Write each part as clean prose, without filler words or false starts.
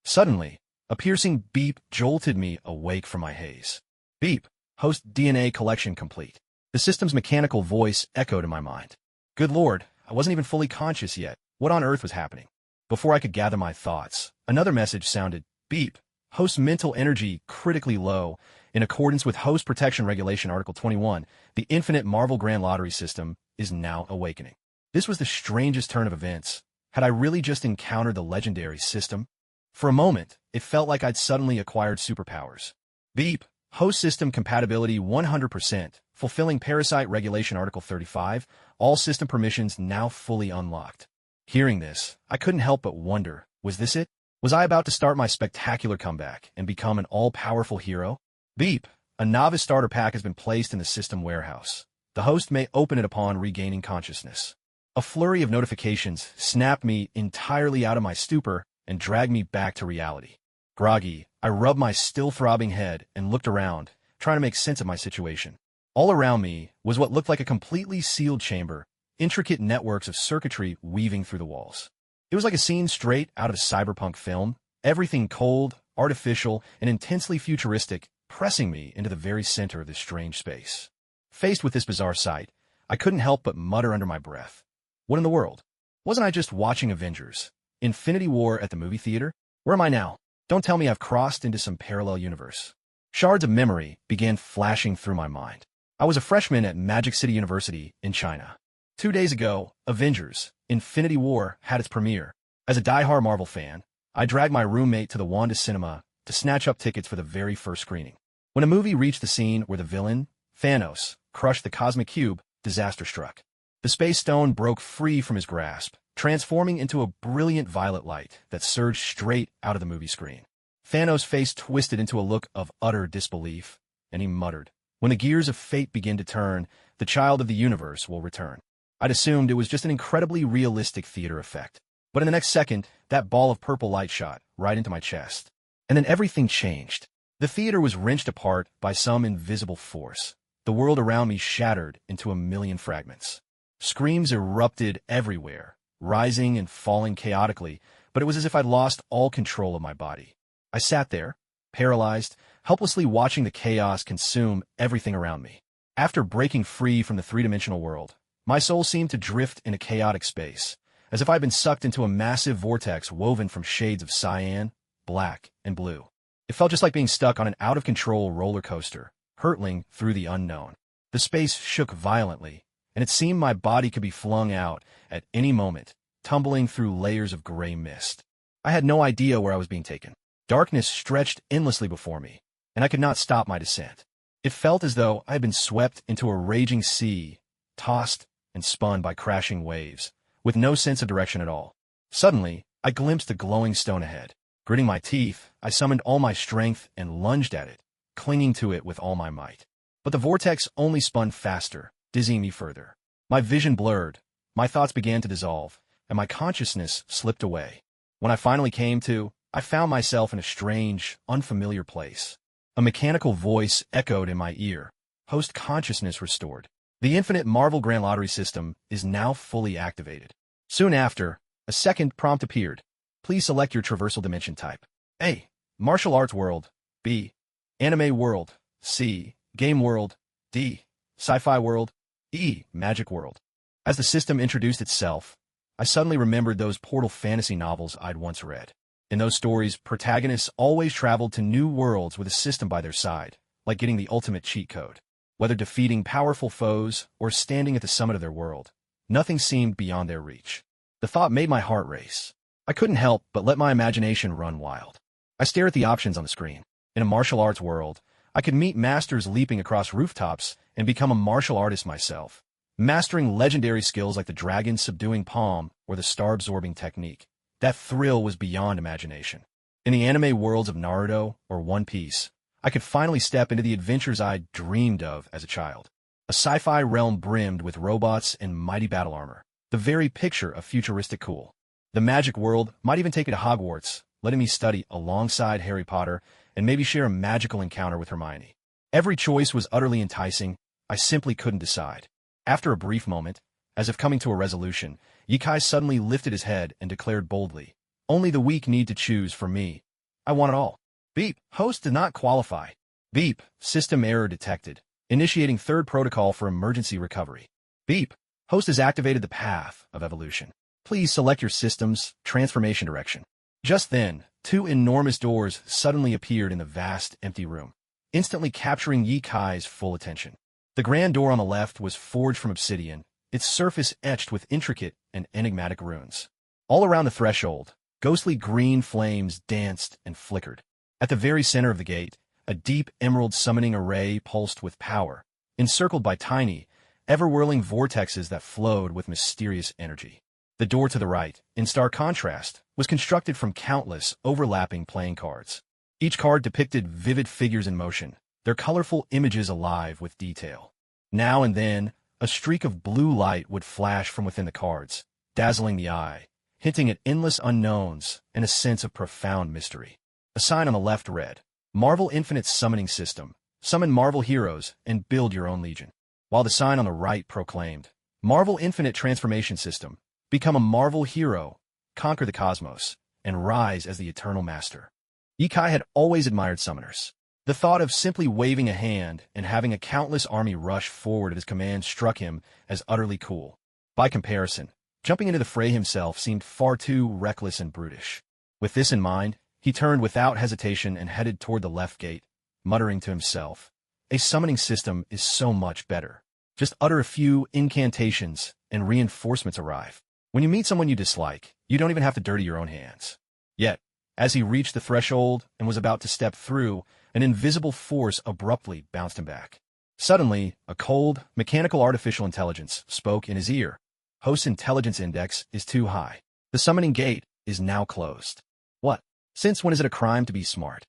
Suddenly, a piercing beep jolted me awake from my haze. Beep. Host DNA collection complete. The system's mechanical voice echoed in my mind. Good Lord, I wasn't even fully conscious yet. What on earth was happening? Before I could gather my thoughts, another message sounded. Beep. Host mental energy critically low. In accordance with Host Protection Regulation Article 21, the infinite Marvel Grand Lottery system is now awakening. This was the strangest turn of events. Had I really just encountered the legendary system? For a moment, it felt like I'd suddenly acquired superpowers. Beep. Host system compatibility 100%, fulfilling Parasite Regulation Article 35, all system permissions now fully unlocked. Hearing this, I couldn't help but wonder, was this it? Was I about to start my spectacular comeback and become an all-powerful hero? Beep. A novice starter pack has been placed in the system warehouse. The host may open it upon regaining consciousness. A flurry of notifications snapped me entirely out of my stupor and dragged me back to reality. Groggy, I rubbed my still-throbbing head and looked around, trying to make sense of my situation. All around me was what looked like a completely sealed chamber, intricate networks of circuitry weaving through the walls. It was like a scene straight out of a cyberpunk film, everything cold, artificial, and intensely futuristic, pressing me into the very center of this strange space. Faced with this bizarre sight, I couldn't help but mutter under my breath. What in the world? Wasn't I just watching Avengers? Infinity War at the movie theater? Where am I now? Don't tell me I've crossed into some parallel universe. Shards of memory began flashing through my mind. I was a freshman at Magic City University in China. 2 days ago, Avengers, Infinity War had its premiere. As a die-hard Marvel fan, I dragged my roommate to the Wanda Cinema to snatch up tickets for the very first screening. When a movie reached the scene where the villain, Thanos, crushed the cosmic cube, disaster struck. The space stone broke free from his grasp, transforming into a brilliant violet light that surged straight out of the movie screen. Thanos' face twisted into a look of utter disbelief, and he muttered, "When the gears of fate begin to turn, the child of the universe will return." I'd assumed it was just an incredibly realistic theater effect. But in the next second, that ball of purple light shot right into my chest. And then everything changed. The theater was wrenched apart by some invisible force. The world around me shattered into a million fragments. Screams erupted everywhere, rising and falling chaotically, but it was as if I'd lost all control of my body. I sat there, paralyzed, helplessly watching the chaos consume everything around me. After breaking free from the three-dimensional world, my soul seemed to drift in a chaotic space, as if I'd been sucked into a massive vortex woven from shades of cyan, black, and blue. It felt just like being stuck on an out-of-control roller coaster, hurtling through the unknown. The space shook violently, and it seemed my body could be flung out at any moment, tumbling through layers of gray mist. I had no idea where I was being taken. Darkness stretched endlessly before me, and I could not stop my descent. It felt as though I had been swept into a raging sea, tossed and spun by crashing waves, with no sense of direction at all. Suddenly, I glimpsed a glowing stone ahead. Gritting my teeth, I summoned all my strength and lunged at it, clinging to it with all my might. But the vortex only spun faster, dizzying me further. My vision blurred, my thoughts began to dissolve, and my consciousness slipped away. When I finally came to, I found myself in a strange, unfamiliar place. A mechanical voice echoed in my ear. Host consciousness restored. The infinite Marvel Grand Lottery system is now fully activated. Soon after, a second prompt appeared. Please select your traversal dimension type. A. Martial arts world. B. Anime world. C. Game world. D. Sci-fi world. E. Magic world. As the system introduced itself, I suddenly remembered those portal fantasy novels I'd once read. In those stories, protagonists always traveled to new worlds with a system by their side, like getting the ultimate cheat code. Whether defeating powerful foes or standing at the summit of their world, nothing seemed beyond their reach. The thought made my heart race. I couldn't help but let my imagination run wild. I stared at the options on the screen. In a martial arts world, I could meet masters leaping across rooftops and become a martial artist myself, mastering legendary skills like the dragon subduing palm or the star-absorbing technique. That thrill was beyond imagination. In the anime worlds of Naruto or One Piece, I could finally step into the adventures I'd dreamed of as a child. A sci-fi realm brimmed with robots and mighty battle armor, the very picture of futuristic cool. The magic world might even take me to Hogwarts, letting me study alongside Harry Potter and maybe share a magical encounter with Hermione. Every choice was utterly enticing. I simply couldn't decide. After a brief moment, as if coming to a resolution, Yikai suddenly lifted his head and declared boldly, "Only the weak need to choose for me." I want it all. Beep. Host did not qualify. Beep. System error detected. Initiating third protocol for emergency recovery. Beep. Host has activated the path of evolution. Please select your system's transformation direction. Just then, two enormous doors suddenly appeared in the vast, empty room, instantly capturing Yi Kai's full attention. The grand door on the left was forged from obsidian, its surface etched with intricate and enigmatic runes. All around the threshold, ghostly green flames danced and flickered. At the very center of the gate, a deep emerald summoning array pulsed with power, encircled by tiny, ever-whirling vortexes that flowed with mysterious energy. The door to the right, in stark contrast, was constructed from countless, overlapping playing cards. Each card depicted vivid figures in motion, their colorful images alive with detail. Now and then, a streak of blue light would flash from within the cards, dazzling the eye, hinting at endless unknowns and a sense of profound mystery. A sign on the left read, Marvel Infinite's Summoning System. Summon Marvel heroes and build your own legion. While the sign on the right proclaimed, Marvel Infinite Transformation System. Become a Marvel hero, conquer the cosmos, and rise as the eternal master. Yi Kai had always admired summoners. The thought of simply waving a hand and having a countless army rush forward at his command struck him as utterly cool. By comparison, jumping into the fray himself seemed far too reckless and brutish. With this in mind, he turned without hesitation and headed toward the left gate, muttering to himself, a summoning system is so much better. Just utter a few incantations and reinforcements arrive. When you meet someone you dislike, you don't even have to dirty your own hands. Yet, as he reached the threshold and was about to step through, an invisible force abruptly bounced him back. Suddenly, a cold, mechanical artificial intelligence spoke in his ear. Host's intelligence index is too high. The summoning gate is now closed. What? Since when is it a crime to be smart?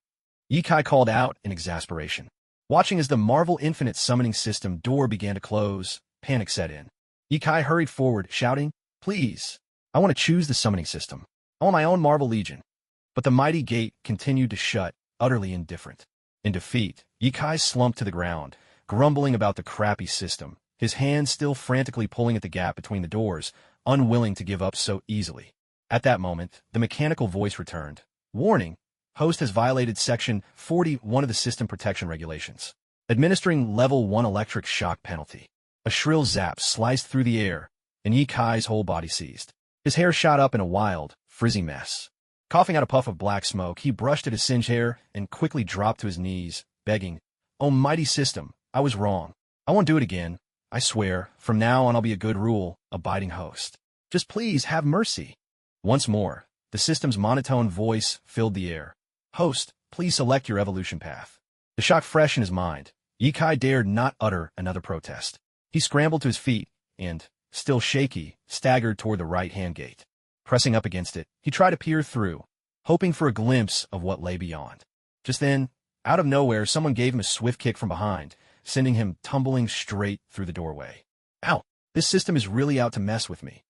Yi Kai called out in exasperation. Watching as the Marvel Infinite Summoning System door began to close, panic set in. Yi Kai hurried forward, shouting, Please, I want to choose the summoning system. I want my own Marvel Legion. But the mighty gate continued to shut, utterly indifferent. In defeat, Yi Kai slumped to the ground, grumbling about the crappy system, his hands still frantically pulling at the gap between the doors, unwilling to give up so easily. At that moment, the mechanical voice returned. Warning, host has violated Section 41 of the System Protection Regulations, administering Level 1 electric shock penalty. A shrill zap sliced through the air, and Yi Kai's whole body seized. His hair shot up in a wild, frizzy mess. Coughing out a puff of black smoke, he brushed at his singed hair and quickly dropped to his knees, begging, Oh, mighty system, I was wrong. I won't do it again. I swear, from now on I'll be a good rule, abiding host. Just please have mercy. Once more, the system's monotone voice filled the air. Host, please select your evolution path. The shock fresh in his mind, Yi Kai dared not utter another protest. He scrambled to his feet and, still shaky, staggered toward the right-hand gate. Pressing up against it, he tried to peer through, hoping for a glimpse of what lay beyond. Just then, out of nowhere, someone gave him a swift kick from behind, sending him tumbling straight through the doorway. Ow! This system is really out to mess with me.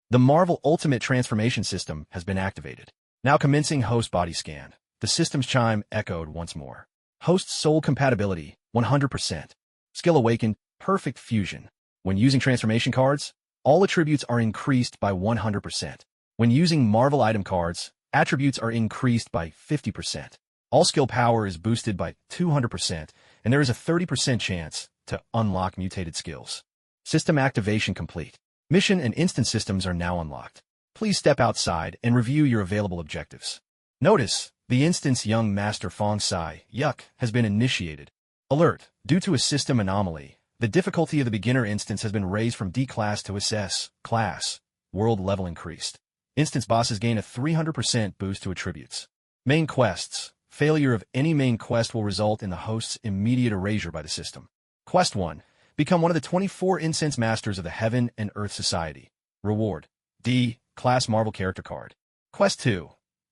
The Marvel Ultimate Transformation System has been activated. Now commencing host body scan. The system's chime echoed once more. Host soul compatibility, 100%. Skill awakened, perfect fusion. When using transformation cards, all attributes are increased by 100%. When using Marvel item cards, attributes are increased by 50%. All skill power is boosted by 200%, and there is a 30% chance to unlock mutated skills. System activation complete. Mission and instance systems are now unlocked. Please step outside and review your available objectives. Notice, the instance Young Master Fong Sai, Yuck, has been initiated. Alert, due to a system anomaly, the difficulty of the beginner instance has been raised from D class to SS class. World level increased. Instance bosses gain a 300% boost to attributes. Main quests. Failure of any main quest will result in the host's immediate erasure by the system. Quest 1. Become one of the 24 incense masters of the Heaven and Earth Society. Reward. D. Class Marvel character card. Quest 2.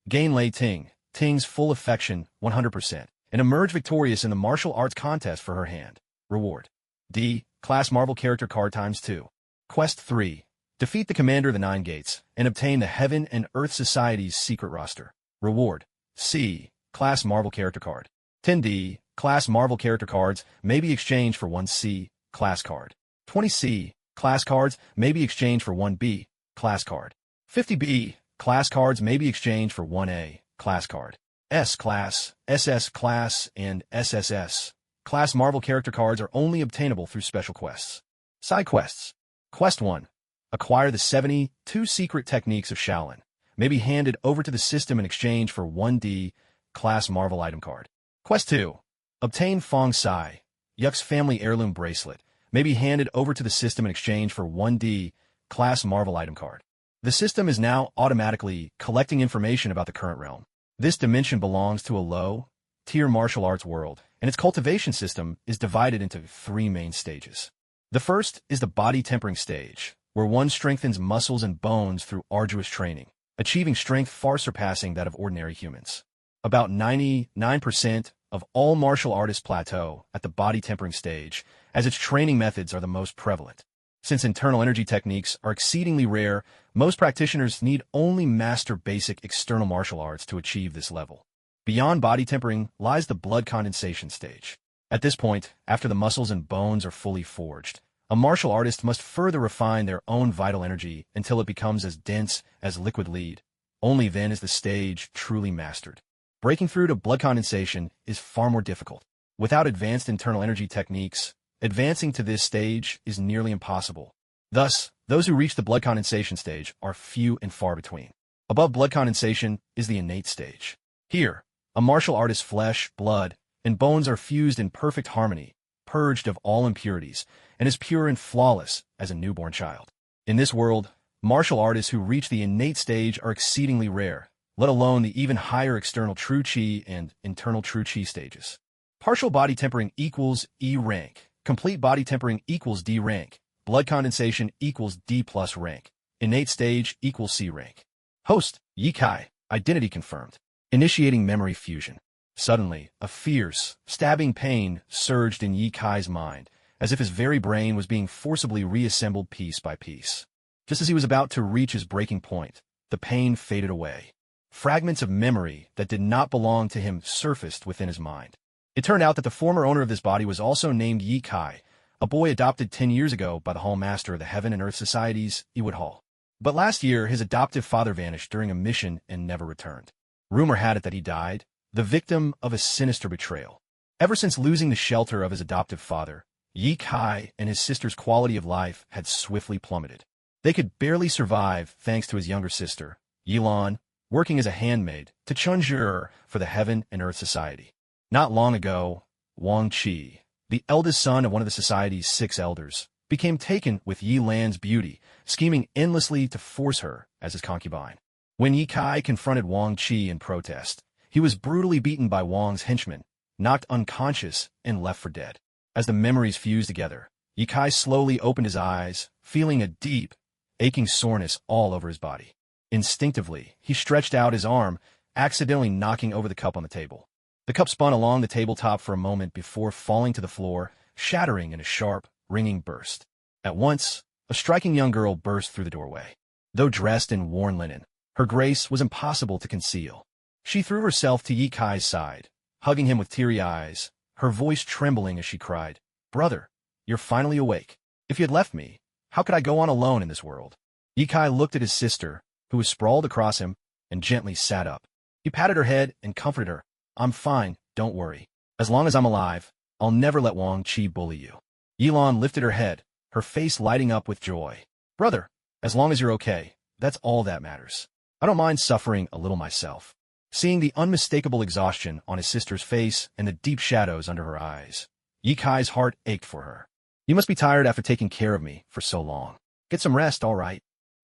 Gain Lei Ting, Ting's full affection, 100%, and emerge victorious in the martial arts contest for her hand. Reward. D. Class Marvel character card ×2. Quest 3. Defeat the commander of the Nine Gates and obtain the Heaven and Earth Society's secret roster. Reward. C. Class Marvel character card. 10D. Class Marvel character cards may be exchanged for 1C class card. 20C. Class cards may be exchanged for 1B class card. 50B. Class cards may be exchanged for 1A class card. S class, SS class, and SSS class Marvel character cards are only obtainable through special quests. Side quests. Quest 1. Acquire the 72 secret techniques of Shaolin. May be handed over to the system in exchange for 1D class Marvel item card. Quest 2. Obtain Fong Sai, Yuck's family heirloom bracelet. May be handed over to the system in exchange for 1D class Marvel item card. The system is now automatically collecting information about the current realm. This dimension belongs to a low-tier martial arts world, and its cultivation system is divided into 3 main stages. The first is the body tempering stage, where one strengthens muscles and bones through arduous training, achieving strength far surpassing that of ordinary humans. About 99% of all martial artists plateau at the body tempering stage, as its training methods are the most prevalent. Since internal energy techniques are exceedingly rare, most practitioners need only master basic external martial arts to achieve this level. Beyond body tempering lies the blood condensation stage. At this point, after the muscles and bones are fully forged, a martial artist must further refine their own vital energy until it becomes as dense as liquid lead. Only then is the stage truly mastered. Breaking through to blood condensation is far more difficult. Without advanced internal energy techniques, advancing to this stage is nearly impossible. Thus, those who reach the blood condensation stage are few and far between. Above blood condensation is the innate stage. Here, a martial artist's flesh, blood, and bones are fused in perfect harmony, purged of all impurities, and as pure and flawless as a newborn child. In this world, martial artists who reach the innate stage are exceedingly rare, let alone the even higher external true chi and internal true chi stages. Partial body tempering equals E rank. Complete body tempering equals D rank. Blood condensation equals D plus rank. Innate stage equals C rank. Host, Yi Kai. Identity confirmed. Initiating memory fusion. Suddenly, a fierce, stabbing pain surged in Yi Kai's mind, as if his very brain was being forcibly reassembled piece by piece. Just as he was about to reach his breaking point, the pain faded away. Fragments of memory that did not belong to him surfaced within his mind. It turned out that the former owner of this body was also named Yi Kai, a boy adopted 10 years ago by the Hall Master of the Heaven and Earth Societies, Ewood Hall. But last year, his adoptive father vanished during a mission and never returned. Rumor had it that he died, the victim of a sinister betrayal. Ever since losing the shelter of his adoptive father, Yi Kai and his sister's quality of life had swiftly plummeted. They could barely survive thanks to his younger sister, Yilan, working as a handmaid to Chunjur for the Heaven and Earth Society. Not long ago, Wang Qi, the eldest son of one of the society's 6 elders, became taken with Yi Lan's beauty, scheming endlessly to force her as his concubine. When Yi Kai confronted Wang Qi in protest, he was brutally beaten by Wang's henchmen, knocked unconscious, and left for dead. As the memories fused together, Yi Kai slowly opened his eyes, feeling a deep, aching soreness all over his body. Instinctively, he stretched out his arm, accidentally knocking over the cup on the table. The cup spun along the tabletop for a moment before falling to the floor, shattering in a sharp, ringing burst. At once, a striking young girl burst through the doorway. Though dressed in worn linen, her grace was impossible to conceal. She threw herself to Yi Kai's side, hugging him with teary eyes, her voice trembling as she cried, "Brother, you're finally awake. If you had left me, how could I go on alone in this world?" Yi Kai looked at his sister, who was sprawled across him, and gently sat up. He patted her head and comforted her. "I'm fine, don't worry. As long as I'm alive, I'll never let Wang Qi bully you." Yilan lifted her head, her face lighting up with joy. "Brother, as long as you're okay, that's all that matters. I don't mind suffering a little myself." Seeing the unmistakable exhaustion on his sister's face and the deep shadows under her eyes, Yi Kai's heart ached for her. "You must be tired after taking care of me for so long. Get some rest, all right."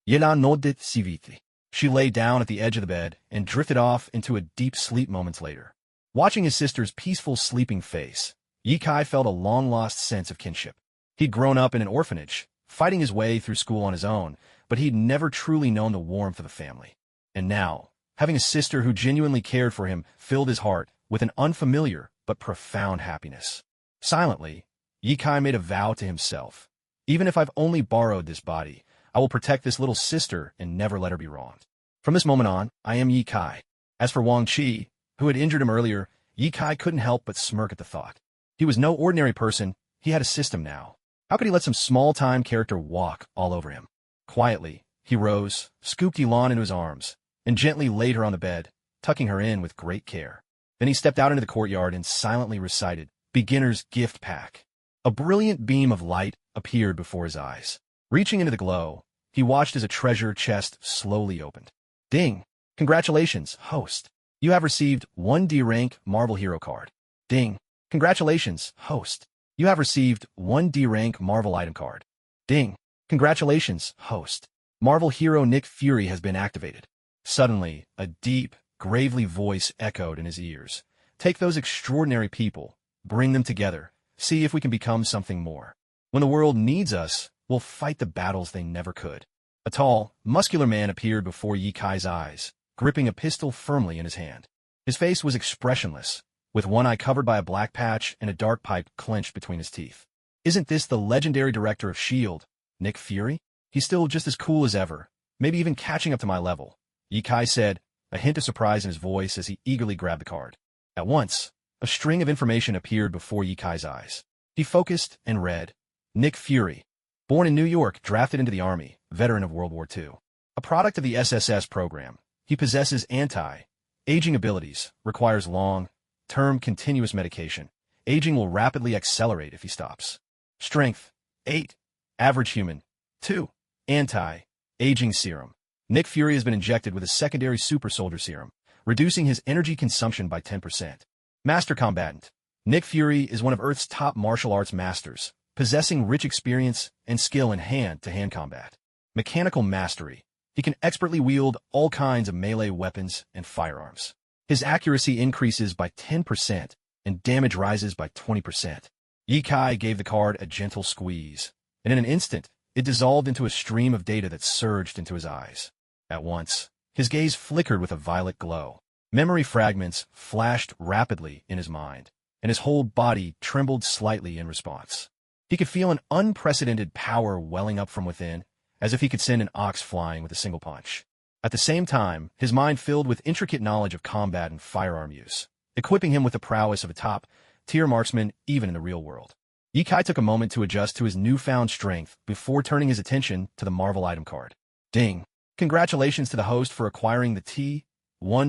Yilan nodded civilly. She lay down at the edge of the bed and drifted off into a deep sleep moments later. Watching his sister's peaceful sleeping face, Yi Kai felt a long-lost sense of kinship. He'd grown up in an orphanage, fighting his way through school on his own, but he'd never truly known the warmth of a family. And now, having a sister who genuinely cared for him filled his heart with an unfamiliar but profound happiness. Silently, Yi Kai made a vow to himself. "Even if I've only borrowed this body, I will protect this little sister and never let her be wronged. From this moment on, I am Yi Kai." As for Wang Qi, who had injured him earlier, Yi Kai couldn't help but smirk at the thought. He was no ordinary person, he had a system now. How could he let some small-time character walk all over him? Quietly, he rose, scooped Yilan into his arms, and gently laid her on the bed, tucking her in with great care. Then he stepped out into the courtyard and silently recited, "Beginner's Gift Pack." A brilliant beam of light appeared before his eyes. Reaching into the glow, he watched as a treasure chest slowly opened. Ding! Congratulations, host. You have received 1D rank Marvel Hero card. Ding! Congratulations, host. You have received 1D rank Marvel item card. Ding! Congratulations, host. Marvel Hero Nick Fury has been activated. Suddenly, a deep, gravely voice echoed in his ears. Take those extraordinary people, bring them together, see if we can become something more. When the world needs us, we'll fight the battles they never could. A tall, muscular man appeared before Ye Kai's eyes, gripping a pistol firmly in his hand. His face was expressionless, with one eye covered by a black patch and a dark pipe clenched between his teeth. Isn't this the legendary director of S.H.I.E.L.D., Nick Fury? He's still just as cool as ever, maybe even catching up to my level, Ye Kai said, a hint of surprise in his voice as he eagerly grabbed the card. At once, a string of information appeared before Ye Kai's eyes. He focused and read, Nick Fury, born in New York, drafted into the Army, veteran of World War II. A product of the SSS program, he possesses anti-aging abilities, requires long-term continuous medication. Aging will rapidly accelerate if he stops. Strength, 8. Average human, 2. Anti-aging serum. Nick Fury has been injected with a secondary super soldier serum, reducing his energy consumption by 10%. Master combatant. Nick Fury is one of Earth's top martial arts masters, possessing rich experience and skill in hand-to-hand combat. Mechanical mastery. He can expertly wield all kinds of melee weapons and firearms. His accuracy increases by 10%, and damage rises by 20%. Ye Kai gave the card a gentle squeeze, and in an instant, it dissolved into a stream of data that surged into his eyes. At once, his gaze flickered with a violet glow. Memory fragments flashed rapidly in his mind, and his whole body trembled slightly in response. He could feel an unprecedented power welling up from within, as if he could send an ox flying with a single punch. At the same time, his mind filled with intricate knowledge of combat and firearm use, equipping him with the prowess of a top-tier marksman even in the real world. Ye Kai took a moment to adjust to his newfound strength before turning his attention to the Marvel item card. Ding! Congratulations to the host for acquiring the T1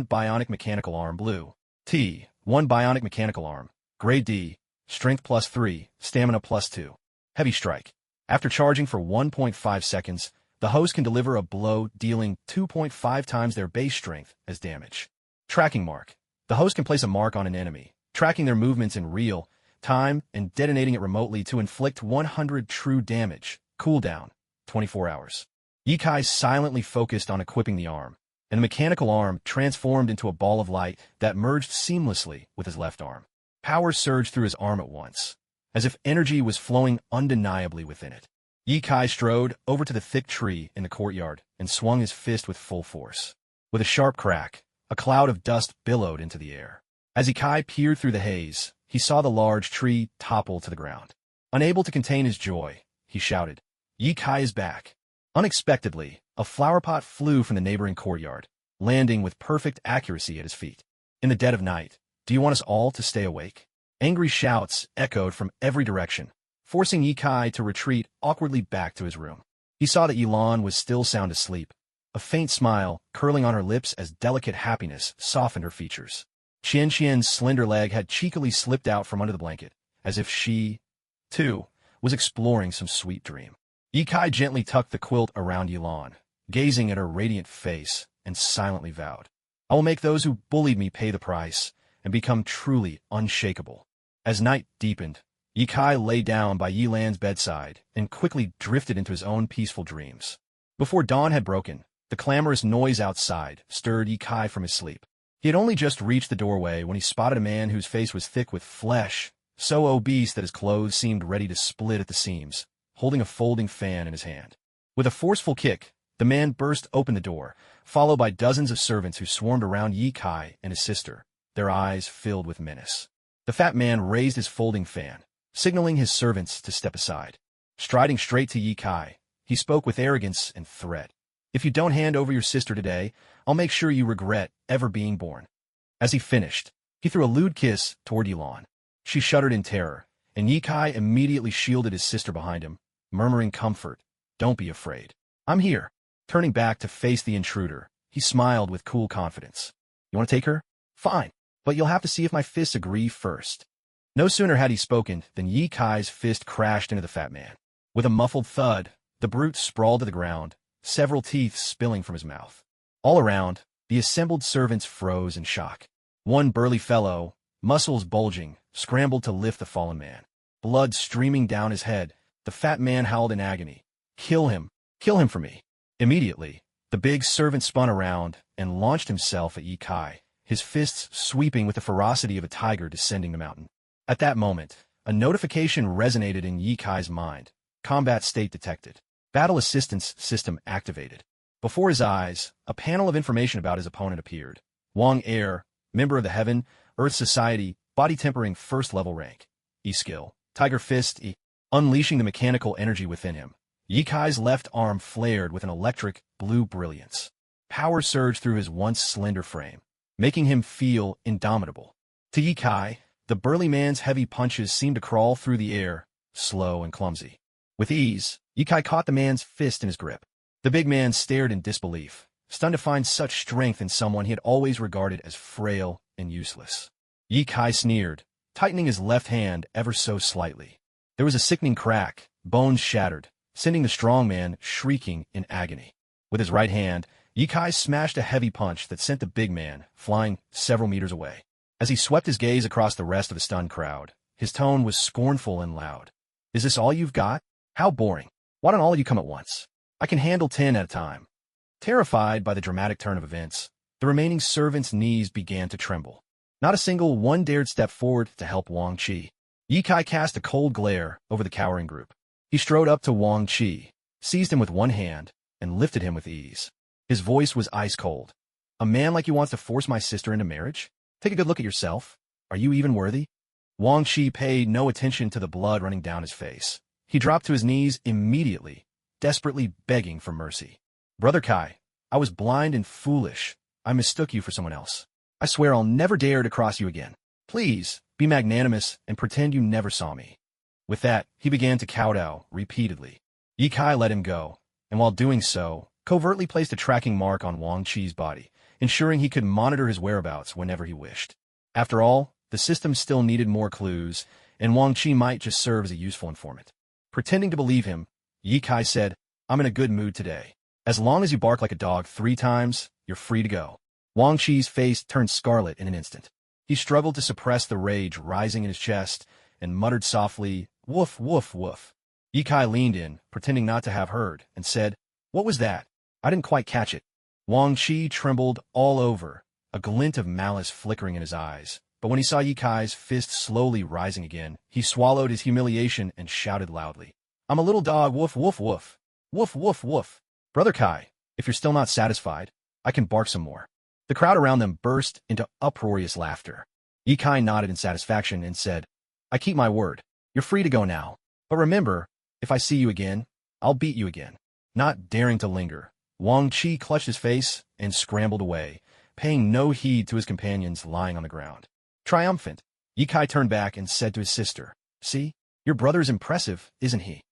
Bionic Mechanical Arm Blue. T1 Bionic Mechanical Arm. Grade D. Strength +3, Stamina +2. Heavy Strike. After charging for 1.5 seconds, the host can deliver a blow dealing 2.5 times their base strength as damage. Tracking Mark. The host can place a mark on an enemy, tracking their movements in real time and detonating it remotely to inflict 100 true damage. Cooldown, 24 hours. Ye Kai silently focused on equipping the arm, and the mechanical arm transformed into a ball of light that merged seamlessly with his left arm. Power surged through his arm at once, as if energy was flowing undeniably within it. Ye Kai strode over to the thick tree in the courtyard and swung his fist with full force. With a sharp crack, a cloud of dust billowed into the air. As Ye Kai peered through the haze, he saw the large tree topple to the ground. Unable to contain his joy, he shouted, Ye Kai is back. Unexpectedly, a flower pot flew from the neighboring courtyard, landing with perfect accuracy at his feet. In the dead of night, do you want us all to stay awake? Angry shouts echoed from every direction, forcing Ye Kai to retreat awkwardly back to his room. He saw that Yilan was still sound asleep, a faint smile curling on her lips as delicate happiness softened her features. Qian's slender leg had cheekily slipped out from under the blanket, as if she, too, was exploring some sweet dream. Ye Kai gently tucked the quilt around Yilan, gazing at her radiant face, and silently vowed, I will make those who bullied me pay the price, and become truly unshakable. As night deepened, Ye Kai lay down by Yilan's bedside and quickly drifted into his own peaceful dreams. Before dawn had broken, the clamorous noise outside stirred Ye Kai from his sleep. He had only just reached the doorway when he spotted a man whose face was thick with flesh, so obese that his clothes seemed ready to split at the seams, holding a folding fan in his hand. With a forceful kick, the man burst open the door, followed by dozens of servants who swarmed around Ye Kai and his sister, their eyes filled with menace. The fat man raised his folding fan, signaling his servants to step aside. Striding straight to Ye Kai, he spoke with arrogance and threat. If you don't hand over your sister today, I'll make sure you regret ever being born. As he finished, he threw a lewd kiss toward Yilan. She shuddered in terror, and Ye Kai immediately shielded his sister behind him, murmuring comfort, Don't be afraid. I'm here. Turning back to face the intruder, he smiled with cool confidence. You want to take her? Fine, but you'll have to see if my fists agree first. No sooner had he spoken than Ye Kai's fist crashed into the fat man. With a muffled thud, the brute sprawled to the ground, several teeth spilling from his mouth. All around, the assembled servants froze in shock. One burly fellow, muscles bulging, scrambled to lift the fallen man. Blood streaming down his head, the fat man howled in agony. Kill him for me. Immediately, the big servant spun around and launched himself at Ye Kai, his fists sweeping with the ferocity of a tiger descending the mountain. At that moment, a notification resonated in Ye Kai's mind. Combat state detected. Battle assistance system activated. Before his eyes, a panel of information about his opponent appeared. Wang Air, member of the Heaven, Earth Society, body tempering first level rank. E-skill, Tiger Fist E. Unleashing the mechanical energy within him. Ye Kai's left arm flared with an electric, blue brilliance. Power surged through his once slender frame, making him feel indomitable. To Ye Kai, the burly man's heavy punches seemed to crawl through the air, slow and clumsy. With ease, Ye Kai caught the man's fist in his grip. The big man stared in disbelief, stunned to find such strength in someone he had always regarded as frail and useless. Ye Kai sneered, tightening his left hand ever so slightly. There was a sickening crack, bones shattered, sending the strong man shrieking in agony. With his right hand, Ye Kai smashed a heavy punch that sent the big man flying several meters away. As he swept his gaze across the rest of the stunned crowd, his tone was scornful and loud. Is this all you've got? How boring. Why don't all of you come at once? I can handle 10 at a time. Terrified by the dramatic turn of events, the remaining servants' knees began to tremble. Not a single one dared step forward to help Wang Chi. Ye Kai cast a cold glare over the cowering group. He strode up to Wang Chi, seized him with one hand, and lifted him with ease. His voice was ice cold. A man like you wants to force my sister into marriage? Take a good look at yourself. Are you even worthy? Wang Chi paid no attention to the blood running down his face. He dropped to his knees immediately, desperately begging for mercy. Brother Kai, I was blind and foolish. I mistook you for someone else. I swear I'll never dare to cross you again. Please, be magnanimous and pretend you never saw me. With that, he began to kowtow repeatedly. Ye Kai let him go, and while doing so, covertly placed a tracking mark on Wang Chi's body, ensuring he could monitor his whereabouts whenever he wished. After all, the system still needed more clues, and Wang Chi might just serve as a useful informant. Pretending to believe him, Ye Kai said, I'm in a good mood today. As long as you bark like a dog 3 times, you're free to go. Wang Chi's face turned scarlet in an instant. He struggled to suppress the rage rising in his chest and muttered softly, woof, woof, woof. Ye Kai leaned in, pretending not to have heard, and said, What was that? I didn't quite catch it. Wang Chi trembled all over, a glint of malice flickering in his eyes. But when he saw Ye Kai's fist slowly rising again, he swallowed his humiliation and shouted loudly, I'm a little dog, woof, woof, woof. Woof, woof, woof. Brother Kai, if you're still not satisfied, I can bark some more. The crowd around them burst into uproarious laughter. Ye Kai nodded in satisfaction and said, I keep my word. You're free to go now. But remember, if I see you again, I'll beat you again. Not daring to linger, Wang Chi clutched his face and scrambled away, paying no heed to his companions lying on the ground. Triumphant, Ye Kai turned back and said to his sister, See, your brother's impressive, isn't he?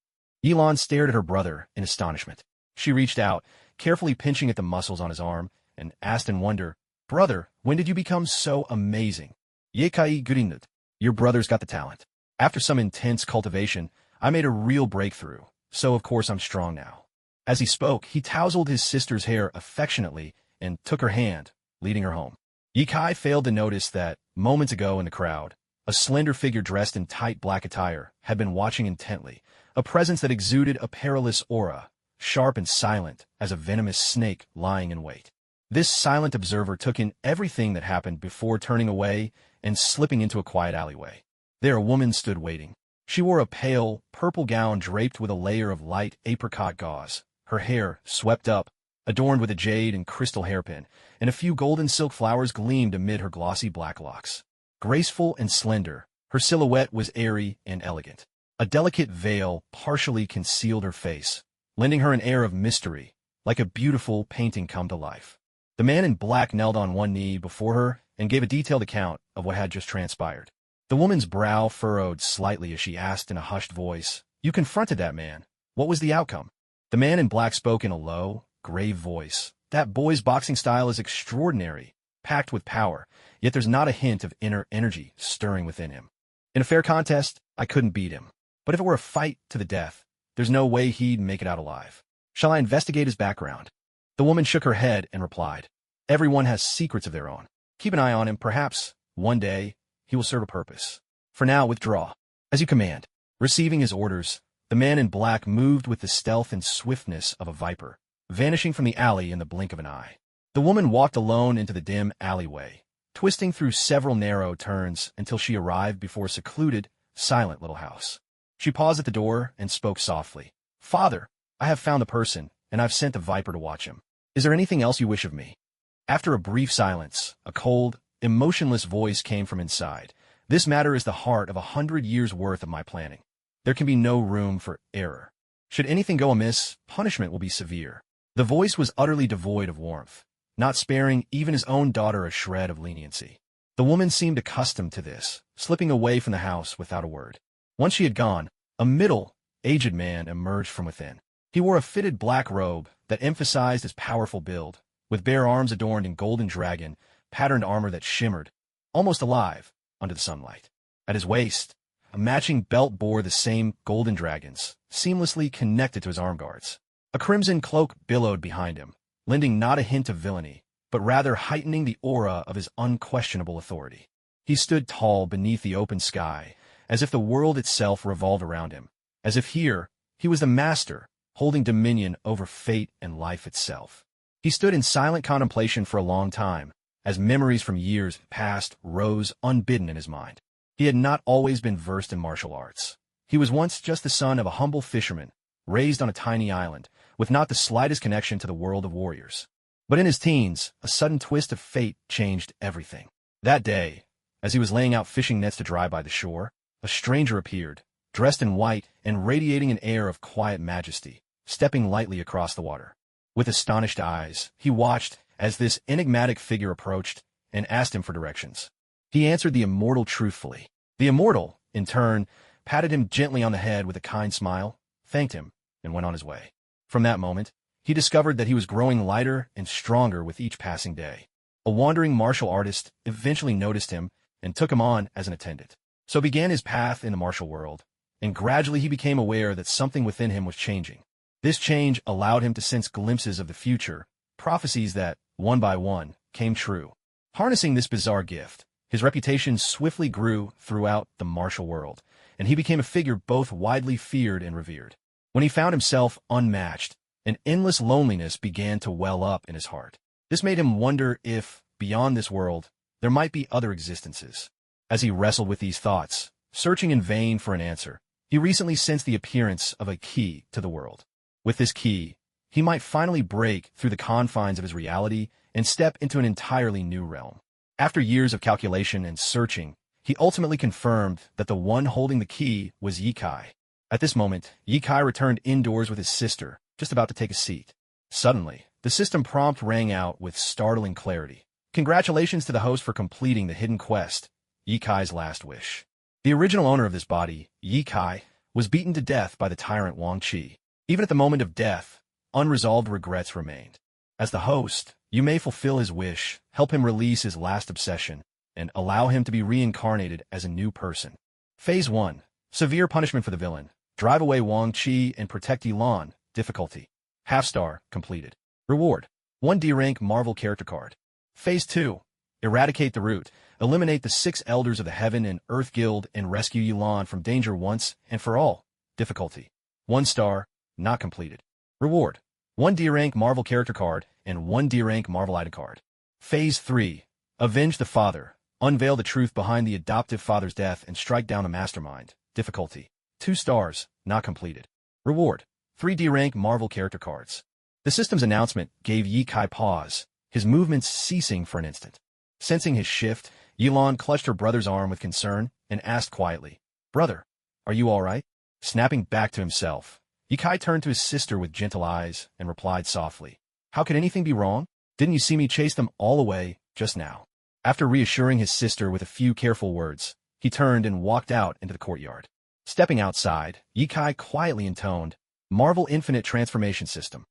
Yilan stared at her brother in astonishment. She reached out, carefully pinching at the muscles on his arm, and asked in wonder, Brother, when did you become so amazing? Ye Kai grinned. Your brother's got the talent. After some intense cultivation, I made a real breakthrough, so of course I'm strong now. As he spoke, he tousled his sister's hair affectionately and took her hand, leading her home. Ye Kai failed to notice that, moments ago in the crowd, a slender figure dressed in tight black attire had been watching intently, a presence that exuded a perilous aura, sharp and silent as a venomous snake lying in wait. This silent observer took in everything that happened before turning away and slipping into a quiet alleyway. There a woman stood waiting. She wore a pale, purple gown draped with a layer of light apricot gauze, her hair swept up, adorned with a jade and crystal hairpin, and a few golden silk flowers gleamed amid her glossy black locks. Graceful and slender, her silhouette was airy and elegant. A delicate veil partially concealed her face, lending her an air of mystery, like a beautiful painting come to life. The man in black knelt on one knee before her and gave a detailed account of what had just transpired. The woman's brow furrowed slightly as she asked in a hushed voice, You confronted that man. What was the outcome? The man in black spoke in a low, grave voice. That boy's boxing style is extraordinary. packed with power, yet there's not a hint of inner energy stirring within him. In a fair contest, I couldn't beat him. But if it were a fight to the death, there's no way he'd make it out alive. Shall I investigate his background? The woman shook her head and replied, Everyone has secrets of their own. Keep an eye on him. Perhaps, one day, he will serve a purpose. For now, withdraw. As you command. Receiving his orders, the man in black moved with the stealth and swiftness of a viper, vanishing from the alley in the blink of an eye. The woman walked alone into the dim alleyway, twisting through several narrow turns until she arrived before a secluded, silent little house. She paused at the door and spoke softly. Father, I have found the person, and I've sent the viper to watch him. Is there anything else you wish of me? After a brief silence, a cold, emotionless voice came from inside. This matter is the heart of 100 years' worth of my planning. There can be no room for error. Should anything go amiss, punishment will be severe. The voice was utterly devoid of warmth, not sparing even his own daughter a shred of leniency. The woman seemed accustomed to this, slipping away from the house without a word. Once she had gone, a middle-aged man emerged from within. He wore a fitted black robe that emphasized his powerful build, with bare arms adorned in golden dragon, patterned armor that shimmered, almost alive, under the sunlight. At his waist, a matching belt bore the same golden dragons, seamlessly connected to his arm guards. A crimson cloak billowed behind him, lending not a hint of villainy, but rather heightening the aura of his unquestionable authority. He stood tall beneath the open sky, as if the world itself revolved around him, as if here he was the master, holding dominion over fate and life itself. He stood in silent contemplation for a long time, as memories from years past rose unbidden in his mind. He had not always been versed in martial arts. He was once just the son of a humble fisherman, raised on a tiny island, with not the slightest connection to the world of warriors. But in his teens, a sudden twist of fate changed everything. That day, as he was laying out fishing nets to dry by the shore, a stranger appeared, dressed in white and radiating an air of quiet majesty, stepping lightly across the water. With astonished eyes, he watched as this enigmatic figure approached and asked him for directions. He answered the immortal truthfully. The immortal, in turn, patted him gently on the head with a kind smile, thanked him, and went on his way. From that moment, he discovered that he was growing lighter and stronger with each passing day. A wandering martial artist eventually noticed him and took him on as an attendant. So began his path in the martial world, and gradually he became aware that something within him was changing. This change allowed him to sense glimpses of the future, prophecies that, one by one, came true. Harnessing this bizarre gift, his reputation swiftly grew throughout the martial world, and he became a figure both widely feared and revered. When he found himself unmatched, an endless loneliness began to well up in his heart. This made him wonder if, beyond this world, there might be other existences. As he wrestled with these thoughts, searching in vain for an answer, he recently sensed the appearance of a key to the world. With this key, he might finally break through the confines of his reality and step into an entirely new realm. After years of calculation and searching, he ultimately confirmed that the one holding the key was Yikai. At this moment, Yikai returned indoors with his sister, just about to take a seat. Suddenly, the system prompt rang out with startling clarity. Congratulations to the host for completing the hidden quest, Yikai's last wish. The original owner of this body, Yikai, was beaten to death by the tyrant Wang Qi. Even at the moment of death, unresolved regrets remained. As the host, you may fulfill his wish, help him release his last obsession, and allow him to be reincarnated as a new person. Phase 1. Severe punishment for the villain. Drive away Wang Qi and protect Yilan. Difficulty. Half star. Completed. Reward. 1D rank Marvel character card. Phase 2. Eradicate the root. Eliminate the 6 elders of the Heaven and Earth Guild and rescue Yilan from danger once and for all. Difficulty. 1 star. Not completed. Reward. 1D rank Marvel character card and 1D rank Marvel item card. Phase 3. Avenge the father. Unveil the truth behind the adoptive father's death and strike down the mastermind. Difficulty. 2 stars. Not completed. Reward. 3D rank Marvel character cards. The system's announcement gave Yikai pause, his movements ceasing for an instant. Sensing his shift, Yilan clutched her brother's arm with concern and asked quietly, "Brother, are you all right?" Snapping back to himself, Yikai turned to his sister with gentle eyes and replied softly, "How could anything be wrong? Didn't you see me chase them all away just now?" After reassuring his sister with a few careful words, he turned and walked out into the courtyard. Stepping outside, Yikai quietly intoned, "Marvel Infinite Transformation System.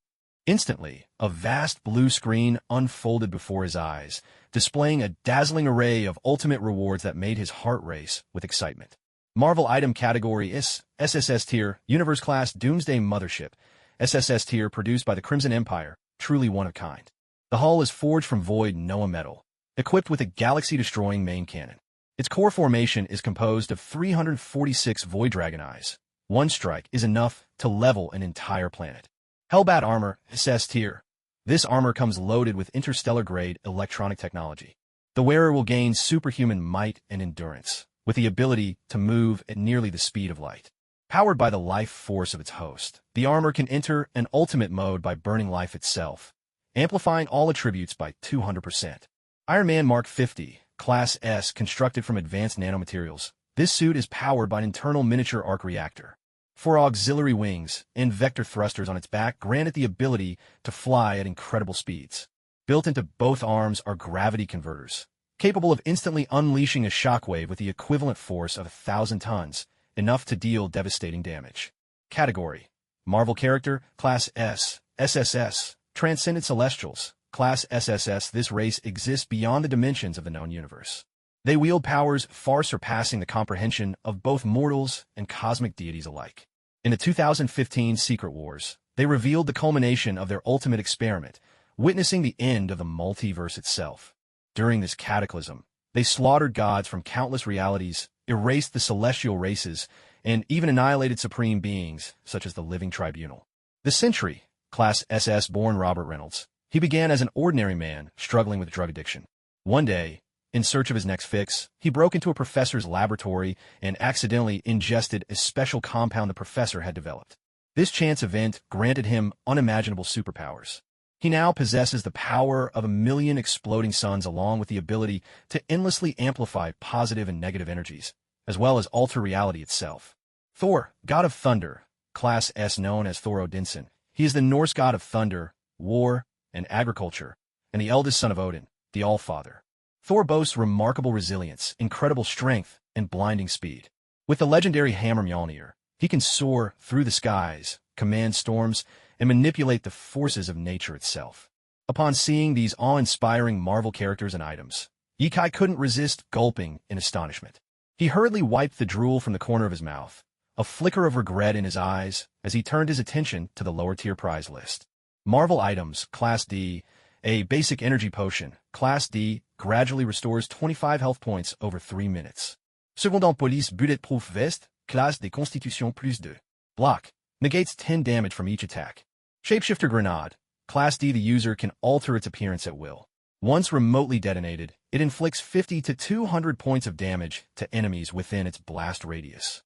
Instantly, a vast blue screen unfolded before his eyes, displaying a dazzling array of ultimate rewards that made his heart race with excitement. Marvel Item Category is SSS Tier, Universe Class Doomsday Mothership, SSS Tier produced by the Crimson Empire, truly one of kind. The hull is forged from void Noah metal, equipped with a galaxy-destroying main cannon. Its core formation is composed of 346 Void Dragon Eyes. One strike is enough to level an entire planet. Hellbat Armor, SS Tier. This armor comes loaded with interstellar-grade electronic technology. The wearer will gain superhuman might and endurance, with the ability to move at nearly the speed of light. Powered by the life force of its host, the armor can enter an ultimate mode by burning life itself, amplifying all attributes by 200%. Iron Man Mark 50, Class S, constructed from advanced nanomaterials. This suit is powered by an internal miniature arc reactor. 4 auxiliary wings and vector thrusters on its back grant it the ability to fly at incredible speeds. Built into both arms are gravity converters, capable of instantly unleashing a shockwave with the equivalent force of 1,000 tons, enough to deal devastating damage. Category: Marvel Character, Class S, SSS, Transcendent Celestials, Class SSS. This race exists beyond the dimensions of the known universe. They wield powers far surpassing the comprehension of both mortals and cosmic deities alike. In the 2015 Secret Wars, they revealed the culmination of their ultimate experiment, witnessing the end of the multiverse itself. During this cataclysm, they slaughtered gods from countless realities, erased the celestial races, and even annihilated supreme beings, such as the Living Tribunal. The Sentry, Class SS, born Robert Reynolds. He began as an ordinary man, struggling with drug addiction. One day, in search of his next fix, he broke into a professor's laboratory and accidentally ingested a special compound the professor had developed. This chance event granted him unimaginable superpowers. He now possesses the power of 1,000,000 exploding suns along with the ability to endlessly amplify positive and negative energies, as well as alter reality itself. Thor, God of Thunder, Class S, known as Thor Odinson. He is the Norse god of thunder, war, and agriculture, and the eldest son of Odin, the Allfather. Thor boasts remarkable resilience, incredible strength, and blinding speed. With the legendary hammer Mjolnir, he can soar through the skies, command storms, and manipulate the forces of nature itself. Upon seeing these awe-inspiring Marvel characters and items, Yikai couldn't resist gulping in astonishment. He hurriedly wiped the drool from the corner of his mouth, a flicker of regret in his eyes as he turned his attention to the lower-tier prize list. Marvel Items, Class D. A basic energy potion, Class D, gradually restores 25 health points over 3 minutes. Secondant Police Bulletproof Vest, Classe de Constitution plus 2. Block, negates 10 damage from each attack. Shapeshifter Grenade, Class D. The user can alter its appearance at will. Once remotely detonated, it inflicts 50 to 200 points of damage to enemies within its blast radius.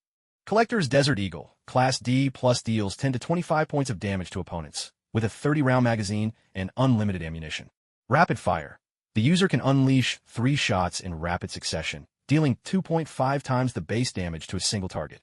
Collector's Desert Eagle, Class D plus deals 10 to 25 points of damage to opponents, with a 30-round magazine and unlimited ammunition. Rapid Fire. The user can unleash 3 shots in rapid succession, dealing 2.5 times the base damage to a single target.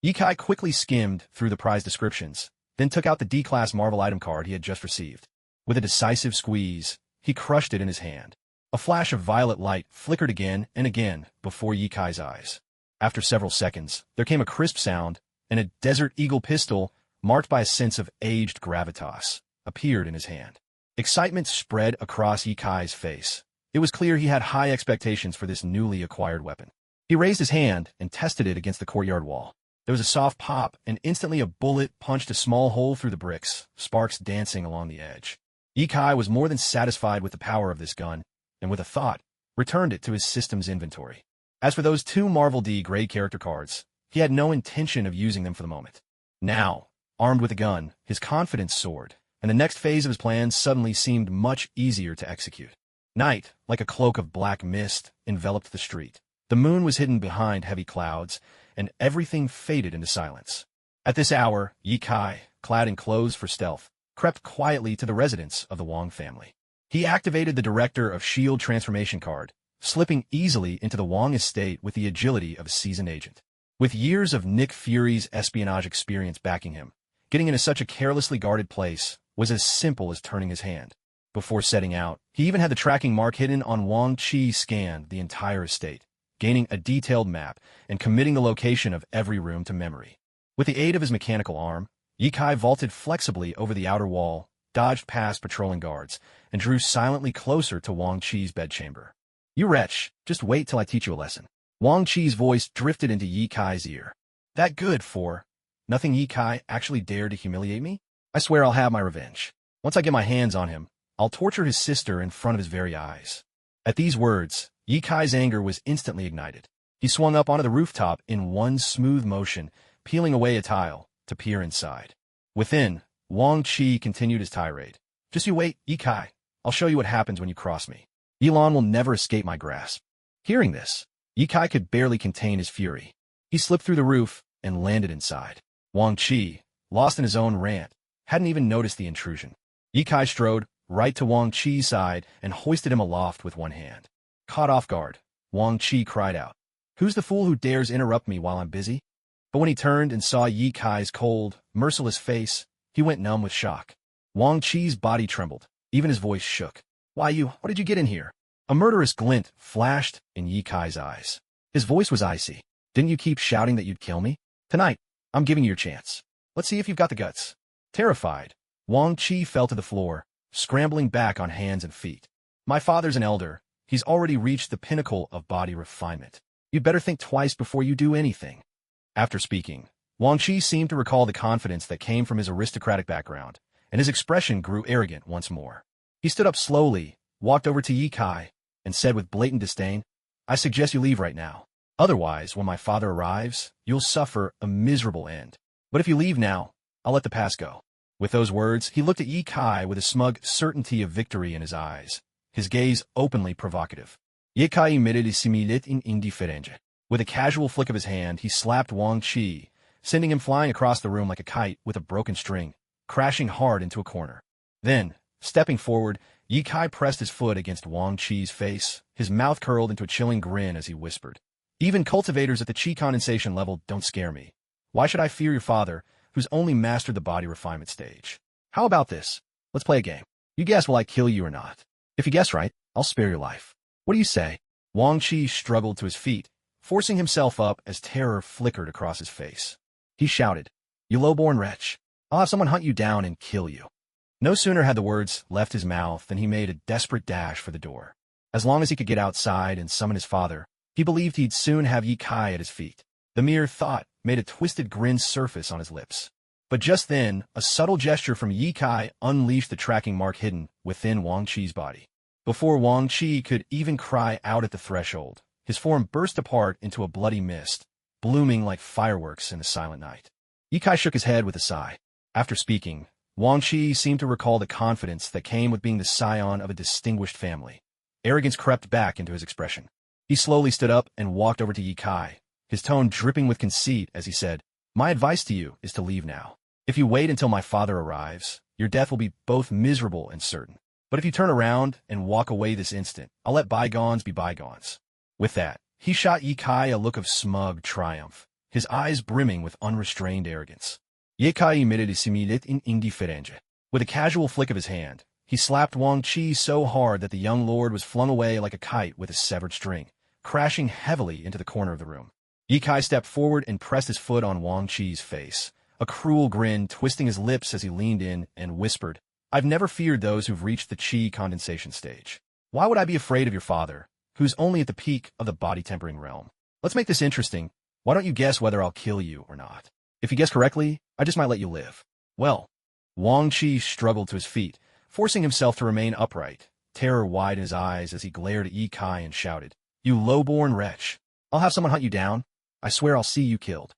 Yikai quickly skimmed through the prize descriptions, then took out the D-Class Marvel item card he had just received. With a decisive squeeze, he crushed it in his hand. A flash of violet light flickered again and again before Yikai's eyes. After several seconds, there came a crisp sound, and a Desert Eagle pistol, marked by a sense of aged gravitas, appeared in his hand. Excitement spread across Yikai's face. It was clear he had high expectations for this newly acquired weapon. He raised his hand and tested it against the courtyard wall. There was a soft pop, and instantly a bullet punched a small hole through the bricks, sparks dancing along the edge. Yikai was more than satisfied with the power of this gun, and with a thought, returned it to his system's inventory. As for those 2 Marvel D-grade character cards, he had no intention of using them for the moment. Now, armed with a gun, his confidence soared, and the next phase of his plan suddenly seemed much easier to execute. Night, like a cloak of black mist, enveloped the street. The moon was hidden behind heavy clouds, and everything faded into silence. At this hour, Yikai, clad in clothes for stealth, crept quietly to the residence of the Wong family. He activated the Director of S.H.I.E.L.D. transformation card, slipping easily into the Wong estate with the agility of a seasoned agent. With years of Nick Fury's espionage experience backing him, getting into such a carelessly guarded place was as simple as turning his hand. Before setting out, he even had the tracking mark hidden on Wang Chi scanned the entire estate, gaining a detailed map and committing the location of every room to memory. With the aid of his mechanical arm, Yikai vaulted flexibly over the outer wall, dodged past patrolling guards, and drew silently closer to Wang Chi's bedchamber. "You wretch, just wait till I teach you a lesson." Wang Chi's voice drifted into Ye Kai's ear. "That good for nothing. Ye Kai actually dared to humiliate me? I swear I'll have my revenge. Once I get my hands on him, I'll torture his sister in front of his very eyes." At these words, Ye Kai's anger was instantly ignited. He swung up onto the rooftop in one smooth motion, peeling away a tile to peer inside. Within, Wang Chi continued his tirade. "Just you wait, Ye Kai. I'll show you what happens when you cross me. Elon will never escape my grasp." Hearing this, Ye Kai could barely contain his fury. He slipped through the roof and landed inside. Wang Chi, lost in his own rant, hadn't even noticed the intrusion. Ye Kai strode right to Wang Chi's side and hoisted him aloft with one hand. Caught off guard, Wang Chi cried out, "Who's the fool who dares interrupt me while I'm busy?" But when he turned and saw Ye Kai's cold, merciless face, he went numb with shock. Wang Chi's body trembled, even his voice shook. What did you get in here?" A murderous glint flashed in Ye Kai's eyes. His voice was icy. "Didn't you keep shouting that you'd kill me? Tonight, I'm giving you your chance. Let's see if you've got the guts." Terrified, Wang Chi fell to the floor, scrambling back on hands and feet. "My father's an elder. He's already reached the pinnacle of body refinement. You'd better think twice before you do anything." After speaking, Wang Chi seemed to recall the confidence that came from his aristocratic background, and his expression grew arrogant once more. He stood up slowly, walked over to Ye Kai, and said with blatant disdain, "I suggest you leave right now. Otherwise, when my father arrives, you'll suffer a miserable end. But if you leave now, I'll let the past go." With those words, he looked at Ye Kai with a smug certainty of victory in his eyes, his gaze openly provocative. Ye Kai emitted a similite in indifference. With a casual flick of his hand, he slapped Wang Chi, sending him flying across the room like a kite with a broken string, crashing hard into a corner. Then, stepping forward, Ye Kai pressed his foot against Wang Chi's face, his mouth curled into a chilling grin as he whispered, "Even cultivators at the chi condensation level don't scare me. Why should I fear your father, who's only mastered the body refinement stage? How about this? Let's play a game. You guess will I kill you or not. If you guess right, I'll spare your life. What do you say?" Wang Chi struggled to his feet, forcing himself up as terror flickered across his face. He shouted, "You low-born wretch. I'll have someone hunt you down and kill you." No sooner had the words left his mouth than he made a desperate dash for the door. As long as he could get outside and summon his father, he believed he'd soon have Ye Kai at his feet. The mere thought made a twisted grin surface on his lips. But just then, a subtle gesture from Ye Kai unleashed the tracking mark hidden within Wang Chi's body. Before Wang Chi could even cry out at the threshold, his form burst apart into a bloody mist, blooming like fireworks in the silent night. Ye Kai shook his head with a sigh. After speaking, Wang Chi seemed to recall the confidence that came with being the scion of a distinguished family. Arrogance crept back into his expression. He slowly stood up and walked over to Ye Kai, his tone dripping with conceit as he said, "My advice to you is to leave now. If you wait until my father arrives, your death will be both miserable and certain. But if you turn around and walk away this instant, I'll let bygones be bygones." With that, he shot Ye Kai a look of smug triumph, his eyes brimming with unrestrained arrogance. Ye Kai emitted a similite in indifference. With a casual flick of his hand, he slapped Wang Chi so hard that the young lord was flung away like a kite with a severed string, crashing heavily into the corner of the room. Ye Kai stepped forward and pressed his foot on Wang Chi's face, a cruel grin twisting his lips as he leaned in and whispered, "I've never feared those who've reached the chi condensation stage. Why would I be afraid of your father, who's only at the peak of the body-tempering realm? Let's make this interesting. Why don't you guess whether I'll kill you or not? If you guess correctly, I just might let you live." Well, Wang Chi struggled to his feet, forcing himself to remain upright, terror wide in his eyes as he glared at Ye Kai and shouted, "You low-born wretch. I'll have someone hunt you down. I swear I'll see you killed."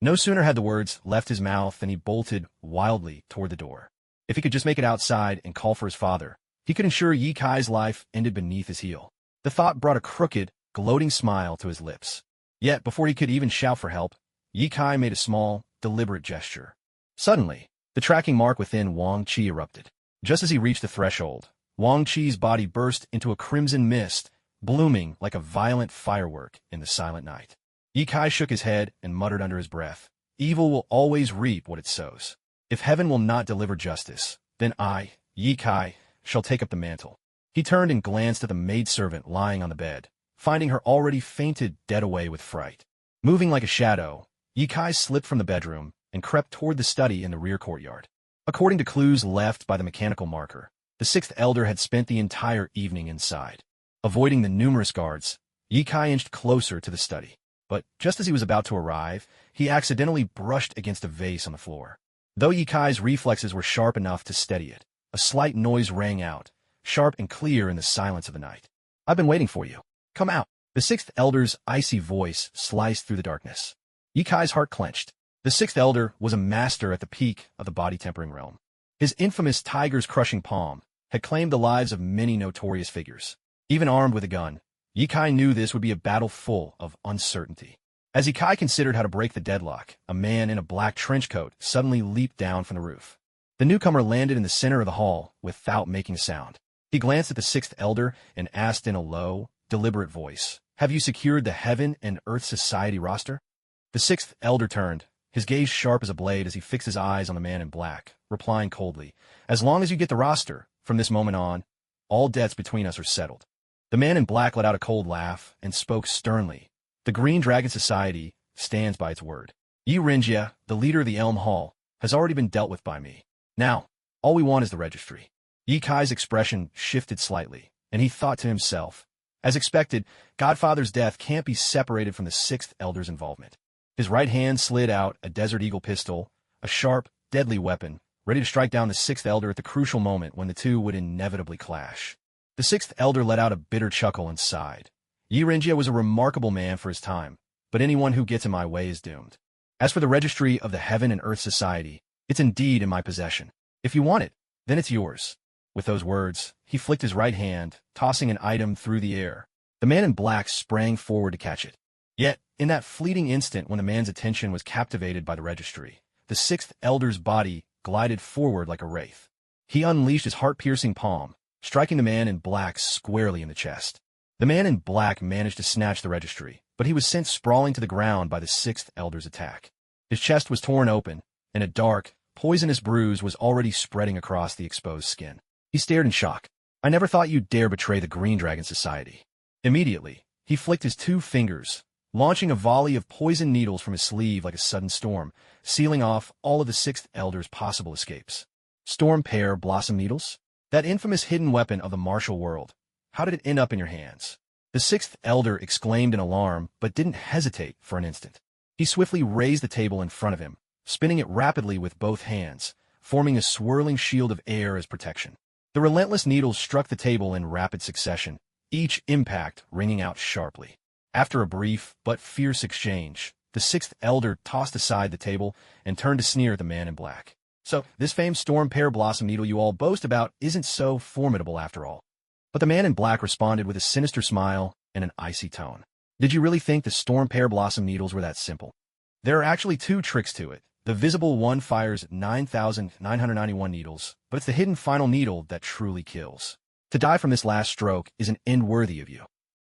No sooner had the words left his mouth than he bolted wildly toward the door. If he could just make it outside and call for his father, he could ensure Ye Kai's life ended beneath his heel. The thought brought a crooked, gloating smile to his lips. Yet, before he could even shout for help, Ye Kai made a small, deliberate gesture. Suddenly, the tracking mark within Wang Chi erupted. Just as he reached the threshold, Wang Chi's body burst into a crimson mist, blooming like a violent firework in the silent night. Ye Kai shook his head and muttered under his breath, "Evil will always reap what it sows. If heaven will not deliver justice, then I, Ye Kai, shall take up the mantle." He turned and glanced at the maidservant lying on the bed, finding her already fainted dead away with fright. Moving like a shadow, Ye Kai slipped from the bedroom and crept toward the study in the rear courtyard. According to clues left by the mechanical marker, the sixth elder had spent the entire evening inside. Avoiding the numerous guards, Yikai inched closer to the study. But just as he was about to arrive, he accidentally brushed against a vase on the floor. Though Yikai's reflexes were sharp enough to steady it, a slight noise rang out, sharp and clear in the silence of the night. "I've been waiting for you. Come out." The sixth elder's icy voice sliced through the darkness. Yikai's heart clenched. The sixth elder was a master at the peak of the body-tempering realm. His infamous tiger's crushing palm had claimed the lives of many notorious figures. Even armed with a gun, Yikai knew this would be a battle full of uncertainty. As Yikai considered how to break the deadlock, a man in a black trench coat suddenly leaped down from the roof. The newcomer landed in the center of the hall without making a sound. He glanced at the sixth elder and asked in a low, deliberate voice, "Have you secured the Heaven and Earth Society roster?" The sixth elder turned, his gaze sharp as a blade as he fixed his eyes on the man in black, replying coldly, "As long as you get the roster, from this moment on, all debts between us are settled." The man in black let out a cold laugh and spoke sternly. "The Green Dragon Society stands by its word. Yi Renjia, the leader of the Elm Hall, has already been dealt with by me. Now, all we want is the registry." Yikai's expression shifted slightly, and he thought to himself, as expected, Godfather's death can't be separated from the sixth elder's involvement. His right hand slid out a Desert Eagle pistol, a sharp, deadly weapon, ready to strike down the sixth elder at the crucial moment when the two would inevitably clash. The sixth elder let out a bitter chuckle and sighed. Yi Renjia was a remarkable man for his time, but anyone who gets in my way is doomed. As for the registry of the Heaven and Earth Society, it's indeed in my possession. If you want it, then it's yours. With those words, he flicked his right hand, tossing an item through the air. The man in black sprang forward to catch it. Yet, in that fleeting instant when the man's attention was captivated by the registry, the sixth elder's body glided forward like a wraith. He unleashed his heart-piercing palm, striking the man in black squarely in the chest. The man in black managed to snatch the registry, but he was sent sprawling to the ground by the sixth elder's attack. His chest was torn open, and a dark, poisonous bruise was already spreading across the exposed skin. He stared in shock. "I never thought you'd dare betray the Green Dragon Society." Immediately, he flicked his 2 fingers, launching a volley of poison needles from his sleeve like a sudden storm, sealing off all of the sixth elder's possible escapes. Storm pear blossom needles? That infamous hidden weapon of the martial world. How did it end up in your hands? The sixth elder exclaimed in alarm, but didn't hesitate for an instant. He swiftly raised the table in front of him, spinning it rapidly with both hands, forming a swirling shield of air as protection. The relentless needles struck the table in rapid succession, each impact ringing out sharply. After a brief but fierce exchange, the sixth elder tossed aside the table and turned to sneer at the man in black. "So, this famed storm pear blossom needle you all boast about isn't so formidable after all." But the man in black responded with a sinister smile and an icy tone. "Did you really think the storm pear blossom needles were that simple? There are actually 2 tricks to it. The visible one fires 9,991 needles, but it's the hidden final needle that truly kills. To die from this last stroke is an end worthy of you."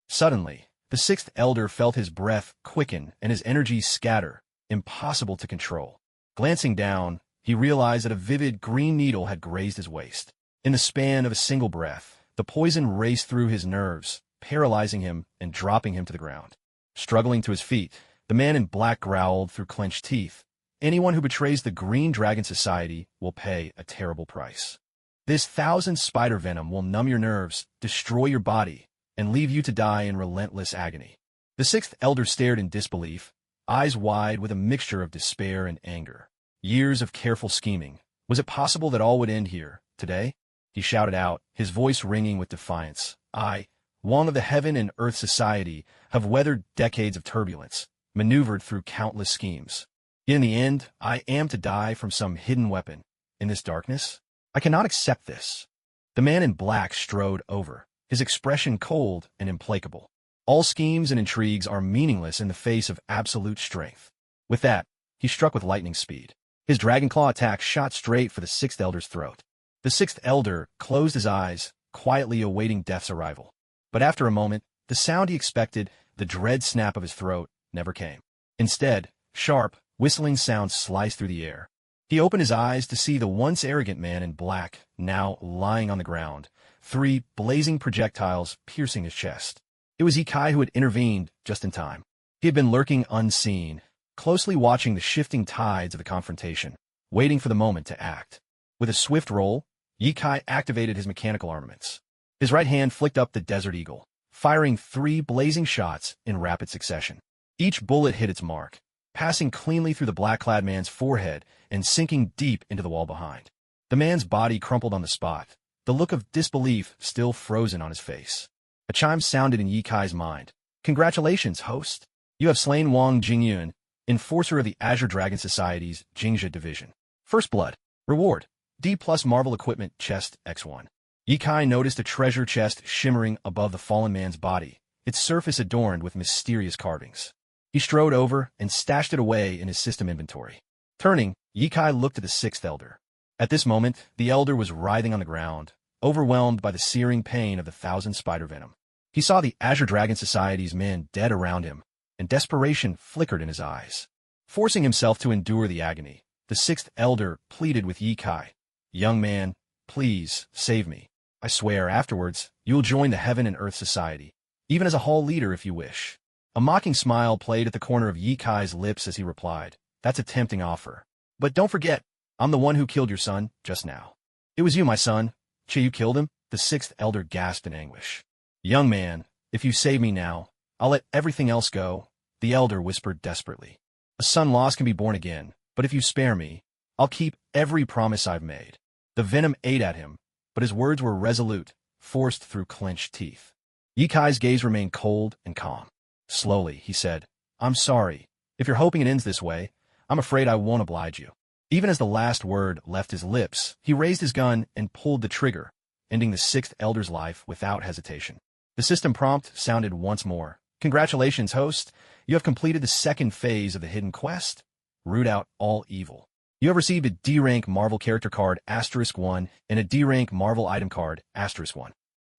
Suddenly, the sixth elder felt his breath quicken and his energy scatter, impossible to control. Glancing down, he realized that a vivid green needle had grazed his waist. In the span of a single breath, the poison raced through his nerves, paralyzing him and dropping him to the ground. Struggling to his feet, the man in black growled through clenched teeth, "Anyone who betrays the Green Dragon Society will pay a terrible price. This 1,000 spider venom will numb your nerves, destroy your body, and leave you to die in relentless agony." The sixth elder stared in disbelief, eyes wide with a mixture of despair and anger. Years of careful scheming. Was it possible that all would end here, today? He shouted out, his voice ringing with defiance. "I, one of the Heaven and Earth Society, have weathered decades of turbulence, maneuvered through countless schemes. In the end, I am to die from some hidden weapon. In this darkness? I cannot accept this." The man in black strode over, his expression cold and implacable. All schemes and intrigues are meaningless in the face of absolute strength. With that, he struck with lightning speed. His dragon claw attack shot straight for the sixth elder's throat. The sixth elder closed his eyes, quietly awaiting death's arrival. But after a moment, the sound he expected, the dread snap of his throat, never came. Instead, sharp, whistling sounds sliced through the air. He opened his eyes to see the once arrogant man in black, now lying on the ground, 3 blazing projectiles piercing his chest. It was Yikai who had intervened just in time. He had been lurking unseen, closely watching the shifting tides of the confrontation, waiting for the moment to act. With a swift roll, Ye Kai activated his mechanical armaments. His right hand flicked up the Desert Eagle, firing 3 blazing shots in rapid succession. Each bullet hit its mark, passing cleanly through the black-clad man's forehead and sinking deep into the wall behind. The man's body crumpled on the spot, the look of disbelief still frozen on his face. A chime sounded in Ye Kai's mind. "Congratulations, host! You have slain Wang Jingyun, enforcer of the Azure Dragon Society's Jingjia Division. First Blood. Reward: D+ Marvel Equipment Chest X1. Ye Kai noticed a treasure chest shimmering above the fallen man's body, its surface adorned with mysterious carvings. He strode over and stashed it away in his system inventory. Turning, Ye Kai looked at the 6th Elder. At this moment, the Elder was writhing on the ground, overwhelmed by the searing pain of the 1,000 spider venom. He saw the Azure Dragon Society's men dead around him, and desperation flickered in his eyes. Forcing himself to endure the agony, the 6th Elder pleaded with Ye Kai. "Young man, please, save me. I swear afterwards, you will join the Heaven and Earth Society, even as a hall leader if you wish." A mocking smile played at the corner of Ye Kai's lips as he replied, "That's a tempting offer. But don't forget, I'm the one who killed your son just now." "It was you, my son. Che, you killed him?" The 6th Elder gasped in anguish. "Young man, if you save me now, I'll let everything else go," the Elder whispered desperately. "A son lost can be born again, but if you spare me, I'll keep every promise I've made." The venom ate at him, but his words were resolute, forced through clenched teeth. Ye Kai's gaze remained cold and calm. Slowly, he said, "I'm sorry. If you're hoping it ends this way, I'm afraid I won't oblige you." Even as the last word left his lips, he raised his gun and pulled the trigger, ending the 6th Elder's life without hesitation. The system prompt sounded once more. "Congratulations, host. You have completed the 2nd phase of the hidden quest. Root out all evil. You have received a D-rank Marvel character card *1 and a D-rank Marvel item card *1.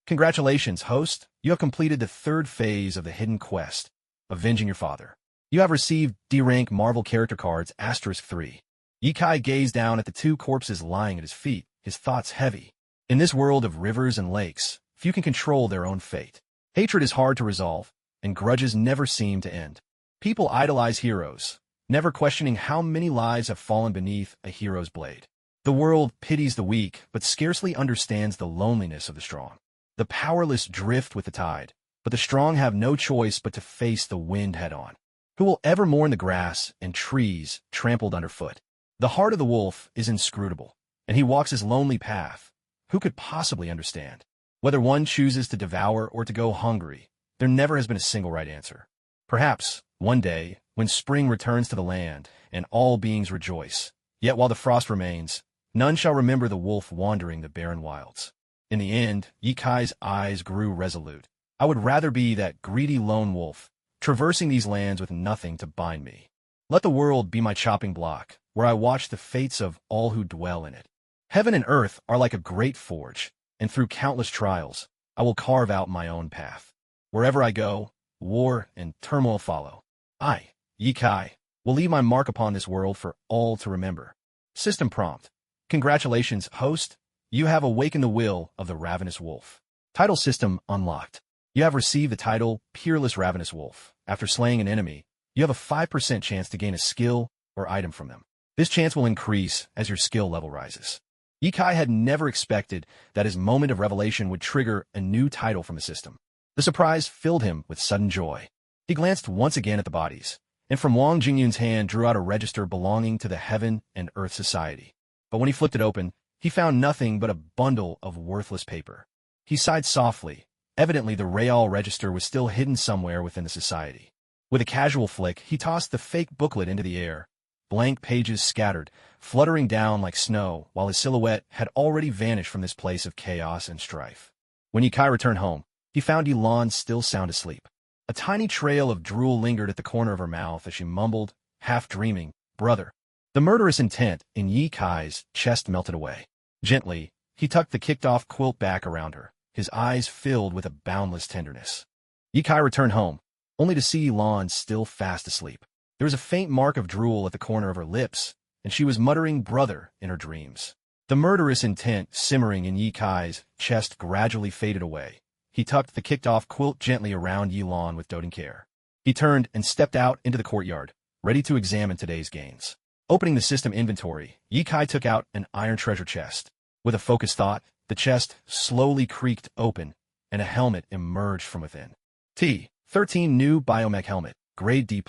Congratulations, host. You have completed the 3rd phase of the hidden quest, Avenging Your Father. You have received D-rank Marvel character cards *3. Ye Kai gazed down at the 2 corpses lying at his feet, his thoughts heavy. In this world of rivers and lakes, few can control their own fate. Hatred is hard to resolve, and grudges never seem to end. People idolize heroes, never questioning how many lives have fallen beneath a hero's blade. The world pities the weak, but scarcely understands the loneliness of the strong. The powerless drift with the tide, but the strong have no choice but to face the wind head-on. Who will ever mourn the grass and trees trampled underfoot? The heart of the wolf is inscrutable, and he walks his lonely path. Who could possibly understand? Whether one chooses to devour or to go hungry, there never has been a single right answer. Perhaps, one day, when spring returns to the land and all beings rejoice, yet while the frost remains, none shall remember the wolf wandering the barren wilds. In the end, Ye Kai's eyes grew resolute. "I would rather be that greedy lone wolf, traversing these lands with nothing to bind me. Let the world be my chopping block, where I watch the fates of all who dwell in it. Heaven and earth are like a great forge, and through countless trials, I will carve out my own path. Wherever I go, war and turmoil follow. I, Ye Kai, will leave my mark upon this world for all to remember." System prompt. "Congratulations, host. You have awakened the will of the Ravenous Wolf." Title system unlocked. You have received the title Peerless Ravenous Wolf. After slaying an enemy, you have a 5% chance to gain a skill or item from them. This chance will increase as your skill level rises. Ye Kai had never expected that his moment of revelation would trigger a new title from the system. The surprise filled him with sudden joy. He glanced once again at the bodies, and from Wang Jingyun's hand drew out a register belonging to the Heaven and Earth Society. But when he flipped it open, he found nothing but a bundle of worthless paper. He sighed softly. Evidently, the Real register was still hidden somewhere within the society. With a casual flick, he tossed the fake booklet into the air. Blank pages scattered, fluttering down like snow, while his silhouette had already vanished from this place of chaos and strife. When Ye Kai returned home, he found Yilan still sound asleep. A tiny trail of drool lingered at the corner of her mouth as she mumbled, half dreaming, "Brother." The murderous intent in Ye Kai's chest melted away. Gently, he tucked the kicked-off quilt back around her, his eyes filled with a boundless tenderness. Ye Kai returned home, only to see Yilan still fast asleep. There was a faint mark of drool at the corner of her lips, and she was muttering "brother" in her dreams. The murderous intent simmering in Ye Kai's chest gradually faded away. He tucked the kicked-off quilt gently around Yilan with doting care. He turned and stepped out into the courtyard, ready to examine today's gains. Opening the system inventory, Yikai took out an iron treasure chest. With a focused thought, the chest slowly creaked open, and a helmet emerged from within. T-13 new biomech helmet, grade D+.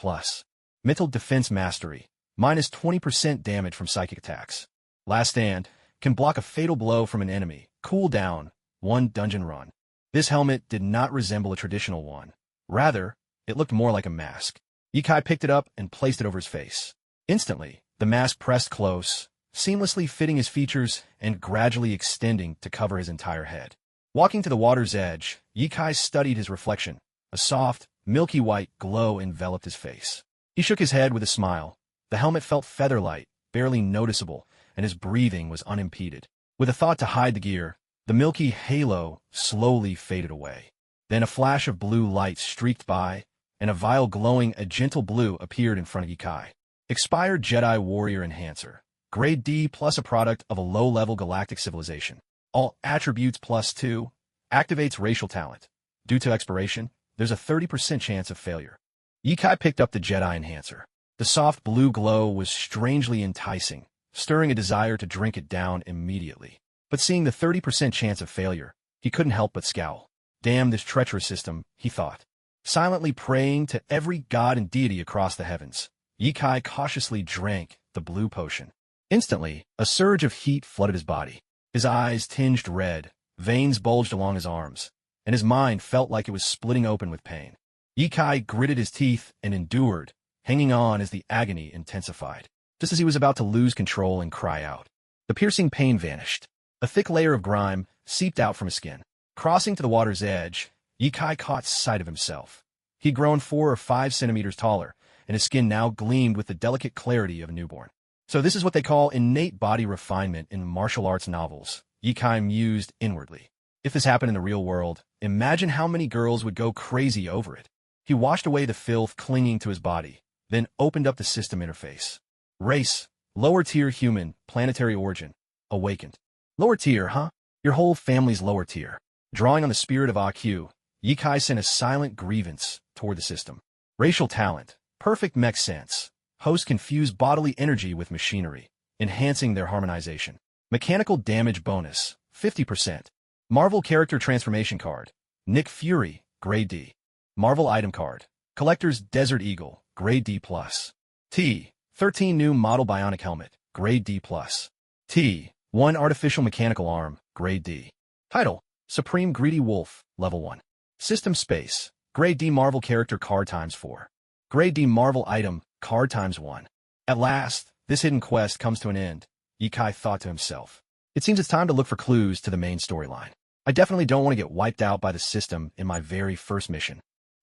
Mental defense mastery, minus 20% damage from psychic attacks. Last stand, can block a fatal blow from an enemy. Cooldown, 1 dungeon run. This helmet did not resemble a traditional one. Rather, it looked more like a mask. Yikai picked it up and placed it over his face. Instantly, the mask pressed close, seamlessly fitting his features and gradually extending to cover his entire head. Walking to the water's edge, Yikai studied his reflection. A soft, milky white glow enveloped his face. He shook his head with a smile. The helmet felt feather-light, barely noticeable, and his breathing was unimpeded. With a thought to hide the gear, the milky halo slowly faded away. Then a flash of blue light streaked by, and a vial glowing a gentle blue appeared in front of Yikai. Expired Jedi Warrior Enhancer. Grade D plus a product of a low-level galactic civilization. All attributes +2. Activates racial talent. Due to expiration, there's a 30% chance of failure. Yikai picked up the Jedi Enhancer. The soft blue glow was strangely enticing, stirring a desire to drink it down immediately. But seeing the 30% chance of failure, he couldn't help but scowl. Damn this treacherous system, he thought. Silently praying to every god and deity across the heavens, Yikai cautiously drank the blue potion. Instantly, a surge of heat flooded his body. His eyes tinged red, veins bulged along his arms, and his mind felt like it was splitting open with pain. Yikai gritted his teeth and endured, hanging on as the agony intensified. Just as he was about to lose control and cry out, the piercing pain vanished. A thick layer of grime seeped out from his skin. Crossing to the water's edge, Yikai caught sight of himself. He'd grown 4 or 5 centimeters taller, and his skin now gleamed with the delicate clarity of a newborn. So this is what they call innate body refinement in martial arts novels, Yikai mused inwardly. If this happened in the real world, imagine how many girls would go crazy over it. He washed away the filth clinging to his body, then opened up the system interface. Race, lower tier human, planetary origin, awakened. Lower tier, huh? Your whole family's lower tier. Drawing on the spirit of AQ, Yikai sent a silent grievance toward the system. Racial talent, perfect mech sense. Hosts confuse bodily energy with machinery, enhancing their harmonization. Mechanical damage bonus, 50%. Marvel character transformation card. Nick Fury, grade D. Marvel item card. Collector's Desert Eagle, grade D+. T-13 new model bionic helmet, grade D+. T-1 artificial mechanical arm, grade D. Title, Supreme Greedy Wolf, level 1. System space, grade D Marvel character card ×4. Grade D Marvel item, card ×1. At last, this hidden quest comes to an end, Yikai thought to himself. It seems it's time to look for clues to the main storyline. I definitely don't want to get wiped out by the system in my very first mission.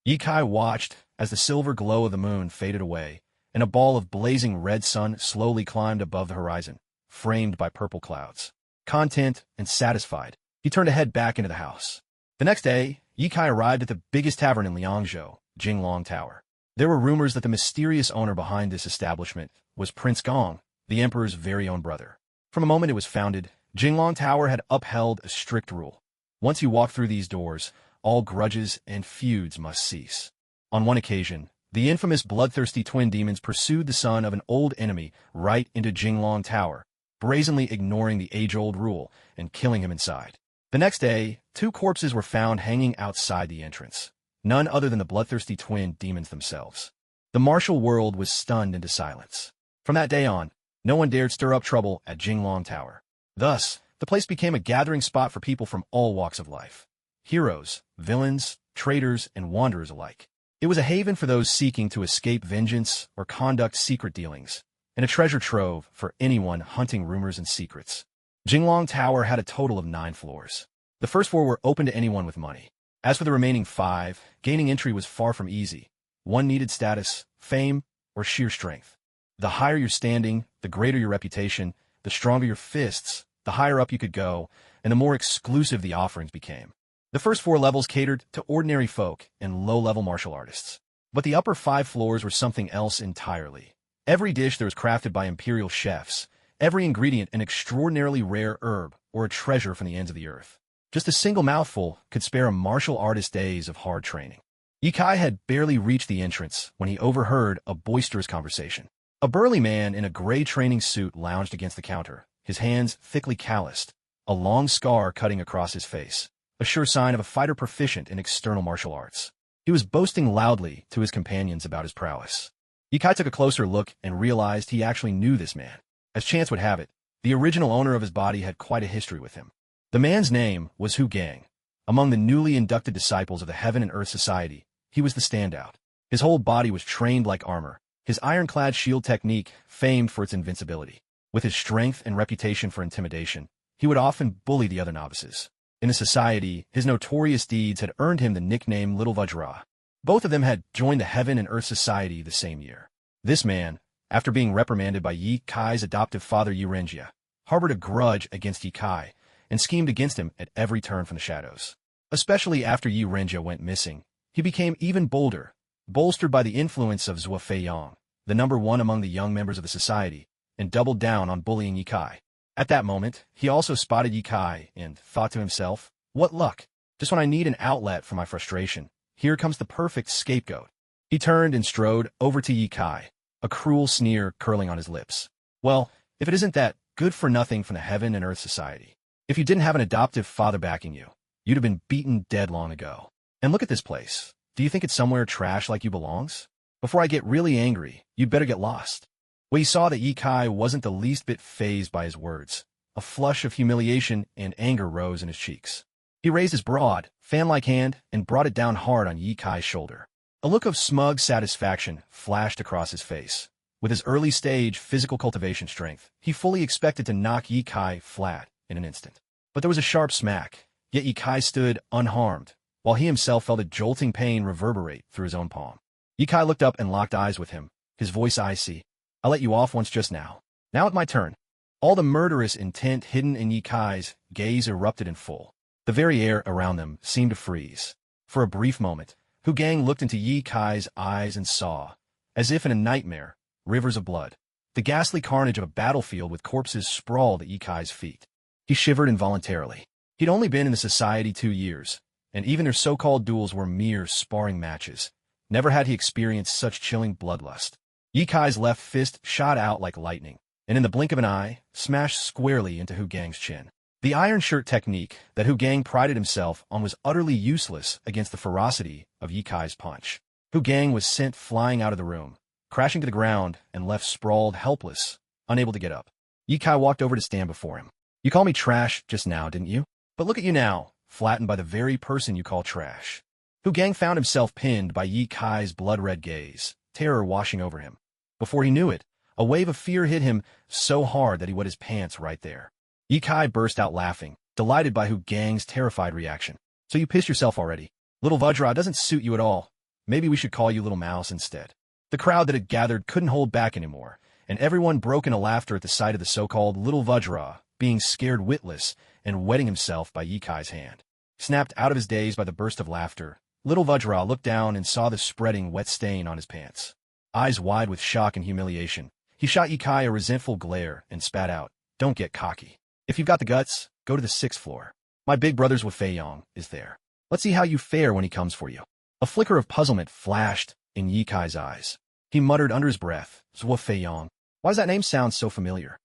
Yikai watched as the silver glow of the moon faded away, and a ball of blazing red sun slowly climbed above the horizon, framed by purple clouds. Content and satisfied, he turned to head back into the house. The next day, Yikai arrived at the biggest tavern in Liangzhou, Jinglong Tower. There were rumors that the mysterious owner behind this establishment was Prince Gong, the emperor's very own brother. From the moment it was founded, Jinglong Tower had upheld a strict rule. Once you walk through these doors, all grudges and feuds must cease. On one occasion, the infamous bloodthirsty twin demons pursued the son of an old enemy right into Jinglong Tower, brazenly ignoring the age-old rule and killing him inside. The next day, 2 corpses were found hanging outside the entrance. None other than the bloodthirsty twin demons themselves. The martial world was stunned into silence. From that day on, no one dared stir up trouble at Jinglong Tower. Thus, the place became a gathering spot for people from all walks of life. Heroes, villains, traitors, and wanderers alike. It was a haven for those seeking to escape vengeance or conduct secret dealings, and a treasure trove for anyone hunting rumors and secrets. Jinglong Tower had a total of 9 floors. The first 4 were open to anyone with money. As for the remaining 5, gaining entry was far from easy. One needed status, fame, or sheer strength. The higher your standing, the greater your reputation, the stronger your fists, the higher up you could go, and the more exclusive the offerings became. The first 4 levels catered to ordinary folk and low-level martial artists. But the upper 5 floors were something else entirely. Every dish there was crafted by imperial chefs, every ingredient an extraordinarily rare herb or a treasure from the ends of the earth. Just a single mouthful could spare a martial artist days of hard training. Yikai had barely reached the entrance when he overheard a boisterous conversation. A burly man in a gray training suit lounged against the counter, his hands thickly calloused, a long scar cutting across his face, a sure sign of a fighter proficient in external martial arts. He was boasting loudly to his companions about his prowess. Yikai took a closer look and realized he actually knew this man. As chance would have it, the original owner of his body had quite a history with him. The man's name was Hu Gang. Among the newly inducted disciples of the Heaven and Earth Society, he was the standout. His whole body was trained like armor, his ironclad shield technique famed for its invincibility. With his strength and reputation for intimidation, he would often bully the other novices. In the society, his notorious deeds had earned him the nickname Little Vajra. Both of them had joined the Heaven and Earth Society the same year. This man, after being reprimanded by Yi Kai's adoptive father Yi Renjia, harbored a grudge against Yi Kai and schemed against him at every turn from the shadows. Especially after Yi Renjia went missing, he became even bolder, bolstered by the influence of Zhuo Feiyang, the number one among the young members of the society, and doubled down on bullying Yi Kai. At that moment, he also spotted Yi Kai and thought to himself, what luck! Just when I need an outlet for my frustration, here comes the perfect scapegoat. He turned and strode over to Yi Kai, a cruel sneer curling on his lips. Well, if it isn't that good-for-nothing from the Heaven and Earth Society. If you didn't have an adoptive father backing you, you'd have been beaten dead long ago. And look at this place. Do you think it's somewhere trash like you belongs? Before I get really angry, you'd better get lost. Well, he saw that Yi Kai wasn't the least bit fazed by his words. A flush of humiliation and anger rose in his cheeks. He raised his broad, fan-like hand and brought it down hard on Yi Kai's shoulder. A look of smug satisfaction flashed across his face. With his early-stage physical cultivation strength, he fully expected to knock Yi Kai flat in an instant. But there was a sharp smack, yet Yi Kai stood unharmed, while he himself felt a jolting pain reverberate through his own palm. Yi Kai looked up and locked eyes with him, his voice icy. I let you off once just now. Now it's my turn. All the murderous intent hidden in Yi Kai's gaze erupted in full. The very air around them seemed to freeze. For a brief moment, Hu Gang looked into Yi Kai's eyes and saw, as if in a nightmare, rivers of blood. The ghastly carnage of a battlefield with corpses sprawled at Yi Kai's feet. He shivered involuntarily. He'd only been in the society 2 years, and even their so-called duels were mere sparring matches. Never had he experienced such chilling bloodlust. Yi Kai's left fist shot out like lightning, and in the blink of an eye, smashed squarely into Hu Gang's chin. The iron shirt technique that Hu Gang prided himself on was utterly useless against the ferocity of Yi Kai's punch. Hu Gang was sent flying out of the room, crashing to the ground and left sprawled helpless, unable to get up. Yi Kai walked over to stand before him. You called me trash just now, didn't you? But look at you now, flattened by the very person you call trash. Hu Gang found himself pinned by Yi Kai's blood-red gaze, terror washing over him. Before he knew it, a wave of fear hit him so hard that he wet his pants right there. Yi Kai burst out laughing, delighted by Hu Gang's terrified reaction. So you pissed yourself already. Little Vajra doesn't suit you at all. Maybe we should call you Little Mouse instead. The crowd that had gathered couldn't hold back anymore, and everyone broke into laughter at the sight of the so-called Little Vajra being scared witless and wetting himself by Yi Kai's hand. Snapped out of his daze by the burst of laughter, Little Vajra looked down and saw the spreading wet stain on his pants. Eyes wide with shock and humiliation, he shot Yi Kai a resentful glare and spat out, "Don't get cocky. If you've got the guts, go to the 6th floor. My big brother Zhuo Feiyang is there. Let's see how you fare when he comes for you." A flicker of puzzlement flashed in Yi Kai's eyes. He muttered under his breath, "Zhuo Feiyang. Why does that name sound so familiar?"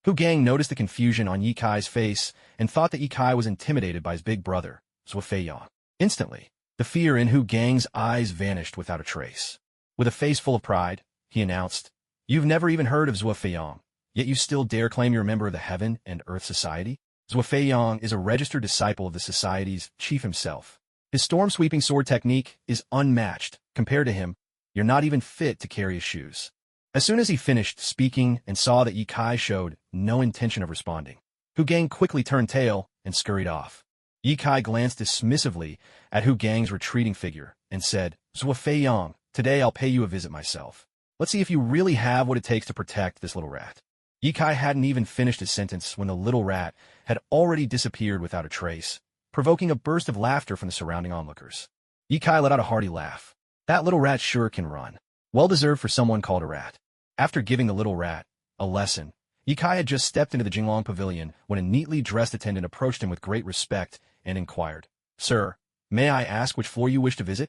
Hu Gang noticed the confusion on Yi Kai's face and thought that Yi Kai was intimidated by his big brother, Zhuo Feiyang. Instantly, the fear in Hu Gang's eyes vanished without a trace. With a face full of pride, he announced, "You've never even heard of Zhuo Feiyang. Yet you still dare claim you're a member of the Heaven and Earth Society? Zhuo Feiyang is a registered disciple of the Society's chief himself. His storm-sweeping sword technique is unmatched. Compared to him, you're not even fit to carry his shoes." As soon as he finished speaking and saw that Yi Kai showed no intention of responding, Hu Gang quickly turned tail and scurried off. Yi Kai glanced dismissively at Hu Gang's retreating figure and said, "Zhuo Feiyang, today I'll pay you a visit myself. Let's see if you really have what it takes to protect this little rat." Yi Kai hadn't even finished his sentence when the little rat had already disappeared without a trace, provoking a burst of laughter from the surrounding onlookers. Yi Kai let out a hearty laugh. That little rat sure can run. Well deserved for someone called a rat. After giving the little rat a lesson, Yi Kai had just stepped into the Jinglong Pavilion when a neatly dressed attendant approached him with great respect and inquired, "Sir, may I ask which floor you wish to visit?"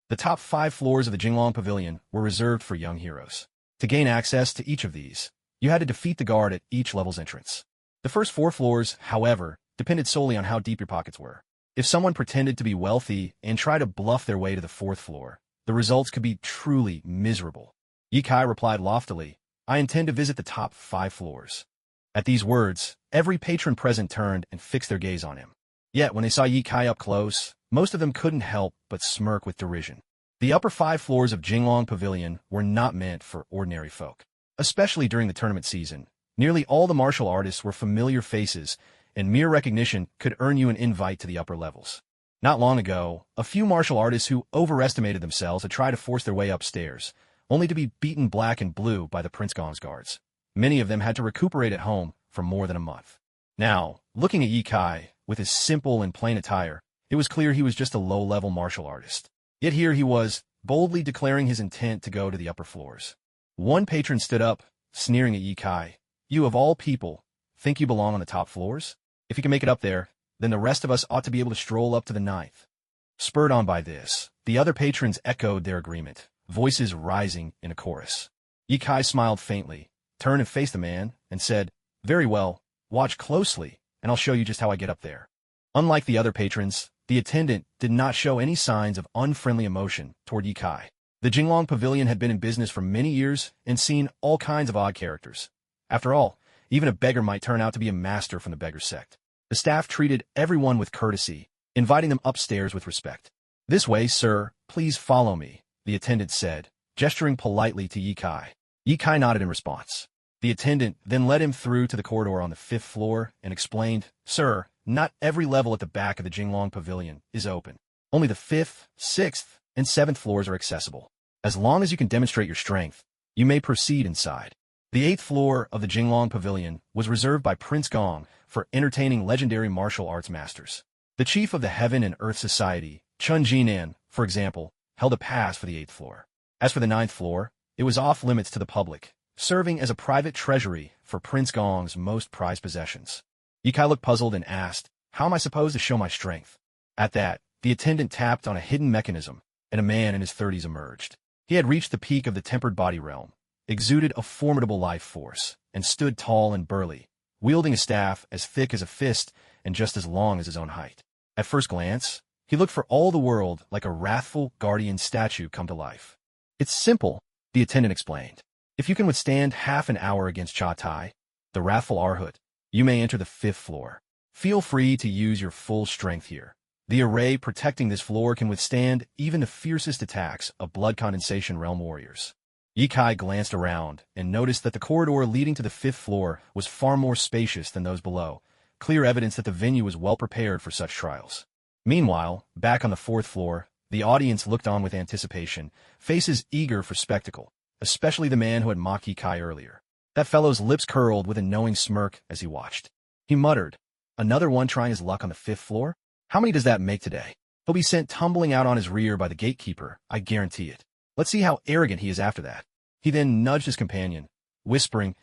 The top 5 floors of the Jinglong Pavilion were reserved for young heroes. To gain access to each of these, you had to defeat the guard at each level's entrance. The first 4 floors, however, depended solely on how deep your pockets were. If someone pretended to be wealthy and tried to bluff their way to the 4th floor, the results could be truly miserable. Yikai replied loftily, "I intend to visit the top 5 floors." At these words, every patron present turned and fixed their gaze on him. Yet when they saw Yikai up close, most of them couldn't help but smirk with derision. The upper 5 floors of Jinglong Pavilion were not meant for ordinary folk. Especially during the tournament season, nearly all the martial artists were familiar faces, and mere recognition could earn you an invite to the upper levels. Not long ago, a few martial artists who overestimated themselves had tried to force their way upstairs, only to be beaten black and blue by the Prince Gong's guards. Many of them had to recuperate at home for more than a month. Now, looking at Yikai, with his simple and plain attire, it was clear he was just a low-level martial artist. Yet here he was, boldly declaring his intent to go to the upper floors. One patron stood up, sneering at Yikai. "You of all people, think you belong on the top floors? If you can make it up there, then the rest of us ought to be able to stroll up to the 9th. Spurred on by this, the other patrons echoed their agreement, voices rising in a chorus. Yikai smiled faintly, turned and faced the man, and said, "Very well, watch closely, and I'll show you just how I get up there." Unlike the other patrons, the attendant did not show any signs of unfriendly emotion toward Yikai. The Jinglong Pavilion had been in business for many years and seen all kinds of odd characters. After all, even a beggar might turn out to be a master from the beggar sect. The staff treated everyone with courtesy, inviting them upstairs with respect. "This way, sir, please follow me," the attendant said, gesturing politely to Yikai. Yikai nodded in response. The attendant then led him through to the corridor on the 5th floor and explained, "Sir, not every level at the back of the Jinglong Pavilion is open. Only the 5th, 6th, and 7th floors are accessible. As long as you can demonstrate your strength, you may proceed inside." The 8th floor of the Jinglong Pavilion was reserved by Prince Gong for entertaining legendary martial arts masters. The chief of the Heaven and Earth Society, Chun Jinan, for example, held a pass for the 8th floor. As for the 9th floor, it was off limits to the public, serving as a private treasury for Prince Gong's most prized possessions. Yikai looked puzzled and asked, "How am I supposed to show my strength?" At that, the attendant tapped on a hidden mechanism, and a man in his 30s emerged. He had reached the peak of the tempered body realm, exuded a formidable life force, and stood tall and burly, wielding a staff as thick as a fist and just as long as his own height. At first glance, he looked for all the world like a wrathful guardian statue come to life. "It's simple," the attendant explained. "If you can withstand half an hour against Cha Tai, the wrathful Arhut, you may enter the 5th floor. Feel free to use your full strength here. The array protecting this floor can withstand even the fiercest attacks of blood condensation realm warriors." Yikai glanced around and noticed that the corridor leading to the 5th floor was far more spacious than those below, clear evidence that the venue was well prepared for such trials. Meanwhile, back on the 4th floor, the audience looked on with anticipation, faces eager for spectacle, especially the man who had mocked Yikai earlier. That fellow's lips curled with a knowing smirk as he watched. He muttered, "Another one trying his luck on the 5th floor? How many does that make today? He'll be sent tumbling out on his rear by the gatekeeper, I guarantee it. Let's see how arrogant he is after that." He then nudged his companion, whispering,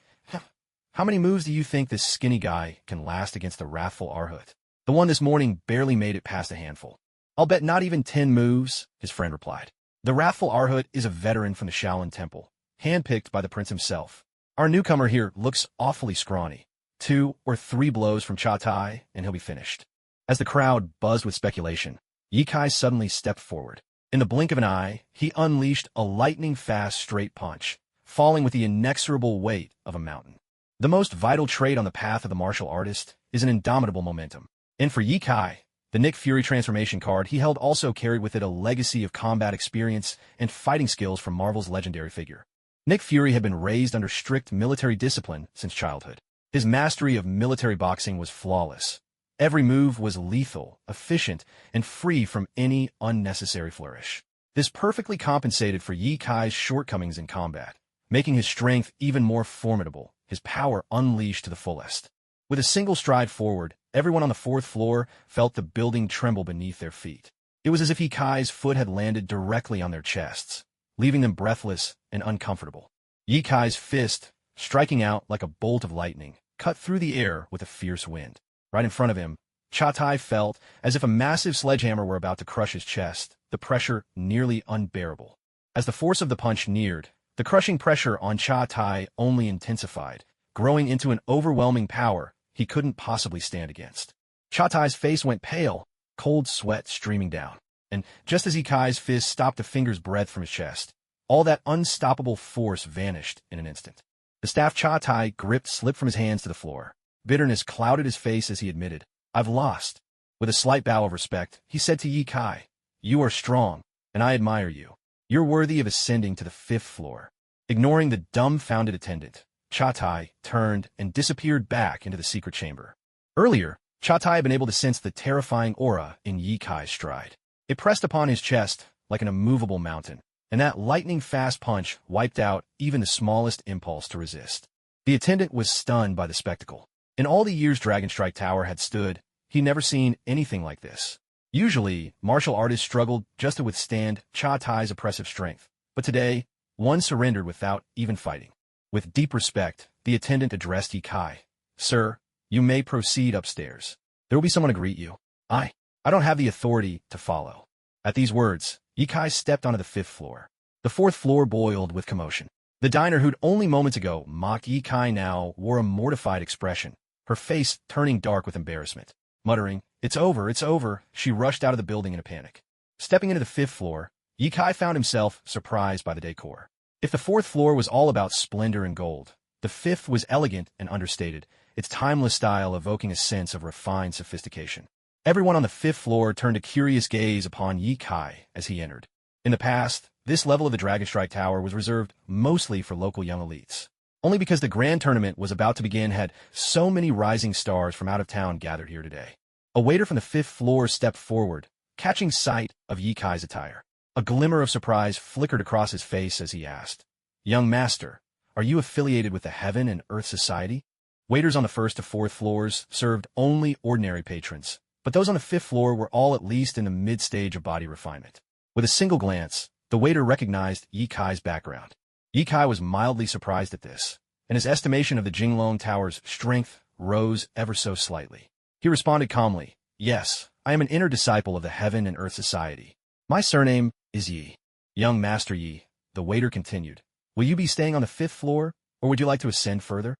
"How many moves do you think this skinny guy can last against the wrathful Arhut? The one this morning barely made it past a handful." "I'll bet not even 10 moves," his friend replied. "The wrathful Arhut is a veteran from the Shaolin Temple, handpicked by the prince himself. Our newcomer here looks awfully scrawny. 2 or 3 blows from Cha Tai, and he'll be finished." As the crowd buzzed with speculation, Yikai suddenly stepped forward. In the blink of an eye, he unleashed a lightning-fast straight punch, falling with the inexorable weight of a mountain. The most vital trait on the path of the martial artist is an indomitable momentum. And for Yikai, the Nick Fury transformation card he held also carried with it a legacy of combat experience and fighting skills from Marvel's legendary figure. Nick Fury had been raised under strict military discipline since childhood. His mastery of military boxing was flawless. Every move was lethal, efficient, and free from any unnecessary flourish. This perfectly compensated for Yikai's shortcomings in combat, making his strength even more formidable, his power unleashed to the fullest. With a single stride forward, everyone on the 4th floor felt the building tremble beneath their feet. It was as if Yikai's foot had landed directly on their chests, leaving them breathless and uncomfortable. Yikai's fist, striking out like a bolt of lightning, cut through the air with a fierce wind. Right in front of him, Cha Tai felt as if a massive sledgehammer were about to crush his chest, the pressure nearly unbearable. As the force of the punch neared, The crushing pressure on Cha Tai only intensified, growing into an overwhelming power he couldn't possibly stand against. Cha Tai's face went pale, cold sweat streaming down, and just as Ikai's fist stopped a finger's breadth from his chest, all that unstoppable force vanished in an instant. The staff Cha Tai gripped slipped from his hands to the floor. Bitterness clouded his face as he admitted, "I've lost." With a slight bow of respect, he said to Yi Kai, "You are strong, and I admire you. You're worthy of ascending to the 5th floor." Ignoring the dumbfounded attendant, Cha Tai turned and disappeared back into the secret chamber. Earlier, Cha Tai had been able to sense the terrifying aura in Yi Kai's stride. It pressed upon his chest like an immovable mountain, and that lightning-fast punch wiped out even the smallest impulse to resist. The attendant was stunned by the spectacle. In all the years Dragonstrike Tower had stood, he'd never seen anything like this. Usually, martial artists struggled just to withstand Cha Tai's oppressive strength, but today, one surrendered without even fighting. With deep respect, the attendant addressed Yi Kai. "Sir, you may proceed upstairs. There will be someone to greet you. I don't have the authority to follow." At these words, Yi Kai stepped onto the 5th floor. The 4th floor boiled with commotion. The diner who'd only moments ago mocked Yi Kai now wore a mortified expression, her face turning dark with embarrassment. Muttering, it's over," she rushed out of the building in a panic. Stepping into the 5th floor, Yi Kai found himself surprised by the decor. If the 4th floor was all about splendor and gold, the 5th was elegant and understated, its timeless style evoking a sense of refined sophistication. Everyone on the 5th floor turned a curious gaze upon Yi Kai as he entered. In the past, this level of the Dragonstrike Tower was reserved mostly for local young elites. Only because the grand tournament was about to begin had so many rising stars from out of town gathered here today. A waiter from the 5th floor stepped forward, catching sight of Yi Kai's attire. A glimmer of surprise flickered across his face as he asked, "Young master, are you affiliated with the Heaven and Earth Society?" Waiters on the 1st to 4th floors served only ordinary patrons, but those on the 5th floor were all at least in the mid-stage of body refinement. With a single glance, the waiter recognized Yi Kai's background. Yi Kai was mildly surprised at this, and his estimation of the Jinglong Tower's strength rose ever so slightly. He responded calmly, "Yes, I am an inner disciple of the Heaven and Earth Society. My surname is Yi." "Young Master Yi," the waiter continued, "will you be staying on the 5th floor, or would you like to ascend further?"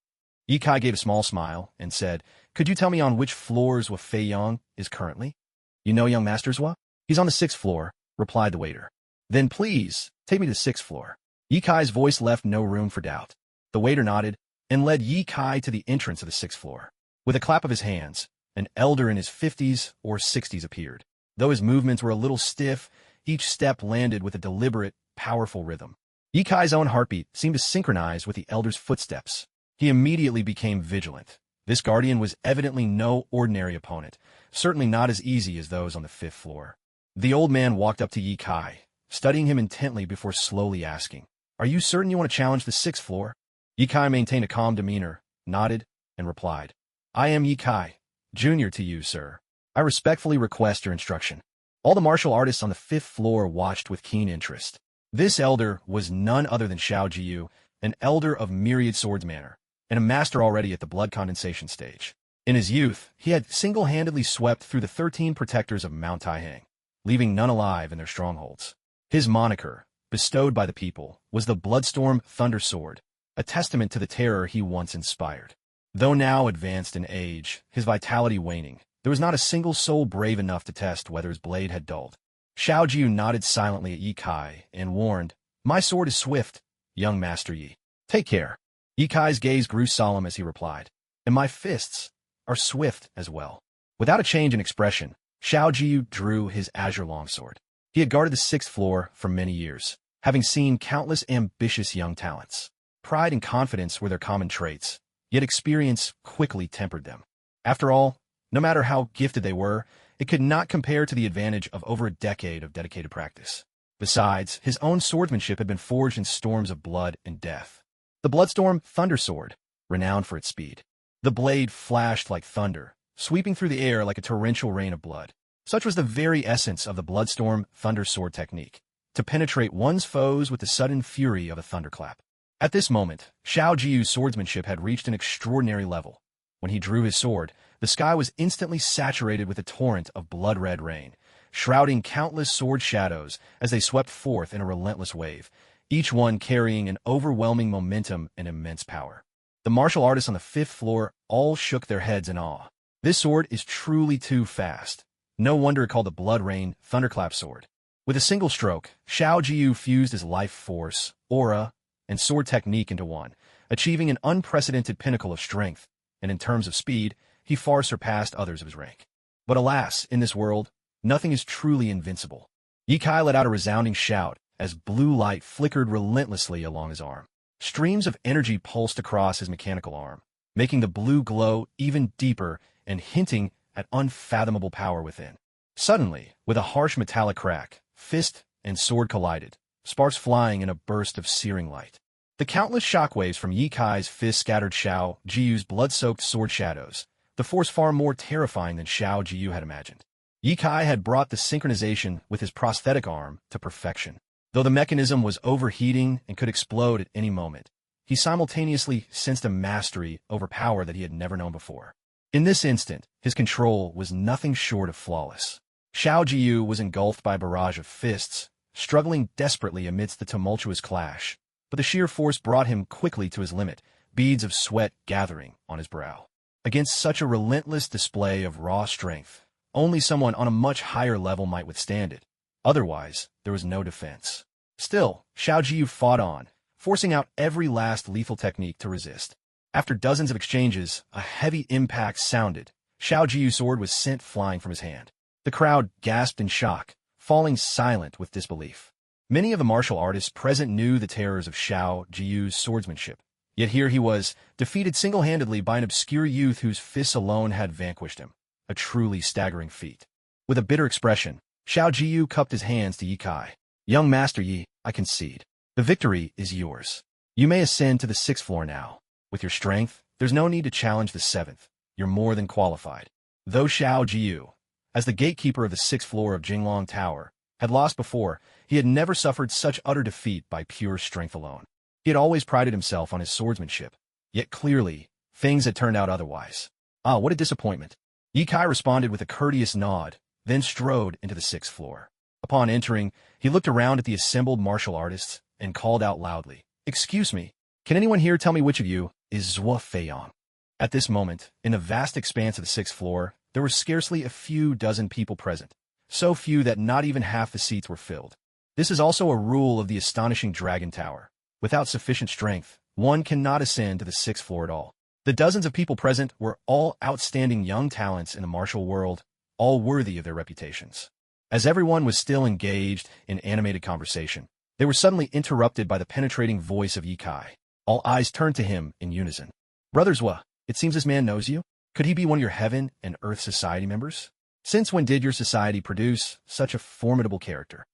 Yi Kai gave a small smile and said, "Could you tell me on which floors Fei Yang is currently?" "You know young Master Zhua? He's on the 6th floor," replied the waiter. "Then please, take me to the 6th floor." Yi Kai's voice left no room for doubt. The waiter nodded and led Yi Kai to the entrance of the 6th floor. With a clap of his hands, an elder in his 50s or 60s appeared. Though his movements were a little stiff, each step landed with a deliberate, powerful rhythm. Yi Kai's own heartbeat seemed to synchronize with the elder's footsteps. He immediately became vigilant. This guardian was evidently no ordinary opponent, certainly not as easy as those on the 5th floor. The old man walked up to Yi Kai, studying him intently before slowly asking, "Are you certain you want to challenge the 6th floor?" Yi Kai maintained a calm demeanor, nodded, and replied, "I am Yi Kai, junior to you, sir. I respectfully request your instruction." All the martial artists on the 5th floor watched with keen interest. This elder was none other than Xiao Jiyu, an elder of Myriad Swords Manor, and a master already at the blood condensation stage. In his youth, he had single-handedly swept through the 13 protectors of Mount Taihang, leaving none alive in their strongholds. His moniker, bestowed by the people, was the Bloodstorm Thunder Sword, a testament to the terror he once inspired. Though now advanced in age, his vitality waning, there was not a single soul brave enough to test whether his blade had dulled. Xiao Jiu nodded silently at Yi Kai and warned, "My sword is swift, young Master Yi. Take care." Yi Kai's gaze grew solemn as he replied, "And my fists are swift as well." Without a change in expression, Xiao Jiu drew his azure longsword. He had guarded the 6th floor for many years, having seen countless ambitious young talents. Pride and confidence were their common traits, yet experience quickly tempered them. After all, no matter how gifted they were, it could not compare to the advantage of over a decade of dedicated practice. Besides, his own swordsmanship had been forged in storms of blood and death. The Bloodstorm Thunder Sword, renowned for its speed. The blade flashed like thunder, sweeping through the air like a torrential rain of blood. Such was the very essence of the Bloodstorm Thunder Sword technique, to penetrate one's foes with the sudden fury of a thunderclap. At this moment, Xiao Jiu's swordsmanship had reached an extraordinary level. When he drew his sword, the sky was instantly saturated with a torrent of blood-red rain, shrouding countless sword shadows as they swept forth in a relentless wave, each one carrying an overwhelming momentum and immense power. The martial artists on the 5th floor all shook their heads in awe. This sword is truly too fast. No wonder it called the Blood Rain Thunderclap Sword. With a single stroke, Xiao Jiyu fused his life force, aura, and sword technique into one, achieving an unprecedented pinnacle of strength, and in terms of speed, he far surpassed others of his rank. But alas, in this world, nothing is truly invincible. Ye Kai let out a resounding shout as blue light flickered relentlessly along his arm. Streams of energy pulsed across his mechanical arm, making the blue glow even deeper and hinting at unfathomable power within. Suddenly, with a harsh metallic crack, fist and sword collided, sparks flying in a burst of searing light. The countless shockwaves from Ye Kai's fist scattered Xiao Jiyu's blood-soaked sword shadows, the force far more terrifying than Xiao Jiyu had imagined. Ye Kai had brought the synchronization with his prosthetic arm to perfection. Though the mechanism was overheating and could explode at any moment, he simultaneously sensed a mastery over power that he had never known before. In this instant, his control was nothing short of flawless. Xiao Jiyu was engulfed by a barrage of fists, struggling desperately amidst the tumultuous clash, but the sheer force brought him quickly to his limit, beads of sweat gathering on his brow. Against such a relentless display of raw strength, only someone on a much higher level might withstand it. Otherwise, there was no defense. Still, Xiao Jiyu fought on, forcing out every last lethal technique to resist. After dozens of exchanges, a heavy impact sounded. Xiao Jiyu's sword was sent flying from his hand. The crowd gasped in shock, falling silent with disbelief. Many of the martial artists present knew the terrors of Xiao Jiyu's swordsmanship. Yet here he was, defeated single-handedly by an obscure youth whose fists alone had vanquished him. A truly staggering feat. With a bitter expression, Xiao Jiyu cupped his hands to Ye Kai. "Young Master Yi, I concede. The victory is yours. You may ascend to the 6th floor now. With your strength, there's no need to challenge the 7th. You're more than qualified." Though Xiao Jiyu, as the gatekeeper of the 6th floor of Jinglong Tower, had lost before, he had never suffered such utter defeat by pure strength alone. He had always prided himself on his swordsmanship. Yet clearly, things had turned out otherwise. Ah, what a disappointment. Ye Kai responded with a courteous nod, then strode into the 6th floor. Upon entering, he looked around at the assembled martial artists and called out loudly, "Excuse me, can anyone here tell me which of you is Zhuo Feiyang?" At this moment, in the vast expanse of the 6th floor, there were scarcely a few dozen people present, so few that not even half the seats were filled. This is also a rule of the astonishing Dragon Tower. Without sufficient strength, one cannot ascend to the 6th floor at all. The dozens of people present were all outstanding young talents in the martial world, all worthy of their reputations. As everyone was still engaged in animated conversation, they were suddenly interrupted by the penetrating voice of Ye Kai. All eyes turned to him in unison. "Brother Zhuo, it seems this man knows you. Could he be one of your Heaven and Earth Society members? Since when did your society produce such a formidable character?"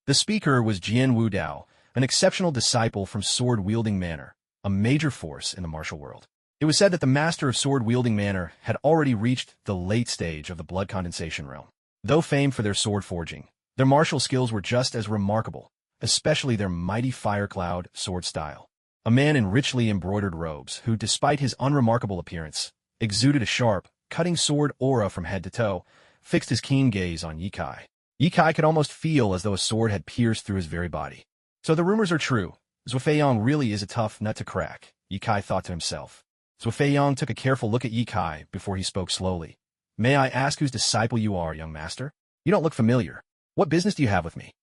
The speaker was Jian Wudao, an exceptional disciple from sword-wielding manner, a major force in the martial world. It was said that the master of sword-wielding manner had already reached the late stage of the blood condensation realm. Though famed for their sword forging, their martial skills were just as remarkable, especially their mighty fire cloud sword style. A man in richly embroidered robes who, despite his unremarkable appearance, exuded a sharp, cutting sword aura from head to toe, fixed his keen gaze on Ye Kai. Ye Kai could almost feel as though a sword had pierced through his very body. So the rumors are true. Zhuo Feiyang really is a tough nut to crack, Ye Kai thought to himself. Zhuo Feiyang took a careful look at Ye Kai before he spoke slowly. "May I ask whose disciple you are, young master? You don't look familiar. What business do you have with me?"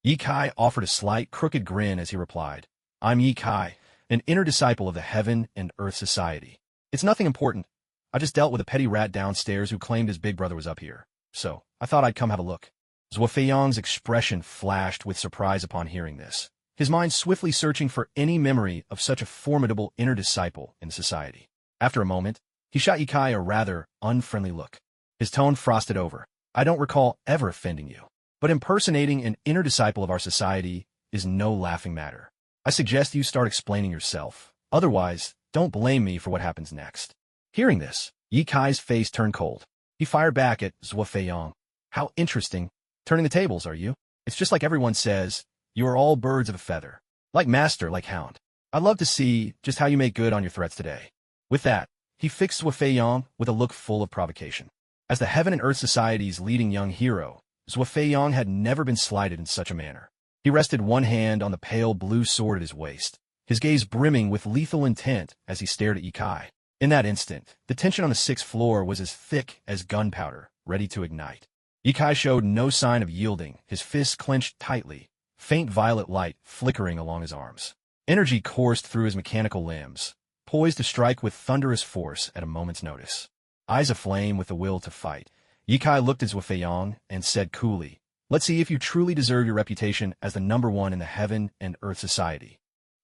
Ye Kai offered a slight, crooked grin as he replied, "I'm Ye Kai, an inner disciple of the Heaven and Earth Society. It's nothing important. I just dealt with a petty rat downstairs who claimed his big brother was up here. So, I thought I'd come have a look." Zhuo Feiyang's expression flashed with surprise upon hearing this, his mind swiftly searching for any memory of such a formidable inner disciple in society. After a moment, he shot Ye Kai a rather unfriendly look. His tone frosted over. "I don't recall ever offending you, but impersonating an inner disciple of our society is no laughing matter. I suggest you start explaining yourself. Otherwise, don't blame me for what happens next." Hearing this, Ye Kai's face turned cold. He fired back at Zhuo Feiyang. "How interesting. Turning the tables, are you? It's just like everyone says, you are all birds of a feather. Like master, like hound. I'd love to see just how you make good on your threats today." With that, he fixed Zhuo Feiyang with a look full of provocation. As the Heaven and Earth Society's leading young hero, Zhuo Feiyang had never been slighted in such a manner. He rested one hand on the pale blue sword at his waist, his gaze brimming with lethal intent as he stared at Yikai. In that instant, the tension on the 6th floor was as thick as gunpowder, ready to ignite. Yikai showed no sign of yielding, his fists clenched tightly, faint violet light flickering along his arms. Energy coursed through his mechanical limbs, poised to strike with thunderous force at a moment's notice. Eyes aflame with the will to fight, Yikai looked at Zhuofeiyang and said coolly, "Let's see if you truly deserve your reputation as the #1 in the Heaven and Earth Society."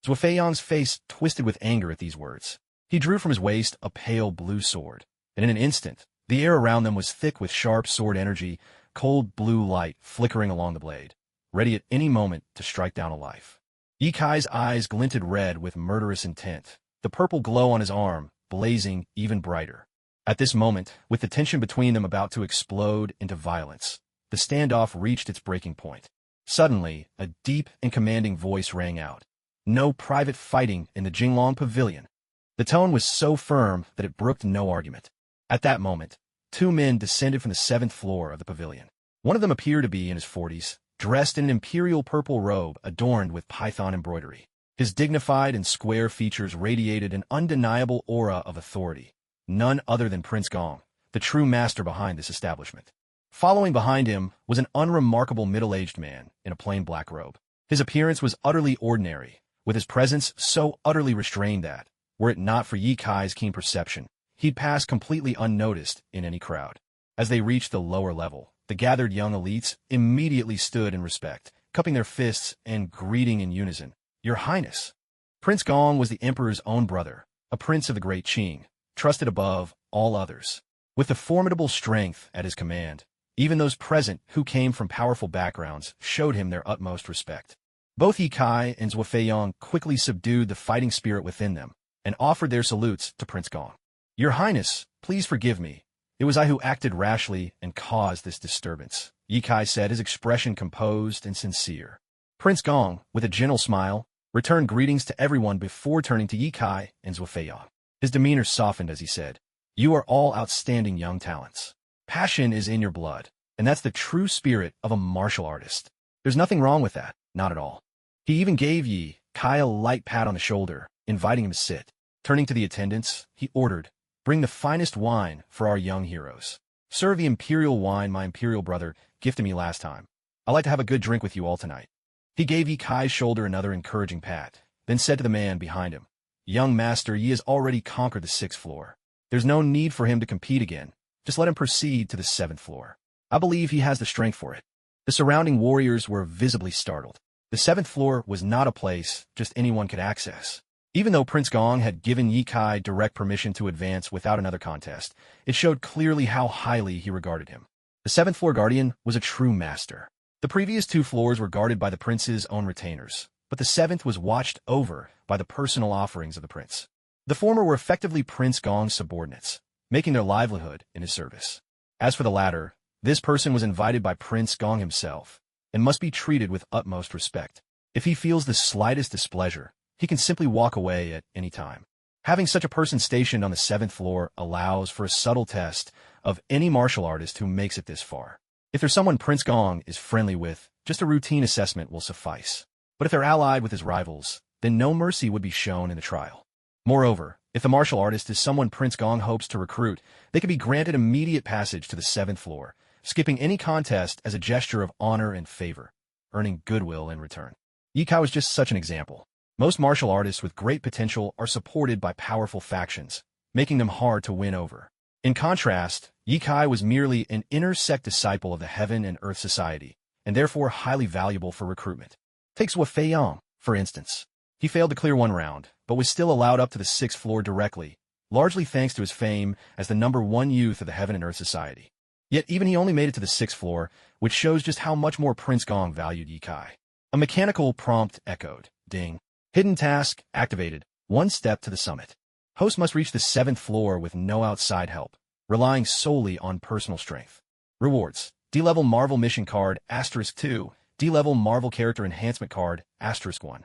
Zhuofeiyang's face twisted with anger at these words. He drew from his waist a pale blue sword, and in an instant, the air around them was thick with sharp sword energy, cold blue light flickering along the blade, ready at any moment to strike down a life. Yikai's eyes glinted red with murderous intent, the purple glow on his arm blazing even brighter. At this moment, with the tension between them about to explode into violence, the standoff reached its breaking point. Suddenly, a deep and commanding voice rang out. "No private fighting in the Jinglong Pavilion." The tone was so firm that it brooked no argument. At that moment, 2 men descended from the 7th floor of the pavilion. One of them appeared to be in his 40s, dressed in an imperial purple robe adorned with python embroidery. His dignified and square features radiated an undeniable aura of authority. None other than Prince Gong, the true master behind this establishment. Following behind him was an unremarkable middle-aged man in a plain black robe. His appearance was utterly ordinary, with his presence so utterly restrained that, were it not for Yikai's keen perception, he'd pass completely unnoticed in any crowd. As they reached the lower level, the gathered young elites immediately stood in respect, cupping their fists and greeting in unison, "Your Highness." Prince Gong was the emperor's own brother, a prince of the Great Qing, trusted above all others. With the formidable strength at his command, even those present who came from powerful backgrounds showed him their utmost respect. Both Yikai and Zhuofeiyang quickly subdued the fighting spirit within them and offered their salutes to Prince Gong. "Your Highness, please forgive me. It was I who acted rashly and caused this disturbance," Yikai said, his expression composed and sincere. Prince Gong, with a gentle smile, returned greetings to everyone before turning to Yikai and Zhuofeiyang. His demeanor softened as he said, "You are all outstanding young talents. Passion is in your blood, and that's the true spirit of a martial artist. There's nothing wrong with that, not at all." He even gave Yikai a light pat on the shoulder, inviting him to sit. Turning to the attendants, he ordered, "Bring the finest wine for our young heroes. Serve the imperial wine my imperial brother gifted me last time. I'd like to have a good drink with you all tonight." He gave Yikai's shoulder another encouraging pat, then said to the man behind him, "Young master, he has already conquered the 6th floor. There's no need for him to compete again. Just let him proceed to the 7th floor. I believe he has the strength for it." The surrounding warriors were visibly startled. The 7th floor was not a place just anyone could access. Even though Prince Gong had given Yikai direct permission to advance without another contest, it showed clearly how highly he regarded him. The 7th floor guardian was a true master. The previous 2 floors were guarded by the prince's own retainers, but the 7th was watched over by the personal offerings of the prince. The former were effectively Prince Gong's subordinates, making their livelihood in his service. As for the latter, this person was invited by Prince Gong himself, and must be treated with utmost respect. If he feels the slightest displeasure, he can simply walk away at any time. Having such a person stationed on the 7th floor allows for a subtle test of any martial artist who makes it this far. If there's someone Prince Gong is friendly with, just a routine assessment will suffice. But if they're allied with his rivals, then no mercy would be shown in the trial. Moreover, if the martial artist is someone Prince Gong hopes to recruit, they can be granted immediate passage to the 7th floor, skipping any contest as a gesture of honor and favor, earning goodwill in return. Yikai was just such an example. Most martial artists with great potential are supported by powerful factions, making them hard to win over. In contrast, Yikai was merely an inner-sect disciple of the Heaven and Earth Society, and therefore highly valuable for recruitment. Take Zhuofeiyang, for instance. He failed to clear one round, but was still allowed up to the 6th floor directly, largely thanks to his fame as the #1 youth of the Heaven and Earth Society. Yet even he only made it to the 6th floor, which shows just how much more Prince Gong valued Yikai. A mechanical prompt echoed, ding. Hidden task activated, 1 step to the summit. Host must reach the 7th floor with no outside help, relying solely on personal strength. Rewards: D-level Marvel mission card *2, D-level Marvel character enhancement card *1.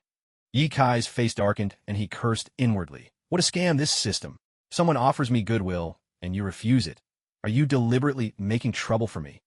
Yikai's face darkened and he cursed inwardly. What a scam this system. Someone offers me goodwill, and you refuse it. Are you deliberately making trouble for me?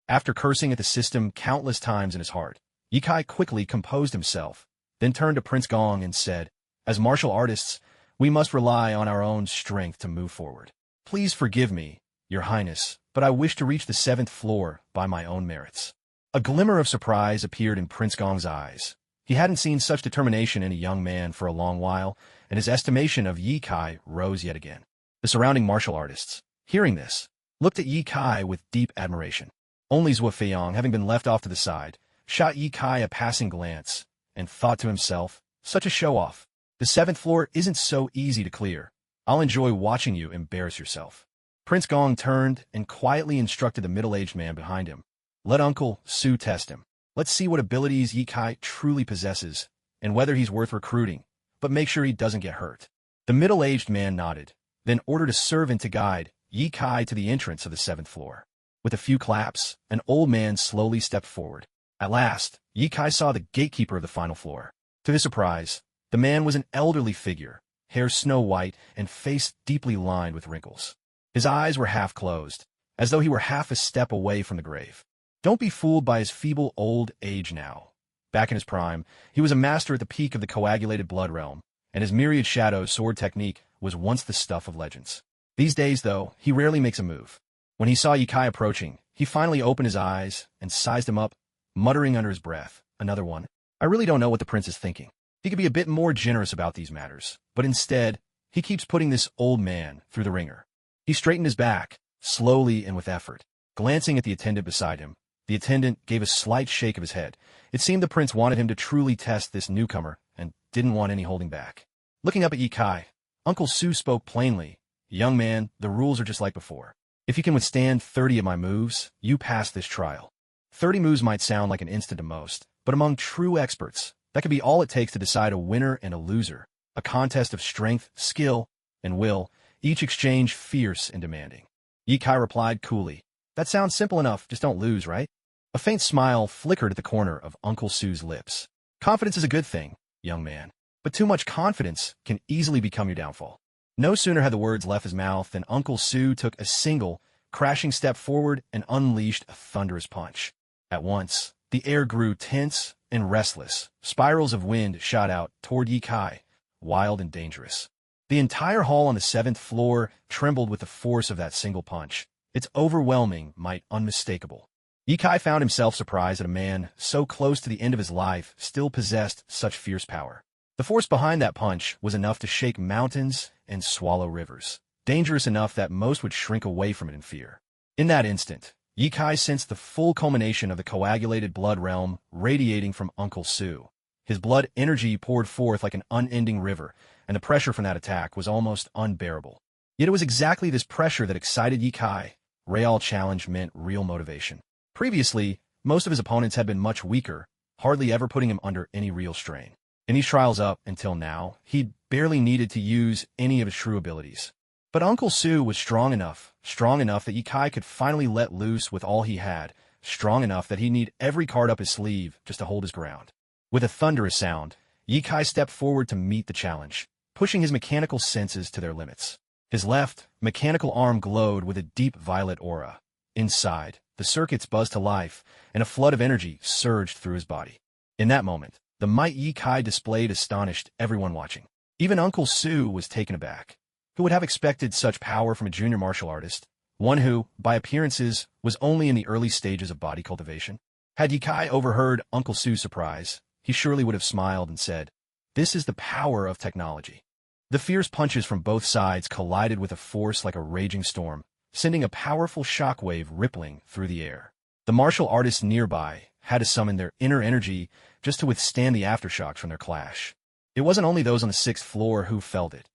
After cursing at the system countless times in his heart, Ye Kai quickly composed himself, then turned to Prince Gong and said, "As martial artists, we must rely on our own strength to move forward. Please forgive me, Your Highness, but I wish to reach the 7th floor by my own merits." A glimmer of surprise appeared in Prince Gong's eyes. He hadn't seen such determination in a young man for a long while, and his estimation of Ye Kai rose yet again. The surrounding martial artists, hearing this, looked at Ye Kai with deep admiration. Only Zhuo Feiyong, having been left off to the side, shot Ye Kai a passing glance, and thought to himself, "Such a show-off. The 7th floor isn't so easy to clear. I'll enjoy watching you embarrass yourself." Prince Gong turned and quietly instructed the middle-aged man behind him, "Let Uncle Su test him. Let's see what abilities Ye Kai truly possesses, and whether he's worth recruiting, but make sure he doesn't get hurt." The middle-aged man nodded, then ordered a servant to guide Ye Kai to the entrance of the 7th floor. With a few claps, an old man slowly stepped forward. At last, Ye Kai saw the gatekeeper of the final floor. To his surprise, the man was an elderly figure, hair snow-white and face deeply lined with wrinkles. His eyes were half closed, as though he were half a step away from the grave. Don't be fooled by his feeble old age now. Back in his prime, he was a master at the peak of the coagulated blood realm, and his myriad shadow sword technique was once the stuff of legends. These days, though, he rarely makes a move. When he saw Ye Kai approaching, he finally opened his eyes and sized him up, muttering under his breath, "Another one. I really don't know what the prince is thinking. He could be a bit more generous about these matters, but instead, he keeps putting this old man through the ringer." He straightened his back, slowly and with effort. Glancing at the attendant beside him, the attendant gave a slight shake of his head. It seemed the prince wanted him to truly test this newcomer and didn't want any holding back. Looking up at Ye Kai, Uncle Su spoke plainly, "Young man, the rules are just like before. If you can withstand 30 of my moves, you pass this trial." 30 moves might sound like an instant to most, but among true experts, that could be all it takes to decide a winner and a loser, a contest of strength, skill, and will, each exchange fierce and demanding. Ye Kai replied coolly, "That sounds simple enough, just don't lose, right?" A faint smile flickered at the corner of Uncle Su's lips. "Confidence is a good thing, young man, but too much confidence can easily become your downfall." No sooner had the words left his mouth than Uncle Su took a single, crashing step forward and unleashed a thunderous punch. At once, the air grew tense and restless. Spirals of wind shot out toward Ye Kai, wild and dangerous. The entire hall on the 7th floor trembled with the force of that single punch, its overwhelming might unmistakable. Ye Kai found himself surprised that a man so close to the end of his life still possessed such fierce power. The force behind that punch was enough to shake mountains and swallow rivers, dangerous enough that most would shrink away from it in fear. In that instant, Ye Kai sensed the full culmination of the coagulated blood realm radiating from Uncle Su. His blood energy poured forth like an unending river, and the pressure from that attack was almost unbearable. Yet it was exactly this pressure that excited Ye Kai. Real challenge meant real motivation. Previously, most of his opponents had been much weaker, hardly ever putting him under any real strain. In these trials up until now, he'd barely needed to use any of his true abilities. But Uncle Su was strong enough that Ye Kai could finally let loose with all he had, strong enough that he'd need every card up his sleeve just to hold his ground. With a thunderous sound, Ye Kai stepped forward to meet the challenge, pushing his mechanical senses to their limits. His left, mechanical arm glowed with a deep violet aura. Inside, the circuits buzzed to life, and a flood of energy surged through his body. In that moment, the might Ye Kai displayed astonished everyone watching. Even Uncle Su was taken aback. Who would have expected such power from a junior martial artist, one who, by appearances, was only in the early stages of body cultivation? Had Ye Kai overheard Uncle Su's surprise, he surely would have smiled and said, "This is the power of technology." The fierce punches from both sides collided with a force like a raging storm, sending a powerful shockwave rippling through the air. The martial artists nearby had to summon their inner energy just to withstand the aftershocks from their clash. It wasn't only those on the 6th floor who felt it.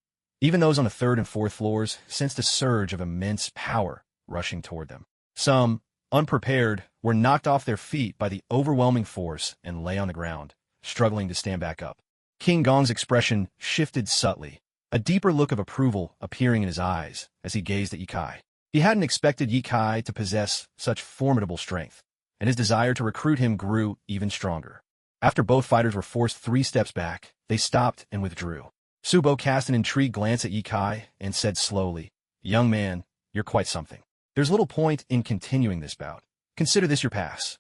Even those on the 3rd and 4th floors sensed a surge of immense power rushing toward them. Some, unprepared, were knocked off their feet by the overwhelming force and lay on the ground, struggling to stand back up. King Gong's expression shifted subtly, a deeper look of approval appearing in his eyes as he gazed at Ye Kai. He hadn't expected Ye Kai to possess such formidable strength, and his desire to recruit him grew even stronger. After both fighters were forced 3 steps back, they stopped and withdrew. Subo cast an intrigued glance at Ye Kai and said slowly, "Young man, you're quite something. There's little point in continuing this bout. Consider this your pass."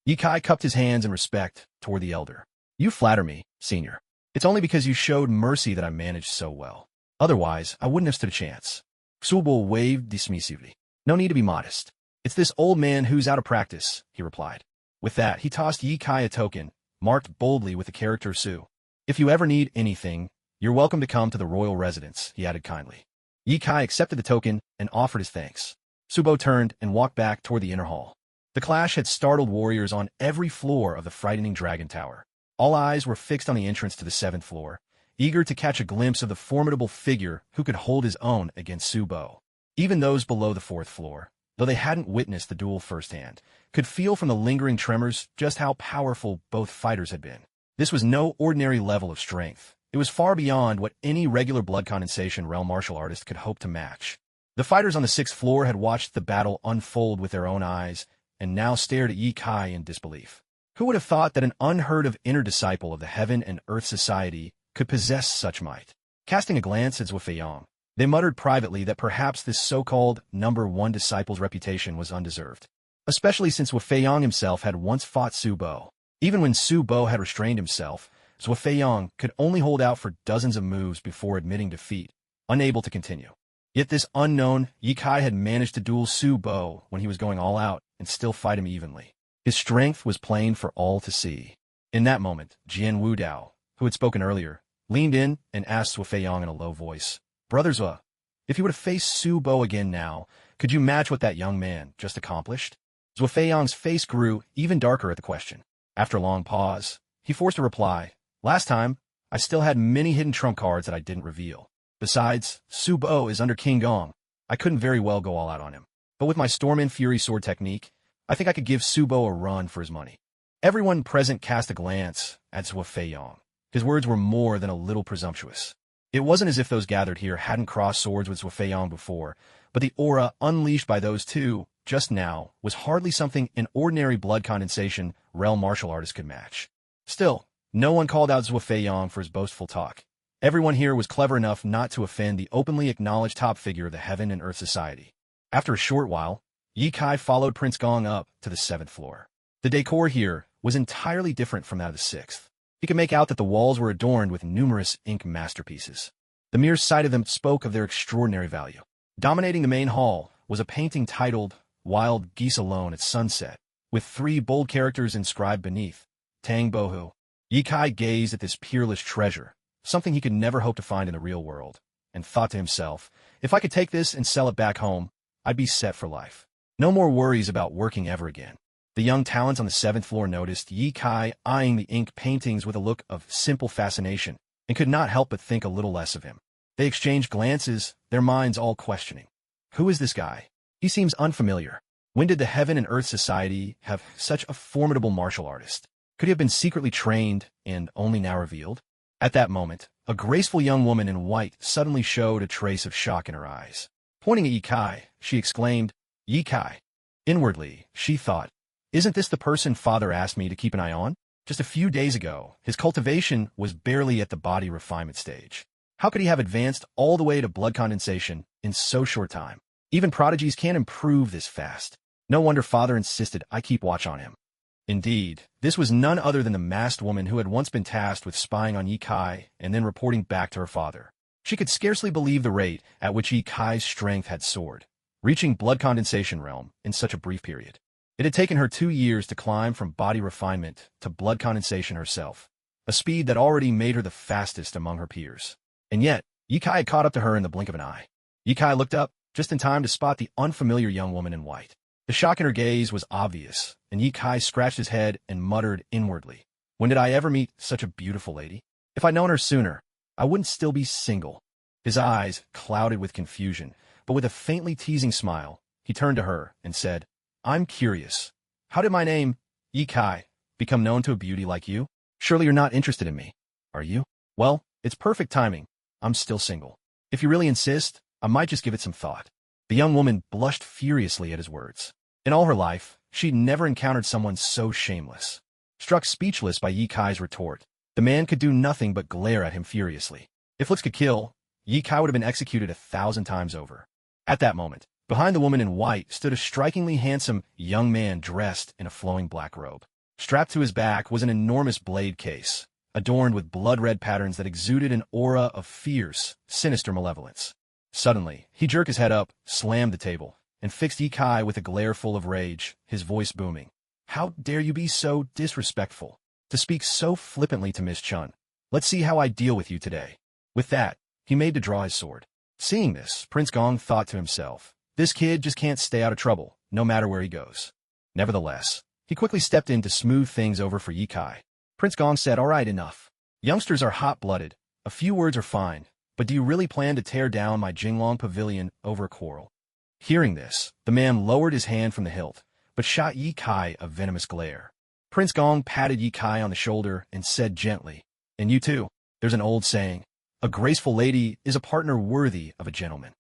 Yikai cupped his hands in respect toward the elder. You flatter me, senior. It's only because you showed mercy that I managed so well. Otherwise, I wouldn't have stood a chance. Subo waved dismissively. No need to be modest. It's this old man who's out of practice, he replied. With that, he tossed Yikai a token, marked boldly with the character Su. If you ever need anything, you're welcome to come to the royal residence, he added kindly. Yikai accepted the token and offered his thanks. Subo turned and walked back toward the inner hall. The clash had startled warriors on every floor of the frightening dragon tower. All eyes were fixed on the entrance to the 7th floor, eager to catch a glimpse of the formidable figure who could hold his own against Subo. Even those below the 4th floor, though they hadn't witnessed the duel firsthand, could feel from the lingering tremors just how powerful both fighters had been. This was no ordinary level of strength. It was far beyond what any regular blood condensation realm martial artist could hope to match. The fighters on the 6th floor had watched the battle unfold with their own eyes, and now stared at Yikai in disbelief. Who would have thought that an unheard-of inner disciple of the Heaven and Earth Society could possess such might? Casting a glance at Zhuofeiyang, they muttered privately that perhaps this so-called #1 disciple's reputation was undeserved, especially since Zhuofeiyang himself had once fought Subo. Even when Subo had restrained himself, Zhuofeiyang could only hold out for dozens of moves before admitting defeat, unable to continue. Yet this unknown Yikai had managed to duel Subo when he was going all out and still fight him evenly. His strength was plain for all to see. In that moment, Jian Wudao, who had spoken earlier, leaned in and asked Zhuofeiyang in a low voice, Brother Zhuo, if you were to face Subo again now, could you match what that young man just accomplished? Zhuofeiyang's face grew even darker at the question. After a long pause, he forced a reply. Last time, I still had many hidden trump cards that I didn't reveal. Besides, Subo is under King Gong. I couldn't very well go all out on him. But with my Storm and Fury sword technique, I think I could give Subo a run for his money. Everyone present cast a glance at Zhuofeiyang. His words were more than a little presumptuous. It wasn't as if those gathered here hadn't crossed swords with Zhuofeiyang before, but the aura unleashed by those two, just now, was hardly something an ordinary blood condensation realm martial artist could match. Still, no one called out Zhuofeiyang for his boastful talk. Everyone here was clever enough not to offend the openly acknowledged top figure of the Heaven and Earth Society. After a short while, Yikai followed Prince Gong up to the 7th floor. The decor here was entirely different from that of the 6th. He could make out that the walls were adorned with numerous ink masterpieces. The mere sight of them spoke of their extraordinary value. Dominating the main hall was a painting titled Wild Geese Alone at Sunset, with 3 bold characters inscribed beneath, Tang Bohu. Yikai gazed at this peerless treasure, something he could never hope to find in the real world, and thought to himself, if I could take this and sell it back home, I'd be set for life. No more worries about working ever again. The young talents on the 7th floor noticed Yikai eyeing the ink paintings with a look of simple fascination, and could not help but think a little less of him. They exchanged glances, their minds all questioning. Who is this guy? He seems unfamiliar. When did the Heaven and Earth Society have such a formidable martial artist? Could he have been secretly trained and only now revealed? At that moment, a graceful young woman in white suddenly showed a trace of shock in her eyes. Pointing at Yikai, she exclaimed, Yikai. Inwardly, she thought, isn't this the person Father asked me to keep an eye on? Just a few days ago, his cultivation was barely at the body refinement stage. How could he have advanced all the way to blood condensation in so short time? Even prodigies can't improve this fast. No wonder Father insisted I keep watch on him. Indeed, this was none other than the masked woman who had once been tasked with spying on Yikai and then reporting back to her father. She could scarcely believe the rate at which Yikai's strength had soared, reaching blood condensation realm in such a brief period. It had taken her 2 years to climb from body refinement to blood condensation herself, a speed that already made her the fastest among her peers. And yet, Yikai had caught up to her in the blink of an eye. Yikai looked up, just in time to spot the unfamiliar young woman in white. The shock in her gaze was obvious, and Yikai scratched his head and muttered inwardly, when did I ever meet such a beautiful lady? If I'd known her sooner, I wouldn't still be single. His eyes clouded with confusion, but with a faintly teasing smile, he turned to her and said, I'm curious. How did my name, Yikai, become known to a beauty like you? Surely you're not interested in me, are you? Well, it's perfect timing. I'm still single. If you really insist, I might just give it some thought. The young woman blushed furiously at his words. In all her life, she'd never encountered someone so shameless. Struck speechless by Yikai's retort, the man could do nothing but glare at him furiously. If looks could kill, Yikai would have been executed 1,000 times over. At that moment, behind the woman in white stood a strikingly handsome young man dressed in a flowing black robe. Strapped to his back was an enormous blade case, adorned with blood-red patterns that exuded an aura of fierce, sinister malevolence. Suddenly, he jerked his head up, slammed the table, and fixed Ye Kai with a glare full of rage, his voice booming. "How dare you be so disrespectful? To speak so flippantly to Miss Chun. Let's see how I deal with you today." With that, he made to draw his sword. Seeing this, Prince Gong thought to himself, this kid just can't stay out of trouble, no matter where he goes. Nevertheless, he quickly stepped in to smooth things over for Ye Kai. Prince Gong said, "All right, enough. Youngsters are hot-blooded. A few words are fine, but do you really plan to tear down my Jinglong pavilion over a quarrel?" Hearing this, the man lowered his hand from the hilt, but shot Ye Kai a venomous glare. Prince Gong patted Ye Kai on the shoulder and said gently, "And you too. There's an old saying, a graceful lady is a partner worthy of a gentleman.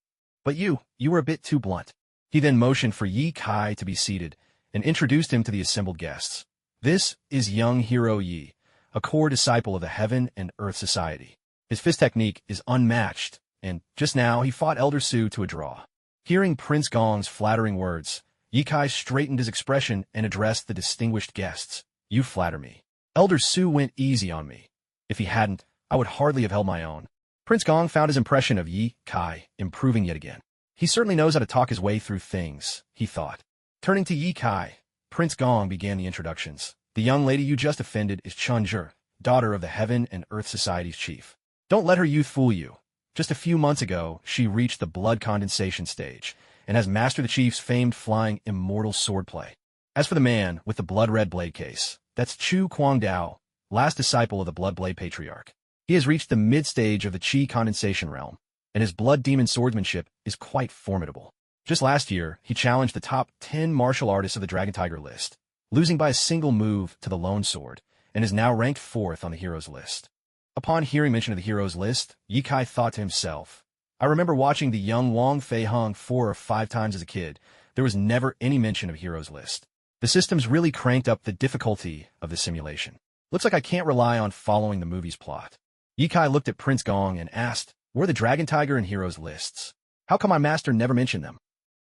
But you were a bit too blunt." He then motioned for Ye Kai to be seated and introduced him to the assembled guests. "This is young hero Yi, a core disciple of the Heaven and Earth Society. His fist technique is unmatched, and just now he fought Elder Su to a draw." Hearing Prince Gong's flattering words, Ye Kai straightened his expression and addressed the distinguished guests. "You flatter me. Elder Su went easy on me. If he hadn't, I would hardly have held my own." Prince Gong found his impression of Ye Kai improving yet again. He certainly knows how to talk his way through things, he thought. Turning to Ye Kai, Prince Gong began the introductions. "The young lady you just offended is Chun Zhe, daughter of the Heaven and Earth Society's chief. Don't let her youth fool you. Just a few months ago, she reached the blood condensation stage and has mastered the chief's famed flying immortal swordplay. As for the man with the blood-red blade case, that's Chu Guangdao, last disciple of the Blood Blade Patriarch. He has reached the mid-stage of the Qi condensation realm, and his blood demon swordsmanship is quite formidable. Just last year, he challenged the top 10 martial artists of the Dragon Tiger list, losing by a single move to the Lone Sword, and is now ranked 4th on the heroes list." Upon hearing mention of the heroes list, Ye Kai thought to himself, "I remember watching the young Wang Fei Hung 4 or 5 times as a kid. There was never any mention of heroes list. The system's really cranked up the difficulty of the simulation. Looks like I can't rely on following the movie's plot." Ye Kai looked at Prince Gong and asked, "Were the Dragon Tiger and heroes lists? How come my master never mentioned them?"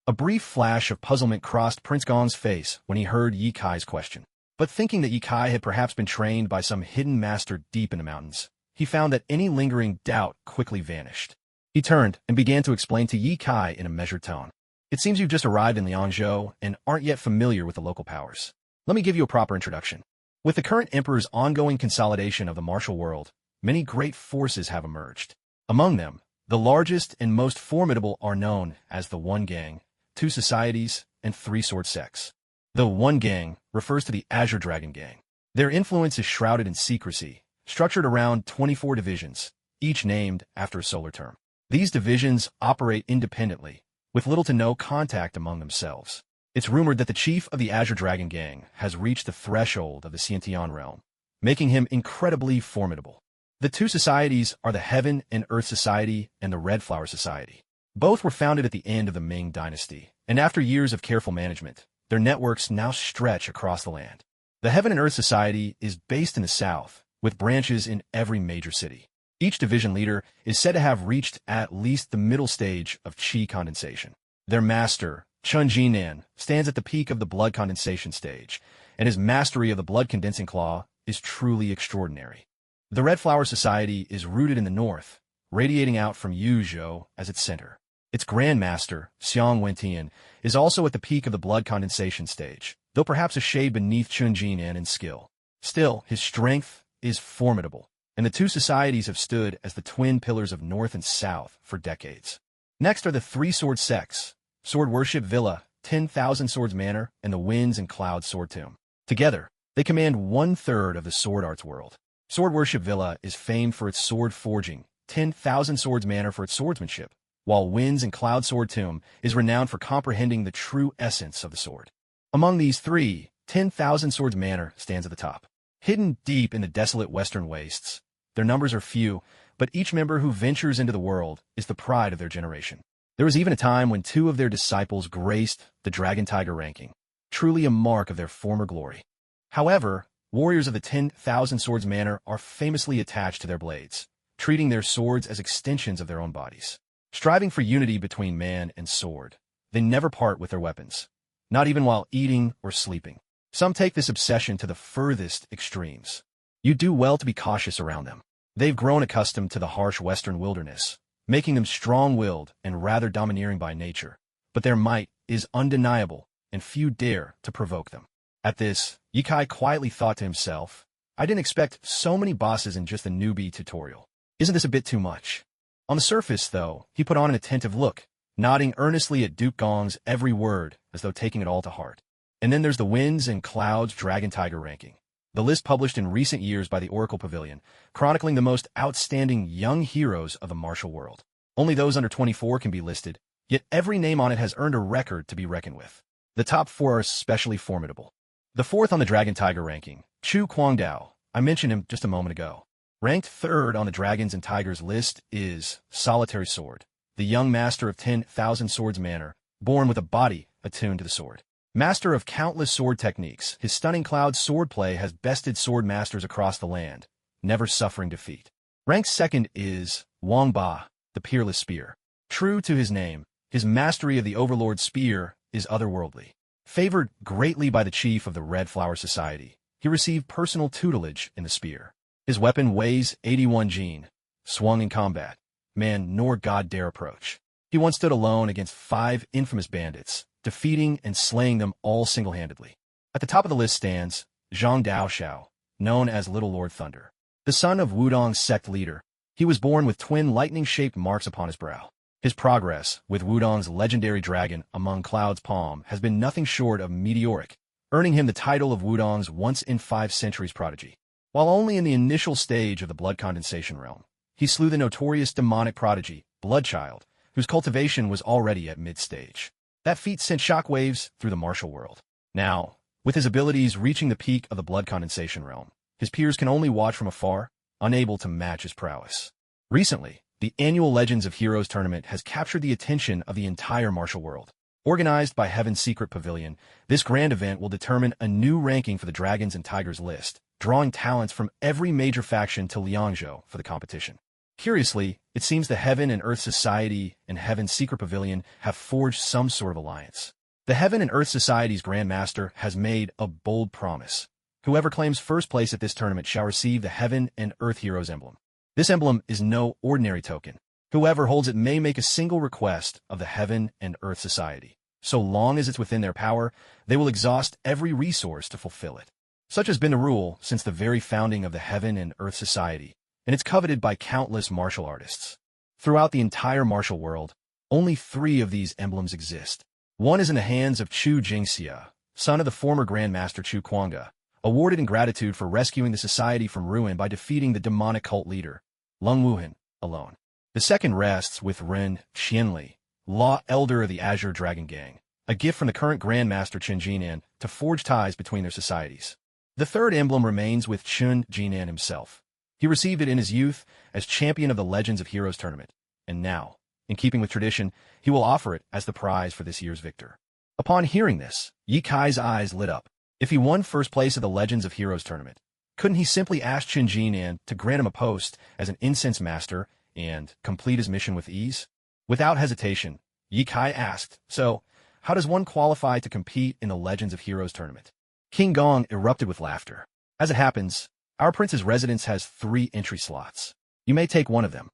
A brief flash of puzzlement crossed Prince Gong's face when he heard Ye Kai's question. But thinking that Ye Kai had perhaps been trained by some hidden master deep in the mountains, he found that any lingering doubt quickly vanished. He turned and began to explain to Ye Kai in a measured tone. "It seems you've just arrived in Liangzhou and aren't yet familiar with the local powers. Let me give you a proper introduction. With the current emperor's ongoing consolidation of the martial world, many great forces have emerged. Among them, the largest and most formidable are known as the One Gang, 2 Societies, and 3 Sword Sects. The One Gang refers to the Azure Dragon Gang. Their influence is shrouded in secrecy, structured around 24 divisions, each named after a solar term. These divisions operate independently, with little to no contact among themselves. It's rumored that the chief of the Azure Dragon Gang has reached the threshold of the Xiantian realm, making him incredibly formidable. The 2 societies are the Heaven and Earth Society and the Red Flower Society. Both were founded at the end of the Ming Dynasty, and after years of careful management, their networks now stretch across the land. The Heaven and Earth Society is based in the south, with branches in every major city. Each division leader is said to have reached at least the middle stage of Qi condensation. Their master, Chun Jinan, stands at the peak of the blood condensation stage, and his mastery of the blood condensing claw is truly extraordinary. The Red Flower Society is rooted in the north, radiating out from Yuzhou as its center. Its Grand Master, Xiang Wentian, is also at the peak of the blood condensation stage, though perhaps a shade beneath Chun Jinan in skill. Still, his strength is formidable, and the 2 societies have stood as the twin pillars of North and South for decades. Next are the 3 Sword Sects, Sword Worship Villa, 10,000 Swords Manor, and the Winds and Clouds Sword Tomb. Together, they command 1/3 of the sword arts world. Sword Worship Villa is famed for its sword forging, 10,000 Swords Manor for its swordsmanship, while Winds and Cloud Sword Tomb is renowned for comprehending the true essence of the sword. Among these 3, 10,000 Swords Manor stands at the top. Hidden deep in the desolate western wastes, their numbers are few, but each member who ventures into the world is the pride of their generation. There was even a time when 2 of their disciples graced the Dragon Tiger ranking, truly a mark of their former glory. However, warriors of the 10,000 Swords Manor are famously attached to their blades, treating their swords as extensions of their own bodies. Striving for unity between man and sword, they never part with their weapons, not even while eating or sleeping. Some take this obsession to the furthest extremes. You do well to be cautious around them. They've grown accustomed to the harsh western wilderness, making them strong-willed and rather domineering by nature. But their might is undeniable, and few dare to provoke them. At this, Yikai quietly thought to himself, I didn't expect so many bosses in just a newbie tutorial. Isn't this a bit too much? On the surface, though, he put on an attentive look, nodding earnestly at Duke Gong's every word as though taking it all to heart. And then there's the Winds and Clouds Dragon Tiger ranking, the list published in recent years by the Oracle Pavilion, chronicling the most outstanding young heroes of the martial world. Only those under 24 can be listed, yet every name on it has earned a record to be reckoned with. The top 4 are especially formidable. The 4th on the Dragon Tiger ranking, Chu Kwangdao. I mentioned him just a moment ago. Ranked 3rd on the Dragons and Tigers list is Solitary Sword, the young master of 10,000 Swords Manor, born with a body attuned to the sword. Master of countless sword techniques, his stunning Cloud swordplay has bested sword masters across the land, never suffering defeat. Ranked 2nd is Wang Ba, the Peerless Spear. True to his name, his mastery of the Overlord Spear is otherworldly. Favored greatly by the chief of the Red Flower Society, he received personal tutelage in the spear. His weapon weighs 81 jin. Swung in combat, man nor god dare approach. He once stood alone against 5 infamous bandits, defeating and slaying them all single-handedly. At the top of the list stands Zhang Daoxiao, known as Little Lord Thunder. The son of Wudong's sect leader, he was born with twin lightning-shaped marks upon his brow. His progress with Wudong's legendary dragon among Cloud's palm has been nothing short of meteoric, earning him the title of Wudong's once-in-5 centuries prodigy. While only in the initial stage of the blood condensation realm, he slew the notorious demonic prodigy, Bloodchild, whose cultivation was already at mid-stage. That feat sent shockwaves through the martial world. Now, with his abilities reaching the peak of the blood condensation realm, his peers can only watch from afar, unable to match his prowess. Recently, the annual Legends of Heroes tournament has captured the attention of the entire martial world. Organized by Heaven's Secret Pavilion, this grand event will determine a new ranking for the Dragons and Tigers list, drawing talents from every major faction to Liangzhou for the competition. Curiously, it seems the Heaven and Earth Society and Heaven's Secret Pavilion have forged some sort of alliance. The Heaven and Earth Society's Grand Master has made a bold promise. Whoever claims first place at this tournament shall receive the Heaven and Earth Heroes emblem. This emblem is no ordinary token. Whoever holds it may make a single request of the Heaven and Earth Society. So long as it's within their power, they will exhaust every resource to fulfill it. Such has been the rule since the very founding of the Heaven and Earth Society, and it's coveted by countless martial artists. Throughout the entire martial world, only 3 of these emblems exist. One is in the hands of Chu Jingxia, son of the former Grand Master Chu Kwanga, awarded in gratitude for rescuing the society from ruin by defeating the demonic cult leader, Lung Wuhan, alone. The second rests with Ren Qianli, Law Elder of the Azure Dragon Gang, a gift from the current Grand Master Chen Jinan to forge ties between their societies. The third emblem remains with Chen Jinan himself. He received it in his youth as champion of the Legends of Heroes tournament, and now, in keeping with tradition, he will offer it as the prize for this year's victor. Upon hearing this, Yi Kai's eyes lit up. If he won first place at the Legends of Heroes tournament, couldn't he simply ask Chen Jinan to grant him a post as an incense master and complete his mission with ease? Without hesitation, Yi Kai asked, so, how does one qualify to compete in the Legends of Heroes tournament? King Gong erupted with laughter. As it happens, our prince's residence has 3 entry slots. You may take one of them.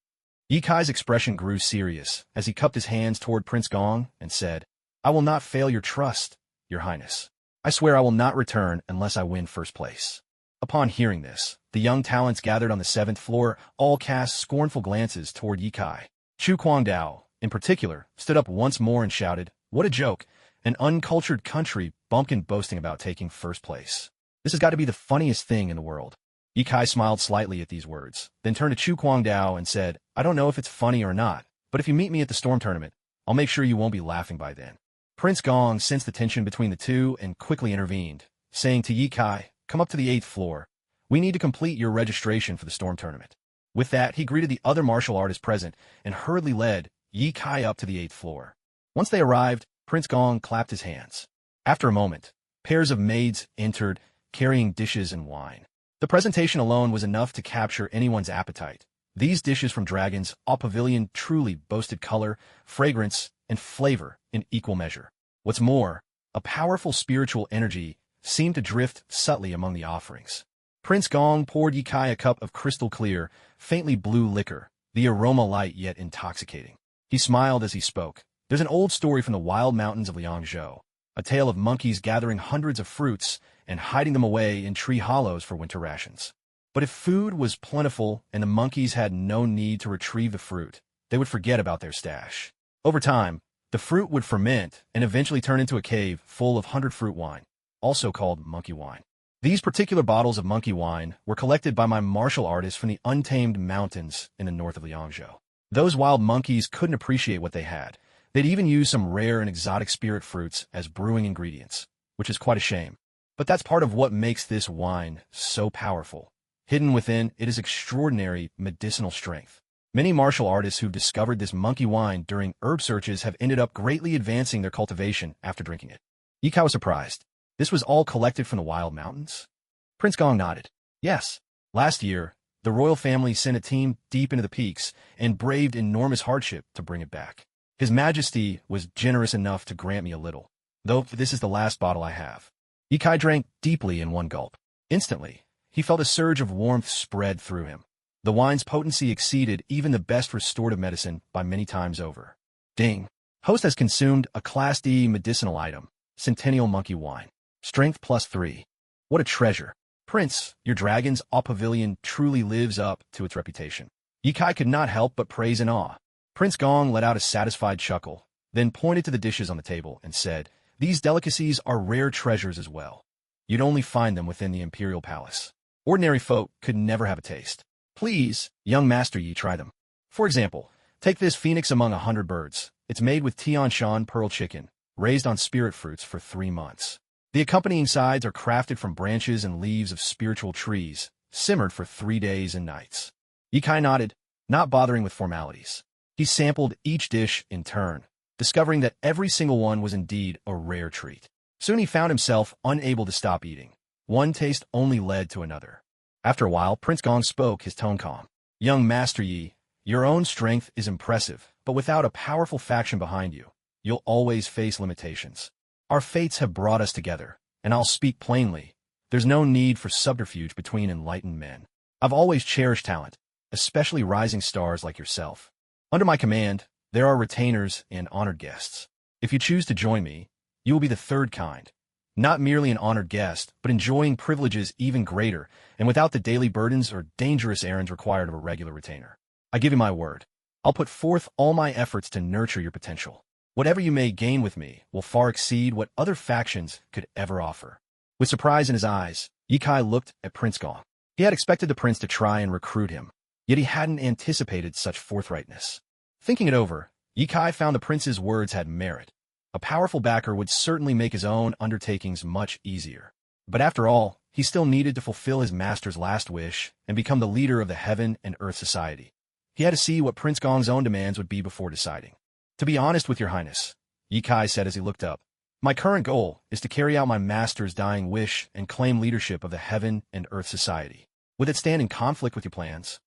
Yi Kai's expression grew serious as he cupped his hands toward Prince Gong and said, I will not fail your trust, your highness. I swear I will not return unless I win first place. Upon hearing this, the young talents gathered on the 7th floor all cast scornful glances toward Yi Kai. Chu Kwangdao, in particular, stood up once more and shouted, what a joke, an uncultured country bumpkin boasting about taking first place. This has got to be the funniest thing in the world. Yi Kai smiled slightly at these words, then turned to Chu Kwangdao and said, I don't know if it's funny or not, but if you meet me at the storm tournament, I'll make sure you won't be laughing by then. Prince Gong sensed the tension between the two and quickly intervened, saying to Yi Kai, come up to the 8th floor. We need to complete your registration for the storm tournament. With that, he greeted the other martial artists present and hurriedly led Yi Kai up to the 8th floor. Once they arrived, Prince Gong clapped his hands. After a moment, pairs of maids entered, carrying dishes and wine. The presentation alone was enough to capture anyone's appetite. These dishes from Dragons au Pavilion truly boasted color, fragrance, and flavor in equal measure. What's more, a powerful spiritual energy seemed to drift subtly among the offerings. Prince Gong poured Ye Kai a cup of crystal-clear, faintly blue liquor, the aroma light yet intoxicating. He smiled as he spoke. There's an old story from the wild mountains of Liangzhou, a tale of monkeys gathering hundreds of fruits and hiding them away in tree hollows for winter rations. But if food was plentiful and the monkeys had no need to retrieve the fruit, they would forget about their stash. Over time, the fruit would ferment and eventually turn into a cave full of 100-fruit wine, also called monkey wine. These particular bottles of monkey wine were collected by my martial artists from the untamed mountains in the north of Liangzhou. Those wild monkeys couldn't appreciate what they had. They'd even use some rare and exotic spirit fruits as brewing ingredients, which is quite a shame. But that's part of what makes this wine so powerful. Hidden within it is extraordinary medicinal strength. Many martial artists who've discovered this monkey wine during herb searches have ended up greatly advancing their cultivation after drinking it. Ye Kai was surprised. This was all collected from the wild mountains? Prince Gong nodded. Yes. Last year, the royal family sent a team deep into the peaks and braved enormous hardship to bring it back. His Majesty was generous enough to grant me a little, though this is the last bottle I have. Ye Kai drank deeply in one gulp. Instantly, he felt a surge of warmth spread through him. The wine's potency exceeded even the best restorative medicine by many times over. Ding! Host has consumed a Class D medicinal item, Centennial Monkey Wine. Strength +3. What a treasure. Prince, your dragon's Awe Pavilion truly lives up to its reputation. Ye Kai could not help but praise in awe. Prince Gong let out a satisfied chuckle, then pointed to the dishes on the table and said, "These delicacies are rare treasures as well. You'd only find them within the imperial palace. Ordinary folk could never have a taste. Please, young Master Yi, try them. For example, take this phoenix among 100 birds. It's made with Tianshan pearl chicken, raised on spirit fruits for 3 months. The accompanying sides are crafted from branches and leaves of spiritual trees, simmered for 3 days and nights." Ye Kai nodded, not bothering with formalities. He sampled each dish in turn, discovering that every single one was indeed a rare treat. Soon he found himself unable to stop eating. One taste only led to another. After a while, Prince Gong spoke, his tone calm. "Young Master Yi, your own strength is impressive, but without a powerful faction behind you, you'll always face limitations. Our fates have brought us together, and I'll speak plainly. There's no need for subterfuge between enlightened men. I've always cherished talent, especially rising stars like yourself. Under my command, there are retainers and honored guests. If you choose to join me, you will be the third kind. Not merely an honored guest, but enjoying privileges even greater, and without the daily burdens or dangerous errands required of a regular retainer. I give you my word. I'll put forth all my efforts to nurture your potential. Whatever you may gain with me will far exceed what other factions could ever offer." With surprise in his eyes, Ye Kai looked at Prince Gong. He had expected the prince to try and recruit him, yet he hadn't anticipated such forthrightness. Thinking it over, Ye Kai found the prince's words had merit. A powerful backer would certainly make his own undertakings much easier. But after all, he still needed to fulfill his master's last wish and become the leader of the Heaven and Earth Society. He had to see what Prince Gong's own demands would be before deciding. "To be honest with your highness," Ye Kai said as he looked up, "my current goal is to carry out my master's dying wish and claim leadership of the Heaven and Earth Society. Would it stand in conflict with your plans?"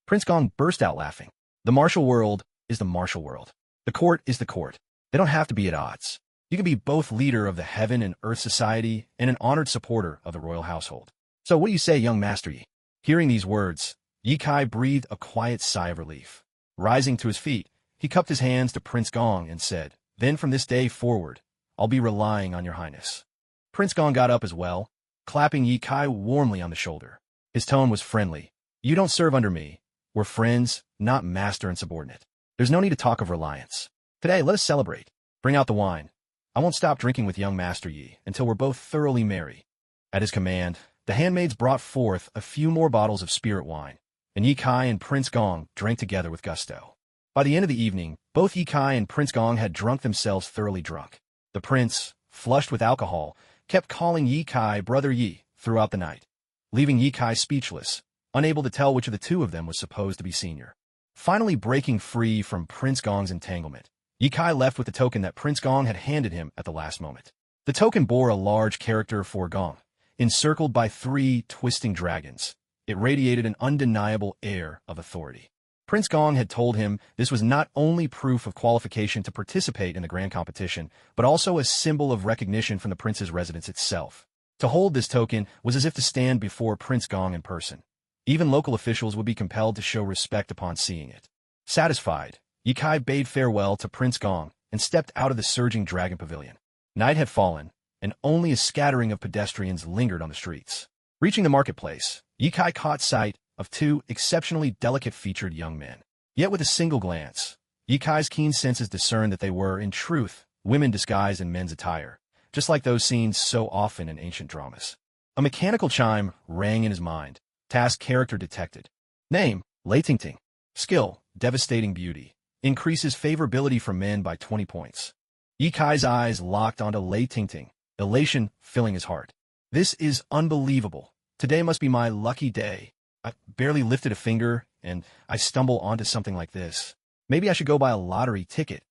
Prince Gong burst out laughing. "The martial world is the martial world. The court is the court. They don't have to be at odds. You can be both leader of the Heaven and Earth Society and an honored supporter of the royal household. So what do you say, young Master Yi?" Hearing these words, Ye Kai breathed a quiet sigh of relief. Rising to his feet, he cupped his hands to Prince Gong and said, "Then from this day forward, I'll be relying on your highness." Prince Gong got up as well, clapping Ye Kai warmly on the shoulder. His tone was friendly. "You don't serve under me. We're friends, not master and subordinate. There's no need to talk of reliance. Today, let us celebrate. Bring out the wine. I won't stop drinking with young Master Yi until we're both thoroughly merry." At his command, the handmaids brought forth a few more bottles of spirit wine, and Ye Kai and Prince Gong drank together with gusto. By the end of the evening, both Ye Kai and Prince Gong had drunk themselves thoroughly drunk. The prince, flushed with alcohol, kept calling Ye Kai Brother Yi throughout the night, leaving Ye Kai speechless, unable to tell which of the two of them was supposed to be senior. Finally breaking free from Prince Gong's entanglement, Ye Kai left with the token that Prince Gong had handed him at the last moment. The token bore a large character for Gong, encircled by 3 twisting dragons. It radiated an undeniable air of authority. Prince Gong had told him this was not only proof of qualification to participate in the grand competition, but also a symbol of recognition from the prince's residence itself. To hold this token was as if to stand before Prince Gong in person. Even local officials would be compelled to show respect upon seeing it. Satisfied, Yikai bade farewell to Prince Gong and stepped out of the surging dragon pavilion. Night had fallen, and only a scattering of pedestrians lingered on the streets. Reaching the marketplace, Yikai caught sight of two exceptionally delicate-featured young men. Yet with a single glance, Yikai's keen senses discerned that they were, in truth, women disguised in men's attire, just like those seen so often in ancient dramas. A mechanical chime rang in his mind. Task character detected. Name, Lei Tingting. Skill, devastating beauty. Increases favorability for men by 20 points. Yikai's eyes locked onto Lei Tingting, elation filling his heart. This is unbelievable. Today must be my lucky day. I barely lifted a finger, and I stumble onto something like this. Maybe I should go buy a lottery ticket.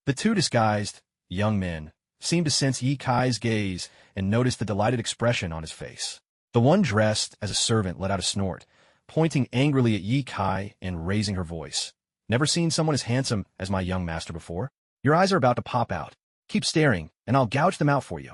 The two disguised, young men, seemed to sense Yikai's gaze and noticed the delighted expression on his face. The one dressed as a servant let out a snort, pointing angrily at Yikai and raising her voice. Never seen someone as handsome as my young master before. Your eyes are about to pop out. Keep staring, and I'll gouge them out for you.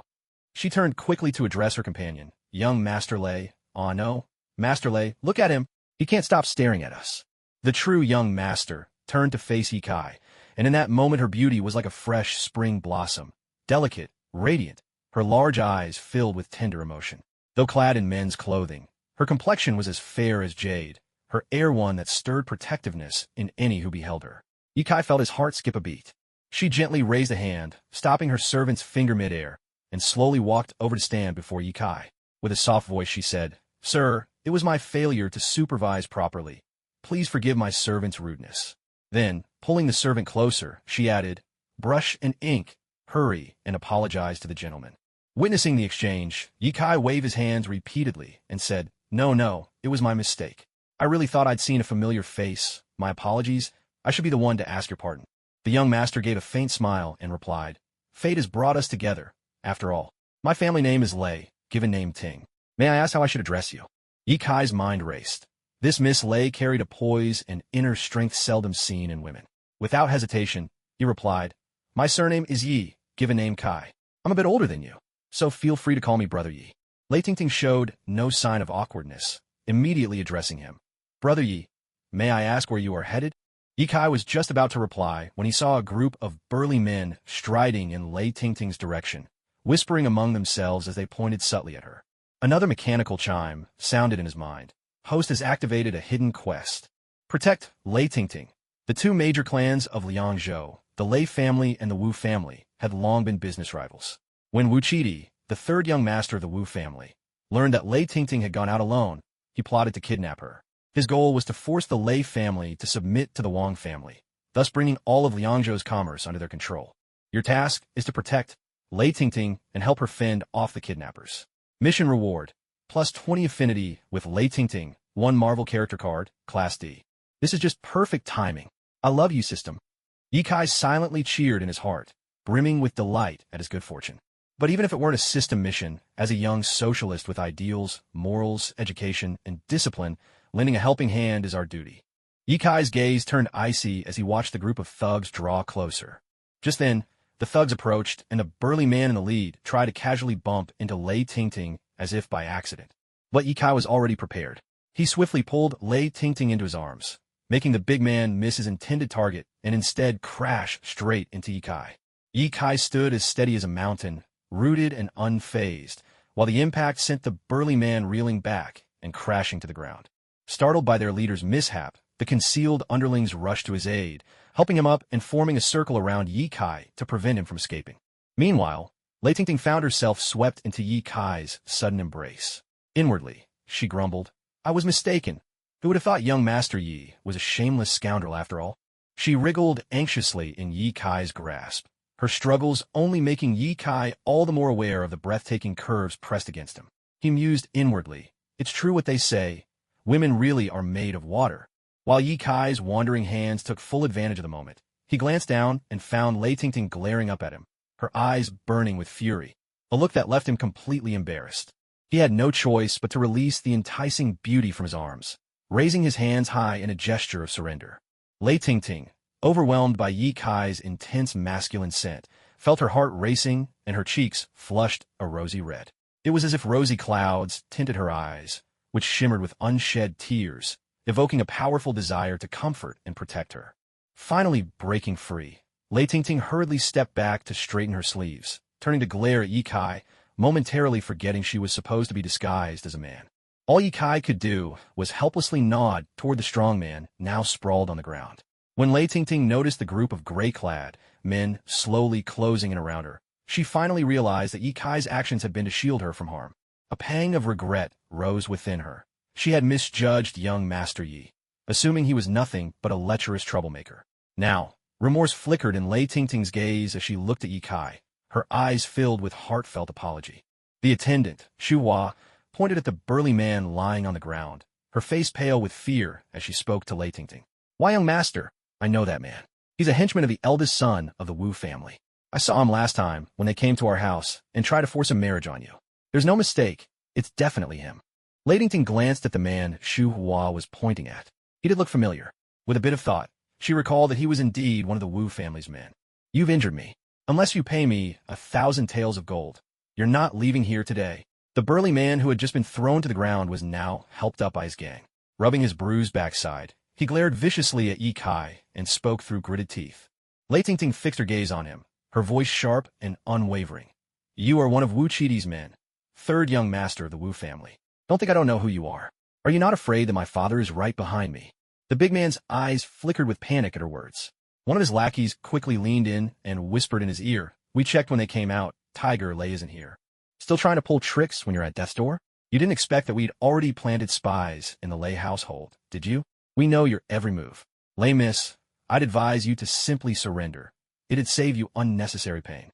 She turned quickly to address her companion. Young Master Lei. Aw no. Master Lei, look at him. He can't stop staring at us. The true young master turned to face Yikai, and in that moment her beauty was like a fresh spring blossom. Delicate, radiant, her large eyes filled with tender emotion. Though clad in men's clothing, her complexion was as fair as jade, her air one that stirred protectiveness in any who beheld her. Yikai felt his heart skip a beat. She gently raised a hand, stopping her servant's finger mid-air, and slowly walked over to stand before Yikai. With a soft voice she said, Sir, it was my failure to supervise properly. Please forgive my servant's rudeness. Then, pulling the servant closer, she added, Brush and ink, hurry, and apologize to the gentleman. Witnessing the exchange, Yikai waved his hands repeatedly and said, No, it was my mistake. I really thought I'd seen a familiar face. My apologies. I should be the one to ask your pardon. The young master gave a faint smile and replied, Fate has brought us together, after all. My family name is Lei, given name Ting. May I ask how I should address you? Yikai's mind raced. This Miss Lei carried a poise and inner strength seldom seen in women. Without hesitation, he replied, My surname is Yi, given name Kai. I'm a bit older than you, so feel free to call me Brother Yi. Lei Tingting showed no sign of awkwardness, immediately addressing him. Brother Yi, may I ask where you are headed? Yikai was just about to reply when he saw a group of burly men striding in Lei Tingting's direction, whispering among themselves as they pointed subtly at her. Another mechanical chime sounded in his mind. Host has activated a hidden quest. Protect Lei Tingting. The two major clans of Liangzhou, the Lei family and the Wu family, had long been business rivals. When Wu Qidi, the third young master of the Wu family, learned that Lei Tingting had gone out alone, he plotted to kidnap her. His goal was to force the Lei family to submit to the Wang family, thus bringing all of Liangzhou's commerce under their control. Your task is to protect Lei Tingting and help her fend off the kidnappers. Mission reward, plus 20 affinity with Lei Tingting, 1 Marvel character card, Class D. This is just perfect timing. I love you, system. Yikai silently cheered in his heart, brimming with delight at his good fortune. But even if it weren't a system mission, as a young socialist with ideals, morals, education, and discipline, lending a helping hand is our duty. Yikai's gaze turned icy as he watched the group of thugs draw closer. Just then, the thugs approached, and a burly man in the lead tried to casually bump into Lei Tingting as if by accident. But Yikai was already prepared. He swiftly pulled Lei Tingting into his arms, making the big man miss his intended target and instead crash straight into Yikai. Yikai stood as steady as a mountain, rooted and unfazed, while the impact sent the burly man reeling back and crashing to the ground. Startled by their leader's mishap, the concealed underlings rushed to his aid, helping him up and forming a circle around Yikai to prevent him from escaping. Meanwhile, Lei Tingting found herself swept into Yikai's sudden embrace. Inwardly, she grumbled, I was mistaken. Who would have thought young Master Yi was a shameless scoundrel after all? She wriggled anxiously in Yikai's grasp, her struggles only making Yikai all the more aware of the breathtaking curves pressed against him. He mused inwardly, It's true what they say. Women really are made of water. While Yikai's wandering hands took full advantage of the moment, he glanced down and found Lei Tingting glaring up at him, her eyes burning with fury, a look that left him completely embarrassed. He had no choice but to release the enticing beauty from his arms, raising his hands high in a gesture of surrender. Lei Tingting, overwhelmed by Yikai's intense masculine scent, felt her heart racing and her cheeks flushed a rosy red. It was as if rosy clouds tinted her eyes, which shimmered with unshed tears, evoking a powerful desire to comfort and protect her. Finally breaking free, Lei Tingting hurriedly stepped back to straighten her sleeves, turning to glare at Ye Kai, momentarily forgetting she was supposed to be disguised as a man. All Ye Kai could do was helplessly nod toward the strong man, now sprawled on the ground. When Lei Tingting noticed the group of gray-clad men slowly closing in around her, she finally realized that Ye Kai's actions had been to shield her from harm. A pang of regret rose within her. She had misjudged young Master Yi, assuming he was nothing but a lecherous troublemaker. Now, remorse flickered in Lei Tingting's gaze as she looked at Ye Kai, her eyes filled with heartfelt apology. The attendant, Shu Hua, pointed at the burly man lying on the ground, her face pale with fear as she spoke to Lei Tingting. "Why, young master, I know that man. He's a henchman of the eldest son of the Wu family. I saw him last time when they came to our house and tried to force a marriage on you. There's no mistake, it's definitely him." Lei Tingting glanced at the man Shu Hua was pointing at. He did look familiar. With a bit of thought, she recalled that he was indeed one of the Wu family's men. "You've injured me. Unless you pay me 1,000 taels of gold, you're not leaving here today." The burly man who had just been thrown to the ground was now helped up by his gang. Rubbing his bruised backside, he glared viciously at Ye Kai and spoke through gritted teeth. Lei Tingting fixed her gaze on him, her voice sharp and unwavering. "You are one of Wu Chidi's men, third young master of the Wu family. Don't think I don't know who you are. Are you not afraid that my father is right behind me?" The big man's eyes flickered with panic at her words. One of his lackeys quickly leaned in and whispered in his ear, "We checked when they came out. Tiger Lei isn't here. Still trying to pull tricks when you're at death's door? You didn't expect that we'd already planted spies in the Lei household, did you? We know your every move. Lei miss, I'd advise you to simply surrender. It'd save you unnecessary pain."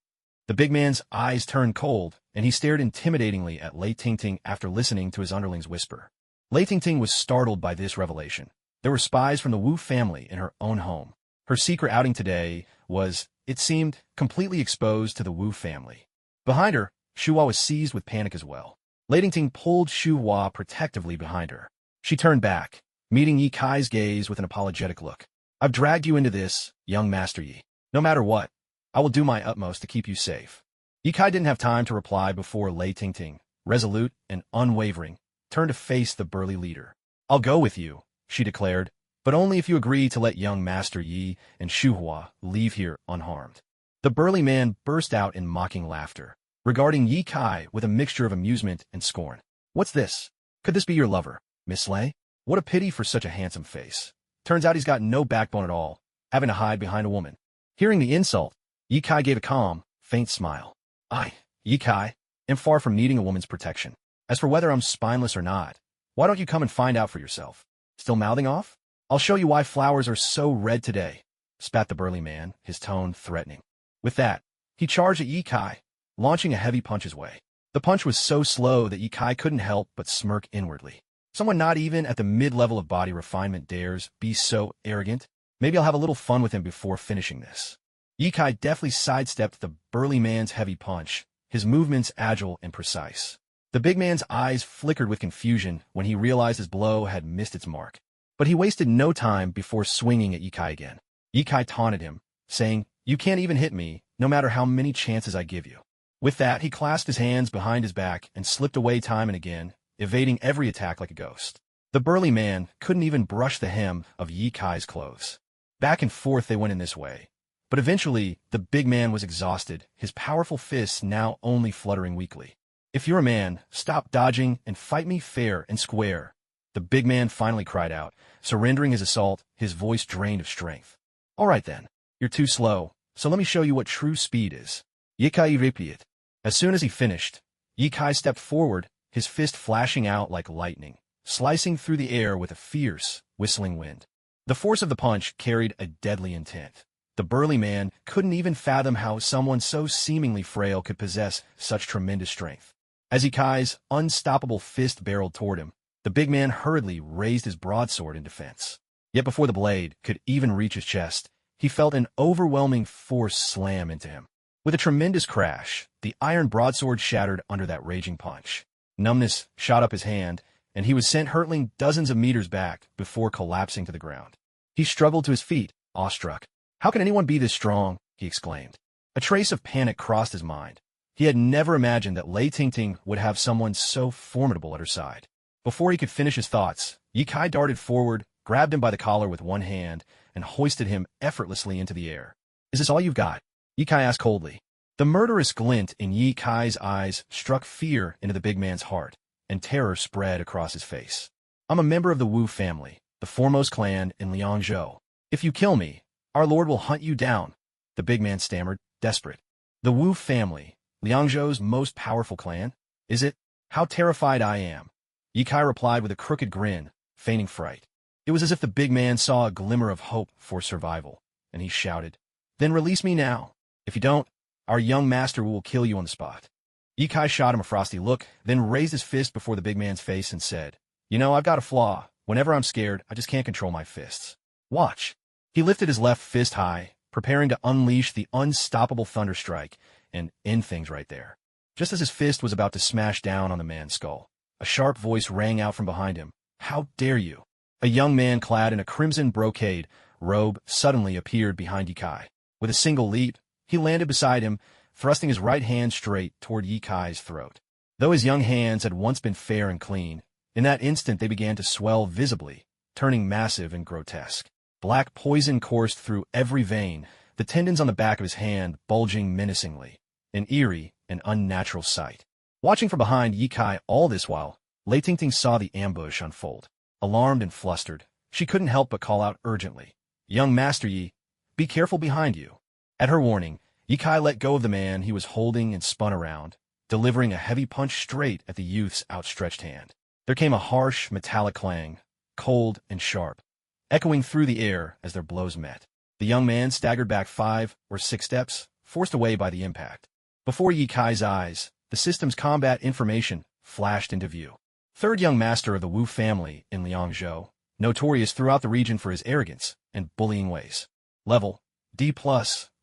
The big man's eyes turned cold, and he stared intimidatingly at Lei Tingting after listening to his underling's whisper. Lei Tingting was startled by this revelation. There were spies from the Wu family in her own home. Her secret outing today was, it seemed, completely exposed to the Wu family. Behind her, Shu Hua was seized with panic as well. Lei Tingting pulled Shu Hua protectively behind her. She turned back, meeting Ye Kai's gaze with an apologetic look. "I've dragged you into this, young Master Yi. No matter what, I will do my utmost to keep you safe." Ye Kai didn't have time to reply before Lei Tingting, resolute and unwavering, turned to face the burly leader. "I'll go with you," she declared, "but only if you agree to let young Master Yi and Shu Hua leave here unharmed." The burly man burst out in mocking laughter, regarding Ye Kai with a mixture of amusement and scorn. "What's this? Could this be your lover, Miss Lei? What a pity for such a handsome face. Turns out he's got no backbone at all, having to hide behind a woman." Hearing the insult, Ye Kai gave a calm, faint smile. "I, Ye Kai, am far from needing a woman's protection. As for whether I'm spineless or not, why don't you come and find out for yourself? Still mouthing off? I'll show you why flowers are so red today," spat the burly man, his tone threatening. With that, he charged at Ye Kai, launching a heavy punch his way. The punch was so slow that Ye Kai couldn't help but smirk inwardly. Someone not even at the mid-level of body refinement dares be so arrogant. Maybe I'll have a little fun with him before finishing this. Ye Kai deftly sidestepped the burly man's heavy punch, his movements agile and precise. The big man's eyes flickered with confusion when he realized his blow had missed its mark. But he wasted no time before swinging at Ye Kai again. Ye Kai taunted him, saying, "You can't even hit me, no matter how many chances I give you." With that, he clasped his hands behind his back and slipped away time and again, evading every attack like a ghost. The burly man couldn't even brush the hem of Ye Kai's clothes. Back and forth they went in this way. But eventually, the big man was exhausted, his powerful fists now only fluttering weakly. "If you're a man, stop dodging and fight me fair and square," the big man finally cried out, surrendering his assault, his voice drained of strength. "All right then, you're too slow, so let me show you what true speed is." Ye Kai repeated. As soon as he finished, Ye Kai stepped forward, his fist flashing out like lightning, slicing through the air with a fierce, whistling wind. The force of the punch carried a deadly intent. The burly man couldn't even fathom how someone so seemingly frail could possess such tremendous strength. As Ye Kai's unstoppable fist barreled toward him, the big man hurriedly raised his broadsword in defense. Yet before the blade could even reach his chest, he felt an overwhelming force slam into him. With a tremendous crash, the iron broadsword shattered under that raging punch. Numbness shot up his hand, and he was sent hurtling dozens of meters back before collapsing to the ground. He struggled to his feet, awestruck. "How can anyone be this strong?" he exclaimed. A trace of panic crossed his mind. He had never imagined that Lei Tingting would have someone so formidable at her side. Before he could finish his thoughts, Ye Kai darted forward, grabbed him by the collar with one hand, and hoisted him effortlessly into the air. "Is this all you've got?" Ye Kai asked coldly. The murderous glint in Ye Kai's eyes struck fear into the big man's heart, and terror spread across his face. "I'm a member of the Wu family, the foremost clan in Liangzhou. If you kill me, our lord will hunt you down," the big man stammered, desperate. "The Wu family, Liangzhou's most powerful clan? Is it? How terrified I am." Ye Kai replied with a crooked grin, feigning fright. It was as if the big man saw a glimmer of hope for survival, and he shouted, "Then release me now. If you don't, our young master will kill you on the spot." Ye Kai shot him a frosty look, then raised his fist before the big man's face and said, "You know, I've got a flaw. Whenever I'm scared, I just can't control my fists. Watch." He lifted his left fist high, preparing to unleash the unstoppable thunderstrike, and end things right there. Just as his fist was about to smash down on the man's skull, a sharp voice rang out from behind him. "How dare you!" A young man clad in a crimson brocade robe suddenly appeared behind Ye Kai. With a single leap, he landed beside him, thrusting his right hand straight toward Ye Kai's throat. Though his young hands had once been fair and clean, in that instant they began to swell visibly, turning massive and grotesque. Black poison coursed through every vein, the tendons on the back of his hand bulging menacingly, an eerie and unnatural sight. Watching from behind Ye Kai all this while, Lei Tingting saw the ambush unfold. Alarmed and flustered, she couldn't help but call out urgently, "Young Master Yi, be careful behind you." At her warning, Ye Kai let go of the man he was holding and spun around, delivering a heavy punch straight at the youth's outstretched hand. There came a harsh, metallic clang, cold and sharp, echoing through the air as their blows met. The young man staggered back 5 or 6 steps, forced away by the impact. Before Ye Kai's eyes, the system's combat information flashed into view. Third young master of the Wu family in Liangzhou, notorious throughout the region for his arrogance and bullying ways. Level D+,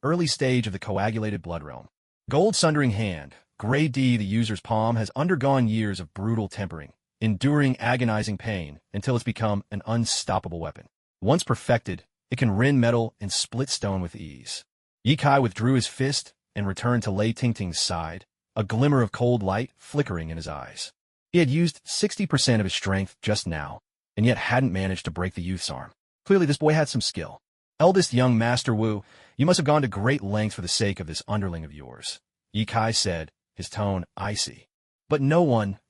early stage of the coagulated blood realm. Gold sundering hand, Grade D. The user's palm has undergone years of brutal tempering, enduring agonizing pain until it's become an unstoppable weapon. Once perfected, it can rend metal and split stone with ease. Ye Kai withdrew his fist and returned to Lei Tingting's side, a glimmer of cold light flickering in his eyes. He had used 60% of his strength just now, and yet hadn't managed to break the youth's arm. Clearly this boy had some skill. "Eldest young Master Wu, you must have gone to great lengths for the sake of this underling of yours," Ye Kai said, his tone icy. "But no one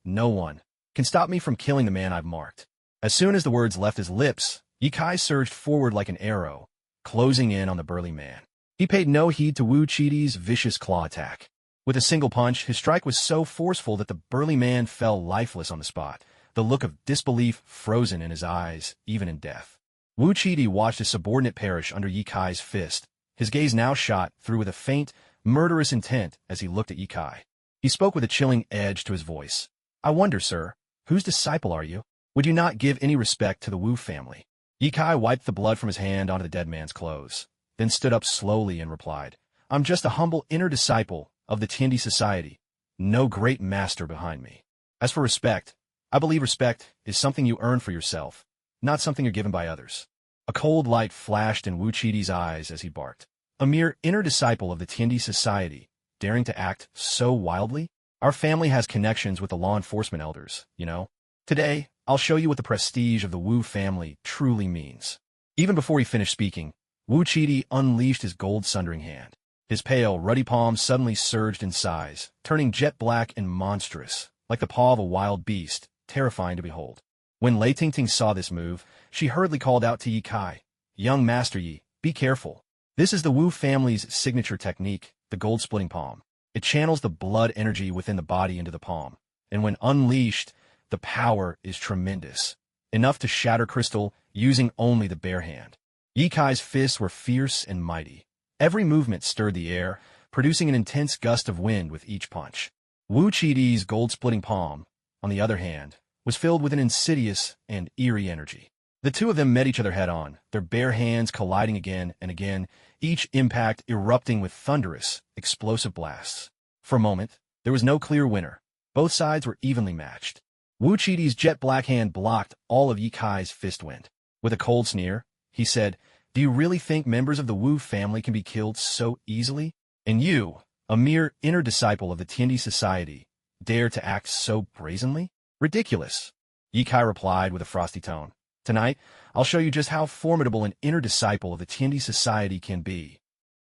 can stop me from killing the man I've marked." As soon as the words left his lips, Ye Kai surged forward like an arrow, closing in on the burly man. He paid no heed to Wu Chidi's vicious claw attack. With a single punch, his strike was so forceful that the burly man fell lifeless on the spot, the look of disbelief frozen in his eyes, even in death. Wu Chidi watched his subordinate perish under Ye Kai's fist, his gaze now shot through with a faint, murderous intent as he looked at Ye Kai. He spoke with a chilling edge to his voice. "I wonder, sir, whose disciple are you? Would you not give any respect to the Wu family?" Ye Kai wiped the blood from his hand onto the dead man's clothes, then stood up slowly and replied, "I'm just a humble inner disciple of the Tiandi society, no great master behind me. As for respect, I believe respect is something you earn for yourself, not something you're given by others." A cold light flashed in Wu Chidi's eyes as he barked. "A mere inner disciple of the Tiandi society, daring to act so wildly? Our family has connections with the law enforcement elders, you know. Today, I'll show you what the prestige of the Wu family truly means." Even before he finished speaking, Wu Chidi unleashed his gold-sundering hand. His pale, ruddy palm suddenly surged in size, turning jet black and monstrous, like the paw of a wild beast, terrifying to behold. When Lei Tingting saw this move, she hurriedly called out to Ye Kai, "Young Master Yi, be careful. This is the Wu family's signature technique, the gold-splitting palm. It channels the blood energy within the body into the palm, and when unleashed, the power is tremendous, enough to shatter crystal using only the bare hand." Ye Kai's fists were fierce and mighty. Every movement stirred the air, producing an intense gust of wind with each punch. Wu Chidi's gold-splitting palm, on the other hand, was filled with an insidious and eerie energy. The two of them met each other head-on, their bare hands colliding again and again, each impact erupting with thunderous, explosive blasts. For a moment, there was no clear winner. Both sides were evenly matched. Wu Chidi's jet-black hand blocked all of Ye Kai's fist wind. With a cold sneer, he said, "Do you really think members of the Wu family can be killed so easily? And you, A mere inner disciple of the Tiandi society, dare to act so brazenly? Ridiculous. Yikai replied with a frosty tone. Tonight, I'll show you just how formidable an inner disciple of the Tiandi society can be.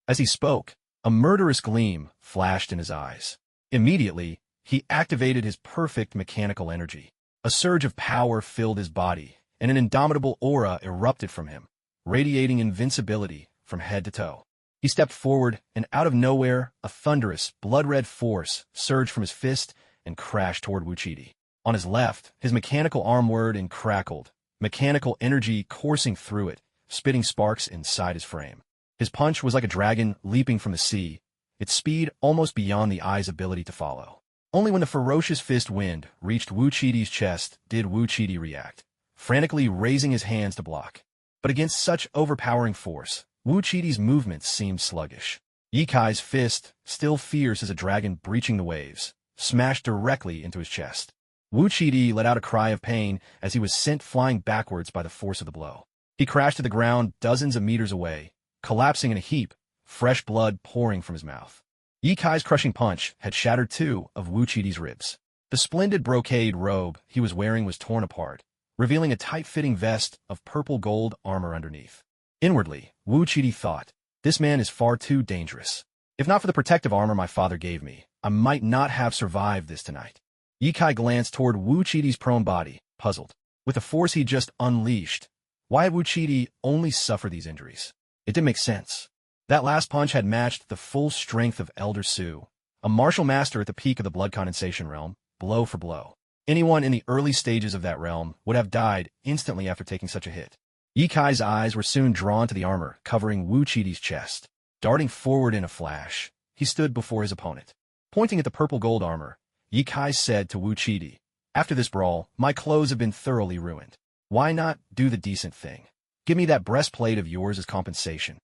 As he spoke, a murderous gleam flashed in his eyes. Immediately, he activated his perfect mechanical energy. A surge of power filled his body, and an indomitable aura erupted from him, radiating invincibility from head to toe. He stepped forward, and out of nowhere, a thunderous, blood-red force surged from his fist and crashed toward Wuchidi. On his left, his mechanical arm whirred and crackled, mechanical energy coursing through it, spitting sparks inside his frame. His punch was like a dragon leaping from the sea, its speed almost beyond the eye's ability to follow. Only when the ferocious fist wind reached Wuchidi's chest did Wuchidi react, frantically raising his hands to block. But against such overpowering force, Wuchidi's movements seemed sluggish. Yikai's fist, still fierce as a dragon breaching the waves, smashed directly into his chest. Wuchidi let out a cry of pain as he was sent flying backwards by the force of the blow. He crashed to the ground dozens of meters away, collapsing in a heap, fresh blood pouring from his mouth. Yikai's crushing punch had shattered two of Wuchidi's ribs. The splendid brocade robe he was wearing was torn apart, revealing a tight-fitting vest of purple gold armor underneath. Inwardly, Wuchidi thought, this man is far too dangerous. If not for the protective armor my father gave me, I might not have survived this tonight. Yikai glanced toward Wuchidi's prone body, puzzled. With the force he just unleashed, why had Wuchidi only suffer these injuries? It didn't make sense. That last punch had matched the full strength of Elder Su, a martial master at the peak of the blood condensation realm, blow for blow. Anyone in the early stages of that realm would have died instantly after taking such a hit. Yikai's eyes were soon drawn to the armor covering Wuchidi's chest. Darting forward in a flash, he stood before his opponent. Pointing at the purple gold armor, Yikai said to Wuchidi, after this brawl, my clothes have been thoroughly ruined. Why not do the decent thing? Give me that breastplate of yours as compensation.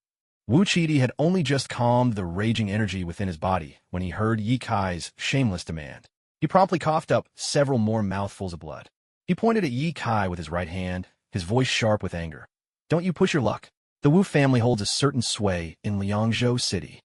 Wuchidi had only just calmed the raging energy within his body when he heard Yikai's shameless demand. He promptly coughed up several more mouthfuls of blood. He pointed at Yikai with his right hand, his voice sharp with anger. Don't you push your luck. The Wu family holds a certain sway in Liangzhou City.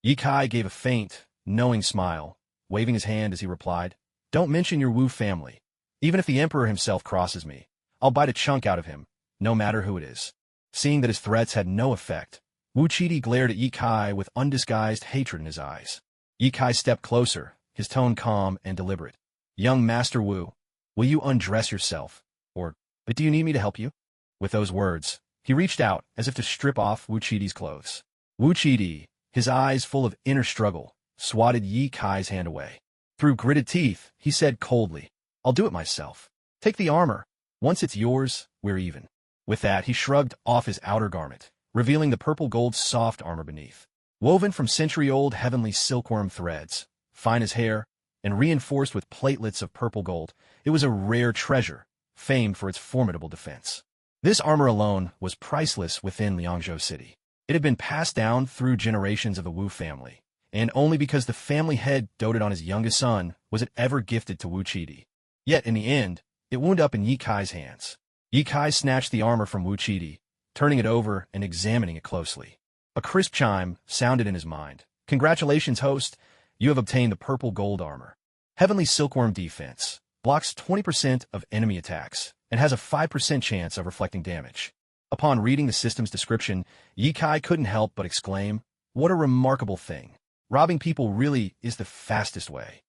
Yikai gave a faint, knowing smile, waving his hand as he replied, don't mention your Wu family. Even if the emperor himself crosses me, I'll bite a chunk out of him, no matter who it is. Seeing that his threats had no effect, Wuchidi glared at Yikai with undisguised hatred in his eyes. Yikai stepped closer, his tone calm and deliberate. Young Master Wu, will you undress yourself? But do you need me to help you? With those words, he reached out as if to strip off Wuchidi's clothes. Wuchidi, his eyes full of inner struggle, swatted Yikai's hand away. Through gritted teeth, he said coldly, I'll do it myself. Take the armor. Once it's yours, we're even. With that, he shrugged off his outer garment, revealing the purple gold soft armor beneath. Woven from century-old heavenly silkworm threads, fine as hair, and reinforced with platelets of purple gold, it was a rare treasure, famed for its formidable defense. This armor alone was priceless within Liangzhou City. It had been passed down through generations of the Wu family, and only because the family head doted on his youngest son was it ever gifted to Wuchidi. Yet, in the end, it wound up in Yikai's hands. Yikai snatched the armor from Wuchidi, turning it over and examining it closely. A crisp chime sounded in his mind. Congratulations, host. You have obtained the purple gold armor. Heavenly Silkworm Defense. Blocks 20% of enemy attacks, and has a 5% chance of reflecting damage. Upon reading the system's description, Yikai couldn't help but exclaim, what a remarkable thing. Robbing people really is the fastest way.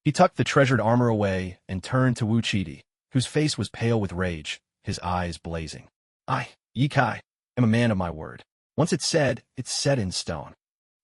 He tucked the treasured armor away and turned to Wuchidi, whose face was pale with rage, his eyes blazing. I, Yikai, am a man of my word. Once it's set in stone.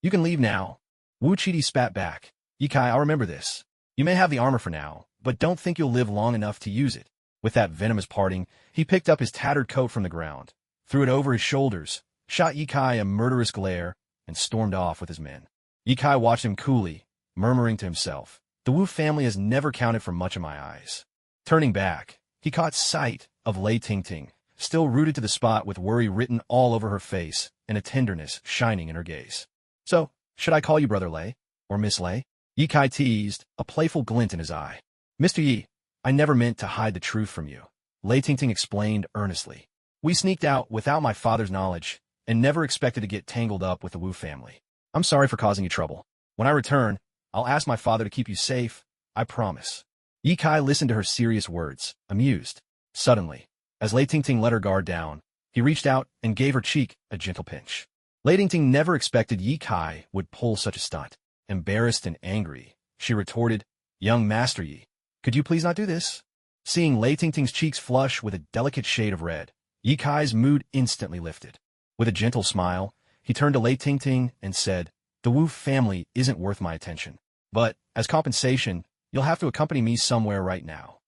You can leave now. Wuchidi spat back. Yikai, I'll remember this. You may have the armor for now, but don't think you'll live long enough to use it. With that venomous parting, he picked up his tattered coat from the ground, threw it over his shoulders, shot Yikai a murderous glare, and stormed off with his men. Yikai watched him coolly, murmuring to himself, the Wu family has never counted for much in my eyes. Turning back, he caught sight of Lei Tingting, still rooted to the spot with worry written all over her face and a tenderness shining in her gaze. So, should I call you Brother Lei, or Miss Lei? Yikai teased, a playful glint in his eye. Mr. Yi, I never meant to hide the truth from you, Lei Tingting explained earnestly. We sneaked out without my father's knowledge, and never expected to get tangled up with the Wu family. I'm sorry for causing you trouble. When I return, I'll ask my father to keep you safe, I promise. Yi Kai listened to her serious words, amused. Suddenly, as Lei Tingting let her guard down, he reached out and gave her cheek a gentle pinch. Lei Tingting never expected Yi Kai would pull such a stunt. Embarrassed and angry, she retorted, "Young Master Yi, could you please not do this?" Seeing Lei Tingting's cheeks flush with a delicate shade of red, Yi Kai's mood instantly lifted. With a gentle smile, he turned to Lei Tingting and said, "The Wu family isn't worth my attention. But, as compensation, you'll have to accompany me somewhere right now."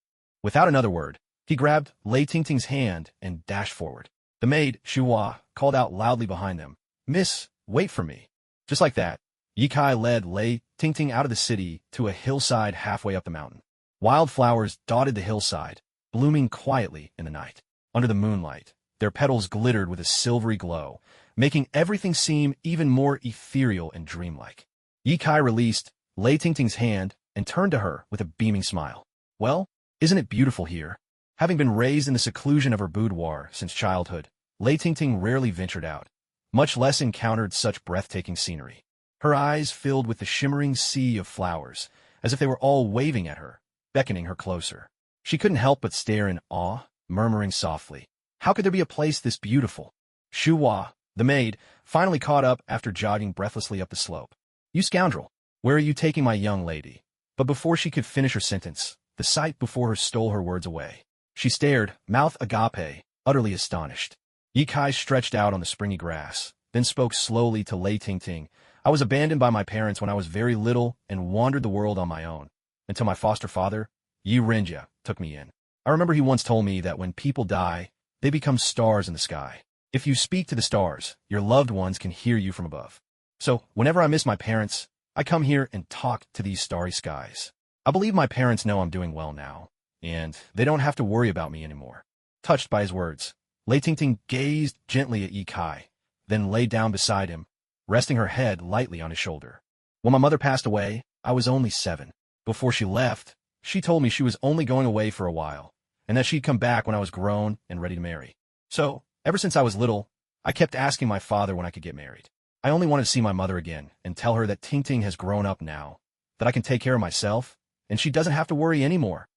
Without another word, he grabbed Lei Tingting's hand and dashed forward. The maid, Shuhua, called out loudly behind them, "Miss, wait for me." Just like that, Yi Kai led Lei Tingting out of the city to a hillside halfway up the mountain. Wildflowers dotted the hillside, blooming quietly in the night. Under the moonlight, their petals glittered with a silvery glow, making everything seem even more ethereal and dreamlike. Yi Kai released Lei Tingting's hand and turned to her with a beaming smile. "Well, isn't it beautiful here?" Having been raised in the seclusion of her boudoir since childhood, Lei Tingting rarely ventured out, much less encountered such breathtaking scenery. Her eyes filled with the shimmering sea of flowers, as if they were all waving at her, beckoning her closer. She couldn't help but stare in awe, murmuring softly, "How could there be a place this beautiful?" Shuhua, the maid, finally caught up after jogging breathlessly up the slope. "You scoundrel! Where are you taking my young lady?" But before she could finish her sentence, the sight before her stole her words away. She stared, mouth agape, utterly astonished. Yi Kai stretched out on the springy grass, then spoke slowly to Lei Tingting. "I was abandoned by my parents when I was very little and wandered the world on my own, until my foster father, Yi Renjia, took me in. I remember he once told me that when people die, they become stars in the sky. If you speak to the stars, your loved ones can hear you from above. So, whenever I miss my parents, I come here and talk to these starry skies. I believe my parents know I'm doing well now, and they don't have to worry about me anymore." Touched by his words, Lei Tingting gazed gently at Yi Kai, then lay down beside him, resting her head lightly on his shoulder. "When my mother passed away, I was only 7. Before she left, she told me she was only going away for a while, and that she'd come back when I was grown and ready to marry. So, ever since I was little, I kept asking my father when I could get married. I only wanted to see my mother again and tell her that Tingting has grown up now, that I can take care of myself, and she doesn't have to worry anymore.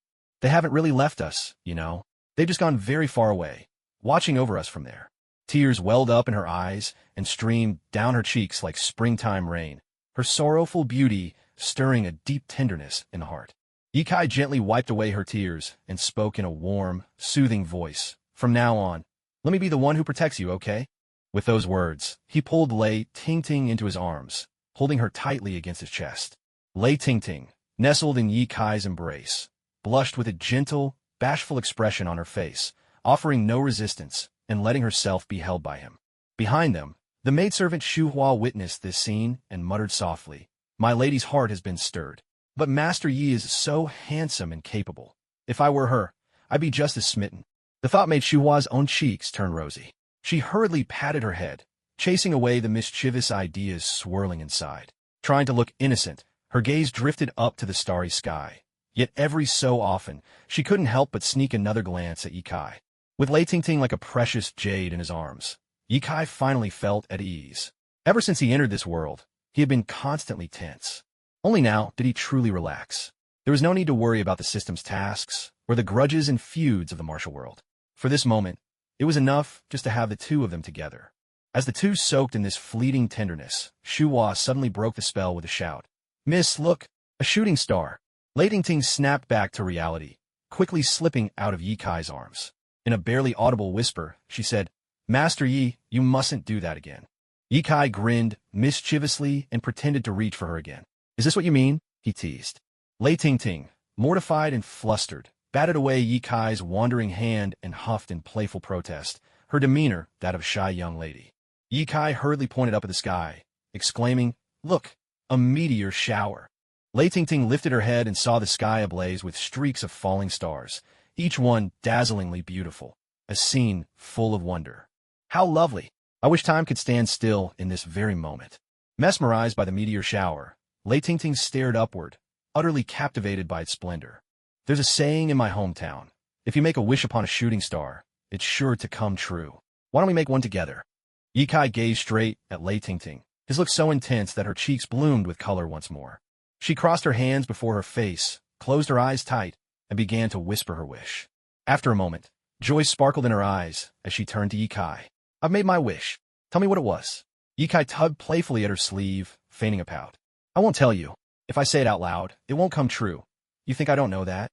They haven't really left us, you know. They've just gone very far away, watching over us from there." Tears welled up in her eyes and streamed down her cheeks like springtime rain, her sorrowful beauty stirring a deep tenderness in the heart. Yi Kai gently wiped away her tears and spoke in a warm, soothing voice. "From now on, let me be the one who protects you, okay?" With those words, he pulled Lei Tingting into his arms, holding her tightly against his chest. Lei Tingting, nestled in Yi Kai's embrace, blushed with a gentle, bashful expression on her face, offering no resistance and letting herself be held by him. Behind them, the maidservant Shuhua witnessed this scene and muttered softly, "My lady's heart has been stirred. But Master Yi is so handsome and capable. If I were her, I'd be just as smitten." The thought made Shuhua's own cheeks turn rosy. She hurriedly patted her head, chasing away the mischievous ideas swirling inside. Trying to look innocent, her gaze drifted up to the starry sky. Yet every so often, she couldn't help but sneak another glance at Yi Kai. With Lei Tingting like a precious jade in his arms, Yi Kai finally felt at ease. Ever since he entered this world, he had been constantly tense. Only now did he truly relax. There was no need to worry about the system's tasks or the grudges and feuds of the martial world. For this moment, it was enough just to have the two of them together. As the two soaked in this fleeting tenderness, Shuhua suddenly broke the spell with a shout. "Miss, look, a shooting star!" Lei Tingting snapped back to reality, quickly slipping out of Yi Kai's arms. In a barely audible whisper, she said, "Master Yi, you mustn't do that again." Yi Kai grinned mischievously and pretended to reach for her again. "Is this what you mean?" he teased. Lei Tingting, mortified and flustered, batted away Yi Kai's wandering hand and huffed in playful protest, her demeanor that of a shy young lady. Yi Kai hurriedly pointed up at the sky, exclaiming, "Look, a meteor shower." Lei Tingting lifted her head and saw the sky ablaze with streaks of falling stars, each one dazzlingly beautiful, a scene full of wonder. How lovely! I wish time could stand still in this very moment. Mesmerized by the meteor shower, Lei Tingting stared upward, utterly captivated by its splendor. There's a saying in my hometown, if you make a wish upon a shooting star, it's sure to come true. Why don't we make one together? Yi Kai gazed straight at Lei Tingting, His look so intense that her cheeks bloomed with color once more. She crossed her hands before her face, closed her eyes tight, and began to whisper her wish. After a moment, joy sparkled in her eyes as she turned to Yikai. I've made my wish. Tell me what it was. Yikai tugged playfully at her sleeve, feigning a pout. I won't tell you. If I say it out loud, it won't come true. You think I don't know that?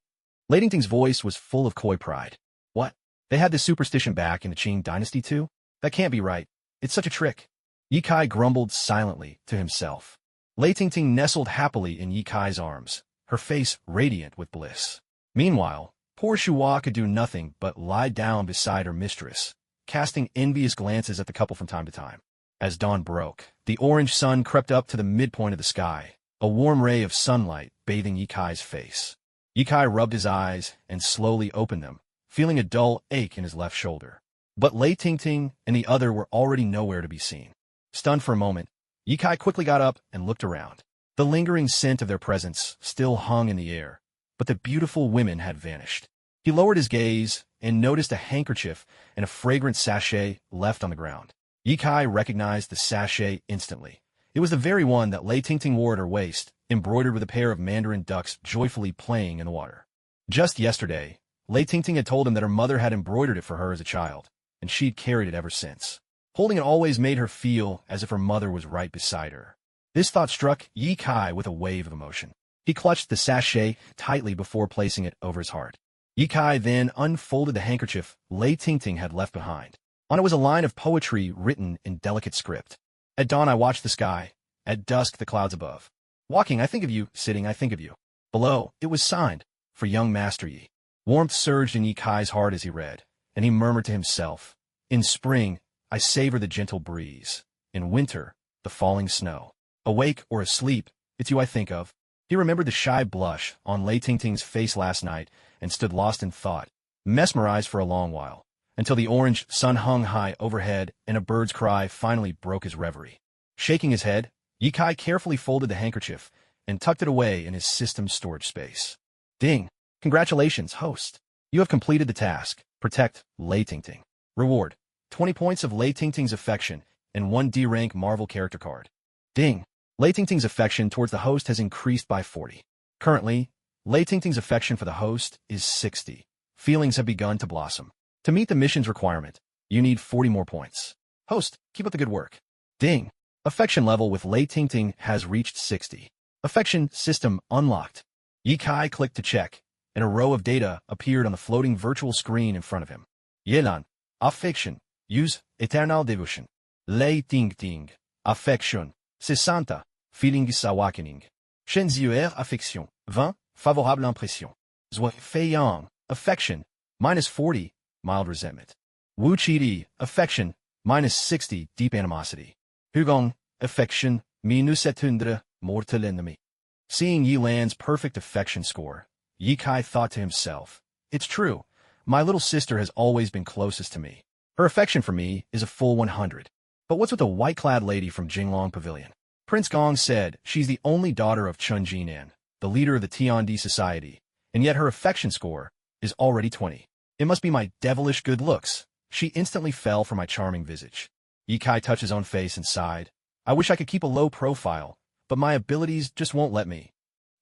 Lei Tingting's voice was full of coy pride. What? They had this superstition back in the Qing dynasty too? That can't be right. It's such a trick. Yikai grumbled silently to himself. Lei Tingting nestled happily in Yikai's arms, her face radiant with bliss. Meanwhile, poor Shuhua could do nothing but lie down beside her mistress, casting envious glances at the couple from time to time. As dawn broke, the orange sun crept up to the midpoint of the sky, a warm ray of sunlight bathing Yikai's face. Yikai rubbed his eyes and slowly opened them, feeling a dull ache in his left shoulder. But Lei Tingting and the other were already nowhere to be seen. Stunned for a moment, Yikai quickly got up and looked around. The lingering scent of their presence still hung in the air, but the beautiful women had vanished. He lowered his gaze and noticed a handkerchief and a fragrant sachet left on the ground. Yikai recognized the sachet instantly. It was the very one that Lei Tingting wore at her waist, embroidered with a pair of mandarin ducks joyfully playing in the water. Just yesterday, Lei Tingting had told him that her mother had embroidered it for her as a child, and she'd carried it ever since. Holding it always made her feel as if her mother was right beside her. This thought struck Yikai with a wave of emotion. He clutched the sachet tightly before placing it over his heart. Yikai then unfolded the handkerchief Lei Tingting had left behind. On it was a line of poetry written in delicate script. At dawn I watch the sky, at dusk the clouds above. Walking I think of you, sitting I think of you. Below, it was signed, for young Master Yi. Warmth surged in Yikai's heart as he read, and he murmured to himself, in spring, I savor the gentle breeze. In winter, the falling snow. Awake or asleep, it's you I think of. He remembered the shy blush on Lei Tingting's face last night and stood lost in thought, mesmerized for a long while, until the orange sun hung high overhead and a bird's cry finally broke his reverie. Shaking his head, Yikai carefully folded the handkerchief and tucked it away in his system's storage space. Ding! Congratulations, host. You have completed the task. Protect Lei Tingting. Reward: 20 points of Lei Tingting's affection and 1 D-rank Marvel character card. Ding! Lei Tingting's affection towards the host has increased by 40. Currently, Lei Tingting's affection for the host is 60. Feelings have begun to blossom. To meet the mission's requirement, you need 40 more points. Host, keep up the good work. Ding! Affection level with Lei Tingting has reached 60. Affection system unlocked. Yikai clicked to check, and a row of data appeared on the floating virtual screen in front of him. Yelan, affection, use eternal devotion. Lei Tingting, affection, 60, feelings awakening. Shenzier affection, 20, favorable impression. Zwa Feiyang, affection, -40, mild resentment. Wu Qidi, affection, -60, deep animosity. Hugong, affection, -70, mortal enemy. Seeing Yilan's perfect affection score, Yikai thought to himself, it's true, my little sister has always been closest to me. Her affection for me is a full 100. But what's with the white-clad lady from Jinglong Pavilion? Prince Gong said she's the only daughter of Chun Jinan, the leader of the Tiandi society, and yet her affection score is already 20. It must be my devilish good looks. She instantly fell for my charming visage. Yikai touched his own face and sighed. I wish I could keep a low profile, but my abilities just won't let me.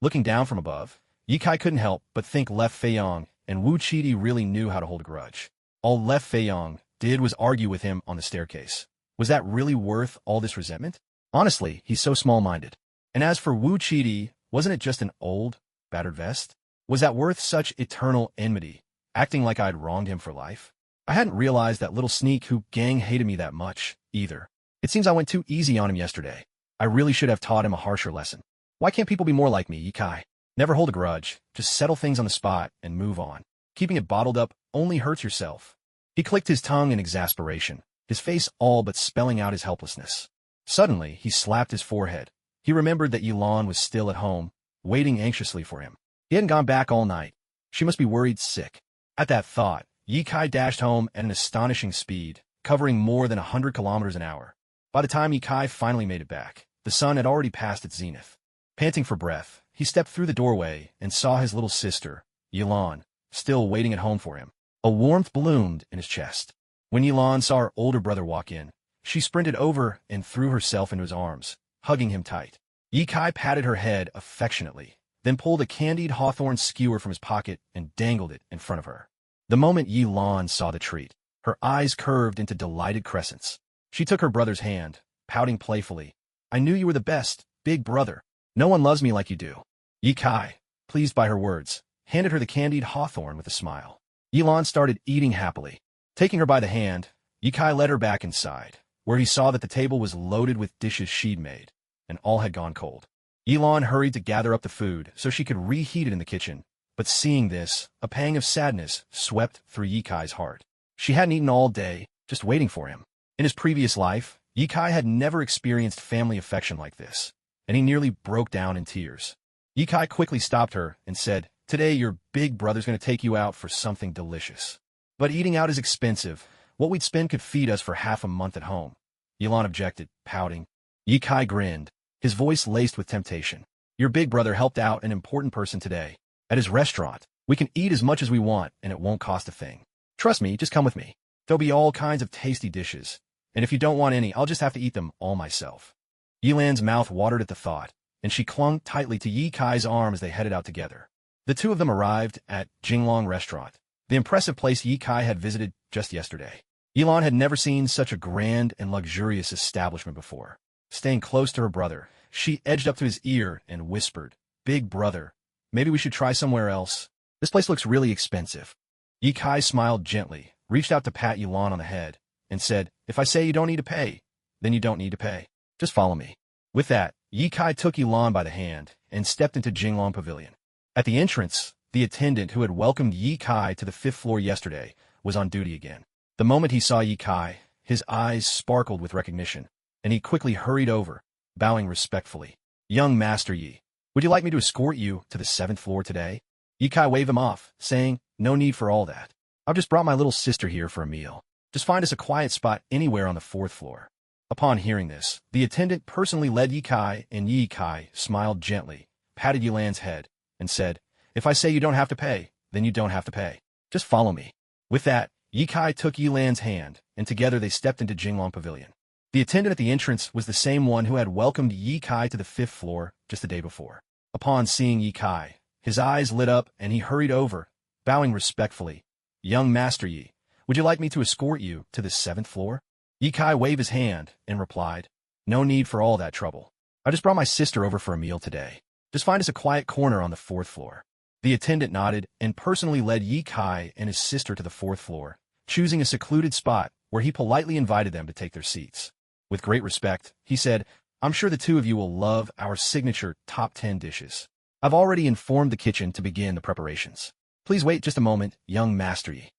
Looking down from above, Yikai couldn't help but think Left Feiyang and Wu Qidi really knew how to hold a grudge. All Left Feiyang did was argue with him on the staircase. Was that really worth all this resentment? Honestly, he's so small-minded. And as for Wu Qidi, wasn't it just an old, battered vest? Was that worth such eternal enmity, acting like I'd wronged him for life? I hadn't realized that little sneak who gang hated me that much, either. It seems I went too easy on him yesterday. I really should have taught him a harsher lesson. Why can't people be more like me, Yikai? Never hold a grudge, just settle things on the spot and move on. Keeping it bottled up only hurts yourself. He clicked his tongue in exasperation, his face all but spelling out his helplessness. Suddenly, he slapped his forehead. He remembered that Yilan was still at home, waiting anxiously for him. He hadn't gone back all night. She must be worried sick. At that thought, Yikai dashed home at an astonishing speed, covering more than 100 kilometers an hour. By the time Yikai finally made it back, the sun had already passed its zenith. Panting for breath, he stepped through the doorway and saw his little sister, Yilan, still waiting at home for him. A warmth bloomed in his chest. When Yilan saw her older brother walk in, She sprinted over and threw herself into his arms, hugging him tight. Ye Kai patted her head affectionately, then pulled a candied hawthorn skewer from his pocket and dangled it in front of her. The moment Yi Lan saw the treat, her eyes curved into delighted crescents. She took her brother's hand, pouting playfully. I knew you were the best, big brother. No one loves me like you do. Ye Kai, pleased by her words, handed her the candied hawthorn with a smile. Yi Lan started eating happily. Taking her by the hand, Ye Kai led her back inside, where he saw that the table was loaded with dishes she'd made, and all had gone cold. Yi Lan hurried to gather up the food so she could reheat it in the kitchen, but seeing this, a pang of sadness swept through Ye Kai's heart. She hadn't eaten all day, just waiting for him. In his previous life, Ye Kai had never experienced family affection like this, and he nearly broke down in tears. Ye Kai quickly stopped her and said, Today your big brother's going to take you out for something delicious. But eating out is expensive. What we'd spend could feed us for half a month at home. Yi Lan objected, pouting. Ye Kai grinned, his voice laced with temptation. Your big brother helped out an important person today. At his restaurant, we can eat as much as we want, and it won't cost a thing. Trust me, just come with me. There'll be all kinds of tasty dishes, and if you don't want any, I'll just have to eat them all myself. Yi Lan's mouth watered at the thought, and she clung tightly to Ye Kai's arm as they headed out together. The two of them arrived at Jinglong Restaurant, the impressive place Ye Kai had visited just yesterday. Yi Lan had never seen such a grand and luxurious establishment before. Staying close to her brother, she edged up to his ear and whispered, Big brother, maybe we should try somewhere else. This place looks really expensive. Ye Kai smiled gently, reached out to pat Yi Lan on the head, and said, If I say you don't need to pay, then you don't need to pay. Just follow me. With that, Ye Kai took Yi Lan by the hand and stepped into Jinglong Pavilion. At the entrance, the attendant who had welcomed Ye Kai to the 5th floor yesterday was on duty again. The moment he saw Ye Kai, his eyes sparkled with recognition, and he quickly hurried over, bowing respectfully. Young Master Yi, would you like me to escort you to the 7th floor today? Ye Kai waved him off, saying, No need for all that. I've just brought my little sister here for a meal. Just find us a quiet spot anywhere on the 4th floor. Upon hearing this, the attendant personally led Ye Kai, and Ye Kai smiled gently, patted Yi Lan's head, and said, If I say you don't have to pay, then you don't have to pay. Just follow me. With that, Ye Kai took Yi Lan's hand, and together they stepped into Jinglong Pavilion. The attendant at the entrance was the same one who had welcomed Ye Kai to the 5th floor just the day before. Upon seeing Ye Kai, his eyes lit up and he hurried over, bowing respectfully. Young Master Yi, would you like me to escort you to the 7th floor? Ye Kai waved his hand and replied, No need for all that trouble. I just brought my sister over for a meal today. Just find us a quiet corner on the 4th floor. The attendant nodded and personally led Ye Kai and his sister to the 4th floor, choosing a secluded spot where he politely invited them to take their seats. With great respect, he said, I'm sure the two of you will love our signature top 10 dishes. I've already informed the kitchen to begin the preparations. Please wait just a moment, young Master Yi.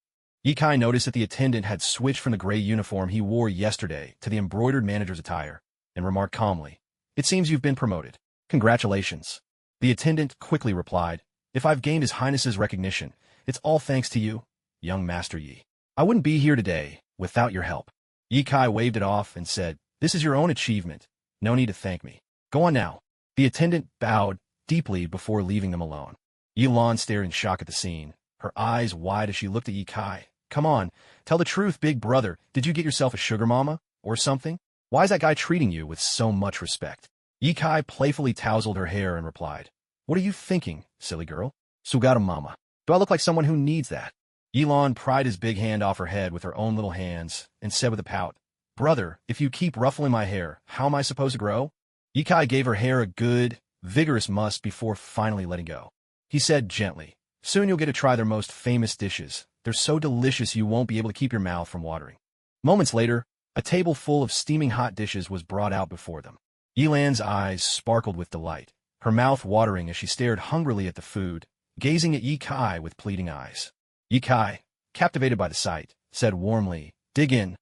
Ye Kai noticed that the attendant had switched from the gray uniform he wore yesterday to the embroidered manager's attire, and remarked calmly, It seems you've been promoted. Congratulations. The attendant quickly replied, If I've gained His Highness's recognition, it's all thanks to you, young Master Yi. I wouldn't be here today without your help. Ye Kai waved it off and said, This is your own achievement. No need to thank me. Go on now. The attendant bowed deeply before leaving them alone. Yi Lan stared in shock at the scene, her eyes wide as she looked at Ye Kai. Come on, tell the truth, big brother. Did you get yourself a sugar mama or something? Why is that guy treating you with so much respect? Ye Kai playfully tousled her hair and replied, What are you thinking, silly girl? Sugata mama. Do I look like someone who needs that? Yi Lan pried his big hand off her head with her own little hands and said with a pout, Brother, if you keep ruffling my hair, how am I supposed to grow? Ye Kai gave her hair a good, vigorous muss before finally letting go. He said gently, Soon you'll get to try their most famous dishes. They're so delicious you won't be able to keep your mouth from watering. Moments later, a table full of steaming hot dishes was brought out before them. Yi Lan's eyes sparkled with delight, her mouth watering as she stared hungrily at the food, gazing at Ye Kai with pleading eyes. Ye Kai, captivated by the sight, said warmly, Dig in.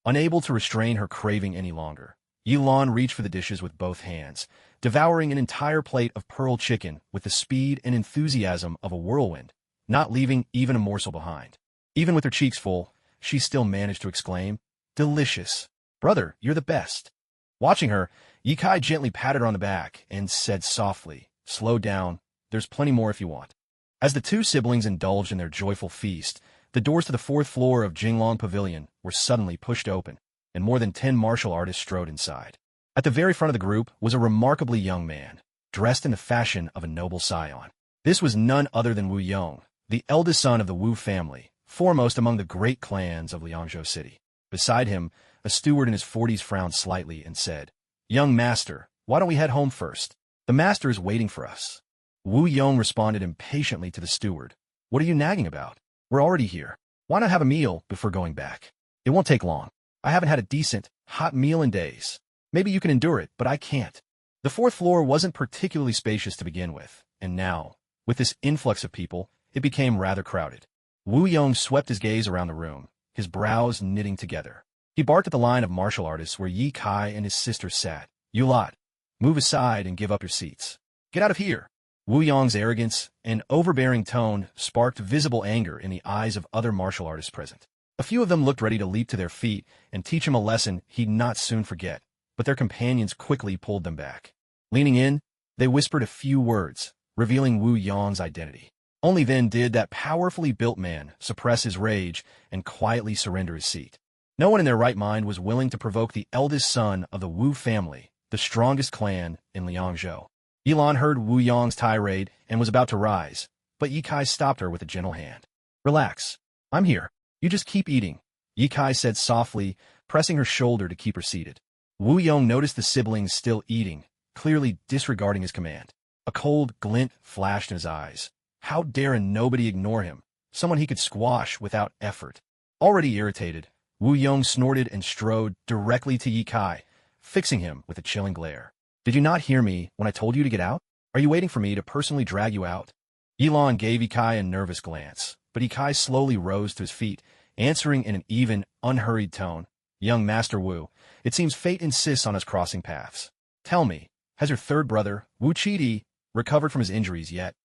Unable to restrain her craving any longer, Yi Lan reached for the dishes with both hands, devouring an entire plate of pearl chicken with the speed and enthusiasm of a whirlwind, not leaving even a morsel behind. Even with her cheeks full, she still managed to exclaim, Delicious. Brother, you're the best. Watching her, Ye Kai gently patted her on the back and said softly, Slow down, there's plenty more if you want. As the two siblings indulged in their joyful feast, the doors to the 4th floor of Jinglong Pavilion were suddenly pushed open, and more than 10 martial artists strode inside. At the very front of the group was a remarkably young man, dressed in the fashion of a noble scion. This was none other than Wu Yong, the eldest son of the Wu family, foremost among the great clans of Liangzhou City. Beside him, a steward in his 40s frowned slightly and said, "Young master, why don't we head home first? The master is waiting for us." Wu Yong responded impatiently to the steward. "What are you nagging about? We're already here. Why not have a meal before going back? It won't take long. I haven't had a decent, hot meal in days. Maybe you can endure it, but I can't." The fourth floor wasn't particularly spacious to begin with, and now, with this influx of people, it became rather crowded. Wu Yong swept his gaze around the room, his brows knitting together. He barked at the line of martial artists where Yi Kai and his sister sat. "You lot, move aside and give up your seats. Get out of here." Wu Yong's arrogance and overbearing tone sparked visible anger in the eyes of other martial artists present. A few of them looked ready to leap to their feet and teach him a lesson he'd not soon forget, but their companions quickly pulled them back. Leaning in, they whispered a few words, revealing Wu Yong's identity. Only then did that powerfully built man suppress his rage and quietly surrender his seat. No one in their right mind was willing to provoke the eldest son of the Wu family, the strongest clan in Liangzhou. Yilan heard Wu Yong's tirade and was about to rise, but Yi Kai stopped her with a gentle hand. "Relax. I'm here. You just keep eating," Yi Kai said softly, pressing her shoulder to keep her seated. Wu Yong noticed the siblings still eating, clearly disregarding his command. A cold glint flashed in his eyes. How dare nobody ignore him, someone he could squash without effort. Already irritated, Wu Yong snorted and strode directly to Yi Kai, fixing him with a chilling glare. "Did you not hear me when I told you to get out? Are you waiting for me to personally drag you out?" Yilan gave Yi Kai a nervous glance, but Yi Kai slowly rose to his feet, answering in an even, unhurried tone. "Young Master Wu, it seems fate insists on us crossing paths. Tell me, has your third brother, Wu Qidi, recovered from his injuries yet?"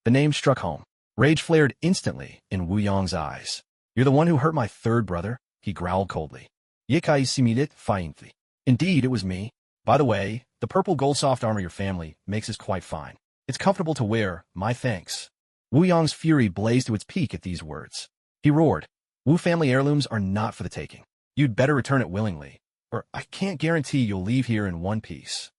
The name struck home. Rage flared instantly in Wu Yong's eyes. "You're the one who hurt my third brother?" he growled coldly. Yi Kai similed faintly. "Indeed, it was me. By the way, the purple gold soft armor your family makes is quite fine. It's comfortable to wear, my thanks." Wu Yong's fury blazed to its peak at these words. He roared, "Wu family heirlooms are not for the taking. You'd better return it willingly, or I can't guarantee you'll leave here in one piece."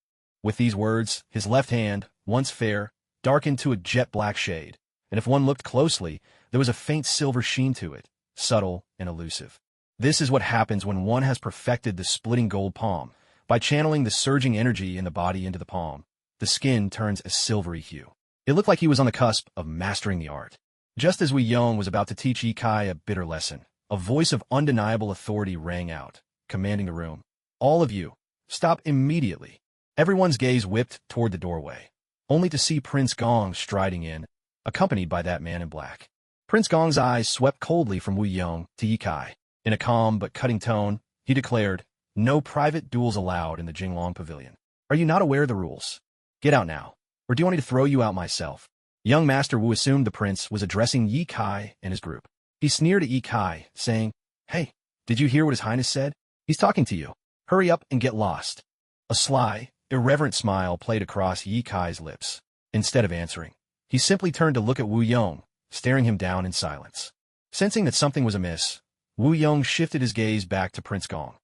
With these words, his left hand, once fair, darkened to a jet-black shade, and if one looked closely, there was a faint silver sheen to it, subtle and elusive. This is what happens when one has perfected the splitting gold palm. By channeling the surging energy in the body into the palm, the skin turns a silvery hue. It looked like he was on the cusp of mastering the art. Just as Wu Yong was about to teach Yi Kai a bitter lesson, a voice of undeniable authority rang out, commanding the room. "All of you, stop immediately." Everyone's gaze whipped toward the doorway, only to see Prince Gong striding in, accompanied by that man in black. Prince Gong's eyes swept coldly from Wu Yong to Yi Kai. In a calm but cutting tone, he declared, "No private duels allowed in the Jinglong Pavilion. Are you not aware of the rules? Get out now, or do you want me to throw you out myself?" Young Master Wu assumed the prince was addressing Yi Kai and his group. He sneered at Yi Kai, saying, "Hey, did you hear what His Highness said? He's talking to you. Hurry up and get lost." A sly, irreverent smile played across Yi Kai's lips. Instead of answering, he simply turned to look at Wu Yong, staring him down in silence. Sensing that something was amiss, Wu Yong shifted his gaze back to Prince Gong,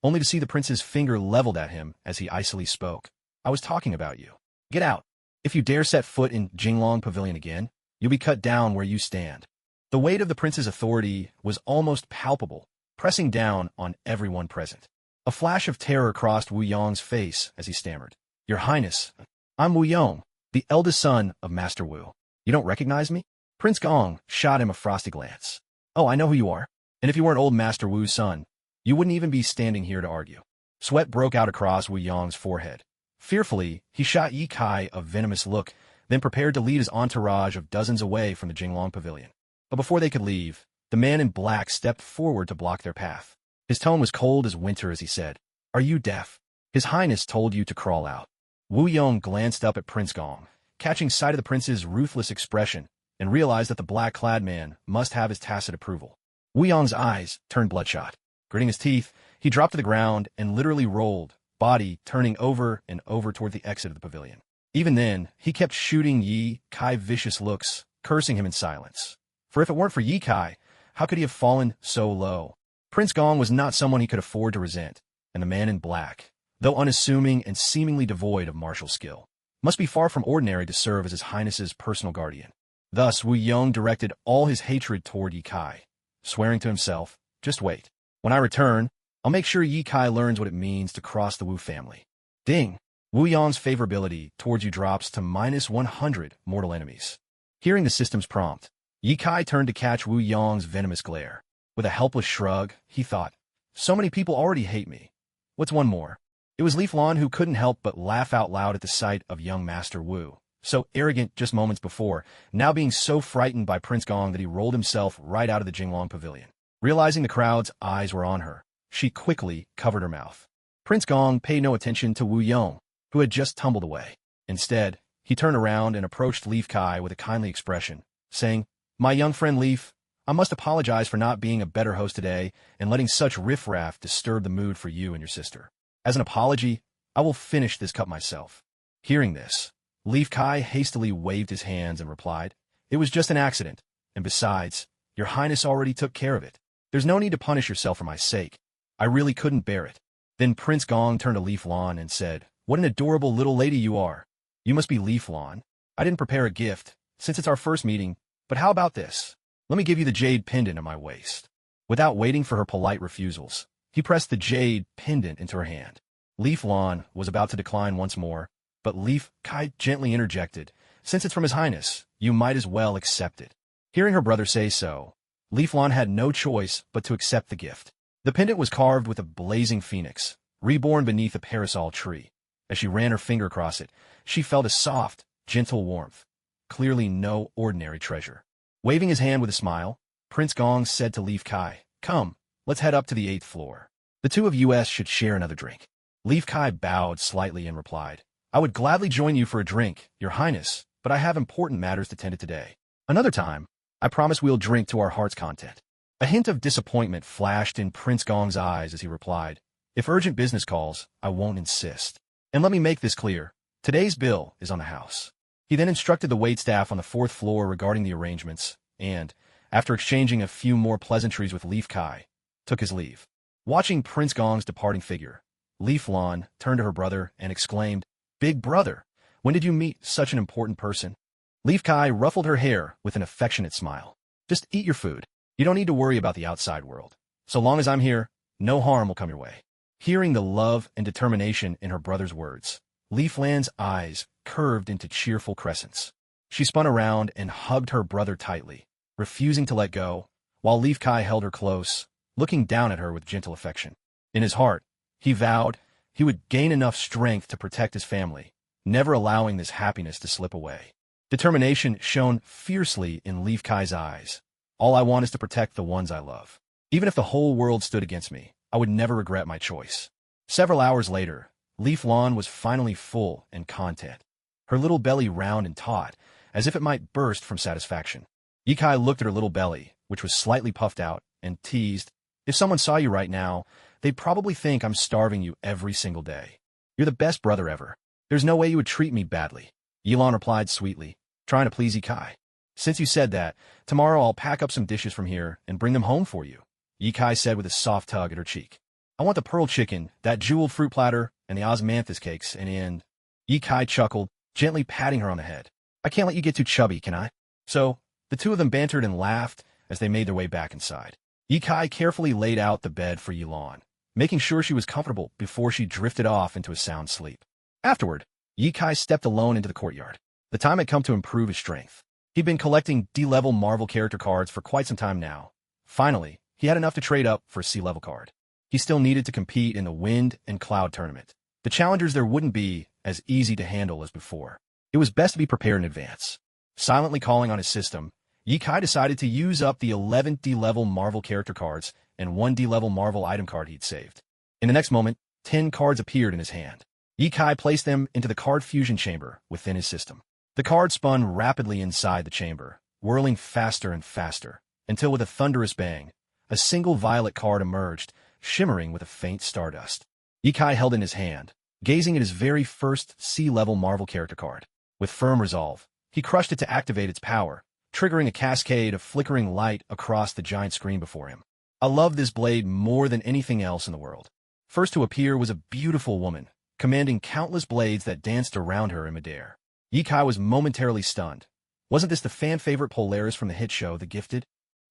only to see the prince's finger leveled at him as he icily spoke. "I was talking about you. Get out. If you dare set foot in Jinglong Pavilion again, you'll be cut down where you stand." The weight of the prince's authority was almost palpable, pressing down on everyone present. A flash of terror crossed Wu Yong's face as he stammered, "Your Highness, I'm Wu Yong, the eldest son of Master Wu. You don't recognize me?" Prince Gong shot him a frosty glance. "Oh, I know who you are. And if you weren't old Master Wu's son, you wouldn't even be standing here to argue." Sweat broke out across Wu Yong's forehead. Fearfully, he shot Yi Kai a venomous look, then prepared to lead his entourage of dozens away from the Jinglong Pavilion. But before they could leave, the man in black stepped forward to block their path. His tone was cold as winter as he said, "Are you deaf? His Highness told you to crawl out." Wu Yong glanced up at Prince Gong, catching sight of the prince's ruthless expression, and realized that the black-clad man must have his tacit approval. Wu Yong's eyes turned bloodshot. Gritting his teeth, he dropped to the ground and literally rolled, body turning over and over toward the exit of the pavilion. Even then, he kept shooting Yi Kai vicious looks, cursing him in silence. For if it weren't for Yi Kai, how could he have fallen so low? Prince Gong was not someone he could afford to resent, and the man in black, though unassuming and seemingly devoid of martial skill, must be far from ordinary to serve as His Highness's personal guardian. Thus, Wu Yong directed all his hatred toward Ye Kai, swearing to himself, "Just wait. When I return, I'll make sure Ye Kai learns what it means to cross the Wu family." Ding! Wu Yong's favorability towards you drops to -100 mortal enemies. Hearing the system's prompt, Ye Kai turned to catch Wu Yong's venomous glare. With a helpless shrug, he thought, "So many people already hate me. What's one more?" It was Leaf Lan who couldn't help but laugh out loud at the sight of young Master Wu, so arrogant just moments before, now being so frightened by Prince Gong that he rolled himself right out of the Jinglong Pavilion. Realizing the crowd's eyes were on her, she quickly covered her mouth. Prince Gong paid no attention to Wu Yong, who had just tumbled away. Instead, he turned around and approached Leaf Kai with a kindly expression, saying, "My young friend Leaf, I must apologize for not being a better host today and letting such riffraff disturb the mood for you and your sister. As an apology, I will finish this cup myself." Hearing this, Leaf Kai hastily waved his hands and replied, "It was just an accident, and besides, Your Highness already took care of it. There's no need to punish yourself for my sake. I really couldn't bear it." Then Prince Gong turned to Leaf Lan and said, "What an adorable little lady you are. You must be Leaf Lan. I didn't prepare a gift, since it's our first meeting, but how about this? Let me give you the jade pendant on my waist." Without waiting for her polite refusals, he pressed the jade pendant into her hand. Leaf Lan was about to decline once more, but Leaf Kai gently interjected, "Since it's from His Highness, you might as well accept it." Hearing her brother say so, Leaf Lan had no choice but to accept the gift. The pendant was carved with a blazing phoenix, reborn beneath a parasol tree. As she ran her finger across it, she felt a soft, gentle warmth. Clearly no ordinary treasure. Waving his hand with a smile, Prince Gong said to Leaf Kai, "Come, let's head up to the 8th floor. The two of us should share another drink." Leaf Kai bowed slightly and replied, "I would gladly join you for a drink, Your Highness, but I have important matters to tend to today. Another time, I promise we'll drink to our heart's content." A hint of disappointment flashed in Prince Gong's eyes as he replied, "If urgent business calls, I won't insist. And let me make this clear, today's bill is on the house." He then instructed the waitstaff on the 4th floor regarding the arrangements, and, after exchanging a few more pleasantries with Leaf Kai, took his leave. Watching Prince Gong's departing figure, Leaf Lan turned to her brother and exclaimed, "Big brother, when did you meet such an important person?" Leaf Kai ruffled her hair with an affectionate smile. "Just eat your food. You don't need to worry about the outside world. So long as I'm here, no harm will come your way." Hearing the love and determination in her brother's words, Leaf Lan's eyes curved into cheerful crescents. She spun around and hugged her brother tightly, refusing to let go, while Leaf Kai held her close, looking down at her with gentle affection. In his heart, he vowed he would gain enough strength to protect his family, never allowing this happiness to slip away. Determination shone fiercely in Leaf Kai's eyes. "All I want is to protect the ones I love. Even if the whole world stood against me, I would never regret my choice." Several hours later, Leaf Lan was finally full and content, her little belly round and taut, as if it might burst from satisfaction. Ye Kai looked at her little belly, which was slightly puffed out, and teased, "If someone saw you right now, they'd probably think I'm starving you every single day. You're the best brother ever. There's no way you would treat me badly." Yilan replied sweetly, trying to please Ye Kai. "Since you said that, tomorrow I'll pack up some dishes from here and bring them home for you," Ye Kai said with a soft tug at her cheek. "I want the pearl chicken, that jeweled fruit platter, and the osmanthus cakes, and Ye Kai chuckled, gently patting her on the head. "I can't let you get too chubby, can I?" So, the two of them bantered and laughed as they made their way back inside. Ye Kai carefully laid out the bed for Yilan, making sure she was comfortable before she drifted off into a sound sleep. Afterward, Ye Kai stepped alone into the courtyard. The time had come to improve his strength. He'd been collecting D-level Marvel character cards for quite some time now. Finally, he had enough to trade up for a C-level card. He still needed to compete in the Wind and Cloud tournament. The challengers there wouldn't be as easy to handle as before. It was best to be prepared in advance. Silently calling on his system, Ye Kai decided to use up the 11 D-level Marvel character cards and 1 D-level Marvel item card he'd saved. In the next moment, 10 cards appeared in his hand. Ye Kai placed them into the card fusion chamber within his system. The card spun rapidly inside the chamber, whirling faster and faster, until with a thunderous bang, a single violet card emerged, shimmering with a faint stardust. Ye Kai held in his hand, gazing at his very first C-level Marvel character card. With firm resolve, he crushed it to activate its power, triggering a cascade of flickering light across the giant screen before him. I love this blade more than anything else in the world. First to appear was a beautiful woman, commanding countless blades that danced around her in midair. Yikai was momentarily stunned. Wasn't this the fan-favorite Polaris from the hit show The Gifted?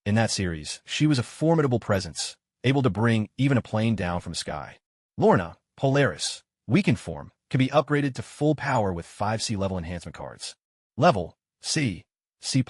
In that series, she was a formidable presence, able to bring even a plane down from the sky. Lorna, Polaris, weakened form, can be upgraded to full power with 5C level enhancement cards. Level, C, C+.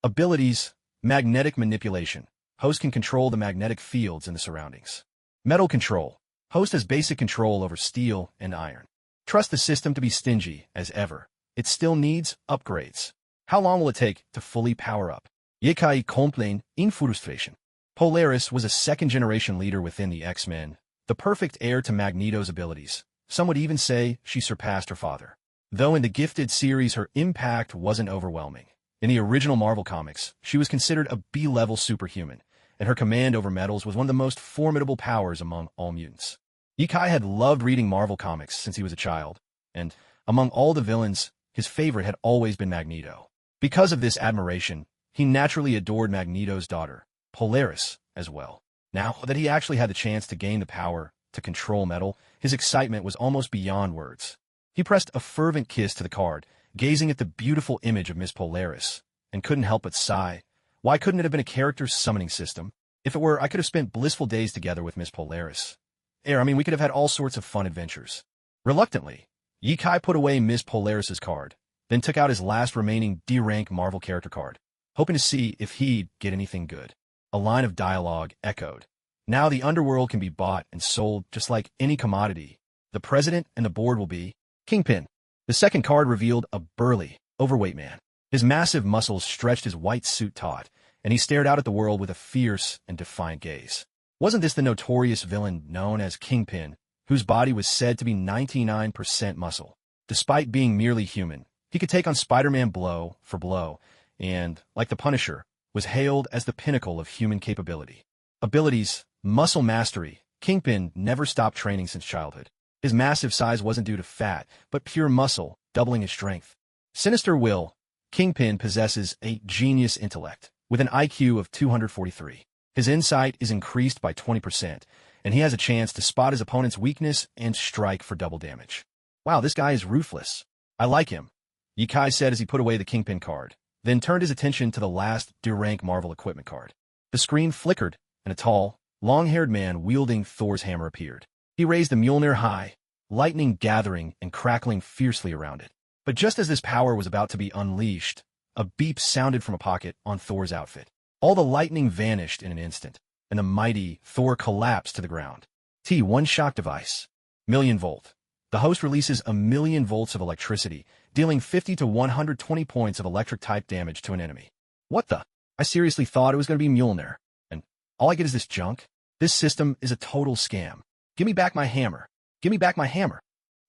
Abilities, magnetic manipulation. Host can control the magnetic fields in the surroundings. Metal control. Host has basic control over steel and iron. Trust the system to be stingy, as ever. It still needs upgrades. How long will it take to fully power up? Yikai complain in frustration. Polaris was a second-generation leader within the X-Men, the perfect heir to Magneto's abilities. Some would even say she surpassed her father. Though in the Gifted series her impact wasn't overwhelming. In the original Marvel comics, she was considered a B-level superhuman, and her command over metals was one of the most formidable powers among all mutants. Yikai had loved reading Marvel comics since he was a child, and, among all the villains, his favorite had always been Magneto. Because of this admiration, he naturally adored Magneto's daughter, Polaris, as well. Now that he actually had the chance to gain the power to control metal, his excitement was almost beyond words. He pressed a fervent kiss to the card, gazing at the beautiful image of Miss Polaris, and couldn't help but sigh. Why couldn't it have been a character summoning system? If it were, I could have spent blissful days together with Miss Polaris. We could have had all sorts of fun adventures. Reluctantly, Yikai put away Miss Polaris's card, then took out his last remaining D-rank Marvel character card, hoping to see if he'd get anything good. A line of dialogue echoed. Now the underworld can be bought and sold just like any commodity. The president and the board will be Kingpin. The second card revealed a burly, overweight man. His massive muscles stretched his white suit taut, and he stared out at the world with a fierce and defiant gaze. Wasn't this the notorious villain known as Kingpin, whose body was said to be 99% muscle? Despite being merely human, he could take on Spider-Man blow for blow, and, like the Punisher, was hailed as the pinnacle of human capability. Abilities, muscle mastery. Kingpin never stopped training since childhood. His massive size wasn't due to fat, but pure muscle, doubling his strength. Sinister will. Kingpin possesses a genius intellect, with an IQ of 243. His insight is increased by 20%, and he has a chance to spot his opponent's weakness and strike for double damage. Wow, this guy is ruthless. I like him, Yikai said as he put away the Kingpin card, then turned his attention to the last D-rank Marvel equipment card. The screen flickered, and a tall, long-haired man wielding Thor's hammer appeared. He raised the Mjolnir high, lightning gathering and crackling fiercely around it. But just as this power was about to be unleashed, a beep sounded from a pocket on Thor's outfit. All the lightning vanished in an instant, and the mighty Thor collapsed to the ground. T1 shock device. Million volt. The host releases 1,000,000 volts of electricity, dealing 50 to 120 points of electric-type damage to an enemy. What the? I seriously thought it was going to be Mjolnir, and all I get is this junk? This system is a total scam. Give me back my hammer. Give me back my hammer.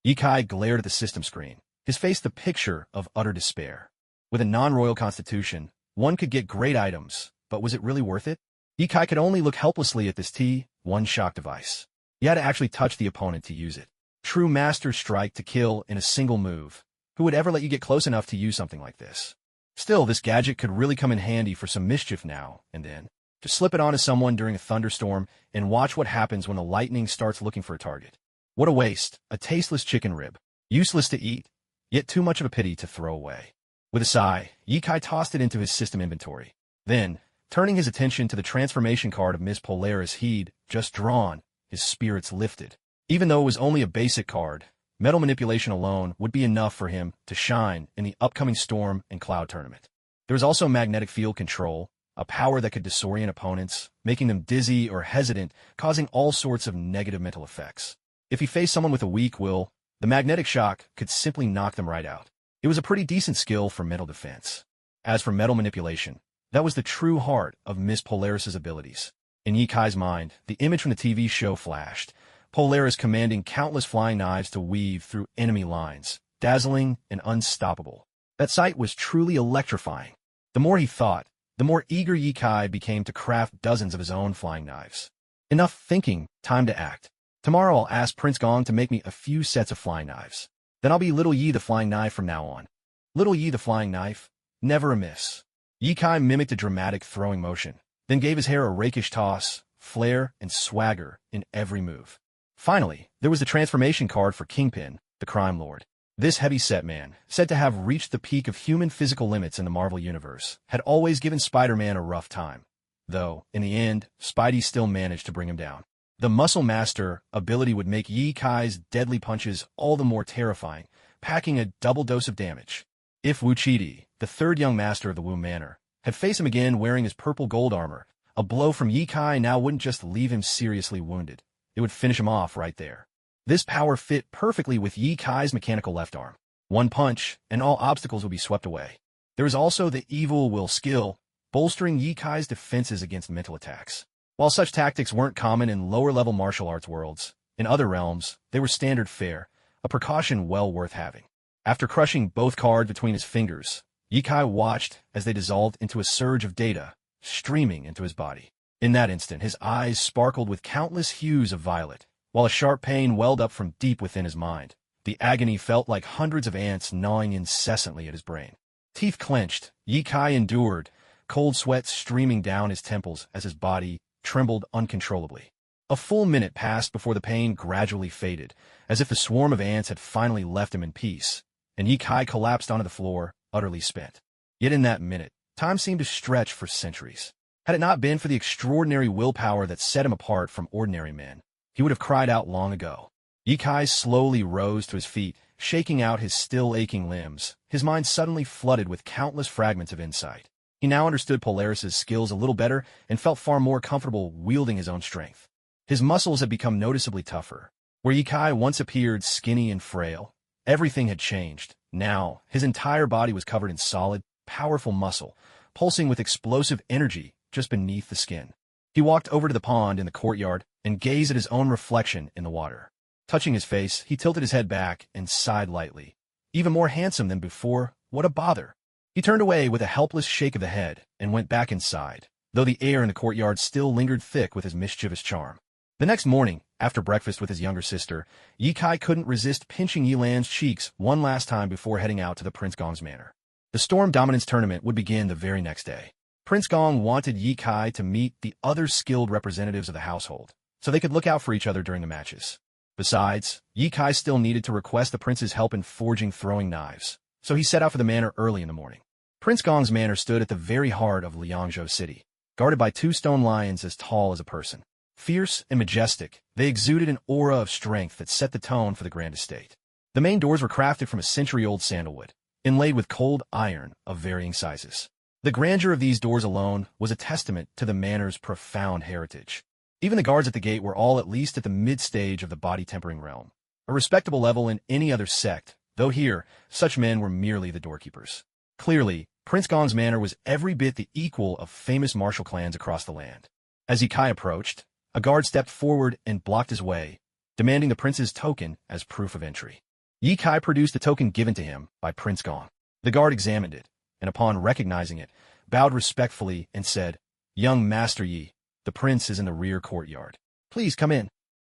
Yikai glared at the system screen, his face the picture of utter despair. With a non-royal constitution, one could get great items, but was it really worth it? Yikai could only look helplessly at this T1 shock device. He had to actually touch the opponent to use it. True master strike to kill in a single move. Who would ever let you get close enough to use something like this? Still, this gadget could really come in handy for some mischief now and then. Just slip it onto someone during a thunderstorm and watch what happens when the lightning starts looking for a target. What a waste, a tasteless chicken rib. Useless to eat, yet too much of a pity to throw away. With a sigh, Yikai tossed it into his system inventory. Then, turning his attention to the transformation card of Miss Polaris he'd just drawn, his spirits lifted. Even though it was only a basic card, metal manipulation alone would be enough for him to shine in the upcoming Storm and Cloud tournament. There was also magnetic field control, a power that could disorient opponents, making them dizzy or hesitant, causing all sorts of negative mental effects. If he faced someone with a weak will, the magnetic shock could simply knock them right out. It was a pretty decent skill for mental defense. As for metal manipulation, that was the true heart of Miss Polaris's abilities. In Yikai's mind, the image from the TV show flashed, Polaris commanding countless flying knives to weave through enemy lines, dazzling and unstoppable. That sight was truly electrifying. The more he thought, the more eager Yikai became to craft dozens of his own flying knives. Enough thinking, time to act. Tomorrow I'll ask Prince Gong to make me a few sets of flying knives. Then I'll be Little Yi the Flying Knife from now on. Little Yi the Flying Knife, never a miss. Yikai mimicked a dramatic throwing motion, then gave his hair a rakish toss, flair and swagger in every move. Finally, there was the transformation card for Kingpin, the crime lord. This heavy-set man, said to have reached the peak of human physical limits in the Marvel Universe, had always given Spider-Man a rough time. Though, in the end, Spidey still managed to bring him down. The Muscle Master ability would make Ye Kai's deadly punches all the more terrifying, packing a double dose of damage. If Wu Chidi, the third young master of the Wu Manor, had faced him again wearing his purple gold armor, a blow from Ye Kai now wouldn't just leave him seriously wounded. It would finish him off right there. This power fit perfectly with Ye Kai's mechanical left arm. One punch, and all obstacles would be swept away. There was also the evil will skill, bolstering Ye Kai's defenses against mental attacks. While such tactics weren't common in lower-level martial arts worlds, in other realms, they were standard fare, a precaution well worth having. After crushing both cards between his fingers, Ye Kai watched as they dissolved into a surge of data, streaming into his body. In that instant, his eyes sparkled with countless hues of violet, while a sharp pain welled up from deep within his mind. The agony felt like hundreds of ants gnawing incessantly at his brain. Teeth clenched, Ye Kai endured, cold sweat streaming down his temples as his body trembled uncontrollably. A full minute passed before the pain gradually faded, as if the swarm of ants had finally left him in peace, and Ye Kai collapsed onto the floor, utterly spent. Yet in that minute, time seemed to stretch for centuries. Had it not been for the extraordinary willpower that set him apart from ordinary men, he would have cried out long ago. Ye Kai slowly rose to his feet, shaking out his still aching limbs, his mind suddenly flooded with countless fragments of insight. He now understood Polaris's skills a little better and felt far more comfortable wielding his own strength. His muscles had become noticeably tougher. Where Ye Kai once appeared skinny and frail, everything had changed. Now, his entire body was covered in solid, powerful muscle, pulsing with explosive energy just beneath the skin. He walked over to the pond in the courtyard and gazed at his own reflection in the water. Touching his face, he tilted his head back and sighed lightly. Even more handsome than before, what a bother. He turned away with a helpless shake of the head and went back inside, though the air in the courtyard still lingered thick with his mischievous charm. The next morning, after breakfast with his younger sister, Ye Kai couldn't resist pinching Yilan's cheeks one last time before heading out to the Prince Gong's manor. The Storm Dominance tournament would begin the very next day. Prince Gong wanted Ye Kai to meet the other skilled representatives of the household, so they could look out for each other during the matches. Besides, Ye Kai still needed to request the prince's help in forging throwing knives, so he set out for the manor early in the morning. Prince Gong's manor stood at the very heart of Liangzhou City, guarded by two stone lions as tall as a person. Fierce and majestic, they exuded an aura of strength that set the tone for the grand estate. The main doors were crafted from a century-old sandalwood, inlaid with cold iron of varying sizes. The grandeur of these doors alone was a testament to the manor's profound heritage. Even the guards at the gate were all at least at the mid-stage of the body-tempering realm, a respectable level in any other sect, though here, such men were merely the doorkeepers. Clearly, Prince Gong's manor was every bit the equal of famous martial clans across the land. As Ye Kai approached, a guard stepped forward and blocked his way, demanding the prince's token as proof of entry. Ye Kai produced the token given to him by Prince Gong. The guard examined it, and upon recognizing it, bowed respectfully and said, "Young Master Yi, the prince is in the rear courtyard. Please come in."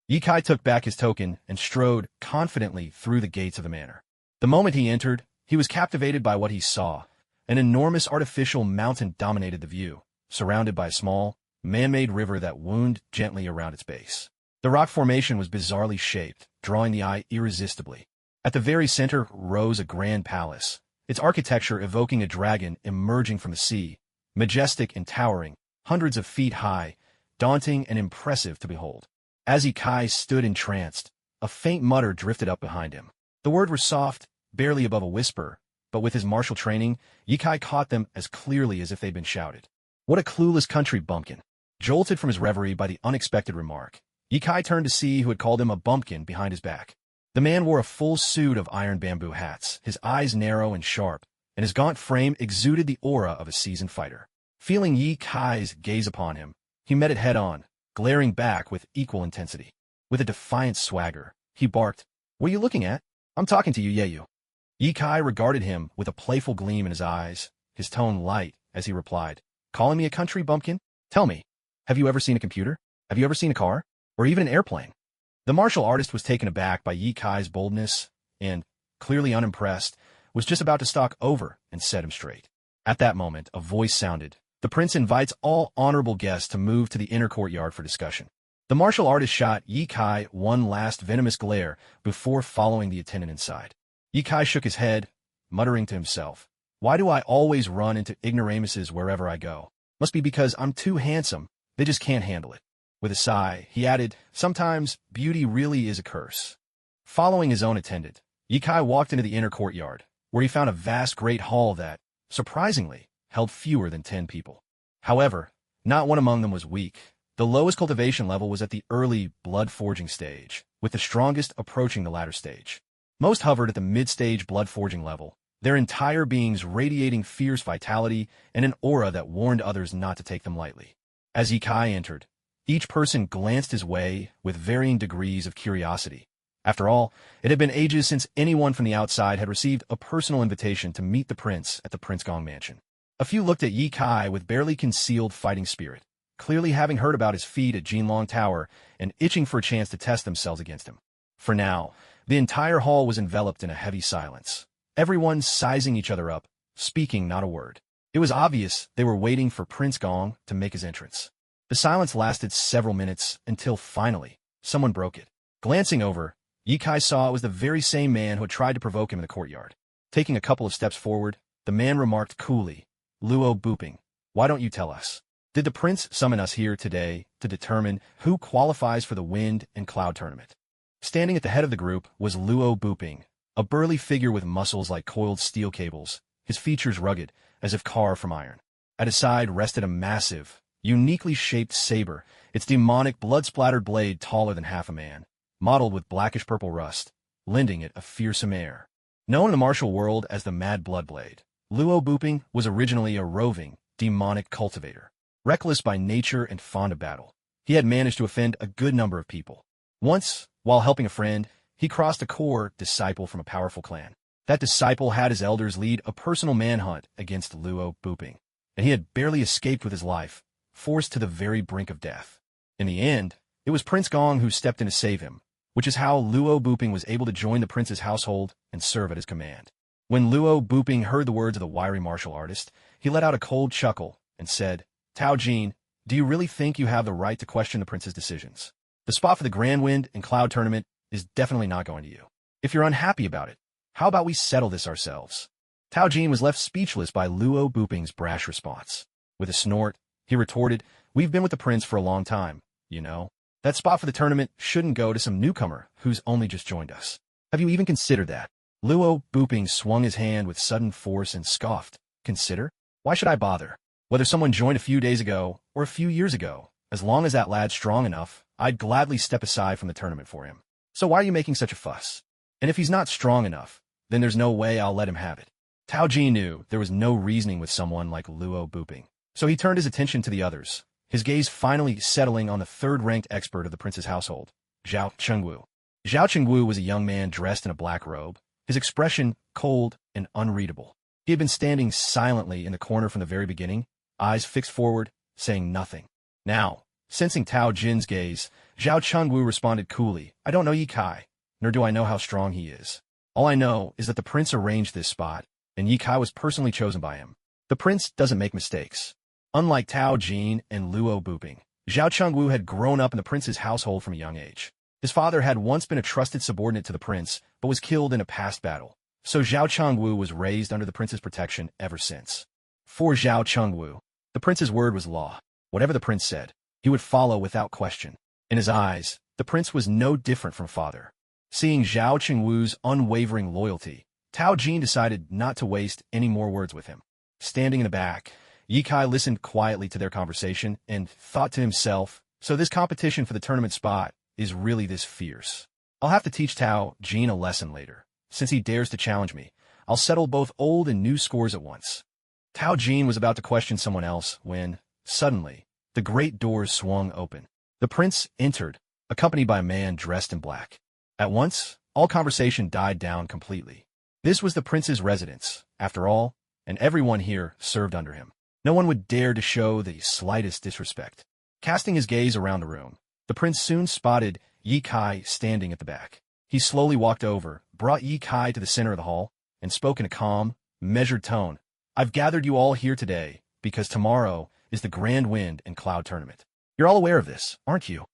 Ye Kai took back his token and strode confidently through the gates of the manor. The moment he entered, he was captivated by what he saw. An enormous artificial mountain dominated the view, surrounded by a small, man-made river that wound gently around its base. The rock formation was bizarrely shaped, drawing the eye irresistibly. At the very center rose a grand palace, its architecture evoking a dragon emerging from the sea, majestic and towering, hundreds of feet high, daunting and impressive to behold. As Ye Kai stood entranced, a faint mutter drifted up behind him. The words were soft, barely above a whisper, but with his martial training, Ye Kai caught them as clearly as if they'd been shouted. What a clueless country bumpkin. Jolted from his reverie by the unexpected remark, Ye Kai turned to see who had called him a bumpkin behind his back. The man wore a full suit of iron bamboo hats, his eyes narrow and sharp, and his gaunt frame exuded the aura of a seasoned fighter. Feeling Ye Kai's gaze upon him, he met it head-on, glaring back with equal intensity. With a defiant swagger, he barked, "What are you looking at? I'm talking to you, Yeyu." Ye Kai regarded him with a playful gleam in his eyes, his tone light as he replied, "Calling me a country bumpkin? Tell me, have you ever seen a computer? Have you ever seen a car? Or even an airplane?" The martial artist was taken aback by Ye Kai's boldness and, clearly unimpressed, was just about to stalk over and set him straight. At that moment, a voice sounded, The prince invites all honorable guests to move to the inner courtyard for discussion. The martial artist shot Yi Kai one last venomous glare before following the attendant inside. Yi Kai shook his head, muttering to himself, "Why do I always run into ignoramuses wherever I go? Must be because I'm too handsome. They just can't handle it." With a sigh, he added, "Sometimes beauty really is a curse." Following his own attendant, Yi Kai walked into the inner courtyard, where he found a vast great hall that, surprisingly, held fewer than 10 people. However, not one among them was weak. The lowest cultivation level was at the early blood-forging stage, with the strongest approaching the latter stage. Most hovered at the mid-stage blood-forging level, their entire beings radiating fierce vitality and an aura that warned others not to take them lightly. As Yi Kai entered, each person glanced his way with varying degrees of curiosity. After all, it had been ages since anyone from the outside had received a personal invitation to meet the prince at the Prince Gong mansion. A few looked at Yi Kai with barely concealed fighting spirit, clearly having heard about his feat at Jinlong Tower and itching for a chance to test themselves against him. For now, the entire hall was enveloped in a heavy silence, everyone sizing each other up, speaking not a word. It was obvious they were waiting for Prince Gong to make his entrance. The silence lasted several minutes until finally, someone broke it. Glancing over, Yi Kai saw it was the very same man who had tried to provoke him in the courtyard. Taking a couple of steps forward, the man remarked coolly, "Luo Booping, why don't you tell us? Did the prince summon us here today to determine who qualifies for the Wind and Cloud tournament?" Standing at the head of the group was Luo Booping, a burly figure with muscles like coiled steel cables, his features rugged, as if carved from iron. At his side rested a massive, uniquely shaped saber, its demonic blood-splattered blade taller than half a man, mottled with blackish-purple rust, lending it a fearsome air. Known in the martial world as the Mad Blood Blade, Luo Booping was originally a roving, demonic cultivator. Reckless by nature and fond of battle, he had managed to offend a good number of people. Once, while helping a friend, he crossed a core disciple from a powerful clan. That disciple had his elders lead a personal manhunt against Luo Booping, and he had barely escaped with his life, forced to the very brink of death. In the end, it was Prince Gong who stepped in to save him, which is how Luo Booping was able to join the prince's household and serve at his command. When Luo Booping heard the words of the wiry martial artist, he let out a cold chuckle and said, "Tao Jin, do you really think you have the right to question the prince's decisions? The spot for the Grand Wind and Cloud tournament is definitely not going to you. If you're unhappy about it, how about we settle this ourselves?" Tao Jin was left speechless by Luo Booping's brash response. With a snort, he retorted, "We've been with the prince for a long time, you know. That spot for the tournament shouldn't go to some newcomer who's only just joined us. Have you even considered that?" Luo Booping swung his hand with sudden force and scoffed. "Consider? Why should I bother? Whether someone joined a few days ago or a few years ago, as long as that lad's strong enough, I'd gladly step aside from the tournament for him. So why are you making such a fuss? And if he's not strong enough, then there's no way I'll let him have it." Tao Jin knew there was no reasoning with someone like Luo Booping, so he turned his attention to the others, his gaze finally settling on the third-ranked expert of the prince's household, Zhao Chengwu. Zhao Chengwu was a young man dressed in a black robe, his expression cold and unreadable. He had been standing silently in the corner from the very beginning, eyes fixed forward, saying nothing. Now, sensing Tao Jin's gaze, Zhao Chengwu responded coolly, "I don't know Yi Kai, nor do I know how strong he is. All I know is that the prince arranged this spot, and Yi Kai was personally chosen by him. The prince doesn't make mistakes." Unlike Tao Jin and Luo Booping, Zhao Chengwu had grown up in the prince's household from a young age. His father had once been a trusted subordinate to the prince, but was killed in a past battle, so Zhao Chengwu was raised under the prince's protection ever since. For Zhao Chengwu, the prince's word was law. Whatever the prince said, he would follow without question. In his eyes, the prince was no different from a father. Seeing Zhao Chengwu's unwavering loyalty, Tao Jin decided not to waste any more words with him. Standing in the back, Yi Kai listened quietly to their conversation and thought to himself, so this competition for the tournament spot is really this fierce. I'll have to teach Tao Jin a lesson later. Since he dares to challenge me, I'll settle both old and new scores at once. Tao Jin was about to question someone else when, suddenly, the great doors swung open. The prince entered, accompanied by a man dressed in black. At once, all conversation died down completely. This was the prince's residence, after all, and everyone here served under him. No one would dare to show the slightest disrespect. Casting his gaze around the room, the prince soon spotted Yi Kai standing at the back. He slowly walked over, brought Yi Kai to the center of the hall, and spoke in a calm, measured tone. "I've gathered you all here today because tomorrow is the Grand Wind and Cloud Tournament. You're all aware of this, aren't you?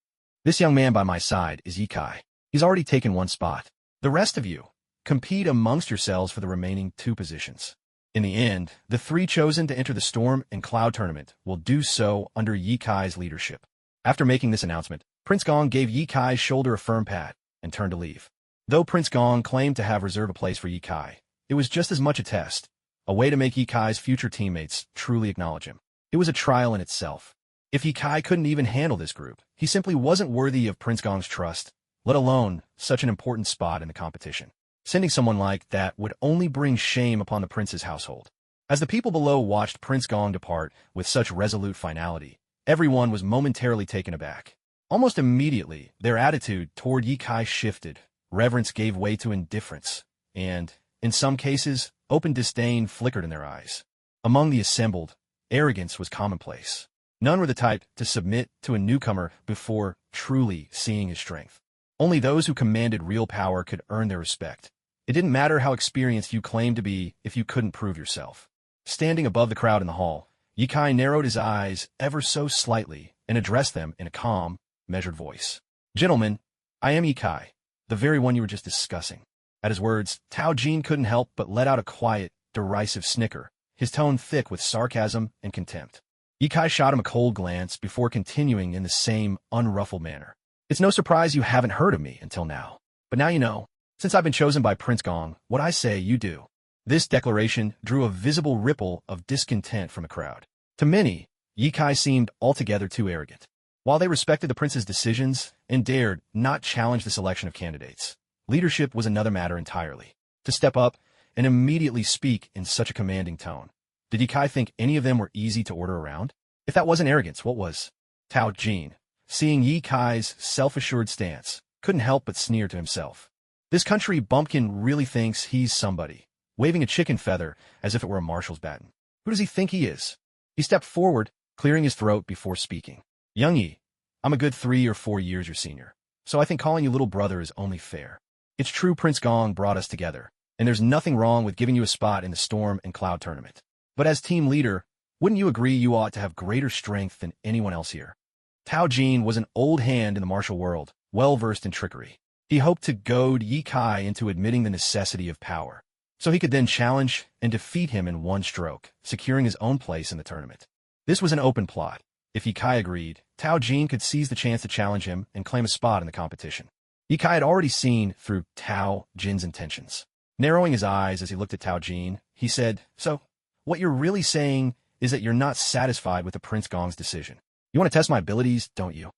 This young man by my side is Yikai. He's already taken one spot. The rest of you, compete amongst yourselves for the remaining 2 positions. In the end, the 3 chosen to enter the Storm and Cloud Tournament will do so under Yikai's leadership. After making this announcement, Prince Gong gave Yikai's shoulder a firm pat and turned to leave. Though Prince Gong claimed to have reserved a place for Yikai, it was just as much a test, a way to make Yikai's future teammates truly acknowledge him. It was a trial in itself. If Yikai couldn't even handle this group, he simply wasn't worthy of Prince Gong's trust, let alone such an important spot in the competition. Sending someone like that would only bring shame upon the prince's household. As the people below watched Prince Gong depart with such resolute finality, everyone was momentarily taken aback. Almost immediately, their attitude toward Yikai shifted. Reverence gave way to indifference, and, in some cases, open disdain flickered in their eyes. Among the assembled, arrogance was commonplace. None were the type to submit to a newcomer before truly seeing his strength. Only those who commanded real power could earn their respect. It didn't matter how experienced you claimed to be if you couldn't prove yourself. Standing above the crowd in the hall, Yikai narrowed his eyes ever so slightly and addressed them in a calm, measured voice. "Gentlemen, I am Yikai, the very one you were just discussing." At his words, Tao Jin couldn't help but let out a quiet, derisive snicker, his tone thick with sarcasm and contempt. Yikai shot him a cold glance before continuing in the same unruffled manner. "It's no surprise you haven't heard of me until now. But now you know. Since I've been chosen by Prince Gong, what I say you do." This declaration drew a visible ripple of discontent from the crowd. To many, Yikai seemed altogether too arrogant. While they respected the prince's decisions and dared not challenge the selection of candidates, leadership was another matter entirely. To step up and immediately speak in such a commanding tone. Did Yikai think any of them were easy to order around? If that wasn't arrogance, what was? Tao Jin, seeing Yikai's self-assured stance, couldn't help but sneer to himself. This country bumpkin really thinks he's somebody, waving a chicken feather as if it were a marshal's baton. Who does he think he is? He stepped forward, clearing his throat before speaking. "Young Yi, I'm a good 3 or 4 years your senior, so I think calling you little brother is only fair. It's true Prince Gong brought us together, and there's nothing wrong with giving you a spot in the Storm and Cloud Tournament. But as team leader, wouldn't you agree you ought to have greater strength than anyone else here?" Tao Jin was an old hand in the martial world, well-versed in trickery. He hoped to goad Yikai into admitting the necessity of power, so he could then challenge and defeat him in one stroke, securing his own place in the tournament. This was an open plot. If Yikai agreed, Tao Jin could seize the chance to challenge him and claim a spot in the competition. Yikai had already seen through Tao Jin's intentions. Narrowing his eyes as he looked at Tao Jin, he said, "So, what you're really saying is that you're not satisfied with the Prince Gong's decision. You want to test my abilities, don't you?"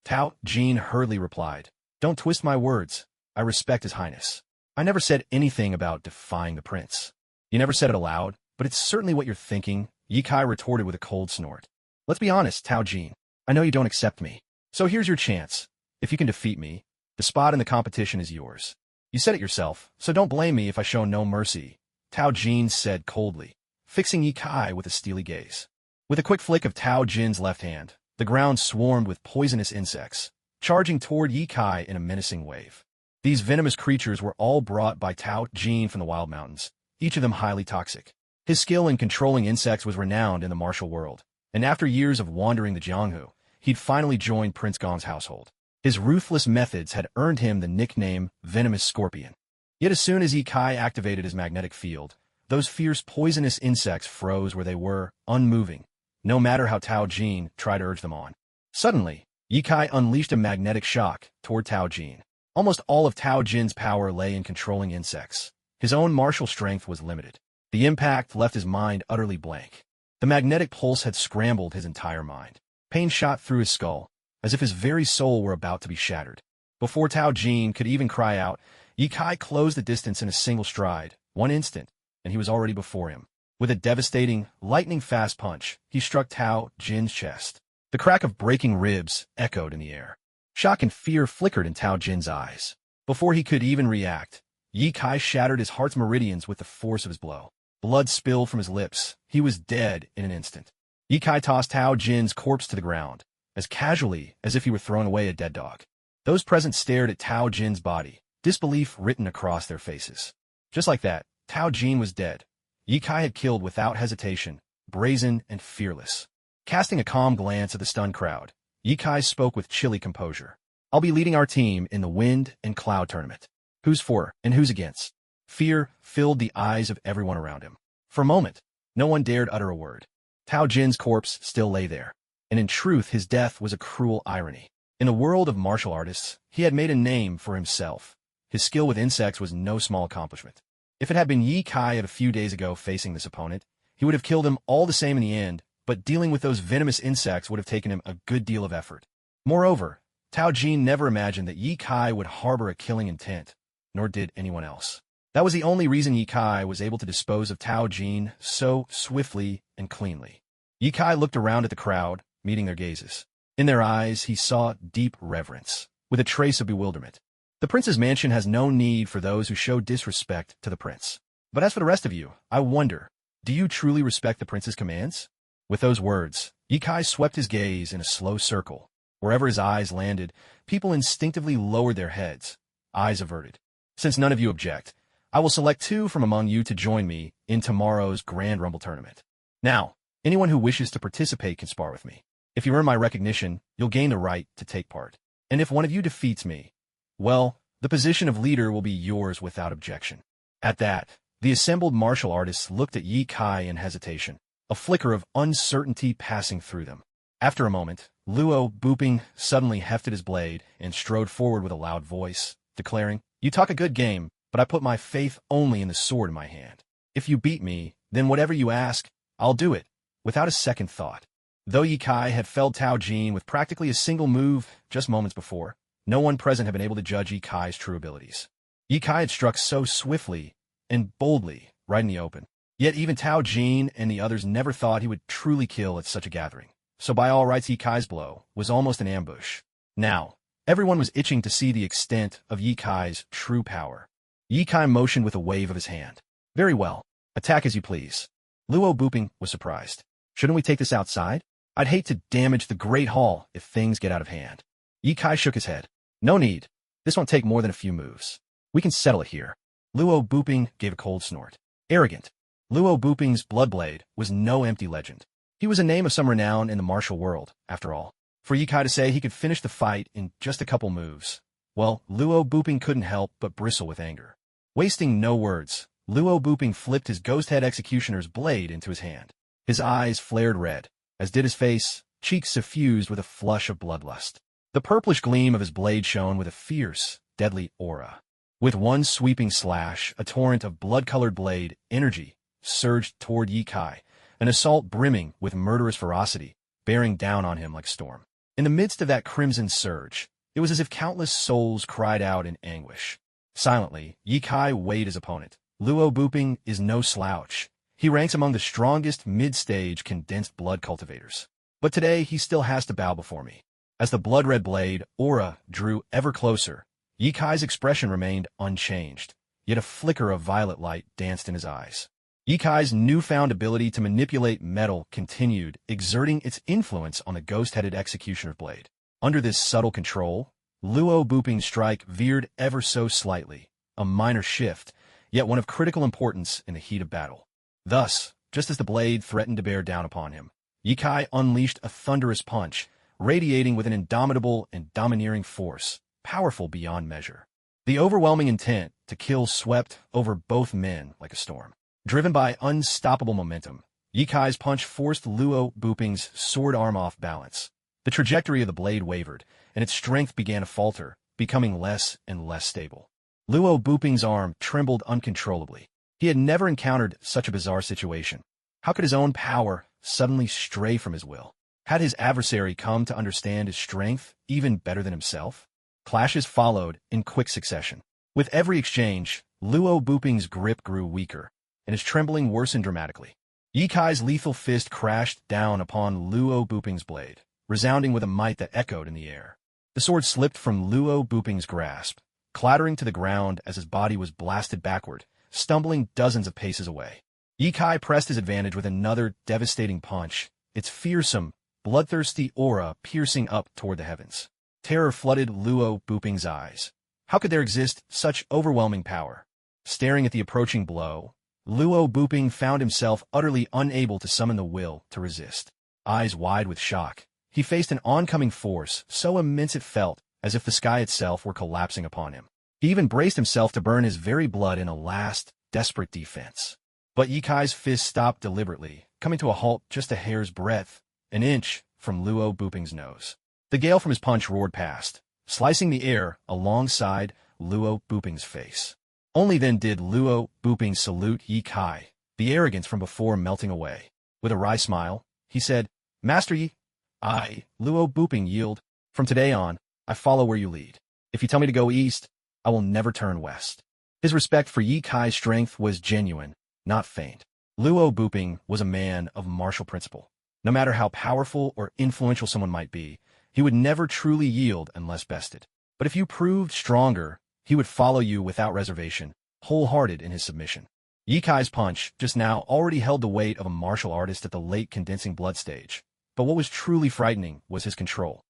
Tao Jin hurriedly replied, "Don't twist my words. I respect His Highness. I never said anything about defying the prince." "You never said it aloud, but it's certainly what you're thinking," Yikai retorted with a cold snort. "Let's be honest, Tao Jin. I know you don't accept me. So here's your chance. If you can defeat me, the spot in the competition is yours. You said it yourself, so don't blame me if I show no mercy," Tao Jin said coldly, fixing Yikai with a steely gaze. With a quick flick of Tao Jin's left hand, the ground swarmed with poisonous insects, charging toward Yikai in a menacing wave. These venomous creatures were all brought by Tao Jin from the Wild Mountains, each of them highly toxic. His skill in controlling insects was renowned in the martial world, and after years of wandering the Jianghu, he'd finally joined Prince Gong's household. His ruthless methods had earned him the nickname Venomous Scorpion. Yet as soon as Yikai activated his magnetic field, those fierce poisonous insects froze where they were, unmoving, no matter how Tao Jin tried to urge them on. Suddenly, Yikai unleashed a magnetic shock toward Tao Jin. Almost all of Tao Jin's power lay in controlling insects. His own martial strength was limited. The impact left his mind utterly blank. The magnetic pulse had scrambled his entire mind. Pain shot through his skull, as if his very soul were about to be shattered. Before Tao Jin could even cry out, Yikai closed the distance in a single stride. One instant, and he was already before him. With a devastating, lightning-fast punch, he struck Tao Jin's chest. The crack of breaking ribs echoed in the air. Shock and fear flickered in Tao Jin's eyes. Before he could even react, Yikai shattered his heart's meridians with the force of his blow. Blood spilled from his lips. He was dead in an instant. Yikai tossed Tao Jin's corpse to the ground, as casually as if he were throwing away a dead dog. Those present stared at Tao Jin's body, disbelief written across their faces. Just like that, Tao Jin was dead. Yikai had killed without hesitation, brazen and fearless. Casting a calm glance at the stunned crowd, Ye Kai spoke with chilly composure. I'll be leading our team in the Wind and Cloud tournament. Who's for and who's against? Fear filled the eyes of everyone around him. For a moment, no one dared utter a word. Tao Jin's corpse still lay there, and in truth his death was a cruel irony. In the world of martial artists, he had made a name for himself. His skill with insects was no small accomplishment. If it had been Ye Kai of a few days ago facing this opponent, he would have killed him all the same in the end, but dealing with those venomous insects would have taken him a good deal of effort. Moreover, Tao Jin never imagined that Ye Kai would harbor a killing intent, nor did anyone else. That was the only reason Ye Kai was able to dispose of Tao Jin so swiftly and cleanly. Ye Kai looked around at the crowd, meeting their gazes. In their eyes, he saw deep reverence, with a trace of bewilderment. The prince's mansion has no need for those who show disrespect to the prince. But as for the rest of you, I wonder, do you truly respect the prince's commands? With those words, Ye Kai swept his gaze in a slow circle. Wherever his eyes landed, people instinctively lowered their heads, eyes averted. Since none of you object, I will select 2 from among you to join me in tomorrow's Grand Rumble tournament. Now, anyone who wishes to participate can spar with me. If you earn my recognition, you'll gain the right to take part. And if one of you defeats me, well, the position of leader will be yours without objection. At that, the assembled martial artists looked at Ye Kai in hesitation, a flicker of uncertainty passing through them. After a moment, Luo Booping suddenly hefted his blade and strode forward with a loud voice, declaring, "You talk a good game, but I put my faith only in the sword in my hand. If you beat me, then whatever you ask, I'll do it, without a second thought." Though Ye Kai had felled Tao Jin with practically a single move just moments before, no one present had been able to judge Ye Kai's true abilities. Ye Kai had struck so swiftly and boldly right in the open. Yet even Tao Jin and the others never thought he would truly kill at such a gathering. So by all rights, Ye Kai's blow was almost an ambush. Now, everyone was itching to see the extent of Ye Kai's true power. Ye Kai motioned with a wave of his hand. "Very well. Attack as you please." Luo Booping was surprised. "Shouldn't we take this outside? I'd hate to damage the Great Hall if things get out of hand." Ye Kai shook his head. "No need. This won't take more than a few moves. We can settle it here." Luo Booping gave a cold snort. Arrogant. Luo Booping's Bloodblade was no empty legend. He was a name of some renown in the martial world, after all. For Ye Kai to say he could finish the fight in just a couple moves, well, Luo Booping couldn't help but bristle with anger. Wasting no words, Luo Booping flipped his ghost-head executioner's blade into his hand. His eyes flared red, as did his face, cheeks suffused with a flush of bloodlust. The purplish gleam of his blade shone with a fierce, deadly aura. With one sweeping slash, a torrent of blood-colored blade energy surged toward Ye Kai, an assault brimming with murderous ferocity, bearing down on him like a storm. In the midst of that crimson surge, it was as if countless souls cried out in anguish. Silently, Ye Kai weighed his opponent. Luo Booping is no slouch. He ranks among the strongest mid-stage condensed blood cultivators. But today he still has to bow before me. As the blood-red blade, aura, drew ever closer, Ye Kai's expression remained unchanged, yet a flicker of violet light danced in his eyes. Ye Kai's newfound ability to manipulate metal continued, exerting its influence on the ghost-headed executioner's blade. Under this subtle control, Luo Booping's strike veered ever so slightly, a minor shift, yet one of critical importance in the heat of battle. Thus, just as the blade threatened to bear down upon him, Ye Kai unleashed a thunderous punch, radiating with an indomitable and domineering force, powerful beyond measure. The overwhelming intent to kill swept over both men like a storm. Driven by unstoppable momentum, Ye Kai's punch forced Luo Booping's sword arm off balance. The trajectory of the blade wavered, and its strength began to falter, becoming less and less stable. Luo Booping's arm trembled uncontrollably. He had never encountered such a bizarre situation. How could his own power suddenly stray from his will? Had his adversary come to understand his strength even better than himself? Clashes followed in quick succession. With every exchange, Luo Booping's grip grew weaker, and his trembling worsened dramatically. Ye Kai's lethal fist crashed down upon Luo Booping's blade, resounding with a might that echoed in the air. The sword slipped from Luo Booping's grasp, clattering to the ground as his body was blasted backward, stumbling dozens of paces away. Ye Kai pressed his advantage with another devastating punch, its fearsome, bloodthirsty aura piercing up toward the heavens. Terror flooded Luo Booping's eyes. How could there exist such overwhelming power? Staring at the approaching blow, Luo Buping found himself utterly unable to summon the will to resist. Eyes wide with shock, he faced an oncoming force so immense it felt as if the sky itself were collapsing upon him. He even braced himself to burn his very blood in a last, desperate defense. But Ye Kai's fist stopped deliberately, coming to a halt just a hair's breadth, an inch from Luo Buping's nose. The gale from his punch roared past, slicing the air alongside Luo Buping's face. Only then did Luo Buping salute Ye Kai, the arrogance from before melting away. With a wry smile, he said, "Master Yi, I, Luo Buping, yield. From today on, I follow where you lead. If you tell me to go east, I will never turn west." His respect for Ye Kai's strength was genuine, not feigned. Luo Buping was a man of martial principle. No matter how powerful or influential someone might be, he would never truly yield unless bested. But if you proved stronger, he would follow you without reservation, wholehearted in his submission. Ye Kai's punch just now already held the weight of a martial artist at the late condensing blood stage. But what was truly frightening was his control.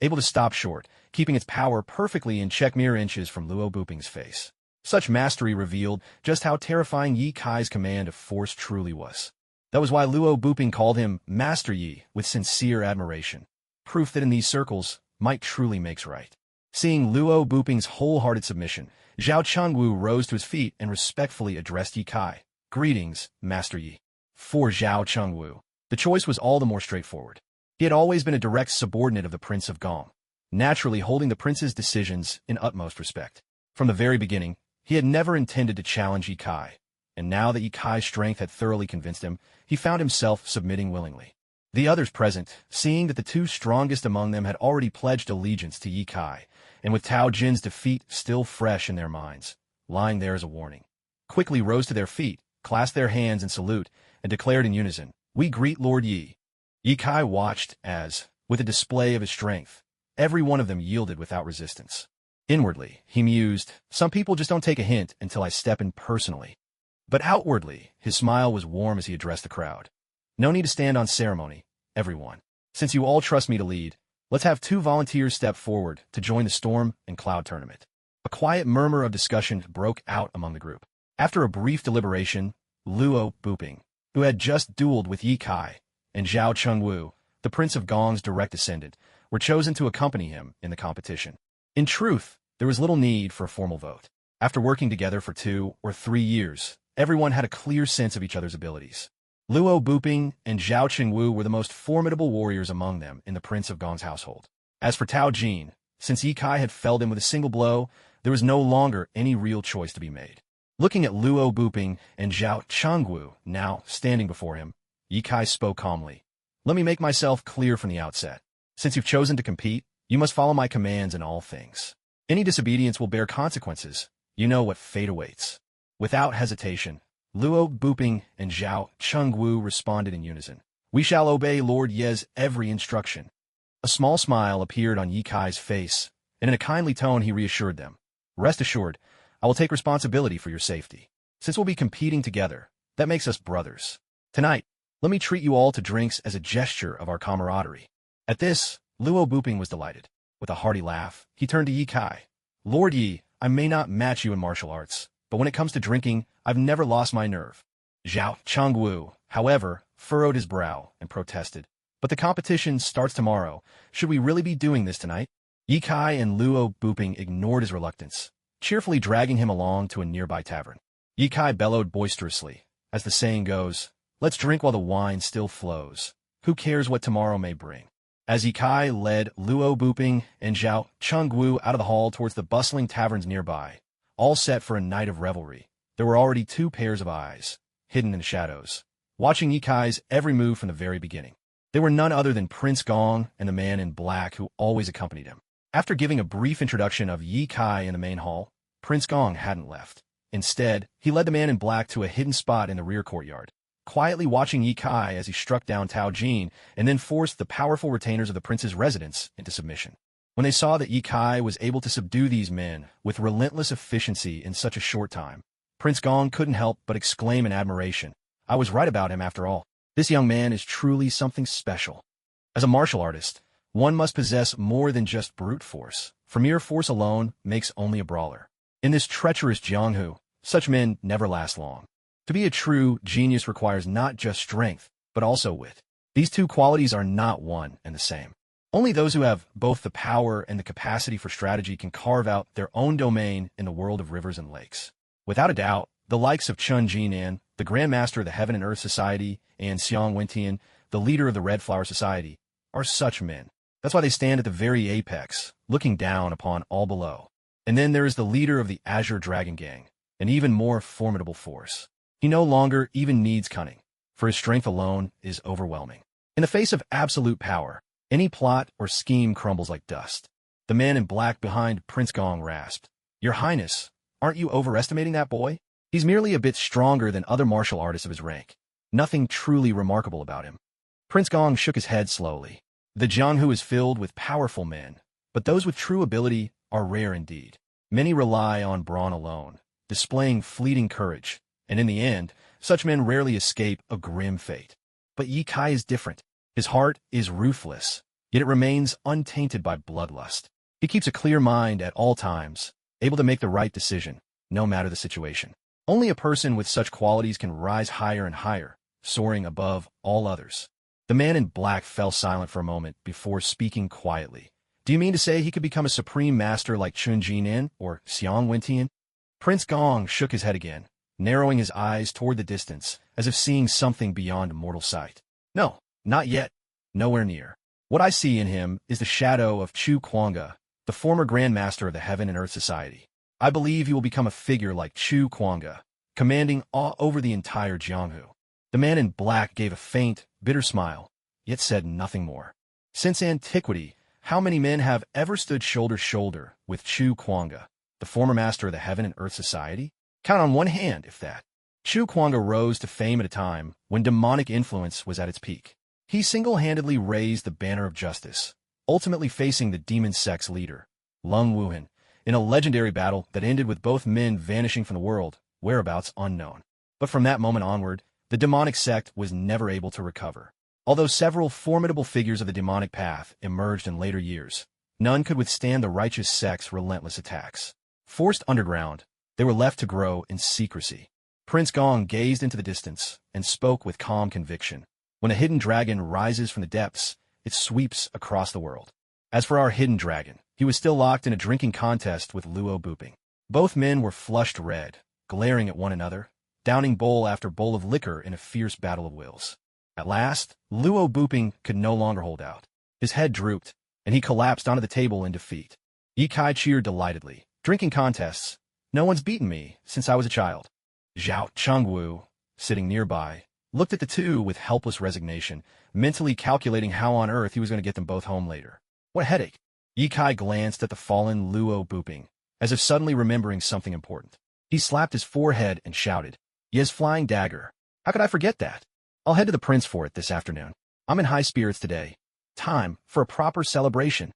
Able to stop short, keeping its power perfectly in check mere inches from Luo Buping's face. Such mastery revealed just how terrifying Ye Kai's command of force truly was. That was why Luo Buping called him Master Yi with sincere admiration. Proof that in these circles, might truly makes right. Seeing Luo Buping's wholehearted submission, Zhao Chengwu rose to his feet and respectfully addressed Ye Kai. "Greetings, Master Yi." For Zhao Chengwu, the choice was all the more straightforward. He had always been a direct subordinate of the Prince of Gong, naturally holding the prince's decisions in utmost respect. From the very beginning, he had never intended to challenge Ye Kai, and now that Ye Kai's strength had thoroughly convinced him, he found himself submitting willingly. The others present, seeing that the two strongest among them had already pledged allegiance to Ye Kai, and with Tao Jin's defeat still fresh in their minds, lying there as a warning, quickly rose to their feet, clasped their hands in salute, and declared in unison, "We greet Lord Yi." Ye Kai watched as, with a display of his strength, every one of them yielded without resistance. Inwardly, he mused, "Some people just don't take a hint until I step in personally." But outwardly, his smile was warm as he addressed the crowd. "No need to stand on ceremony, everyone. Since you all trust me to lead, let's have 2 volunteers step forward to join the Storm and Cloud tournament." A quiet murmur of discussion broke out among the group. After a brief deliberation, Luo Buping, who had just dueled with Ye Kai, and Zhao Chengwu, the Prince of Gong's direct descendant, were chosen to accompany him in the competition. In truth, there was little need for a formal vote. After working together for 2 or 3 years, everyone had a clear sense of each other's abilities. Luo Buping and Zhao Chengwu were the most formidable warriors among them in the Prince of Gong's household. As for Tao Jin, since Ye Kai had felled him with a single blow, there was no longer any real choice to be made. Looking at Luo Buping and Zhao Chengwu now standing before him, Ye Kai spoke calmly. "Let me make myself clear from the outset. Since you've chosen to compete, you must follow my commands in all things. Any disobedience will bear consequences. You know what fate awaits." Without hesitation, Luo Buping and Zhao Chengwu responded in unison. "We shall obey Lord Ye's every instruction." A small smile appeared on Ye Kai's face, and in a kindly tone he reassured them. "Rest assured, I will take responsibility for your safety. Since we'll be competing together, that makes us brothers. Tonight, let me treat you all to drinks as a gesture of our camaraderie." At this, Luo Buping was delighted. With a hearty laugh, he turned to Ye Kai. "Lord Yi, I may not match you in martial arts, but when it comes to drinking, I've never lost my nerve." Zhao Chengwu, however, furrowed his brow and protested. "But the competition starts tomorrow. Should we really be doing this tonight?" Ye Kai and Luo Buping ignored his reluctance, cheerfully dragging him along to a nearby tavern. Ye Kai bellowed boisterously. As the saying goes, "Let's drink while the wine still flows. Who cares what tomorrow may bring?" As Ye Kai led Luo Buping and Zhao Chengwu out of the hall towards the bustling taverns nearby, all set for a night of revelry, there were already 2 pairs of eyes, hidden in the shadows, watching Ye Kai's every move from the very beginning. They were none other than Prince Gong and the man in black who always accompanied him. After giving a brief introduction of Ye Kai in the main hall, Prince Gong hadn't left. Instead, he led the man in black to a hidden spot in the rear courtyard, quietly watching Ye Kai as he struck down Tao Jin and then forced the powerful retainers of the prince's residence into submission. When they saw that Ye Kai was able to subdue these men with relentless efficiency in such a short time, Prince Gong couldn't help but exclaim in admiration, "I was right about him after all. This young man is truly something special." As a martial artist, one must possess more than just brute force, for mere force alone makes only a brawler. In this treacherous Jianghu, such men never last long. To be a true genius requires not just strength, but also wit. These two qualities are not one and the same. Only those who have both the power and the capacity for strategy can carve out their own domain in the world of rivers and lakes. Without a doubt, the likes of Chun Jinan, the Grand Master of the Heaven and Earth Society, and Xiang Wentian, the leader of the Red Flower Society, are such men. That's why they stand at the very apex, looking down upon all below. And then there is the leader of the Azure Dragon Gang, an even more formidable force. He no longer even needs cunning, for his strength alone is overwhelming. In the face of absolute power, any plot or scheme crumbles like dust. The man in black behind Prince Gong rasped, "Your Highness, aren't you overestimating that boy? He's merely a bit stronger than other martial artists of his rank. Nothing truly remarkable about him." Prince Gong shook his head slowly. The Jianghu is filled with powerful men, but those with true ability are rare indeed. Many rely on brawn alone, displaying fleeting courage, and in the end, such men rarely escape a grim fate. But Ye Kai is different. His heart is ruthless, yet it remains untainted by bloodlust. He keeps a clear mind at all times, able to make the right decision, no matter the situation. Only a person with such qualities can rise higher and higher, soaring above all others. The man in black fell silent for a moment before speaking quietly. "Do you mean to say he could become a supreme master like Chun Jinan or Xiang Wentian?" Prince Gong shook his head again, narrowing his eyes toward the distance, as if seeing something beyond mortal sight. "No, not yet. Nowhere near. What I see in him is the shadow of Chu Kuanga, the former Grand Master of the Heaven and Earth Society. I believe he will become a figure like Chu Kuanga, commanding awe over the entire Jianghu." The man in black gave a faint, bitter smile, yet said nothing more. Since antiquity, how many men have ever stood shoulder to shoulder with Chu Kuanga, the former master of the Heaven and Earth Society? Count on one hand, if that. Chu Kuanga rose to fame at a time when demonic influence was at its peak. He single-handedly raised the banner of justice, ultimately facing the demon sect's leader, Lung Wuhan, in a legendary battle that ended with both men vanishing from the world, whereabouts unknown. But from that moment onward, the demonic sect was never able to recover. Although several formidable figures of the demonic path emerged in later years, none could withstand the righteous sect's relentless attacks. Forced underground, they were left to grow in secrecy. Prince Gong gazed into the distance and spoke with calm conviction. When a hidden dragon rises from the depths, it sweeps across the world. As for our hidden dragon, he was still locked in a drinking contest with Luo Buping. Both men were flushed red, glaring at one another, downing bowl after bowl of liquor in a fierce battle of wills. At last, Luo Buping could no longer hold out. His head drooped, and he collapsed onto the table in defeat. Ye Kai cheered delightedly. "Drinking contests. No one's beaten me since I was a child." Zhao Chengwu, sitting nearby, looked at the two with helpless resignation, mentally calculating how on earth he was going to get them both home later. What a headache. Ye Kai glanced at the fallen Luo Buping, as if suddenly remembering something important. He slapped his forehead and shouted, "Yes, flying dagger. How could I forget that? I'll head to the prince for it this afternoon. I'm in high spirits today. Time for a proper celebration."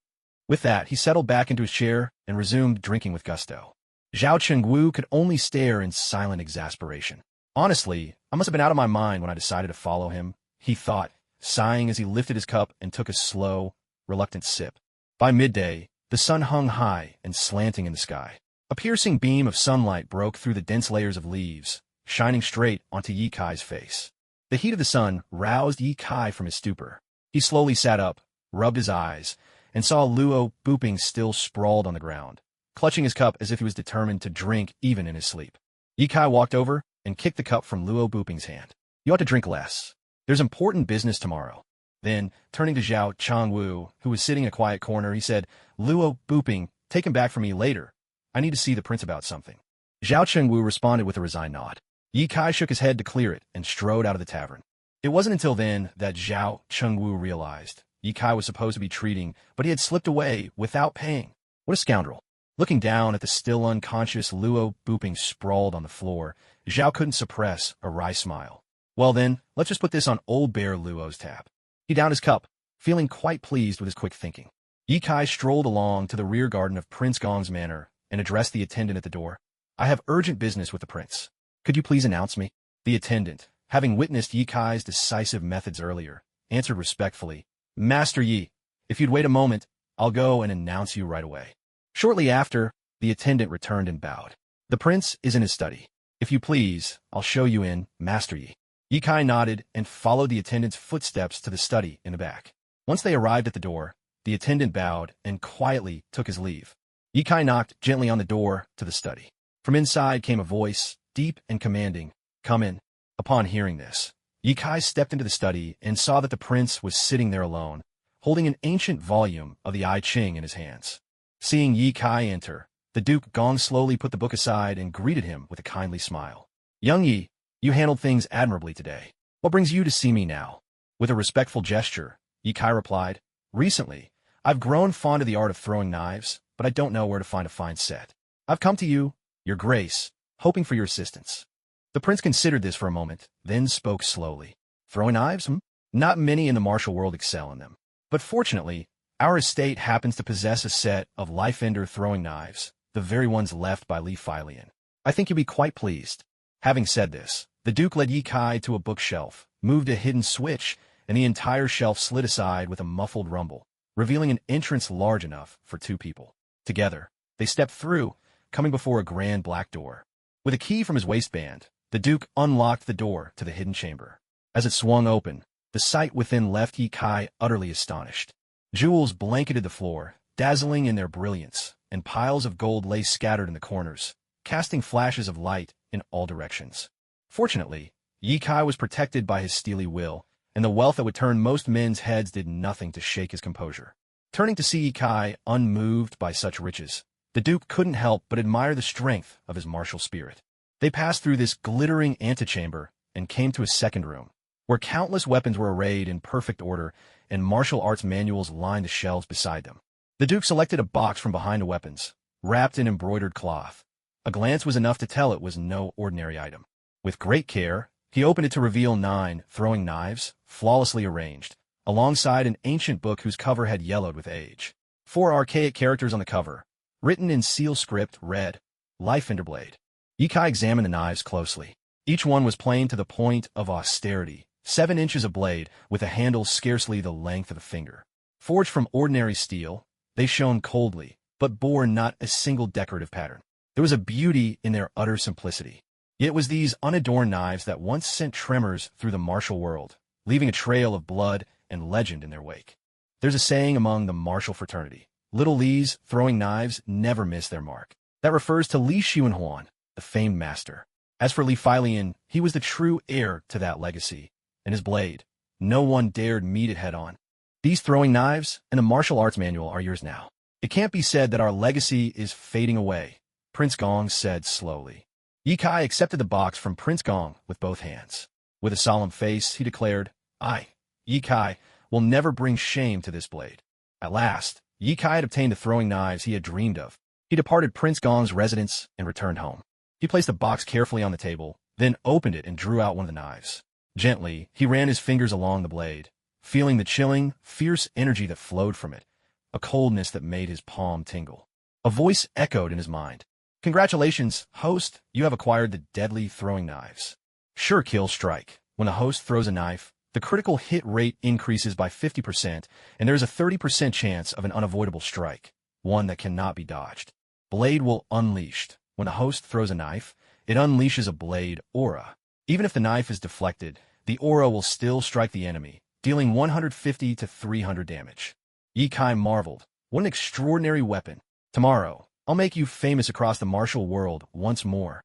With that, he settled back into his chair and resumed drinking with gusto. Zhao Chengwu could only stare in silent exasperation. "Honestly, I must have been out of my mind when I decided to follow him," he thought, sighing as he lifted his cup and took a slow, reluctant sip. By midday, the sun hung high and slanting in the sky. A piercing beam of sunlight broke through the dense layers of leaves, shining straight onto Ye Kai's face. The heat of the sun roused Ye Kai from his stupor. He slowly sat up, rubbed his eyes, and saw Luo Buping still sprawled on the ground, clutching his cup as if he was determined to drink even in his sleep. Ye Kai walked over and kicked the cup from Luo Buping's hand. "You ought to drink less. There's important business tomorrow." Then, turning to Zhao Chengwu, who was sitting in a quiet corner, he said, "Luo Buping, take him back for me later. I need to see the prince about something." Zhao Chengwu responded with a resigned nod. Ye Kai shook his head to clear it and strode out of the tavern. It wasn't until then that Zhao Chengwu realized Ye Kai was supposed to be treating, but he had slipped away without paying. What a scoundrel. Looking down at the still unconscious Luo Buping sprawled on the floor, Zhao couldn't suppress a wry smile. "Well then, let's just put this on old Bear Luo's tab." He downed his cup, feeling quite pleased with his quick thinking. Ye Kai strolled along to the rear garden of Prince Gong's manor and addressed the attendant at the door. "I have urgent business with the prince. Could you please announce me?" The attendant, having witnessed Ye Kai's decisive methods earlier, answered respectfully, "Master Yi, if you'd wait a moment, I'll go and announce you right away." Shortly after, the attendant returned and bowed. "The prince is in his study." If you please, I'll show you in, Master Yi. Yikai nodded and followed the attendant's footsteps to the study in the back. Once they arrived at the door, the attendant bowed and quietly took his leave. Yikai knocked gently on the door to the study. From inside came a voice, deep and commanding, "Come in." Upon hearing this, Yikai stepped into the study and saw that the prince was sitting there alone, holding an ancient volume of the I Ching in his hands. Seeing Yikai enter, the Duke Gong slowly put the book aside and greeted him with a kindly smile. "Young Yi, you handled things admirably today. What brings you to see me now?" With a respectful gesture, Yikai replied, "Recently, I've grown fond of the art of throwing knives, but I don't know where to find a fine set. I've come to you, your grace, hoping for your assistance." The prince considered this for a moment, then spoke slowly. "Throwing knives? Not many in the martial world excel in them. But fortunately, our estate happens to possess a set of life-ender throwing knives, the very ones left by Li Feilian. I think you'll be quite pleased." Having said this, the Duke led Yikai to a bookshelf, moved a hidden switch, and the entire shelf slid aside with a muffled rumble, revealing an entrance large enough for two people. Together, they stepped through, coming before a grand black door. With a key from his waistband, the Duke unlocked the door to the hidden chamber. As it swung open, the sight within left Yikai utterly astonished. Jewels blanketed the floor, dazzling in their brilliance, and piles of gold lay scattered in the corners, casting flashes of light in all directions. Fortunately, Yikai was protected by his steely will, and the wealth that would turn most men's heads did nothing to shake his composure. Turning to see Yikai unmoved by such riches, the Duke couldn't help but admire the strength of his martial spirit. They passed through this glittering antechamber and came to a second room, where countless weapons were arrayed in perfect order and martial arts manuals lined the shelves beside them. The Duke selected a box from behind the weapons, wrapped in embroidered cloth. A glance was enough to tell it was no ordinary item. With great care, he opened it to reveal 9 throwing knives, flawlessly arranged, alongside an ancient book whose cover had yellowed with age. 4 archaic characters on the cover, written in seal script, read, "Life-ender blade." Yikai examined the knives closely. Each one was plain to the point of austerity, 7 inches of blade, with a handle scarcely the length of a finger. Forged from ordinary steel, they shone coldly, but bore not a single decorative pattern. There was a beauty in their utter simplicity. Yet it was these unadorned knives that once sent tremors through the martial world, leaving a trail of blood and legend in their wake. There's a saying among the martial fraternity, "Little Li's throwing knives never miss their mark." That refers to Li Xuanhuan, the famed master. As for Li Feilian, he was the true heir to that legacy, and his blade, no one dared meet it head-on. These throwing knives and the martial arts manual are yours now. It can't be said that our legacy is fading away, Prince Gong said slowly. Yikai accepted the box from Prince Gong with both hands. With a solemn face, he declared, "I, Yikai, will never bring shame to this blade." At last, Yikai had obtained the throwing knives he had dreamed of. He departed Prince Gong's residence and returned home. He placed the box carefully on the table, then opened it and drew out one of the knives. Gently, he ran his fingers along the blade, feeling the chilling, fierce energy that flowed from it, a coldness that made his palm tingle. A voice echoed in his mind. "Congratulations, host, you have acquired the deadly throwing knives." Sure kill strike. When the host throws a knife, the critical hit rate increases by 50%, and there is a 30% chance of an unavoidable strike, one that cannot be dodged. Blade will unleashed. When the host throws a knife, it unleashes a blade aura. Even if the knife is deflected, the aura will still strike the enemy, dealing 150 to 300 damage. Yikai marveled. What an extraordinary weapon. Tomorrow, I'll make you famous across the martial world once more.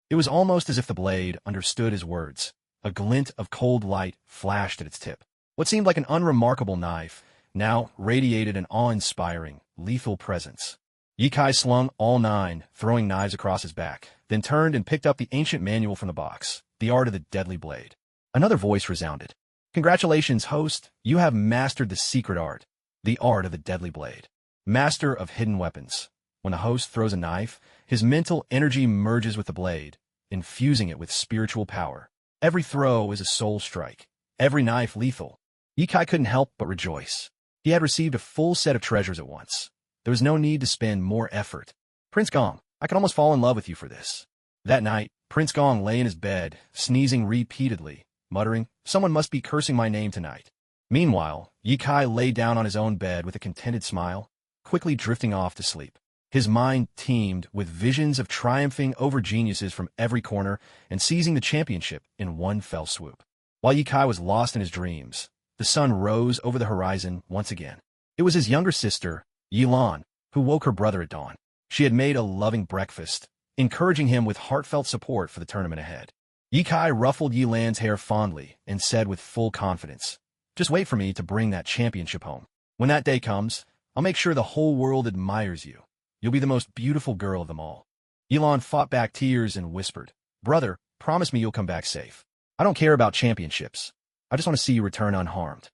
It was almost as if the blade understood his words. A glint of cold light flashed at its tip. What seemed like an unremarkable knife now radiated an awe-inspiring, lethal presence. Yikai slung all 9 throwing knives across his back, then turned and picked up the ancient manual from the box, The Art of the Deadly Blade. Another voice resounded. "Congratulations, host. You have mastered the secret art, the art of the deadly blade. Master of hidden weapons." When the host throws a knife, his mental energy merges with the blade, infusing it with spiritual power. Every throw is a soul strike, every knife lethal. Yikai couldn't help but rejoice. He had received a full set of treasures at once. There was no need to spend more effort. "Prince Gong, I could almost fall in love with you for this." That night, Prince Gong lay in his bed, sneezing repeatedly, muttering, "Someone must be cursing my name tonight." Meanwhile, Yikai lay down on his own bed with a contented smile, quickly drifting off to sleep. His mind teemed with visions of triumphing over geniuses from every corner and seizing the championship in one fell swoop. While Ye Kai was lost in his dreams, the sun rose over the horizon once again. It was his younger sister, Yi Lan, who woke her brother at dawn. She had made a loving breakfast, encouraging him with heartfelt support for the tournament ahead. Ye Kai ruffled Yi Lan's hair fondly and said with full confidence, "Just wait for me to bring that championship home. When that day comes, I'll make sure the whole world admires you. You'll be the most beautiful girl of them all." Elon fought back tears and whispered, "Brother, promise me you'll come back safe. I don't care about championships. I just want to see you return unharmed."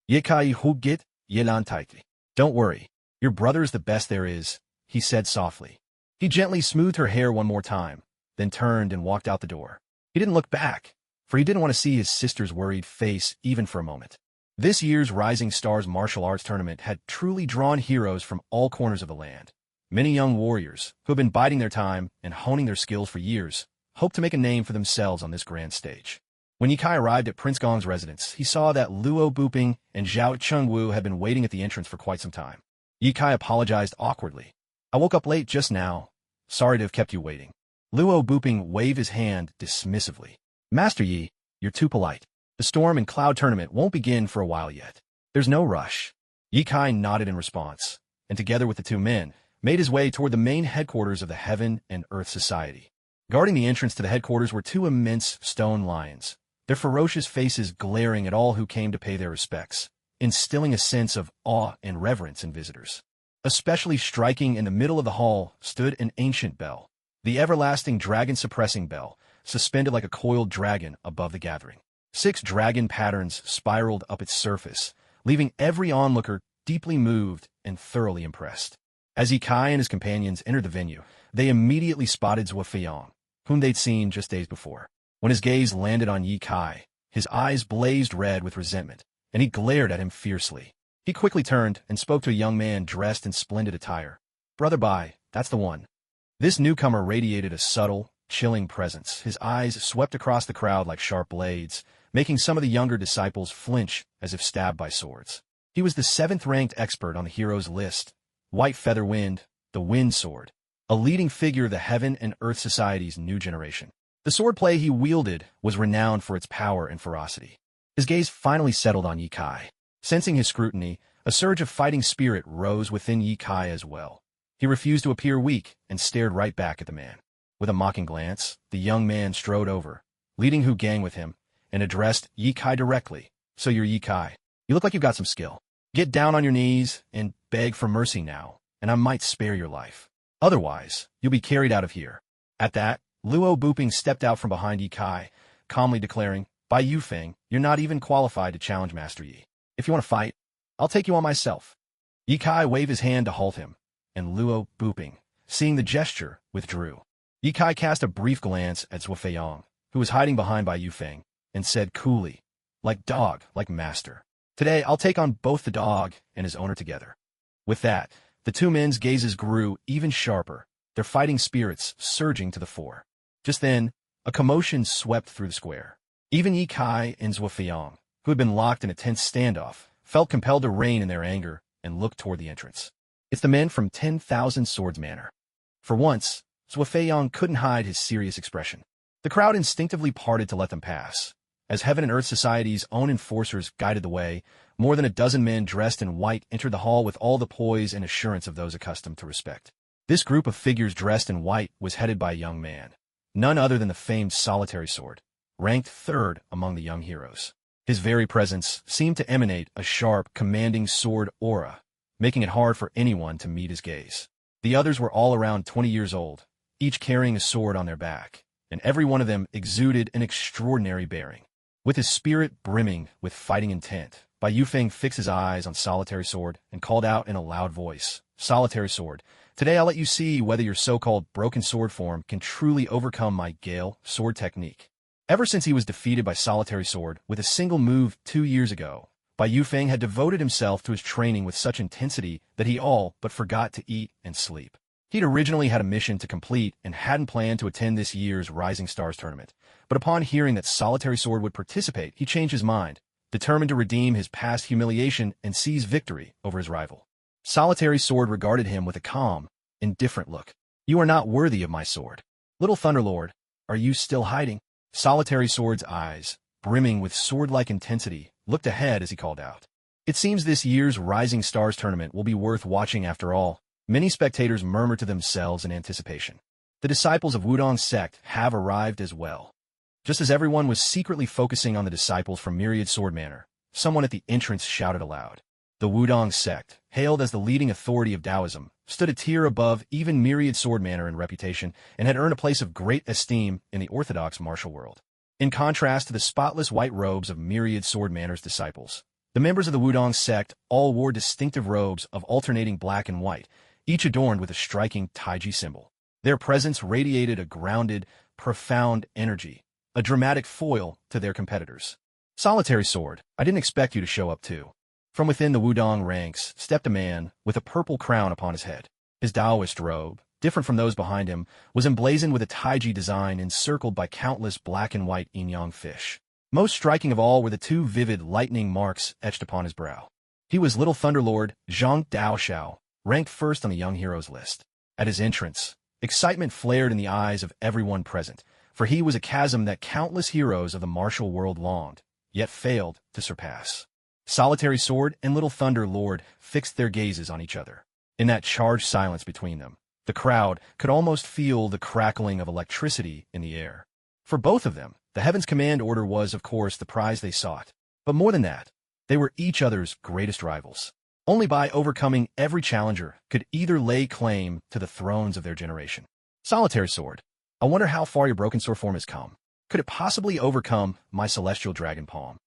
Yekai hugit yelan taiti. "Don't worry. Your brother is the best there is," he said softly. He gently smoothed her hair one more time, then turned and walked out the door. He didn't look back, for he didn't want to see his sister's worried face even for a moment. This year's Rising Stars martial arts tournament had truly drawn heroes from all corners of the land. Many young warriors, who had been biding their time and honing their skills for years, hoped to make a name for themselves on this grand stage. When Ye Kai arrived at Prince Gong's residence, he saw that Luo Buping and Zhao Chengwu had been waiting at the entrance for quite some time. Ye Kai apologized awkwardly. "I woke up late just now. Sorry to have kept you waiting." Luo Buping waved his hand dismissively. "Master Yi, you're too polite. The Storm and Cloud tournament won't begin for a while yet. There's no rush." Ye Kai nodded in response, and together with the two men, made his way toward the main headquarters of the Heaven and Earth Society. Guarding the entrance to the headquarters were two immense stone lions, their ferocious faces glaring at all who came to pay their respects, instilling a sense of awe and reverence in visitors. Especially striking in the middle of the hall stood an ancient bell, the everlasting dragon-suppressing bell, suspended like a coiled dragon above the gathering. 6 dragon patterns spiraled up its surface, leaving every onlooker deeply moved and thoroughly impressed. As Ye Kai and his companions entered the venue, they immediately spotted Zhuo Feiyang, whom they'd seen just days before. When his gaze landed on Ye Kai, his eyes blazed red with resentment, and he glared at him fiercely. He quickly turned and spoke to a young man dressed in splendid attire. "Brother Bai, that's the one." This newcomer radiated a subtle, chilling presence. His eyes swept across the crowd like sharp blades, making some of the younger disciples flinch as if stabbed by swords. He was the 7th-ranked expert on the heroes list, White Feather Wind, the Wind Sword, a leading figure of the Heaven and Earth Society's new generation. The swordplay he wielded was renowned for its power and ferocity. His gaze finally settled on Ye Kai. Sensing his scrutiny, a surge of fighting spirit rose within Ye Kai as well. He refused to appear weak and stared right back at the man. With a mocking glance, the young man strode over, leading Hu Gang with him, and addressed Ye Kai directly. "So you're Ye Kai. You look like you've got some skill. Get down on your knees and beg for mercy now, and I might spare your life. Otherwise, you'll be carried out of here." At that, Luo Buping stepped out from behind Ye Kai, calmly declaring, "By Yufeng, you're not even qualified to challenge Master Yi. If you want to fight, I'll take you on myself." Ye Kai waved his hand to halt him, and Luo Buping, seeing the gesture, withdrew. Ye Kai cast a brief glance at Zhuo Feiyang, who was hiding behind Bai Yufeng, and said coolly, "Like dog, like master. Today, I'll take on both the dog and his owner together." With that, the two men's gazes grew even sharper, their fighting spirits surging to the fore. Just then, a commotion swept through the square. Even Ye Kai and Zhuo Feiyang, who had been locked in a tense standoff, felt compelled to rein in their anger and look toward the entrance. It's the men from 10,000 Swords Manor. For once, Zhuo Feiyang couldn't hide his serious expression. The crowd instinctively parted to let them pass. As Heaven and Earth Society's own enforcers guided the way, more than a dozen men dressed in white entered the hall with all the poise and assurance of those accustomed to respect. This group of figures dressed in white was headed by a young man, none other than the famed Solitary Sword, ranked 3rd among the young heroes. His very presence seemed to emanate a sharp, commanding sword aura, making it hard for anyone to meet his gaze. The others were all around 20 years old, each carrying a sword on their back, and every one of them exuded an extraordinary bearing. With his spirit brimming with fighting intent, Bai Yufeng fixed his eyes on Solitary Sword and called out in a loud voice, "Solitary Sword, today I'll let you see whether your so-called broken sword form can truly overcome my Gale sword technique." Ever since he was defeated by Solitary Sword with a single move 2 years ago, Bai Yufeng had devoted himself to his training with such intensity that he all but forgot to eat and sleep. He'd originally had a mission to complete and hadn't planned to attend this year's Rising Stars tournament, but upon hearing that Solitary Sword would participate, he changed his mind, determined to redeem his past humiliation and seize victory over his rival. Solitary Sword regarded him with a calm, indifferent look. You are not worthy of my sword. Little Thunderlord, are you still hiding? Solitary Sword's eyes, brimming with sword-like intensity, looked ahead as he called out. It seems this year's Rising Stars tournament will be worth watching after all. Many spectators murmur to themselves in anticipation. The disciples of Wudong's sect have arrived as well. Just as everyone was secretly focusing on the disciples from Myriad Sword Manor, someone at the entrance shouted aloud. The Wudong sect, hailed as the leading authority of Taoism, stood a tier above even Myriad Sword Manor in reputation and had earned a place of great esteem in the orthodox martial world. In contrast to the spotless white robes of Myriad Sword Manor's disciples, the members of the Wudong sect all wore distinctive robes of alternating black and white, each adorned with a striking taiji symbol. Their presence radiated a grounded, profound energy, a dramatic foil to their competitors. Solitary Sword, I didn't expect you to show up too. From within the Wudong ranks stepped a man with a purple crown upon his head. His Taoist robe, different from those behind him, was emblazoned with a taiji design encircled by countless black and white yin-yang fish. Most striking of all were the two vivid lightning marks etched upon his brow. He was Little Thunderlord Zhang Daoxiao, ranked first on the young heroes list. At his entrance, excitement flared in the eyes of everyone present, for he was a chasm that countless heroes of the martial world longed, yet failed to surpass. Solitary Sword and Little Thunder Lord fixed their gazes on each other. In that charged silence between them, the crowd could almost feel the crackling of electricity in the air. For both of them, the Heaven's Command Order was, of course, the prize they sought. But more than that, they were each other's greatest rivals. Only by overcoming every challenger could either lay claim to the thrones of their generation. Solitary Sword, I wonder how far your broken sword form has come. Could it possibly overcome my celestial dragon palm?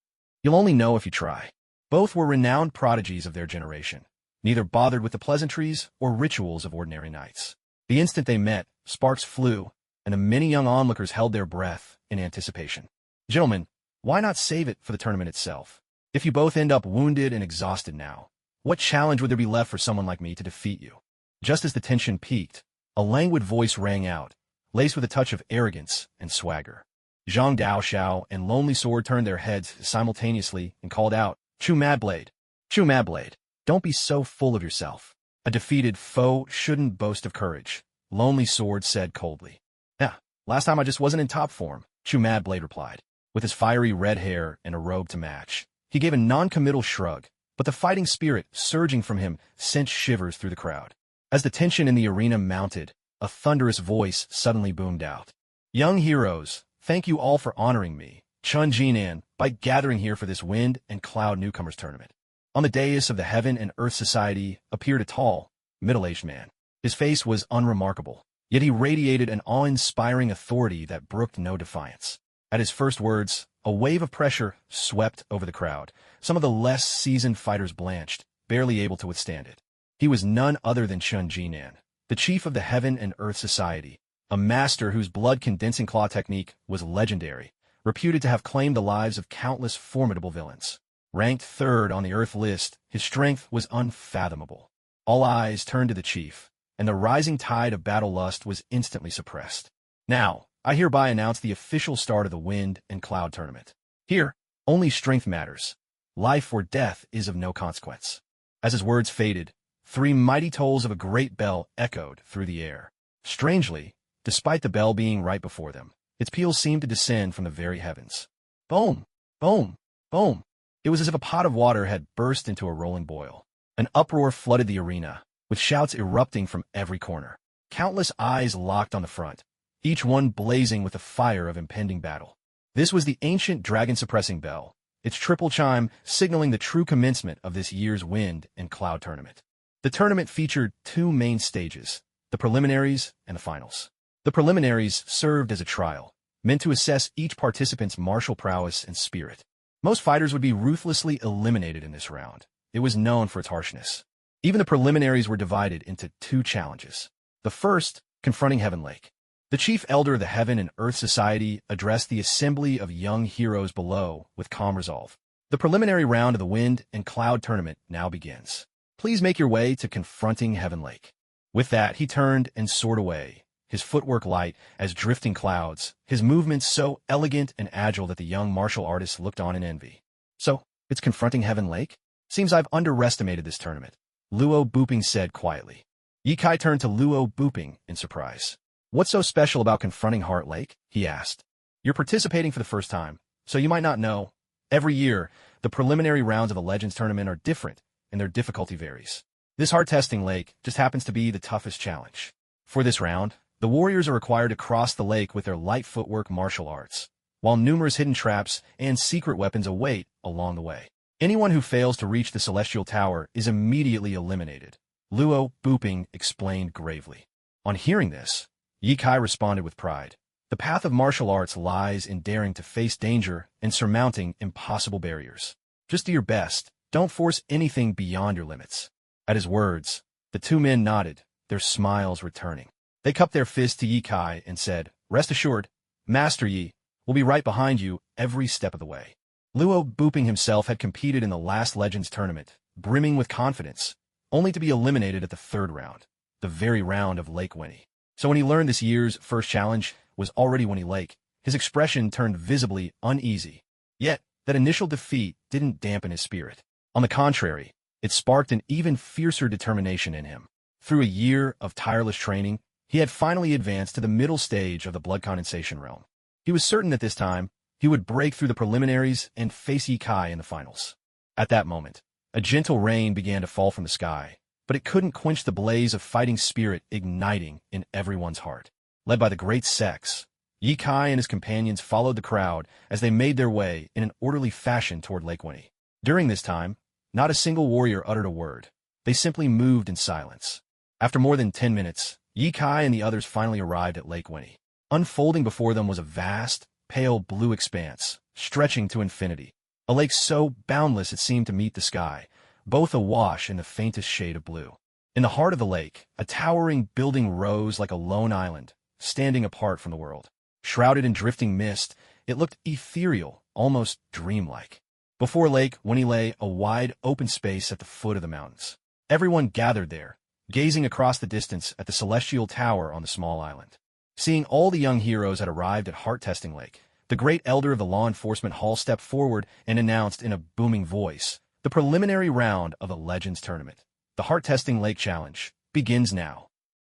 You'll only know if you try. Both were renowned prodigies of their generation, neither bothered with the pleasantries or rituals of ordinary knights. The instant they met, sparks flew, and the many young onlookers held their breath in anticipation. Gentlemen, why not save it for the tournament itself? If you both end up wounded and exhausted now, what challenge would there be left for someone like me to defeat you? Just as the tension peaked, a languid voice rang out, laced with a touch of arrogance and swagger. Zhang Daoxiao and Lonely Sword turned their heads simultaneously and called out, Chu Madblade, Chu Madblade, don't be so full of yourself. A defeated foe shouldn't boast of courage, Lonely Sword said coldly. Yeah, last time I just wasn't in top form, Chu Madblade replied. With his fiery red hair and a robe to match, he gave a non-committal shrug, but the fighting spirit surging from him sent shivers through the crowd. As the tension in the arena mounted, a thunderous voice suddenly boomed out. Young heroes, thank you all for honoring me, Chun Jinan, by gathering here for this Wind and Cloud Newcomers Tournament. On the dais of the Heaven and Earth Society appeared a tall, middle-aged man. His face was unremarkable, yet he radiated an awe-inspiring authority that brooked no defiance. At his first words, a wave of pressure swept over the crowd. Some of the less seasoned fighters blanched, barely able to withstand it. He was none other than Chun Jinan, the chief of the Heaven and Earth Society, a master whose blood-condensing claw technique was legendary, reputed to have claimed the lives of countless formidable villains. Ranked third on the Earth list, his strength was unfathomable. All eyes turned to the chief, and the rising tide of battle lust was instantly suppressed. Now, I hereby announce the official start of the Wind and Cloud Tournament. Here, only strength matters. Life or death is of no consequence. As his words faded, 3 mighty tolls of a great bell echoed through the air. Strangely, despite the bell being right before them, its peals seemed to descend from the very heavens. Boom! Boom! Boom! It was as if a pot of water had burst into a rolling boil. An uproar flooded the arena, with shouts erupting from every corner. Countless eyes locked on the front, each one blazing with the fire of impending battle. This was the ancient dragon-suppressing bell, its triple chime signaling the true commencement of this year's Wind and Cloud Tournament. The tournament featured 2 main stages, the preliminaries and the finals. The preliminaries served as a trial, meant to assess each participant's martial prowess and spirit. Most fighters would be ruthlessly eliminated in this round. It was known for its harshness. Even the preliminaries were divided into 2 challenges. The first, confronting Heaven Lake. The chief elder of the Heaven and Earth Society addressed the assembly of young heroes below with calm resolve. The preliminary round of the Wind and Cloud Tournament now begins. Please make your way to confronting Heaven Lake. With that, he turned and soared away, his footwork light as drifting clouds, his movements so elegant and agile that the young martial artist looked on in envy. So, it's confronting Heaven Lake? Seems I've underestimated this tournament, Luo Booping said quietly. Ye Kai turned to Luo Booping in surprise. What's so special about confronting Heart Lake? He asked. You're participating for the first time, so you might not know. Every year, the preliminary rounds of the Legends tournament are different, and their difficulty varies. This heart-testing lake just happens to be the toughest challenge. For this round, the warriors are required to cross the lake with their light footwork martial arts, while numerous hidden traps and secret weapons await along the way. Anyone who fails to reach the Celestial Tower is immediately eliminated, Luo Booping explained gravely. On hearing this, Ye Kai responded with pride. The path of martial arts lies in daring to face danger and surmounting impossible barriers. Just do your best. Don't force anything beyond your limits. At his words, the two men nodded, their smiles returning. They cupped their fists to Ye Kai and said, Rest assured, Master Yi will be right behind you every step of the way. Luo Booping himself had competed in the last Legends tournament, brimming with confidence, only to be eliminated at the third round, the very round of Lake Winnie. So when he learned this year's first challenge was already Winnie Lake, his expression turned visibly uneasy. Yet, that initial defeat didn't dampen his spirit. On the contrary, it sparked an even fiercer determination in him. Through a year of tireless training, he had finally advanced to the middle stage of the blood condensation realm. He was certain that this time, he would break through the preliminaries and face Ye Kai in the finals. At that moment, a gentle rain began to fall from the sky, but it couldn't quench the blaze of fighting spirit igniting in everyone's heart. Led by the great Sex, Ye Kai and his companions followed the crowd as they made their way in an orderly fashion toward Lake Winnie. During this time, not a single warrior uttered a word. They simply moved in silence. After more than 10 minutes, Ye Kai and the others finally arrived at Lake Winnie. Unfolding before them was a vast, pale blue expanse, stretching to infinity. A lake so boundless it seemed to meet the sky, both awash in the faintest shade of blue. In the heart of the lake, a towering building rose like a lone island, standing apart from the world. Shrouded in drifting mist, it looked ethereal, almost dreamlike. Before Lake Winnie lay a wide, open space at the foot of the mountains. Everyone gathered there, gazing across the distance at the Celestial Tower on the small island. Seeing all the young heroes had arrived at Heart-Testing Lake, the great elder of the law enforcement hall stepped forward and announced in a booming voice, the preliminary round of the Legends tournament. The Heart-Testing Lake Challenge begins now.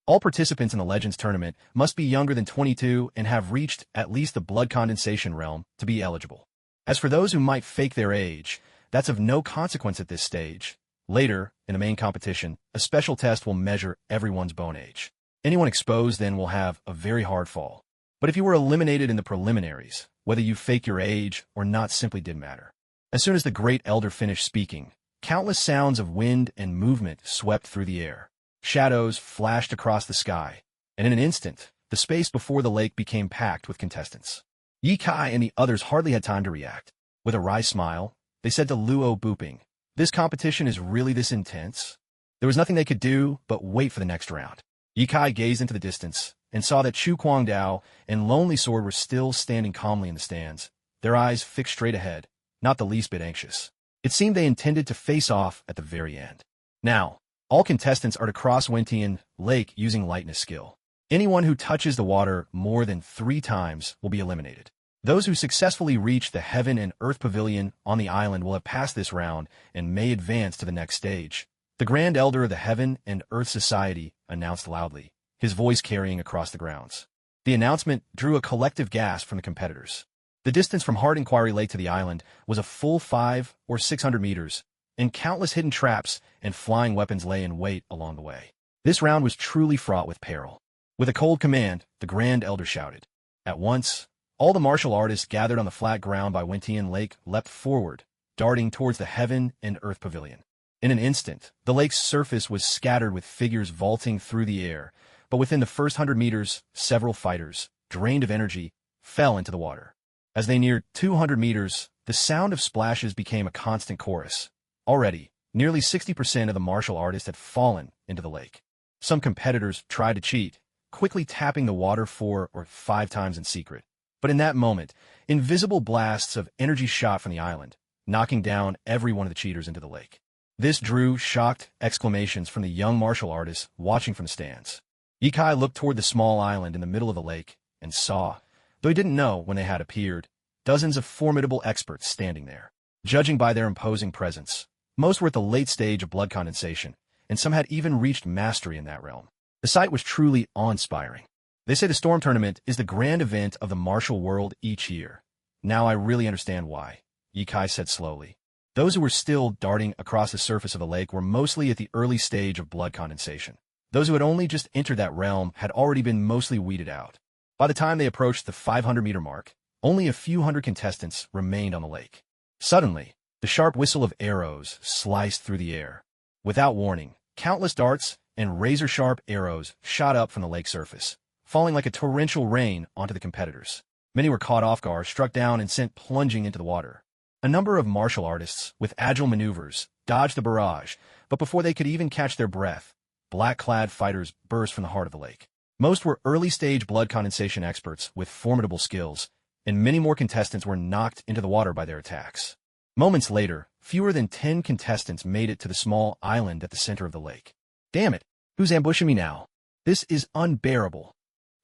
All participants in the Legends tournament must be younger than 22 and have reached at least the blood condensation realm to be eligible. As for those who might fake their age, that's of no consequence at this stage. Later, in the main competition, a special test will measure everyone's bone age. Anyone exposed then will have a very hard fall. But if you were eliminated in the preliminaries, whether you fake your age or not simply didn't matter. As soon as the great elder finished speaking, countless sounds of wind and movement swept through the air. Shadows flashed across the sky, and in an instant, the space before the lake became packed with contestants. Ye Kai and the others hardly had time to react. With a wry smile, they said to Luo Booping, This competition is really this intense? There was nothing they could do but wait for the next round. Ye Kai gazed into the distance and saw that Chu Kwangdao and Lonely Sword were still standing calmly in the stands, their eyes fixed straight ahead, not the least bit anxious. It seemed they intended to face off at the very end. Now, all contestants are to cross Wintian Lake using lightness skill. Anyone who touches the water more than 3 times will be eliminated. Those who successfully reach the Heaven and Earth Pavilion on the island will have passed this round and may advance to the next stage. The Grand Elder of the Heaven and Earth Society announced loudly, his voice carrying across the grounds. The announcement drew a collective gasp from the competitors. The distance from Heart Inquiry Lake to the island was a full 500 or 600 meters, and countless hidden traps and flying weapons lay in wait along the way. This round was truly fraught with peril. With a cold command, the Grand Elder shouted. At once, all the martial artists gathered on the flat ground by Wintian Lake leapt forward, darting towards the Heaven and Earth Pavilion. In an instant, the lake's surface was scattered with figures vaulting through the air, but within the first 100 meters, several fighters, drained of energy, fell into the water. As they neared 200 meters, the sound of splashes became a constant chorus. Already, nearly 60% of the martial artists had fallen into the lake. Some competitors tried to cheat, quickly tapping the water 4 or 5 times in secret. But in that moment, invisible blasts of energy shot from the island, knocking down every one of the cheaters into the lake. This drew shocked exclamations from the young martial artists watching from the stands. Ye Kai looked toward the small island in the middle of the lake and saw, though he didn't know when they had appeared, dozens of formidable experts standing there. Judging by their imposing presence, most were at the late stage of blood condensation, and some had even reached mastery in that realm. The sight was truly awe-inspiring. They say the Storm Tournament is the grand event of the martial world each year. Now I really understand why, Yikai said slowly. Those who were still darting across the surface of the lake were mostly at the early stage of blood condensation. Those who had only just entered that realm had already been mostly weeded out. By the time they approached the 500-meter mark, only a few hundred contestants remained on the lake. Suddenly, the sharp whistle of arrows sliced through the air. Without warning, countless darts and razor-sharp arrows shot up from the lake surface, falling like a torrential rain onto the competitors. Many were caught off guard, struck down, and sent plunging into the water. A number of martial artists, with agile maneuvers, dodged the barrage, but before they could even catch their breath, black-clad fighters burst from the heart of the lake. Most were early-stage blood condensation experts with formidable skills, and many more contestants were knocked into the water by their attacks. Moments later, fewer than 10 contestants made it to the small island at the center of the lake. Damn it! Who's ambushing me now? This is unbearable.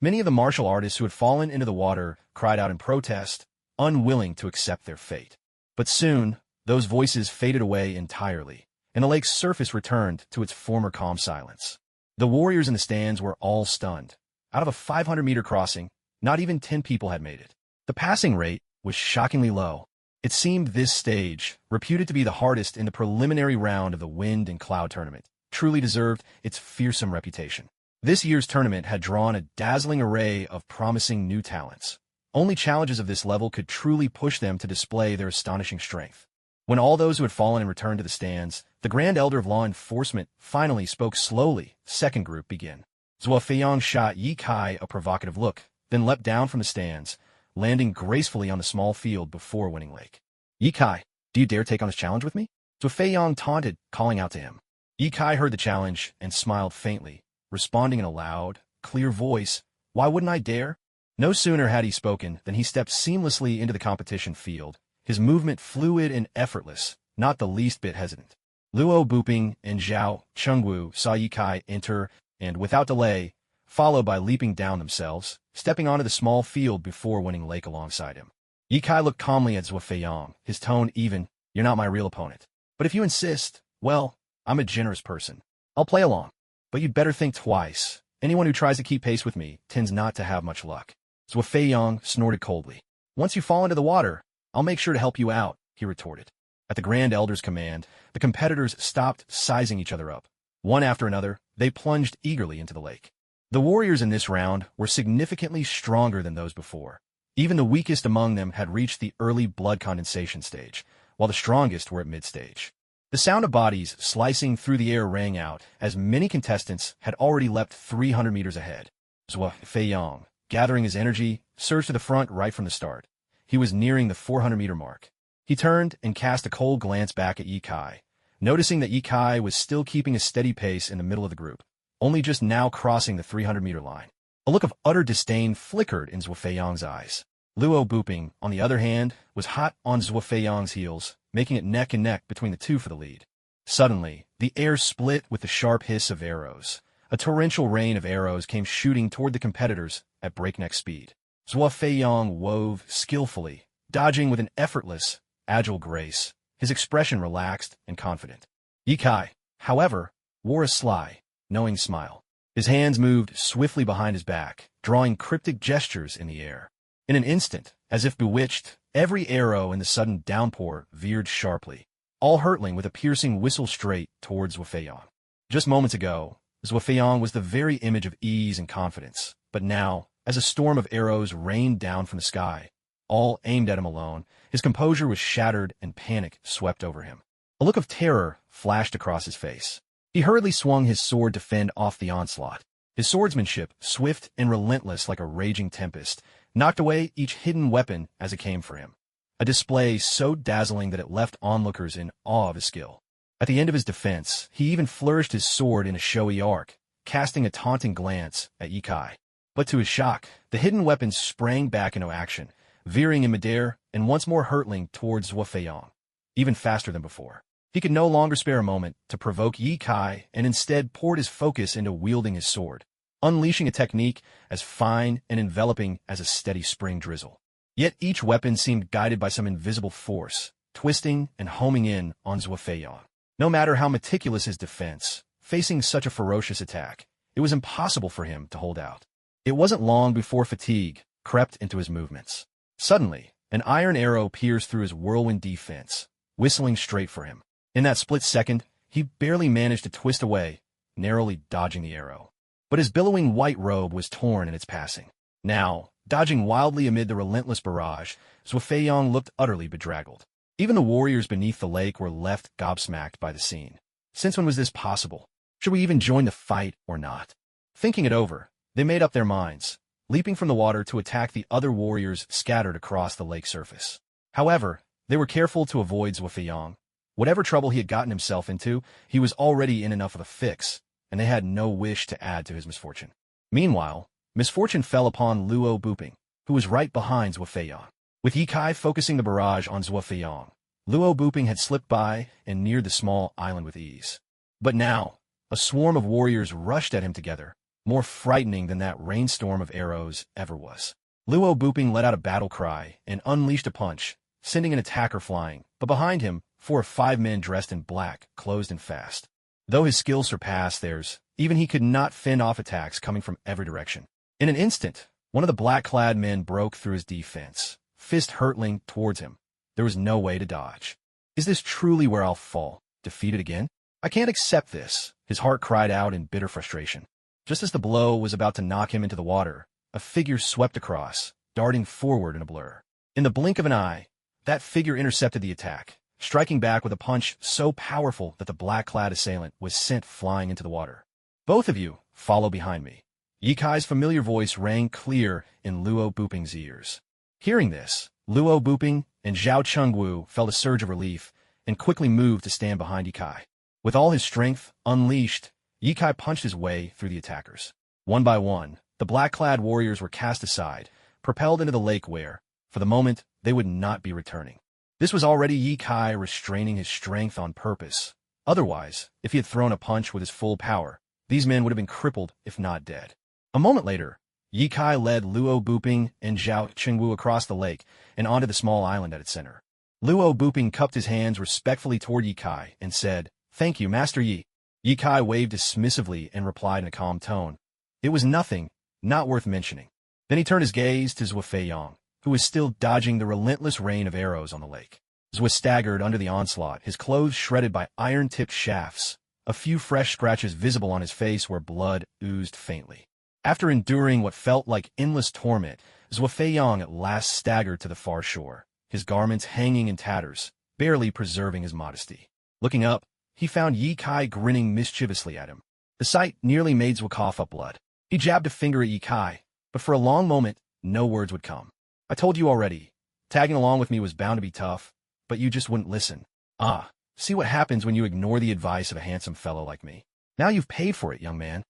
Many of the martial artists who had fallen into the water cried out in protest, unwilling to accept their fate. But soon, those voices faded away entirely, and the lake's surface returned to its former calm silence. The warriors in the stands were all stunned. Out of a 500-meter crossing, not even 10 people had made it. The passing rate was shockingly low. It seemed this stage, reputed to be the hardest in the preliminary round of the Wind and Cloud Tournament, truly deserved its fearsome reputation. This year's tournament had drawn a dazzling array of promising new talents. Only challenges of this level could truly push them to display their astonishing strength. When all those who had fallen and returned to the stands, the Grand Elder of Law Enforcement finally spoke slowly. Second group begin. Zhuo Feiyang shot Yi Kai a provocative look, then leapt down from the stands, landing gracefully on the small field before winning lake. Yi Kai, do you dare take on this challenge with me? Zhuo Feiyang taunted, calling out to him. Yi Kai heard the challenge and smiled faintly, responding in a loud, clear voice, "Why wouldn't I dare?" No sooner had he spoken than he stepped seamlessly into the competition field, his movement fluid and effortless, not the least bit hesitant. Luo Buping and Zhao Chengwu saw Yi Kai enter and, without delay, followed by leaping down themselves, stepping onto the small field before winning lake alongside him. Yi Kai looked calmly at Zhuo Feiyang, his tone even, "You're not my real opponent. But if you insist, well, I'm a generous person. I'll play along. But you'd better think twice. Anyone who tries to keep pace with me tends not to have much luck." Zhuo Feiyang snorted coldly. "Once you fall into the water, I'll make sure to help you out," he retorted. At the Grand Elder's command, the competitors stopped sizing each other up. One after another, they plunged eagerly into the lake. The warriors in this round were significantly stronger than those before. Even the weakest among them had reached the early blood condensation stage, while the strongest were at mid-stage. The sound of bodies slicing through the air rang out as many contestants had already leapt 300 meters ahead. Zhuo Feiyang, gathering his energy, surged to the front right from the start. He was nearing the 400-meter mark. He turned and cast a cold glance back at Yi Kai, noticing that Yi Kai was still keeping a steady pace in the middle of the group, only just now crossing the 300-meter line. A look of utter disdain flickered in Zhuo Feiyang's eyes. Luo Buping, on the other hand, was hot on Zhuo Feiyang's heels, making it neck and neck between the two for the lead. Suddenly, the air split with the sharp hiss of arrows. A torrential rain of arrows came shooting toward the competitors at breakneck speed. Zhuo Feiyang wove skillfully, dodging with an effortless, agile grace, his expression relaxed and confident. Yi Kai, however, wore a sly, knowing smile. His hands moved swiftly behind his back, drawing cryptic gestures in the air. In an instant, as if bewitched, every arrow in the sudden downpour veered sharply, all hurtling with a piercing whistle straight towards Zhuo Feiyang. Just moments ago, Zhuo Feiyang was the very image of ease and confidence, but now, as a storm of arrows rained down from the sky, all aimed at him alone, his composure was shattered and panic swept over him. A look of terror flashed across his face. He hurriedly swung his sword to fend off the onslaught. His swordsmanship, swift and relentless like a raging tempest, knocked away each hidden weapon as it came for him. A display so dazzling that it left onlookers in awe of his skill. At the end of his defense, he even flourished his sword in a showy arc, casting a taunting glance at Yi Kai. But to his shock, the hidden weapon sprang back into action, veering in midair and once more hurtling towards Zhuo Feiyang, even faster than before. He could no longer spare a moment to provoke Yi Kai and instead poured his focus into wielding his sword, unleashing a technique as fine and enveloping as a steady spring drizzle. Yet each weapon seemed guided by some invisible force, twisting and homing in on Zhuo Feiyang. No matter how meticulous his defense, facing such a ferocious attack, it was impossible for him to hold out. It wasn't long before fatigue crept into his movements. Suddenly, an iron arrow pierced through his whirlwind defense, whistling straight for him. In that split second, he barely managed to twist away, narrowly dodging the arrow. But his billowing white robe was torn in its passing. Now, dodging wildly amid the relentless barrage, Zhuo looked utterly bedraggled. Even the warriors beneath the lake were left gobsmacked by the scene. Since when was this possible? Should we even join the fight or not? Thinking it over, they made up their minds, leaping from the water to attack the other warriors scattered across the lake surface. However, they were careful to avoid Zhuo. Whatever trouble he had gotten himself into, he was already in enough of a fix, and they had no wish to add to his misfortune. Meanwhile, misfortune fell upon Luo Buping, who was right behind Zhuo. With Ye Kai focusing the barrage on Zhuo, Luo Buping had slipped by and neared the small island with ease. But now, a swarm of warriors rushed at him together, more frightening than that rainstorm of arrows ever was. Luo Buping let out a battle cry and unleashed a punch, sending an attacker flying, but behind him, 4 or 5 men dressed in black closed in fast. Though his skill surpassed theirs, even he could not fend off attacks coming from every direction. In an instant, one of the black-clad men broke through his defense, fist hurtling towards him. There was no way to dodge. Is this truly where I'll fall, defeated again? I can't accept this, his heart cried out in bitter frustration. Just as the blow was about to knock him into the water, a figure swept across, darting forward in a blur. In the blink of an eye, that figure intercepted the attack, striking back with a punch so powerful that the black-clad assailant was sent flying into the water. Both of you, follow behind me. Ye Kai's familiar voice rang clear in Luo Buping's ears. Hearing this, Luo Buping and Zhao Chengwu felt a surge of relief and quickly moved to stand behind Ye Kai. With all his strength unleashed, Ye Kai punched his way through the attackers. One by one, the black-clad warriors were cast aside, propelled into the lake where, for the moment, they would not be returning. This was already Ye Kai restraining his strength on purpose. Otherwise, if he had thrown a punch with his full power, these men would have been crippled, if not dead. A moment later, Ye Kai led Luo Buping and Zhao Chengwu across the lake and onto the small island at its center. Luo Buping cupped his hands respectfully toward Ye Kai and said, "Thank you, Master Yi." Ye Kai waved dismissively and replied in a calm tone, "It was nothing, not worth mentioning." Then he turned his gaze to Zhuo, who was still dodging the relentless rain of arrows on the lake. Zhuo staggered under the onslaught, his clothes shredded by iron-tipped shafts, a few fresh scratches visible on his face where blood oozed faintly. After enduring what felt like endless torment, Zhuo at last staggered to the far shore, his garments hanging in tatters, barely preserving his modesty. Looking up, he found Ye Kai grinning mischievously at him. The sight nearly made Zhuo cough up blood. He jabbed a finger at Ye Kai, but for a long moment, no words would come. "I told you already. Tagging along with me was bound to be tough, but you just wouldn't listen. Ah, see what happens when you ignore the advice of a handsome fellow like me. Now you've paid for it, young man."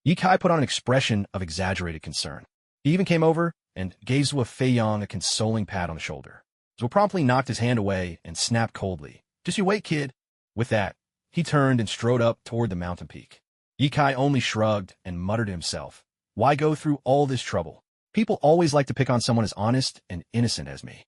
Ye Kai put on an expression of exaggerated concern. He even came over and gave Zhuo a consoling pat on the shoulder. Zhuo promptly knocked his hand away and snapped coldly, "Just you wait, kid." With that, he turned and strode up toward the mountain peak. Ye Kai only shrugged and muttered to himself, "Why go through all this trouble? People always like to pick on someone as honest and innocent as me."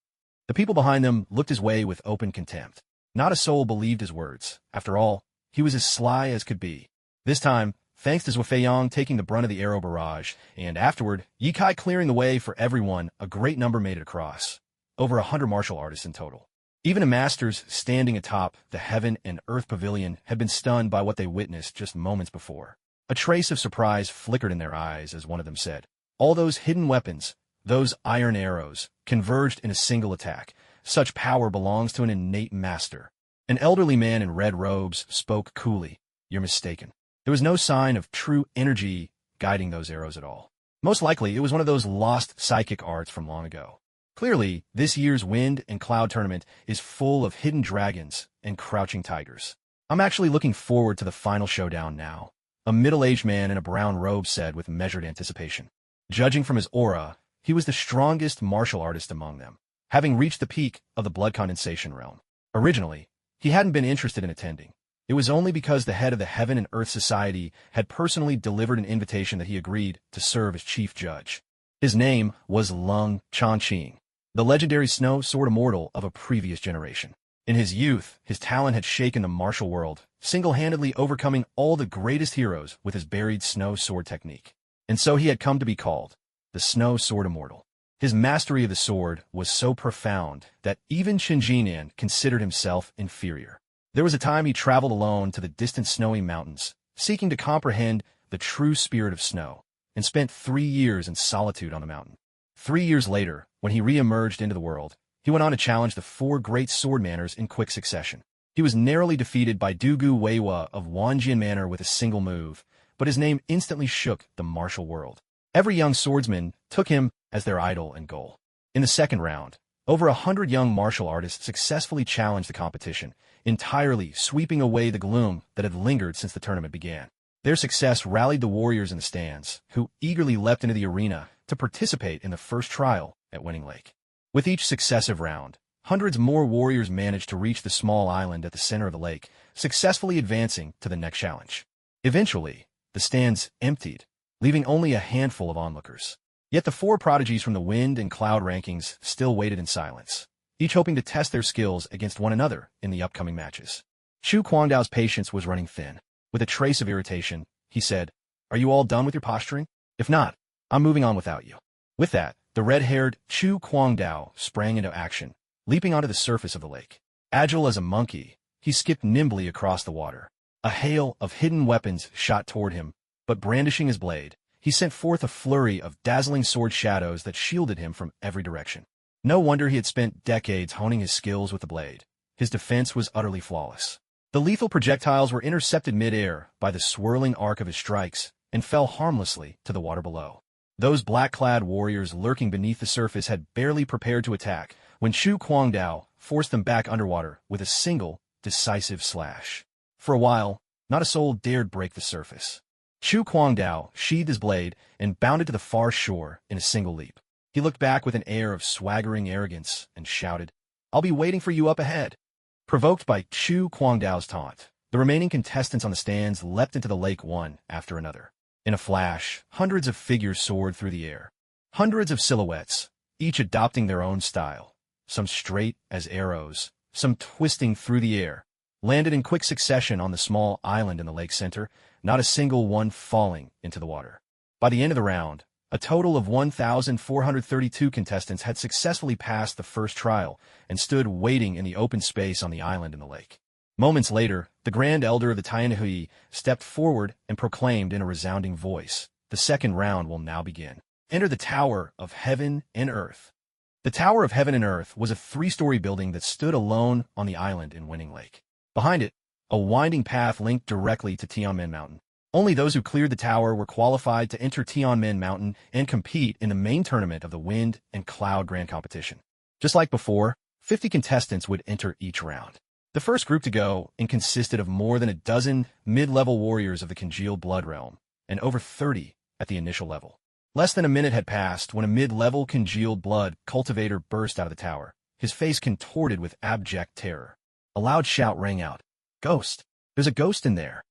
The people behind them looked his way with open contempt. Not a soul believed his words. After all, he was as sly as could be. This time, thanks to Zhuo taking the brunt of the arrow barrage, and afterward, Ye Kai clearing the way for everyone, a great number made it across. Over 100 martial artists in total. Even the masters standing atop the Heaven and Earth Pavilion had been stunned by what they witnessed just moments before. A trace of surprise flickered in their eyes as one of them said, "All those hidden weapons, those iron arrows, converged in a single attack. Such power belongs to an innate master." An elderly man in red robes spoke coolly, "You're mistaken. There was no sign of true energy guiding those arrows at all. Most likely, it was one of those lost psychic arts from long ago. Clearly, this year's Wind and Cloud tournament is full of hidden dragons and crouching tigers. I'm actually looking forward to the final showdown now," a middle-aged man in a brown robe said with measured anticipation. Judging from his aura, he was the strongest martial artist among them, having reached the peak of the blood condensation realm. Originally, he hadn't been interested in attending. It was only because the head of the Heaven and Earth Society had personally delivered an invitation that he agreed to serve as chief judge. His name was Lung Chanqing, the legendary snow sword immortal of a previous generation. In his youth, his talent had shaken the martial world, single-handedly overcoming all the greatest heroes with his buried snow sword technique. And so he had come to be called the Snow Sword Immortal. His mastery of the sword was so profound that even Shinjinan considered himself inferior. There was a time he traveled alone to the distant snowy mountains, seeking to comprehend the true spirit of snow, and spent 3 years in solitude on the mountain. 3 years later, when he re-emerged into the world, he went on to challenge the 4 great sword manners in quick succession. He was narrowly defeated by Dugu Weiwa of Wanjian Manor with a single move, but his name instantly shook the martial world. Every young swordsman took him as their idol and goal. In the second round, over 100 young martial artists successfully challenged the competition, entirely sweeping away the gloom that had lingered since the tournament began. Their success rallied the warriors in the stands, who eagerly leapt into the arena to participate in the first trial at Winning Lake. With each successive round, hundreds more warriors managed to reach the small island at the center of the lake, successfully advancing to the next challenge. Eventually, the stands emptied, leaving only a handful of onlookers. Yet the 4 prodigies from the Wind and Cloud rankings still waited in silence, each hoping to test their skills against one another in the upcoming matches. Chu Kwangdao's patience was running thin. With a trace of irritation, he said, "Are you all done with your posturing? If not, I'm moving on without you." With that, the red-haired Chu Kwangdao sprang into action, leaping onto the surface of the lake. Agile as a monkey, he skipped nimbly across the water. A hail of hidden weapons shot toward him, but brandishing his blade, he sent forth a flurry of dazzling sword shadows that shielded him from every direction. No wonder he had spent decades honing his skills with the blade. His defense was utterly flawless. The lethal projectiles were intercepted mid-air by the swirling arc of his strikes and fell harmlessly to the water below. Those black-clad warriors lurking beneath the surface had barely prepared to attack when Chu Kwangdao forced them back underwater with a single, decisive slash. For a while, not a soul dared break the surface. Chu Kwangdao sheathed his blade and bounded to the far shore in a single leap. He looked back with an air of swaggering arrogance and shouted, "I'll be waiting for you up ahead." Provoked by Chu Kwangdao's taunt, the remaining contestants on the stands leapt into the lake one after another. In a flash, hundreds of figures soared through the air. Hundreds of silhouettes, each adopting their own style, some straight as arrows, some twisting through the air, landed in quick succession on the small island in the lake center, not a single one falling into the water. By the end of the round, a total of 1,432 contestants had successfully passed the first trial and stood waiting in the open space on the island in the lake. Moments later, the Grand Elder of the Tianhui stepped forward and proclaimed in a resounding voice, "The second round will now begin. Enter the Tower of Heaven and Earth." The Tower of Heaven and Earth was a 3-story building that stood alone on the island in Winning Lake. Behind it, a winding path linked directly to Tianmen Mountain. Only those who cleared the tower were qualified to enter Tianmen Mountain and compete in the main tournament of the Wind and Cloud Grand Competition. Just like before, 50 contestants would enter each round. The first group to go consisted of more than a dozen mid-level warriors of the congealed blood realm, and over 30 at the initial level. Less than a minute had passed when a mid-level congealed blood cultivator burst out of the tower, his face contorted with abject terror. A loud shout rang out, "Ghost! There's a ghost in there!"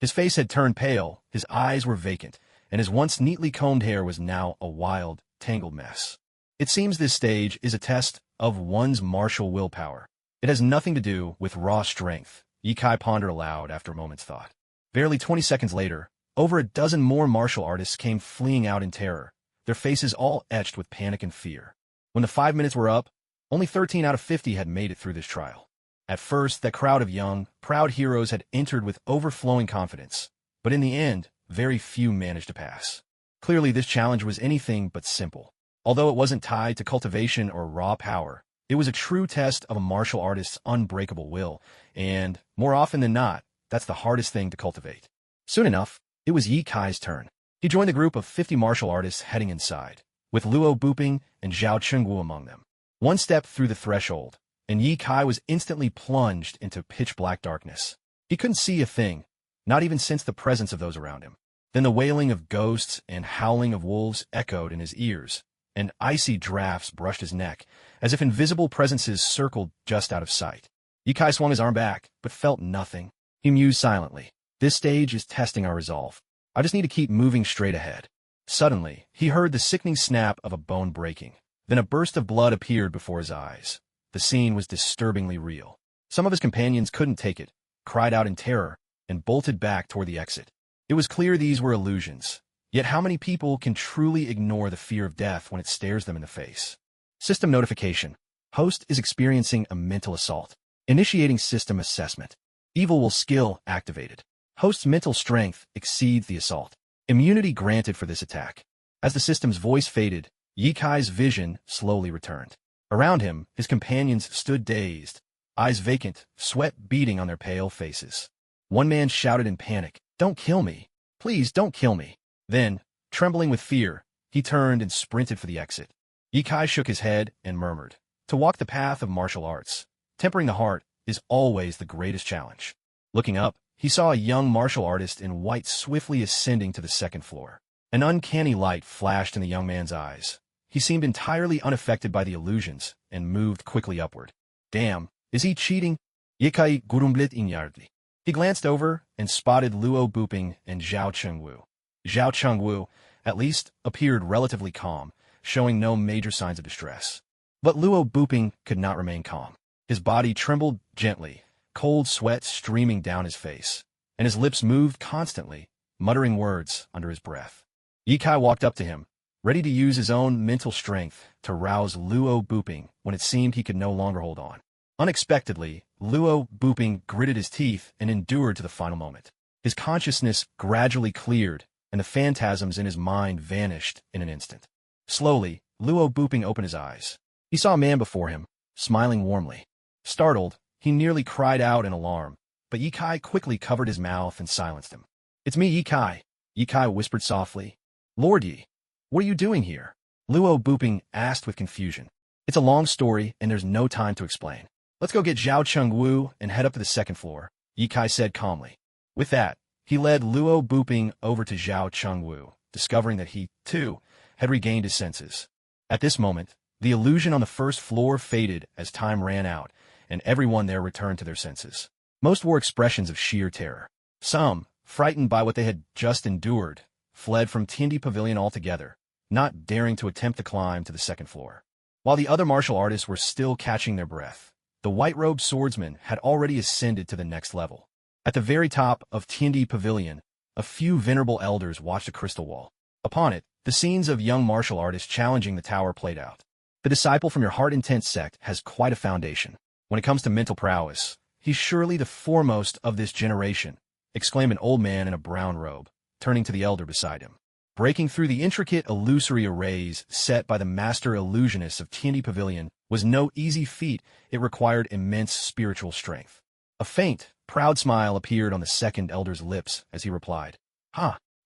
His face had turned pale, his eyes were vacant, and his once neatly combed hair was now a wild, tangled mess. It seems this stage is a test of one's martial willpower. It has nothing to do with raw strength, Ye Kai pondered aloud after a moment's thought. Barely 20 seconds later, over a dozen more martial artists came fleeing out in terror, their faces all etched with panic and fear. When the 5 minutes were up, only 13 out of 50 had made it through this trial. At first, that crowd of young, proud heroes had entered with overflowing confidence, but in the end, very few managed to pass. Clearly, this challenge was anything but simple. Although it wasn't tied to cultivation or raw power, it was a true test of a martial artist's unbreakable will, and, more often than not, that's the hardest thing to cultivate. Soon enough, it was Ye Kai's turn. He joined the group of 50 martial artists heading inside, with Luo Buping and Zhao Chengwu among them. One step through the threshold, and Ye Kai was instantly plunged into pitch-black darkness. He couldn't see a thing, not even sense the presence of those around him. Then the wailing of ghosts and howling of wolves echoed in his ears, and icy drafts brushed his neck, as if invisible presences circled just out of sight. Ye Kai swung his arm back, but felt nothing. He mused silently. This stage is testing our resolve. I just need to keep moving straight ahead. Suddenly, he heard the sickening snap of a bone breaking. Then a burst of blood appeared before his eyes. The scene was disturbingly real. Some of his companions couldn't take it, cried out in terror, and bolted back toward the exit. It was clear these were illusions. Yet how many people can truly ignore the fear of death when it stares them in the face? System notification. Host is experiencing a mental assault. Initiating system assessment. Evil will skill activated. Host's mental strength exceeds the assault. Immunity granted for this attack. As the system's voice faded, Yikai's vision slowly returned. Around him, his companions stood dazed, eyes vacant, sweat beading on their pale faces. One man shouted in panic, "Don't kill me! Please don't kill me!" Then, trembling with fear, he turned and sprinted for the exit. Yikai shook his head and murmured, "To walk the path of martial arts, tempering the heart, is always the greatest challenge." Looking up, he saw a young martial artist in white swiftly ascending to the second floor. An uncanny light flashed in the young man's eyes. He seemed entirely unaffected by the illusions and moved quickly upward. Damn, is he cheating? Yikai gurumblit inyardli. He glanced over and spotted Luo Buping and Zhao Chengwu. Zhao Chengwu, at least, appeared relatively calm, showing no major signs of distress. But Luo Buping could not remain calm. His body trembled gently, cold sweat streaming down his face, and his lips moved constantly, muttering words under his breath. Yikai walked up to him, ready to use his own mental strength to rouse Luo Buping when it seemed he could no longer hold on. Unexpectedly, Luo Buping gritted his teeth and endured to the final moment. His consciousness gradually cleared, and the phantasms in his mind vanished in an instant. Slowly, Luo Buping opened his eyes. He saw a man before him, smiling warmly. Startled, he nearly cried out in alarm, but Yikai quickly covered his mouth and silenced him. "It's me, Yikai," Yikai whispered softly. "Lord Yi, what are you doing here?" Luo Buping asked with confusion. "It's a long story, and there's no time to explain. Let's go get Zhao Chengwu and head up to the second floor," Yikai said calmly. With that, he led Luo Buping over to Zhao Chengwu, discovering that he, too, had regained his senses. At this moment, the illusion on the first floor faded as time ran out, and everyone there returned to their senses. Most wore expressions of sheer terror. Some, frightened by what they had just endured, fled from Tiandi Pavilion altogether, not daring to attempt the climb to the second floor. While the other martial artists were still catching their breath, the white-robed swordsman had already ascended to the next level. At the very top of Tiandi Pavilion, a few venerable elders watched a crystal wall. Upon it, the scenes of young martial artists challenging the tower played out. The disciple from your heart-intense sect has quite a foundation. When it comes to mental prowess, he's surely the foremost of this generation, exclaimed an old man in a brown robe, turning to the elder beside him. Breaking through the intricate illusory arrays set by the master illusionists of Tiandi Pavilion was no easy feat. It required immense spiritual strength. A faint, proud smile appeared on the second elder's lips as he replied,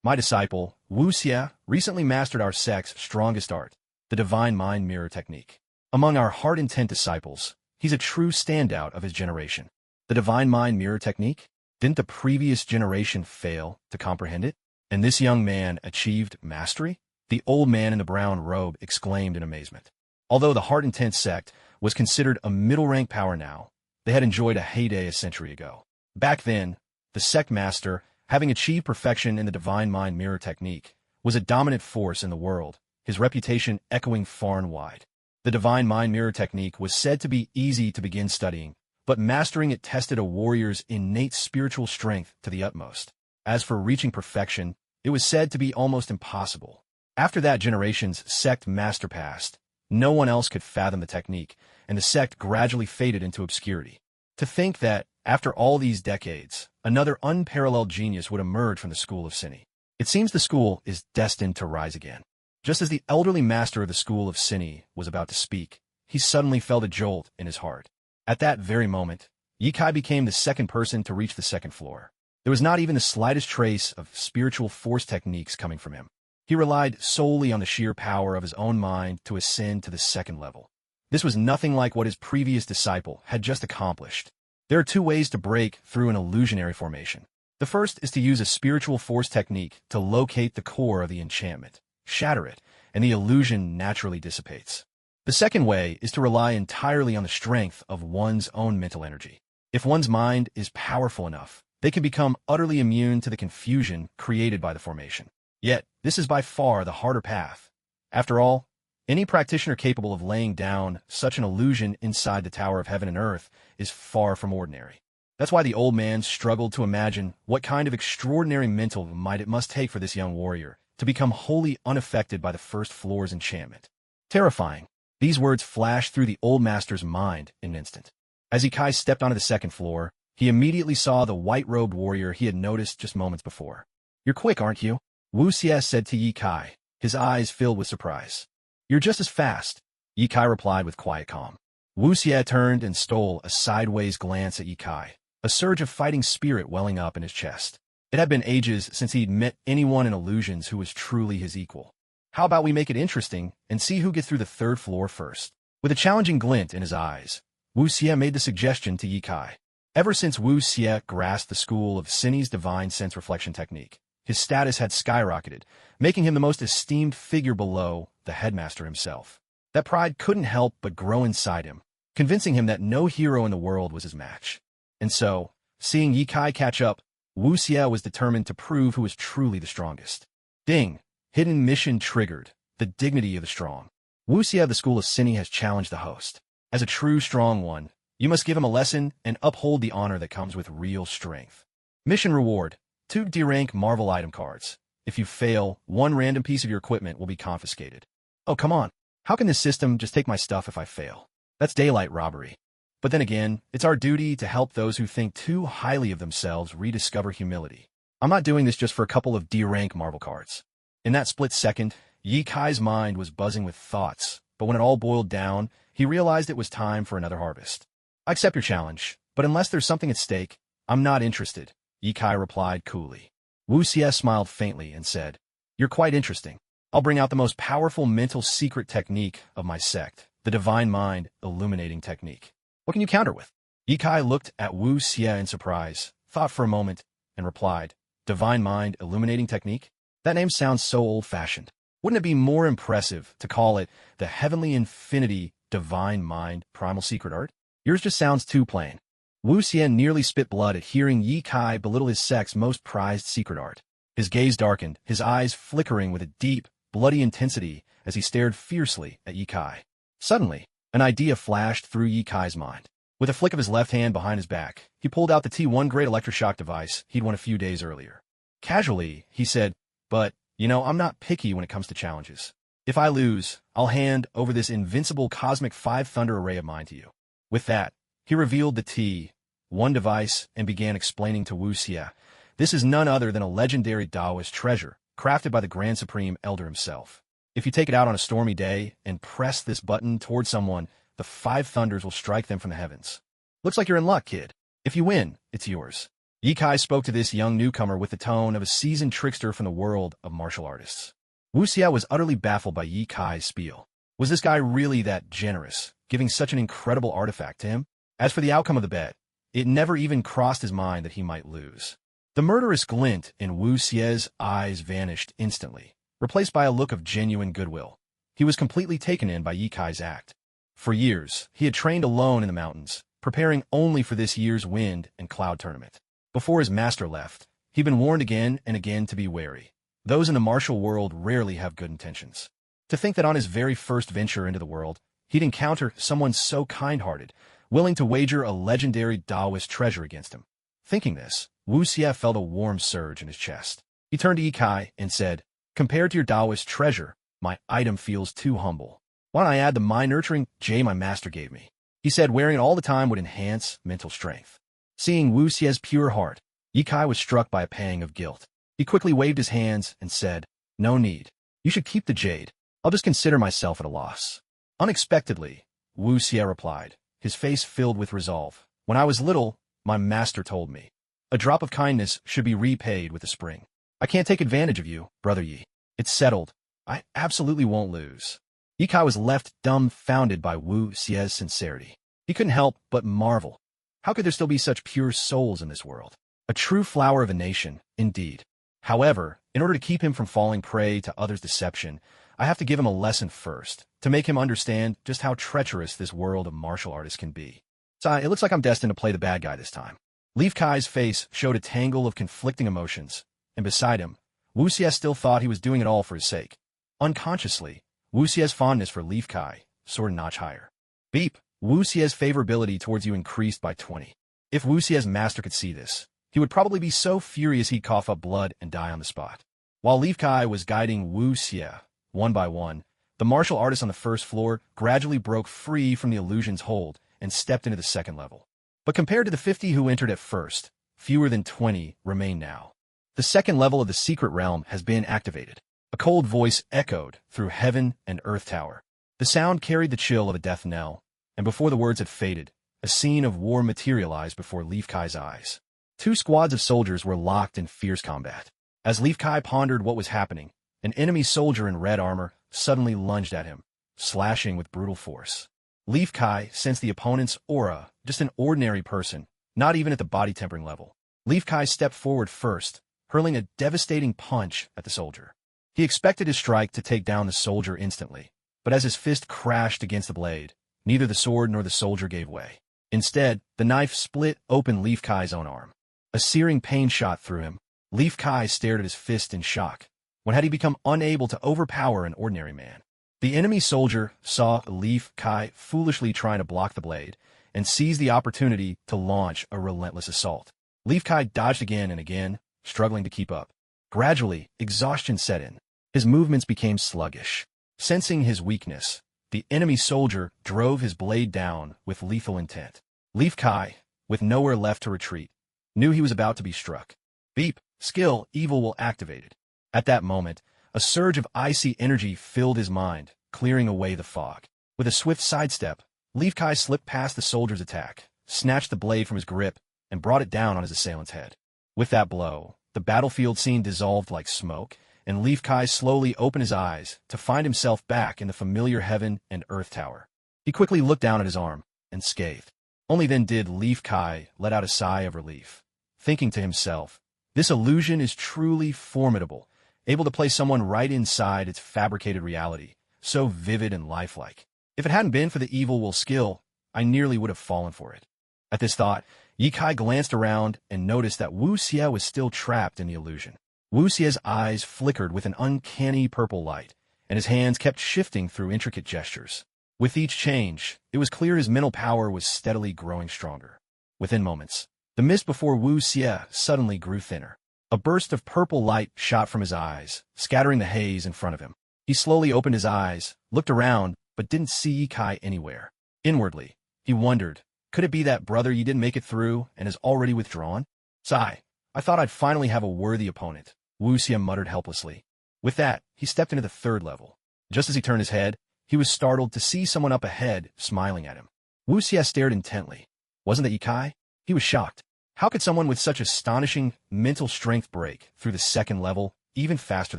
My disciple, Wu Xia, recently mastered our sect's strongest art, the Divine Mind Mirror technique. Among our heart-intent disciples, he's a true standout of his generation. The Divine Mind Mirror technique? Didn't the previous generation fail to comprehend it? And this young man achieved mastery? The old man in the brown robe exclaimed in amazement. Although the heart-intent sect was considered a middle-rank power now, they had enjoyed a heyday a century ago. Back then, the sect master, having achieved perfection in the Divine Mind Mirror technique, was a dominant force in the world, his reputation echoing far and wide. The Divine Mind Mirror technique was said to be easy to begin studying, but mastering it tested a warrior's innate spiritual strength to the utmost. As for reaching perfection, it was said to be almost impossible. After that generation's sect master passed, no one else could fathom the technique, and the sect gradually faded into obscurity. To think that, after all these decades, another unparalleled genius would emerge from the school of Cine. It seems the school is destined to rise again. Just as the elderly master of the school of Cine was about to speak, he suddenly felt a jolt in his heart. At that very moment, Yikai became the second person to reach the second floor. There was not even the slightest trace of spiritual force techniques coming from him. He relied solely on the sheer power of his own mind to ascend to the second level. This was nothing like what his previous disciple had just accomplished. There are two ways to break through an illusionary formation. The first is to use a spiritual force technique to locate the core of the enchantment, shatter it, and the illusion naturally dissipates. The second way is to rely entirely on the strength of one's own mental energy. If one's mind is powerful enough, they can become utterly immune to the confusion created by the formation. Yet, this is by far the harder path. After all, Any practitioner capable of laying down such an illusion inside the Tower of Heaven and Earth is far from ordinary. That's why the old man struggled to imagine what kind of extraordinary mental might it must take for this young warrior to become wholly unaffected by the first floor's enchantment. Terrifying. These words flashed through the old master's mind in an instant. As Ikai stepped onto the second floor, he immediately saw the white-robed warrior he had noticed just moments before. "You're quick, aren't you?" Wu Xie said to Yi Kai, his eyes filled with surprise. "You're just as fast," Yi Kai replied with quiet calm. Wu Xie turned and stole a sideways glance at Yi Kai, a surge of fighting spirit welling up in his chest. It had been ages since he'd met anyone in illusions who was truly his equal. "How about we make it interesting and see who gets through the third floor first?" With a challenging glint in his eyes, Wu Xie made the suggestion to Yi Kai. Ever since Wu Xie grasped the school of Sin's divine sense reflection technique, his status had skyrocketed, making him the most esteemed figure below the headmaster himself. That pride couldn't help but grow inside him, convincing him that no hero in the world was his match. And so, seeing Yi Kai catch up, Wu Xie was determined to prove who was truly the strongest. Ding! Hidden mission triggered. The dignity of the strong. Wu Xie of the school of Sin has challenged the host. As a true strong one, you must give him a lesson and uphold the honor that comes with real strength. Mission reward: 2 D-rank Marvel item cards. If you fail, 1 random piece of your equipment will be confiscated. Oh, come on. How can this system just take my stuff if I fail? That's daylight robbery. But then again, it's our duty to help those who think too highly of themselves rediscover humility. I'm not doing this just for a couple of D-rank Marvel cards. In that split second, Yi Kai's mind was buzzing with thoughts, but when it all boiled down, he realized it was time for another harvest. "I accept your challenge, but unless there's something at stake, I'm not interested," Yi Kai replied coolly. Wu Xie smiled faintly and said, "You're quite interesting. I'll bring out the most powerful mental secret technique of my sect, the Divine Mind Illuminating Technique. What can you counter with?" Yi Kai looked at Wu Xie in surprise, thought for a moment, and replied, "Divine Mind Illuminating Technique? That name sounds so old-fashioned. Wouldn't it be more impressive to call it the Heavenly Infinity Divine Mind Primal Secret Art? Yours just sounds too plain." Wu Xie nearly spit blood at hearing Yi Kai belittle his sect's most prized secret art. His gaze darkened, his eyes flickering with a deep, bloody intensity as he stared fiercely at Yi Kai. Suddenly, an idea flashed through Yi Kai's mind. With a flick of his left hand behind his back, he pulled out the T1 grade electroshock device he'd won a few days earlier. Casually, he said, "But, I'm not picky when it comes to challenges. If I lose, I'll hand over this invincible cosmic 5 thunder array of mine to you." With that, he revealed the T1 device and began explaining to Wu Xie, "This is none other than a legendary Taoist treasure, crafted by the Grand Supreme Elder himself. If you take it out on a stormy day and press this button toward someone, the 5 thunders will strike them from the heavens. Looks like you're in luck, kid. If you win, it's yours." Yi Kai spoke to this young newcomer with the tone of a seasoned trickster from the world of martial artists. Wu Xie was utterly baffled by Yi Kai's spiel. Was this guy really that generous, giving such an incredible artifact to him? As for the outcome of the bet, it never even crossed his mind that he might lose. The murderous glint in Wu Xie's eyes vanished instantly, replaced by a look of genuine goodwill. He was completely taken in by Yi Kai's act. For years, he had trained alone in the mountains, preparing only for this year's wind and cloud tournament. Before his master left, he'd been warned again and again to be wary. Those in the martial world rarely have good intentions. To think that on his very first venture into the world, he'd encounter someone so kind-hearted, willing to wager a legendary Taoist treasure against him. Thinking this, Wu Xie felt a warm surge in his chest. He turned to Yi Kai and said, "Compared to your Taoist treasure, my item feels too humble. Why don't I add the mind-nurturing J my master gave me?" He said wearing it all the time would enhance mental strength. Seeing Wu Xie's pure heart, Yi Kai was struck by a pang of guilt. He quickly waved his hands and said, "No need. You should keep the jade. I'll just consider myself at a loss." Unexpectedly, Wu Xie replied, his face filled with resolve. "When I was little, my master told me, a drop of kindness should be repaid with a spring. I can't take advantage of you, brother Yi. It's settled. I absolutely won't lose." Yi Kai was left dumbfounded by Wu Xie's sincerity. He couldn't help but marvel. How could there still be such pure souls in this world? A true flower of a nation, indeed. However, in order to keep him from falling prey to others' deception, I have to give him a lesson first, to make him understand just how treacherous this world of martial artists can be. So it looks like I'm destined to play the bad guy this time. Leaf Kai's face showed a tangle of conflicting emotions, and beside him, Wu Xie still thought he was doing it all for his sake. Unconsciously, Wu Xie's fondness for Leaf Kai soared a notch higher. Beep. Wu Xie's favorability towards you increased by 20. If Wu Xie's master could see this, he would probably be so furious he'd cough up blood and die on the spot. While Leaf Kai was guiding Wu Xie, one by one, the martial artist on the first floor gradually broke free from the illusion's hold and stepped into the second level. But compared to the 50 who entered at first, fewer than 20 remain now. The second level of the secret realm has been activated. A cold voice echoed through heaven and earth tower. The sound carried the chill of a death knell, and before the words had faded, a scene of war materialized before Leaf Kai's eyes. Two squads of soldiers were locked in fierce combat. As Leaf Kai pondered what was happening, an enemy soldier in red armor suddenly lunged at him, slashing with brutal force. Leaf Kai sensed the opponent's aura, just an ordinary person, not even at the body tempering level. Leaf Kai stepped forward first, hurling a devastating punch at the soldier. He expected his strike to take down the soldier instantly, but as his fist crashed against the blade, neither the sword nor the soldier gave way. Instead, the knife split open Leaf Kai's own arm. A searing pain shot through him. Leaf Kai stared at his fist in shock. When had he become unable to overpower an ordinary man? The enemy soldier saw Leaf Kai foolishly trying to block the blade and seized the opportunity to launch a relentless assault. Leaf Kai dodged again and again, struggling to keep up. Gradually, exhaustion set in. His movements became sluggish. Sensing his weakness, the enemy soldier drove his blade down with lethal intent. Leaf Kai, with nowhere left to retreat, knew he was about to be struck. Beep. Skill Evil will activated. At that moment, a surge of icy energy filled his mind, clearing away the fog. With a swift sidestep, Leaf Kai slipped past the soldier's attack, snatched the blade from his grip, and brought it down on his assailant's head. With that blow, the battlefield scene dissolved like smoke, and Leaf Kai slowly opened his eyes to find himself back in the familiar heaven and earth tower. He quickly looked down at his arm and scathed. Only then did Leaf Kai let out a sigh of relief, thinking to himself, "This illusion is truly formidable, able to place someone right inside its fabricated reality, so vivid and lifelike. If it hadn't been for the evil will skill, I nearly would have fallen for it." At this thought, Ye Kai glanced around and noticed that Wu Xie was still trapped in the illusion. Wu Xie's eyes flickered with an uncanny purple light, and his hands kept shifting through intricate gestures. With each change, it was clear his mental power was steadily growing stronger. Within moments, the mist before Wu Xie suddenly grew thinner. A burst of purple light shot from his eyes, scattering the haze in front of him. He slowly opened his eyes, looked around, but didn't see Ye Kai anywhere. Inwardly, he wondered, could it be that brother Yi didn't make it through and is already withdrawn? Sigh, I thought I'd finally have a worthy opponent, Wu Xie muttered helplessly. With that, he stepped into the third level. Just as he turned his head, he was startled to see someone up ahead smiling at him. Wu Xie stared intently. Wasn't that Ye Kai? He was shocked. How could someone with such astonishing mental strength break through the second level even faster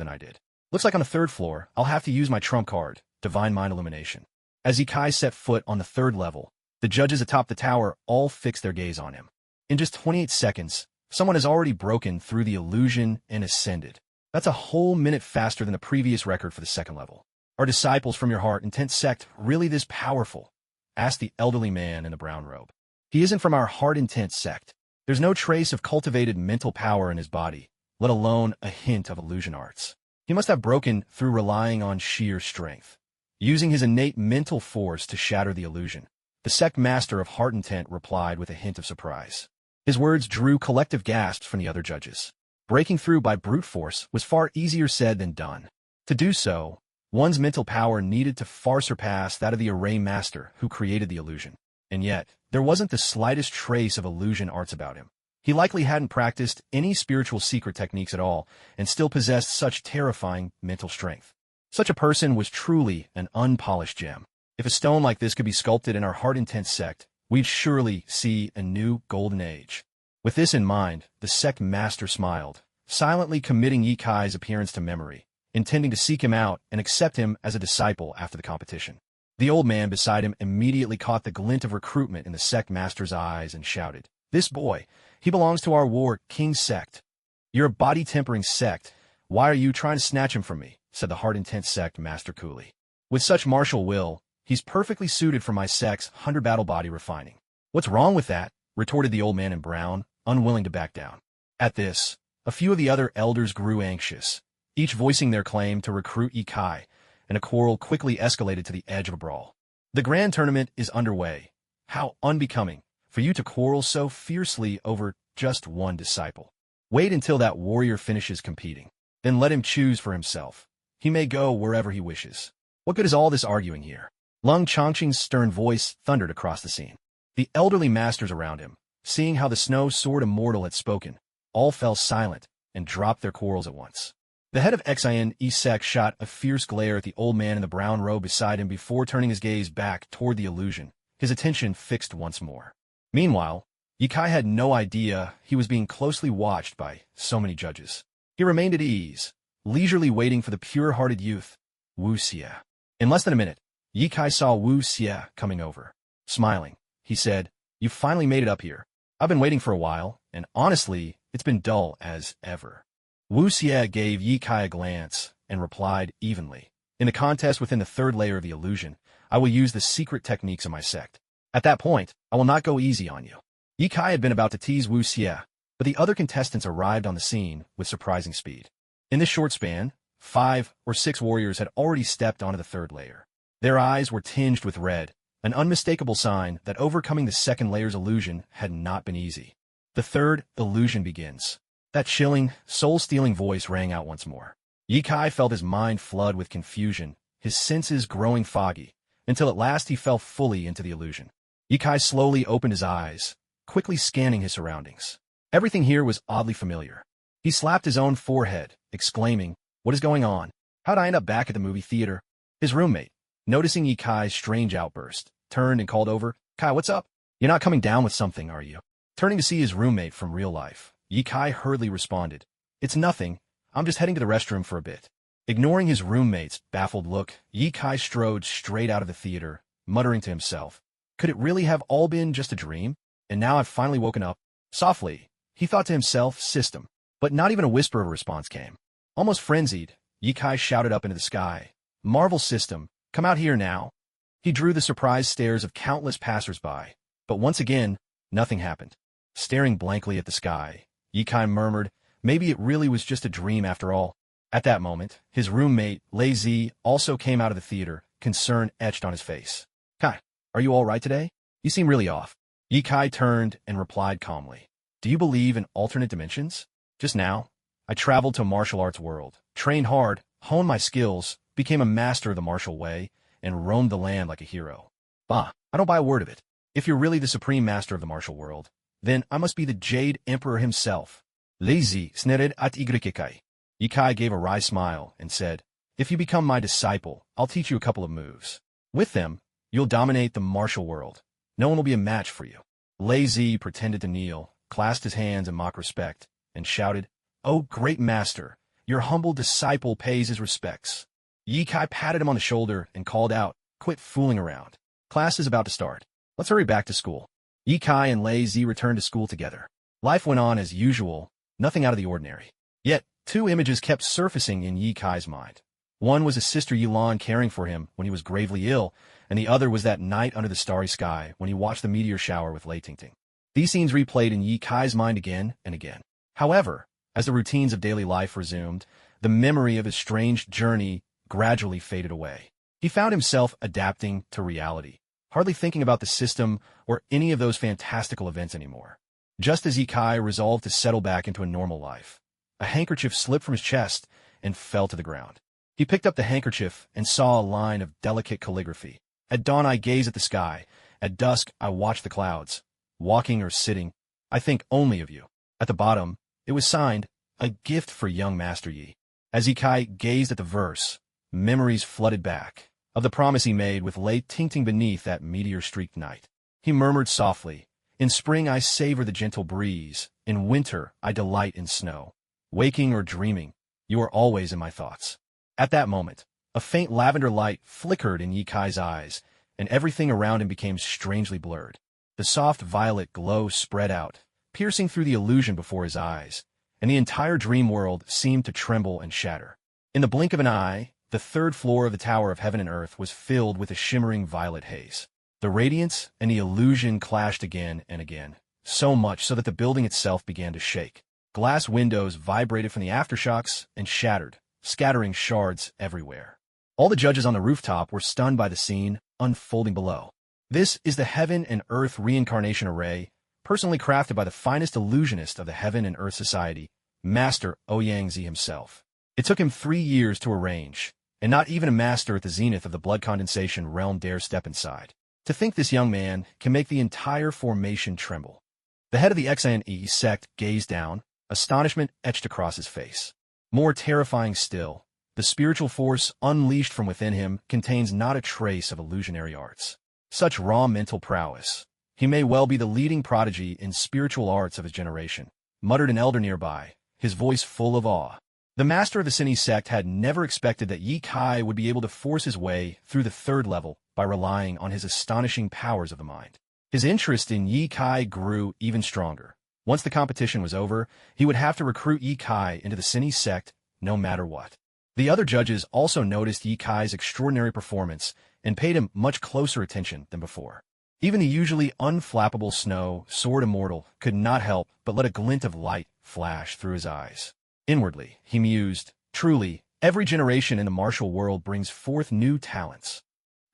than I did? Looks like on the third floor, I'll have to use my trump card, Divine Mind Illumination. As Ye Kai set foot on the third level, the judges atop the tower all fixed their gaze on him. In just 28 seconds, someone has already broken through the illusion and ascended. That's a whole minute faster than the previous record for the second level. Are disciples from your heart intense sect really this powerful? Asked the elderly man in the brown robe. He isn't from our heart intense sect. There's no trace of cultivated mental power in his body, let alone a hint of illusion arts. He must have broken through relying on sheer strength, using his innate mental force to shatter the illusion. The sect master of Heart Intent replied with a hint of surprise. His words drew collective gasps from the other judges. Breaking through by brute force was far easier said than done. To do so, one's mental power needed to far surpass that of the array master who created the illusion. And yet, there wasn't the slightest trace of illusion arts about him. He likely hadn't practiced any spiritual secret techniques at all and still possessed such terrifying mental strength. Such a person was truly an unpolished gem. If a stone like this could be sculpted in our Heart Intent sect, we'd surely see a new golden age. With this in mind, the sect master smiled, silently committing Ye Kai's appearance to memory, intending to seek him out and accept him as a disciple after the competition. The old man beside him immediately caught the glint of recruitment in the sect master's eyes and shouted, "This boy, he belongs to our war king sect." "You're a body-tempering sect. Why are you trying to snatch him from me?" said the Heart Intent sect master coolly. "With such martial will, he's perfectly suited for my sect's 100 battle body refining." "What's wrong with that?" retorted the old man in brown, unwilling to back down. At this, a few of the other elders grew anxious, each voicing their claim to recruit Ye Kai, and a quarrel quickly escalated to the edge of a brawl. The grand tournament is underway. How unbecoming for you to quarrel so fiercely over just one disciple. Wait until that warrior finishes competing. Then let him choose for himself. He may go wherever he wishes. What good is all this arguing here? Lung Chongqing's stern voice thundered across the scene. The elderly masters around him, seeing how the snow sword immortal had spoken, all fell silent and dropped their quarrels at once. The head of Xian Isek shot a fierce glare at the old man in the brown robe beside him before turning his gaze back toward the illusion, his attention fixed once more. Meanwhile, Yikai had no idea he was being closely watched by so many judges. He remained at ease, leisurely waiting for the pure-hearted youth, Wu Xie. In less than a minute, Yikai saw Wu Xie coming over. Smiling, he said, "You finally made it up here. I've been waiting for a while, and honestly, it's been dull as ever." Wu Xie gave Yikai a glance and replied evenly, "In the contest within the third layer of the illusion, I will use the secret techniques of my sect. At that point, I will not go easy on you." Yikai had been about to tease Wu Xie, but the other contestants arrived on the scene with surprising speed. In this short span, 5 or 6 warriors had already stepped onto the third layer. Their eyes were tinged with red, an unmistakable sign that overcoming the second layer's illusion had not been easy. The third illusion begins. That chilling, soul-stealing voice rang out once more. Yikai felt his mind flood with confusion, his senses growing foggy, until at last he fell fully into the illusion. Yikai slowly opened his eyes, quickly scanning his surroundings. Everything here was oddly familiar. He slapped his own forehead, exclaiming, "What is going on? How'd I end up back at the movie theater?" His roommate, noticing Yikai's strange outburst, turned and called over, "Kai, what's up? You're not coming down with something, are you?" Turning to see his roommate from real life, Yikai hurriedly responded, "It's nothing. I'm just heading to the restroom for a bit." Ignoring his roommate's baffled look, Yikai strode straight out of the theater, muttering to himself, "Could it really have all been just a dream? And now I've finally woken up." Softly, he thought to himself, "System." But not even a whisper of a response came. Almost frenzied, Yikai shouted up into the sky, "Marvel System, come out here now." He drew the surprised stares of countless passers-by, but once again, nothing happened. Staring blankly at the sky, Yikai murmured, "Maybe it really was just a dream after all." At that moment, his roommate, Lei Zi, also came out of the theater, concern etched on his face. "Kai, are you all right today? You seem really off." Yikai turned and replied calmly, "Do you believe in alternate dimensions? Just now, I traveled to a martial arts world, trained hard, honed my skills, became a master of the martial way, and roamed the land like a hero." "Bah, I don't buy a word of it. If you're really the supreme master of the martial world, then I must be the Jade Emperor himself." Lazy snered at Igrikikai. Yikai gave a wry smile and said, "If you become my disciple, I'll teach you a couple of moves. With them, you'll dominate the martial world. No one will be a match for you." Lazy pretended to kneel, clasped his hands in mock respect, and shouted, "Oh, great master, your humble disciple pays his respects." Yikai patted him on the shoulder and called out, "Quit fooling around. Class is about to start. Let's hurry back to school." Yikai and Lei Zi returned to school together. Life went on as usual, nothing out of the ordinary. Yet, 2 images kept surfacing in Yikai's mind. One was his sister Yilan caring for him when he was gravely ill, and the other was that night under the starry sky when he watched the meteor shower with Lei Tingting. These scenes replayed in Yikai's mind again and again. However, as the routines of daily life resumed, the memory of his strange journey gradually faded away. He found himself adapting to reality, hardly thinking about the system or any of those fantastical events anymore. Just as Yikai resolved to settle back into a normal life, a handkerchief slipped from his chest and fell to the ground. He picked up the handkerchief and saw a line of delicate calligraphy. "At dawn I gaze at the sky. At dusk I watch the clouds. Walking or sitting, I think only of you." At the bottom, it was signed, "A gift for young Master Yi." As Yikai gazed at the verse, memories flooded back of the promise he made with Lei Tingting beneath that meteor-streaked night. He murmured softly, "In spring I savor the gentle breeze. In winter I delight in snow. Waking or dreaming, you are always in my thoughts." At that moment, a faint lavender light flickered in Yikai's eyes, and everything around him became strangely blurred. The soft violet glow spread out, piercing through the illusion before his eyes, and the entire dream world seemed to tremble and shatter. In the blink of an eye, the 3rd floor of the Tower of Heaven and Earth was filled with a shimmering violet haze. The radiance and the illusion clashed again and again, so much so that the building itself began to shake. Glass windows vibrated from the aftershocks and shattered, scattering shards everywhere. All the judges on the rooftop were stunned by the scene unfolding below. This is the Heaven and Earth Reincarnation Array, personally crafted by the finest illusionist of the Heaven and Earth Society, Master Ouyangzi himself. It took him 3 years to arrange, and not even a master at the zenith of the blood condensation realm dare step inside. To think this young man can make the entire formation tremble. The head of the XNE sect gazed down, astonishment etched across his face. More terrifying still, the spiritual force unleashed from within him contains not a trace of illusionary arts. Such raw mental prowess. He may well be the leading prodigy in spiritual arts of his generation, muttered an elder nearby, his voice full of awe. The master of the Cine sect had never expected that Yi Kai would be able to force his way through the 3rd level by relying on his astonishing powers of the mind. His interest in Yi Kai grew even stronger. Once the competition was over, he would have to recruit Yi Kai into the Cine sect no matter what. The other judges also noticed Yi Kai's extraordinary performance and paid him much closer attention than before. Even the usually unflappable Snow Sword Immortal could not help but let a glint of light flash through his eyes. Inwardly, he mused, truly, every generation in the martial world brings forth new talents.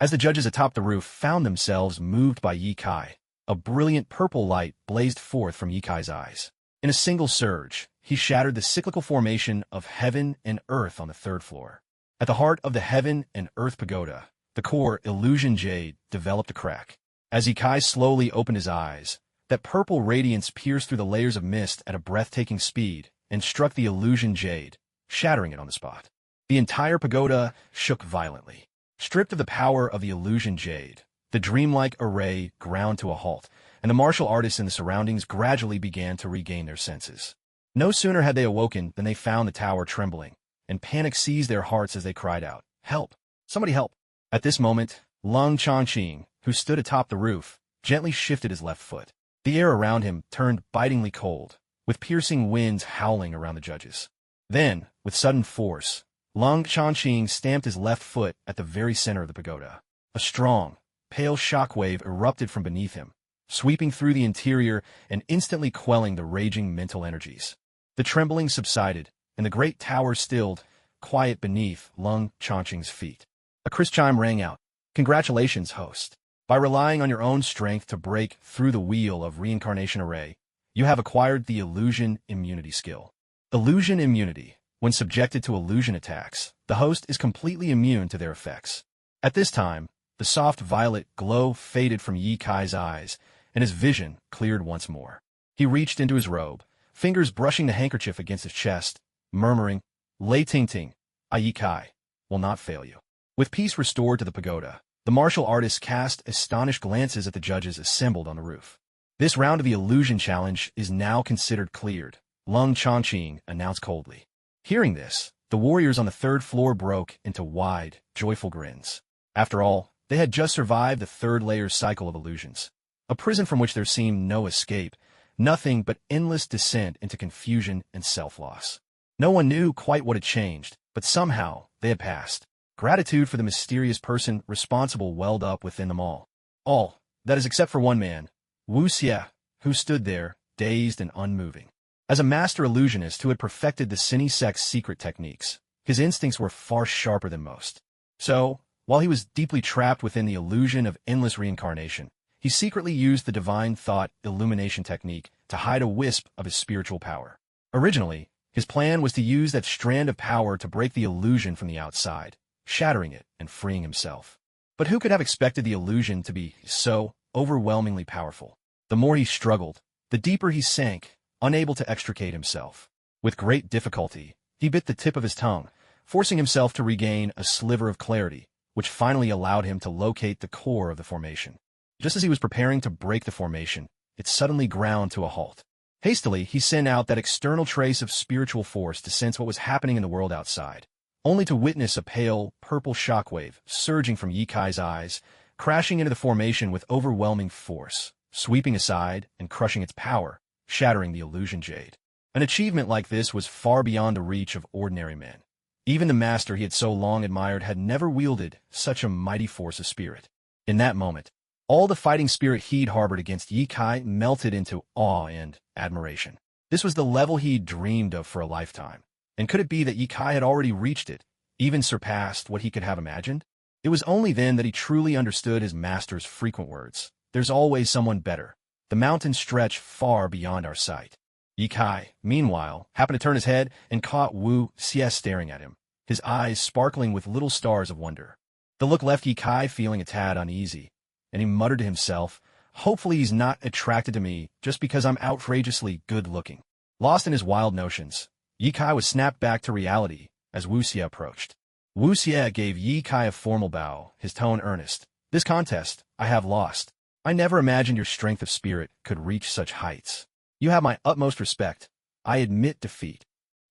As the judges atop the roof found themselves moved by Yi Kai, a brilliant purple light blazed forth from Yi Kai's eyes. In a single surge, he shattered the cyclical formation of heaven and earth on the 3rd floor. At the heart of the Heaven and Earth Pagoda, the core illusion jade developed a crack. As Yi Kai slowly opened his eyes, that purple radiance pierced through the layers of mist at a breathtaking speed and struck the illusion jade, shattering it on the spot. The entire pagoda shook violently. Stripped of the power of the illusion jade, the dreamlike array ground to a halt, and the martial artists in the surroundings gradually began to regain their senses. No sooner had they awoken than they found the tower trembling, and panic seized their hearts as they cried out, "Help! Somebody help!" At this moment, Lung Chongqing, who stood atop the roof, gently shifted his left foot. The air around him turned bitingly cold, with piercing winds howling around the judges. Then, with sudden force, Lung Chongqing stamped his left foot at the very center of the pagoda. A strong, pale shockwave erupted from beneath him, sweeping through the interior and instantly quelling the raging mental energies. The trembling subsided, and the great tower stilled, quiet beneath Lung Chongqing's feet. A crisp chime rang out. Congratulations, host. By relying on your own strength to break through the wheel of reincarnation array, you have acquired the illusion immunity skill. Illusion immunity. When subjected to illusion attacks, the host is completely immune to their effects. At this time, the soft violet glow faded from Yi Kai's eyes, and his vision cleared once more. He reached into his robe, fingers brushing the handkerchief against his chest, murmuring, "Lei Ting Ting, I Yi Kai, will not fail you." With peace restored to the pagoda, the martial artists cast astonished glances at the judges assembled on the roof. This round of the illusion challenge is now considered cleared, Lung Chongqing announced coldly. Hearing this, the warriors on the 3rd floor broke into wide, joyful grins. After all, they had just survived the 3rd layer's cycle of illusions, a prison from which there seemed no escape, nothing but endless descent into confusion and self-loss. No one knew quite what had changed, but somehow they had passed. Gratitude for the mysterious person responsible welled up within them all. All, that is except for one man, Wu Xie, who stood there, dazed and unmoving. As a master illusionist who had perfected the Cine sect's secret techniques, his instincts were far sharper than most. So, while he was deeply trapped within the illusion of endless reincarnation, he secretly used the divine thought illumination technique to hide a wisp of his spiritual power. Originally, his plan was to use that strand of power to break the illusion from the outside, shattering it and freeing himself. But who could have expected the illusion to be so overwhelmingly powerful? The more he struggled, the deeper he sank, unable to extricate himself. With great difficulty, he bit the tip of his tongue, forcing himself to regain a sliver of clarity, which finally allowed him to locate the core of the formation. Just as he was preparing to break the formation, it suddenly ground to a halt. Hastily, he sent out that external trace of spiritual force to sense what was happening in the world outside, only to witness a pale, purple shockwave surging from Yi Kai's eyes, crashing into the formation with overwhelming force, sweeping aside and crushing its power, shattering the illusion jade. An achievement like this was far beyond the reach of ordinary men. Even the master he had so long admired had never wielded such a mighty force of spirit. In that moment, all the fighting spirit he'd harbored against Yi Kai melted into awe and admiration. This was the level he'd dreamed of for a lifetime. And could it be that Yi Kai had already reached it, even surpassed what he could have imagined? It was only then that he truly understood his master's frequent words. There's always someone better. The mountains stretch far beyond our sight. Ye Kai, meanwhile, happened to turn his head and caught Wu Xie staring at him, his eyes sparkling with little stars of wonder. The look left Ye Kai feeling a tad uneasy, and he muttered to himself, hopefully he's not attracted to me just because I'm outrageously good-looking. Lost in his wild notions, Ye Kai was snapped back to reality as Wu Xie approached. Wu Xie gave Ye Kai a formal bow, his tone earnest. This contest, I have lost. I never imagined your strength of spirit could reach such heights. You have my utmost respect. I admit defeat.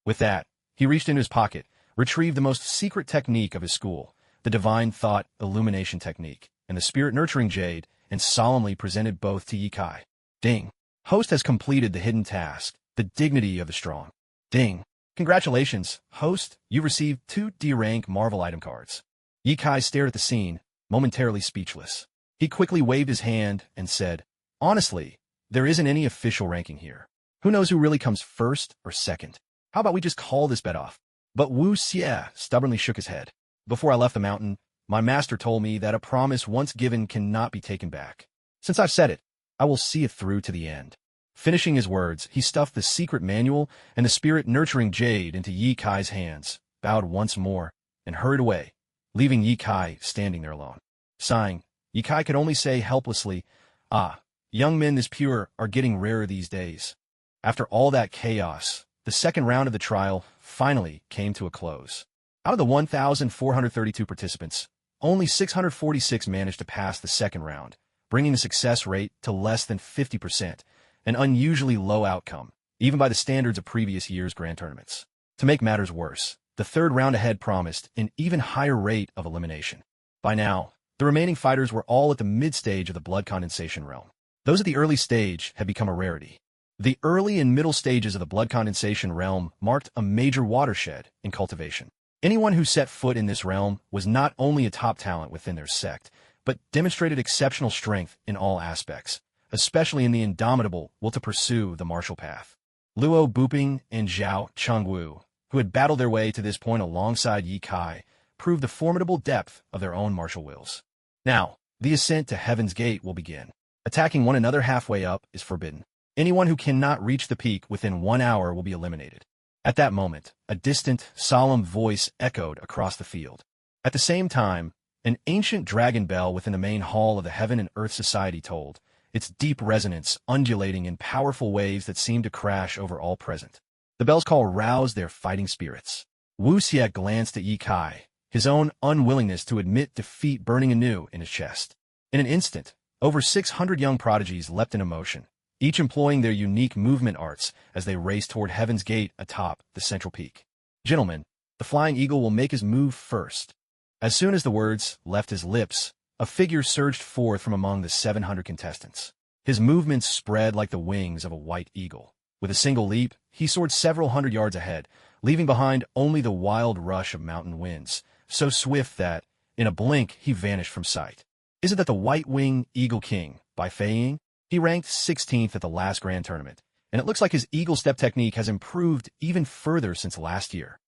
With that, he reached into his pocket, retrieved the most secret technique of his school, the divine thought illumination technique, and the spirit-nurturing jade, and solemnly presented both to Ye Kai. Ding. Host has completed the hidden task, the dignity of the strong. Ding. Congratulations, host, you received 2 D-rank Marvel item cards. Ye Kai stared at the scene, momentarily speechless. He quickly waved his hand and said, honestly, there isn't any official ranking here. Who knows who really comes first or second? How about we just call this bet off? But Wu Xie stubbornly shook his head. Before I left the mountain, my master told me that a promise once given cannot be taken back. Since I've said it, I will see it through to the end. Finishing his words, he stuffed the secret manual and the spirit-nurturing jade into Ye Kai's hands, bowed once more, and hurried away, leaving Ye Kai standing there alone. Sighing, Ye Kai could only say helplessly, ah, young men this pure are getting rarer these days. After all that chaos, the second round of the trial finally came to a close. Out of the 1,432 participants, only 646 managed to pass the second round, bringing the success rate to less than 50%, an unusually low outcome, even by the standards of previous year's grand tournaments. To make matters worse, the third round ahead promised an even higher rate of elimination. By now, the remaining fighters were all at the mid-stage of the blood condensation realm. Those at the early stage had become a rarity. The early and middle stages of the blood condensation realm marked a major watershed in cultivation. Anyone who set foot in this realm was not only a top talent within their sect, but demonstrated exceptional strength in all aspects, especially in the indomitable will to pursue the martial path. Luo Buping and Zhao Chengwu, who had battled their way to this point alongside Ye Kai, proved the formidable depth of their own martial wills. Now, the ascent to Heaven's Gate will begin. Attacking one another halfway up is forbidden. Anyone who cannot reach the peak within 1 hour will be eliminated. At that moment, a distant, solemn voice echoed across the field. At the same time, an ancient dragon bell within the main hall of the Heaven and Earth Society tolled, its deep resonance undulating in powerful waves that seemed to crash over all present. The bell's call roused their fighting spirits. Wu Xie glanced at Ye Kai, his own unwillingness to admit defeat burning anew in his chest. In an instant, over 600 young prodigies leapt into motion, each employing their unique movement arts as they raced toward Heaven's Gate atop the central peak. Gentlemen, the flying eagle will make his move first. As soon as the words left his lips, a figure surged forth from among the 700 contestants. His movements spread like the wings of a white eagle. With a single leap, he soared several hundred yards ahead, leaving behind only the wild rush of mountain winds, so swift that, in a blink, he vanished from sight. Is it that the White-Winged Eagle King, Bai Feiying? He ranked 16th at the last grand tournament, and it looks like his eagle step technique has improved even further since last year.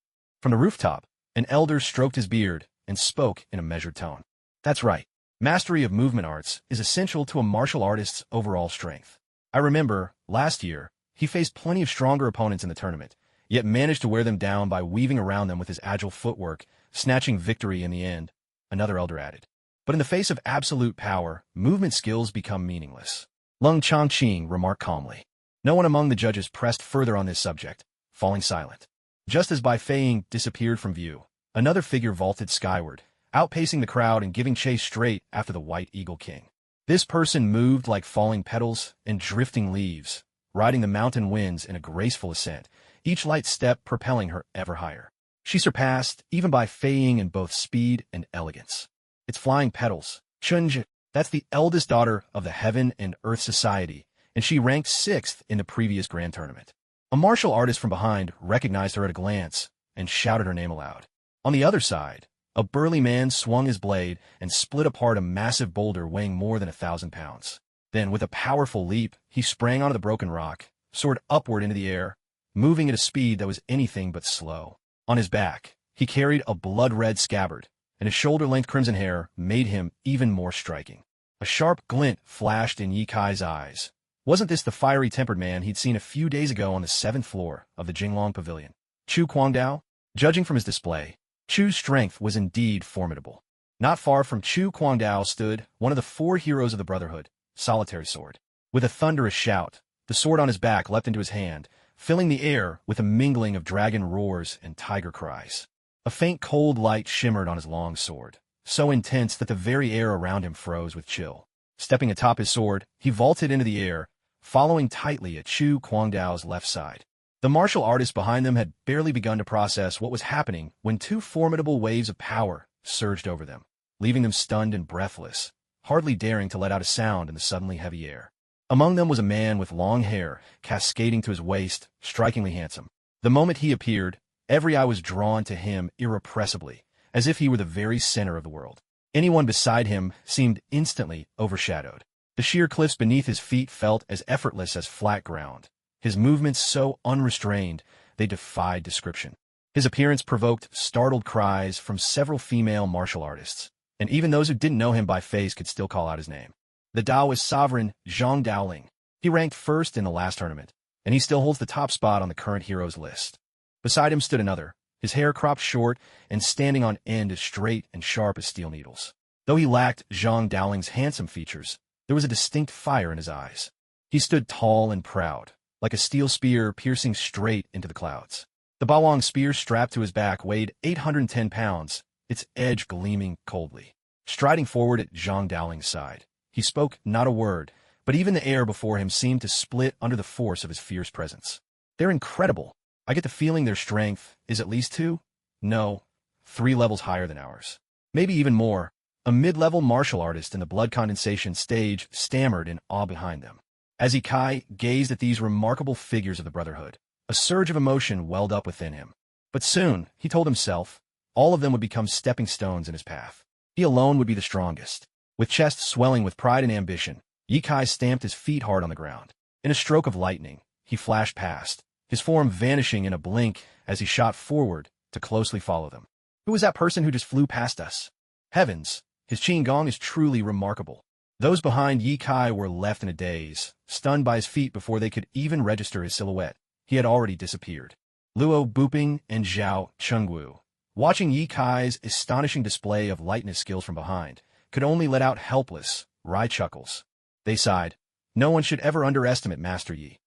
From the rooftop, an elder stroked his beard and spoke in a measured tone. That's right. Mastery of movement arts is essential to a martial artist's overall strength. I remember, last year, he faced plenty of stronger opponents in the tournament, yet managed to wear them down by weaving around them with his agile footwork, snatching victory in the end, another elder added. But in the face of absolute power, movement skills become meaningless. Lung Chongqing remarked calmly. No one among the judges pressed further on this subject, falling silent. Just as Bai Feiying disappeared from view, another figure vaulted skyward, outpacing the crowd and giving chase straight after the White Eagle King. This person moved like falling petals and drifting leaves, riding the mountain winds in a graceful ascent, each light step propelling her ever higher. She surpassed even Bai Feiying in both speed and elegance. It's flying petals. Chunj, that's the eldest daughter of the Heaven and Earth Society, and she ranked 6th in the previous grand tournament. A martial artist from behind recognized her at a glance and shouted her name aloud. On the other side, a burly man swung his blade and split apart a massive boulder weighing more than 1,000 pounds. Then, with a powerful leap, he sprang onto the broken rock, soared upward into the air, moving at a speed that was anything but slow. On his back, He carried a blood-red scabbard, and his shoulder-length crimson hair made him even more striking. A sharp glint flashed in Ye Kai's eyes. Wasn't this the fiery-tempered man he'd seen a few days ago on the 7th floor of the Jinglong Pavilion? Chu Guangdao? Judging from his display, Chu's strength was indeed formidable. Not far from Chu Guangdao stood one of the 4 heroes of the Brotherhood, Solitary Sword. With a thunderous shout, the sword on his back leapt into his hand, filling the air with a mingling of dragon roars and tiger cries. A faint cold light shimmered on his long sword, so intense that the very air around him froze with chill. Stepping atop his sword, he vaulted into the air, following tightly at Chu Guangdao's left side. The martial artist behind them had barely begun to process what was happening when 2 formidable waves of power surged over them, leaving them stunned and breathless, hardly daring to let out a sound in the suddenly heavy air. Among them was a man with long hair, cascading to his waist, strikingly handsome. The moment he appeared, every eye was drawn to him irrepressibly, as if he were the very center of the world. Anyone beside him seemed instantly overshadowed. The sheer cliffs beneath his feet felt as effortless as flat ground, his movements so unrestrained they defied description. His appearance provoked startled cries from several female martial artists, and even those who didn't know him by face could still call out his name. The Taoist sovereign Zhang Daoling. He ranked first in the last tournament, and he still holds the top spot on the current heroes list. Beside him stood another, his hair cropped short and standing on end as straight and sharp as steel needles. Though he lacked Zhang Daoling's handsome features, there was a distinct fire in his eyes. He stood tall and proud, like a steel spear piercing straight into the clouds. The Bawang spear strapped to his back weighed 810 pounds, its edge gleaming coldly. Striding forward at Zhang Daoling's side, he spoke not a word, but even the air before him seemed to split under the force of his fierce presence. They're incredible. I get the feeling their strength is at least 2, no, 3 levels higher than ours. Maybe even more. A mid-level martial artist in the blood condensation stage stammered in awe behind them. As Ye Kai gazed at these remarkable figures of the Brotherhood, a surge of emotion welled up within him. But soon, he told himself, all of them would become stepping stones in his path. He alone would be the strongest. With chest swelling with pride and ambition, Ye Kai stamped his feet hard on the ground. In a stroke of lightning, he flashed past, his form vanishing in a blink as he shot forward to closely follow them. Who was that person who just flew past us? Heavens, his Qigong is truly remarkable. Those behind Ye Kai were left in a daze, stunned by his feat before they could even register his silhouette. He had already disappeared. Luo Buping and Zhao Chengwu, watching Ye Kai's astonishing display of lightness skills from behind, could only let out helpless, wry chuckles. They sighed. No one should ever underestimate Master Yi.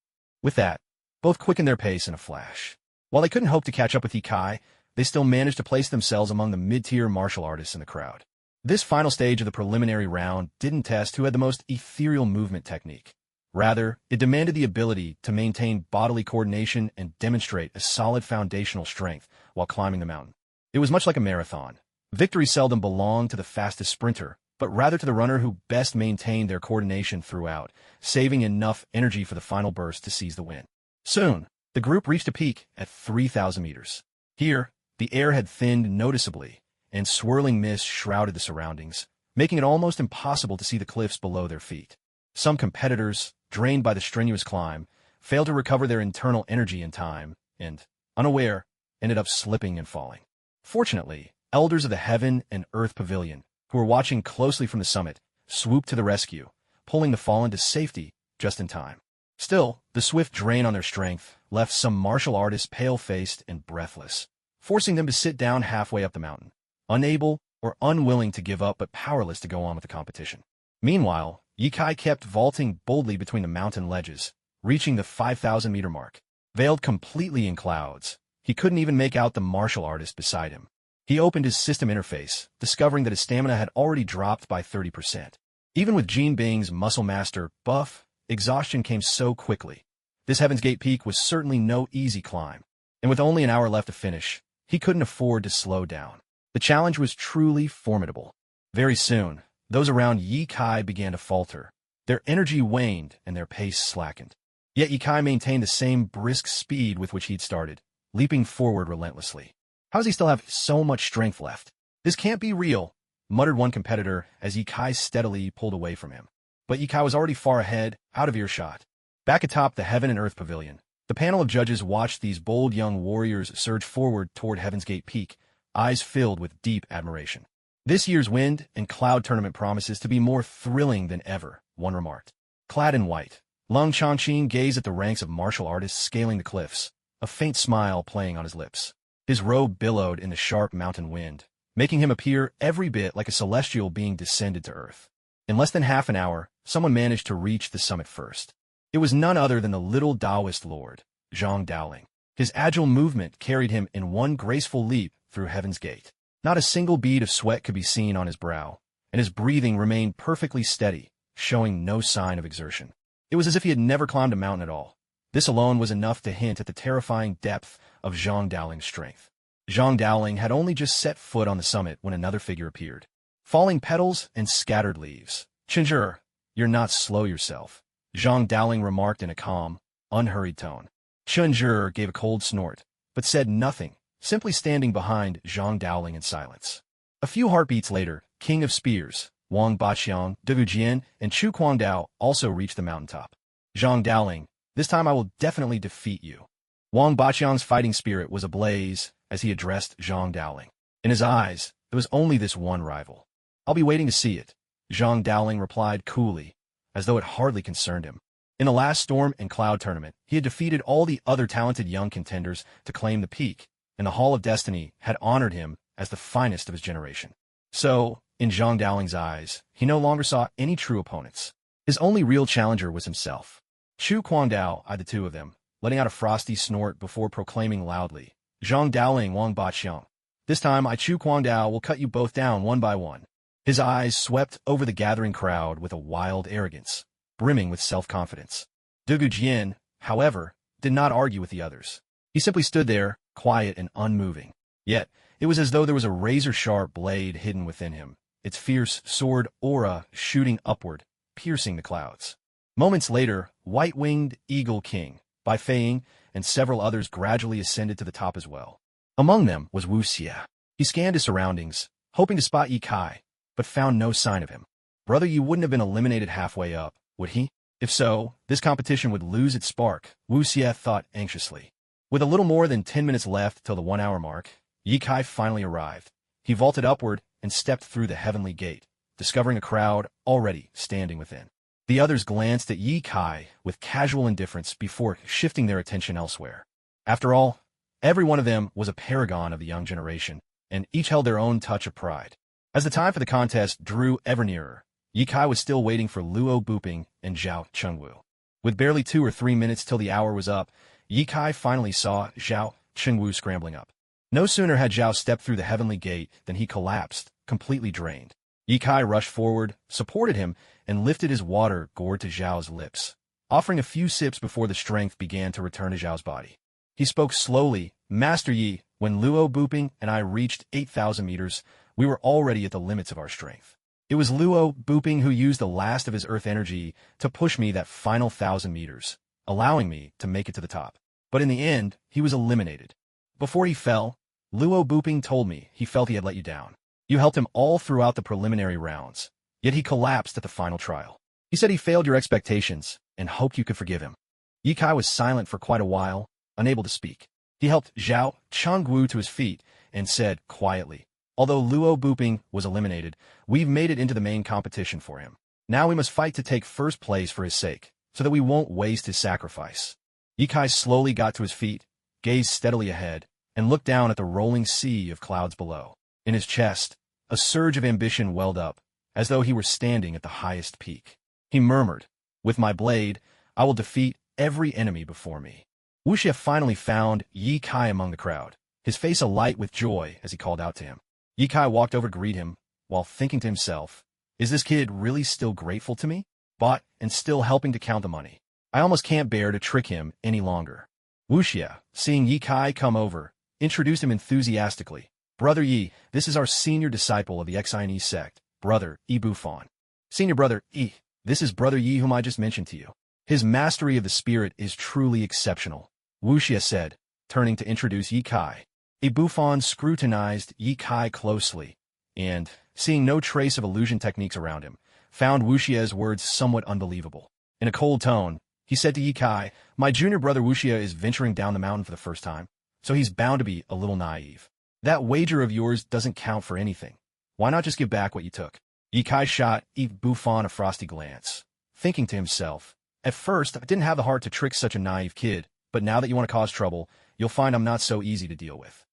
With that, both quickened their pace in a flash. While they couldn't hope to catch up with Ye Kai, they still managed to place themselves among the mid-tier martial artists in the crowd. This final stage of the preliminary round didn't test who had the most ethereal movement technique. Rather, it demanded the ability to maintain bodily coordination and demonstrate a solid foundational strength while climbing the mountain. It was much like a marathon. Victory seldom belonged to the fastest sprinter, but rather to the runner who best maintained their coordination throughout, saving enough energy for the final burst to seize the win. Soon, the group reached a peak at 3,000 meters. Here, the air had thinned noticeably, and swirling mist shrouded the surroundings, making it almost impossible to see the cliffs below their feet. Some competitors, drained by the strenuous climb, failed to recover their internal energy in time, and, unaware, ended up slipping and falling. Fortunately, elders of the Heaven and Earth Pavilion, who were watching closely from the summit, swooped to the rescue, pulling the fallen to safety just in time. Still, the swift drain on their strength left some martial artists pale-faced and breathless, forcing them to sit down halfway up the mountain, unable or unwilling to give up but powerless to go on with the competition. Meanwhile, Ye Kai kept vaulting boldly between the mountain ledges, reaching the 5,000-meter mark. Veiled completely in clouds, he couldn't even make out the martial artist beside him. He opened his system interface, discovering that his stamina had already dropped by 30%. Even with Jin Bing's muscle master buff, exhaustion came so quickly. This Heaven's Gate peak was certainly no easy climb, and with only an hour left to finish, he couldn't afford to slow down. The challenge was truly formidable. Very soon, those around Ye Kai began to falter. Their energy waned and their pace slackened. Yet Ye Kai maintained the same brisk speed with which he'd started, leaping forward relentlessly. How does he still have so much strength left? This can't be real, muttered one competitor as Ye Kai steadily pulled away from him. But Ye Kai was already far ahead, out of earshot. Back atop the Heaven and Earth Pavilion, the panel of judges watched these bold young warriors surge forward toward Heaven's Gate Peak, eyes filled with deep admiration. This year's Wind and Cloud tournament promises to be more thrilling than ever, one remarked. Clad in white, Lung Changqing gazed at the ranks of martial artists scaling the cliffs, a faint smile playing on his lips. His robe billowed in the sharp mountain wind, making him appear every bit like a celestial being descended to earth. In less than half an hour, someone managed to reach the summit first. It was none other than the little Taoist lord, Zhang Daoling. His agile movement carried him in one graceful leap through Heaven's Gate. Not a single bead of sweat could be seen on his brow, and his breathing remained perfectly steady, showing no sign of exertion. It was as if he had never climbed a mountain at all. This alone was enough to hint at the terrifying depth of Zhang Daoling's strength. Zhang Daoling had only just set foot on the summit when another figure appeared. Falling petals and scattered leaves. Chenjie, you're not slow yourself, Zhang Daoling remarked in a calm, unhurried tone. Chenjie gave a cold snort, but said nothing, simply standing behind Zhang Daoling in silence. A few heartbeats later, King of Spears, Wang Baqiang, Devu Jian, and Chu Guangdao also reached the mountaintop. Zhang Daoling, this time I will definitely defeat you. Wang Baqiang's fighting spirit was ablaze as he addressed Zhang Daoling. In his eyes, there was only this one rival. I'll be waiting to see it, Zhang Daoling replied coolly, as though it hardly concerned him. In the last Storm and Cloud tournament, he had defeated all the other talented young contenders to claim the peak, and the Hall of Destiny had honored him as the finest of his generation. So, in Zhang Daoling's eyes, he no longer saw any true opponents. His only real challenger was himself. Chu Guangdao eyed the two of them, letting out a frosty snort before proclaiming loudly, Zhang Daoling, Wang Baqiang. This time I, Chu Guangdao, will cut you both down one by one. His eyes swept over the gathering crowd with a wild arrogance, brimming with self-confidence. Devu Jian, however, did not argue with the others. He simply stood there, quiet and unmoving. Yet, it was as though there was a razor-sharp blade hidden within him, its fierce sword aura shooting upward, piercing the clouds. Moments later, White-Winged Eagle King, Bai Feiying, and several others gradually ascended to the top as well. Among them was Wu Xie. He scanned his surroundings, hoping to spot Ye Kai, but found no sign of him. Brother Yi wouldn't have been eliminated halfway up, would he? If so, this competition would lose its spark, Wu Xie thought anxiously. With a little more than 10 minutes left till the 1-hour mark, Ye Kai finally arrived. He vaulted upward and stepped through the heavenly gate, discovering a crowd already standing within. The others glanced at Ye Kai with casual indifference before shifting their attention elsewhere. After all, every one of them was a paragon of the young generation, and each held their own touch of pride. As the time for the contest drew ever nearer, Ye Kai was still waiting for Luo Buping and Zhao Chengwu. With barely 2 or 3 minutes till the hour was up, Ye Kai finally saw Zhao Chengwu scrambling up. No sooner had Zhao stepped through the heavenly gate than he collapsed, completely drained. Ye Kai rushed forward, supported him, and lifted his water gourd to Zhao's lips, offering a few sips before the strength began to return to Zhao's body. He spoke slowly, Master Yi, when Luo Buping and I reached 8,000 meters, we were already at the limits of our strength. It was Luo Buping who used the last of his earth energy to push me that final 1,000 meters, allowing me to make it to the top. But in the end, he was eliminated. Before he fell, Luo Buping told me he felt he had let you down. You helped him all throughout the preliminary rounds, yet he collapsed at the final trial. He said he failed your expectations and hoped you could forgive him. Ye Kai was silent for quite a while, unable to speak. He helped Zhao Chengwu to his feet and said quietly, although Luo Buping was eliminated, we've made it into the main competition for him. Now we must fight to take first place for his sake, so that we won't waste his sacrifice. Ye Kai slowly got to his feet, gazed steadily ahead, and looked down at the rolling sea of clouds below. In his chest, a surge of ambition welled up, as though he were standing at the highest peak. He murmured, with my blade, I will defeat every enemy before me. Wu Xie finally found Ye Kai among the crowd, his face alight with joy as he called out to him. Ye Kai walked over to greet him, while thinking to himself, is this kid really still grateful to me? Bought and still helping to count the money. I almost can't bear to trick him any longer. Wu Xie, seeing Ye Kai come over, introduced him enthusiastically. Brother Yi, this is our senior disciple of the Xinese sect, Brother Yi Bufan. Senior Brother Yi, this is Brother Yi whom I just mentioned to you. His mastery of the spirit is truly exceptional, Wu Xie said, turning to introduce Ye Kai. Yi Bufan scrutinized Ye Kai closely, and, seeing no trace of illusion techniques around him, found Wu Xie's words somewhat unbelievable. In a cold tone, he said to Ye Kai, my junior brother Wu Xie is venturing down the mountain for the first time, so he's bound to be a little naive. That wager of yours doesn't count for anything. Why not just give back what you took? Ye Kai shot Yves Buffon a frosty glance, thinking to himself, at first I didn't have the heart to trick such a naive kid, but now that you want to cause trouble, you'll find I'm not so easy to deal with.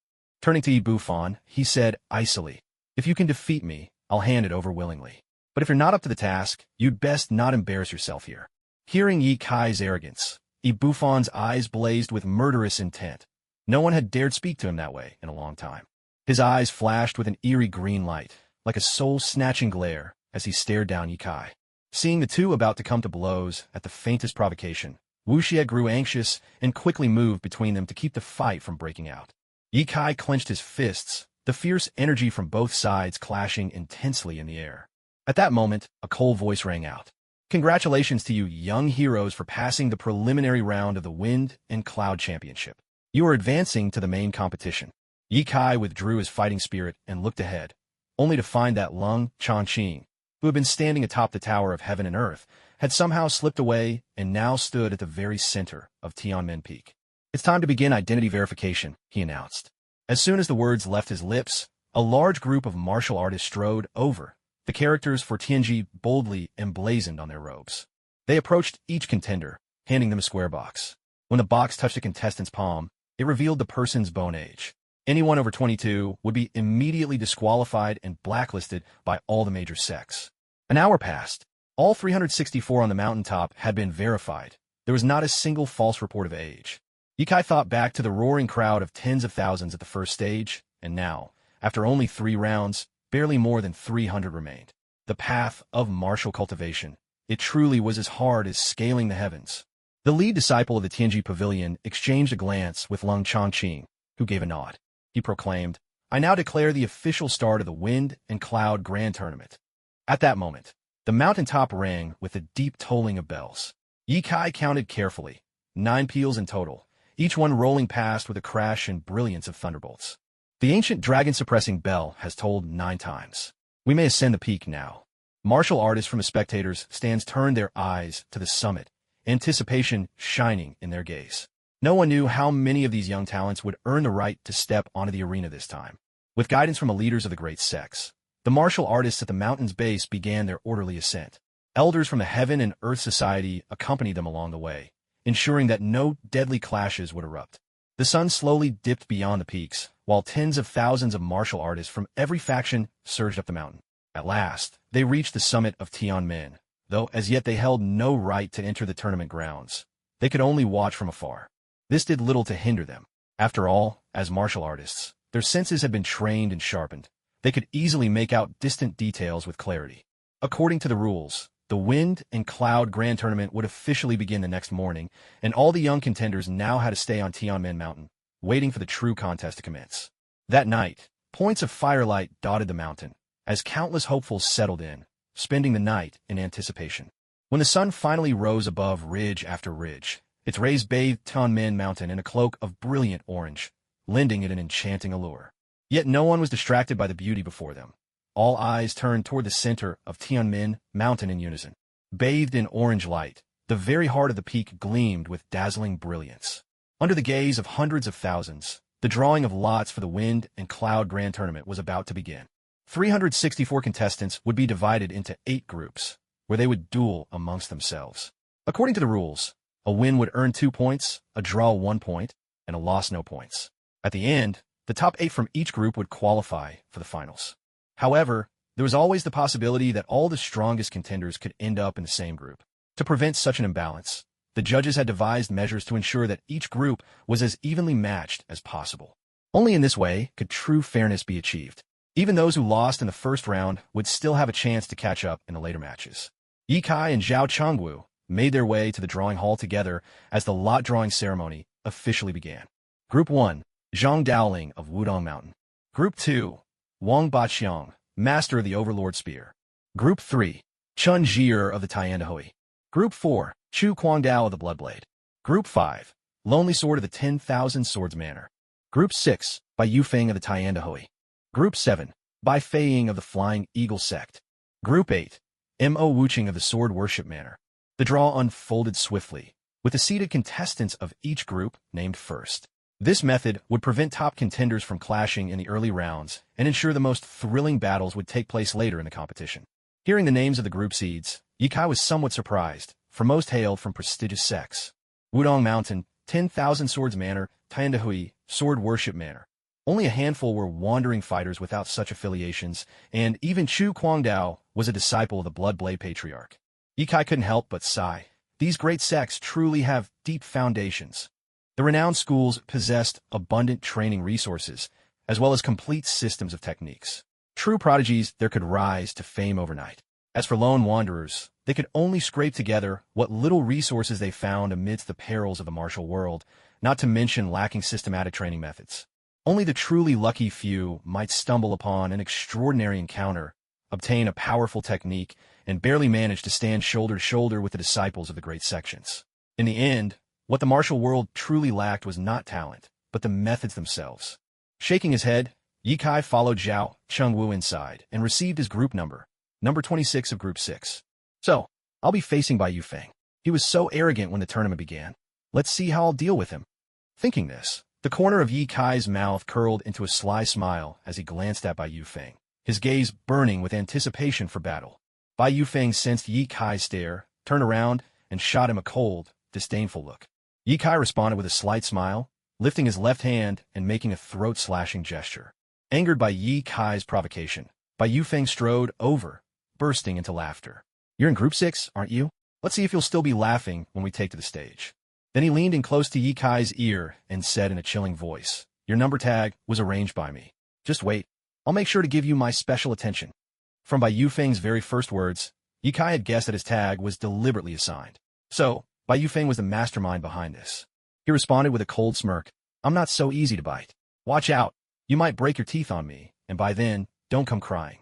Turning to Yves Buffon, he said icily, if you can defeat me, I'll hand it over willingly. But if you're not up to the task, you'd best not embarrass yourself here. Hearing Ye Kai's arrogance, Yves Buffon's eyes blazed with murderous intent. No one had dared speak to him that way in a long time. His eyes flashed with an eerie green light, like a soul-snatching glare, as he stared down Ye Kai. Seeing the two about to come to blows at the faintest provocation, Wu Xie grew anxious and quickly moved between them to keep the fight from breaking out. Ye Kai clenched his fists, the fierce energy from both sides clashing intensely in the air. At that moment, a cold voice rang out. Congratulations to you young heroes for passing the preliminary round of the Wind and Cloud Championship. You are advancing to the main competition. Ye Kai withdrew his fighting spirit and looked ahead, only to find that Lung Chongqing, who had been standing atop the Tower of Heaven and Earth, had somehow slipped away and now stood at the very center of Tianmen Peak. It's time to begin identity verification, he announced. As soon as the words left his lips, a large group of martial artists strode over, the characters for Tianji boldly emblazoned on their robes. They approached each contender, handing them a square box. When the box touched a contestant's palm, it revealed the person's bone age. Anyone over 22 would be immediately disqualified and blacklisted by all the major sects. An hour passed. All 364 on the mountaintop had been verified. There was not a single false report of age. Ye Kai thought back to the roaring crowd of tens of thousands at the first stage, and now, after only 3 rounds, barely more than 300 remained. The path of martial cultivation. It truly was as hard as scaling the heavens. The lead disciple of the Tianji Pavilion exchanged a glance with Lung Chongqing, who gave a nod. He proclaimed, I now declare the official start of the Wind and Cloud Grand Tournament. At that moment, the mountaintop rang with the deep tolling of bells. Ye Kai counted carefully, 9 peals in total, each one rolling past with a crash and brilliance of thunderbolts. The ancient dragon-suppressing bell has tolled 9 times. We may ascend the peak now. Martial artists from the spectators' stands turned their eyes to the summit, anticipation shining in their gaze. No one knew how many of these young talents would earn the right to step onto the arena this time. With guidance from the leaders of the great sects, the martial artists at the mountain's base began their orderly ascent. Elders from the Heaven and Earth Society accompanied them along the way, ensuring that no deadly clashes would erupt. The sun slowly dipped beyond the peaks, while tens of thousands of martial artists from every faction surged up the mountain. At last, they reached the summit of Tianmen, though as yet they held no right to enter the tournament grounds. They could only watch from afar. This did little to hinder them. After all, as martial artists, their senses had been trained and sharpened. They could easily make out distant details with clarity. According to the rules, the Wind and Cloud Grand Tournament would officially begin the next morning, and all the young contenders now had to stay on Tianmen Mountain, waiting for the true contest to commence. That night, points of firelight dotted the mountain, as countless hopefuls settled in, spending the night in anticipation. When the sun finally rose above ridge after ridge, its rays bathed Tianmen Mountain in a cloak of brilliant orange, lending it an enchanting allure. Yet no one was distracted by the beauty before them. All eyes turned toward the center of Tianmen Mountain in unison. Bathed in orange light, the very heart of the peak gleamed with dazzling brilliance. Under the gaze of hundreds of thousands, the drawing of lots for the Wind and Cloud Grand Tournament was about to begin. 364 contestants would be divided into 8 groups, where they would duel amongst themselves. According to the rules, a win would earn 2 points, a draw 1 point, and a loss no points. At the end, the top 8 from each group would qualify for the finals. However, there was always the possibility that all the strongest contenders could end up in the same group. To prevent such an imbalance, the judges had devised measures to ensure that each group was as evenly matched as possible. Only in this way could true fairness be achieved. Even those who lost in the first round would still have a chance to catch up in the later matches. Ye Kai and Zhao Chongwu made their way to the drawing hall together as the lot drawing ceremony officially began. Group 1, Zhang Daoling of Wudong Mountain. Group 2, Wang Baqiang, Master of the Overlord Spear. Group 3, Chun Jier of the Tiandahui. Group 4, Chu Guangdao of the Bloodblade. Group 5, Lonely Sword of the 10,000 Swords Manor. Group 6, by Yufeng of the Tiandahui. Group 7, by Fei Ying of the Flying Eagle Sect. Group 8, Mo Wuching of the Sword Worship Manor. The draw unfolded swiftly, with the seated contestants of each group named first. This method would prevent top contenders from clashing in the early rounds and ensure the most thrilling battles would take place later in the competition. Hearing the names of the group seeds, Yikai was somewhat surprised, for most hailed from prestigious sects. Wudong Mountain, 10,000 Swords Manor, Tiandahui, Sword Worship Manor. Only a handful were wandering fighters without such affiliations, and even Chu Kuangdao was a disciple of the Bloodblade Patriarch. Yikai couldn't help but sigh. These great sects truly have deep foundations. The renowned schools possessed abundant training resources, as well as complete systems of techniques. True prodigies there could rise to fame overnight. As for lone wanderers, they could only scrape together what little resources they found amidst the perils of the martial world, not to mention lacking systematic training methods. Only the truly lucky few might stumble upon an extraordinary encounter, obtain a powerful technique, and barely manage to stand shoulder to shoulder with the disciples of the great sections. In the end, what the martial world truly lacked was not talent, but the methods themselves. Shaking his head, Yikai followed Zhao Chengwu inside and received his group number 26 of Group 6. So, I'll be facing Bai Yufeng. He was so arrogant when the tournament began. Let's see how I'll deal with him. Thinking this, the corner of Yikai's mouth curled into a sly smile as he glanced at Bai Yufeng, his gaze burning with anticipation for battle. Bai Yufeng sensed Yikai's stare, turned around, and shot him a cold, disdainful look. Yikai responded with a slight smile, lifting his left hand and making a throat-slashing gesture. Angered by Yikai's provocation, Bai Yufeng strode over, bursting into laughter. You're in Group 6, aren't you? Let's see if you'll still be laughing when we take to the stage. Then he leaned in close to Yikai's ear and said in a chilling voice, Your number tag was arranged by me. Just wait. I'll make sure to give you my special attention. From Bai Yufeng's very first words, Yikai had guessed that his tag was deliberately assigned. So, Bai Yufeng was the mastermind behind this. He responded with a cold smirk. I'm not so easy to bite. Watch out. You might break your teeth on me, and by then, don't come crying.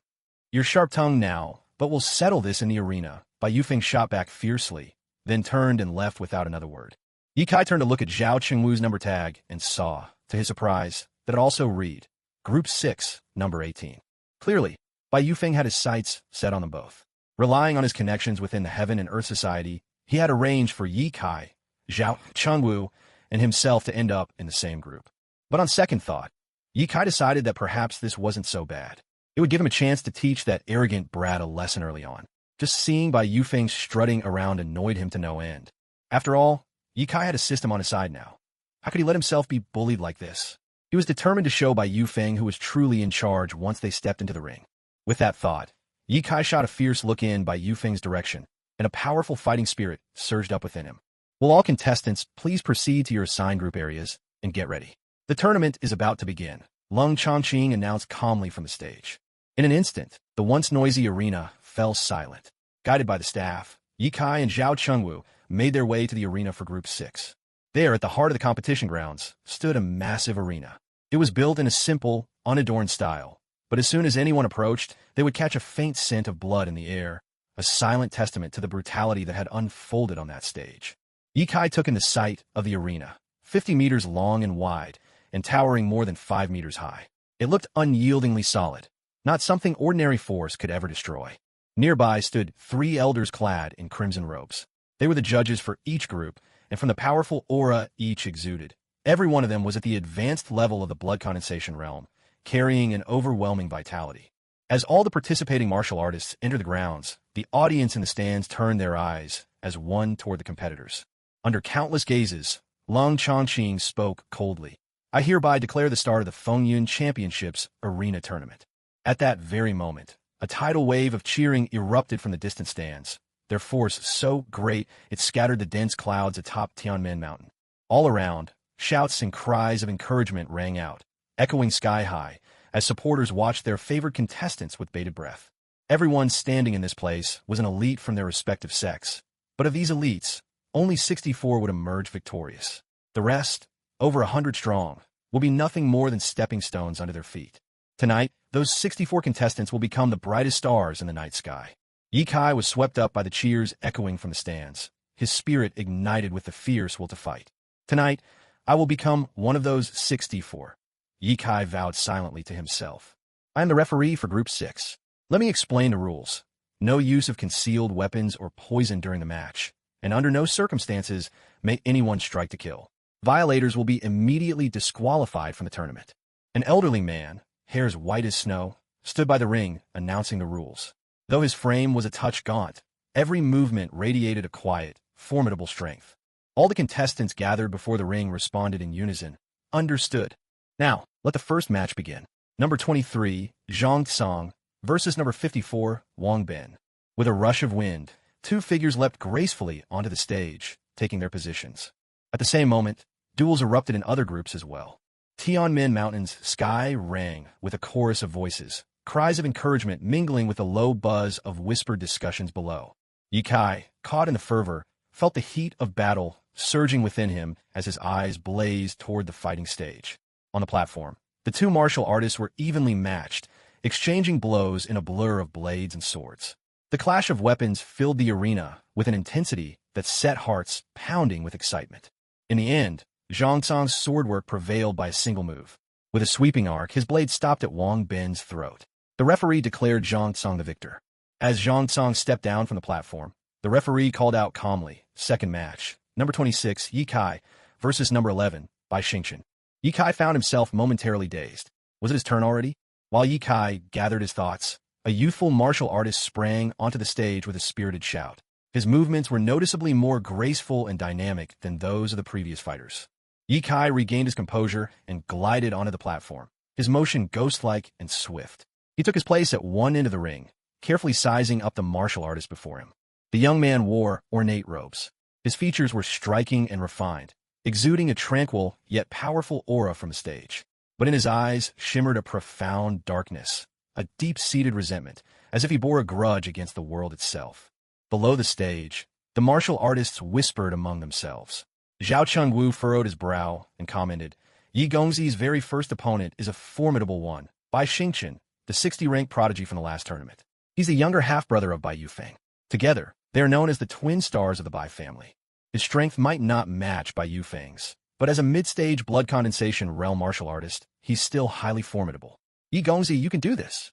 You're sharp-tongued now, but we'll settle this in the arena. Bai Yufeng shot back fiercely, then turned and left without another word. Yikai turned to look at Zhao Chengwu's number tag and saw, to his surprise, that it also read, Group 6, number 18. Clearly, Bai Yufeng had his sights set on them both. Relying on his connections within the Heaven and Earth Society, he had arranged for Yikai, Zhao Chengwu, and himself to end up in the same group. But on second thought, Yikai decided that perhaps this wasn't so bad. It would give him a chance to teach that arrogant brat a lesson early on. Just seeing Bai Yufeng strutting around annoyed him to no end. After all, Yikai had a system on his side now. How could he let himself be bullied like this? He was determined to show Bai Yufeng who was truly in charge once they stepped into the ring. With that thought, Yikai shot a fierce look in Bai Yufeng's direction, and a powerful fighting spirit surged up within him. Will all contestants please proceed to your assigned group areas and get ready? The tournament is about to begin, Lung Chongqing announced calmly from the stage. In an instant, the once noisy arena fell silent. Guided by the staff, Yikai and Zhao Chengwu made their way to the arena for Group 6. There, at the heart of the competition grounds, stood a massive arena. It was built in a simple, unadorned style, but as soon as anyone approached, they would catch a faint scent of blood in the air, a silent testament to the brutality that had unfolded on that stage. Yikai took in the sight of the arena, 50 meters long and wide, and towering more than 5 meters high. It looked unyieldingly solid, not something ordinary force could ever destroy. Nearby stood 3 elders clad in crimson robes. They were the judges for each group, and from the powerful aura each exuded, every one of them was at the advanced level of the blood condensation realm, carrying an overwhelming vitality. As all the participating martial artists entered the grounds, the audience in the stands turned their eyes as one toward the competitors. Under countless gazes, Lung Chongqing spoke coldly. I hereby declare the start of the Fengyun Championships Arena Tournament. At that very moment, a tidal wave of cheering erupted from the distant stands, their force so great it scattered the dense clouds atop Tianmen Mountain. All around, shouts and cries of encouragement rang out, echoing sky-high, as supporters watched their favored contestants with bated breath. Everyone standing in this place was an elite from their respective sects, but of these elites, only 64 would emerge victorious. The rest, over 100 strong, will be nothing more than stepping stones under their feet. Tonight, those 64 contestants will become the brightest stars in the night sky. Yikai was swept up by the cheers echoing from the stands, his spirit ignited with the fierce will to fight. Tonight, I will become one of those 64. Yikai vowed silently to himself. I am the referee for Group 6. Let me explain the rules. No use of concealed weapons or poison during the match, and under no circumstances may anyone strike to kill. Violators will be immediately disqualified from the tournament. An elderly man, hairs white as snow, stood by the ring, announcing the rules. Though his frame was a touch gaunt, every movement radiated a quiet, formidable strength. All the contestants gathered before the ring responded in unison. Understood. Now, let the first match begin. Number 23, Zhang Tsang, versus number 54, Wang Bin. With a rush of wind, two figures leapt gracefully onto the stage, taking their positions. At the same moment, duels erupted in other groups as well. Tianmin Mountain's sky rang with a chorus of voices, cries of encouragement mingling with the low buzz of whispered discussions below. Ye Kai, caught in the fervor, felt the heat of battle surging within him as his eyes blazed toward the fighting stage. On the platform, the two martial artists were evenly matched, exchanging blows in a blur of blades and swords. The clash of weapons filled the arena with an intensity that set hearts pounding with excitement. In the end, Zhang Tsang's swordwork prevailed by a single move. With a sweeping arc, his blade stopped at Wang Bin's throat. The referee declared Zhang Tsang the victor. As Zhang Tsang stepped down from the platform, the referee called out calmly, second match, number 26, Ye Kai, versus number 11, Bai Xingchen. Ye Kai found himself momentarily dazed. Was it his turn already? While Ye Kai gathered his thoughts, a youthful martial artist sprang onto the stage with a spirited shout. His movements were noticeably more graceful and dynamic than those of the previous fighters. Ye Kai regained his composure and glided onto the platform, his motion ghost-like and swift. He took his place at one end of the ring, carefully sizing up the martial artist before him. The young man wore ornate robes. His features were striking and refined, exuding a tranquil yet powerful aura from the stage. But in his eyes shimmered a profound darkness, a deep-seated resentment, as if he bore a grudge against the world itself. Below the stage, the martial artists whispered among themselves. Zhao Chengwu furrowed his brow and commented, Yi Gongzi's very first opponent is a formidable one, Bai Xingchen, the 60-ranked prodigy from the last tournament. He's the younger half-brother of Bai Yufeng. Together, they are known as the twin stars of the Bai family. His strength might not match Bai Yufeng's, but as a mid-stage blood condensation realm martial artist, he's still highly formidable. Yi Gongzi, you can do this.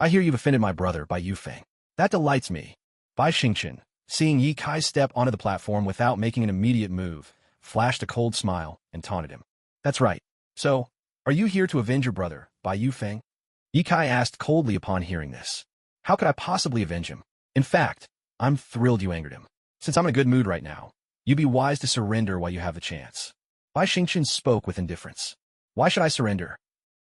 I hear you've offended my brother, Bai Yufeng. That delights me. Bai Xingchen, seeing Ye Kai step onto the platform without making an immediate move, flashed a cold smile and taunted him. That's right. So, are you here to avenge your brother, Bai Yufeng? Ye Kai asked coldly upon hearing this. How could I possibly avenge him? In fact, I'm thrilled you angered him. Since I'm in a good mood right now, you'd be wise to surrender while you have the chance. Bai Xingchen spoke with indifference. Why should I surrender?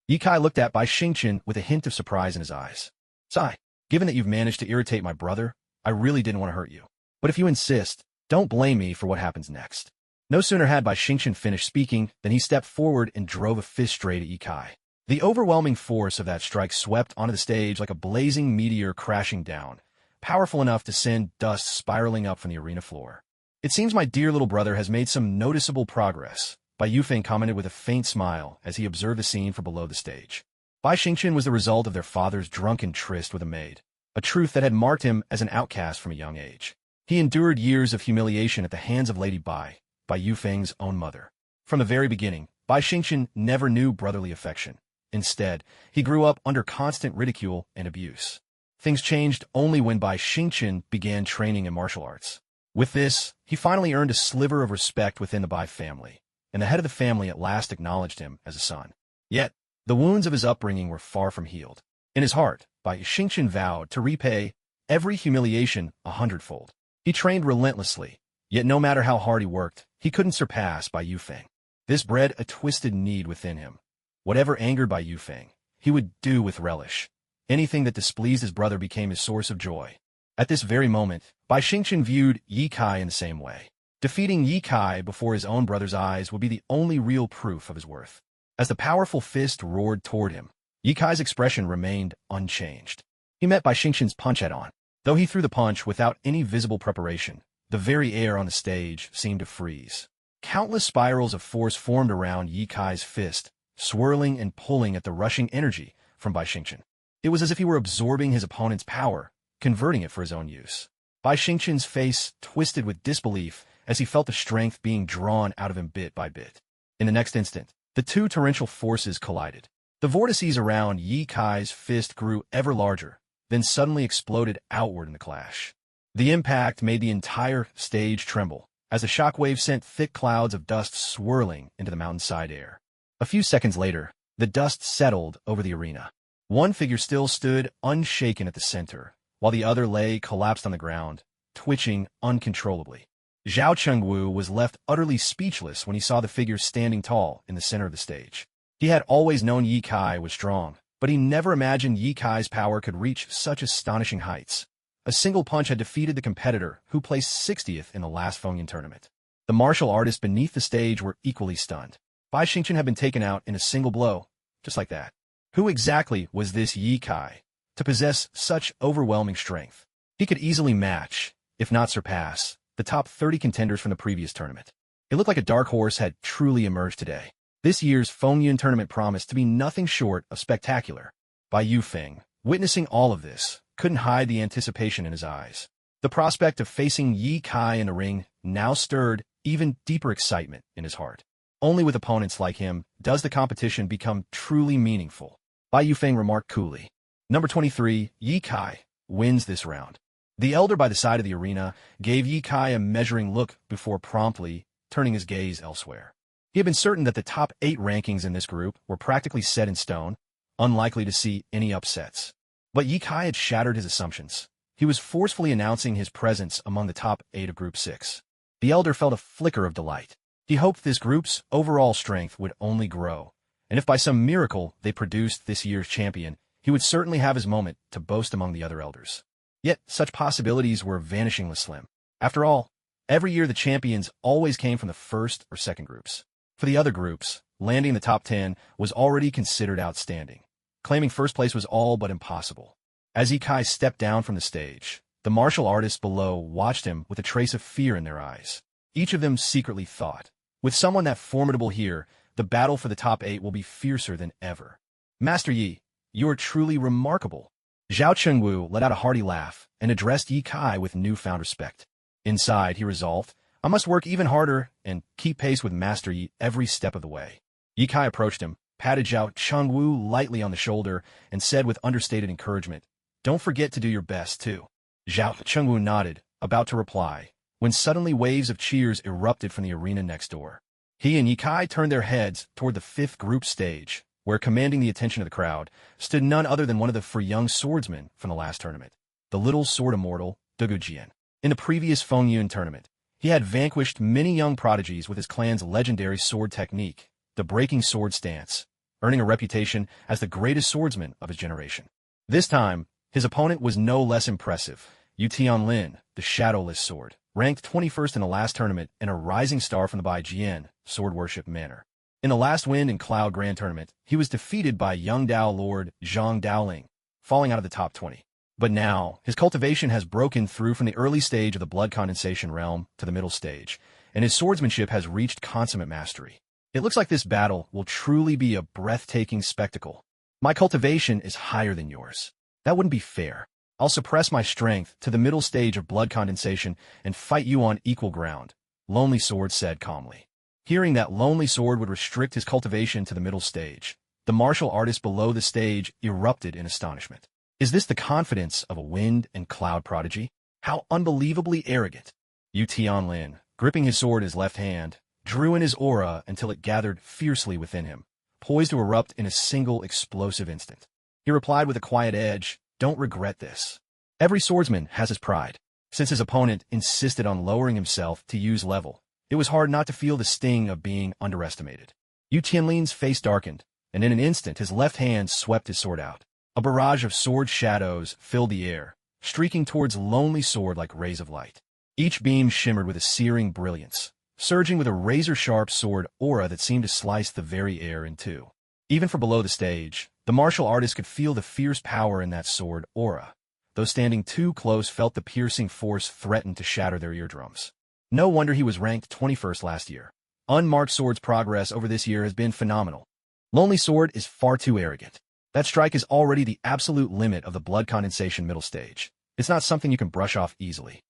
Ye Kai looked at Bai Xingchen with a hint of surprise in his eyes. Sigh, given that you've managed to irritate my brother, I really didn't want to hurt you. But if you insist, don't blame me for what happens next. No sooner had Bai Xingchen finished speaking than he stepped forward and drove a fist straight at Ye Kai. The overwhelming force of that strike swept onto the stage like a blazing meteor crashing down, powerful enough to send dust spiraling up from the arena floor. It seems my dear little brother has made some noticeable progress, Bai Yufeng commented with a faint smile as he observed the scene from below the stage. Bai Xingchen was the result of their father's drunken tryst with a maid, a truth that had marked him as an outcast from a young age. He endured years of humiliation at the hands of Lady Bai Yufeng's own mother. From the very beginning, Bai Xingchen never knew brotherly affection. Instead, he grew up under constant ridicule and abuse. Things changed only when Bai Xingchen began training in martial arts. With this, he finally earned a sliver of respect within the Bai family, and the head of the family at last acknowledged him as a son. Yet, the wounds of his upbringing were far from healed. In his heart, Bai Xingchen vowed to repay every humiliation 100-fold. He trained relentlessly, yet no matter how hard he worked, he couldn't surpass Bai Yufeng. This bred a twisted need within him. Whatever angered Bai Yufeng, he would do with relish. Anything that displeased his brother became his source of joy. At this very moment, Bai Xingchen viewed Ye Kai in the same way. Defeating Ye Kai before his own brother's eyes would be the only real proof of his worth. As the powerful fist roared toward him, Ye Kai's expression remained unchanged. He met Bai Xingchen's punch head-on. Though he threw the punch without any visible preparation, the very air on the stage seemed to freeze. Countless spirals of force formed around Ye Kai's fist, swirling and pulling at the rushing energy from Bai Xingchen. It was as if he were absorbing his opponent's power, converting it for his own use. Bai Xingchen's face twisted with disbelief as he felt the strength being drawn out of him bit by bit. In the next instant, the two torrential forces collided. The vortices around Ye Kai's fist grew ever larger, then suddenly exploded outward in the clash. The impact made the entire stage tremble, as the shockwave sent thick clouds of dust swirling into the mountainside air. A few seconds later, the dust settled over the arena. One figure still stood unshaken at the center, while the other lay collapsed on the ground, twitching uncontrollably. Zhao Chengwu was left utterly speechless when he saw the figure standing tall in the center of the stage. He had always known Ye Kai was strong, but he never imagined Ye Kai's power could reach such astonishing heights. A single punch had defeated the competitor who placed 60th in the last Fengyun tournament. The martial artists beneath the stage were equally stunned. Bai Xingchen had been taken out in a single blow, just like that. Who exactly was this Ye Kai to possess such overwhelming strength? He could easily match, if not surpass, the top 30 contenders from the previous tournament. It looked like a dark horse had truly emerged today. This year's Fengyun tournament promised to be nothing short of spectacular. Bai Yufeng, witnessing all of this, couldn't hide the anticipation in his eyes. The prospect of facing Ye Kai in a ring now stirred even deeper excitement in his heart. Only with opponents like him does the competition become truly meaningful. Bai Yufeng remarked coolly. Number 23, Ye Kai, wins this round. The elder by the side of the arena gave Ye Kai a measuring look before promptly turning his gaze elsewhere. He had been certain that the top 8 rankings in this group were practically set in stone, unlikely to see any upsets. But Ye Kai had shattered his assumptions. He was forcefully announcing his presence among the top 8 of Group 6. The elder felt a flicker of delight. He hoped this group's overall strength would only grow, and if by some miracle they produced this year's champion, he would certainly have his moment to boast among the other elders. Yet such possibilities were vanishingly slim. After all, every year the champions always came from the first or second groups. For the other groups, landing the top 10 was already considered outstanding. Claiming first place was all but impossible. As Ye Kai stepped down from the stage, the martial artists below watched him with a trace of fear in their eyes. Each of them secretly thought, with someone that formidable here, the battle for the top 8 will be fiercer than ever. Master Yi, you are truly remarkable. Zhao Chengwu let out a hearty laugh and addressed Ye Kai with newfound respect. Inside, he resolved, I must work even harder and keep pace with Master Yi every step of the way. Ye Kai approached him, patted Zhao Chengwu lightly on the shoulder, and said with understated encouragement, Don't forget to do your best, too. Zhao Chengwu nodded, about to reply, when suddenly waves of cheers erupted from the arena next door. He and Ye Kai turned their heads toward the 5th group stage, where, commanding the attention of the crowd, stood none other than one of the young swordsmen from the last tournament, the little sword immortal, Dugu Jian. In the previous Fengyun tournament, he had vanquished many young prodigies with his clan's legendary sword technique, the breaking sword stance, earning a reputation as the greatest swordsman of his generation. This time, his opponent was no less impressive, Yu Tianlin, the shadowless sword, ranked 21st in the last tournament and a rising star from the Baijian sword worship manor. In the last Wind and Cloud Grand Tournament, he was defeated by young Dao Lord Zhang Daoling, falling out of the top 20. But now, his cultivation has broken through from the early stage of the blood condensation realm to the middle stage, and his swordsmanship has reached consummate mastery. It looks like this battle will truly be a breathtaking spectacle. My cultivation is higher than yours. That wouldn't be fair. I'll suppress my strength to the middle stage of blood condensation and fight you on equal ground, Lonely Sword said calmly. Hearing that Lonely Sword would restrict his cultivation to the middle stage, the martial artist below the stage erupted in astonishment. Is this the confidence of a wind and cloud prodigy? How unbelievably arrogant! Yu Tianlin, gripping his sword in his left hand, drew in his aura until it gathered fiercely within him, poised to erupt in a single explosive instant. He replied with a quiet edge, Don't regret this. Every swordsman has his pride. Since his opponent insisted on lowering himself to use level, it was hard not to feel the sting of being underestimated. Yu Tianlin's face darkened, and in an instant his left hand swept his sword out. A barrage of sword shadows filled the air, streaking towards Lonely Sword like rays of light. Each beam shimmered with a searing brilliance, surging with a razor-sharp sword aura that seemed to slice the very air in two. Even from below the stage, the martial artist could feel the fierce power in that sword aura. Those standing too close felt the piercing force threaten to shatter their eardrums. No wonder he was ranked 21st last year. Unmarked Sword's progress over this year has been phenomenal. Lonely Sword is far too arrogant. That strike is already the absolute limit of the blood condensation middle stage. It's not something you can brush off easily.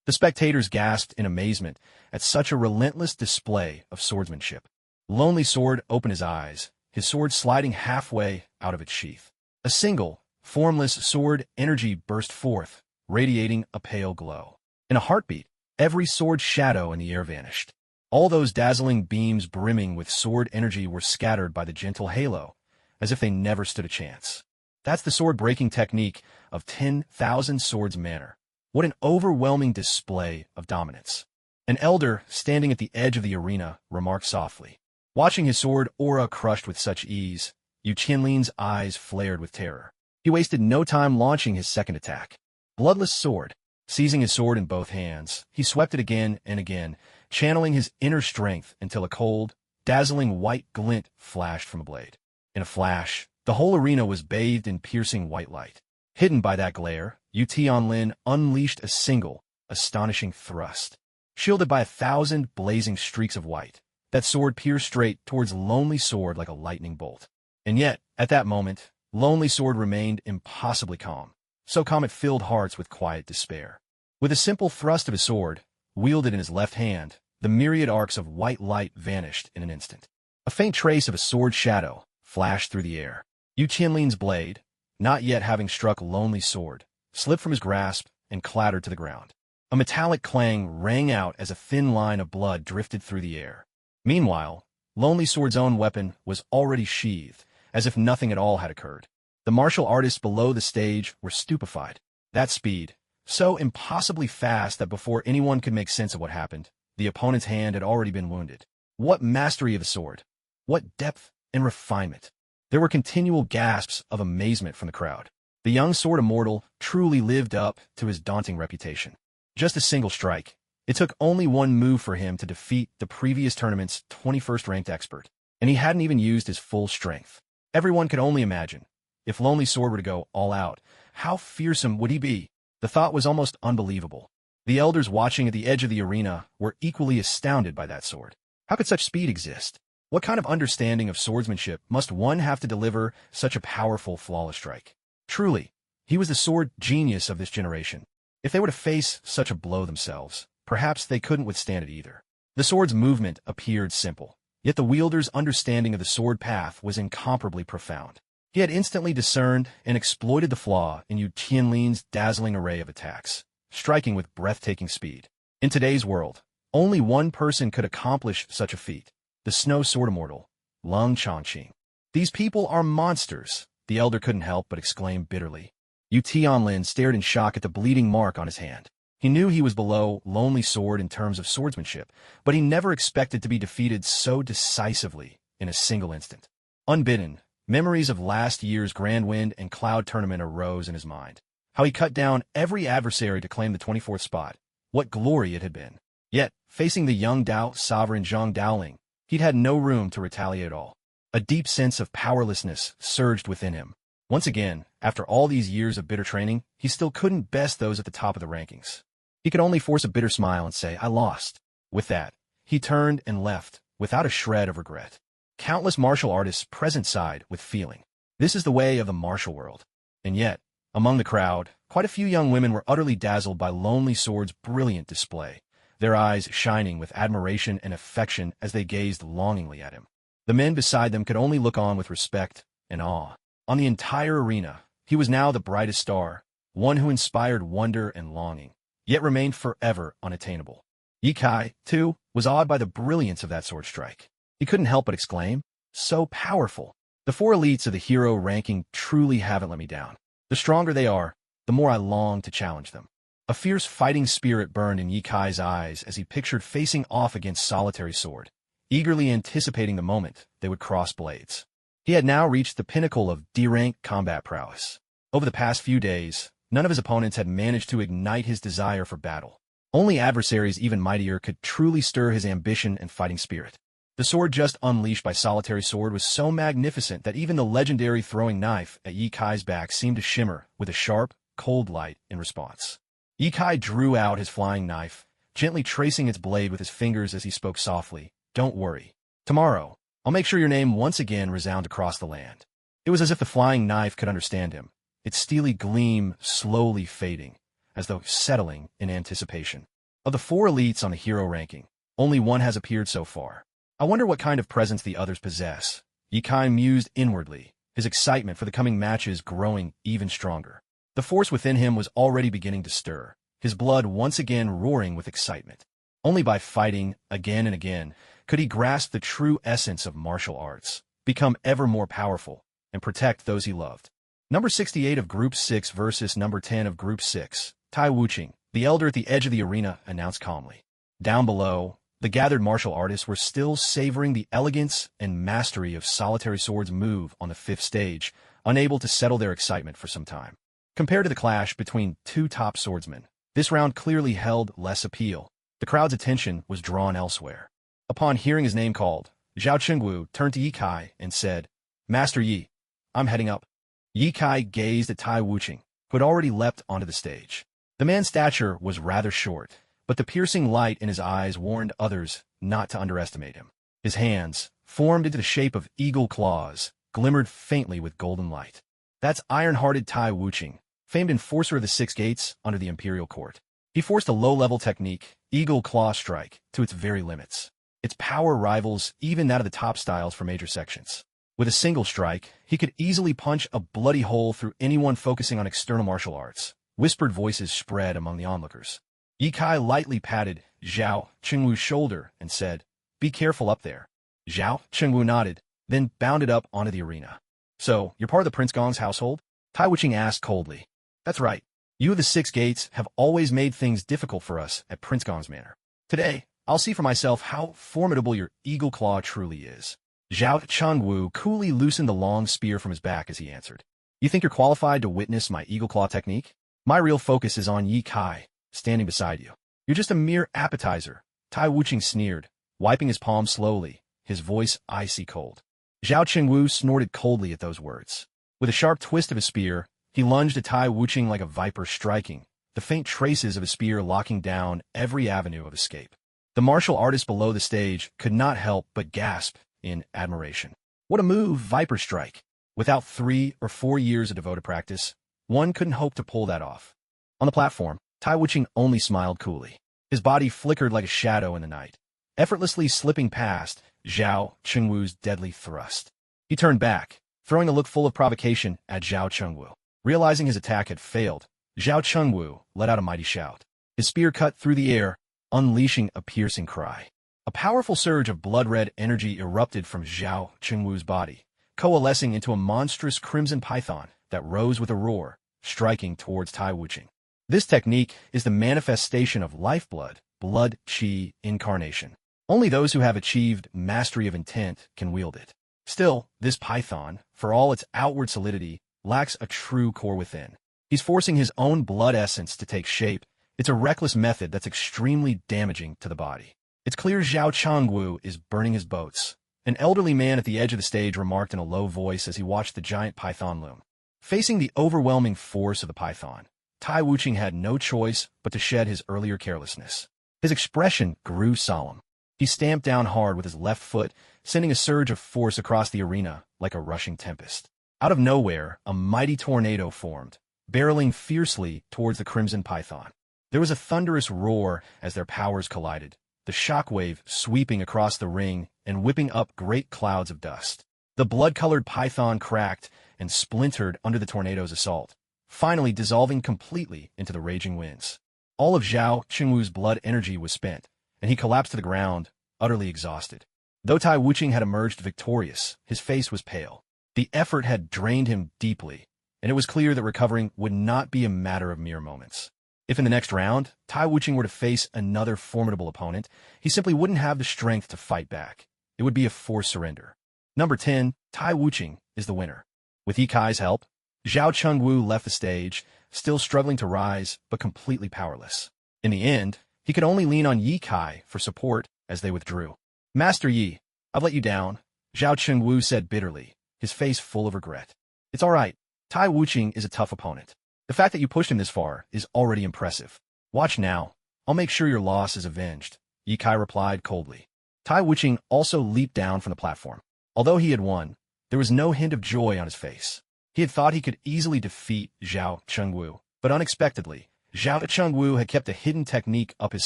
The spectators gasped in amazement at such a relentless display of swordsmanship. Lonely Sword opened his eyes, his sword sliding halfway out of its sheath. A single, formless sword energy burst forth, radiating a pale glow. In a heartbeat, Every sword shadow in the air vanished. All those dazzling beams brimming with sword energy were scattered by the gentle halo, as if they never stood a chance. That's the sword-breaking technique of 10,000 Swords manner. What an overwhelming display of dominance. An elder, standing at the edge of the arena, remarked softly. Watching his sword aura crushed with such ease, Yu Qianlin's eyes flared with terror. He wasted no time launching his second attack. Bloodless sword. Seizing his sword in both hands, he swept it again and again, channeling his inner strength until a cold, dazzling white glint flashed from a blade. In a flash, the whole arena was bathed in piercing white light. Hidden by that glare, Yu Tianlin unleashed a single, astonishing thrust. Shielded by 1,000 blazing streaks of white, that sword pierced straight towards Lonely Sword like a lightning bolt. And yet, at that moment, Lonely Sword remained impossibly calm. So calm it filled hearts with quiet despair. With a simple thrust of his sword, wielded in his left hand, the myriad arcs of white light vanished in an instant. A faint trace of a sword shadow flashed through the air. Yu Qianlin's blade, not yet having struck Lonely Sword, slipped from his grasp and clattered to the ground. A metallic clang rang out as a thin line of blood drifted through the air. Meanwhile, Lonely Sword's own weapon was already sheathed, as if nothing at all had occurred. The martial artists below the stage were stupefied. That speed, so impossibly fast that before anyone could make sense of what happened, the opponent's hand had already been wounded. What mastery of the sword! What depth and refinement! There were continual gasps of amazement from the crowd. The young sword immortal truly lived up to his daunting reputation. Just a single strike. It took only one move for him to defeat the previous tournament's 21st ranked expert, and he hadn't even used his full strength. Everyone could only imagine. If Lonely Sword were to go all out, how fearsome would he be? The thought was almost unbelievable. The elders watching at the edge of the arena were equally astounded by that sword. How could such speed exist? What kind of understanding of swordsmanship must one have to deliver such a powerful, flawless strike? Truly, he was the sword genius of this generation. If they were to face such a blow themselves, perhaps they couldn't withstand it either. The sword's movement appeared simple, yet the wielder's understanding of the sword path was incomparably profound. He had instantly discerned and exploited the flaw in Yu Qianlin's dazzling array of attacks, striking with breathtaking speed. In today's world, only one person could accomplish such a feat, the Snow Sword Immortal, Lung Chongqing. These people are monsters, the elder couldn't help but exclaim bitterly. Yu Tianlin stared in shock at the bleeding mark on his hand. He knew he was below Lonely Sword in terms of swordsmanship, but he never expected to be defeated so decisively in a single instant. Unbidden, memories of last year's Grand Wind and Cloud tournament arose in his mind. How he cut down every adversary to claim the 24th spot. What glory it had been. Yet, facing the young Dao sovereign Zhang Daoling, he'd had no room to retaliate at all. A deep sense of powerlessness surged within him. Once again, after all these years of bitter training, he still couldn't best those at the top of the rankings. He could only force a bitter smile and say, "I lost." With that, he turned and left, without a shred of regret. Countless martial artists present sighed with feeling. This is the way of the martial world. And yet, among the crowd, quite a few young women were utterly dazzled by Lonely Sword's brilliant display, their eyes shining with admiration and affection as they gazed longingly at him. The men beside them could only look on with respect and awe. On the entire arena, he was now the brightest star, one who inspired wonder and longing, yet remained forever unattainable. Ye Kai, too, was awed by the brilliance of that sword strike. He couldn't help but exclaim, "So powerful! The four elites of the hero ranking truly haven't let me down. The stronger they are, the more I long to challenge them." A fierce fighting spirit burned in Ye Kai's eyes as he pictured facing off against Solitary Sword, eagerly anticipating the moment they would cross blades. He had now reached the pinnacle of D-rank combat prowess. Over the past few days, none of his opponents had managed to ignite his desire for battle. Only adversaries even mightier could truly stir his ambition and fighting spirit. The sword just unleashed by Solitary Sword was so magnificent that even the legendary throwing knife at Ye Kai's back seemed to shimmer with a sharp, cold light in response. Ye Kai drew out his flying knife, gently tracing its blade with his fingers as he spoke softly, "Don't worry. Tomorrow, I'll make sure your name once again resound across the land." It was as if the flying knife could understand him, its steely gleam slowly fading, as though settling in anticipation. Of the four elites on the hero ranking, only one has appeared so far. I wonder what kind of presence the others possess. Ye Kai mused inwardly, his excitement for the coming matches growing even stronger. The force within him was already beginning to stir, his blood once again roaring with excitement. Only by fighting again and again could he grasp the true essence of martial arts, become ever more powerful, and protect those he loved. Number 68 of Group 6 versus number 10 of Group 6, Tai Wuching, the elder at the edge of the arena, announced calmly. Down below, the gathered martial artists were still savoring the elegance and mastery of solitary swords move on the fifth stage, unable to settle their excitement for some time. Compared to the clash between two top swordsmen, this round clearly held less appeal. The crowd's attention was drawn elsewhere. Upon hearing his name called, Zhao Chengwu turned to Yi Kai and said, "Master Yi, I'm heading up." Yi Kai gazed at Tai Wuching, who had already leapt onto the stage. The man's stature was rather short, but the piercing light in his eyes warned others not to underestimate him. His hands, formed into the shape of eagle claws, glimmered faintly with golden light. That's iron-hearted Tai Wuching, famed enforcer of the Six Gates under the imperial court. He forced a low-level technique, eagle claw strike, to its very limits. Its power rivals even that of the top styles for major sections. With a single strike, he could easily punch a bloody hole through anyone focusing on external martial arts. Whispered voices spread among the onlookers. Yi Kai lightly patted Zhao Chengwu's shoulder and said, "Be careful up there." Zhao Chengwu nodded, then bounded up onto the arena. "So, you're part of the Prince Gong's household?" Tai Wuching asked coldly. "That's right. You of the Six Gates have always made things difficult for us at Prince Gong's manor. Today, I'll see for myself how formidable your eagle claw truly is." Zhao Chengwu coolly loosened the long spear from his back as he answered. "You think you're qualified to witness my eagle claw technique? My real focus is on Yi Kai, standing beside you. You're just a mere appetizer," Tai Wuching sneered, wiping his palm slowly, his voice icy cold. Zhao Chengwu snorted coldly at those words. With a sharp twist of his spear, he lunged at Tai Wuching like a viper striking, the faint traces of his spear locking down every avenue of escape. The martial artist below the stage could not help but gasp in admiration. What a move, viper strike! Without 3 or 4 years of devoted practice, one couldn't hope to pull that off. On the platform, Tai Wuching only smiled coolly. His body flickered like a shadow in the night, effortlessly slipping past Zhao Chengwu's deadly thrust. He turned back, throwing a look full of provocation at Zhao Chengwu. Realizing his attack had failed, Zhao Chengwu let out a mighty shout. His spear cut through the air, unleashing a piercing cry. A powerful surge of blood-red energy erupted from Zhao Chengwu's body, coalescing into a monstrous crimson python that rose with a roar, striking towards Tai Wuching. This technique is the manifestation of lifeblood, blood chi incarnation. Only those who have achieved mastery of intent can wield it. Still, this python, for all its outward solidity, lacks a true core within. He's forcing his own blood essence to take shape. It's a reckless method that's extremely damaging to the body. It's clear Zhao Chengwu is burning his boats. An elderly man at the edge of the stage remarked in a low voice as he watched the giant python loom. Facing the overwhelming force of the python, Tai Wuching had no choice but to shed his earlier carelessness. His expression grew solemn. He stamped down hard with his left foot, sending a surge of force across the arena like a rushing tempest. Out of nowhere, a mighty tornado formed, barreling fiercely towards the crimson python. There was a thunderous roar as their powers collided, the shockwave sweeping across the ring and whipping up great clouds of dust. The blood-colored python cracked and splintered under the tornado's assault, finally dissolving completely into the raging winds. All of Zhao Chengwu's blood energy was spent, and he collapsed to the ground, utterly exhausted. Though Tai Wuching had emerged victorious, his face was pale. The effort had drained him deeply, and it was clear that recovering would not be a matter of mere moments. If in the next round, Tai Wuching were to face another formidable opponent, he simply wouldn't have the strength to fight back. It would be a forced surrender. Number 10, Tai Wuching, is the winner. With Yi Kai's help, Zhao Chengwu left the stage, still struggling to rise, but completely powerless. In the end, he could only lean on Yi Kai for support as they withdrew. "Master Yi, I've let you down," Zhao Chengwu said bitterly, his face full of regret. "It's all right. Tai Wuching is a tough opponent. The fact that you pushed him this far is already impressive. Watch now. I'll make sure your loss is avenged," Yi Kai replied coldly. Tai Wuching also leaped down from the platform. Although he had won, there was no hint of joy on his face. He had thought he could easily defeat Zhao Chengwu, but unexpectedly, Zhao Chengwu had kept a hidden technique up his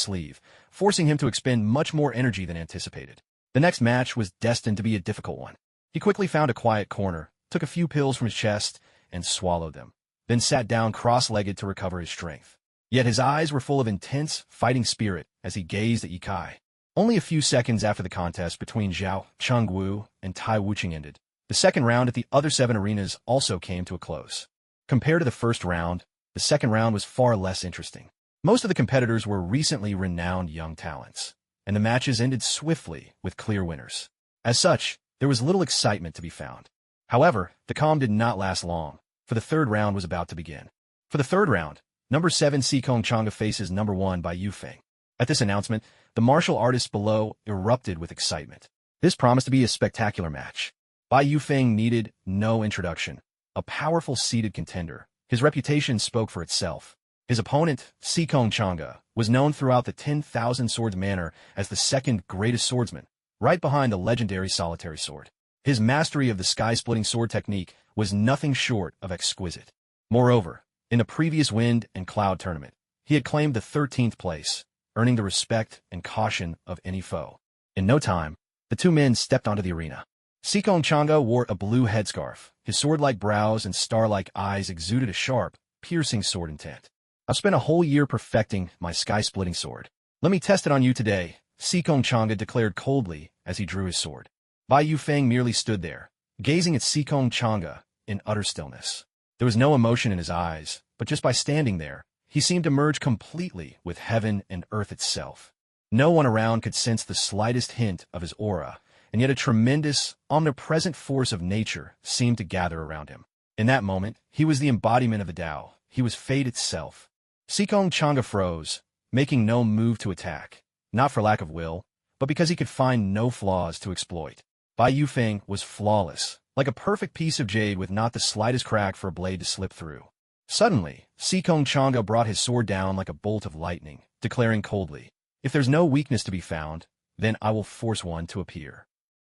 sleeve, forcing him to expend much more energy than anticipated. The next match was destined to be a difficult one. He quickly found a quiet corner, took a few pills from his chest, and swallowed them, then sat down cross-legged to recover his strength. Yet his eyes were full of intense, fighting spirit as he gazed at Ye Kai. Only a few seconds after the contest between Zhao Chengwu and Tai Wuqing ended, the second round at the other 7 arenas also came to a close. Compared to the first round, the second round was far less interesting. Most of the competitors were recently renowned young talents, and the matches ended swiftly with clear winners. As such, there was little excitement to be found. However, the calm did not last long, for the third round was about to begin. For the third round, number 7 Sikong Changa faces number 1 Bai Yufeng. At this announcement, the martial artists below erupted with excitement. This promised to be a spectacular match. Bai Yufeng needed no introduction. A powerful seated contender, his reputation spoke for itself. His opponent, Sikong Changa, was known throughout the 10,000 Swords Manor as the second greatest swordsman, right behind the legendary solitary sword. His mastery of the sky-splitting sword technique was nothing short of exquisite. Moreover, in the previous Wind and Cloud tournament, he had claimed the 13th place, earning the respect and caution of any foe. In no time, the two men stepped onto the arena. Sikong Changa wore a blue headscarf. His sword-like brows and star-like eyes exuded a sharp, piercing sword intent. I've spent a whole year perfecting my sky-splitting sword. Let me test it on you today, Sikong Changa declared coldly as he drew his sword. Bai Yufeng merely stood there, gazing at Sikong Changa in utter stillness. There was no emotion in his eyes, but just by standing there, he seemed to merge completely with heaven and earth itself. No one around could sense the slightest hint of his aura, and yet a tremendous, omnipresent force of nature seemed to gather around him. In that moment, he was the embodiment of the Tao. He was fate itself. Sikong Changa froze, making no move to attack, not for lack of will, but because he could find no flaws to exploit. Bai Yufeng was flawless, like a perfect piece of jade with not the slightest crack for a blade to slip through. Suddenly, Sikong Changa brought his sword down like a bolt of lightning, declaring coldly, "If there's no weakness to be found, then I will force one to appear."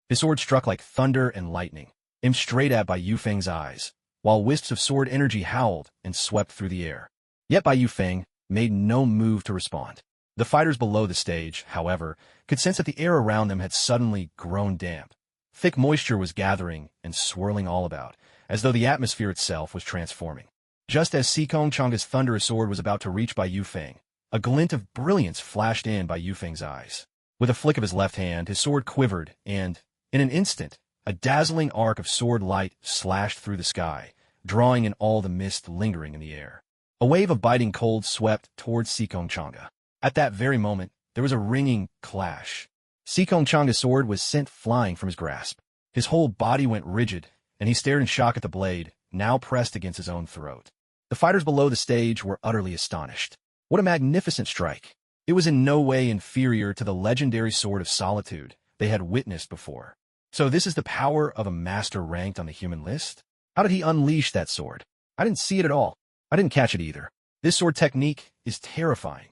His sword struck like thunder and lightning, aimed straight at Bai Yufeng's eyes, while wisps of sword energy howled and swept through the air. Yet Bai Yufeng made no move to respond. The fighters below the stage, however, could sense that the air around them had suddenly grown damp. Thick moisture was gathering and swirling all about, as though the atmosphere itself was transforming. Just as Sikong Changa's thunderous sword was about to reach Bai Yufeng, a glint of brilliance flashed in Bai Yufeng's eyes. With a flick of his left hand, his sword quivered, and, in an instant, a dazzling arc of sword light slashed through the sky, drawing in all the mist lingering in the air. A wave of biting cold swept towards Sikong Changa. At that very moment, there was a ringing clash. Sikong Changa's sword was sent flying from his grasp. His whole body went rigid, and he stared in shock at the blade, now pressed against his own throat. The fighters below the stage were utterly astonished. What a magnificent strike! It was in no way inferior to the legendary Sword of Solitude they had witnessed before. So this is the power of a master ranked on the human list? How did he unleash that sword? I didn't see it at all. I didn't catch it either. This sword technique is terrifying.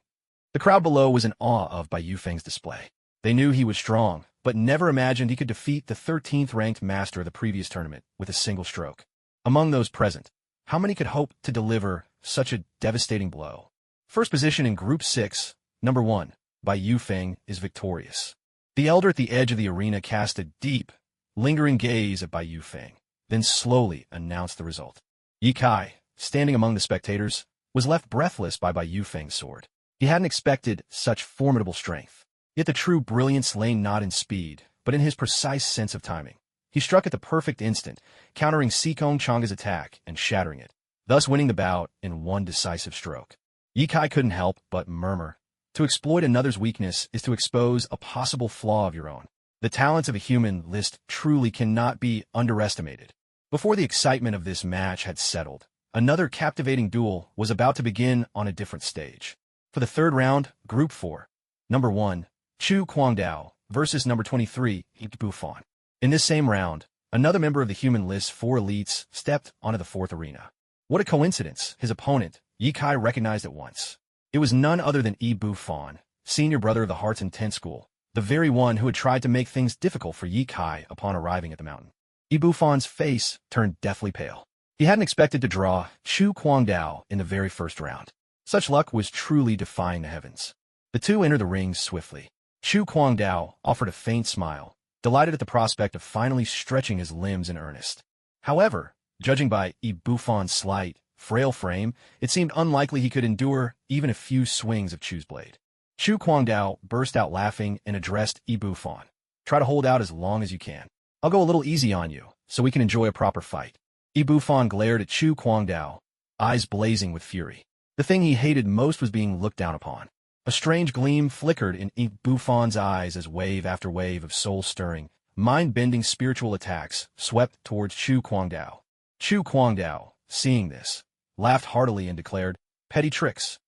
The crowd below was in awe of Bai Yufeng's display. They knew he was strong, but never imagined he could defeat the 13th ranked master of the previous tournament with a single stroke. Among those present, how many could hope to deliver such a devastating blow? First position in Group 6, number 1, Bai Yufeng, is victorious. The elder at the edge of the arena cast a deep, lingering gaze at Bai Yufeng, then slowly announced the result. Ye Kai, standing among the spectators, was left breathless by Bai Yufeng's sword. He hadn't expected such formidable strength. Yet the true brilliance lay not in speed, but in his precise sense of timing. He struck at the perfect instant, countering Sikong Changa's attack and shattering it, thus winning the bout in one decisive stroke. Ye Kai couldn't help but murmur. To exploit another's weakness is to expose a possible flaw of your own. The talents of a human list truly cannot be underestimated. Before the excitement of this match had settled, another captivating duel was about to begin on a different stage. For the third round, Group 4, number 1, Chu Guangdao versus number 23, Yi Buffon. In this same round, another member of the human list's 4 elites stepped onto the fourth arena. What a coincidence! His opponent, Ye Kai, recognized at once. It was none other than Yi Buffon, senior brother of the Heart's Intent School, the very one who had tried to make things difficult for Ye Kai upon arriving at the mountain. Yi Buffon's face turned deathly pale. He hadn't expected to draw Chu Guangdao in the very first round. Such luck was truly defying the heavens. The two entered the ring swiftly. Chu Guangdao offered a faint smile, delighted at the prospect of finally stretching his limbs in earnest. However, judging by Yi Buffon's slight, frail frame, it seemed unlikely he could endure even a few swings of Chu's blade. Chu Kwangdao burst out laughing and addressed Ibu Fan. Try to hold out as long as you can. I'll go a little easy on you, so we can enjoy a proper fight. Ibu Fan glared at Chu Kwangdao, eyes blazing with fury. The thing he hated most was being looked down upon. A strange gleam flickered in Ibu Fan's eyes as wave after wave of soul-stirring, mind-bending spiritual attacks swept towards Chu Kwangdao. Chu Kwangdao, seeing this, laughed heartily and declared, "Petty tricks."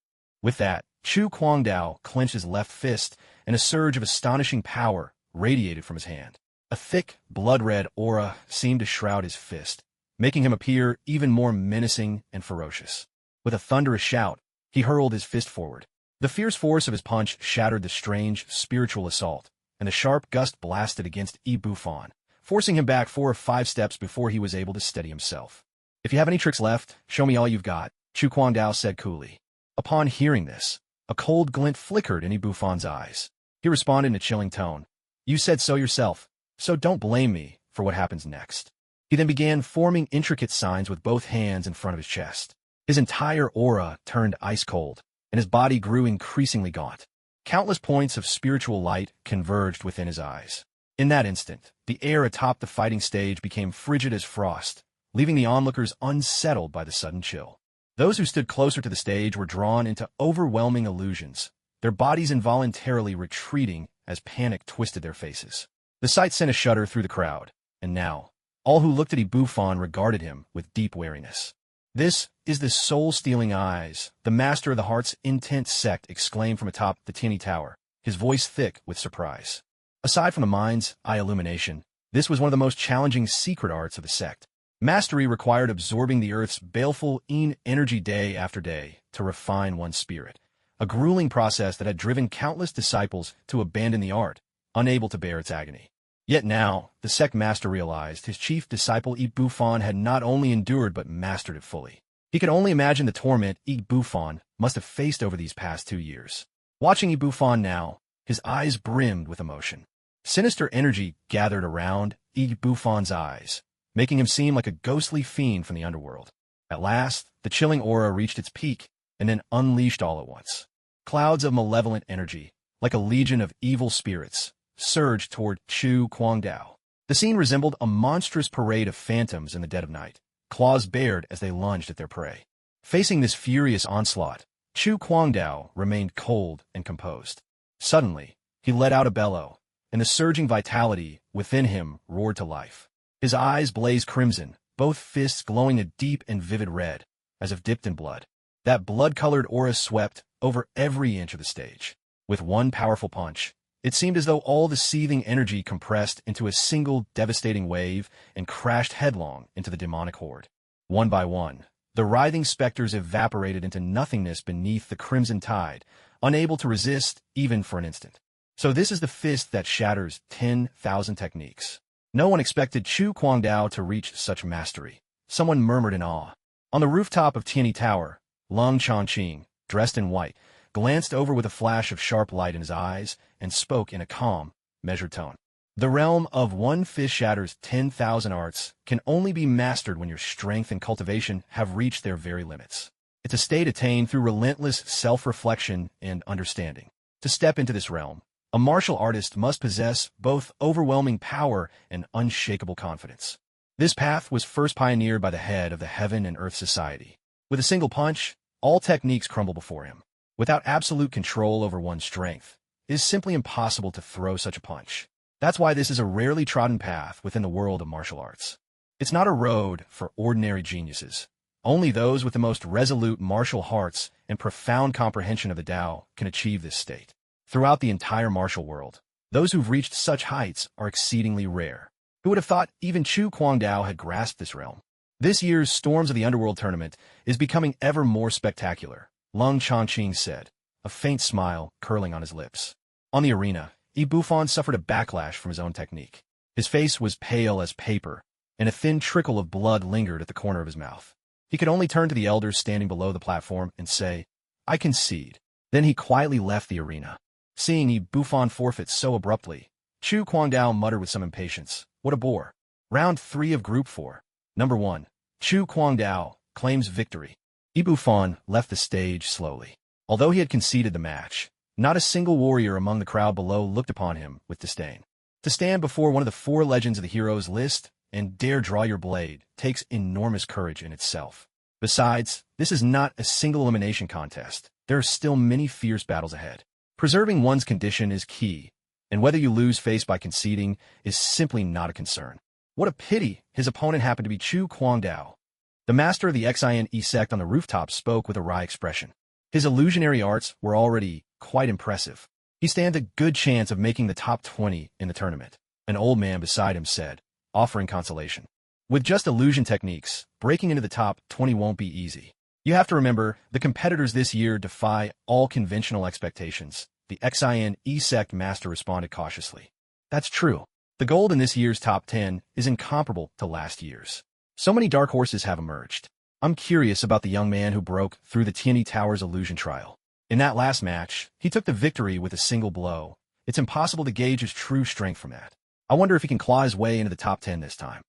With that, Chu Kwangdao clenched his left fist, and a surge of astonishing power radiated from his hand. A thick, blood-red aura seemed to shroud his fist, making him appear even more menacing and ferocious. With a thunderous shout, he hurled his fist forward. The fierce force of his punch shattered the strange spiritual assault, and the sharp gust blasted against Ibu Fan, forcing him back 4 or 5 steps before he was able to steady himself. "If you have any tricks left, show me all you've got," Chu Kwangdao said coolly. Upon hearing this, a cold glint flickered in Ibu Fan's eyes. He responded in a chilling tone, "You said so yourself, so don't blame me for what happens next." He then began forming intricate signs with both hands in front of his chest. His entire aura turned ice cold, and his body grew increasingly gaunt. Countless points of spiritual light converged within his eyes. In that instant, the air atop the fighting stage became frigid as frost, leaving the onlookers unsettled by the sudden chill. Those who stood closer to the stage were drawn into overwhelming illusions, their bodies involuntarily retreating as panic twisted their faces. The sight sent a shudder through the crowd, and now, all who looked at Ibu Fan regarded him with deep wariness. "This is the soul-stealing eyes," the master of the heart's intense sect exclaimed from atop the tinny tower, his voice thick with surprise. Aside from the mind's eye illumination, this was one of the most challenging secret arts of the sect. Mastery required absorbing the earth's baleful energy day after day to refine one's spirit, a grueling process that had driven countless disciples to abandon the art, unable to bear its agony. Yet now, the sect master realized his chief disciple Ibu Fan had not only endured but mastered it fully. He could only imagine the torment Ibu Fan must have faced over these past 2 years. Watching Ibu Fan now, his eyes brimmed with emotion. Sinister energy gathered around Ibu Fan's eyes, making him seem like a ghostly fiend from the underworld. At last, the chilling aura reached its peak, and then unleashed all at once. Clouds of malevolent energy, like a legion of evil spirits, surged toward Chu Kwangdao. The scene resembled a monstrous parade of phantoms in the dead of night, claws bared as they lunged at their prey. Facing this furious onslaught, Chu Kwangdao remained cold and composed. Suddenly, he let out a bellow, and the surging vitality within him roared to life. His eyes blazed crimson, both fists glowing a deep and vivid red, as if dipped in blood. That blood-colored aura swept over every inch of the stage. With one powerful punch, it seemed as though all the seething energy compressed into a single devastating wave and crashed headlong into the demonic horde. One by one, the writhing specters evaporated into nothingness beneath the crimson tide, unable to resist even for an instant. So this is the fist that shatters 10,000 techniques. No one expected Chu Kwangdao to reach such mastery. Someone murmured in awe. On the rooftop of Tianyi Tower, Lung Chongqing, dressed in white, glanced over with a flash of sharp light in his eyes and spoke in a calm, measured tone. "The realm of one fist shatters 10,000 arts can only be mastered when your strength and cultivation have reached their very limits. It's a state attained through relentless self-reflection and understanding. To step into this realm, a martial artist must possess both overwhelming power and unshakable confidence. This path was first pioneered by the head of the Heaven and Earth Society. With a single punch, all techniques crumble before him. Without absolute control over one's strength, it is simply impossible to throw such a punch. That's why this is a rarely trodden path within the world of martial arts. It's not a road for ordinary geniuses. Only those with the most resolute martial hearts and profound comprehension of the Tao can achieve this state. Throughout the entire martial world, those who've reached such heights are exceedingly rare. Who would have thought even Chu Kwangdao had grasped this realm? This year's Storms of the Underworld tournament is becoming ever more spectacular, Lung Chongqing said, a faint smile curling on his lips. On the arena, Ibu Fan suffered a backlash from his own technique. His face was pale as paper, and a thin trickle of blood lingered at the corner of his mouth. He could only turn to the elders standing below the platform and say, "I concede." Then he quietly left the arena. Seeing Ibu Fan forfeit so abruptly, Chu Kwangdao muttered with some impatience, "What a bore." Round 3 of Group 4. Number 1. Chu Kwangdao claims victory. Yi Bufan left the stage slowly. Although he had conceded the match, not a single warrior among the crowd below looked upon him with disdain. To stand before one of the 4 legends of the heroes list and dare draw your blade takes enormous courage in itself. Besides, this is not a single elimination contest. There are still many fierce battles ahead. Preserving one's condition is key, and whether you lose face by conceding is simply not a concern. What a pity his opponent happened to be Chu Kwangdao. The master of the XINE sect on the rooftop spoke with a wry expression. His illusionary arts were already quite impressive. He stands a good chance of making the top 20 in the tournament, an old man beside him said, offering consolation. With just illusion techniques, breaking into the top 20 won't be easy. You have to remember, the competitors this year defy all conventional expectations. The XINE sect master responded cautiously. That's true. The gold in this year's top 10 is incomparable to last year's. So many dark horses have emerged. I'm curious about the young man who broke through the TNE Tower's illusion trial. In that last match, he took the victory with a single blow. It's impossible to gauge his true strength from that. I wonder if he can claw his way into the top 10 this time.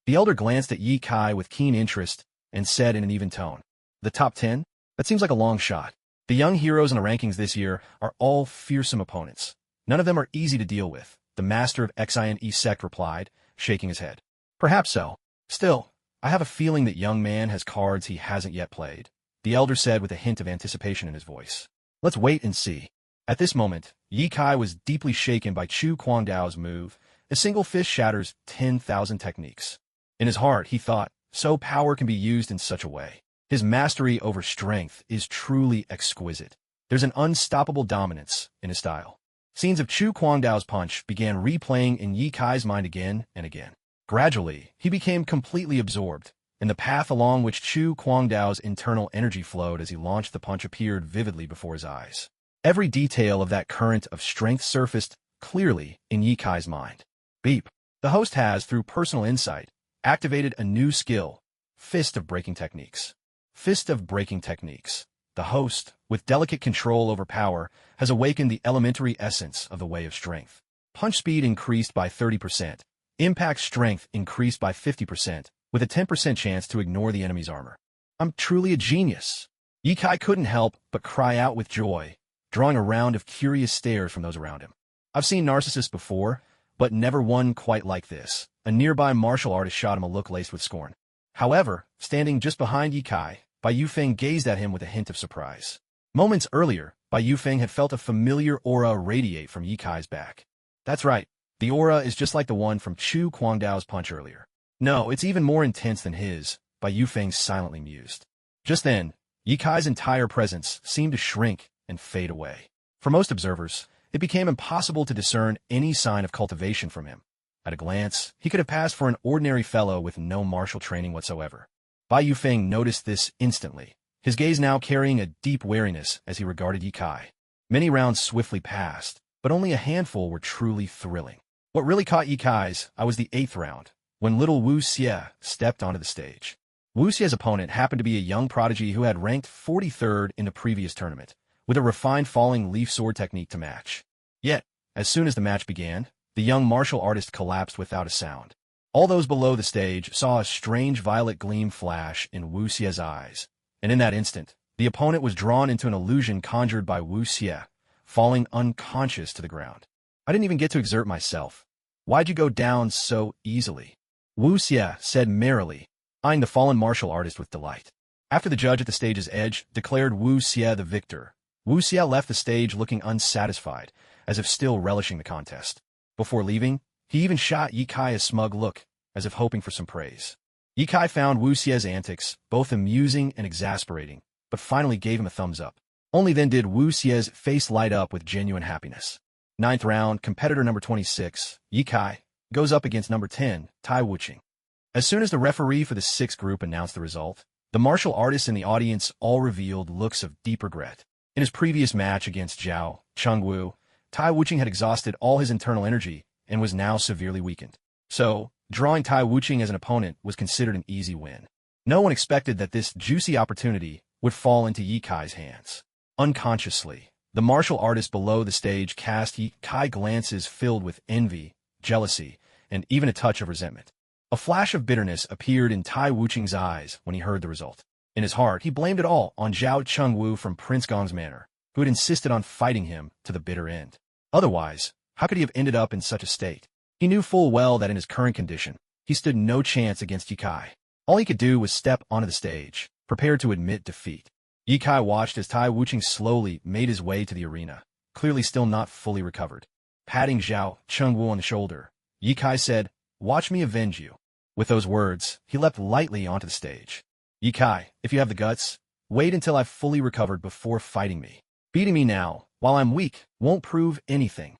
The elder glanced at Yi Kai with keen interest and said in an even tone, "The top 10? That seems like a long shot. The young heroes in the rankings this year are all fearsome opponents. None of them are easy to deal with," the master of XINE sect replied, shaking his head. "Perhaps so. Still, I have a feeling that young man has cards he hasn't yet played," the elder said with a hint of anticipation in his voice. "Let's wait and see." At this moment, Yi Kai was deeply shaken by Chu Kwangdao's move. A single fist shatters 10,000 techniques. In his heart, he thought, so power can be used in such a way. His mastery over strength is truly exquisite. There's an unstoppable dominance in his style. Scenes of Chu Kwangdao's punch began replaying in Yi Kai's mind again and again. Gradually, he became completely absorbed, and the path along which Chu Kwangdao's internal energy flowed as he launched the punch appeared vividly before his eyes. Every detail of that current of strength surfaced clearly in Yi Kai's mind. Beep. The host has, through personal insight, activated a new skill, Fist of Breaking Techniques. Fist of Breaking Techniques. The host, with delicate control over power, has awakened the elementary essence of the way of strength. Punch speed increased by 30%. Impact strength increased by 50%, with a 10% chance to ignore the enemy's armor. I'm truly a genius. Yi Kai couldn't help but cry out with joy, drawing a round of curious stares from those around him. I've seen narcissists before, but never one quite like this. A nearby martial artist shot him a look laced with scorn. However, standing just behind Yi Kai, Bai Yufeng gazed at him with a hint of surprise. Moments earlier, Bai Yufeng had felt a familiar aura radiate from Yi Kai's back. That's right, the aura is just like the one from Chu Kwangdao's punch earlier. No, it's even more intense than his, Bai Yufeng silently mused. Just then, Yi Kai's entire presence seemed to shrink and fade away. For most observers, it became impossible to discern any sign of cultivation from him. At a glance, he could have passed for an ordinary fellow with no martial training whatsoever. Bai Yufeng noticed this instantly, his gaze now carrying a deep wariness as he regarded Yi Kai. Many rounds swiftly passed, but only a handful were truly thrilling. What really caught Yi Kai's eye was the 8th round, when little Wu Xie stepped onto the stage. Wu Xie's opponent happened to be a young prodigy who had ranked 43rd in the previous tournament, with a refined falling leaf sword technique to match. Yet, as soon as the match began, the young martial artist collapsed without a sound. All those below the stage saw a strange violet gleam flash in Wu Xie's eyes, and in that instant, the opponent was drawn into an illusion conjured by Wu Xie, falling unconscious to the ground. I didn't even get to exert myself. Why'd you go down so easily? Wu Xie said merrily, eyeing the fallen martial artist with delight. After the judge at the stage's edge declared Wu Xie the victor, Wu Xie left the stage looking unsatisfied, as if still relishing the contest. Before leaving, he even shot Yi Kai a smug look, as if hoping for some praise. Yi Kai found Wu Xie's antics both amusing and exasperating, but finally gave him a thumbs up. Only then did Wu Xie's face light up with genuine happiness. 9th round, competitor number 26, Yi Kai, goes up against number 10, Tai Wuqing. As soon as the referee for the 6th group announced the result, the martial artists in the audience all revealed looks of deep regret. In his previous match against Zhao Chengwu, Tai Wuqing had exhausted all his internal energy and was now severely weakened. So, drawing Tai Wuqing as an opponent was considered an easy win. No one expected that this juicy opportunity would fall into Yi Kai's hands. Unconsciously, the martial artist below the stage cast Yi Kai glances filled with envy, jealousy, and even a touch of resentment. A flash of bitterness appeared in Tai Wuqing's eyes when he heard the result. In his heart, he blamed it all on Zhao Chengwu from Prince Gong's manor, who had insisted on fighting him to the bitter end. Otherwise, how could he have ended up in such a state? He knew full well that in his current condition, he stood no chance against Ye Kai. All he could do was step onto the stage, prepared to admit defeat. Ye Kai watched as Tai Wuching slowly made his way to the arena, clearly still not fully recovered. Patting Zhao Chengwu on the shoulder, Ye Kai said, "Watch me avenge you." With those words, he leapt lightly onto the stage. "Ye Kai, if you have the guts, wait until I've fully recovered before fighting me. Beating me now, while I'm weak, won't prove anything."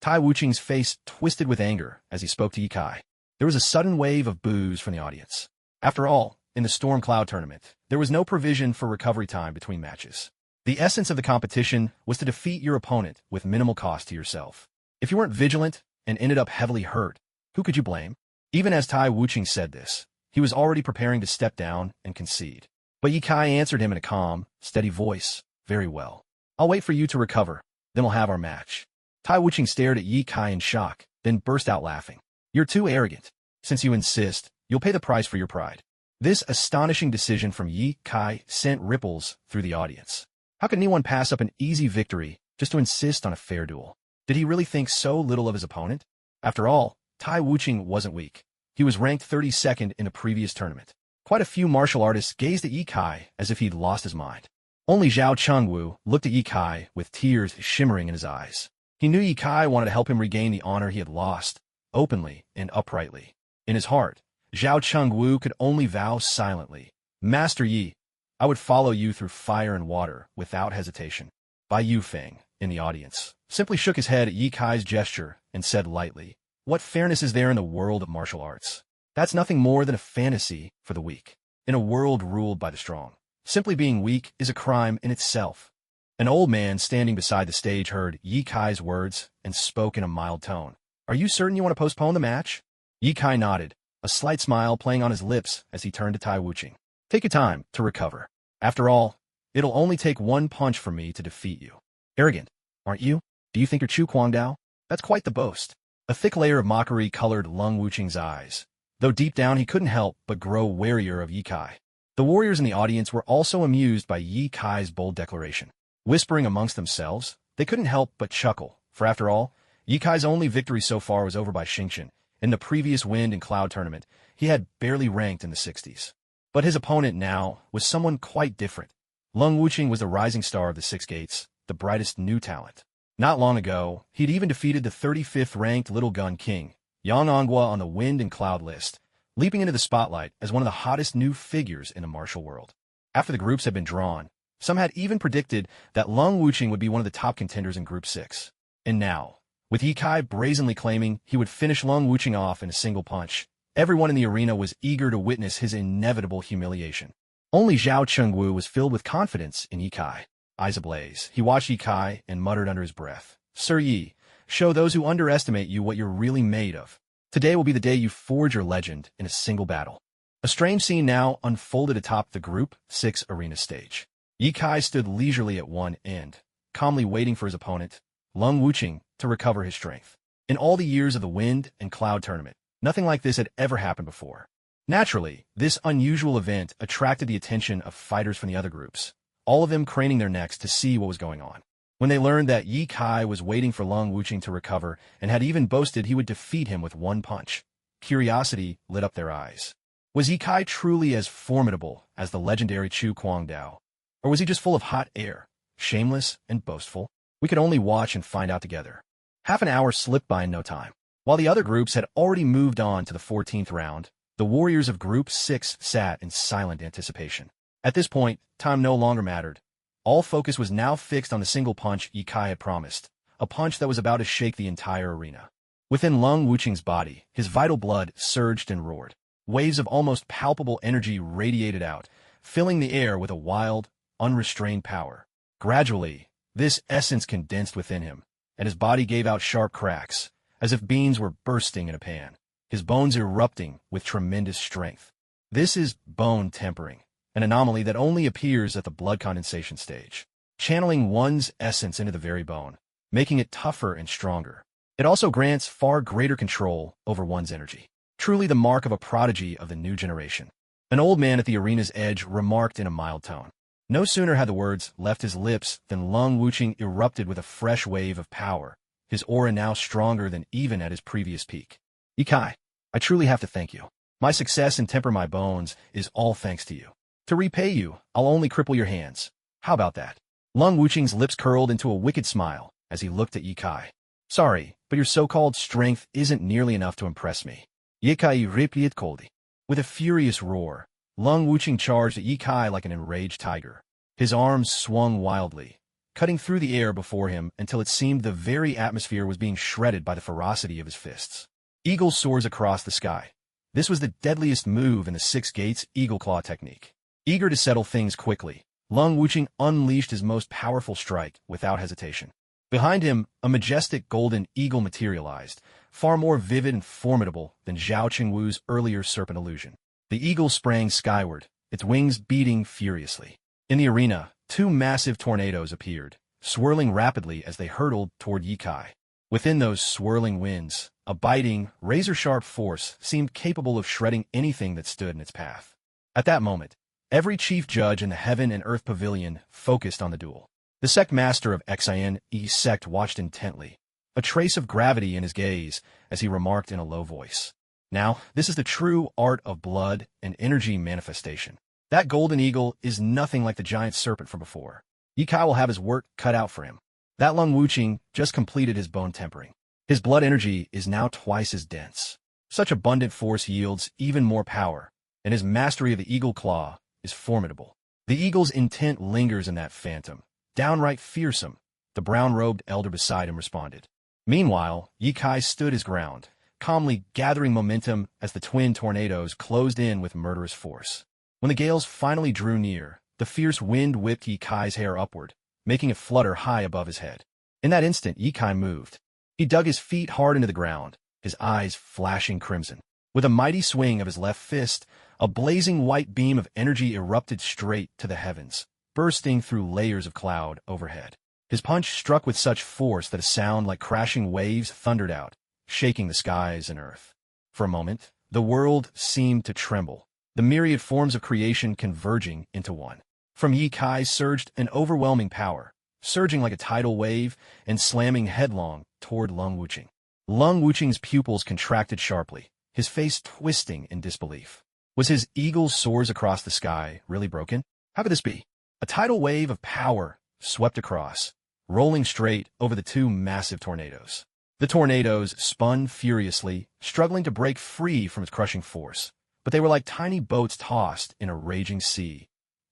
Tai Wuching's face twisted with anger as he spoke to Ye Kai. There was a sudden wave of boos from the audience. After all, in the Storm Cloud tournament, there was no provision for recovery time between matches. The essence of the competition was to defeat your opponent with minimal cost to yourself. If you weren't vigilant and ended up heavily hurt, who could you blame? Even as Tai Wuching said this, he was already preparing to step down and concede. But Ye Kai answered him in a calm, steady voice, "Very well. I'll wait for you to recover, then we'll have our match." Tai Wuching stared at Ye Kai in shock, then burst out laughing. "You're too arrogant. Since you insist, you'll pay the price for your pride." This astonishing decision from Ye Kai sent ripples through the audience. How could anyone pass up an easy victory just to insist on a fair duel? Did he really think so little of his opponent? After all, Tai Wuching wasn't weak. He was ranked 32nd in the previous tournament. Quite a few martial artists gazed at Ye Kai as if he'd lost his mind. Only Zhao Chengwu looked at Ye Kai with tears shimmering in his eyes. He knew Ye Kai wanted to help him regain the honor he had lost, openly and uprightly. In his heart, Zhao Chengwu could only vow silently, "Master Yi, I would follow you through fire and water without hesitation." Bai Yufeng, in the audience, simply shook his head at Ye Kai's gesture and said lightly, "What fairness is there in the world of martial arts? That's nothing more than a fantasy for the weak. In a world ruled by the strong, simply being weak is a crime in itself." An old man standing beside the stage heard Ye Kai's words and spoke in a mild tone. "Are you certain you want to postpone the match?" Ye Kai nodded, a slight smile playing on his lips as he turned to Tai Wuching. "Take your time to recover. After all, it'll only take one punch from me to defeat you." "Arrogant, aren't you? Do you think you're Chu Guangdao? That's quite the boast." A thick layer of mockery colored Lung Wuching's eyes, though deep down he couldn't help but grow warier of Ye Kai. The warriors in the audience were also amused by Ye Kai's bold declaration. Whispering amongst themselves, they couldn't help but chuckle, for after all, Ye Kai's only victory so far was over by Xingqian. In the previous Wind and Cloud tournament, he had barely ranked in the 60s. But his opponent now was someone quite different. Lung Wuching was the rising star of the Six Gates, the brightest new talent. Not long ago, he'd even defeated the 35th-ranked Little Gun King, Yang Onghua, on the Wind and Cloud list, leaping into the spotlight as one of the hottest new figures in the martial world. After the groups had been drawn, some had even predicted that Lung Wuching would be one of the top contenders in Group 6. And now, with Ye Kai brazenly claiming he would finish Lung Wuching off in a single punch, everyone in the arena was eager to witness his inevitable humiliation. Only Zhao Chengwu was filled with confidence in Ye Kai. Eyes ablaze, he watched Ye Kai and muttered under his breath, "Sir Yi, show those who underestimate you what you're really made of. Today will be the day you forge your legend in a single battle." A strange scene now unfolded atop the Group 6 arena stage. Ye Kai stood leisurely at one end, calmly waiting for his opponent, Lung Wuching, to recover his strength. In all the years of the Wind and Cloud tournament, nothing like this had ever happened before. Naturally, this unusual event attracted the attention of fighters from the other groups, all of them craning their necks to see what was going on. When they learned that Ye Kai was waiting for Lung Wuching to recover and had even boasted he would defeat him with one punch, curiosity lit up their eyes. Was Ye Kai truly as formidable as the legendary Chu Guangdao? Or was he just full of hot air, shameless and boastful? We could only watch and find out together. Half an hour slipped by in no time. While the other groups had already moved on to the 14th round, the warriors of Group 6 sat in silent anticipation. At this point, time no longer mattered. All focus was now fixed on the single punch Ye Kai had promised, a punch that was about to shake the entire arena. Within Lung Wuching's body, his vital blood surged and roared. Waves of almost palpable energy radiated out, filling the air with a wild, unrestrained power. Gradually, this essence condensed within him, and his body gave out sharp cracks, as if beans were bursting in a pan, his bones erupting with tremendous strength. This is bone tempering, an anomaly that only appears at the blood condensation stage, channeling one's essence into the very bone, making it tougher and stronger. It also grants far greater control over one's energy. Truly the mark of a prodigy of the new generation. An old man at the arena's edge remarked in a mild tone. No sooner had the words left his lips than Lung Wuching erupted with a fresh wave of power, his aura now stronger than even at his previous peak. Yikai, I truly have to thank you. My success and temper my bones is all thanks to you. To repay you, I'll only cripple your hands. How about that? Lung Wuching's lips curled into a wicked smile as he looked at Yikai. Sorry, but your so-called strength isn't nearly enough to impress me. Yikai replied coldly. With a furious roar, Lung Wuching charged at Yikai like an enraged tiger. His arms swung wildly, cutting through the air before him until it seemed the very atmosphere was being shredded by the ferocity of his fists. Eagle soars across the sky. This was the deadliest move in the Six Gates Eagle Claw technique. Eager to settle things quickly, Lung Wuching unleashed his most powerful strike without hesitation. Behind him, a majestic golden eagle materialized, far more vivid and formidable than Zhao Qingwu's earlier serpent illusion. The eagle sprang skyward, its wings beating furiously. In the arena, two massive tornadoes appeared, swirling rapidly as they hurtled toward Yikai. Within those swirling winds, a biting, razor-sharp force seemed capable of shredding anything that stood in its path. At that moment, every chief judge in the Heaven and Earth Pavilion focused on the duel. The sect master of Xian-E sect watched intently, a trace of gravity in his gaze as he remarked in a low voice. Now, this is the true art of blood and energy manifestation. That golden eagle is nothing like the giant serpent from before. Yikai will have his work cut out for him. That Lung Wuching just completed his bone tempering. His blood energy is now twice as dense. Such abundant force yields even more power, and his mastery of the eagle claw is formidable. The eagle's intent lingers in that phantom. Downright fearsome, the brown-robed elder beside him responded. Meanwhile, Yikai stood his ground, calmly gathering momentum as the twin tornadoes closed in with murderous force. When the gales finally drew near, the fierce wind whipped Yikai's hair upward, making it flutter high above his head. In that instant, Yikai moved. He dug his feet hard into the ground, his eyes flashing crimson. With a mighty swing of his left fist, a blazing white beam of energy erupted straight to the heavens, bursting through layers of cloud overhead. His punch struck with such force that a sound like crashing waves thundered out, shaking the skies and earth. For a moment, the world seemed to tremble, the myriad forms of creation converging into one. From Yikai surged an overwhelming power, surging like a tidal wave and slamming headlong toward Lung Wuching. Lung Wuching's pupils contracted sharply, his face twisting in disbelief. Was his eagle soars across the sky really broken? How could this be? A tidal wave of power swept across, rolling straight over the two massive tornadoes. The tornadoes spun furiously, struggling to break free from its crushing force, but they were like tiny boats tossed in a raging sea,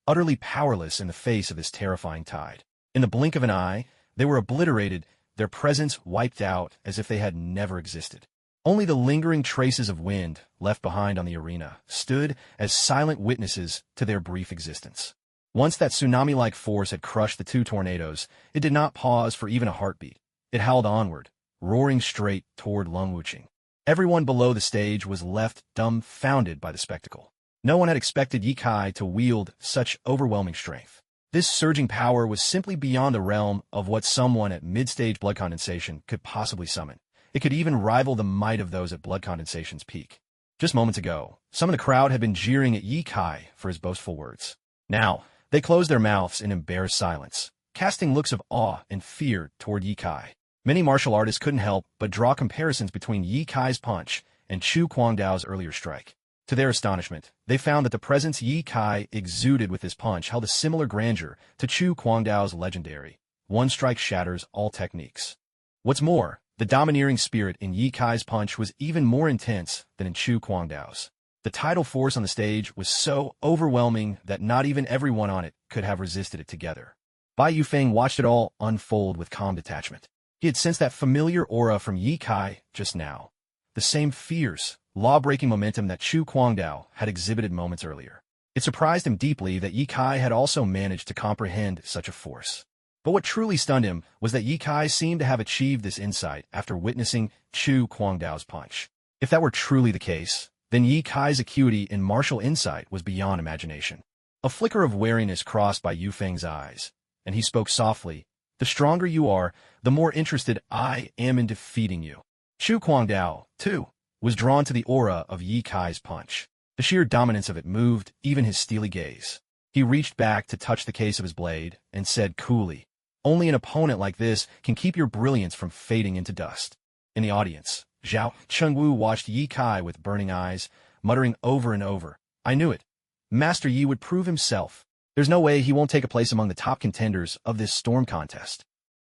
utterly powerless in the face of this terrifying tide. In the blink of an eye, they were obliterated, their presence wiped out as if they had never existed. Only the lingering traces of wind left behind on the arena stood as silent witnesses to their brief existence. Once that tsunami-like force had crushed the two tornadoes, it did not pause for even a heartbeat. It howled onward, roaring straight toward Lung Wuching. Everyone below the stage was left dumbfounded by the spectacle. No one had expected Yikai to wield such overwhelming strength. This surging power was simply beyond the realm of what someone at mid-stage blood condensation could possibly summon. It could even rival the might of those at blood condensation's peak. Just moments ago, some of the crowd had been jeering at Yikai for his boastful words. Now, they closed their mouths in embarrassed silence, casting looks of awe and fear toward Yikai. Many martial artists couldn't help but draw comparisons between Yikai's punch and Chu Kwangdao's earlier strike. To their astonishment, they found that the presence Yikai exuded with his punch held a similar grandeur to Chu Kwangdao's legendary one strike shatters all techniques. What's more, the domineering spirit in Yikai's punch was even more intense than in Chu Kwangdao's. The tidal force on the stage was so overwhelming that not even everyone on it could have resisted it together. Bai Yufeng watched it all unfold with calm detachment. He had sensed that familiar aura from Yikai just now, the same fierce, law-breaking momentum that Chu Kwangdao had exhibited moments earlier. It surprised him deeply that Yikai had also managed to comprehend such a force. But what truly stunned him was that Yikai seemed to have achieved this insight after witnessing Chu Kwangdao's punch. If that were truly the case, then Yikai's acuity in martial insight was beyond imagination. A flicker of wariness crossed by Yufeng's eyes, and he spoke softly, "The stronger you are, the more interested I am in defeating you." Chu Kwangdao, too, was drawn to the aura of Yikai's punch. The sheer dominance of it moved even his steely gaze. He reached back to touch the case of his blade and said coolly, "Only an opponent like this can keep your brilliance from fading into dust." In the audience, Zhao Chengwu watched Yi Kai with burning eyes, muttering over and over, "I knew it. Master Yi would prove himself. There's no way he won't take a place among the top contenders of this storm contest."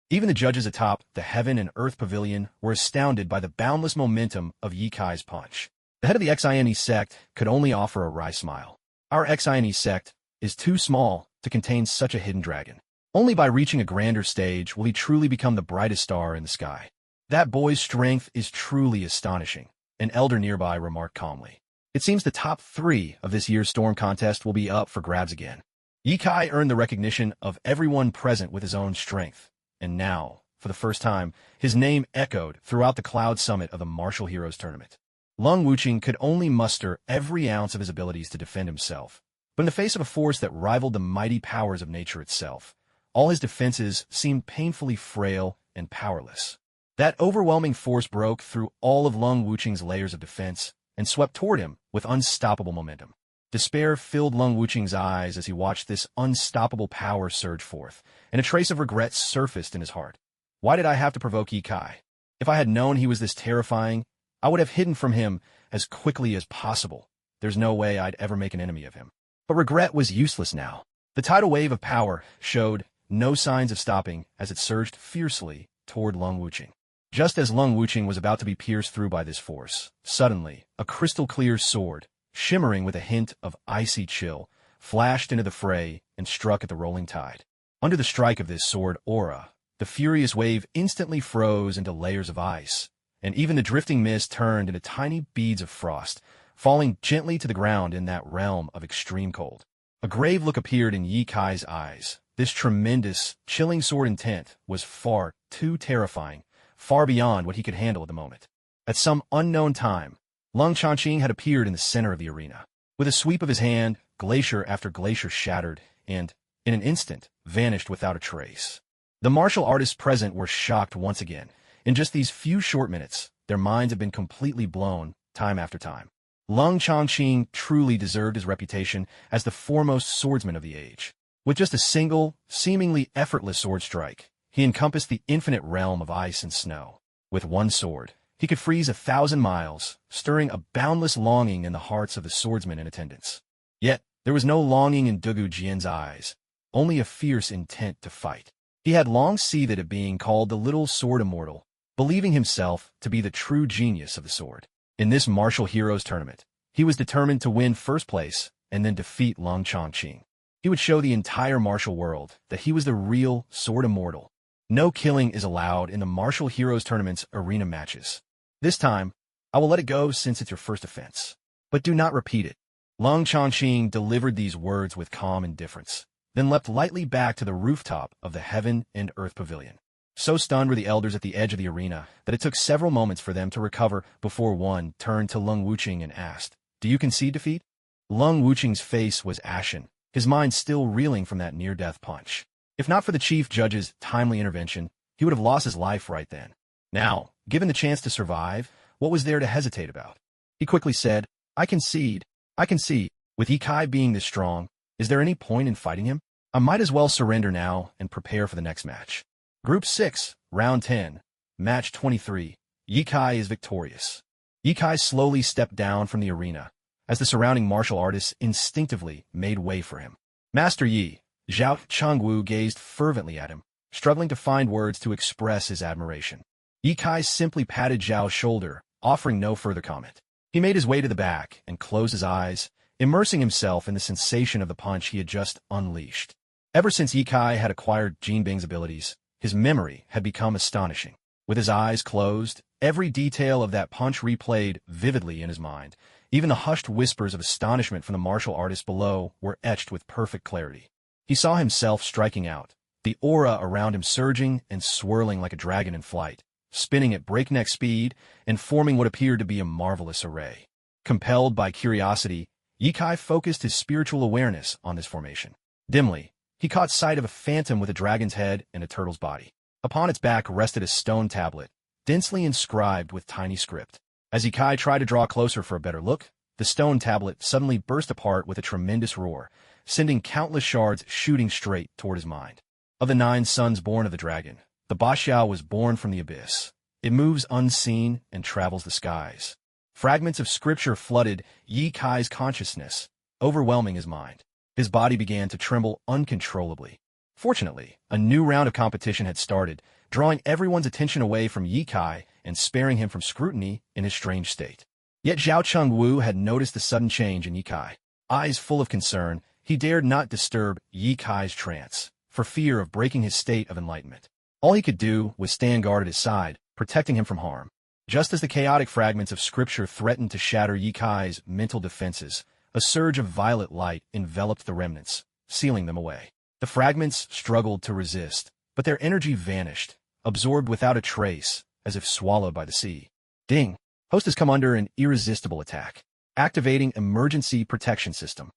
Even the judges atop the Heaven and Earth Pavilion were astounded by the boundless momentum of Yi Kai's punch. The head of the XINE sect could only offer a wry smile. "Our XINE sect is too small to contain such a hidden dragon. Only by reaching a grander stage will he truly become the brightest star in the sky." "That boy's strength is truly astonishing," an elder nearby remarked calmly. "It seems the top 3 of this year's storm contest will be up for grabs again." Yi Kai earned the recognition of everyone present with his own strength, and now, for the first time, his name echoed throughout the cloud summit of the Martial Heroes Tournament. Lung Wuqing could only muster every ounce of his abilities to defend himself, but in the face of a force that rivaled the mighty powers of nature itself, all his defenses seemed painfully frail and powerless. That overwhelming force broke through all of Lung Wuqing's layers of defense and swept toward him with unstoppable momentum. Despair filled Lung Wuqing's eyes as he watched this unstoppable power surge forth, and a trace of regret surfaced in his heart. Why did I have to provoke Yi Kai? If I had known he was this terrifying, I would have hidden from him as quickly as possible. There's no way I'd ever make an enemy of him. But regret was useless now. The tidal wave of power showed no signs of stopping as it surged fiercely toward Lung Wuqing. Just as Lung Wuqing was about to be pierced through by this force, suddenly, a crystal-clear sword, shimmering with a hint of icy chill, flashed into the fray and struck at the rolling tide. Under the strike of this sword aura, the furious wave instantly froze into layers of ice, and even the drifting mist turned into tiny beads of frost, falling gently to the ground in that realm of extreme cold. A grave look appeared in Yi Kai's eyes. This tremendous, chilling sword intent was far too terrifying, far beyond what he could handle at the moment. At some unknown time, Lung Changqing had appeared in the center of the arena. With a sweep of his hand, glacier after glacier shattered and, in an instant, vanished without a trace. The martial artists present were shocked once again. In just these few short minutes, their minds had been completely blown, time after time. Lung Changqing truly deserved his reputation as the foremost swordsman of the age. With just a single, seemingly effortless sword strike, he encompassed the infinite realm of ice and snow. With one sword, he could freeze 1,000 miles, stirring a boundless longing in the hearts of the swordsmen in attendance. Yet, there was no longing in Dugu Jian's eyes, only a fierce intent to fight. He had long seethed at being called the Little Sword Immortal, believing himself to be the true genius of the sword. In this Martial Heroes Tournament, he was determined to win first place and then defeat Lung Changqing. He would show the entire martial world that he was the real Sword Immortal. No killing is allowed in the Martial Heroes Tournament's arena matches. This time, I will let it go since it's your first offense. But do not repeat it. Lung Changqing delivered these words with calm indifference, then leapt lightly back to the rooftop of the Heaven and Earth Pavilion. So stunned were the elders at the edge of the arena that it took several moments for them to recover before one turned to Lung Wuqing and asked, "Do you concede defeat?" Lung Wuqing's face was ashen, his mind still reeling from that near-death punch. If not for the chief judge's timely intervention, he would have lost his life right then. Now, given the chance to survive, what was there to hesitate about? He quickly said, I concede. With Yi Kai being this strong, is there any point in fighting him? I might as well surrender now and prepare for the next match." Group 6, Round 10, Match 23. Yi Kai is victorious. Yi Kai slowly stepped down from the arena, as the surrounding martial artists instinctively made way for him. Master Yi, Zhao Chengwu gazed fervently at him, struggling to find words to express his admiration. Yi Kai simply patted Zhao's shoulder, offering no further comment. He made his way to the back and closed his eyes, immersing himself in the sensation of the punch he had just unleashed. Ever since Yi Kai had acquired Jinbing's abilities, his memory had become astonishing. With his eyes closed, every detail of that punch replayed vividly in his mind. Even the hushed whispers of astonishment from the martial artists below were etched with perfect clarity. He saw himself striking out, the aura around him surging and swirling like a dragon in flight, spinning at breakneck speed and forming what appeared to be a marvelous array. Compelled by curiosity, Yi Kai focused his spiritual awareness on this formation. Dimly, he caught sight of a phantom with a dragon's head and a turtle's body. Upon its back rested a stone tablet, densely inscribed with tiny script. As Yi Kai tried to draw closer for a better look, the stone tablet suddenly burst apart with a tremendous roar, sending countless shards shooting straight toward his mind. Of the 9 sons born of the dragon, the Bashiao was born from the abyss. It moves unseen and travels the skies. Fragments of scripture flooded Yi Kai's consciousness, overwhelming his mind. His body began to tremble uncontrollably. Fortunately, a new round of competition had started, drawing everyone's attention away from Yi Kai and sparing him from scrutiny in his strange state. Yet Zhao Chengwu had noticed the sudden change in Yi Kai. Eyes full of concern, he dared not disturb Yi Kai's trance, for fear of breaking his state of enlightenment. All he could do was stand guard at his side, protecting him from harm. Just as the chaotic fragments of scripture threatened to shatter Yi Kai's mental defenses, a surge of violet light enveloped the remnants, sealing them away. The fragments struggled to resist, but their energy vanished, absorbed without a trace, as if swallowed by the sea. Ding! Host has come under an irresistible attack. Activating emergency protection system.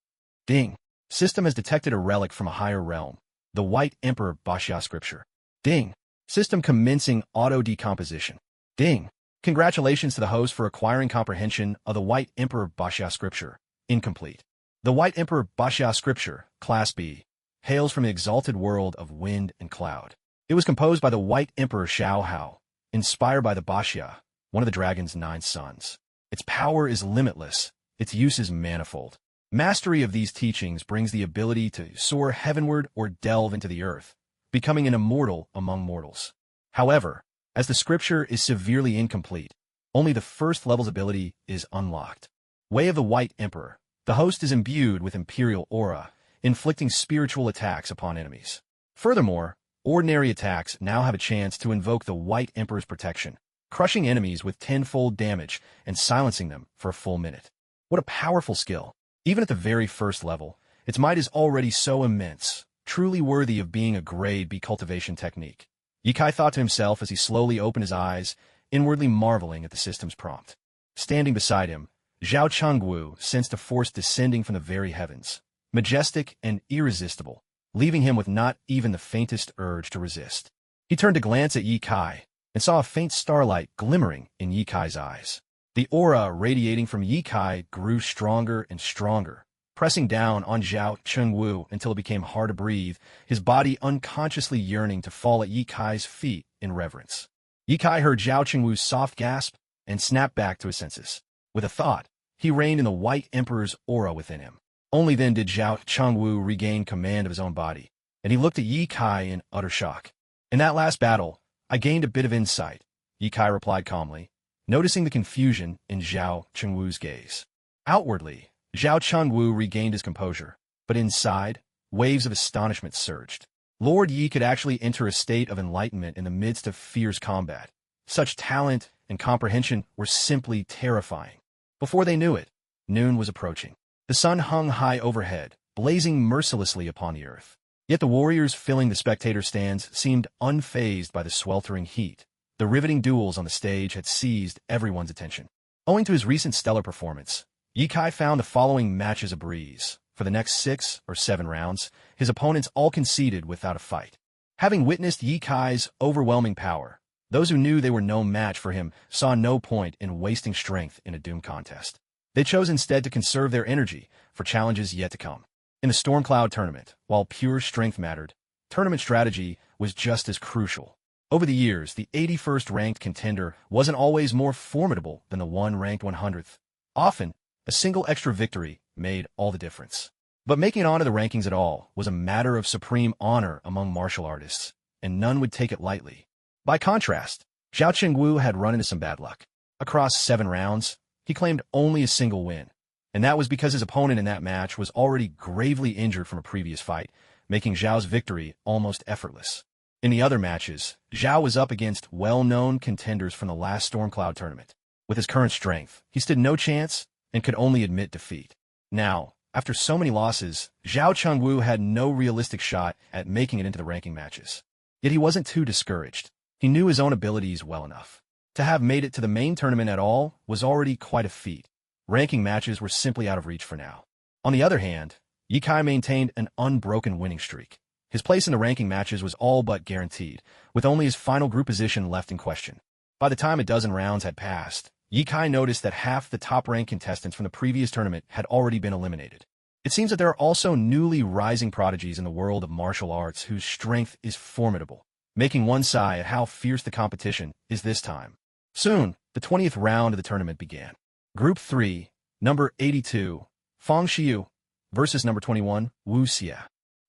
Ding! System has detected a relic from a higher realm, the White Emperor Bashiao scripture. Ding! System commencing auto-decomposition. Ding! Congratulations to the host for acquiring comprehension of the White Emperor Bashiao scripture. Incomplete. The White Emperor Bashiao scripture, Class B, hails from the exalted world of wind and cloud. It was composed by the White Emperor Xiao Hao, inspired by the Bashia, one of the dragon's 9 sons. Its power is limitless, its use is manifold. Mastery of these teachings brings the ability to soar heavenward or delve into the earth, becoming an immortal among mortals. However, as the scripture is severely incomplete, only the first level's ability is unlocked. Way of the White Emperor. The host is imbued with imperial aura, inflicting spiritual attacks upon enemies. Furthermore, ordinary attacks now have a chance to invoke the White Emperor's protection, crushing enemies with 10-fold damage and silencing them for a full minute. What a powerful skill. Even at the very first level, its might is already so immense, truly worthy of being a grade B cultivation technique. Yi Kai thought to himself as he slowly opened his eyes, inwardly marveling at the system's prompt. Standing beside him, Zhao Chengwu sensed a force descending from the very heavens, majestic and irresistible, leaving him with not even the faintest urge to resist. He turned to glance at Yi Kai and saw a faint starlight glimmering in Yi Kai's eyes. The aura radiating from Yi Kai grew stronger and stronger, pressing down on Zhao Chengwu until it became hard to breathe, his body unconsciously yearning to fall at Yi Kai's feet in reverence. Yi Kai heard Zhao Chengwu's soft gasp and snapped back to his senses. With a thought, he reined in the White Emperor's aura within him. Only then did Zhao Chengwu regain command of his own body, and he looked at Yi Kai in utter shock. In that last battle, I gained a bit of insight, Yi Kai replied calmly, noticing the confusion in Zhao Chengwu's gaze. Outwardly, Zhao Chengwu regained his composure, but inside, waves of astonishment surged. Lord Yi could actually enter a state of enlightenment in the midst of fierce combat. Such talent and comprehension were simply terrifying. Before they knew it, noon was approaching. The sun hung high overhead, blazing mercilessly upon the earth. Yet the warriors filling the spectator stands seemed unfazed by the sweltering heat. The riveting duels on the stage had seized everyone's attention. Owing to his recent stellar performance, Yi Kai found the following matches a breeze. For the next 6 or 7 rounds, his opponents all conceded without a fight. Having witnessed Yi Kai's overwhelming power, those who knew they were no match for him saw no point in wasting strength in a doomed contest. They chose instead to conserve their energy for challenges yet to come. In the Stormcloud tournament, while pure strength mattered, tournament strategy was just as crucial. Over the years, the 81st ranked contender wasn't always more formidable than the one ranked 100th. Often, a single extra victory made all the difference. But making it onto the rankings at all was a matter of supreme honor among martial artists, and none would take it lightly. By contrast, Zhao Chengwu had run into some bad luck. Across 7 rounds, he claimed only a single win, and that was because his opponent in that match was already gravely injured from a previous fight, making Zhao's victory almost effortless. In the other matches, Zhao was up against well-known contenders from the last Stormcloud tournament. With his current strength, he stood no chance and could only admit defeat. Now, after so many losses, Zhao Chengwu had no realistic shot at making it into the ranking matches. Yet he wasn't too discouraged. He knew his own abilities well enough. To have made it to the main tournament at all was already quite a feat. Ranking matches were simply out of reach for now. On the other hand, Yi Kai maintained an unbroken winning streak. His place in the ranking matches was all but guaranteed, with only his final group position left in question. By the time a dozen rounds had passed, Ye Kai noticed that half the top-ranked contestants from the previous tournament had already been eliminated. It seems that there are also newly rising prodigies in the world of martial arts whose strength is formidable, making one sigh at how fierce the competition is this time. Soon, the 20th round of the tournament began. Group 3, number 82, Fang Shiyu, versus number 21, Wu Xie.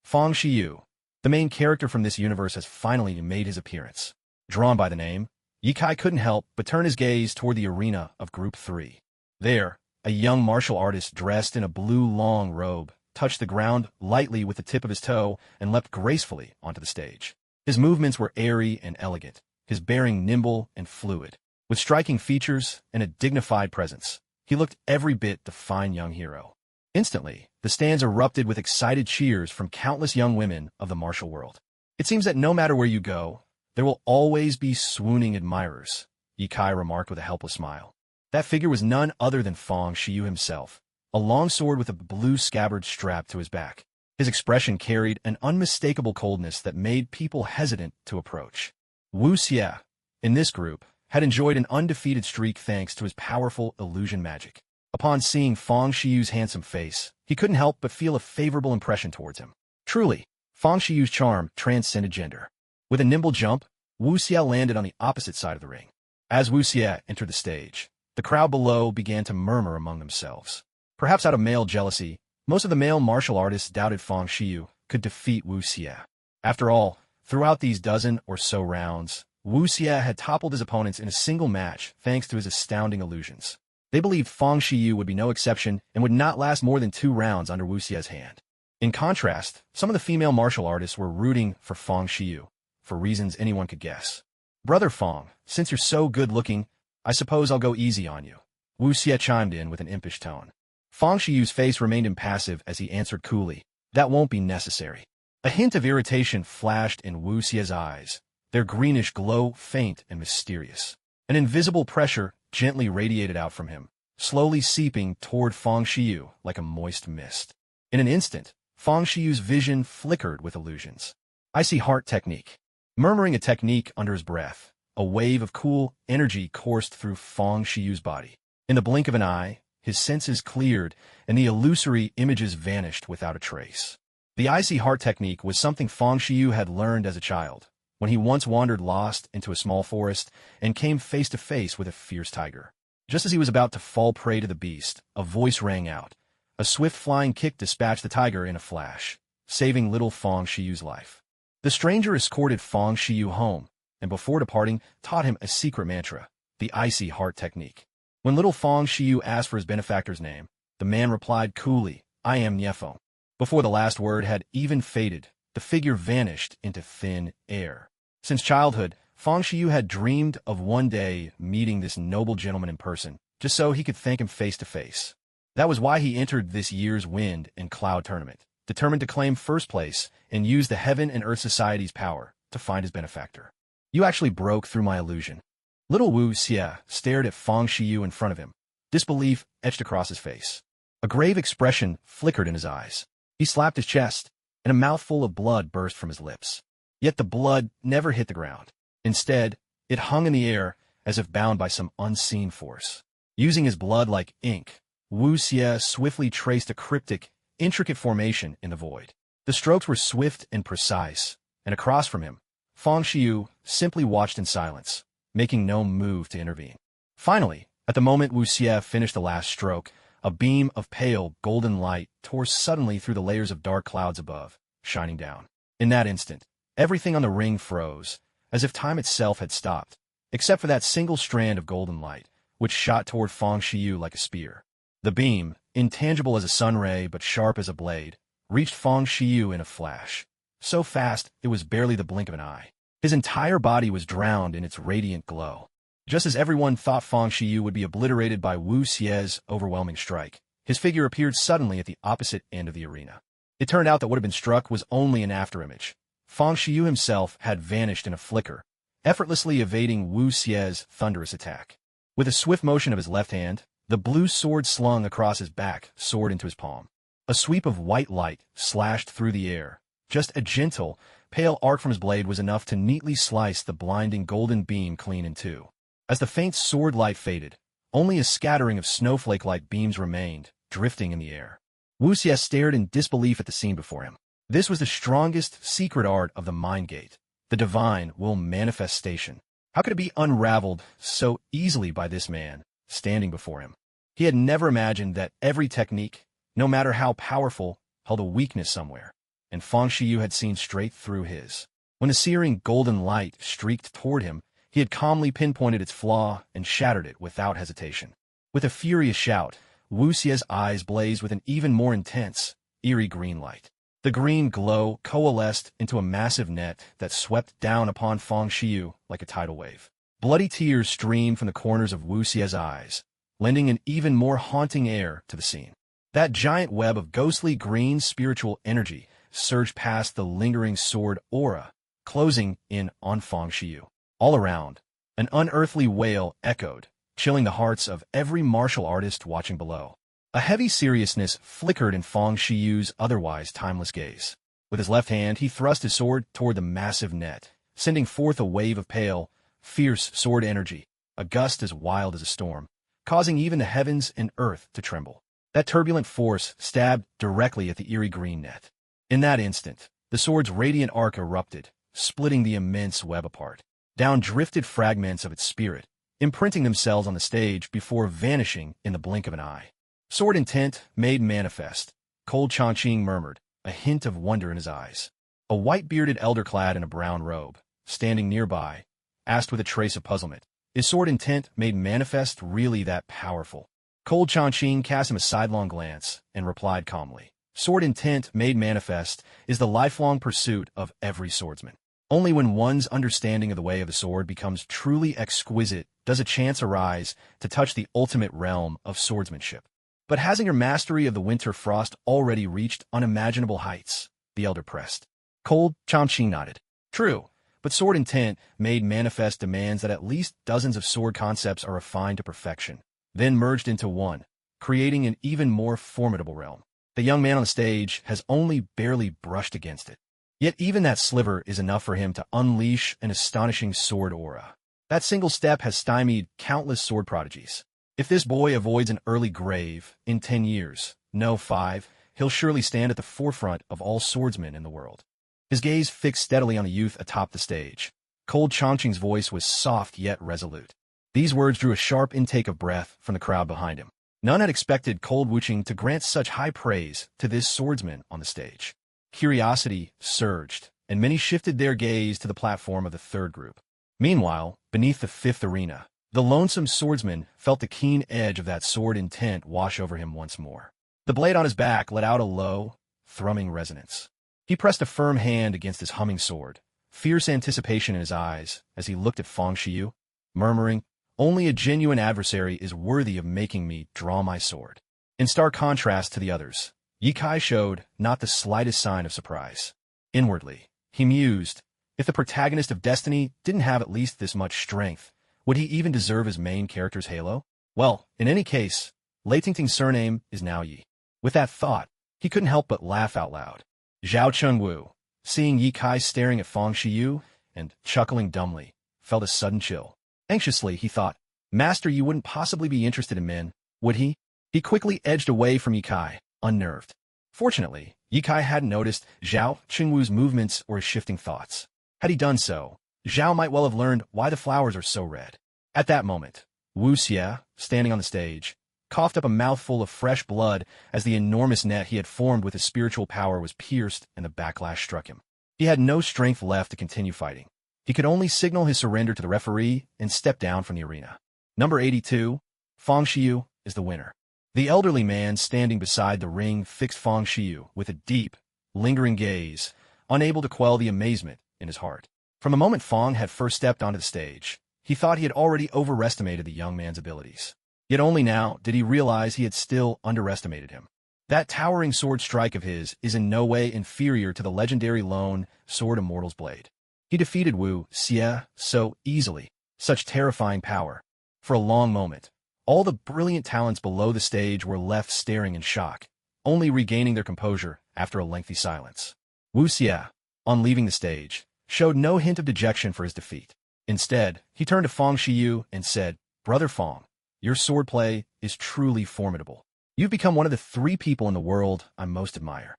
Fang Shiyu, the main character from this universe, has finally made his appearance. Drawn by the name, Ye Kai couldn't help but turn his gaze toward the arena of Group 3. There, a young martial artist dressed in a blue long robe touched the ground lightly with the tip of his toe and leapt gracefully onto the stage. His movements were airy and elegant, his bearing nimble and fluid. With striking features and a dignified presence, he looked every bit the fine young hero. Instantly, the stands erupted with excited cheers from countless young women of the martial world. It seems that no matter where you go, there will always be swooning admirers, Ye Kai remarked with a helpless smile. That figure was none other than Fang Shiyu himself, a long sword with a blue scabbard strapped to his back. His expression carried an unmistakable coldness that made people hesitant to approach. Wu Xie, in this group, had enjoyed an undefeated streak thanks to his powerful illusion magic. Upon seeing Fang Shiyu's handsome face, he couldn't help but feel a favorable impression towards him. Truly, Fang Shiyu's charm transcended gender. With a nimble jump, Wu Xie landed on the opposite side of the ring. As Wu Xie entered the stage, the crowd below began to murmur among themselves. Perhaps out of male jealousy, most of the male martial artists doubted Fang Shiyu could defeat Wu Xie. After all, throughout these dozen or so rounds, Wu Xie had toppled his opponents in a single match thanks to his astounding illusions. They believed Fang Shiyu would be no exception and would not last more than 2 rounds under Wu Xie's hand. In contrast, some of the female martial artists were rooting for Fang Shiyu, for reasons anyone could guess. "Brother Fang, since you're so good-looking, I suppose I'll go easy on you," Wu Xie chimed in with an impish tone. Fang Shiyu's face remained impassive as he answered coolly, "That won't be necessary." A hint of irritation flashed in Wu Xie's eyes, their greenish glow faint and mysterious. An invisible pressure gently radiated out from him, slowly seeping toward Fang Shiyu like a moist mist. In an instant, Fang Shiyu's vision flickered with illusions. "Icy heart technique." Murmuring a technique under his breath, a wave of cool energy coursed through Fang Shiyu's body. In the blink of an eye, his senses cleared, and the illusory images vanished without a trace. The icy heart technique was something Fang Shiyu had learned as a child, when he once wandered lost into a small forest and came face to face with a fierce tiger. Just as he was about to fall prey to the beast, a voice rang out. A swift flying kick dispatched the tiger in a flash, saving little Fang Shiyu's life. The stranger escorted Fang Shiyu home, and before departing, taught him a secret mantra, the icy heart technique. When little Fang Shiyu asked for his benefactor's name, the man replied coolly, "I am Niefeng." Before the last word had even faded, the figure vanished into thin air. Since childhood, Fang Shiyu had dreamed of one day meeting this noble gentleman in person, just so he could thank him face to face. That was why he entered this year's Wind and Cloud tournament, determined to claim first place and use the Heaven and Earth Society's power to find his benefactor. "You actually broke through my illusion." Little Wu Xie stared at Fang Shiyu in front of him, disbelief etched across his face. A grave expression flickered in his eyes. He slapped his chest, and a mouthful of blood burst from his lips. Yet the blood never hit the ground. Instead, it hung in the air as if bound by some unseen force. Using his blood like ink, Wu Xie swiftly traced a cryptic, intricate formation in the void. The strokes were swift and precise, and across from him, Fang Shiyu simply watched in silence, making no move to intervene. Finally, at the moment Wu Xie finished the last stroke, a beam of pale, golden light tore suddenly through the layers of dark clouds above, shining down. In that instant, everything on the ring froze, as if time itself had stopped, except for that single strand of golden light, which shot toward Fang Shiyu like a spear. The beam, intangible as a sun ray but sharp as a blade, reached Fang Shiyu in a flash. So fast, it was barely the blink of an eye. His entire body was drowned in its radiant glow. Just as everyone thought Fang Shiyu would be obliterated by Wu Xie's overwhelming strike, his figure appeared suddenly at the opposite end of the arena. It turned out that what had been struck was only an afterimage. Fang Shiyu himself had vanished in a flicker, effortlessly evading Wu Xie's thunderous attack. With a swift motion of his left hand, the blue sword slung across his back soared into his palm. A sweep of white light slashed through the air. Just a gentle, pale arc from his blade was enough to neatly slice the blinding golden beam clean in two. As the faint sword light faded, Only a scattering of snowflake-like beams remained, drifting in the air. Wuxia stared in disbelief at the scene before him. This was the strongest secret art of the Mind Gate, the divine will manifestation. How could it be unraveled so easily by this man, standing before him? He had never imagined that every technique, no matter how powerful, held a weakness somewhere, and Fang Xiyu had seen straight through his. When a searing golden light streaked toward him, he had calmly pinpointed its flaw and shattered it without hesitation. With a furious shout, Wuxia's eyes blazed with an even more intense, eerie green light. The green glow coalesced into a massive net that swept down upon Fang Xiyu like a tidal wave. Bloody tears streamed from the corners of Wuxia's eyes, lending an even more haunting air to the scene. That giant web of ghostly green spiritual energy surged past the lingering sword aura, closing in on Fang Xiyu. All around, an unearthly wail echoed, chilling the hearts of every martial artist watching below. A heavy seriousness flickered in Fang Xiyu's otherwise timeless gaze. With his left hand, he thrust his sword toward the massive net, sending forth a wave of pale, fierce sword energy, a gust as wild as a storm, causing even the heavens and earth to tremble. That turbulent force stabbed directly at the eerie green net. In that instant, the sword's radiant arc erupted, splitting the immense web apart. Down drifted fragments of its spirit, imprinting themselves on the stage before vanishing in the blink of an eye. Sword intent made manifest, Cold Changqing murmured, a hint of wonder in his eyes. A white-bearded elder clad in a brown robe, standing nearby, asked with a trace of puzzlement, "Is sword intent made manifest really that powerful?" Cold Changqing cast him a sidelong glance and replied calmly, "Sword intent made manifest is the lifelong pursuit of every swordsman. Only when one's understanding of the way of the sword becomes truly exquisite does a chance arise to touch the ultimate realm of swordsmanship." "But hasn't your mastery of the winter frost already reached unimaginable heights?" the elder pressed. Cold Changqing nodded. "True, but sword intent made manifest demands that at least dozens of sword concepts are refined to perfection, then merged into one, creating an even more formidable realm. The young man on the stage has only barely brushed against it. Yet even that sliver is enough for him to unleash an astonishing sword aura. That single step has stymied countless sword prodigies. If this boy avoids an early grave, in 10 years, no 5, he'll surely stand at the forefront of all swordsmen in the world." His gaze fixed steadily on the youth atop the stage. Cold Changqing's voice was soft yet resolute. These words drew a sharp intake of breath from the crowd behind him. None had expected Cold Wuching to grant such high praise to this swordsman on the stage. Curiosity surged, and many shifted their gaze to the platform of the third group. Meanwhile, beneath the fifth arena, the lonesome swordsman felt the keen edge of that sword intent wash over him once more. The blade on his back let out a low, thrumming resonance. He pressed a firm hand against his humming sword, fierce anticipation in his eyes as he looked at Fang Xiyu, murmuring, "Only a genuine adversary is worthy of making me draw my sword." In stark contrast to the others, Ye Kai showed not the slightest sign of surprise. Inwardly, he mused, if the protagonist of Destiny didn't have at least this much strength, would he even deserve his main character's halo? Well, in any case, Lei Tingting's surname is now Yi. With that thought, he couldn't help but laugh out loud. Zhao Chengwu, seeing Ye Kai staring at Fang Xiyu and chuckling dumbly, felt a sudden chill. Anxiously, he thought, "Master Yi wouldn't possibly be interested in men, would he?" He quickly edged away from Ye Kai, unnerved. Fortunately, Ye Kai hadn't noticed Zhao Chengwu's movements or his shifting thoughts. Had he done so, Zhao might well have learned why the flowers are so red. At that moment, Wu Xie, standing on the stage, coughed up a mouthful of fresh blood as the enormous net he had formed with his spiritual power was pierced and the backlash struck him. He had no strength left to continue fighting. He could only signal his surrender to the referee and step down from the arena. Number 82, Fang Xiyu, is the winner. The elderly man standing beside the ring fixed Fang Xiyu with a deep, lingering gaze, unable to quell the amazement in his heart. From the moment Fang had first stepped onto the stage, he thought he had already overestimated the young man's abilities. Yet only now did he realize he had still underestimated him. That towering sword strike of his is in no way inferior to the legendary lone Sword Immortal's blade. He defeated Wu Xie so easily, such terrifying power. For a long moment, all the brilliant talents below the stage were left staring in shock, only regaining their composure after a lengthy silence. Wu Xie, on leaving the stage, showed no hint of dejection for his defeat. Instead, he turned to Fang Xiyu and said, "Brother Fang, Your swordplay is truly formidable. You've become one of the 3 people in the world I most admire.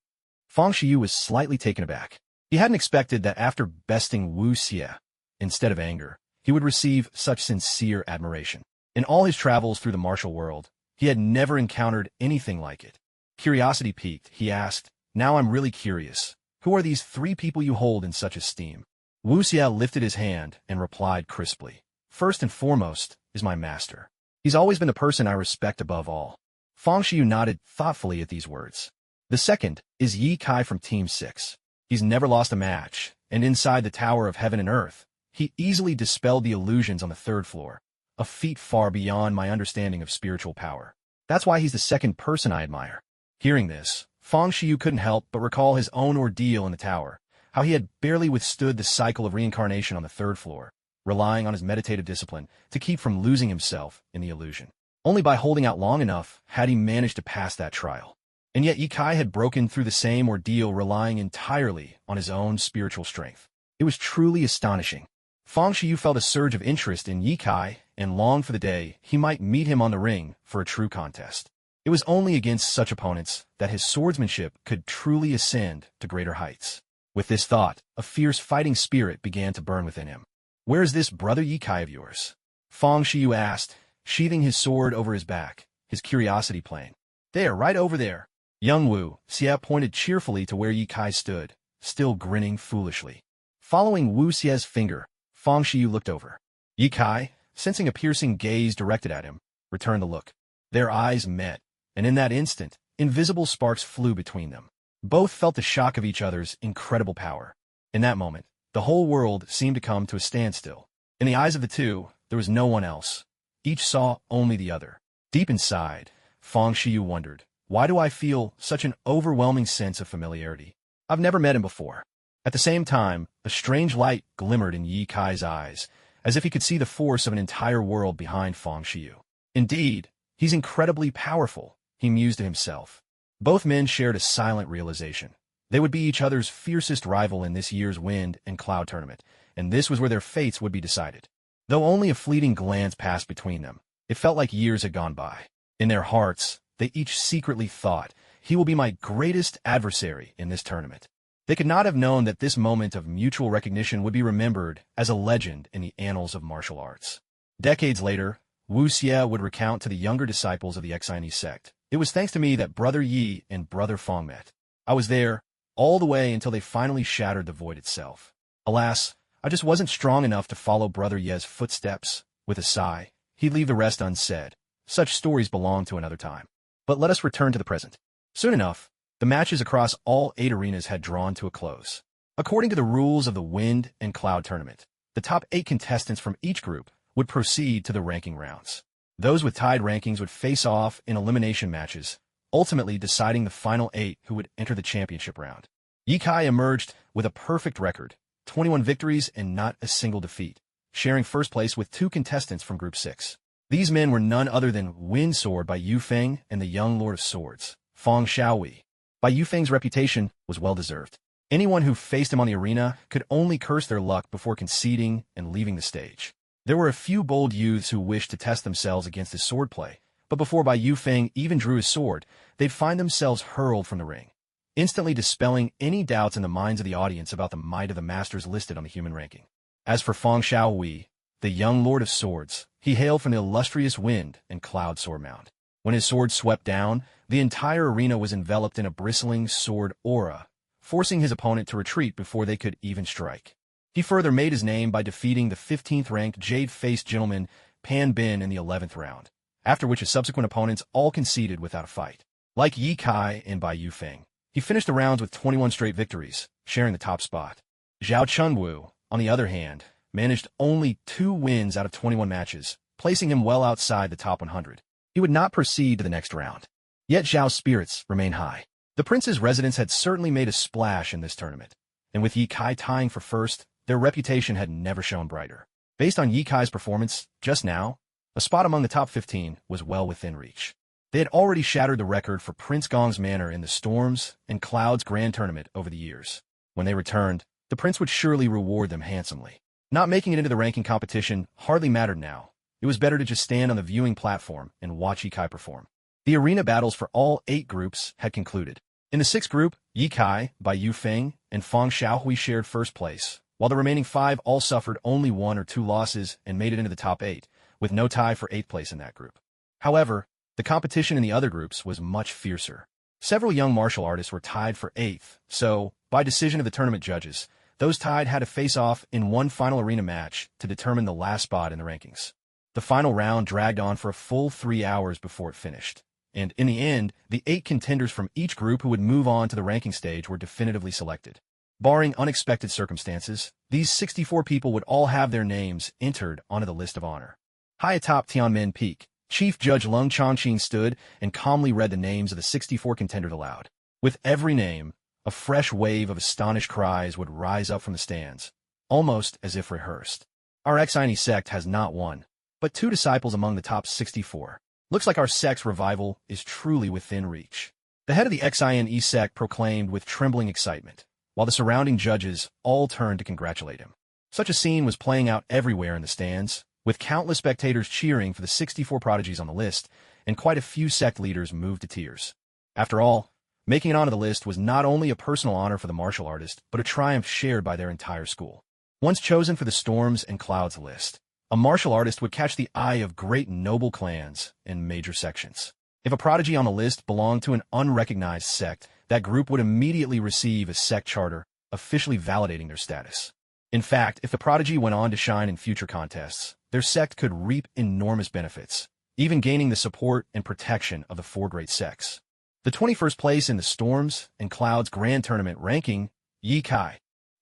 Fang Xiyu was slightly taken aback. He hadn't expected that after besting Wu Xie, instead of anger, he would receive such sincere admiration. In all his travels through the martial world, he had never encountered anything like it. Curiosity piqued, he asked, "Now I'm really curious. Who are these 3 people you hold in such esteem?" Wu Xie lifted his hand and replied crisply, "First and foremost is my master. He's always been the person I respect above all." Fang Xiyu nodded thoughtfully at these words. "The second is Yi Kai from Team 6. He's never lost a match, and inside the Tower of Heaven and Earth, he easily dispelled the illusions on the 3rd floor, a feat far beyond my understanding of spiritual power. That's why he's the second person I admire." Hearing this, Fang Xiyu couldn't help but recall his own ordeal in the tower, how he had barely withstood the cycle of reincarnation on the 3rd floor, relying on his meditative discipline to keep from losing himself in the illusion. Only by holding out long enough had he managed to pass that trial. And yet Yi Kai had broken through the same ordeal relying entirely on his own spiritual strength. It was truly astonishing. Fang Xiyu felt a surge of interest in Yi Kai and longed for the day he might meet him on the ring for a true contest. It was only against such opponents that his swordsmanship could truly ascend to greater heights. With this thought, a fierce fighting spirit began to burn within him. "Where is this brother Yi Kai of yours?" Fang Xiyu asked, sheathing his sword over his back, his curiosity playing. "There, right over there." Young Wu Xie pointed cheerfully to where Yi Kai stood, still grinning foolishly. Following Wu Xie's finger, Fang Xiyu looked over. Yi Kai, sensing a piercing gaze directed at him, returned the look. Their eyes met, and in that instant, invisible sparks flew between them. Both felt the shock of each other's incredible power. In that moment, the whole world seemed to come to a standstill. In the eyes of the two, there was no one else. Each saw only the other. Deep inside, Fang Xiyu wondered, why do I feel such an overwhelming sense of familiarity? I've never met him before. At the same time, a strange light glimmered in Yi Kai's eyes, as if he could see the force of an entire world behind Fang Xiyu. Indeed, he's incredibly powerful, he mused to himself. Both men shared a silent realization. They would be each other's fiercest rival in this year's Wind and Cloud tournament, and this was where their fates would be decided. Though only a fleeting glance passed between them, it felt like years had gone by. In their hearts, they each secretly thought, he will be my greatest adversary in this tournament. They could not have known that this moment of mutual recognition would be remembered as a legend in the annals of martial arts. Decades later, Wu Xie would recount to the younger disciples of the Exine sect, "It was thanks to me that Brother Yi and Brother Fang met. I was there, all the way until they finally shattered the void itself. Alas, I just wasn't strong enough to follow Brother Ye's footsteps." With a sigh, he'd leave the rest unsaid. Such stories belong to another time. But let us return to the present. Soon enough, the matches across all 8 arenas had drawn to a close. According to the rules of the Wind and Cloud tournament, the top 8 contestants from each group would proceed to the ranking rounds. Those with tied rankings would face off in elimination matches, ultimately deciding the final 8 who would enter the championship round. Yi Kai emerged with a perfect record, 21 victories and not a single defeat, sharing first place with 2 contestants from Group 6. These men were none other than Wind Sword by Yu Feng and the young Lord of Swords, Fang Xiaowei. By Yu Feng's reputation was well-deserved. Anyone who faced him on the arena could only curse their luck before conceding and leaving the stage. There were a few bold youths who wished to test themselves against his swordplay, but before Bai Yu Feng even drew his sword, they'd find themselves hurled from the ring, instantly dispelling any doubts in the minds of the audience about the might of the masters listed on the human ranking. As for Fang Xiaowei, the young Lord of Swords, he hailed from the illustrious Wind and Cloud sword mount. When his sword swept down, the entire arena was enveloped in a bristling sword aura, forcing his opponent to retreat before they could even strike. He further made his name by defeating the 15th-ranked jade-faced gentleman Pan Bin in the 11th round, after which his subsequent opponents all conceded without a fight. Like Yi Kai and Bai Yu Feng, he finished the rounds with 21 straight victories, sharing the top spot. Zhao Chunwu, on the other hand, managed only 2 wins out of 21 matches, placing him well outside the top 100. He would not proceed to the next round. Yet Zhao's spirits remained high. The prince's residence had certainly made a splash in this tournament, and with Yi Kai tying for first, their reputation had never shone brighter. Based on Yi Kai's performance just now, a spot among the top 15 was well within reach. They had already shattered the record for Prince Gong's manor in the Storms and Clouds Grand Tournament over the years. When they returned, the prince would surely reward them handsomely. Not making it into the ranking competition hardly mattered now. it was better to just stand on the viewing platform and watch Yikai perform. The arena battles for all 8 groups had concluded. In the 6th group, Yikai, by Yu Feng, and Fang Xiaohui shared first place, while the remaining 5 all suffered only 1 or 2 losses and made it into the top 8, with no tie for 8th place in that group. However, the competition in the other groups was much fiercer. Several young martial artists were tied for 8th, so, by decision of the tournament judges, those tied had to face off in one final arena match to determine the last spot in the rankings. The final round dragged on for a full 3 hours before it finished, and in the end, the 8 contenders from each group who would move on to the ranking stage were definitively selected. Barring unexpected circumstances, these 64 people would all have their names entered onto the list of honor. High atop Tianmen Peak, Chief Judge Lung Chongqing stood and calmly read the names of the 64 contenders aloud. With every name, a fresh wave of astonished cries would rise up from the stands, almost as if rehearsed. Our Xine sect has not one, but 2 disciples among the top 64. Looks like our sect's revival is truly within reach. The head of the Xine sect proclaimed with trembling excitement, while the surrounding judges all turned to congratulate him. Such a scene was playing out everywhere in the stands, with countless spectators cheering for the 64 prodigies on the list, and quite a few sect leaders moved to tears. After all, making it onto the list was not only a personal honor for the martial artist, but a triumph shared by their entire school. Once chosen for the Storms and Clouds list, a martial artist would catch the eye of great noble clans and major sections. If a prodigy on the list belonged to an unrecognized sect, that group would immediately receive a sect charter, officially validating their status. In fact, if the prodigy went on to shine in future contests, their sect could reap enormous benefits, even gaining the support and protection of the 4 great sects. The 21st place in the Storms and Clouds Grand Tournament ranking, Yikai.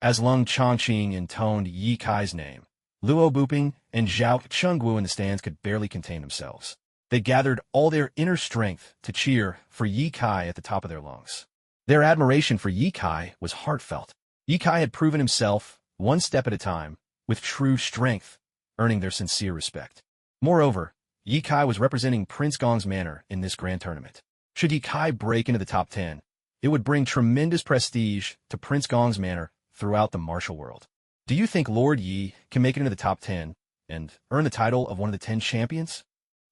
As Lung Chongqing intoned Yikai's name, Luo Buping and Zhao Chengwu in the stands could barely contain themselves. They gathered all their inner strength to cheer for Yikai at the top of their lungs. Their admiration for Yikai was heartfelt. Yikai had proven himself, one step at a time, with true strength, earning their sincere respect. Moreover, Yikai was representing Prince Gong's manor in this grand tournament. Should Yikai break into the top 10, it would bring tremendous prestige to Prince Gong's manor throughout the martial world. Do you think Lord Yi can make it into the top 10 and earn the title of one of the 10 champions?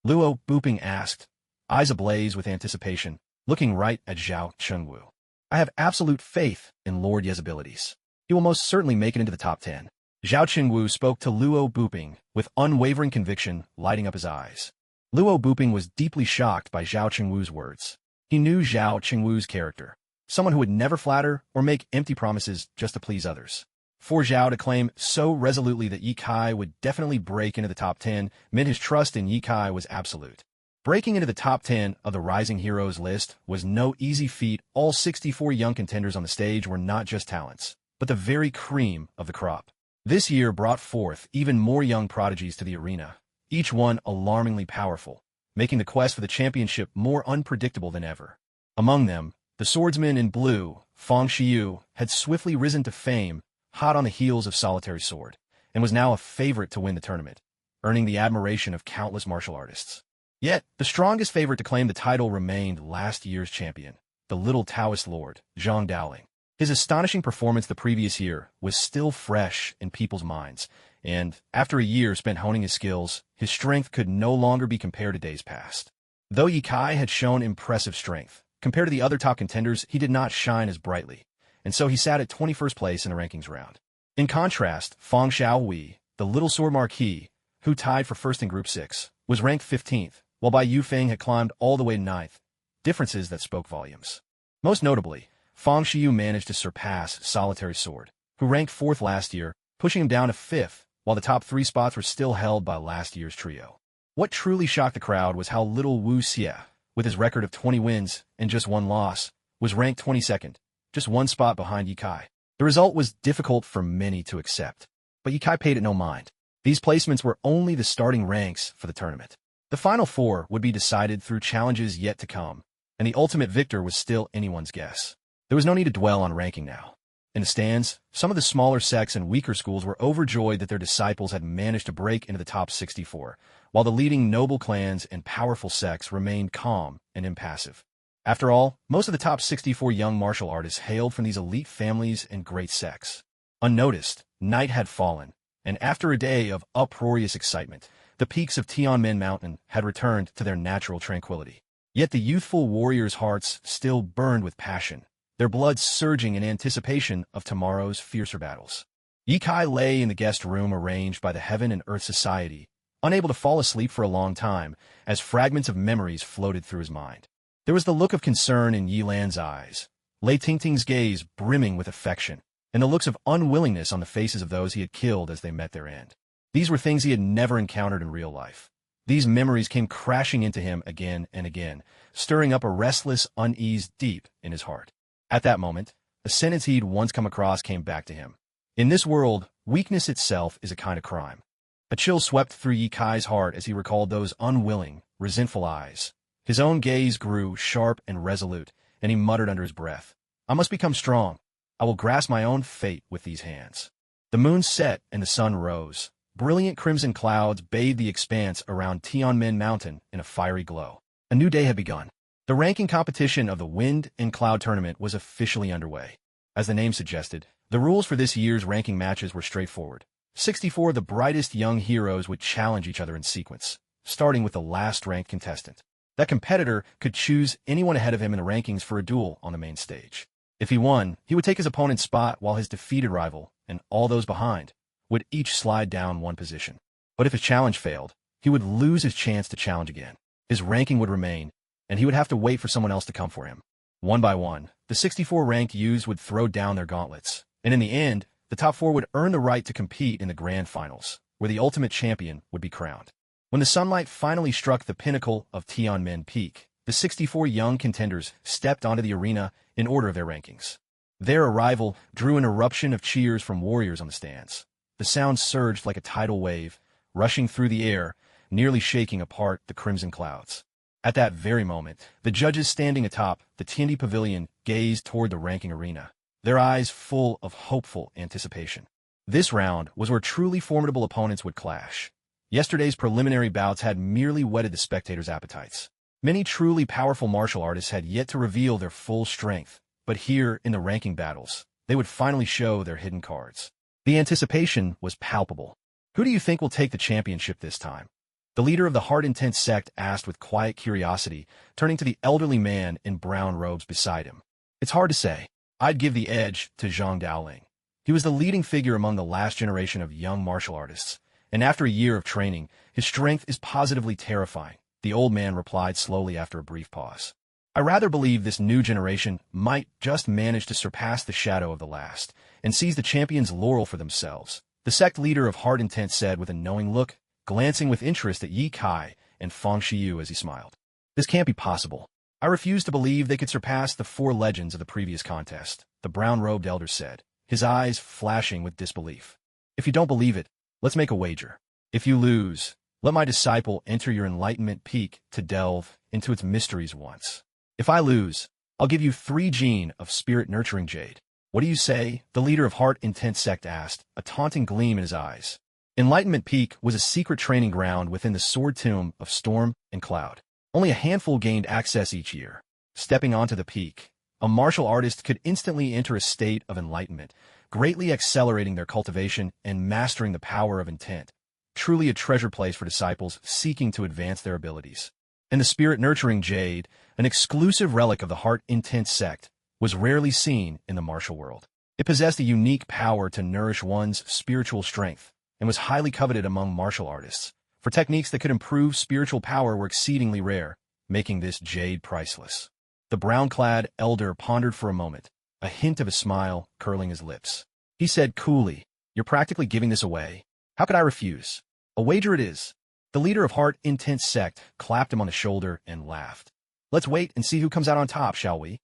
Luo Buping asked, eyes ablaze with anticipation, looking right at Zhao Chengwu. I have absolute faith in Lord Ye's abilities. He will most certainly make it into the top 10. Zhao Chengwu spoke to Luo Buping with unwavering conviction lighting up his eyes. Luo Buping was deeply shocked by Zhao Chengwu's words. He knew Zhao Chengwu's character, someone who would never flatter or make empty promises just to please others. For Zhao to claim so resolutely that Yikai would definitely break into the top 10 meant his trust in Yikai was absolute. Breaking into the top 10 of the Rising Heroes list was no easy feat. All 64 young contenders on the stage were not just talents, but the very cream of the crop. This year brought forth even more young prodigies to the arena, each one alarmingly powerful, making the quest for the championship more unpredictable than ever. Among them, the swordsman in blue, Fang Xiu, had swiftly risen to fame, hot on the heels of Solitary Sword, and was now a favorite to win the tournament, earning the admiration of countless martial artists. Yet, the strongest favorite to claim the title remained last year's champion, the little Taoist lord, Zhang Daoling. His astonishing performance the previous year was still fresh in people's minds, and, after a year spent honing his skills, his strength could no longer be compared to days past. Though Yikai had shown impressive strength, compared to the other top contenders, he did not shine as brightly, and so he sat at 21st place in the rankings round. In contrast, Fang Xiaohui, the Little Sword Marquis, who tied for first in Group 6, was ranked 15th, while Bai Yufeng had climbed all the way to 9th, differences that spoke volumes. Most notably, Fang Xiu managed to surpass Solitary Sword, who ranked 4th last year, pushing him down to 5th, while the top 3 spots were still held by last year's trio. What truly shocked the crowd was how little Wu Xie, with his record of 20 wins and just 1 loss, was ranked 22nd, just 1 spot behind Yikai. The result was difficult for many to accept, but Yikai paid it no mind. These placements were only the starting ranks for the tournament. The final 4 would be decided through challenges yet to come, and the ultimate victor was still anyone's guess. There was no need to dwell on ranking now. In the stands, some of the smaller sects and weaker schools were overjoyed that their disciples had managed to break into the top 64, while the leading noble clans and powerful sects remained calm and impassive. After all, most of the top 64 young martial artists hailed from these elite families and great sects. Unnoticed, night had fallen, and after a day of uproarious excitement, The peaks of Tianmen Mountain had returned to their natural tranquility. Yet the youthful warriors' hearts still burned with passion, their blood surging in anticipation of tomorrow's fiercer battles. Ye Kai lay in the guest room arranged by the Heaven and Earth Society, unable to fall asleep for a long time, as fragments of memories floated through his mind. There was the look of concern in Yi Lan's eyes, Lei Tingting's gaze brimming with affection, and the looks of unwillingness on the faces of those he had killed as they met their end. These were things he had never encountered in real life. These memories came crashing into him again and again, stirring up a restless unease deep in his heart. At that moment, a sentence he'd once come across came back to him. In this world, weakness itself is a kind of crime. A chill swept through Ye Kai's heart as he recalled those unwilling, resentful eyes. His own gaze grew sharp and resolute, and he muttered under his breath, "I must become strong. I will grasp my own fate with these hands." The moon set and the sun rose. Brilliant crimson clouds bathed the expanse around Tianmen Mountain in a fiery glow. A new day had begun. The ranking competition of the Wind and Cloud Tournament was officially underway. As the name suggested, the rules for this year's ranking matches were straightforward. 64 of the brightest young heroes would challenge each other in sequence, starting with the last-ranked contestant. That competitor could choose anyone ahead of him in the rankings for a duel on the main stage. If he won, he would take his opponent's spot while his defeated rival, and all those behind, would each slide down one position. But if his challenge failed, he would lose his chance to challenge again. His ranking would remain, and he would have to wait for someone else to come for him. One by one, the 64 ranked youths would throw down their gauntlets, and in the end, the top 4 would earn the right to compete in the grand finals, where the ultimate champion would be crowned. When the sunlight finally struck the pinnacle of Tianmen Peak, the 64 young contenders stepped onto the arena in order of their rankings. Their arrival drew an eruption of cheers from warriors on the stands. The sound surged like a tidal wave, rushing through the air, nearly shaking apart the crimson clouds. At that very moment, the judges standing atop the Tiandi Pavilion gazed toward the ranking arena, their eyes full of hopeful anticipation. This round was where truly formidable opponents would clash. Yesterday's preliminary bouts had merely whetted the spectators' appetites. Many truly powerful martial artists had yet to reveal their full strength, but here in the ranking battles, they would finally show their hidden cards. The anticipation was palpable. Who do you think will take the championship this time? The leader of the Heart-Intense sect asked with quiet curiosity, turning to the elderly man in brown robes beside him. It's hard to say. I'd give the edge to Zhang Daoling. He was the leading figure among the last generation of young martial artists, and after a year of training, his strength is positively terrifying, the old man replied slowly after a brief pause. I rather believe this new generation might just manage to surpass the shadow of the last, and seize the champion's laurel for themselves, the sect leader of Heart Intent said with a knowing look, glancing with interest at Ye Kai and Fang Shiyu as he smiled. This can't be possible. I refuse to believe they could surpass the 4 legends of the previous contest, the brown-robed elder said, his eyes flashing with disbelief. If you don't believe it, let's make a wager. If you lose, let my disciple enter your enlightenment peak to delve into its mysteries once. If I lose, I'll give you 3 gene of spirit-nurturing jade. What do you say? The leader of Heart Intent sect asked, a taunting gleam in his eyes. Enlightenment Peak was a secret training ground within the sword tomb of Storm and Cloud. Only a handful gained access each year. Stepping onto the peak, a martial artist could instantly enter a state of enlightenment, greatly accelerating their cultivation and mastering the power of intent. Truly a treasure place for disciples seeking to advance their abilities. And the spirit-nurturing jade, an exclusive relic of the Heart Intent sect, was rarely seen in the martial world. It possessed a unique power to nourish one's spiritual strength, and was highly coveted among martial artists, for techniques that could improve spiritual power were exceedingly rare, making this jade priceless. The brown-clad elder pondered for a moment, a hint of a smile curling his lips. He said coolly, "You're practically giving this away. How could I refuse? A wager it is." The leader of Heart Intent sect clapped him on the shoulder and laughed. "Let's wait and see who comes out on top, shall we?"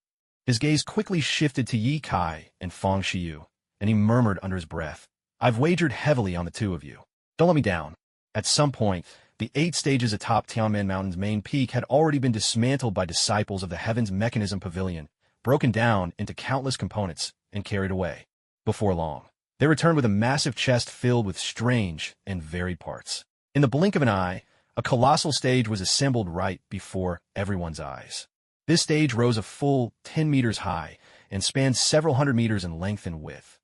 His gaze quickly shifted to Ye Kai and Fang Shiyu, and he murmured under his breath, "I've wagered heavily on the 2 of you. Don't let me down." At some point, the 8 stages atop Tianmen Mountain's main peak had already been dismantled by disciples of the Heaven's Mechanism Pavilion, broken down into countless components, and carried away. Before long, they returned with a massive chest filled with strange and varied parts. In the blink of an eye, a colossal stage was assembled right before everyone's eyes. This stage rose a full 10 meters high and spanned several hundred meters in length and width.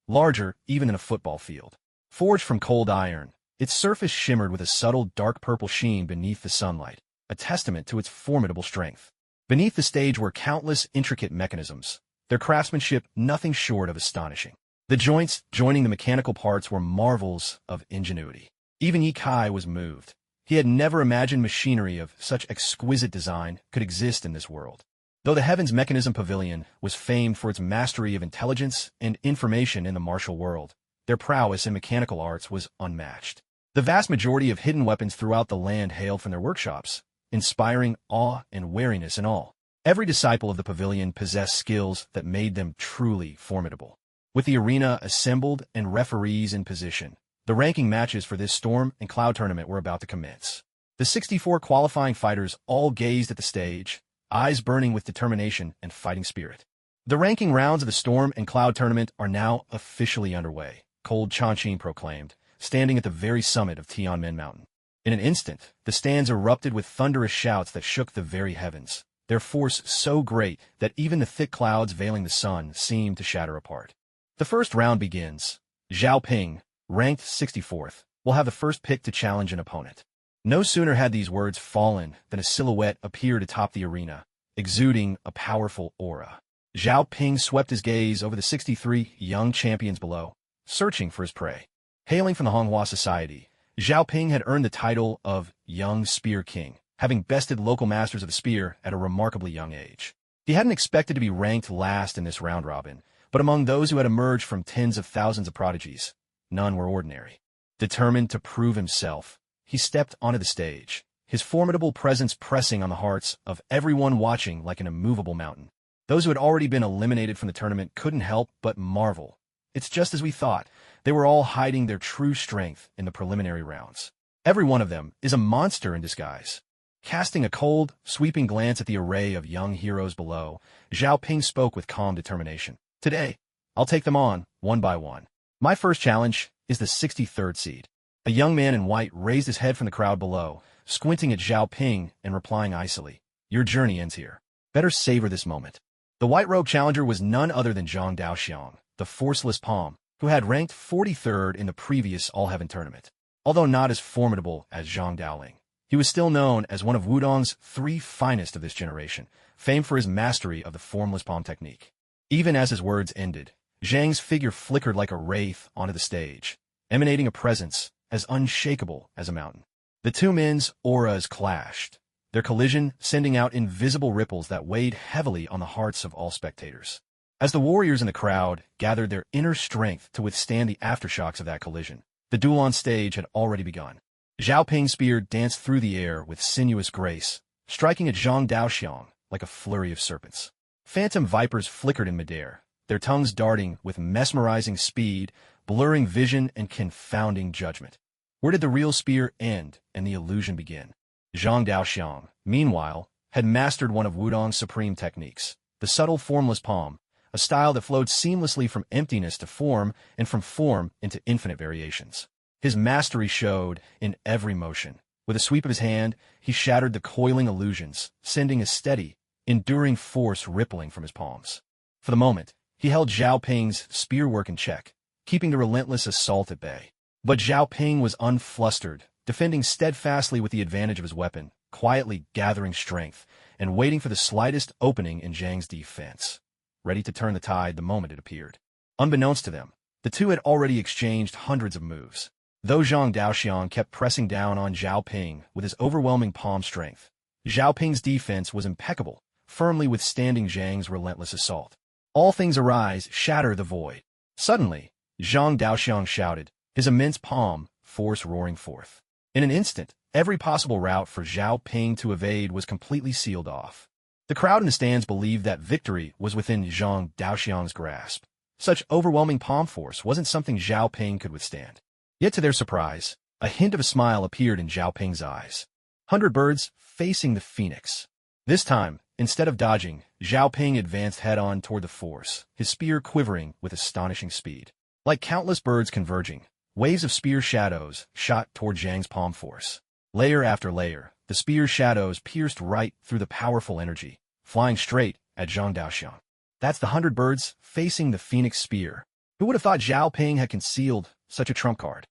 Larger even than a football field. Forged from cold iron, Its surface shimmered with a subtle dark purple sheen beneath the sunlight, a testament to its formidable strength. Beneath the stage were countless intricate mechanisms, their craftsmanship nothing short of astonishing. The joints joining the mechanical parts were marvels of ingenuity. Even Ye Kai was moved. He had never imagined machinery of such exquisite design could exist in this world. Though the Heaven's Mechanism Pavilion was famed for its mastery of intelligence and information in the martial world, their prowess in mechanical arts was unmatched. The vast majority of hidden weapons throughout the land hailed from their workshops, inspiring awe and wariness in all. Every disciple of the pavilion possessed skills that made them truly formidable. With the arena assembled and referees in position, the ranking matches for this Storm and Cloud tournament were about to commence. The 64 qualifying fighters all gazed at the stage, eyes burning with determination and fighting spirit. The ranking rounds of the Storm and Cloud tournament are now officially underway, Cold Chanchin proclaimed, standing at the very summit of Tianmen Mountain. In an instant, the stands erupted with thunderous shouts that shook the very heavens, their force so great that even the thick clouds veiling the sun seemed to shatter apart. The first round begins. Zhao Ping, ranked 64th, will have the first pick to challenge an opponent. No sooner had these words fallen than a silhouette appeared atop the arena, exuding a powerful aura. Zhao Ping swept his gaze over the 63 young champions below, searching for his prey. Hailing from the Honghua society, Zhao Ping had earned the title of Young Spear King, having bested local masters of the spear at a remarkably young age. He hadn't expected to be ranked last in this round-robin, but among those who had emerged from tens of thousands of prodigies, none were ordinary. Determined to prove himself, he stepped onto the stage, his formidable presence pressing on the hearts of everyone watching like an immovable mountain. Those who had already been eliminated from the tournament couldn't help but marvel. It's just as we thought. They were all hiding their true strength in the preliminary rounds. Every one of them is a monster in disguise. Casting a cold, sweeping glance at the array of young heroes below, Zhao Ping spoke with calm determination. Today, I'll take them on, one by one. My first challenge is the 63rd seed. A young man in white raised his head from the crowd below, squinting at Zhao Ping and replying icily, "Your journey ends here. Better savor this moment." The white-robed challenger was none other than Zhang Daoxiang, the forceless palm, who had ranked 43rd in the previous All-Heaven tournament. Although not as formidable as Zhang Daoling, he was still known as one of Wudong's 3 finest of this generation, famed for his mastery of the formless palm technique. Even as his words ended, Zhang's figure flickered like a wraith onto the stage, emanating a presence as unshakable as a mountain. The two men's auras clashed, their collision sending out invisible ripples that weighed heavily on the hearts of all spectators. As the warriors in the crowd gathered their inner strength to withstand the aftershocks of that collision, the duel on stage had already begun. Zhao Ping's spear danced through the air with sinuous grace, striking at Zhang Daoxiang like a flurry of serpents. Phantom vipers flickered in midair, their tongues darting with mesmerizing speed, blurring vision and confounding judgment. Where did the real spear end and the illusion begin? Zhang Daoxiang, meanwhile, had mastered one of Wudong's supreme techniques, the subtle formless palm, a style that flowed seamlessly from emptiness to form and from form into infinite variations. His mastery showed in every motion. With a sweep of his hand, he shattered the coiling illusions, sending a steady, enduring force rippling from his palms. For the moment, he held Zhao Ping's spearwork in check, keeping the relentless assault at bay. But Zhao Ping was unflustered, defending steadfastly with the advantage of his weapon, quietly gathering strength, and waiting for the slightest opening in Zhang's defense, ready to turn the tide the moment it appeared. Unbeknownst to them, the two had already exchanged hundreds of moves. Though Zhang Daoxiang kept pressing down on Zhao Ping with his overwhelming palm strength, Zhao Ping's defense was impeccable, firmly withstanding Zhang's relentless assault. All things arise, shatter the void. Suddenly, Zhang Daoxiang shouted, his immense palm force roaring forth. In an instant, every possible route for Zhao Ping to evade was completely sealed off. The crowd in the stands believed that victory was within Zhang Daoxiang's grasp. Such overwhelming palm force wasn't something Zhao Ping could withstand. Yet to their surprise, a hint of a smile appeared in Zhao Ping's eyes. 100 birds facing the phoenix. This time, instead of dodging, Zhao Ping advanced head-on toward the force, his spear quivering with astonishing speed. Like countless birds converging, waves of spear shadows shot toward Zhang's palm force. Layer after layer, the spear shadows pierced right through the powerful energy, flying straight at Zhang Daoxiang. That's the 100 birds facing the phoenix spear. Who would have thought Zhao Ping had concealed such a trump card?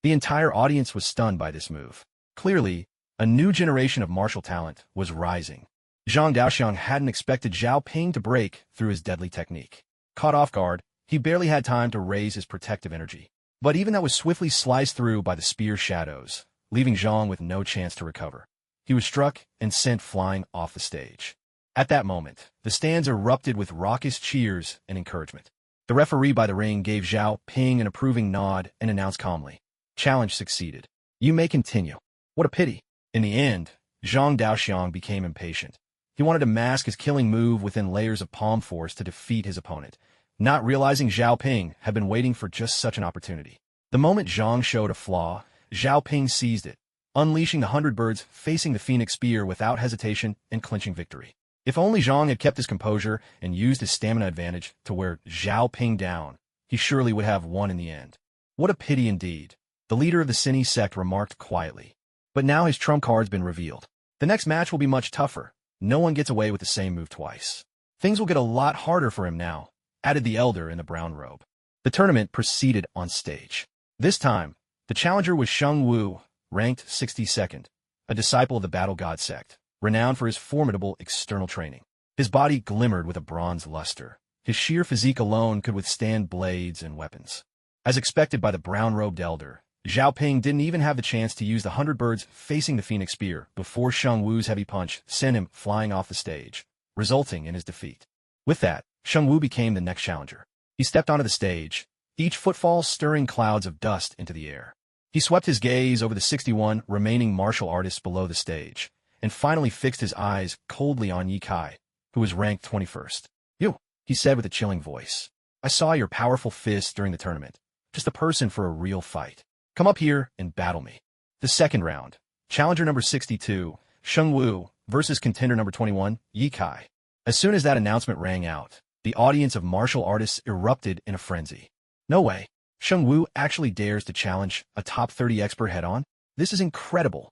The entire audience was stunned by this move. Clearly, a new generation of martial talent was rising. Zhang Daoxiang hadn't expected Zhao Ping to break through his deadly technique. Caught off guard, he barely had time to raise his protective energy. But even that was swiftly sliced through by the spear's shadows, leaving Zhang with no chance to recover. He was struck and sent flying off the stage. At that moment, the stands erupted with raucous cheers and encouragement. The referee by the ring gave Zhao Ping an approving nod and announced calmly, "Challenge succeeded. You may continue." What a pity. In the end, Zhang Daoxiang became impatient. He wanted to mask his killing move within layers of palm force to defeat his opponent, not realizing Zhao Ping had been waiting for just such an opportunity. The moment Zhang showed a flaw, Zhao Ping seized it, unleashing the 100 birds facing the Phoenix Spear without hesitation and clinching victory. If only Zhang had kept his composure and used his stamina advantage to wear Zhao Ping down, he surely would have won in the end. What a pity indeed, the leader of the Cine sect remarked quietly. But now his trump card's been revealed. The next match will be much tougher. No one gets away with the same move twice. Things will get a lot harder for him now, added the elder in the brown robe. The tournament proceeded on stage. This time, the challenger was Sheng Wu, ranked 62nd, a disciple of the Battle God sect, renowned for his formidable external training. His body glimmered with a bronze luster. His sheer physique alone could withstand blades and weapons. As expected by the brown-robed elder, Zhao Ping didn't even have the chance to use the 100 birds facing the Phoenix Spear before Sheng Wu's heavy punch sent him flying off the stage, resulting in his defeat. With that, Sheng Wu became the next challenger. He stepped onto the stage, each footfall stirring clouds of dust into the air. He swept his gaze over the 61 remaining martial artists below the stage, and finally fixed his eyes coldly on Ye Kai, who was ranked 21st. "You," he said with a chilling voice. "I saw your powerful fists during the tournament. Just a person for a real fight. Come up here and battle me." The second round, challenger number 62, Sheng Wu, versus contender number 21, Ye Kai. As soon as that announcement rang out, the audience of martial artists erupted in a frenzy. No way. Sheng Wu actually dares to challenge a top 30 expert head-on? This is incredible.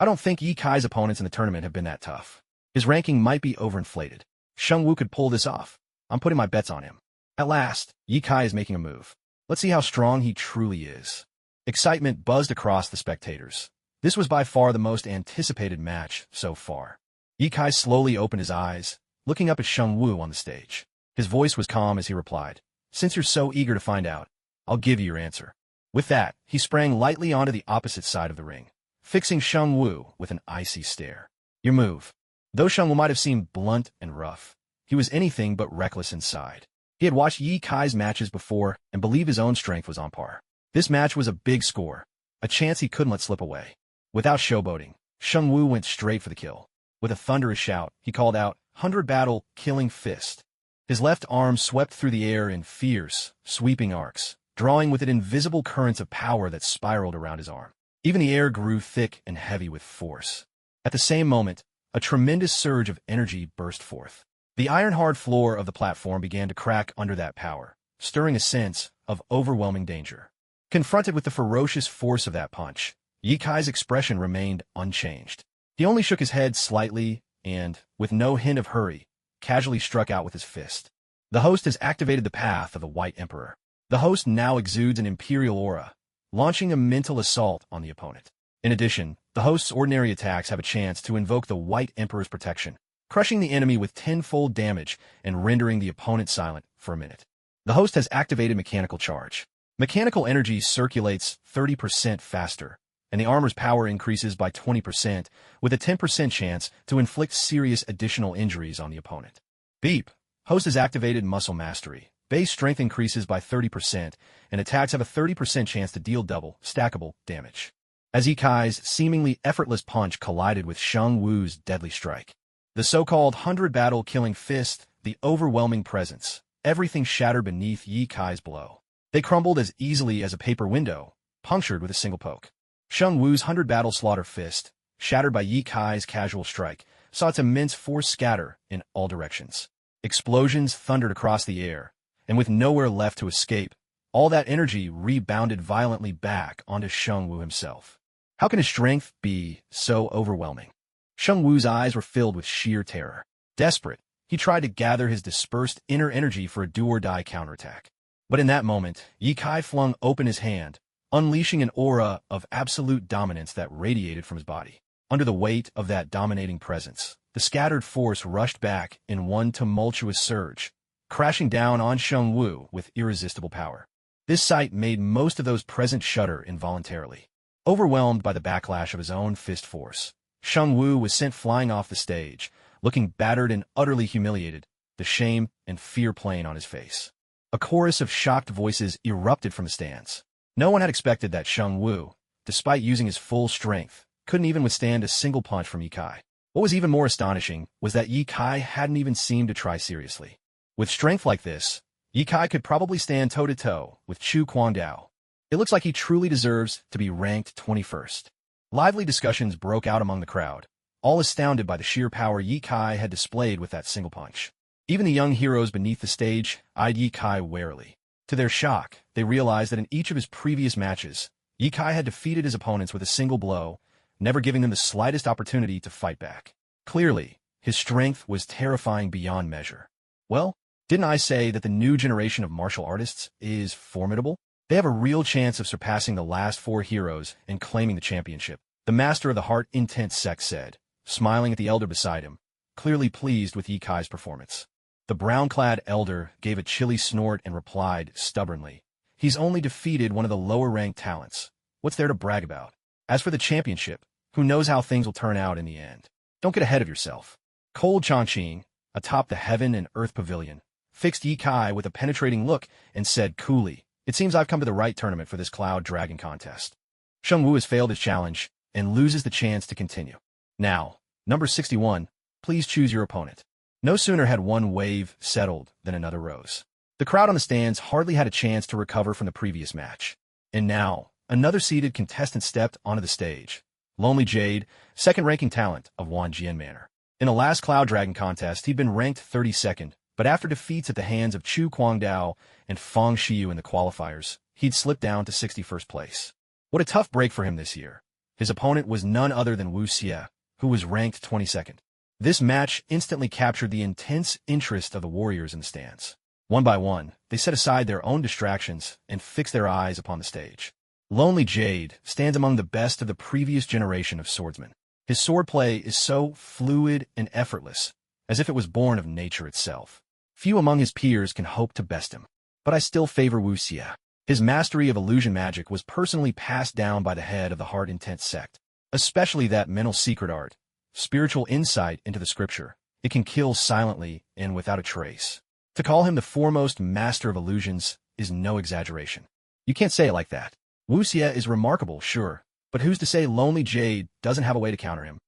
I don't think Ye Kai's opponents in the tournament have been that tough. His ranking might be overinflated. Sheng Wu could pull this off. I'm putting my bets on him. At last, Ye Kai is making a move. Let's see how strong he truly is. Excitement buzzed across the spectators. This was by far the most anticipated match so far. Ye Kai slowly opened his eyes, looking up at Sheng Wu on the stage. His voice was calm as he replied, "Since you're so eager to find out, I'll give you your answer." With that, he sprang lightly onto the opposite side of the ring, fixing Sheng Wu with an icy stare. "Your move." Though Sheng Wu might have seemed blunt and rough, he was anything but reckless inside. He had watched Ye Kai's matches before and believed his own strength was on par. This match was a big score, a chance he couldn't let slip away. Without showboating, Sheng Wu went straight for the kill. With a thunderous shout, he called out, "100 battle, killing fist." His left arm swept through the air in fierce, sweeping arcs, drawing with it invisible currents of power that spiraled around his arm. Even the air grew thick and heavy with force. At the same moment, a tremendous surge of energy burst forth. The iron-hard floor of the platform began to crack under that power, stirring a sense of overwhelming danger. Confronted with the ferocious force of that punch, Ye Kai's expression remained unchanged. He only shook his head slightly and, with no hint of hurry, casually struck out with his fist. The host has activated the path of the White Emperor. The host now exudes an imperial aura, launching a mental assault on the opponent. In addition, the host's ordinary attacks have a chance to invoke the White Emperor's protection, crushing the enemy with tenfold damage and rendering the opponent silent for a minute. The host has activated Mechanical Charge. Mechanical energy circulates 30% faster, and the armor's power increases by 20%, with a 10% chance to inflict serious additional injuries on the opponent. Beep. Host has activated Muscle Mastery. Base strength increases by 30%, and attacks have a 30% chance to deal double, stackable damage. As Ye Kai's seemingly effortless punch collided with Sheng Wu's deadly strike, the so-called 100 battle killing fist, the overwhelming presence, everything shattered beneath Ye Kai's blow. They crumbled as easily as a paper window, punctured with a single poke. Sheng Wu's 100 battle slaughter fist, shattered by Ye Kai's casual strike, saw its immense force scatter in all directions. Explosions thundered across the air, and with nowhere left to escape, all that energy rebounded violently back onto Sheng Wu himself. How can his strength be so overwhelming? Sheng Wu's eyes were filled with sheer terror. Desperate, he tried to gather his dispersed inner energy for a do-or-die counterattack. But in that moment, Ye Kai flung open his hand, unleashing an aura of absolute dominance that radiated from his body. Under the weight of that dominating presence, the scattered force rushed back in one tumultuous surge, crashing down on Sheng-Wu with irresistible power. This sight made most of those present shudder involuntarily. Overwhelmed by the backlash of his own fist force, Sheng-Wu was sent flying off the stage, looking battered and utterly humiliated, the shame and fear playing on his face. A chorus of shocked voices erupted from the stands. No one had expected that Sheng-Wu, despite using his full strength, couldn't even withstand a single punch from Ye Kai. What was even more astonishing was that Ye Kai hadn't even seemed to try seriously. With strength like this, Ye Kai could probably stand toe-to-toe with Chu Guangdao. It looks like he truly deserves to be ranked 21st. Lively discussions broke out among the crowd, all astounded by the sheer power Ye Kai had displayed with that single punch. Even the young heroes beneath the stage eyed Ye Kai warily. To their shock, they realized that in each of his previous matches, Ye Kai had defeated his opponents with a single blow, never giving them the slightest opportunity to fight back. Clearly, his strength was terrifying beyond measure. Well, didn't I say that the new generation of martial artists is formidable? They have a real chance of surpassing the last four heroes and claiming the championship, the master of the heart-intense sect said, smiling at the elder beside him, clearly pleased with Ye Kai's performance. The brown-clad elder gave a chilly snort and replied stubbornly, "He's only defeated one of the lower-ranked talents. What's there to brag about? As for the championship, who knows how things will turn out in the end? Don't get ahead of yourself." Cold Chongqing, atop the Heaven and Earth Pavilion, fixed Ye Kai with a penetrating look and said coolly, "It seems I've come to the right tournament for this Cloud Dragon contest." Sheng-Wu has failed his challenge and loses the chance to continue. Now, number 61, please choose your opponent. No sooner had one wave settled than another rose. The crowd on the stands hardly had a chance to recover from the previous match. And now, another seeded contestant stepped onto the stage. Lonely Jade, second-ranking talent of Wanjian Manor. In the last Cloud Dragon contest, he'd been ranked 32nd, but after defeats at the hands of Chu Guangdao and Fang Xiyu in the qualifiers, he'd slipped down to 61st place. What a tough break for him this year. His opponent was none other than Wu Xie, who was ranked 22nd. This match instantly captured the intense interest of the warriors in the stands. One by one, they set aside their own distractions and fixed their eyes upon the stage. Lonely Jade stands among the best of the previous generation of swordsmen. His swordplay is so fluid and effortless, as if it was born of nature itself. Few among his peers can hope to best him. But I still favor Wu Xie. His mastery of illusion magic was personally passed down by the head of the heart-intense sect, especially that mental secret art, spiritual insight into the scripture. It can kill silently and without a trace. To call him the foremost master of illusions is no exaggeration. You can't say it like that. Wu Xie is remarkable, sure, but who's to say Lonely Jade doesn't have a way to counter him?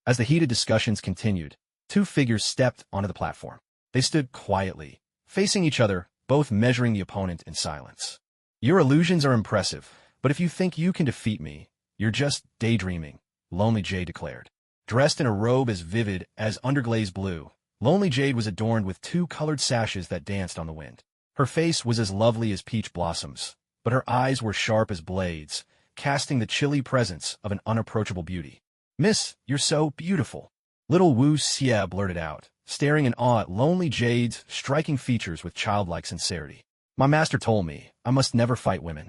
As the heated discussions continued, two figures stepped onto the platform. They stood quietly, facing each other, both measuring the opponent in silence. "Your illusions are impressive, but if you think you can defeat me, you're just daydreaming," Lonely Jade declared. Dressed in a robe as vivid as underglaze blue, Lonely Jade was adorned with two colored sashes that danced on the wind. Her face was as lovely as peach blossoms, but her eyes were sharp as blades, casting the chilly presence of an unapproachable beauty. "Miss, you're so beautiful," little Wu Xie blurted out, staring in awe at Lonely Jade's striking features with childlike sincerity. "My master told me I must never fight women.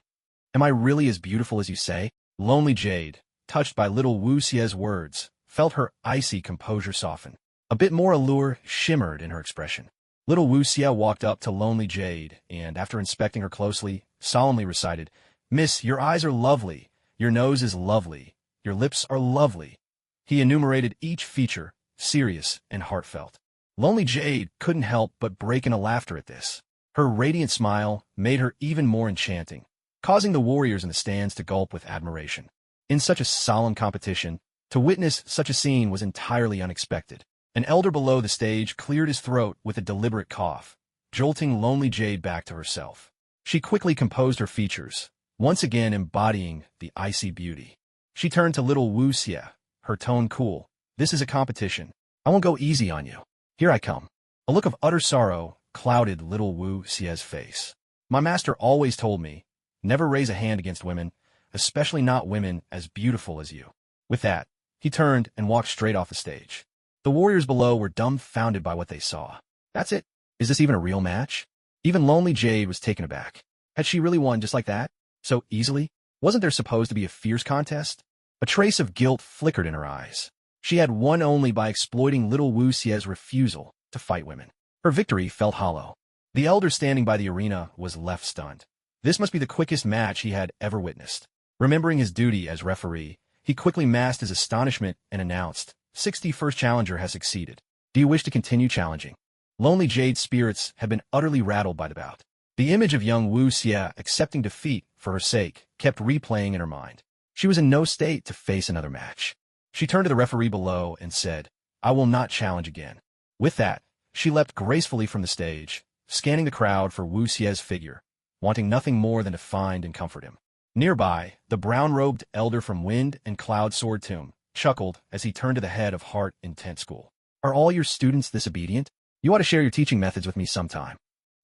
Am I really as beautiful as you say?" Lonely Jade, touched by little Wu Xie's words, felt her icy composure soften. A bit more allure shimmered in her expression. Little Wu Xie walked up to Lonely Jade and, after inspecting her closely, solemnly recited, "Miss, your eyes are lovely, your nose is lovely, your lips are lovely." He enumerated each feature, serious and heartfelt. Lonely Jade couldn't help but break into laughter at this. Her radiant smile made her even more enchanting, causing the warriors in the stands to gulp with admiration. In such a solemn competition, to witness such a scene was entirely unexpected. An elder below the stage cleared his throat with a deliberate cough, jolting Lonely Jade back to herself. She quickly composed her features, once again embodying the icy beauty. She turned to little Wu Xie, her tone cool. "This is a competition. I won't go easy on you. Here I come." A look of utter sorrow clouded little Wu Xie's face. "My master always told me, never raise a hand against women, especially not women as beautiful as you." With that, he turned and walked straight off the stage. The warriors below were dumbfounded by what they saw. That's it? Is this even a real match? Even Lonely Jade was taken aback. Had she really won just like that? So easily? Wasn't there supposed to be a fierce contest? A trace of guilt flickered in her eyes. She had won only by exploiting little Wu Xie's refusal to fight women. Her victory felt hollow. The elder standing by the arena was left stunned. This must be the quickest match he had ever witnessed. Remembering his duty as referee, he quickly masked his astonishment and announced, 61st challenger has succeeded. Do you wish to continue challenging? Lonely Jade's spirits had been utterly rattled by the bout. The image of young Wu Xie accepting defeat for her sake kept replaying in her mind. She was in no state to face another match. She turned to the referee below and said, I will not challenge again. With that, she leapt gracefully from the stage, scanning the crowd for Wu Xie's figure, wanting nothing more than to find and comfort him. Nearby, the brown-robed elder from Wind and Cloud Sword Tomb chuckled as he turned to the head of Heart Intent School. Are all your students this obedient? You ought to share your teaching methods with me sometime.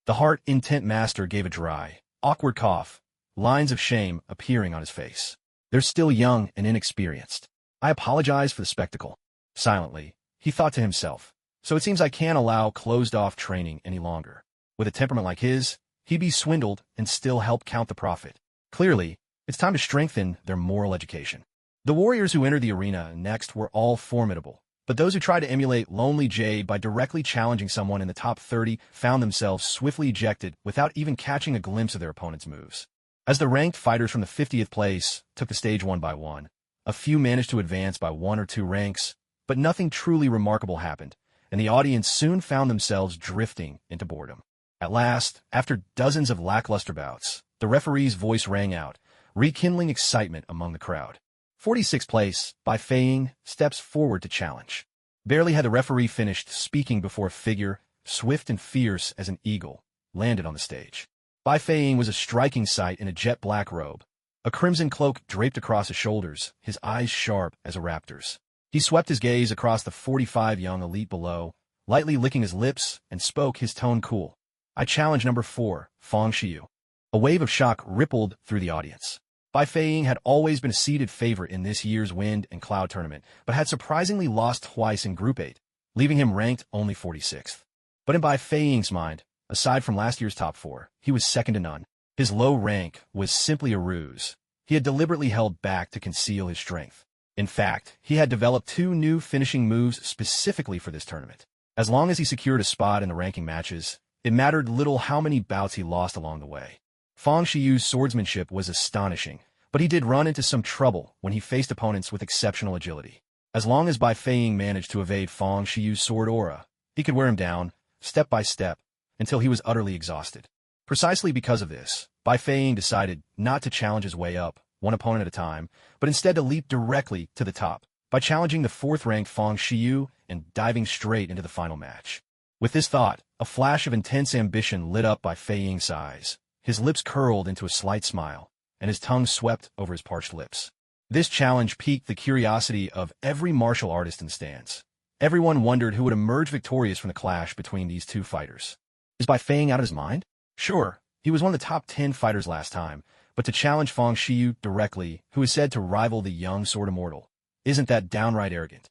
The Heart Intent Master gave a dry, awkward cough, lines of shame appearing on his face. They're still young and inexperienced. I apologize for the spectacle. Silently, he thought to himself, so it seems I can't allow closed-off training any longer. With a temperament like his, he'd be swindled and still help count the profit. Clearly, it's time to strengthen their moral education. The warriors who entered the arena next were all formidable, but those who tried to emulate Lonely Jade by directly challenging someone in the top 30 found themselves swiftly ejected without even catching a glimpse of their opponent's moves. As the ranked fighters from the 50th place took the stage one by one, a few managed to advance by 1 or 2 ranks, but nothing truly remarkable happened, and the audience soon found themselves drifting into boredom. At last, after dozens of lackluster bouts, the referee's voice rang out, rekindling excitement among the crowd. 46th place, Bai Feiying, steps forward to challenge. Barely had the referee finished speaking before a figure, swift and fierce as an eagle, landed on the stage. Bai Feiying was a striking sight in a jet-black robe, a crimson cloak draped across his shoulders, his eyes sharp as a raptor's. He swept his gaze across the 45 young elite below, lightly licking his lips, and spoke, his tone cool. I challenge number 4, Fang Xiyu. A wave of shock rippled through the audience. Bai Feiying had always been a seeded favorite in this year's Wind and Cloud tournament, but had surprisingly lost twice in Group 8, leaving him ranked only 46th. But in Bai Feiying's mind, aside from last year's top 4, he was second to none. His low rank was simply a ruse. He had deliberately held back to conceal his strength. In fact, he had developed 2 new finishing moves specifically for this tournament. As long as he secured a spot in the ranking matches, it mattered little how many bouts he lost along the way. Fang Xiyu's swordsmanship was astonishing, but he did run into some trouble when he faced opponents with exceptional agility. As long as Bai Feiying managed to evade Fang Xiyu's sword aura, he could wear him down, step by step, until he was utterly exhausted. Precisely because of this, Bai Feiying decided not to challenge his way up, one opponent at a time, but instead to leap directly to the top, by challenging the 4th-ranked Fang Xiyu and diving straight into the final match. With this thought, a flash of intense ambition lit up Bai Feiying's eyes. His lips curled into a slight smile, and his tongue swept over his parched lips. This challenge piqued the curiosity of every martial artist in the stands. Everyone wondered who would emerge victorious from the clash between these 2 fighters. Is Bai Feiying out of his mind? Sure, he was one of the top 10 fighters last time, but to challenge Fang Xiyu directly, who is said to rival the young sword immortal, isn't that downright arrogant?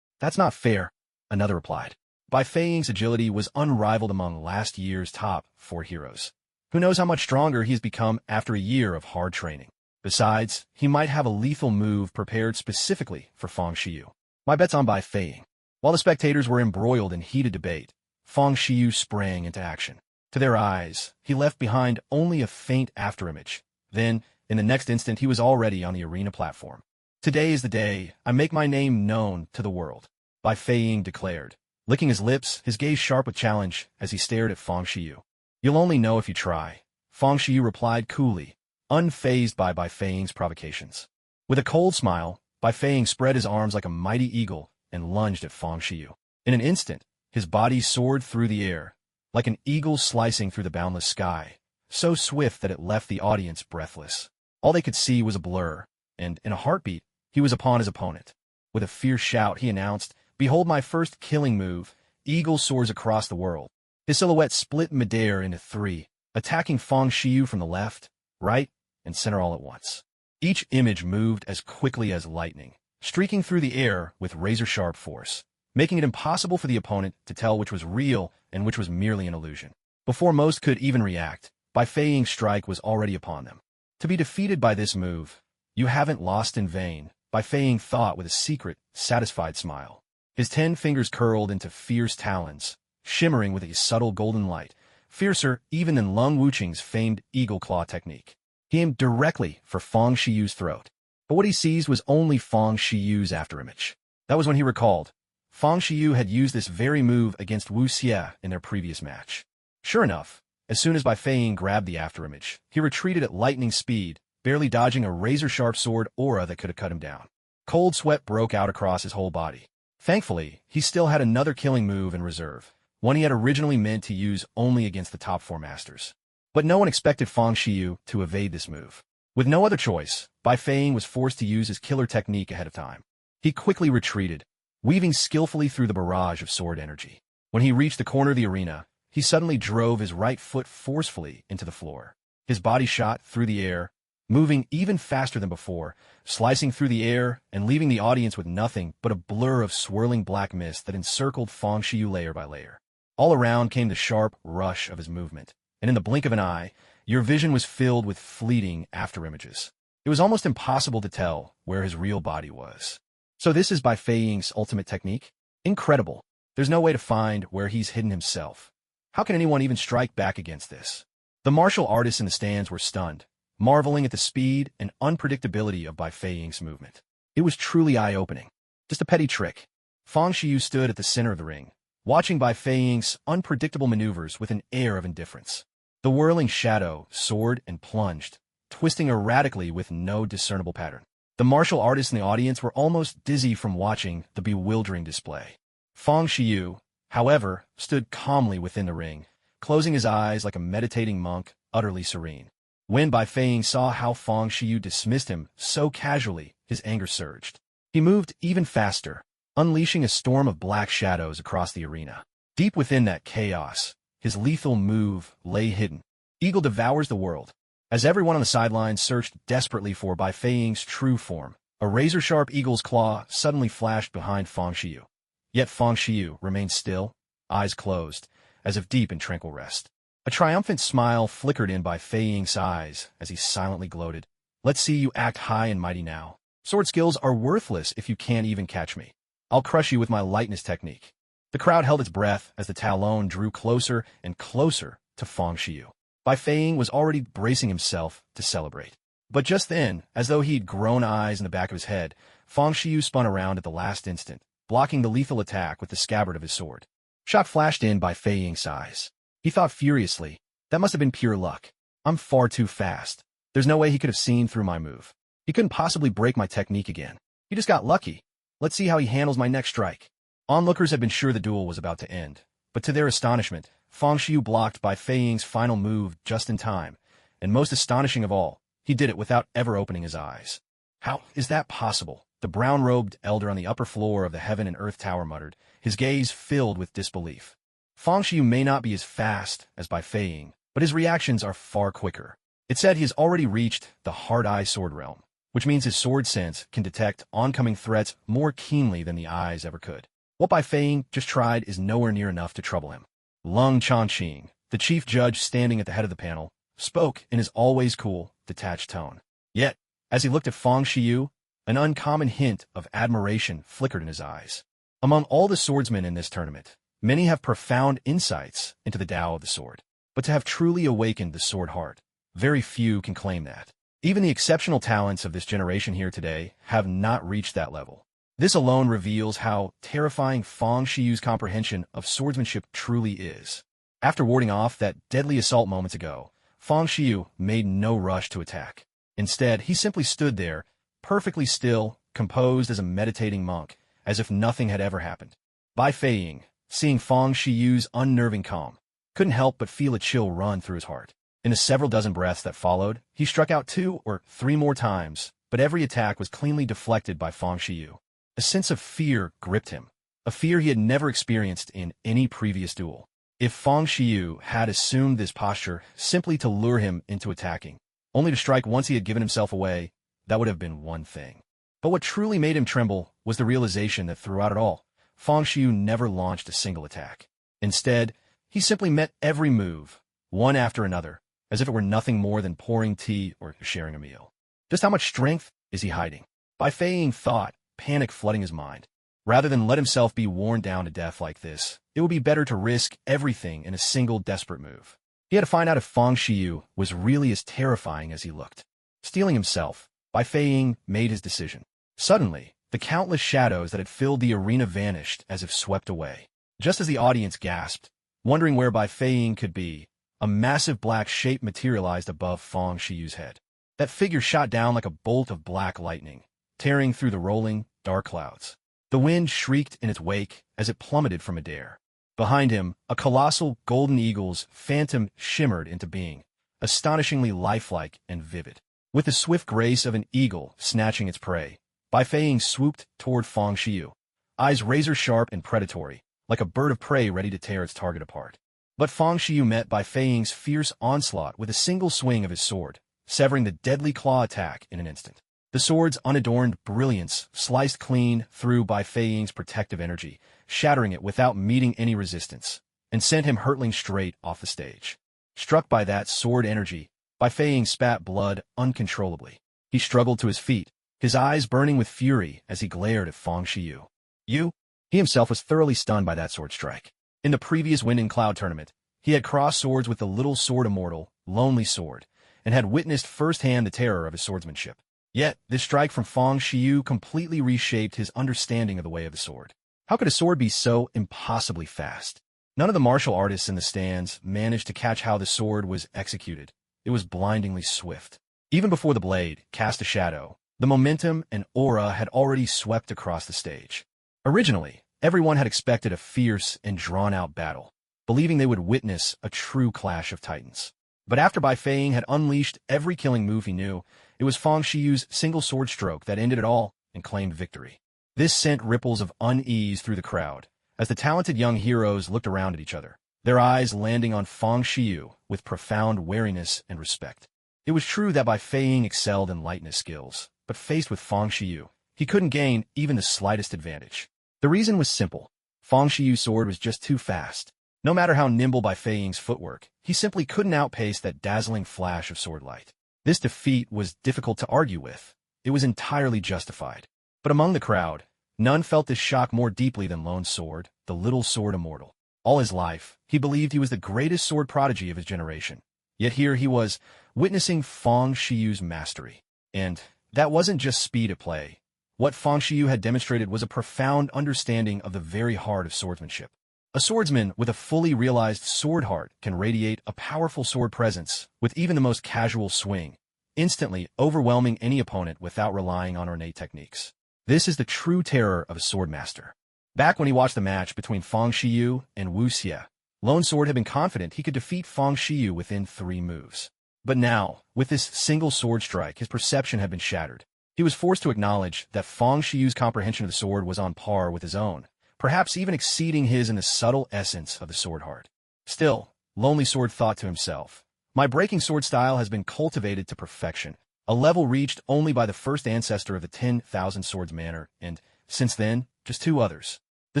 That's not fair, another replied. Bai Feiying's agility was unrivaled among last year's top 4 heroes. Who knows how much stronger he has become after a year of hard training. Besides, he might have a lethal move prepared specifically for Fang Xiyu. My bet's on Bai Feiying. While the spectators were embroiled in heated debate, Fang Xiyu sprang into action. To their eyes, he left behind only a faint afterimage. Then, in the next instant, he was already on the arena platform. Today is the day I make my name known to the world, Bai Feiying declared, licking his lips, his gaze sharp with challenge as he stared at Fang Xiyu. You'll only know if you try, Fang Xiyu replied coolly, unfazed by Bai Feiying's provocations. With a cold smile, Bai Feiying spread his arms like a mighty eagle and lunged at Fang Xiyu. In an instant, his body soared through the air, like an eagle slicing through the boundless sky, so swift that it left the audience breathless. All they could see was a blur, and, in a heartbeat, he was upon his opponent. With a fierce shout, he announced, Behold my first killing move, Eagle soars across the world. His silhouette split midair into 3, attacking Fang Xiyu from the left, right, and center all at once. Each image moved as quickly as lightning, streaking through the air with razor-sharp force, making it impossible for the opponent to tell which was real and which was merely an illusion. Before most could even react, Bai Feiying's strike was already upon them. To be defeated by this move, "You haven't lost in vain," Bai Feiying thought with a secret, satisfied smile. His 10 fingers curled into fierce talons, shimmering with a subtle golden light, fiercer even than Lung Wuqing's famed eagle claw technique. He aimed directly for Fang Shiyu's throat. But what he seized was only Fang Shiyu's afterimage. That was when he recalled. Fang Shiyu had used this very move against Wu Xie in their previous match. Sure enough, as soon as Bai Feiying grabbed the afterimage, he retreated at lightning speed, barely dodging a razor-sharp sword aura that could have cut him down. Cold sweat broke out across his whole body. Thankfully, he still had another killing move in reserve, one he had originally meant to use only against the top 4 masters. But no one expected Fang Shiyu to evade this move. With no other choice, Bai Feiying was forced to use his killer technique ahead of time. He quickly retreated, weaving skillfully through the barrage of sword energy. When he reached the corner of the arena, he suddenly drove his right foot forcefully into the floor. His body shot through the air, moving even faster than before, slicing through the air and leaving the audience with nothing but a blur of swirling black mist that encircled Fang Shiyu layer by layer. All around came the sharp rush of his movement, and in the blink of an eye, your vision was filled with fleeting afterimages. It was almost impossible to tell where his real body was. So this is Bai Feiying's ultimate technique? Incredible. There's no way to find where he's hidden himself. How can anyone even strike back against this? The martial artists in the stands were stunned, marveling at the speed and unpredictability of Bai Feiying's movement. It was truly eye-opening. Just a petty trick. Fang Shiyu stood at the center of the ring, watching Bai Feiying's unpredictable maneuvers with an air of indifference. The whirling shadow soared and plunged, twisting erratically with no discernible pattern. The martial artists in the audience were almost dizzy from watching the bewildering display. Fang Shiyu, however, stood calmly within the ring, closing his eyes like a meditating monk, utterly serene. When Bai Feiying saw how Fang Shiyu dismissed him so casually, his anger surged. He moved even faster, unleashing a storm of black shadows across the arena. Deep within that chaos, his lethal move lay hidden. Eagle devours the world. As everyone on the sidelines searched desperately for Bai Feiying's true form, a razor-sharp eagle's claw suddenly flashed behind Fang Shiyu. Yet Fang Shiyu remained still, eyes closed, as if deep in tranquil rest. A triumphant smile flickered in Bai Feiying's eyes as he silently gloated. "Let's see you act high and mighty now. Sword skills are worthless if you can't even catch me. I'll crush you with my lightness technique." The crowd held its breath as the Talon drew closer and closer to Fang Shiyu. Bai Feiying was already bracing himself to celebrate. But just then, as though he'd grown eyes in the back of his head, Fang Shiyu spun around at the last instant, blocking the lethal attack with the scabbard of his sword. Shock flashed in Bai Feiying's eyes. He thought furiously, that must have been pure luck. I'm far too fast. There's no way he could have seen through my move. He couldn't possibly break my technique again. He just got lucky. Let's see how he handles my next strike. Onlookers had been sure the duel was about to end, but to their astonishment, Fang Shiyu blocked Bai Feiying's final move just in time, and most astonishing of all, he did it without ever opening his eyes. How is that possible? The brown-robed elder on the upper floor of the Heaven and Earth Tower muttered, his gaze filled with disbelief. Fang Shiyu may not be as fast as Bai Feiying, but his reactions are far quicker. It said he has already reached the hard-eye sword realm, which means his sword sense can detect oncoming threats more keenly than the eyes ever could. What Bai Feiying just tried is nowhere near enough to trouble him. Lung Changqing, the chief judge standing at the head of the panel, spoke in his always cool, detached tone. Yet, as he looked at Fang Shiyu, an uncommon hint of admiration flickered in his eyes. Among all the swordsmen in this tournament, many have profound insights into the Tao of the sword. But to have truly awakened the sword heart, very few can claim that. Even the exceptional talents of this generation here today have not reached that level. This alone reveals how terrifying Fang Shiyu's comprehension of swordsmanship truly is. After warding off that deadly assault moments ago, Fang Shiyu made no rush to attack. Instead, he simply stood there, perfectly still, composed as a meditating monk, as if nothing had ever happened. Bai Feiying, seeing Fang Shiyu's unnerving calm, couldn't help but feel a chill run through his heart. In the several dozen breaths that followed, he struck out 2 or 3 more times, but every attack was cleanly deflected by Fang Shiyu. A sense of fear gripped him, a fear he had never experienced in any previous duel. If Fang Shiyu had assumed this posture simply to lure him into attacking, only to strike once he had given himself away, that would have been one thing. But what truly made him tremble was the realization that throughout it all, Fang Shiyu never launched a single attack. Instead, he simply met every move, one after another, as if it were nothing more than pouring tea or sharing a meal. Just how much strength is he hiding? Bai Feiying thought, panic flooding his mind. Rather than let himself be worn down to death like this, it would be better to risk everything in a single desperate move. He had to find out if Fang Xiyu was really as terrifying as he looked. Steeling himself, Bai Feiying made his decision. Suddenly, the countless shadows that had filled the arena vanished as if swept away. Just as the audience gasped, wondering where Bai Feiying could be, a massive black shape materialized above Fang Xiyu's head. That figure shot down like a bolt of black lightning, tearing through the rolling, dark clouds. The wind shrieked in its wake as it plummeted from midair. Behind him, a colossal golden eagle's phantom shimmered into being, astonishingly lifelike and vivid. With the swift grace of an eagle snatching its prey, Bai Feiying swooped toward Fang Xiyu, eyes razor-sharp and predatory, like a bird of prey ready to tear its target apart. But Fang Xiyu met Bai Feiying's fierce onslaught with a single swing of his sword, severing the deadly claw attack in an instant. The sword's unadorned brilliance sliced clean through Bai Feiying's protective energy, shattering it without meeting any resistance, and sent him hurtling straight off the stage. Struck by that sword energy, Bai Feiying spat blood uncontrollably. He struggled to his feet, his eyes burning with fury as he glared at Fang Xiyu. You? He himself was thoroughly stunned by that sword strike. In the previous Wind and Cloud tournament, he had crossed swords with the little sword immortal, Lonely Sword, and had witnessed firsthand the terror of his swordsmanship. Yet, this strike from Fang Xiyu completely reshaped his understanding of the way of the sword. How could a sword be so impossibly fast? None of the martial artists in the stands managed to catch how the sword was executed. It was blindingly swift. Even before the blade cast a shadow, the momentum and aura had already swept across the stage. Originally, everyone had expected a fierce and drawn-out battle, believing they would witness a true clash of titans. But after Bai Feiying had unleashed every killing move he knew, it was Fang Xiyu's single sword stroke that ended it all and claimed victory. This sent ripples of unease through the crowd, as the talented young heroes looked around at each other, their eyes landing on Fang Xiyu with profound wariness and respect. It was true that Bai Feiying excelled in lightness skills, but faced with Fang Xiyu, he couldn't gain even the slightest advantage. The reason was simple. Fang Xiyu's sword was just too fast. No matter how nimble Bai Feiying's footwork, he simply couldn't outpace that dazzling flash of sword light. This defeat was difficult to argue with. It was entirely justified. But among the crowd, none felt this shock more deeply than Lone Sword, the little sword immortal. All his life, he believed he was the greatest sword prodigy of his generation. Yet here he was, witnessing Fang Xiyu's mastery. And that wasn't just speed at play. What Fang Xiyu had demonstrated was a profound understanding of the very heart of swordsmanship. A swordsman with a fully realized sword heart can radiate a powerful sword presence with even the most casual swing, instantly overwhelming any opponent without relying on ornate techniques. This is the true terror of a sword master. Back when he watched the match between Fang Xiyu and Wu Xie, Lone Sword had been confident he could defeat Fang Xiyu within 3 moves. But now, with this single sword strike, his perception had been shattered. He was forced to acknowledge that Fang Xiyu's comprehension of the sword was on par with his own, perhaps even exceeding his in the subtle essence of the sword heart. Still, Lonely Sword thought to himself, my breaking sword style has been cultivated to perfection, a level reached only by the first ancestor of the 10,000 Swords Manor, and, since then, just 2 others. The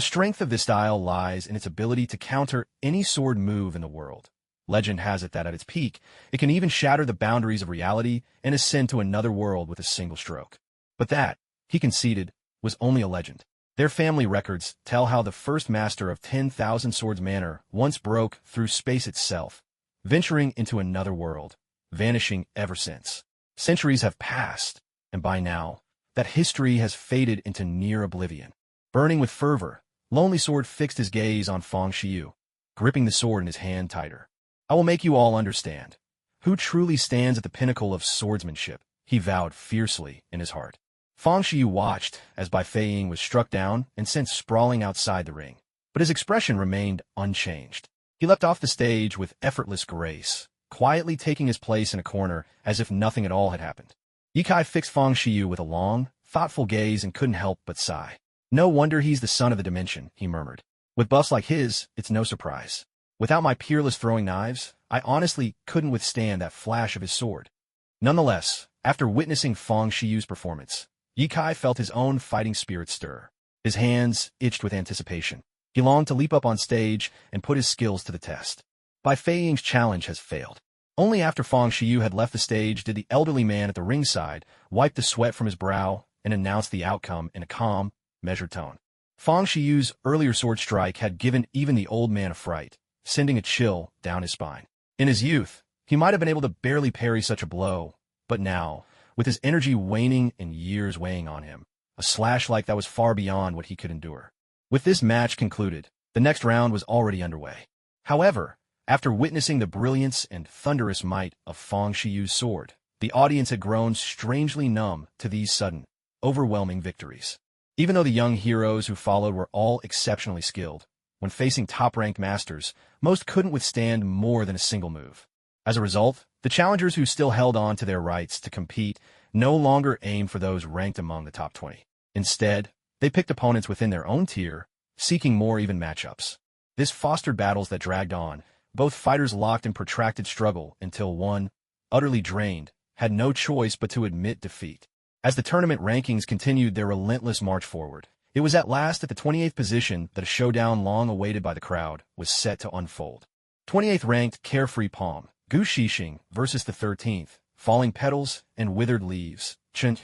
strength of this style lies in its ability to counter any sword move in the world. Legend has it that at its peak, it can even shatter the boundaries of reality and ascend to another world with a single stroke. But that, he conceded, was only a legend. Their family records tell how the first master of 10,000 Swords Manor once broke through space itself, venturing into another world, vanishing ever since. Centuries have passed, and by now, that history has faded into near oblivion. Burning with fervor, Lonely Sword fixed his gaze on Fang Xiyu, gripping the sword in his hand tighter. I will make you all understand. Who truly stands at the pinnacle of swordsmanship, he vowed fiercely in his heart. Fang Xiyu watched as Bai Feiying was struck down and sent sprawling outside the ring, but his expression remained unchanged. He leapt off the stage with effortless grace, quietly taking his place in a corner as if nothing at all had happened. Ye Kai fixed Fang Xiyu with a long, thoughtful gaze and couldn't help but sigh. No wonder he's the son of the dimension, he murmured. With buffs like his, it's no surprise. Without my peerless throwing knives, I honestly couldn't withstand that flash of his sword. Nonetheless, after witnessing Fang Xiyu's performance, Ye Kai felt his own fighting spirit stir. His hands itched with anticipation. He longed to leap up on stage and put his skills to the test. Bai Feiying's challenge has failed. Only after Fang Shiyu had left the stage did the elderly man at the ringside wipe the sweat from his brow and announce the outcome in a calm, measured tone. Fang Shiyu's earlier sword strike had given even the old man a fright, sending a chill down his spine. In his youth, he might have been able to barely parry such a blow, but now, with his energy waning and years weighing on him, a slash like that was far beyond what he could endure. With this match concluded, the next round was already underway. However, after witnessing the brilliance and thunderous might of Fang Shiyu's sword, the audience had grown strangely numb to these sudden, overwhelming victories. Even though the young heroes who followed were all exceptionally skilled, when facing top-ranked masters, most couldn't withstand more than a single move. As a result, the challengers who still held on to their rights to compete no longer aimed for those ranked among the top 20. Instead, they picked opponents within their own tier, seeking more even matchups. This fostered battles that dragged on, both fighters locked in protracted struggle until one, utterly drained, had no choice but to admit defeat. As the tournament rankings continued their relentless march forward, it was at last at the 28th position that a showdown long awaited by the crowd was set to unfold. 28th ranked Carefree Palm, Gu Shixing versus the 13th, Falling Petals and Withered Leaves, Chen.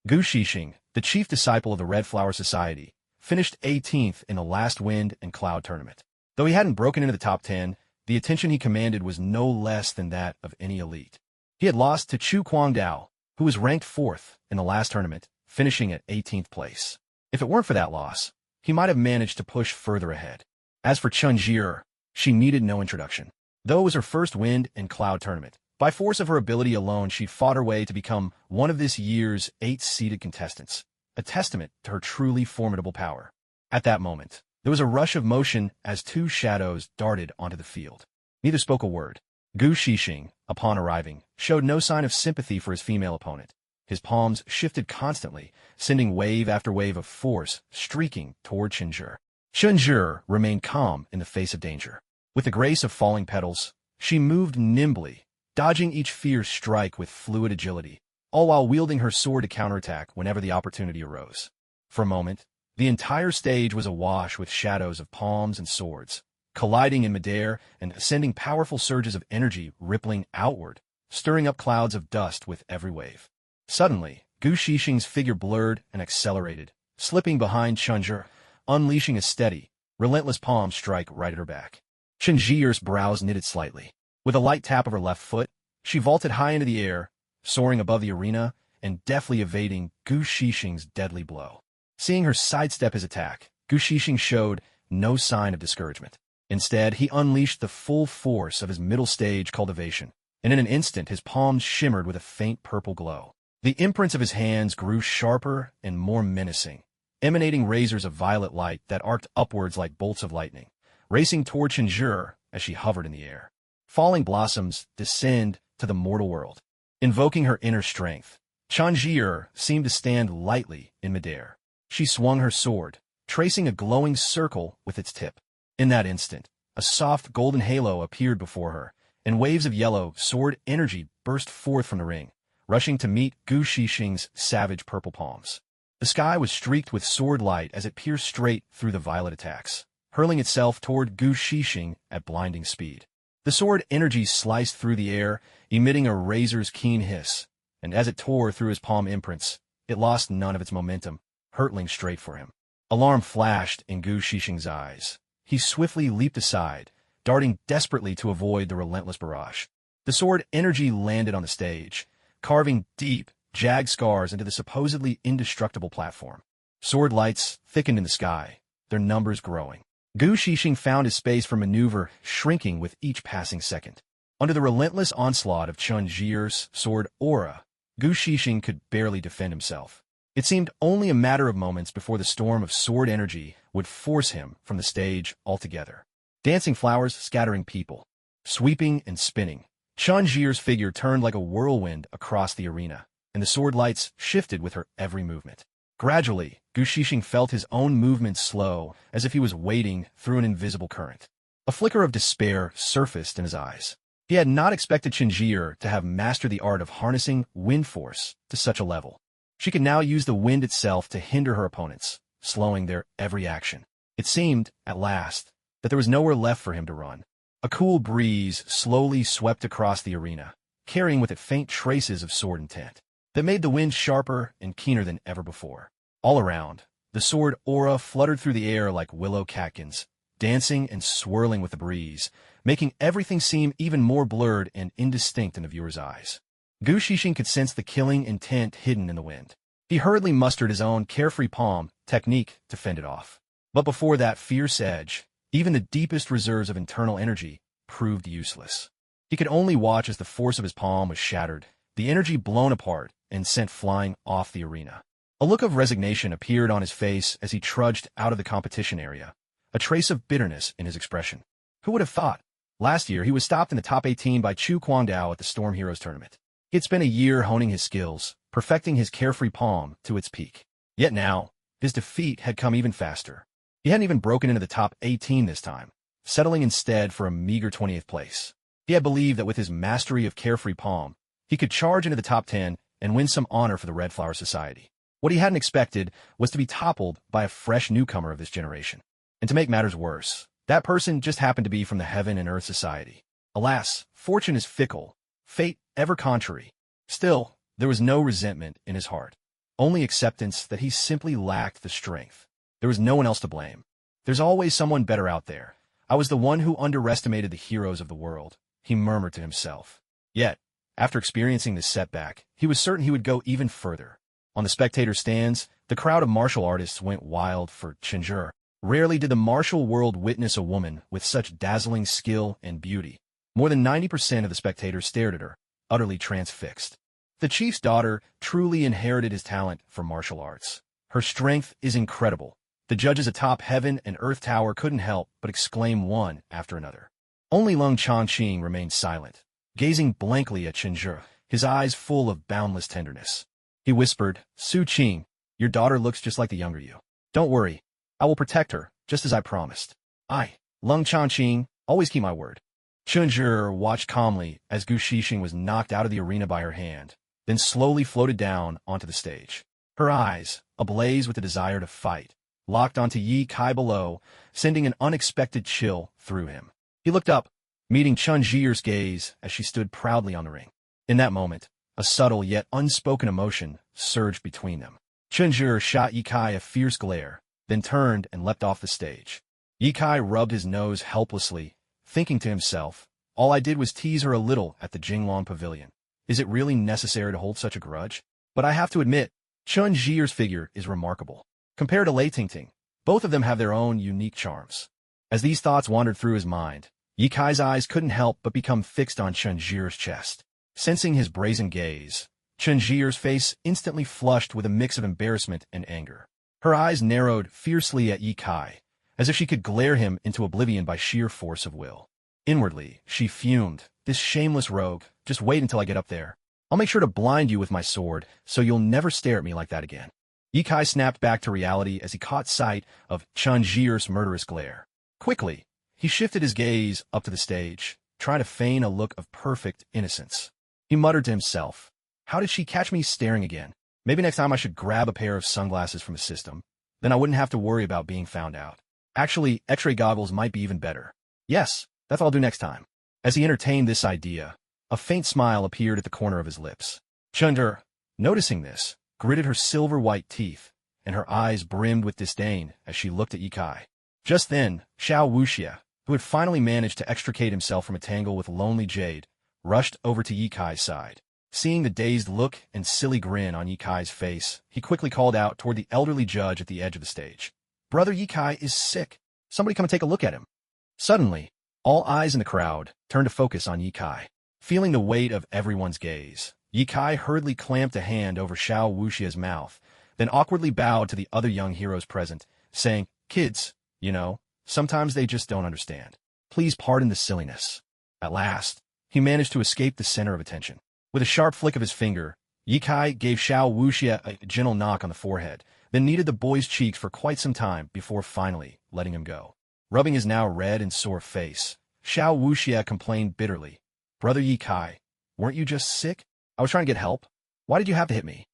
Gu Shixing, the chief disciple of the Red Flower Society, finished 18th in the last Wind and Cloud tournament. Though he hadn't broken into the top 10, the attention he commanded was no less than that of any elite. He had lost to Chu Guangdao, who was ranked 4th in the last tournament, finishing at 18th place. If it weren't for that loss, he might have managed to push further ahead. As for Chen Jie, she needed no introduction. Though it was her first Wind and Cloud tournament, by force of her ability alone she'd fought her way to become one of this year's 8 seeded contestants, a testament to her truly formidable power. At that moment, there was a rush of motion as two shadows darted onto the field. Neither spoke a word. Gu Shixing, upon arriving, showed no sign of sympathy for his female opponent. His palms shifted constantly, sending wave after wave of force streaking toward Chen Jie. Chen Jie remained calm in the face of danger. With the grace of Falling Petals, she moved nimbly, dodging each fierce strike with fluid agility, all while wielding her sword to counterattack whenever the opportunity arose. For a moment, the entire stage was awash with shadows of palms and swords, colliding in midair and sending powerful surges of energy rippling outward, stirring up clouds of dust with every wave. Suddenly, Gu Shixing's figure blurred and accelerated, slipping behind Chen Jie, unleashing a steady, relentless palm strike right at her back. Chen Jie's brows knitted slightly. With a light tap of her left foot, she vaulted high into the air, soaring above the arena and deftly evading Gu Shixing's deadly blow. Seeing her sidestep his attack, Gu Shixing showed no sign of discouragement. Instead, he unleashed the full force of his middle stage cultivation, and in an instant his palms shimmered with a faint purple glow. The imprints of his hands grew sharper and more menacing, emanating razors of violet light that arced upwards like bolts of lightning, racing toward Chen Jie as she hovered in the air. Falling blossoms descend to the mortal world. Invoking her inner strength, Chen Jie seemed to stand lightly in midair. She swung her sword, tracing a glowing circle with its tip. In that instant, a soft golden halo appeared before her, and waves of yellow sword energy burst forth from the ring, rushing to meet Gu Shixing's savage purple palms. The sky was streaked with sword light as it pierced straight through the violet attacks, hurling itself toward Gu Shixing at blinding speed. The sword energy sliced through the air, emitting a razor's keen hiss, and as it tore through his palm imprints, it lost none of its momentum, hurtling straight for him. Alarm flashed in Gu Shixing's eyes. He swiftly leaped aside, darting desperately to avoid the relentless barrage. The sword energy landed on the stage, carving deep, jagged scars into the supposedly indestructible platform. Sword lights thickened in the sky, their numbers growing. Gu Shixing found his space for maneuver shrinking with each passing second. Under the relentless onslaught of Chen Jie's sword aura, Gu Shixing could barely defend himself. It seemed only a matter of moments before the storm of sword energy would force him from the stage altogether. Dancing flowers scattering people, sweeping and spinning. Chen Jie's figure turned like a whirlwind across the arena, and the sword lights shifted with her every movement. Gradually, Gu Shixing felt his own movements slow, as if he was wading through an invisible current. A flicker of despair surfaced in his eyes. He had not expected Chen Jie to have mastered the art of harnessing wind force to such a level. She could now use the wind itself to hinder her opponents, slowing their every action. It seemed, at last, that there was nowhere left for him to run. A cool breeze slowly swept across the arena, carrying with it faint traces of sword intent that made the wind sharper and keener than ever before. All around, the sword aura fluttered through the air like willow catkins, dancing and swirling with the breeze, making everything seem even more blurred and indistinct in the viewer's eyes. Gu Shixing could sense the killing intent hidden in the wind. He hurriedly mustered his own carefree palm technique to fend it off. But before that fierce edge, even the deepest reserves of internal energy proved useless. He could only watch as the force of his palm was shattered, the energy blown apart and sent flying off the arena. A look of resignation appeared on his face as he trudged out of the competition area, a trace of bitterness in his expression. Who would have thought? Last year, he was stopped in the top 18 by Chu Kwangdao at the Storm Heroes tournament. He had spent a year honing his skills, perfecting his carefree palm to its peak. Yet now, his defeat had come even faster. He hadn't even broken into the top 18 this time, settling instead for a meager 20th place. He had believed that with his mastery of carefree palm, he could charge into the top 10 and win some honor for the Red Flower Society. What he hadn't expected was to be toppled by a fresh newcomer of this generation. And to make matters worse, that person just happened to be from the Heaven and Earth Society. Alas, fortune is fickle, fate ever contrary. Still, there was no resentment in his heart, only acceptance that he simply lacked the strength. There was no one else to blame. There's always someone better out there. I was the one who underestimated the heroes of the world, he murmured to himself. Yet, after experiencing this setback, he was certain he would go even further. On the spectator stands, the crowd of martial artists went wild for Chenjur. Rarely did the martial world witness a woman with such dazzling skill and beauty. More than 90% of the spectators stared at her, utterly transfixed. The chief's daughter truly inherited his talent for martial arts. Her strength is incredible. The judges atop Heaven and Earth Tower couldn't help but exclaim one after another. Only Lung Changqing remained silent, gazing blankly at Chenjur, his eyes full of boundless tenderness. He whispered, Su Qing, your daughter looks just like the younger you. Don't worry, I will protect her, just as I promised. Lung Changqing, always keep my word. Chenjur watched calmly as Gu Shixing was knocked out of the arena by her hand, then slowly floated down onto the stage. Her eyes, ablaze with the desire to fight, locked onto Yi Kai below, sending an unexpected chill through him. He looked up, meeting Chenjur's gaze as she stood proudly on the ring. In that moment, a subtle yet unspoken emotion surged between them. Chenjur shot Yi Kai a fierce glare, then turned and leapt off the stage. Yi Kai rubbed his nose helplessly, thinking to himself, all I did was tease her a little at the Jinglong Pavilion. Is it really necessary to hold such a grudge? But I have to admit, Chenjur's figure is remarkable. Compared to Lei Tingting, both of them have their own unique charms. As these thoughts wandered through his mind, Yi Kai's eyes couldn't help but become fixed on Chenjur's chest. Sensing his brazen gaze, Chenjur's face instantly flushed with a mix of embarrassment and anger. Her eyes narrowed fiercely at Yi Kai, as if she could glare him into oblivion by sheer force of will. Inwardly, she fumed, this shameless rogue, just wait until I get up there. I'll make sure to blind you with my sword, so you'll never stare at me like that again. Yi Kai snapped back to reality as he caught sight of Chenjur's murderous glare. Quickly, he shifted his gaze up to the stage, trying to feign a look of perfect innocence. He muttered to himself, how did she catch me staring again? Maybe next time I should grab a pair of sunglasses from the system. Then I wouldn't have to worry about being found out. Actually, X-ray goggles might be even better. Yes, that's what I'll do next time. As he entertained this idea, a faint smile appeared at the corner of his lips. Chenjur, noticing this, gritted her silver-white teeth, and her eyes brimmed with disdain as she looked at Yi Kai. Just then, Xiao Wuxia, who had finally managed to extricate himself from a tangle with Lonely Jade, rushed over to Yi Kai's side. Seeing the dazed look and silly grin on Yi Kai's face, he quickly called out toward the elderly judge at the edge of the stage. Brother Yi Kai is sick. Somebody come and take a look at him. Suddenly, all eyes in the crowd turned to focus on Yi Kai. Feeling the weight of everyone's gaze, Yi Kai hurriedly clamped a hand over Xiao Wuxia's mouth, then awkwardly bowed to the other young heroes present, saying, Kids, you know, sometimes they just don't understand. Please pardon the silliness. At last, he managed to escape the center of attention. With a sharp flick of his finger, Yi Kai gave Xiao Wuxia a gentle knock on the forehead, then kneaded the boy's cheeks for quite some time before finally letting him go. Rubbing his now red and sore face, Xiao Wuxia complained bitterly. Brother Yi Kai, weren't you just sick? I was trying to get help. Why did you have to hit me?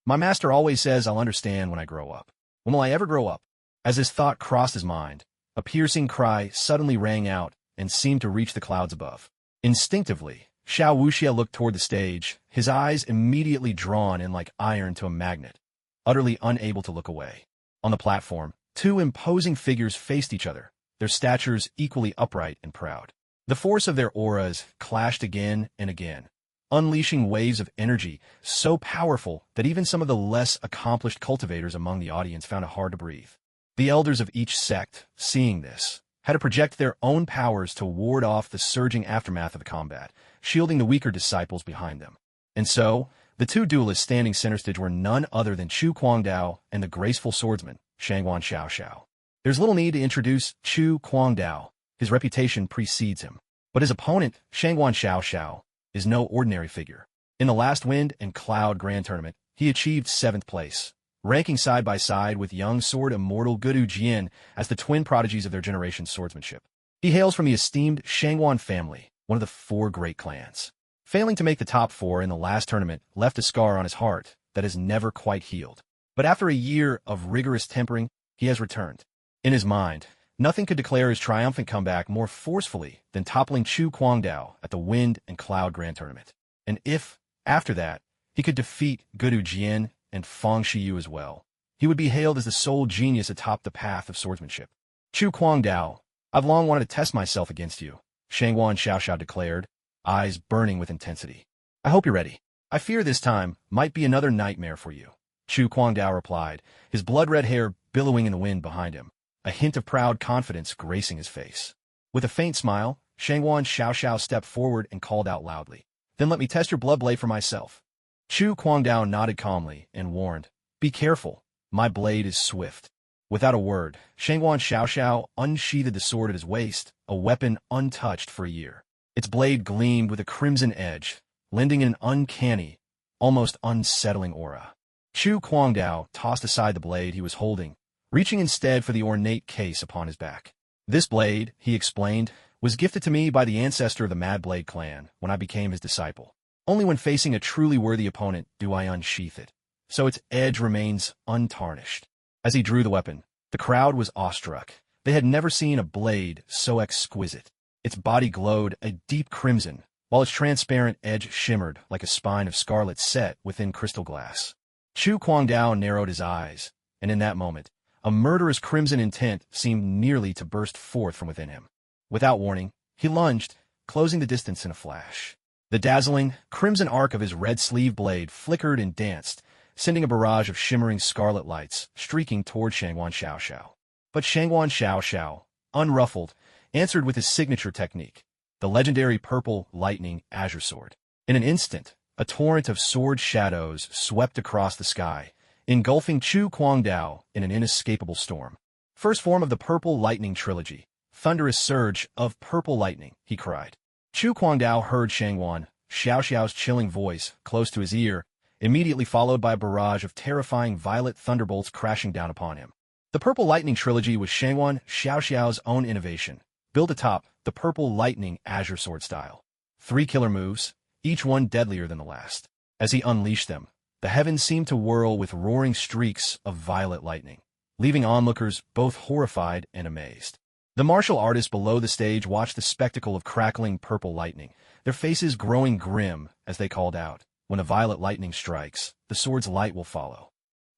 My master always says I'll understand when I grow up. When will I ever grow up? As his thought crossed his mind, a piercing cry suddenly rang out and seemed to reach the clouds above. Instinctively, Xiao Wuxia looked toward the stage, his eyes immediately drawn in like iron to a magnet, utterly unable to look away. On the platform, two imposing figures faced each other, their statures equally upright and proud. The force of their auras clashed again and again, unleashing waves of energy so powerful that even some of the less accomplished cultivators among the audience found it hard to breathe. The elders of each sect, seeing this, had to project their own powers to ward off the surging aftermath of the combat, shielding the weaker disciples behind them. And so, the two duelists standing center stage were none other than Chu Guangdao and the graceful swordsman, Shangguan Xiaoxiao. There's little need to introduce Chu Guangdao. His reputation precedes him. But his opponent, Shangguan Xiaoxiao, is no ordinary figure. In the last Wind and Cloud Grand Tournament, he achieved 7th place, ranking side by side with young sword immortal Gudu Jian as the twin prodigies of their generation's swordsmanship. He hails from the esteemed Shangguan family, one of the 4 great clans. Failing to make the top 4 in the last tournament left a scar on his heart that has never quite healed. But after a year of rigorous tempering, he has returned. In his mind, nothing could declare his triumphant comeback more forcefully than toppling Chu Guangdao at the Wind and Cloud Grand Tournament. And if, after that, he could defeat Gudu Jian and Fang Shiyu as well, he would be hailed as the sole genius atop the path of swordsmanship. Chu Guangdao, I've long wanted to test myself against you, Shangguan Xiaoxiao declared, eyes burning with intensity. I hope you're ready. I fear this time might be another nightmare for you, Chu Guangdao replied, his blood-red hair billowing in the wind behind him, a hint of proud confidence gracing his face. With a faint smile, Shangguan Xiaoxiao stepped forward and called out loudly, Then let me test your blood blade for myself. Chu Guangdao nodded calmly and warned, Be careful, my blade is swift. Without a word, Shangguan Xiaoxiao unsheathed the sword at his waist, a weapon untouched for a year. Its blade gleamed with a crimson edge, lending an uncanny, almost unsettling aura. Chu Guangdao tossed aside the blade he was holding, reaching instead for the ornate case upon his back. This blade, he explained, was gifted to me by the ancestor of the Mad Blade clan when I became his disciple. Only when facing a truly worthy opponent do I unsheath it, so its edge remains untarnished. As he drew the weapon, the crowd was awestruck. They had never seen a blade so exquisite. Its body glowed a deep crimson, while its transparent edge shimmered like a spine of scarlet set within crystal glass. Chu Guangdao narrowed his eyes, and in that moment, a murderous crimson intent seemed nearly to burst forth from within him. Without warning, he lunged, closing the distance in a flash. The dazzling, crimson arc of his red sleeve blade flickered and danced, sending a barrage of shimmering scarlet lights streaking toward Shangguan Xiaoxiao. But Shangguan Xiaoxiao, unruffled, answered with his signature technique, the legendary purple lightning azure sword. In an instant, a torrent of sword shadows swept across the sky, engulfing Chu Guangdao in an inescapable storm. First form of the purple lightning trilogy, thunderous surge of purple lightning, he cried. Chu Guangdao heard Shangguan Xiaoxiao's chilling voice close to his ear, immediately followed by a barrage of terrifying violet thunderbolts crashing down upon him. The purple lightning trilogy was Shangguan Xiaoxiao's own innovation, built atop the purple lightning azure sword style. 3 killer moves, each one deadlier than the last. As he unleashed them, the heavens seemed to whirl with roaring streaks of violet lightning, leaving onlookers both horrified and amazed. The martial artists below the stage watched the spectacle of crackling purple lightning, their faces growing grim as they called out, When a violet lightning strikes, the sword's light will follow.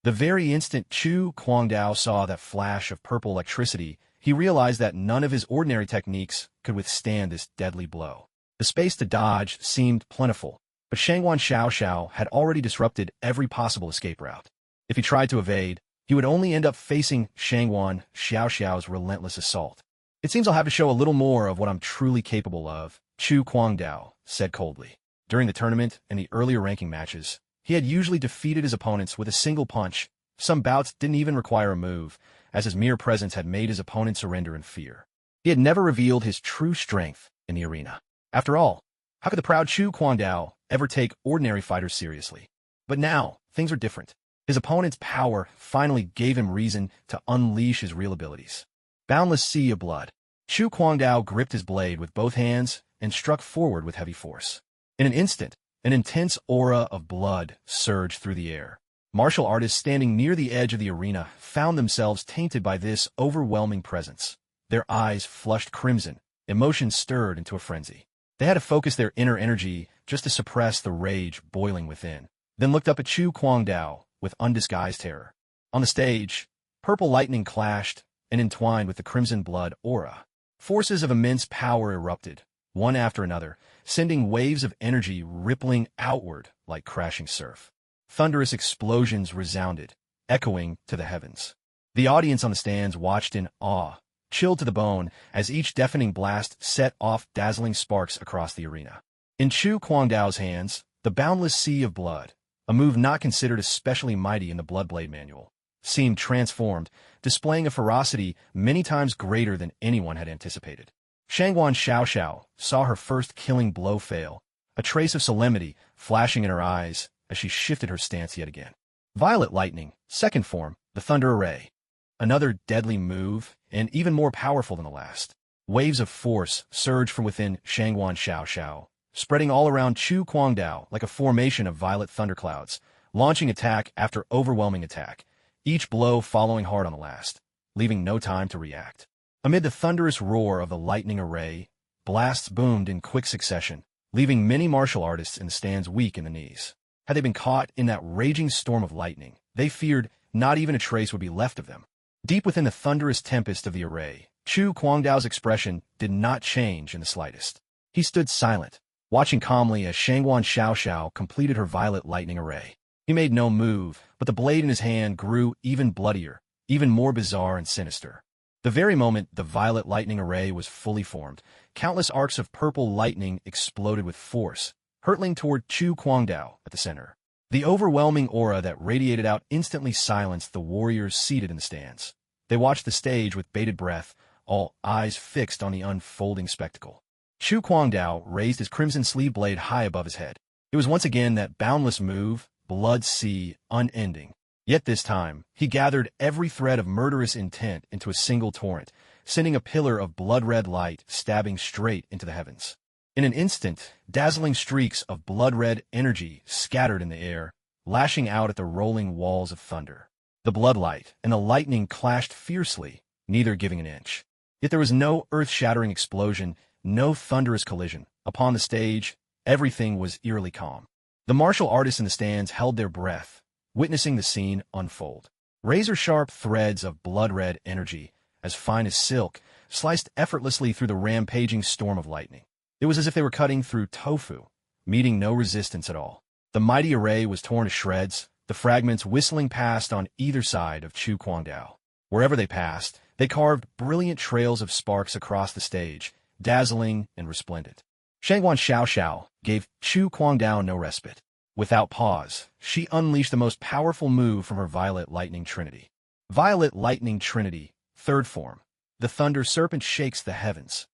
The very instant Chu Guangdao saw that flash of purple electricity, he realized that none of his ordinary techniques could withstand this deadly blow. The space to dodge seemed plentiful, but Shangguan Xiaoxiao had already disrupted every possible escape route. If he tried to evade, he would only end up facing Shangguan Xiaoxiao's relentless assault. It seems I'll have to show a little more of what I'm truly capable of, Chu Guangdao said coldly. During the tournament and the earlier ranking matches, he had usually defeated his opponents with a single punch. Some bouts didn't even require a move, as his mere presence had made his opponent surrender in fear. He had never revealed his true strength in the arena. After all, how could the proud Chu Guangdao ever take ordinary fighters seriously? But now, things are different. His opponent's power finally gave him reason to unleash his real abilities. Boundless sea of blood. Chu Guangdao gripped his blade with both hands and struck forward with heavy force. In an instant, an intense aura of blood surged through the air. Martial artists standing near the edge of the arena found themselves tainted by this overwhelming presence. Their eyes flushed crimson, emotions stirred into a frenzy. They had to focus their inner energy just to suppress the rage boiling within, then looked up at Chu Kwangdao with undisguised terror. On the stage, purple lightning clashed and entwined with the crimson blood aura. Forces of immense power erupted, one after another, sending waves of energy rippling outward like crashing surf. Thunderous explosions resounded, echoing to the heavens. The audience on the stands watched in awe, chilled to the bone, as each deafening blast set off dazzling sparks across the arena. In Chu Kwangdao's hands, the boundless sea of blood, a move not considered especially mighty in the Bloodblade manual, seemed transformed, displaying a ferocity many times greater than anyone had anticipated. Shangguan Xiaoxiao saw her first killing blow fail, a trace of solemnity flashing in her eyes as she shifted her stance yet again. Violet Lightning, second form, the Thunder Array. Another deadly move, and even more powerful than the last. Waves of force surged from within Shangguan Xiaoxiao, spreading all around Chu Kwangdao like a formation of violet thunderclouds, launching attack after overwhelming attack, each blow following hard on the last, leaving no time to react. Amid the thunderous roar of the lightning array, blasts boomed in quick succession, leaving many martial artists in the stands weak in the knees. Had they been caught in that raging storm of lightning, they feared not even a trace would be left of them. Deep within the thunderous tempest of the array, Chu Kwangdao's expression did not change in the slightest. He stood silent, watching calmly as Shangguan Xiaoxiao completed her violet lightning array. He made no move, but the blade in his hand grew even bloodier, even more bizarre and sinister. The very moment the violet lightning array was fully formed, countless arcs of purple lightning exploded with force, hurtling toward Chu Kwangdao at the center. The overwhelming aura that radiated out instantly silenced the warriors seated in the stands. They watched the stage with bated breath, all eyes fixed on the unfolding spectacle. Chu Kwangdao raised his crimson sleeve blade high above his head. It was once again that boundless move, blood sea, unending. Yet this time, he gathered every thread of murderous intent into a single torrent, sending a pillar of blood-red light stabbing straight into the heavens. In an instant, dazzling streaks of blood-red energy scattered in the air, lashing out at the rolling walls of thunder. The bloodlight and the lightning clashed fiercely, neither giving an inch. Yet there was no earth-shattering explosion, no thunderous collision. Upon the stage, everything was eerily calm. The martial artists in the stands held their breath, witnessing the scene unfold. Razor-sharp threads of blood-red energy, as fine as silk, sliced effortlessly through the rampaging storm of lightning. It was as if they were cutting through tofu, meeting no resistance at all. The mighty array was torn to shreds, the fragments whistling past on either side of Chu Kwangdao. Wherever they passed, they carved brilliant trails of sparks across the stage, dazzling and resplendent. Shangguan Xiaoxiao gave Chu Kwangdao no respite. Without pause, she unleashed the most powerful move from her Violet Lightning Trinity. Violet Lightning Trinity, third form. The thunder serpent shakes the heavens.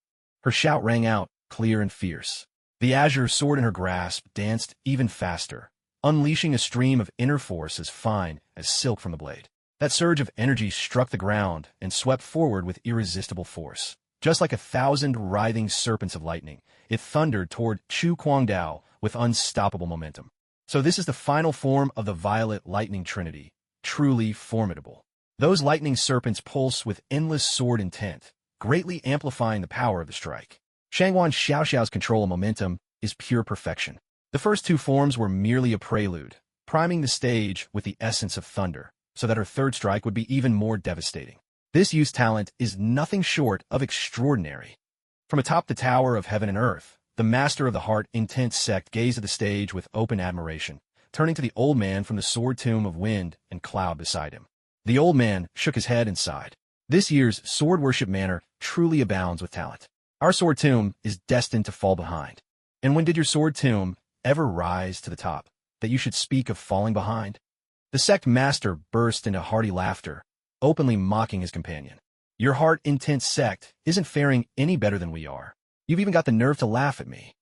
Her shout rang out, clear and fierce. The azure sword in her grasp danced even faster, unleashing a stream of inner force as fine as silk from the blade. That surge of energy struck the ground and swept forward with irresistible force. Just like 1,000 writhing serpents of lightning, it thundered toward Chu Kwangdao with unstoppable momentum. So this is the final form of the Violet Lightning Trinity, truly formidable. Those lightning serpents pulse with endless sword intent, greatly amplifying the power of the strike. Shangguan Xiaoxiao's control of momentum is pure perfection. The first two forms were merely a prelude, priming the stage with the essence of thunder, so that her third strike would be even more devastating. This youth's talent is nothing short of extraordinary. From atop the tower of heaven and earth, the master of the heart intense sect gazed at the stage with open admiration, turning to the old man from the sword tomb of wind and cloud beside him. The old man shook his head and sighed. This year's sword worship manor truly abounds with talent. Our sword tomb is destined to fall behind. And when did your sword tomb ever rise to the top, that you should speak of falling behind? The sect master burst into hearty laughter, openly mocking his companion. Your heart-intense sect isn't faring any better than we are. You've even got the nerve to laugh at me.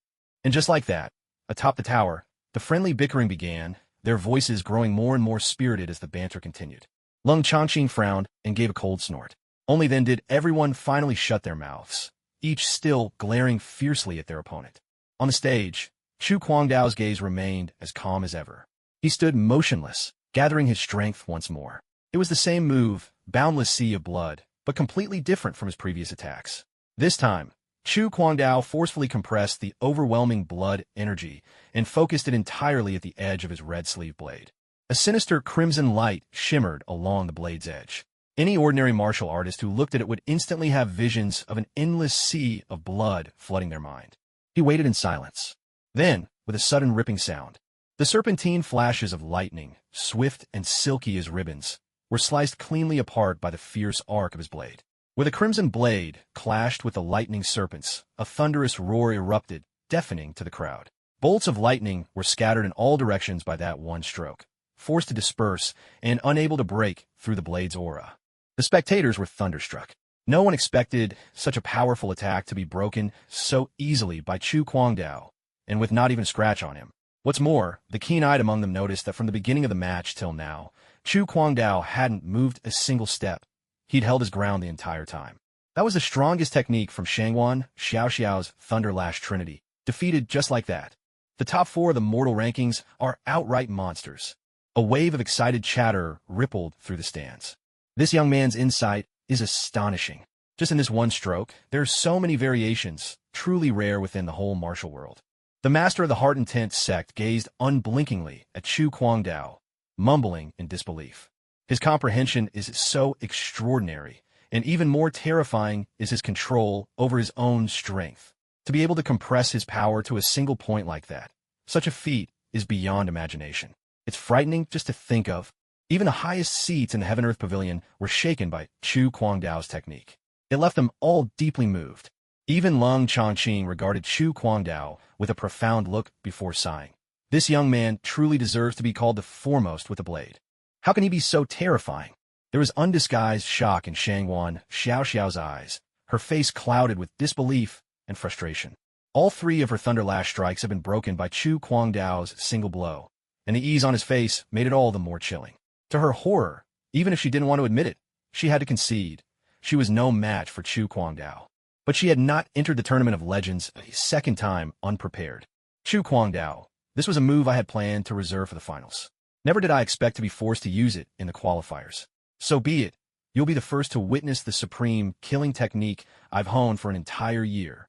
And just like that, atop the tower, the friendly bickering began, their voices growing more and more spirited as the banter continued. Lung Changqing frowned and gave a cold snort. Only then did everyone finally shut their mouths, each still glaring fiercely at their opponent. On the stage, Chu Kwangdao's gaze remained as calm as ever. He stood motionless, gathering his strength once more. It was the same move, boundless sea of blood, but completely different from his previous attacks. This time, Chu Kwangdao forcefully compressed the overwhelming blood energy and focused it entirely at the edge of his red sleeve blade. A sinister crimson light shimmered along the blade's edge. Any ordinary martial artist who looked at it would instantly have visions of an endless sea of blood flooding their mind. He waited in silence. Then, with a sudden ripping sound, the serpentine flashes of lightning, swift and silky as ribbons, were sliced cleanly apart by the fierce arc of his blade. Where the crimson blade clashed with the lightning serpents, a thunderous roar erupted, deafening to the crowd. Bolts of lightning were scattered in all directions by that one stroke, forced to disperse and unable to break through the blade's aura. The spectators were thunderstruck. No one expected such a powerful attack to be broken so easily by Chu Kwangdao, and with not even a scratch on him. What's more, the keen-eyed among them noticed that from the beginning of the match till now, Chu Kwangdao hadn't moved a single step. He'd held his ground the entire time. That was the strongest technique from Shangwan Xiaoxiao's Thunder Lash Trinity, defeated just like that. The top 4 of the mortal rankings are outright monsters. A wave of excited chatter rippled through the stands. This young man's insight is astonishing. Just in this one stroke, there are so many variations, truly rare within the whole martial world. The master of the Heart Intent sect gazed unblinkingly at Chu Kwangdao, mumbling in disbelief. His comprehension is so extraordinary, and even more terrifying is his control over his own strength. To be able to compress his power to a single point like that, such a feat is beyond imagination. It's frightening just to think of. Even the highest seats in the Heaven Earth Pavilion were shaken by Chu Kwangdao's technique. It left them all deeply moved. Even Lung Chongqing regarded Chu Kwangdao with a profound look before sighing. This young man truly deserves to be called the foremost with the blade. How can he be so terrifying? There was undisguised shock in Shangwan Xiaoxiao's eyes, her face clouded with disbelief and frustration. All 3 of her Thunder Lash strikes had been broken by Chu Kwangdao's single blow, and the ease on his face made it all the more chilling. To her horror, even if she didn't want to admit it, she had to concede. She was no match for Chu Kwangdao. But she had not entered the Tournament of Legends a second time unprepared. Chu Kwangdao, this was a move I had planned to reserve for the finals. Never did I expect to be forced to use it in the qualifiers. So be it. You'll be the first to witness the supreme killing technique I've honed for an entire year.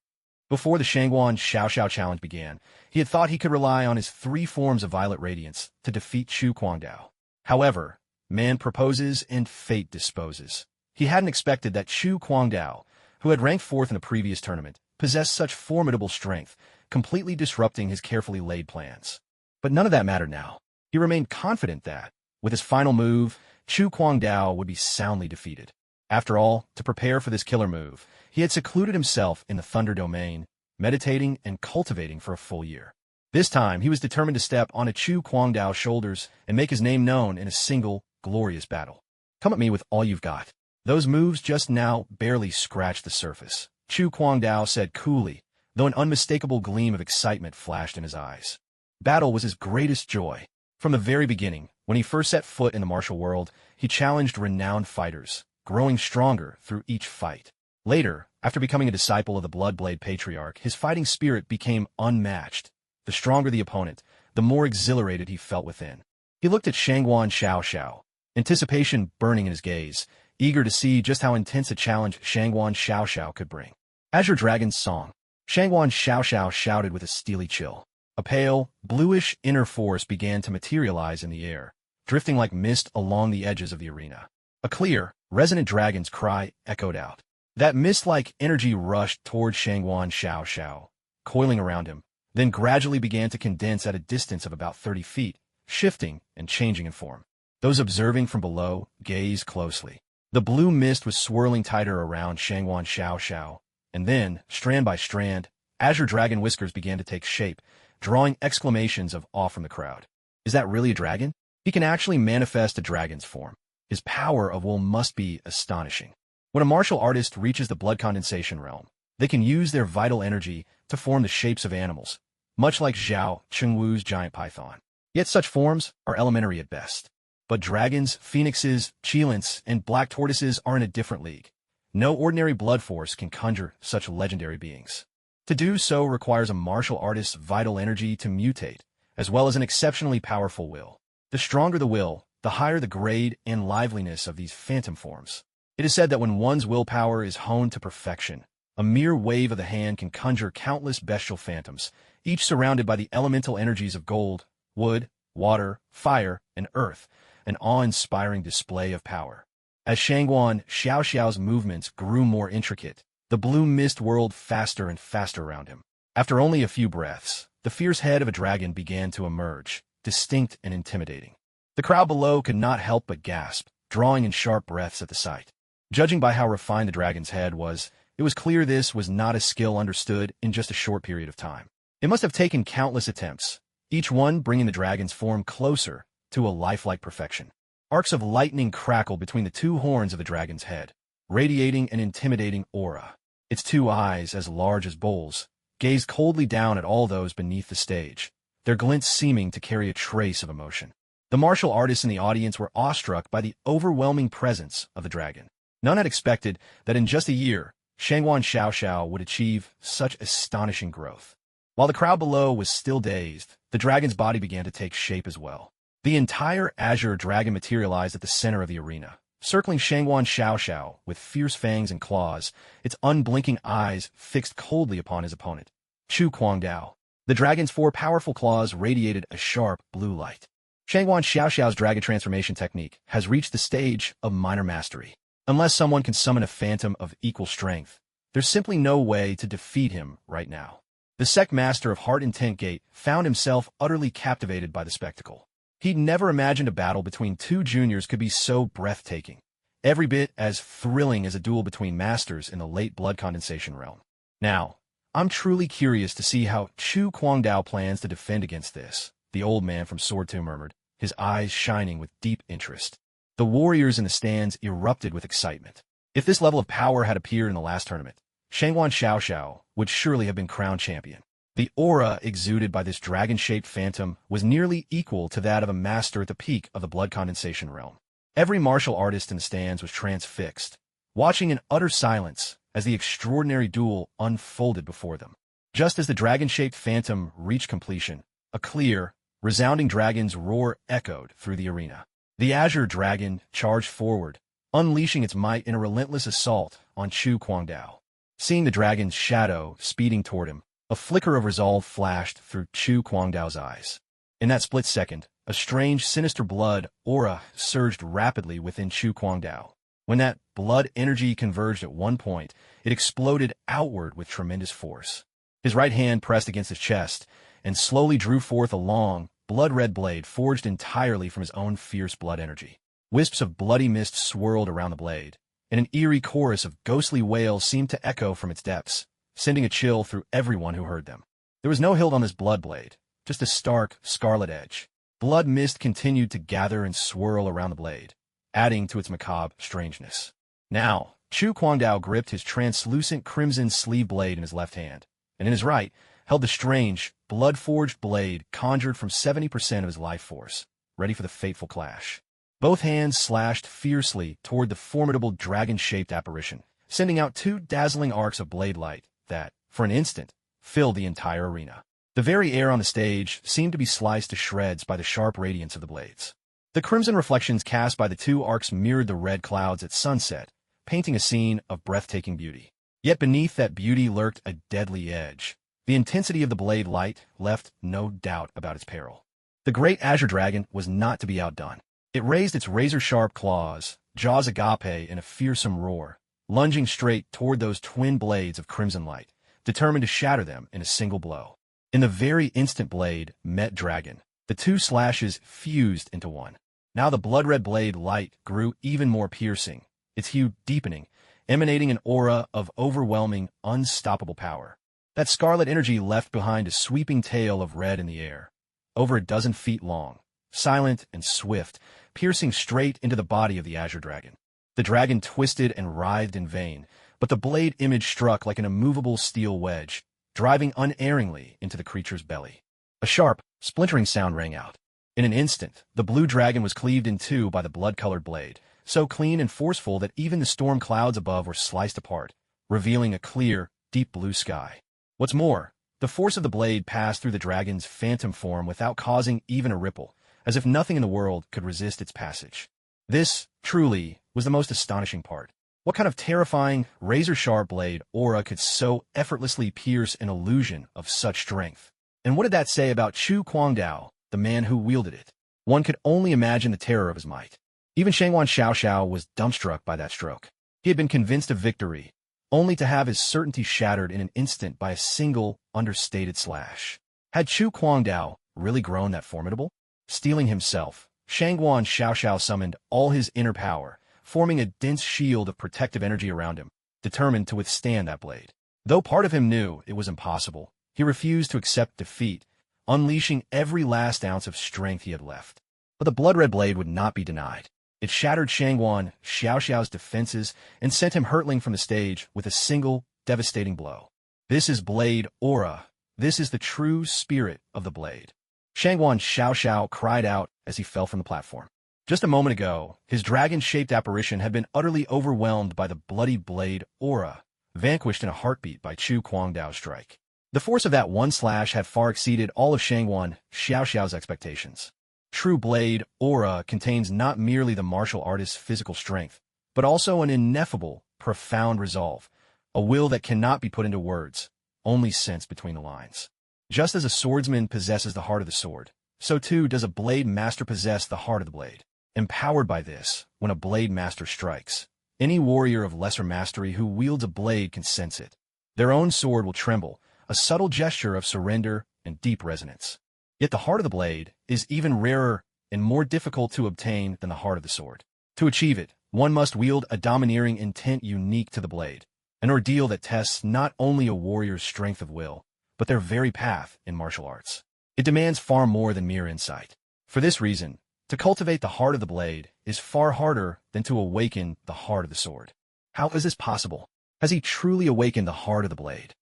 Before the Shangwan Xiaoxiao challenge began, he had thought he could rely on his 3 forms of Violet Radiance to defeat Chu Kwangdao. However, man proposes and fate disposes. He hadn't expected that Chu Kwangdao, who had ranked 4th in the previous tournament, possessed such formidable strength, completely disrupting his carefully laid plans. But none of that mattered now. He remained confident that, with his final move, Chu Kwangdao would be soundly defeated. After all, to prepare for this killer move, he had secluded himself in the Thunder Domain, meditating and cultivating for a full year. This time, he was determined to step onto Chu Kwangdao's shoulders and make his name known in a single, glorious battle. Come at me with all you've got. Those moves just now barely scratched the surface, Chu Kwangdao said coolly, though an unmistakable gleam of excitement flashed in his eyes. Battle was his greatest joy. From the very beginning, when he first set foot in the martial world, he challenged renowned fighters, growing stronger through each fight. Later, after becoming a disciple of the Bloodblade Patriarch, his fighting spirit became unmatched. The stronger the opponent, the more exhilarated he felt within. He looked at Shangwan Xiaoxiao, anticipation burning in his gaze, eager to see just how intense a challenge Shangwan Xiaoxiao could bring. Azure Dragon's Song. Shangwan Xiaoxiao shouted with a steely chill. A pale, bluish inner force began to materialize in the air, drifting like mist along the edges of the arena. A clear, resonant dragon's cry echoed out. That mist-like energy rushed toward Shangwan Xiaoxiao, coiling around him, then gradually began to condense at a distance of about 30 feet, shifting and changing in form. Those observing from below gazed closely. The blue mist was swirling tighter around Shangwan Xiaoxiao, and then, strand by strand, Azure Dragon whiskers began to take shape, drawing exclamations of awe from the crowd. Is that really a dragon? He can actually manifest a dragon's form. His power of will must be astonishing. When a martial artist reaches the blood condensation realm, they can use their vital energy to form the shapes of animals, much like Zhao Chengwu's giant python. Yet such forms are elementary at best. But dragons, phoenixes, cheilants, and black tortoises are in a different league. No ordinary blood force can conjure such legendary beings. To do so requires a martial artist's vital energy to mutate, as well as an exceptionally powerful will. The stronger the will, the higher the grade and liveliness of these phantom forms. It is said that when one's willpower is honed to perfection, A mere wave of the hand can conjure countless bestial phantoms, each surrounded by the elemental energies of gold, wood, water, fire, and earth, an awe-inspiring display of power. As Shangguan Xiaoxiao's movements grew more intricate, the blue mist whirled faster and faster around him. After only a few breaths, the fierce head of a dragon began to emerge, distinct and intimidating. The crowd below could not help but gasp, drawing in sharp breaths at the sight. Judging by how refined the dragon's head was, it was clear this was not a skill understood in just a short period of time. It must have taken countless attempts, each one bringing the dragon's form closer to a lifelike perfection. Arcs of lightning crackled between the two horns of the dragon's head, radiating an intimidating aura. Its two eyes, as large as bowls, gazed coldly down at all those beneath the stage, their glints seeming to carry a trace of emotion. The martial artists in the audience were awestruck by the overwhelming presence of the dragon. None had expected that in just a year, Shangguan Xiaoxiao would achieve such astonishing growth. While the crowd below was still dazed, the dragon's body began to take shape as well. The entire azure dragon materialized at the center of the arena, circling Shangguan Xiaoxiao with fierce fangs and claws, its unblinking eyes fixed coldly upon his opponent, Chu Guangdao. The dragon's four powerful claws radiated a sharp blue light. Shangguan Xiaoxiao's dragon transformation technique has reached the stage of minor mastery. Unless someone can summon a phantom of equal strength, there's simply no way to defeat him right now. The sect master of Heart Intent Gate found himself utterly captivated by the spectacle. He'd never imagined a battle between two juniors could be so breathtaking, every bit as thrilling as a duel between masters in the late blood condensation realm. Now, I'm truly curious to see how Chu Guangdao plans to defend against this, the old man from Sword 2 murmured, his eyes shining with deep interest. The warriors in the stands erupted with excitement. If this level of power had appeared in the last tournament, Shangguan Xiaoxiao would surely have been crowned champion. The aura exuded by this dragon-shaped phantom was nearly equal to that of a master at the peak of the blood condensation realm. Every martial artist in the stands was transfixed, watching in utter silence as the extraordinary duel unfolded before them. Just as the dragon-shaped phantom reached completion, a clear, resounding dragon's roar echoed through the arena. The azure dragon charged forward, unleashing its might in a relentless assault on Chu Guangdao. Seeing the dragon's shadow speeding toward him, a flicker of resolve flashed through Chu Guangdao's eyes. In that split second, a strange, sinister blood aura surged rapidly within Chu Guangdao. When that blood energy converged at one point, it exploded outward with tremendous force. His right hand pressed against his chest and slowly drew forth a long, blood-red blade forged entirely from his own fierce blood energy. Wisps of bloody mist swirled around the blade, and an eerie chorus of ghostly wails seemed to echo from its depths, sending a chill through everyone who heard them. There was no hilt on this blood blade, just a stark, scarlet edge. Blood mist continued to gather and swirl around the blade, adding to its macabre strangeness. Now, Chu Guangdao gripped his translucent crimson sleeve blade in his left hand, and in his right held the strange, blood-forged blade conjured from 70% of his life force, ready for the fateful clash. Both hands slashed fiercely toward the formidable dragon-shaped apparition, sending out two dazzling arcs of blade light that, for an instant, filled the entire arena. The very air on the stage seemed to be sliced to shreds by the sharp radiance of the blades. The crimson reflections cast by the two arcs mirrored the red clouds at sunset, painting a scene of breathtaking beauty. Yet beneath that beauty lurked a deadly edge. The intensity of the blade light left no doubt about its peril. The great azure dragon was not to be outdone. It raised its razor-sharp claws, jaws agape in a fearsome roar, lunging straight toward those twin blades of crimson light, determined to shatter them in a single blow. In the very instant blade met dragon, the two slashes fused into one. Now the blood-red blade light grew even more piercing, its hue deepening, emanating an aura of overwhelming, unstoppable power. That scarlet energy left behind a sweeping tail of red in the air, over a dozen feet long, silent and swift, piercing straight into the body of the azure dragon. The dragon twisted and writhed in vain, but the blade image struck like an immovable steel wedge, driving unerringly into the creature's belly. A sharp, splintering sound rang out. In an instant, the blue dragon was cleaved in two by the blood-colored blade, so clean and forceful that even the storm clouds above were sliced apart, revealing a clear, deep blue sky. What's more, the force of the blade passed through the dragon's phantom form without causing even a ripple, as if nothing in the world could resist its passage. This, truly, was the most astonishing part. What kind of terrifying, razor-sharp blade aura could so effortlessly pierce an illusion of such strength? And what did that say about Chu Guangdao, the man who wielded it? One could only imagine the terror of his might. Even Shangwan Xiaoxiao was dumbstruck by that stroke. He had been convinced of victory, only to have his certainty shattered in an instant by a single, understated slash. Had Chu Guangdao really grown that formidable? Steeling himself, Shangwan Xiaoxiao summoned all his inner power, forming a dense shield of protective energy around him, determined to withstand that blade. Though part of him knew it was impossible, he refused to accept defeat, unleashing every last ounce of strength he had left. But the blood-red blade would not be denied. It shattered Shangwan Xiaoxiao's defenses and sent him hurtling from the stage with a single, devastating blow. This is blade aura. This is the true spirit of the blade. Shangwan Xiaoxiao cried out as he fell from the platform. Just a moment ago, his dragon-shaped apparition had been utterly overwhelmed by the bloody blade aura, vanquished in a heartbeat by Chu Guangdao's strike. The force of that one slash had far exceeded all of Shangwan Xiaoxiao's expectations. True blade aura contains not merely the martial artist's physical strength, but also an ineffable, profound resolve, a will that cannot be put into words, only sensed between the lines. Just as a swordsman possesses the heart of the sword, so too does a blade master possess the heart of the blade. Empowered by this, when a blade master strikes, any warrior of lesser mastery who wields a blade can sense it. Their own sword will tremble, a subtle gesture of surrender and deep resonance. Yet the heart of the blade is even rarer and more difficult to obtain than the heart of the sword. To achieve it, one must wield a domineering intent unique to the blade, an ordeal that tests not only a warrior's strength of will, but their very path in martial arts. It demands far more than mere insight. For this reason, to cultivate the heart of the blade is far harder than to awaken the heart of the sword. How is this possible? Has he truly awakened the heart of the blade?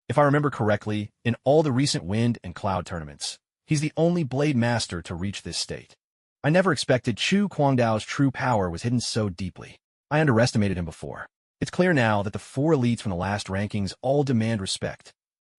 If I remember correctly, in all the recent Wind and Cloud tournaments, he's the only blade master to reach this state. I never expected Chu Guangdao's true power was hidden so deeply. I underestimated him before. It's clear now that the four elites from the last rankings all demand respect.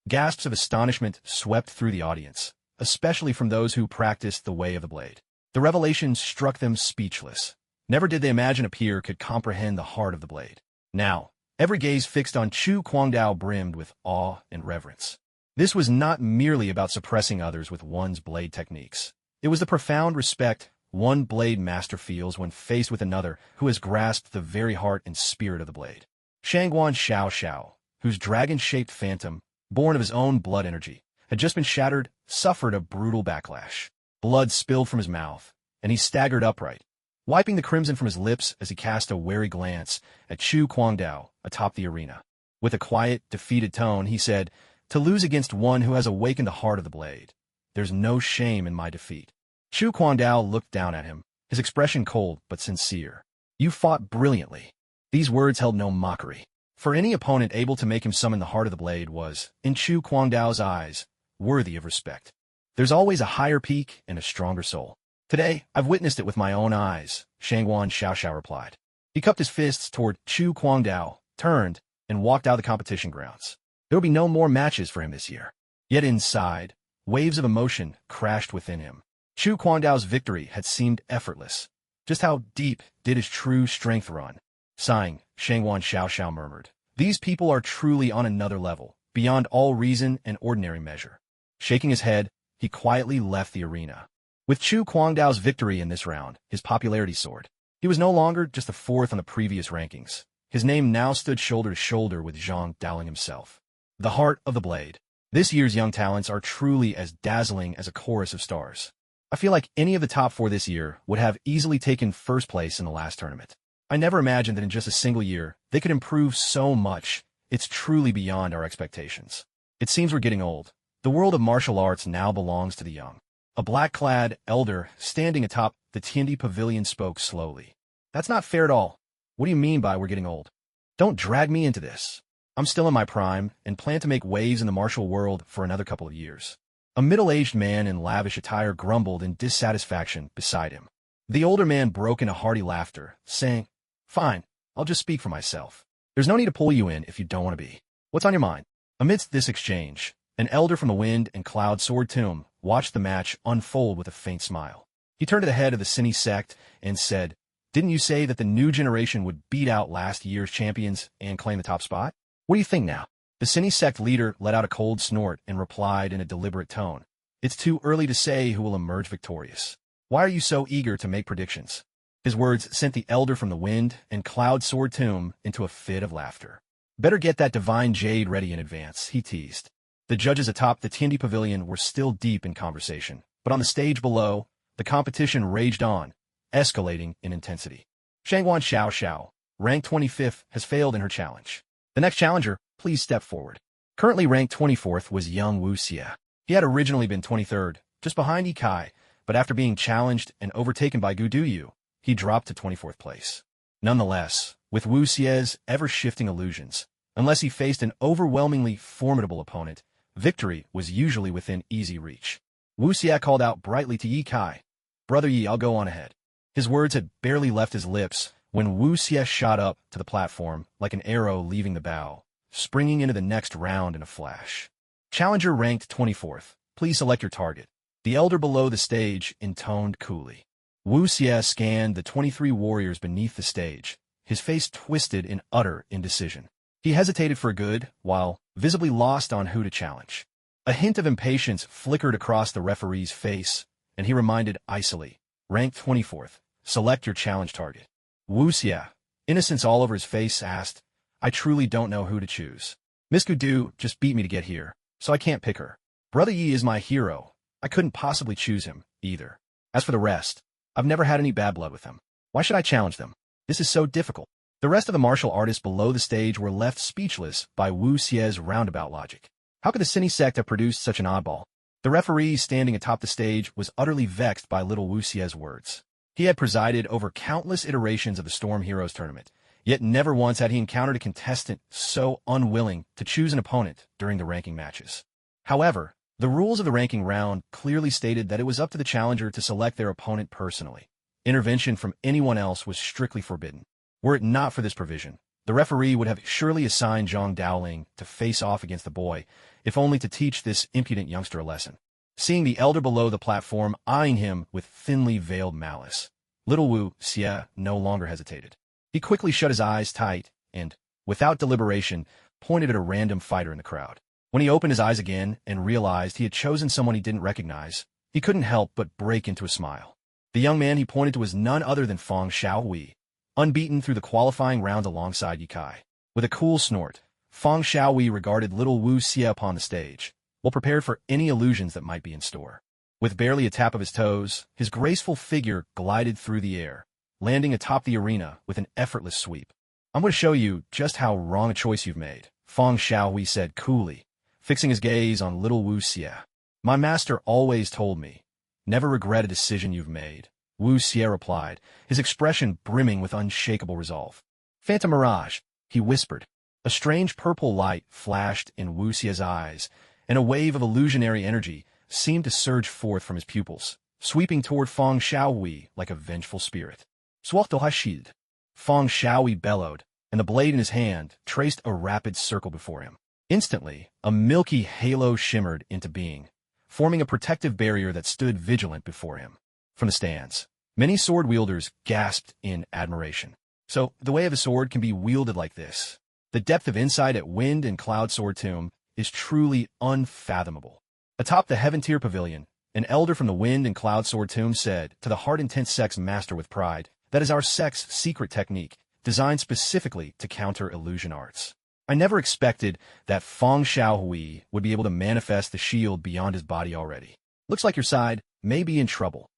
Gasps of astonishment swept through the audience, especially from those who practiced the way of the blade. The revelation struck them speechless. Never did they imagine a peer could comprehend the heart of the blade. Now, every gaze fixed on Chu Guangdao brimmed with awe and reverence. This was not merely about suppressing others with one's blade techniques. It was the profound respect one blade master feels when faced with another who has grasped the very heart and spirit of the blade. Shangwan Xiaoxiao, whose dragon-shaped phantom, born of his own blood energy, had just been shattered, suffered a brutal backlash. Blood spilled from his mouth, and he staggered upright, wiping the crimson from his lips as he cast a wary glance at Chu Guangdao atop the arena. With a quiet, defeated tone, he said, "To lose against one who has awakened the heart of the blade, there's no shame in my defeat." Chu Guangdao looked down at him, his expression cold but sincere. "You fought brilliantly." These words held no mockery. For any opponent able to make him summon the heart of the blade was, in Chu Guangdao's eyes, worthy of respect. There's always a higher peak and a stronger soul. "Today, I've witnessed it with my own eyes," Shangwan Xiaoxiao replied. He cupped his fists toward Chu Guangdao, turned, and walked out of the competition grounds. There would be no more matches for him this year. Yet inside, waves of emotion crashed within him. Chu Guangdao's victory had seemed effortless. Just how deep did his true strength run? Sighing, Shangwan Xiaoxiao murmured, "These people are truly on another level, beyond all reason and ordinary measure." Shaking his head, he quietly left the arena. With Chu Guangdao's victory in this round, his popularity soared. He was no longer just the fourth on the previous rankings. His name now stood shoulder to shoulder with Zhang Daoling himself. The heart of the blade. This year's young talents are truly as dazzling as a chorus of stars. I feel like any of the top four this year would have easily taken first place in the last tournament. I never imagined that in just a single year, they could improve so much. It's truly beyond our expectations. It seems we're getting old. The world of martial arts now belongs to the young. A black-clad elder standing atop the Tiandi Pavilion spoke slowly. "That's not fair at all. What do you mean by we're getting old? Don't drag me into this. I'm still in my prime and plan to make waves in the martial world for another couple of years." A middle-aged man in lavish attire grumbled in dissatisfaction beside him. The older man broke into hearty laughter, saying, "Fine, I'll just speak for myself. There's no need to pull you in if you don't want to be. What's on your mind?" Amidst this exchange, an elder from the Wind and Cloud Sword Tomb watched the match unfold with a faint smile. He turned to the head of the Cine sect and said, Didn't you say that the new generation would beat out last year's champions and claim the top spot? What do you think now? The Cine sect leader let out a cold snort and replied in a deliberate tone. It's too early to say who will emerge victorious. Why are you so eager to make predictions? His words sent the elder from the wind and cloud sword tomb into a fit of laughter. Better get that divine jade ready in advance, he teased. The judges atop the Tiandi pavilion were still deep in conversation, but on the stage below, the competition raged on, escalating in intensity. Shangguan Xiao Xiao, ranked 25th, has failed in her challenge. The next challenger, please step forward. Currently ranked 24th was young Wu Xie. He had originally been 23rd, just behind Yi Kai, but after being challenged and overtaken by Gu Duyu, he dropped to 24th place. Nonetheless, with Wu Xie's ever-shifting illusions, unless he faced an overwhelmingly formidable opponent, victory was usually within easy reach. Wu Xie called out brightly to Yi Kai, "Brother Yi, I'll go on ahead." His words had barely left his lips when Wu Xie shot up to the platform like an arrow leaving the bow, springing into the next round in a flash. Challenger ranked 24th, please select your target. The elder below the stage intoned coolly. Wu Xie scanned the 23 warriors beneath the stage, his face twisted in utter indecision. He hesitated for a good while, visibly lost on who to challenge. A hint of impatience flickered across the referee's face, and he reminded icily, ranked 24th, select your challenge target. Wu Xie, innocence all over his face, asked, I truly don't know who to choose. Miss Gudu just beat me to get here, so I can't pick her. Brother Yi is my hero. I couldn't possibly choose him, either. As for the rest, I've never had any bad blood with them. Why should I challenge them? This is so difficult. The rest of the martial artists below the stage were left speechless by Wu Xie's roundabout logic. How could the Cine sect have produced such an oddball? The referee standing atop the stage was utterly vexed by little Wu Xie's words. He had presided over countless iterations of the Storm Heroes tournament, yet never once had he encountered a contestant so unwilling to choose an opponent during the ranking matches. However, the rules of the ranking round clearly stated that it was up to the challenger to select their opponent personally. Intervention from anyone else was strictly forbidden. Were it not for this provision, the referee would have surely assigned Zhang Daoling to face off against the boy, if only to teach this impudent youngster a lesson. Seeing the elder below the platform eyeing him with thinly veiled malice, little Wu Xie no longer hesitated. He quickly shut his eyes tight and, without deliberation, pointed at a random fighter in the crowd. When he opened his eyes again and realized he had chosen someone he didn't recognize, he couldn't help but break into a smile. The young man he pointed to was none other than Feng Xiaohui, unbeaten through the qualifying round alongside Yi Kai. With a cool snort, Feng Xiaohui regarded little Wu Xie upon the stage, well prepared for any illusions that might be in store. With barely a tap of his toes, his graceful figure glided through the air, landing atop the arena with an effortless sweep. I'm going to show you just how wrong a choice you've made, Feng Xiaohui said coolly, fixing his gaze on little Wu Xie. My master always told me, never regret a decision you've made, Wu Xie replied, his expression brimming with unshakable resolve. Phantom Mirage, he whispered. A strange purple light flashed in Wu Xie's eyes, and a wave of illusionary energy seemed to surge forth from his pupils, sweeping toward Feng Xiaohui like a vengeful spirit. Swaltohashid. Feng Xiaohui bellowed, and the blade in his hand traced a rapid circle before him. Instantly, a milky halo shimmered into being, forming a protective barrier that stood vigilant before him. From the stands, many sword wielders gasped in admiration. So, the way of a sword can be wielded like this. The depth of insight at Wind and Cloud Sword Tomb is truly unfathomable. Atop the Heaven Tier Pavilion, an elder from the Wind and Cloud Sword Tomb said to the Heart Intense Sect's master with pride, that is our sect's secret technique, designed specifically to counter illusion arts. I never expected that Feng Xiaohui would be able to manifest the shield beyond his body already. Looks like your side may be in trouble.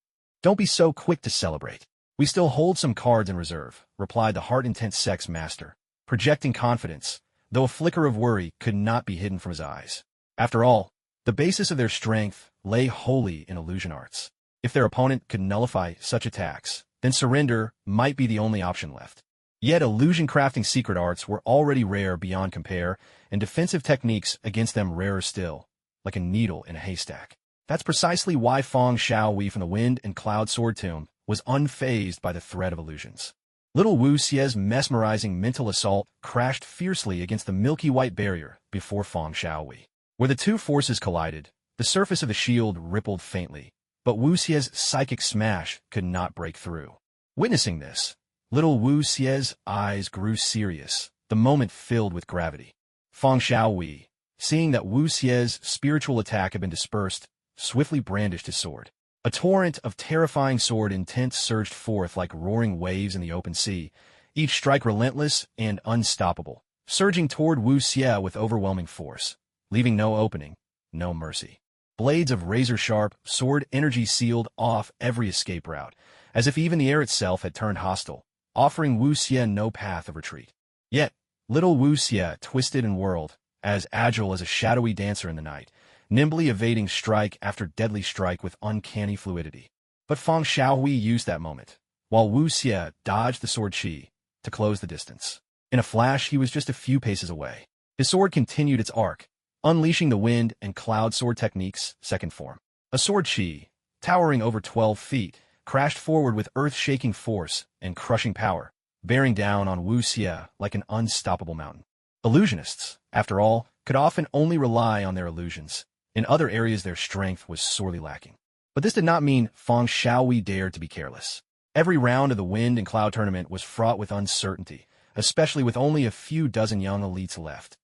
Don't be so quick to celebrate. We still hold some cards in reserve, replied the Heart Intense Sect's master, projecting confidence, though a flicker of worry could not be hidden from his eyes. After all, the basis of their strength lay wholly in illusion arts. If their opponent could nullify such attacks, then surrender might be the only option left. Yet illusion-crafting secret arts were already rare beyond compare, and defensive techniques against them rarer still, like a needle in a haystack. That's precisely why Feng Xiaohui from the Wind and Cloud Sword Tomb was unfazed by the threat of illusions. Little Wu Xie's mesmerizing mental assault crashed fiercely against the milky white barrier before Feng Xiaohui. Where the two forces collided, the surface of the shield rippled faintly, but Wu Xie's psychic smash could not break through. Witnessing this, Little Wu Xie's eyes grew serious, the moment filled with gravity. Feng Xiaowei, seeing that Wu Xie's spiritual attack had been dispersed, swiftly brandished his sword. A torrent of terrifying sword intent surged forth like roaring waves in the open sea, each strike relentless and unstoppable, surging toward Wu Xie with overwhelming force, leaving no opening, no mercy. Blades of razor-sharp sword energy sealed off every escape route, as if even the air itself had turned hostile, offering Wu Xie no path of retreat. Yet, little Wu Xie twisted and whirled, as agile as a shadowy dancer in the night, nimbly evading strike after deadly strike with uncanny fluidity. But Feng Xiaowei used that moment, while Wu Xie dodged the sword chi, to close the distance. In a flash, he was just a few paces away. His sword continued its arc, unleashing the wind and cloud sword technique's second form. A sword chi, towering over 12 feet, crashed forward with earth-shaking force and crushing power, bearing down on Wu Xie like an unstoppable mountain. Illusionists, after all, could often only rely on their illusions. In other areas their strength was sorely lacking. But this did not mean Feng Xiaowei dared to be careless. Every round of the Wind and Cloud tournament was fraught with uncertainty, especially with only a few dozen young elites left.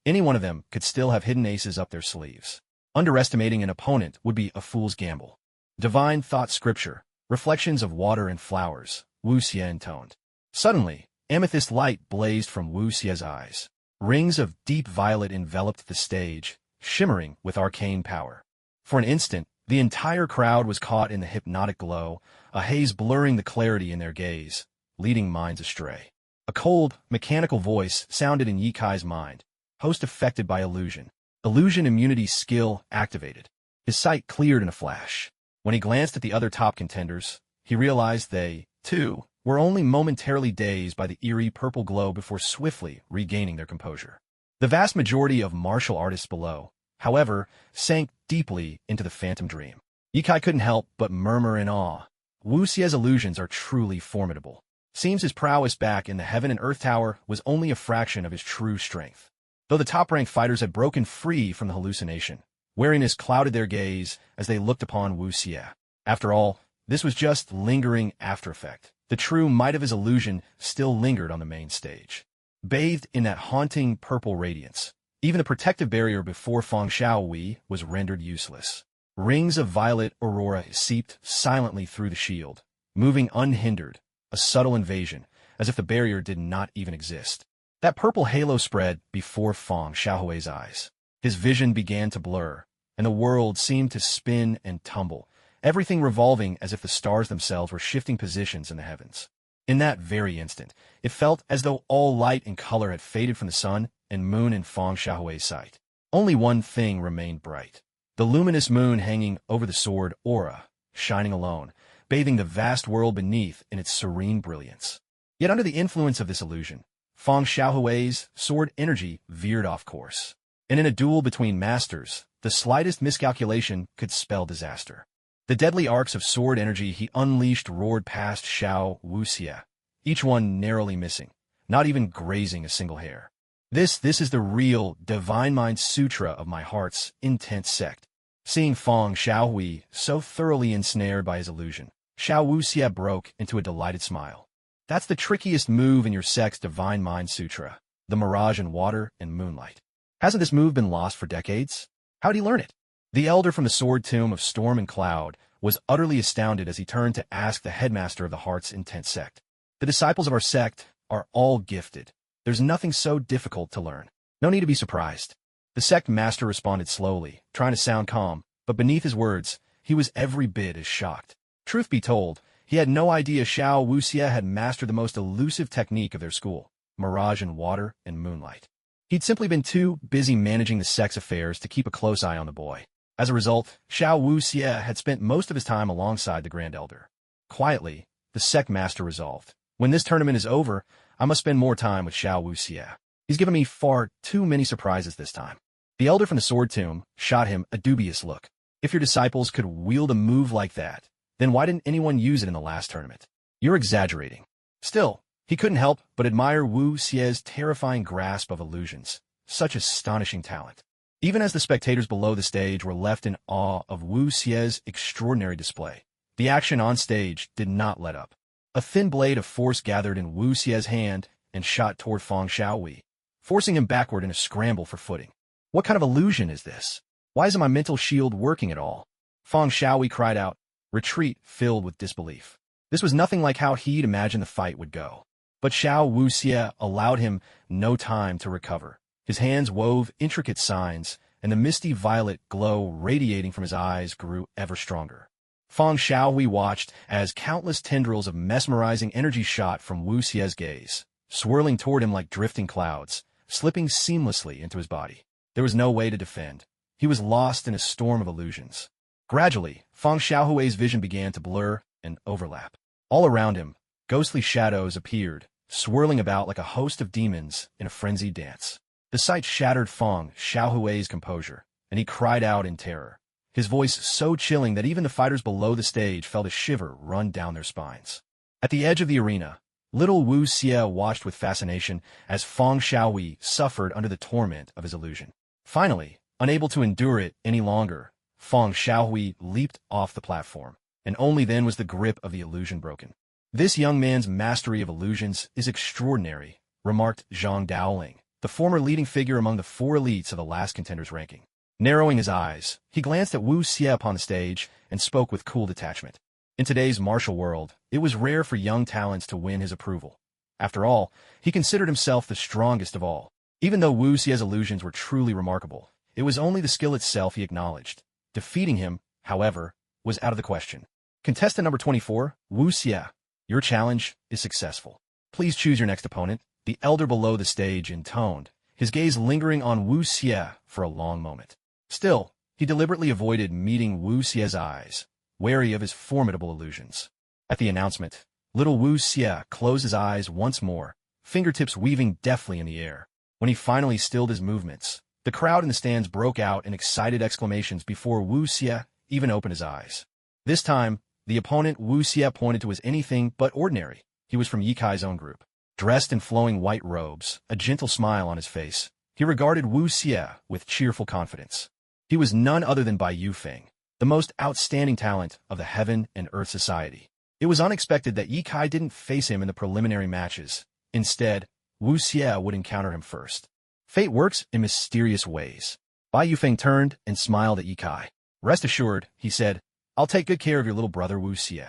Any one of them could still have hidden aces up their sleeves. Underestimating an opponent would be a fool's gamble. Divine thought scripture, reflections of water and flowers, Wu Xie intoned. Suddenly, amethyst light blazed from Wu Xie's eyes. Rings of deep violet enveloped the stage, shimmering with arcane power. For an instant, the entire crowd was caught in the hypnotic glow, a haze blurring the clarity in their gaze, leading minds astray. A cold, mechanical voice sounded in Ye Kai's mind. Host affected by illusion. Illusion immunity skill activated. His sight cleared in a flash. When he glanced at the other top contenders, he realized they, too, were only momentarily dazed by the eerie purple glow before swiftly regaining their composure. The vast majority of martial artists below, however, sank deeply into the phantom dream. Ye Kai couldn't help but murmur in awe. Wu Xie's illusions are truly formidable. Seems his prowess back in the Heaven and Earth Tower was only a fraction of his true strength. Though the top-ranked fighters had broken free from the hallucination, wariness clouded their gaze as they looked upon Wu Xie. After all, this was just lingering after-effect. The true might of his illusion still lingered on the main stage. Bathed in that haunting purple radiance, even the protective barrier before Feng Xiaowei was rendered useless. Rings of violet aurora seeped silently through the shield, moving unhindered, a subtle invasion, as if the barrier did not even exist. That purple halo spread before Feng Xiaowei's eyes. His vision began to blur, and the world seemed to spin and tumble, everything revolving as if the stars themselves were shifting positions in the heavens. In that very instant, it felt as though all light and color had faded from the sun and moon in Feng Xiaowei's sight. Only one thing remained bright. The luminous moon hanging over the sword aura, shining alone, bathing the vast world beneath in its serene brilliance. Yet under the influence of this illusion, Feng Xiaowei's sword energy veered off course. And in a duel between masters, the slightest miscalculation could spell disaster. The deadly arcs of sword energy he unleashed roared past Xiao Wu Xie, each one narrowly missing, not even grazing a single hair. This is the real Divine Mind Sutra of my heart's intense sect. Seeing Feng Xiaowei so thoroughly ensnared by his illusion, Xiao Wu Xie broke into a delighted smile. That's the trickiest move in your sect's Divine Mind Sutra, the mirage in water and moonlight. Hasn't this move been lost for decades? How'd he learn it? The elder from the sword tomb of Storm and Cloud was utterly astounded as he turned to ask the headmaster of the Heart's Intense sect. The disciples of our sect are all gifted. There's nothing so difficult to learn. No need to be surprised. The sect master responded slowly, trying to sound calm, but beneath his words, he was every bit as shocked. Truth be told, he had no idea Xiao Wu Xie had mastered the most elusive technique of their school, mirage in water and moonlight. He'd simply been too busy managing the sect's affairs to keep a close eye on the boy. As a result, Xiao Wu Xie had spent most of his time alongside the Grand Elder. Quietly, the sect master resolved, when this tournament is over, I must spend more time with Xiao Wu Xie. He's given me far too many surprises this time. The elder from the sword tomb shot him a dubious look. If your disciples could wield a move like that, then why didn't anyone use it in the last tournament? You're exaggerating. Still, he couldn't help but admire Wu Xie's terrifying grasp of illusions. Such astonishing talent. Even as the spectators below the stage were left in awe of Wu Xie's extraordinary display, the action on stage did not let up. A thin blade of force gathered in Wu Xie's hand and shot toward Feng Xiaowei, forcing him backward in a scramble for footing. What kind of illusion is this? Why isn't my mental shield working at all? Feng Xiaowei cried out, retreat filled with disbelief. This was nothing like how he'd imagined the fight would go. But Xiao Wu Xie allowed him no time to recover. His hands wove intricate signs, and the misty violet glow radiating from his eyes grew ever stronger. Feng Xiaowei watched as countless tendrils of mesmerizing energy shot from Wu Xie's gaze, swirling toward him like drifting clouds, slipping seamlessly into his body. There was no way to defend. He was lost in a storm of illusions. Gradually, Feng Xiaohui's vision began to blur and overlap. All around him, ghostly shadows appeared, swirling about like a host of demons in a frenzied dance. The sight shattered Feng Xiaohui's composure, and he cried out in terror, his voice so chilling that even the fighters below the stage felt a shiver run down their spines. At the edge of the arena, little Wu Xie watched with fascination as Feng Xiaowei suffered under the torment of his illusion. Finally, unable to endure it any longer, Feng Xiaowei leaped off the platform, and only then was the grip of the illusion broken. This young man's mastery of illusions is extraordinary, remarked Zhang Daoling, the former leading figure among the 4 elites of the last contenders ranking. Narrowing his eyes, he glanced at Wu Xie upon the stage and spoke with cool detachment. In today's martial world, it was rare for young talents to win his approval. After all, he considered himself the strongest of all. Even though Wu Xie's illusions were truly remarkable, it was only the skill itself he acknowledged. Defeating him, however, was out of the question. Contestant number 24, Wu Xie, your challenge is successful. Please choose your next opponent, the elder below the stage intoned, his gaze lingering on Wu Xie for a long moment. Still, he deliberately avoided meeting Wu Xie's eyes, wary of his formidable illusions. At the announcement, little Wu Xie closed his eyes once more, fingertips weaving deftly in the air. When he finally stilled his movements, the crowd in the stands broke out in excited exclamations before Wu Xie even opened his eyes. This time, the opponent Wu Xie pointed to was anything but ordinary. He was from Ye Kai's own group. Dressed in flowing white robes, a gentle smile on his face, he regarded Wu Xie with cheerful confidence. He was none other than Bai Yufeng, the most outstanding talent of the Heaven and Earth Society. It was unexpected that Ye Kai didn't face him in the preliminary matches. Instead, Wu Xie would encounter him first. Fate works in mysterious ways. Bai Yufeng turned and smiled at Ye Kai. Rest assured, he said, I'll take good care of your little brother Wu Xie.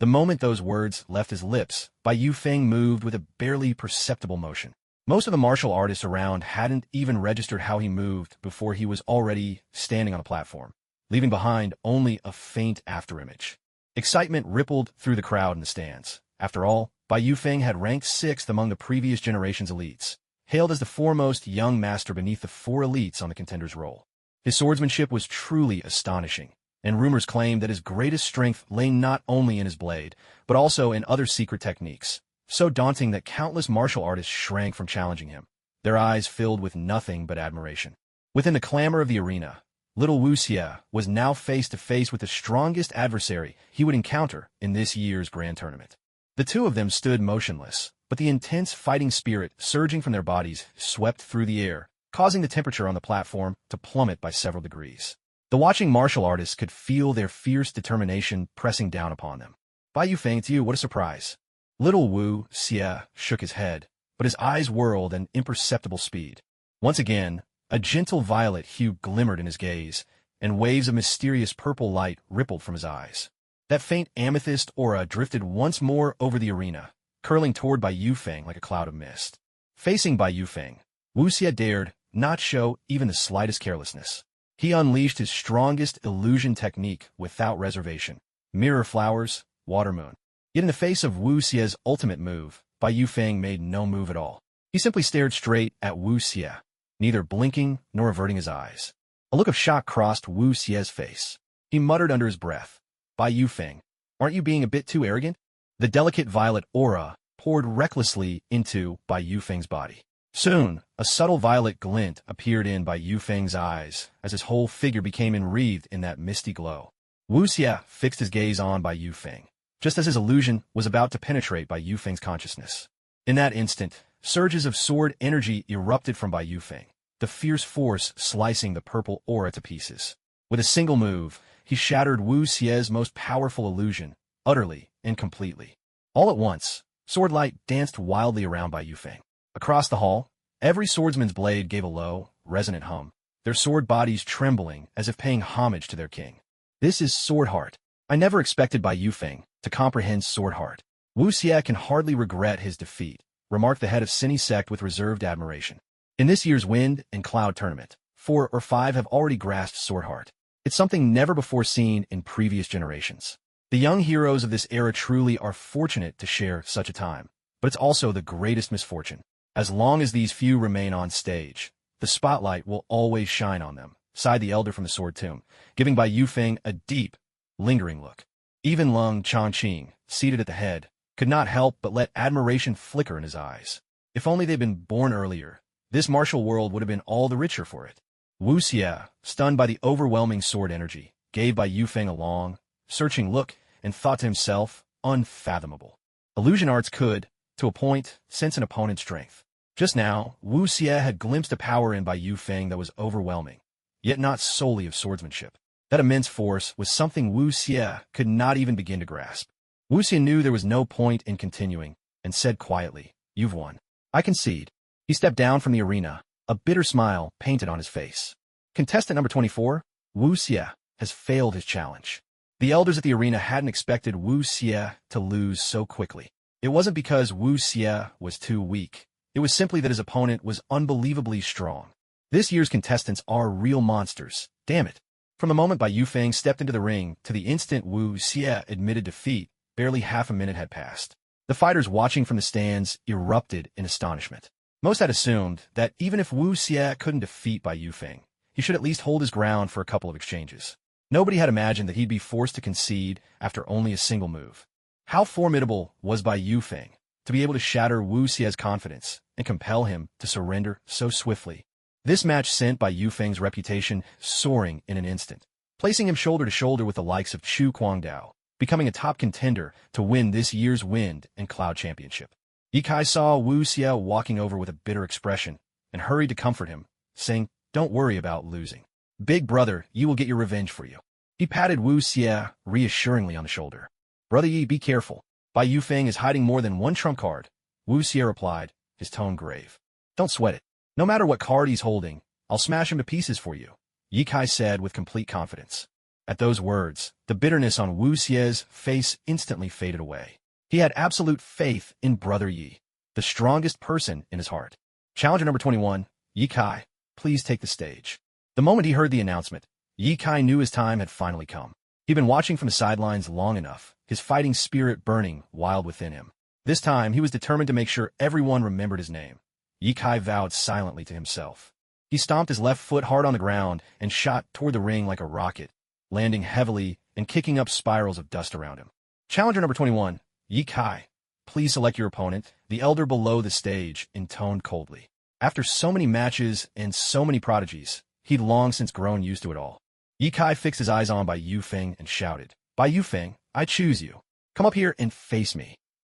The moment those words left his lips, Bai Yufeng moved with a barely perceptible motion. Most of the martial artists around hadn't even registered how he moved before he was already standing on a platform, leaving behind only a faint afterimage. Excitement rippled through the crowd in the stands. After all, Bai Yufeng had ranked 6th among the previous generation's elites, hailed as the foremost young master beneath the 4 elites on the contenders' roll. His swordsmanship was truly astonishing, and rumors claimed that his greatest strength lay not only in his blade, but also in other secret techniques, so daunting that countless martial artists shrank from challenging him, their eyes filled with nothing but admiration. Within the clamor of the arena, little Wu Xie was now face to face with the strongest adversary he would encounter in this year's grand tournament. The two of them stood motionless, but the intense fighting spirit surging from their bodies swept through the air, causing the temperature on the platform to plummet by several degrees. The watching martial artists could feel their fierce determination pressing down upon them. Bai Yufeng, it's you, what a surprise. Little Wu Xie shook his head, but his eyes whirled at imperceptible speed. Once again, a gentle violet hue glimmered in his gaze, and waves of mysterious purple light rippled from his eyes. That faint amethyst aura drifted once more over the arena, curling toward Bai Yufeng like a cloud of mist. Facing Bai Yufeng, Wu Xie dared not show even the slightest carelessness. He unleashed his strongest illusion technique without reservation. Mirror flowers, water moon. Yet in the face of Wu Xie's ultimate move, Bai Yufeng made no move at all. He simply stared straight at Wu Xie, neither blinking nor averting his eyes. A look of shock crossed Wu Xie's face. He muttered under his breath, Bai Yufeng, aren't you being a bit too arrogant? The delicate violet aura poured recklessly into Bai Yufeng's body. Soon, a subtle violet glint appeared in Bai Yufeng's eyes as his whole figure became enwreathed in that misty glow. Wu Xie fixed his gaze on Bai Yufeng, just as his illusion was about to penetrate Bai Yufeng's consciousness. In that instant, surges of sword energy erupted from Bai Yufeng, the fierce force slicing the purple aura to pieces. With a single move, he shattered Wu Xie's most powerful illusion, utterly and completely. All at once, sword light danced wildly around by Yufeng. Across the hall, every swordsman's blade gave a low, resonant hum, their sword bodies trembling as if paying homage to their king. This is sword heart. I never expected Bai Yufeng to comprehend sword heart. Wu Xie can hardly regret his defeat, remarked the head of Cine sect with reserved admiration. In this year's Wind and Cloud tournament, 4 or 5 have already grasped sword heart. It's something never before seen in previous generations. The young heroes of this era truly are fortunate to share such a time, but it's also the greatest misfortune. As long as these few remain on stage, the spotlight will always shine on them, sighed the elder from the sword tomb, giving Bai Yufeng a deep, lingering look. Even Lung Chongqing, seated at the head, could not help but let admiration flicker in his eyes. If only they'd been born earlier, this martial world would have been all the richer for it. Wu Xie, stunned by the overwhelming sword energy, gave Bai Yufeng a long, searching look and thought to himself, unfathomable. Illusion arts could, to a point, sense an opponent's strength. Just now, Wu Xie had glimpsed a power in Bai Yufeng that was overwhelming, yet not solely of swordsmanship. That immense force was something Wu Xie could not even begin to grasp. Wu Xie knew there was no point in continuing, and said quietly, "You've won. I concede." He stepped down from the arena, a bitter smile painted on his face. Contestant number 24, Wu Xie, has failed his challenge. The elders at the arena hadn't expected Wu Xie to lose so quickly. It wasn't because Wu Xie was too weak. It was simply that his opponent was unbelievably strong. This year's contestants are real monsters, damn it. From the moment Bai Yufeng stepped into the ring to the instant Wu Xie admitted defeat, barely half a minute had passed. The fighters watching from the stands erupted in astonishment. Most had assumed that even if Wu Xie couldn't defeat Bai Yufeng, he should at least hold his ground for a couple of exchanges. Nobody had imagined that he'd be forced to concede after only a single move. How formidable was Bai Yufeng to be able to shatter Wu Xie's confidence and compel him to surrender so swiftly? This match sent Bai Yufeng's reputation soaring in an instant, placing him shoulder to shoulder with the likes of Chu Guangdao, becoming a top contender to win this year's Wind and Cloud Championship. Ye Kai saw Wu Xie walking over with a bitter expression and hurried to comfort him, saying, "Don't worry about losing. Big brother, Yi will get your revenge for you." He patted Wu Xie reassuringly on the shoulder. "Brother Yi, be careful. Bai Yufeng is hiding more than one trump card," Wu Xie replied, his tone grave. "Don't sweat it. No matter what card he's holding, I'll smash him to pieces for you," Ye Kai said with complete confidence. At those words, the bitterness on Wu Xie's face instantly faded away. He had absolute faith in Brother Yi, the strongest person in his heart. Challenger number 21, Ye Kai, please take the stage. The moment he heard the announcement, Ye Kai knew his time had finally come. He'd been watching from the sidelines long enough, his fighting spirit burning wild within him. This time, he was determined to make sure everyone remembered his name. Ye Kai vowed silently to himself. He stomped his left foot hard on the ground and shot toward the ring like a rocket, landing heavily and kicking up spirals of dust around him. Challenger number 21, Ye Kai, please select your opponent, the elder below the stage intoned coldly. After so many matches and so many prodigies, he'd long since grown used to it all. Ye Kai fixed his eyes on Bai Yufeng and shouted, "Bai Yufeng, I choose you. Come up here and face me."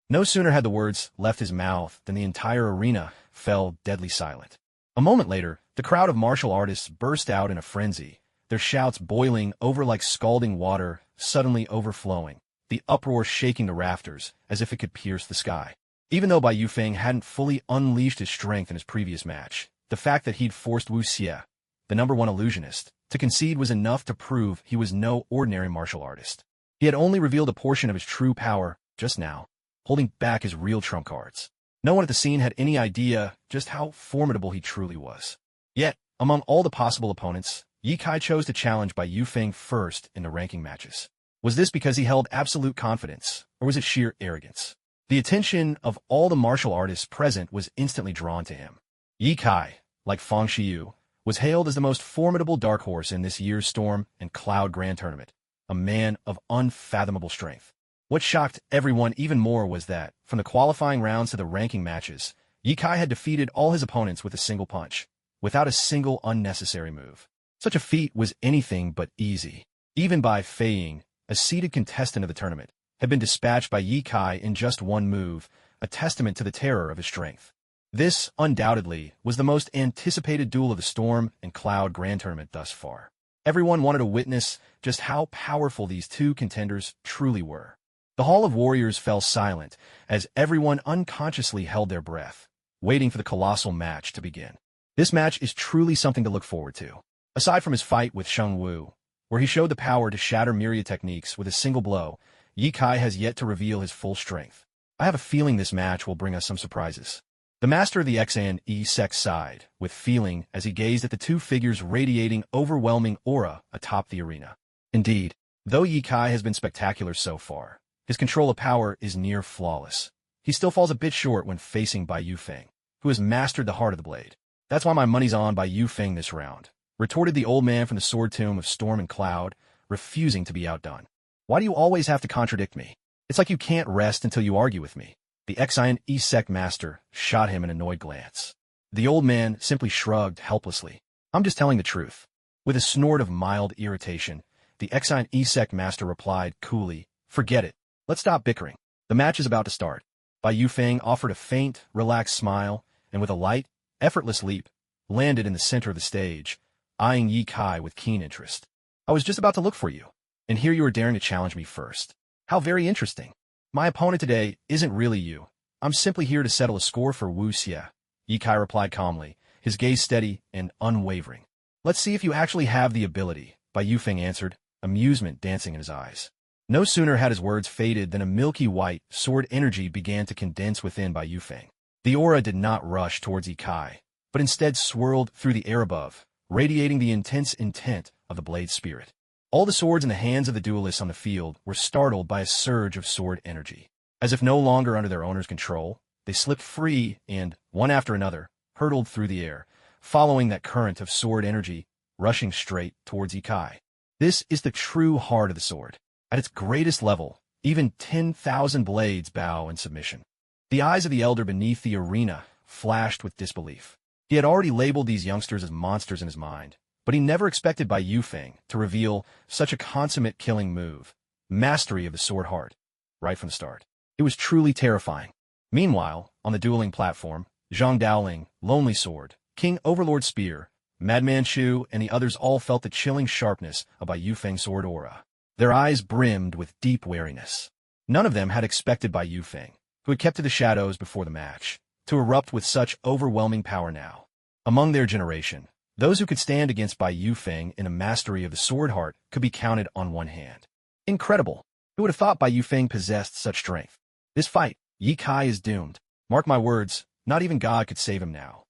No sooner had the words left his mouth than the entire arena fell deadly silent. A moment later, the crowd of martial artists burst out in a frenzy, their shouts boiling over like scalding water, suddenly overflowing, the uproar shaking the rafters as if it could pierce the sky. Even though Bai Yufeng hadn't fully unleashed his strength in his previous match, the fact that he'd forced Wu Xie, the #1 illusionist, to concede was enough to prove he was no ordinary martial artist. He had only revealed a portion of his true power just now, holding back his real trump cards. No one at the scene had any idea just how formidable he truly was. Yet, among all the possible opponents, Ye Kai chose to challenge Bai Yufeng first in the ranking matches. Was this because he held absolute confidence, or was it sheer arrogance? The attention of all the martial artists present was instantly drawn to him. Ye Kai, like Fang Xiyu, was hailed as the most formidable dark horse in this year's Storm and Cloud Grand Tournament, a man of unfathomable strength. What shocked everyone even more was that, from the qualifying rounds to the ranking matches, Ye Kai had defeated all his opponents with a single punch, without a single unnecessary move. Such a feat was anything but easy. Even Bai Feiying, a seeded contestant of the tournament, had been dispatched by Ye Kai in just one move, a testament to the terror of his strength. This, undoubtedly, was the most anticipated duel of the Storm and Cloud Grand Tournament thus far. Everyone wanted to witness just how powerful these two contenders truly were. The Hall of Warriors fell silent as everyone unconsciously held their breath, waiting for the colossal match to begin. This match is truly something to look forward to. Aside from his fight with Sheng Wu, where he showed the power to shatter myriad techniques with a single blow, Ye Kai has yet to reveal his full strength. I have a feeling this match will bring us some surprises. The master of the XANE sighed with feeling as he gazed at the two figures radiating overwhelming aura atop the arena. Indeed, though Ye Kai has been spectacular so far, his control of power is near flawless. He still falls a bit short when facing Bai Yufeng, who has mastered the heart of the blade. That's why my money's on Bai Yufeng this round, retorted the old man from the sword tomb of Storm and Cloud, refusing to be outdone. Why do you always have to contradict me? It's like you can't rest until you argue with me. The XINE sect master shot him an annoyed glance. The old man simply shrugged helplessly. I'm just telling the truth. With a snort of mild irritation, the XINE sect master replied coolly, forget it. Let's stop bickering. The match is about to start. Bai Yufeng offered a faint, relaxed smile, and with a light, effortless leap, landed in the center of the stage, eyeing Ye Kai with keen interest. I was just about to look for you, and here you are daring to challenge me first. How very interesting. My opponent today isn't really you. I'm simply here to settle a score for Wu Xie, Ye Kai replied calmly, his gaze steady and unwavering. Let's see if you actually have the ability, Bai Yufeng answered, amusement dancing in his eyes. No sooner had his words faded than a milky white sword energy began to condense within Bai Yufeng. The aura did not rush towards Ye Kai, but instead swirled through the air above, radiating the intense intent of the blade's spirit. All the swords in the hands of the duelists on the field were startled by a surge of sword energy. As if no longer under their owner's control, they slipped free and, one after another, hurtled through the air, following that current of sword energy, rushing straight towards Ye Kai. This is the true heart of the sword. At its greatest level, even 10,000 blades bow in submission. The eyes of the elder beneath the arena flashed with disbelief. He had already labeled these youngsters as monsters in his mind, but he never expected Bai Yufeng to reveal such a consummate killing move, mastery of the sword heart, right from the start. It was truly terrifying. Meanwhile, on the dueling platform, Zhang Daoling, Lonely Sword, King Overlord Spear, Madman Shu, and the others all felt the chilling sharpness of Bai Yufeng's sword aura. Their eyes brimmed with deep wariness. None of them had expected Bai Yufeng, who had kept to the shadows before the match, to erupt with such overwhelming power now. Among their generation, those who could stand against Bai Yufeng in a mastery of the sword heart could be counted on one hand. Incredible! Who would have thought Bai Yufeng possessed such strength? This fight, Ye Kai is doomed. Mark my words, not even God could save him now.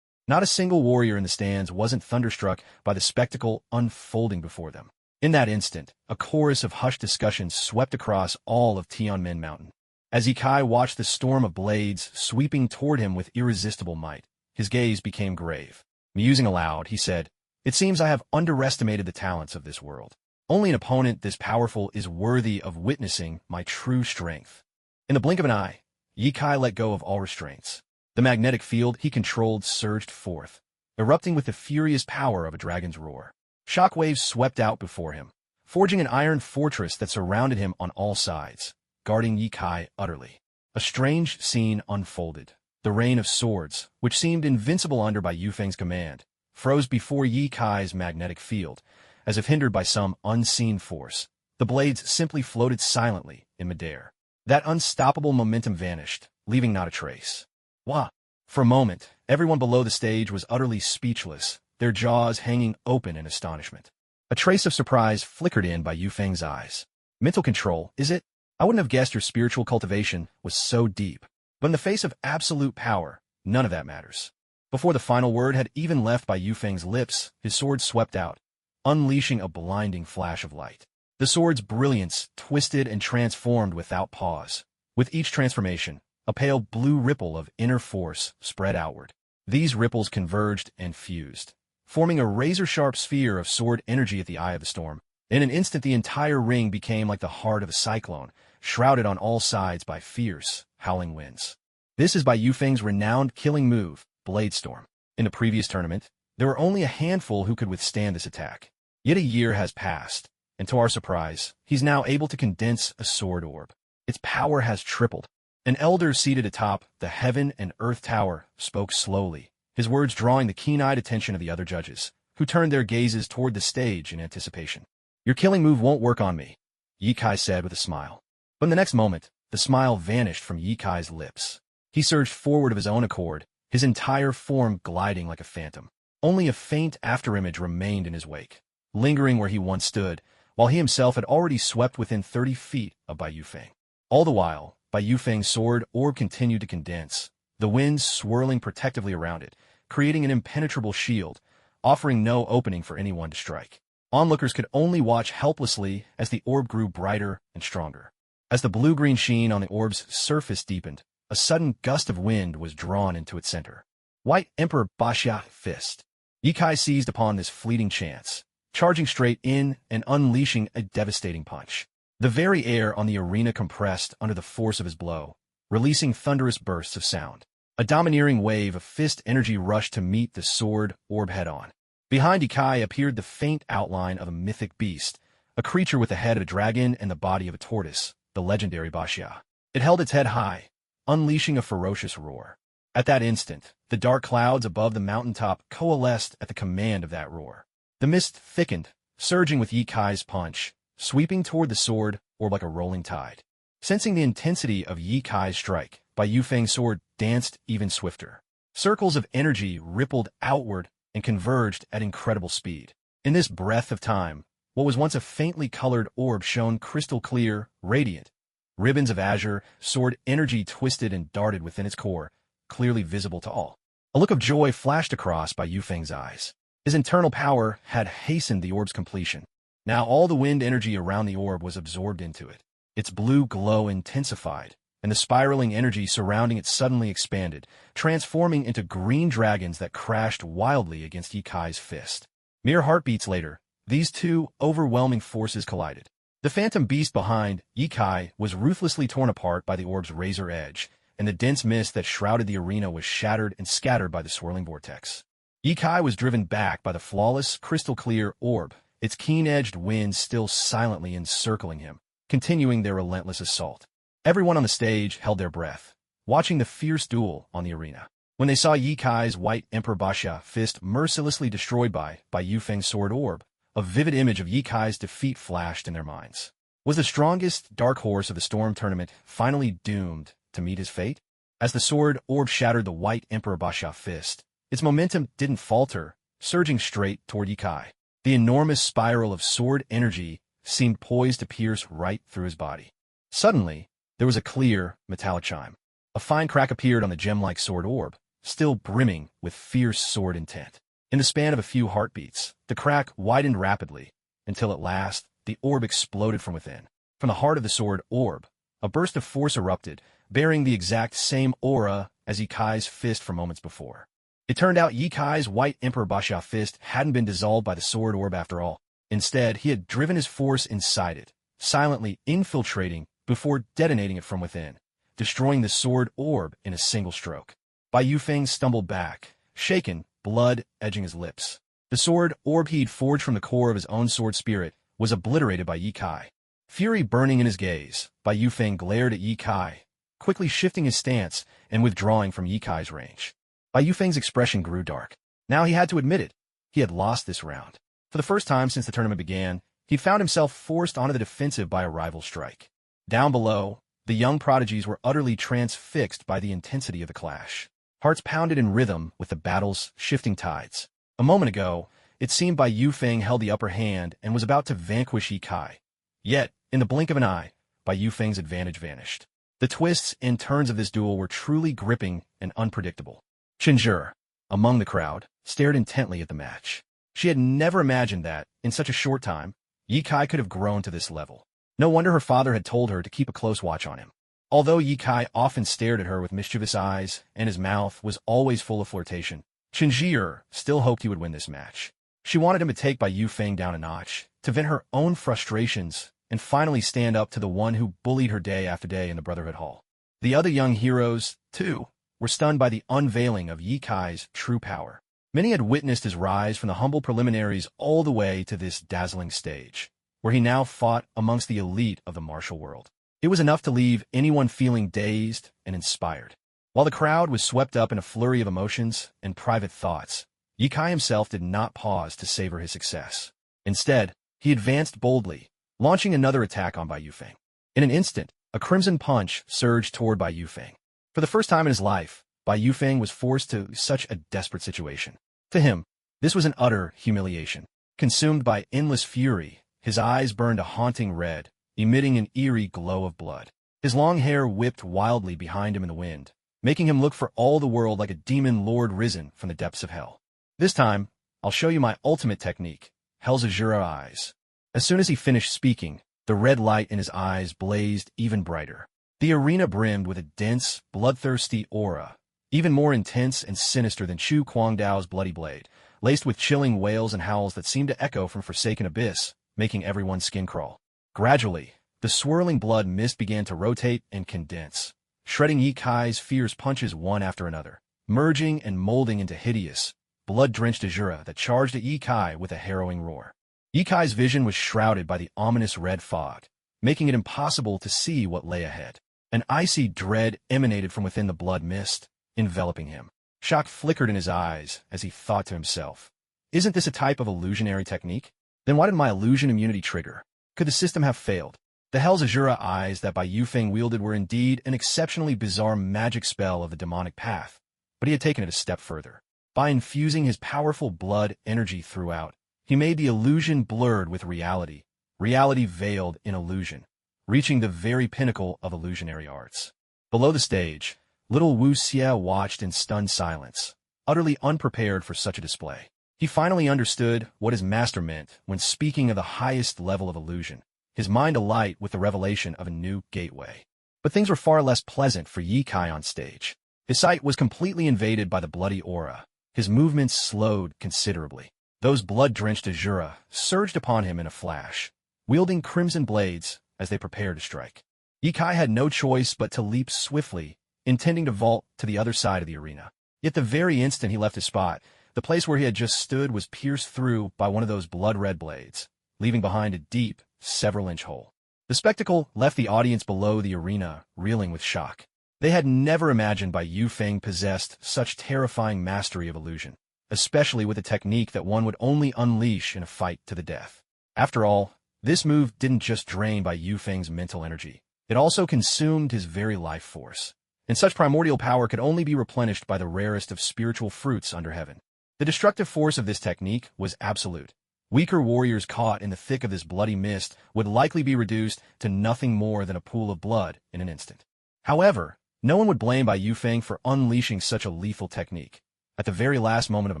Not a single warrior in the stands wasn't thunderstruck by the spectacle unfolding before them. In that instant, a chorus of hushed discussions swept across all of Tianmen Mountain. As Ye Kai watched the storm of blades sweeping toward him with irresistible might, his gaze became grave. Musing aloud, he said, "It seems I have underestimated the talents of this world. Only an opponent this powerful is worthy of witnessing my true strength." In the blink of an eye, Ye Kai let go of all restraints. The magnetic field he controlled surged forth, erupting with the furious power of a dragon's roar. Shockwaves swept out before him, forging an iron fortress that surrounded him on all sides, guarding Ye Kai utterly. A strange scene unfolded. The rain of swords, which seemed invincible under Bai Yufeng's command, froze before Ye Kai's magnetic field, as if hindered by some unseen force. The blades simply floated silently in midair. That unstoppable momentum vanished, leaving not a trace. Wah! For a moment, everyone below the stage was utterly speechless, their jaws hanging open in astonishment. A trace of surprise flickered in Bai Yufeng's eyes. Mental control, is it? I wouldn't have guessed your spiritual cultivation was so deep. But in the face of absolute power, none of that matters. Before the final word had even left Bai Yufeng's lips, his sword swept out, unleashing a blinding flash of light. The sword's brilliance twisted and transformed without pause. With each transformation, a pale blue ripple of inner force spread outward. These ripples converged and fused, forming a razor-sharp sphere of sword energy at the eye of the storm. In an instant, the entire ring became like the heart of a cyclone, shrouded on all sides by fierce, howling winds. This is Bai Yufeng's renowned killing move, Blade Storm. In the previous tournament, there were only a handful who could withstand this attack. Yet a year has passed, and to our surprise, he's now able to condense a sword orb. Its power has tripled. An elder seated atop the Heaven and Earth Tower spoke slowly, his words drawing the keen-eyed attention of the other judges, who turned their gazes toward the stage in anticipation. "Your killing move won't work on me," Ye Kai said with a smile. But in the next moment, the smile vanished from Ye Kai's lips. He surged forward of his own accord, his entire form gliding like a phantom. Only a faint afterimage remained in his wake, lingering where he once stood, while he himself had already swept within 30 feet of Bai Yufeng. All the while, Bai Yufeng's sword orb continued to condense, the winds swirling protectively around it, creating an impenetrable shield, offering no opening for anyone to strike. Onlookers could only watch helplessly as the orb grew brighter and stronger. As the blue-green sheen on the orb's surface deepened, a sudden gust of wind was drawn into its center. White Emperor Baxia Fist. Ye Kai seized upon this fleeting chance, charging straight in and unleashing a devastating punch. The very air on the arena compressed under the force of his blow, releasing thunderous bursts of sound. A domineering wave of fist energy rushed to meet the sword orb head-on. Behind Ye Kai appeared the faint outline of a mythic beast, a creature with the head of a dragon and the body of a tortoise, the legendary Baxia. It held its head high, unleashing a ferocious roar. At that instant, the dark clouds above the mountaintop coalesced at the command of that roar. The mist thickened, surging with Ye Kai's punch, sweeping toward the sword orb like a rolling tide. Sensing the intensity of Ye Kai's strike, Bai Yufeng's sword danced even swifter. Circles of energy rippled outward and converged at incredible speed. In this breath of time, what was once a faintly colored orb shone crystal clear, radiant. Ribbons of azure, sword energy twisted and darted within its core, clearly visible to all. A look of joy flashed across Bai Yufeng's eyes. His internal power had hastened the orb's completion. Now all the wind energy around the orb was absorbed into it. Its blue glow intensified, and the spiraling energy surrounding it suddenly expanded, transforming into green dragons that crashed wildly against Ye Kai's fist. Mere heartbeats later, these two overwhelming forces collided. The phantom beast behind Ye Kai was ruthlessly torn apart by the orb's razor edge, and the dense mist that shrouded the arena was shattered and scattered by the swirling vortex. Ye Kai was driven back by the flawless, crystal-clear orb, its keen-edged winds still silently encircling him, continuing their relentless assault. Everyone on the stage held their breath, watching the fierce duel on the arena. When they saw Ye Kai's White Emperor Baxia fist mercilessly destroyed by Yufeng's sword orb, a vivid image of Ye Kai's defeat flashed in their minds. Was the strongest dark horse of the Storm Tournament finally doomed to meet his fate? As the sword orb shattered the White Emperor Baxia fist, its momentum didn't falter, surging straight toward Ye Kai. The enormous spiral of sword energy seemed poised to pierce right through his body. Suddenly, there was a clear, metallic chime. A fine crack appeared on the gem-like sword orb, still brimming with fierce sword intent. In the span of a few heartbeats, the crack widened rapidly, until at last, the orb exploded from within. From the heart of the sword orb, a burst of force erupted, bearing the exact same aura as Ye Kai's fist from moments before. It turned out Ye Kai's White Emperor Baxia fist hadn't been dissolved by the sword orb after all. Instead, he had driven his force inside it, silently infiltrating before detonating it from within, destroying the sword orb in a single stroke. Bai Yufeng stumbled back, shaken, blood edging his lips. The sword orb he'd forged from the core of his own sword spirit was obliterated by Ye Kai. Fury burning in his gaze, Bai Yufeng glared at Ye Kai, quickly shifting his stance and withdrawing from Ye Kai's range. Bai Yufeng's expression grew dark. Now he had to admit it. He had lost this round. For the first time since the tournament began, he found himself forced onto the defensive by a rival strike. Down below, the young prodigies were utterly transfixed by the intensity of the clash. Hearts pounded in rhythm with the battle's shifting tides. A moment ago, it seemed Bai Yufeng held the upper hand and was about to vanquish Ye Kai. Yet, in the blink of an eye, Bai Yufeng's advantage vanished. The twists and turns of this duel were truly gripping and unpredictable. Chinjur, among the crowd, stared intently at the match. She had never imagined that, in such a short time, Ye Kai could have grown to this level. No wonder her father had told her to keep a close watch on him. Although Ye Kai often stared at her with mischievous eyes, and his mouth was always full of flirtation, Chinjur still hoped he would win this match. She wanted him to take Bai Yufeng down a notch, to vent her own frustrations, and finally stand up to the one who bullied her day after day in the Brotherhood Hall. The other young heroes, too, were stunned by the unveiling of Ye Kai's true power. Many had witnessed his rise from the humble preliminaries all the way to this dazzling stage, where he now fought amongst the elite of the martial world. It was enough to leave anyone feeling dazed and inspired. While the crowd was swept up in a flurry of emotions and private thoughts, Ye Kai himself did not pause to savor his success. Instead, he advanced boldly, launching another attack on Bai Yufeng. In an instant, A crimson punch surged toward Bai Yufeng. For the first time in his life, Bai Yufeng was forced to such a desperate situation. To him, this was an utter humiliation. Consumed by endless fury, his eyes burned a haunting red, emitting an eerie glow of blood. His long hair whipped wildly behind him in the wind, making him look for all the world like a demon lord risen from the depths of hell. This time, I'll show you my ultimate technique, Hell's Azura Eyes. As soon as he finished speaking, the red light in his eyes blazed even brighter. The arena brimmed with a dense, bloodthirsty aura, even more intense and sinister than Chu Kwangdao's bloody blade, laced with chilling wails and howls that seemed to echo from forsaken abyss, making everyone's skin crawl. Gradually, the swirling blood mist began to rotate and condense, shredding Ye Kai's fierce punches one after another, merging and molding into hideous, blood-drenched Azura that charged at Ye Kai with a harrowing roar. Ye Kai's vision was shrouded by the ominous red fog, making it impossible to see what lay ahead. An icy dread emanated from within the blood mist, enveloping him. Shock flickered in his eyes as he thought to himself, "Isn't this a type of illusionary technique? Then why did my illusion immunity trigger? Could the system have failed?" The Hell's Azura Eyes that Bai Yufeng wielded were indeed an exceptionally bizarre magic spell of the demonic path, but he had taken it a step further. By infusing his powerful blood energy throughout, he made the illusion blurred with reality, reality veiled in illusion, reaching the very pinnacle of illusionary arts. Below the stage, little Wu Xie watched in stunned silence, utterly unprepared for such a display. He finally understood what his master meant when speaking of the highest level of illusion, his mind alight with the revelation of a new gateway. But things were far less pleasant for Ye Kai on stage. His sight was completely invaded by the bloody aura. His movements slowed considerably. Those blood-drenched Azura surged upon him in a flash, wielding crimson blades as they prepared to strike. Ye Kai had no choice but to leap swiftly, intending to vault to the other side of the arena. Yet the very instant he left his spot, the place where he had just stood was pierced through by one of those blood-red blades, leaving behind a deep, several-inch hole. The spectacle left the audience below the arena reeling with shock. They had never imagined Bai Yufeng possessed such terrifying mastery of illusion, especially with a technique that one would only unleash in a fight to the death. After all, this move didn't just drain Bai Yufeng's mental energy. It also consumed his very life force. And such primordial power could only be replenished by the rarest of spiritual fruits under heaven. The destructive force of this technique was absolute. Weaker warriors caught in the thick of this bloody mist would likely be reduced to nothing more than a pool of blood in an instant. However, no one would blame Bai Yufeng for unleashing such a lethal technique. At the very last moment of a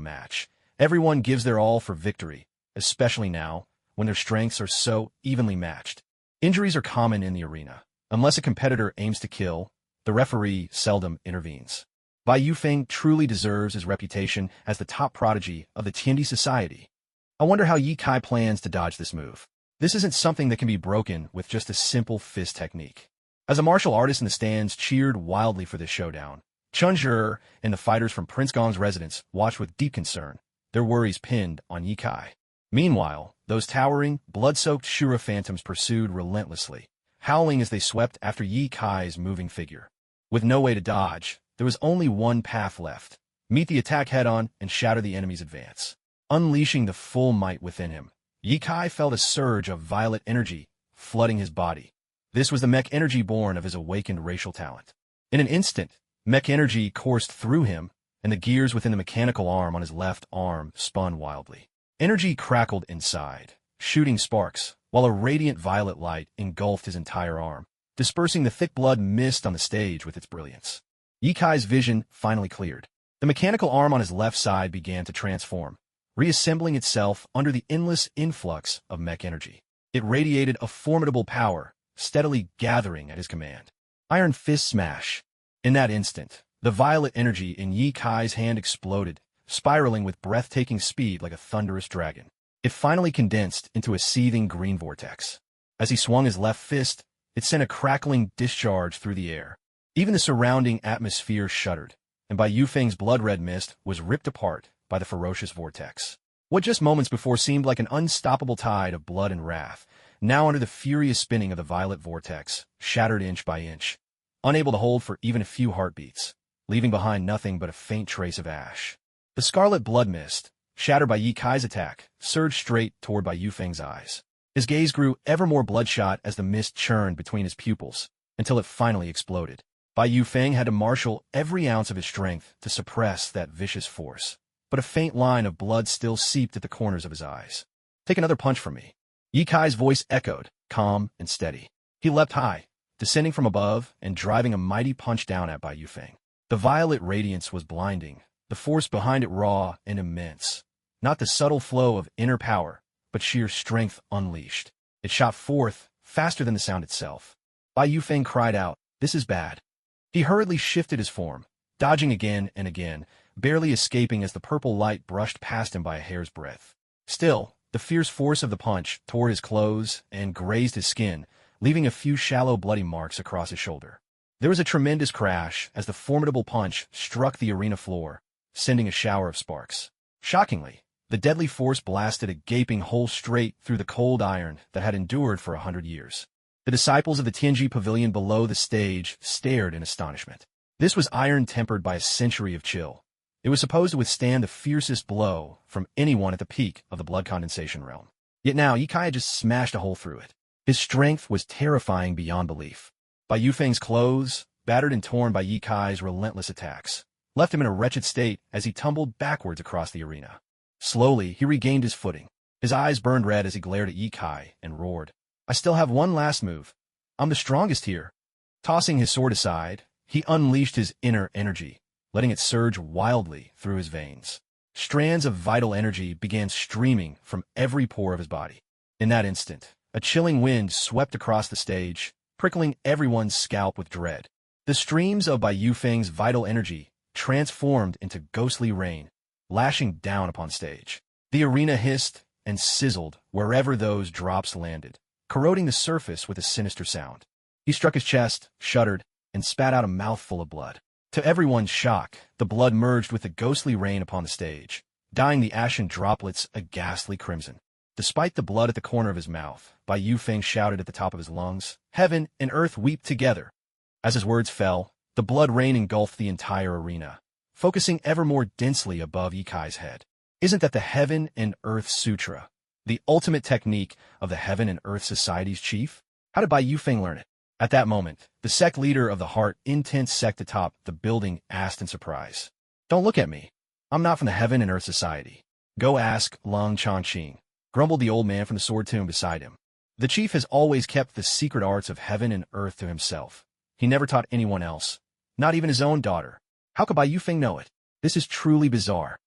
match, everyone gives their all for victory, especially now, when their strengths are so evenly matched. Injuries are common in the arena. Unless a competitor aims to kill, the referee seldom intervenes. Bai Yufeng truly deserves his reputation as the top prodigy of the Tiandi society. I wonder how Ye Kai plans to dodge this move. This isn't something that can be broken with just a simple fist technique. As a martial artist in the stands cheered wildly for this showdown, Chun Zhe and the fighters from Prince Gong's residence watched with deep concern, their worries pinned on Ye Kai. Meanwhile, those towering, blood-soaked Shura phantoms pursued relentlessly, howling as they swept after Ye Kai's moving figure. With no way to dodge, there was only one path left: meet the attack head-on and shatter the enemy's advance. Unleashing the full might within him, Ye Kai felt a surge of violet energy flooding his body. This was the mech energy born of his awakened racial talent. In an instant, mech energy coursed through him, and the gears within the mechanical arm on his left arm spun wildly. Energy crackled inside, shooting sparks, while a radiant violet light engulfed his entire arm, dispersing the thick blood mist on the stage with its brilliance. Ye Kai's vision finally cleared. The mechanical arm on his left side began to transform, reassembling itself under the endless influx of mech energy. It radiated a formidable power, steadily gathering at his command. Iron Fist Smash. In that instant, the violet energy in Ye Kai's hand exploded, spiraling with breathtaking speed like a thunderous dragon. It finally condensed into a seething green vortex. As he swung his left fist, it sent a crackling discharge through the air. Even the surrounding atmosphere shuddered, and Bai Yufeng's blood-red mist was ripped apart by the ferocious vortex. What just moments before seemed like an unstoppable tide of blood and wrath, now under the furious spinning of the violet vortex, shattered inch by inch, unable to hold for even a few heartbeats, leaving behind nothing but a faint trace of ash. The scarlet blood mist, shattered by Ye Kai's attack, surged straight toward Bai Yufeng's eyes. His gaze grew ever more bloodshot as the mist churned between his pupils, until it finally exploded. Bai Yufeng had to marshal every ounce of his strength to suppress that vicious force, but a faint line of blood still seeped at the corners of his eyes. "Take another punch from me." Ye Kai's voice echoed, calm and steady. He leapt high, descending from above and driving a mighty punch down at Bai Yufeng. The violet radiance was blinding, the force behind it raw and immense. Not the subtle flow of inner power, but sheer strength unleashed. It shot forth, faster than the sound itself. Bai Yufeng cried out, "This is bad." He hurriedly shifted his form, dodging again and again, barely escaping as the purple light brushed past him by a hair's breadth. Still, the fierce force of the punch tore his clothes and grazed his skin, leaving a few shallow bloody marks across his shoulder. There was a tremendous crash as the formidable punch struck the arena floor, sending a shower of sparks. Shockingly, the deadly force blasted a gaping hole straight through the cold iron that had endured for 100 years. The disciples of the Tianji Pavilion below the stage stared in astonishment. This was iron tempered by a century of chill. It was supposed to withstand the fiercest blow from anyone at the peak of the blood condensation realm. Yet now Ye Kai had just smashed a hole through it. His strength was terrifying beyond belief. Bai Yufeng's clothes, battered and torn by Ye Kai's relentless attacks, left him in a wretched state as he tumbled backwards across the arena. Slowly, he regained his footing. His eyes burned red as he glared at Ye Kai and roared, "I still have one last move. I'm the strongest here." Tossing his sword aside, he unleashed his inner energy, letting it surge wildly through his veins. Strands of vital energy began streaming from every pore of his body. In that instant, a chilling wind swept across the stage, prickling everyone's scalp with dread. The streams of Bai Yufeng's vital energy transformed into ghostly rain, lashing down upon stage. The arena hissed and sizzled wherever those drops landed, corroding the surface with a sinister sound. He struck his chest, shuddered, and spat out a mouthful of blood. To everyone's shock, the blood merged with the ghostly rain upon the stage, dyeing the ashen droplets a ghastly crimson. Despite the blood at the corner of his mouth, Bai Yufeng shouted at the top of his lungs, "Heaven and earth weep together." As his words fell, the blood rain engulfed the entire arena, focusing ever more densely above Ye Kai's head. Isn't that the Heaven and Earth Sutra, the ultimate technique of the Heaven and Earth Society's chief? How did Bai Yufeng learn it? At that moment, the sect leader of the Heart Intense sect atop the building asked in surprise, "Don't look at me. I'm not from the Heaven and Earth Society. Go ask Lung Chongqing," grumbled the old man from the sword tomb beside him. The chief has always kept the secret arts of heaven and earth to himself. He never taught anyone else, not even his own daughter. How could Bai Yufeng know it? This is truly bizarre.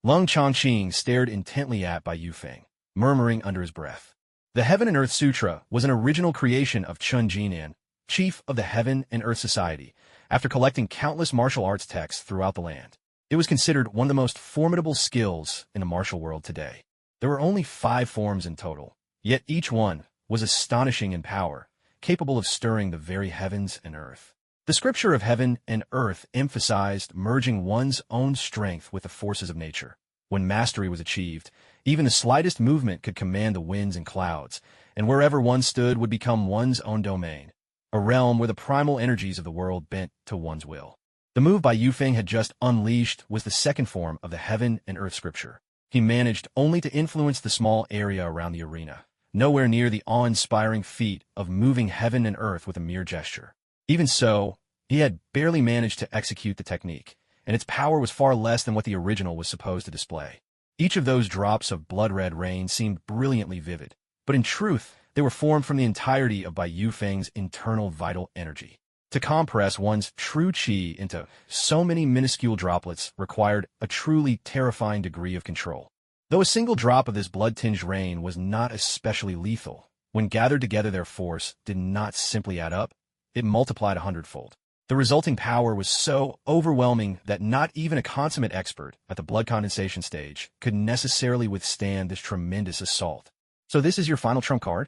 Lung Chongqing stared intently at Bai Yufeng, murmuring under his breath. The Heaven and Earth Sutra was an original creation of Chun Jinan, chief of the Heaven and Earth Society, after collecting countless martial arts texts throughout the land. It was considered one of the most formidable skills in the martial world today. There were only 5 forms in total, yet each one was astonishing in power, capable of stirring the very heavens and earth. The scripture of heaven and earth emphasized merging one's own strength with the forces of nature. When mastery was achieved, even the slightest movement could command the winds and clouds, and wherever one stood would become one's own domain, a realm where the primal energies of the world bent to one's will. The move Bai Yufeng had just unleashed was the second form of the heaven and earth scripture. He managed only to influence the small area around the arena, nowhere near the awe-inspiring feat of moving heaven and earth with a mere gesture. Even so, he had barely managed to execute the technique, and its power was far less than what the original was supposed to display. Each of those drops of blood-red rain seemed brilliantly vivid, but in truth, they were formed from the entirety of Bai Yufeng's internal vital energy. To compress one's true qi into so many minuscule droplets required a truly terrifying degree of control. Though a single drop of this blood-tinged rain was not especially lethal, when gathered together their force did not simply add up, it multiplied 100-fold. The resulting power was so overwhelming that not even a consummate expert at the blood condensation stage could necessarily withstand this tremendous assault. So this is your final trump card?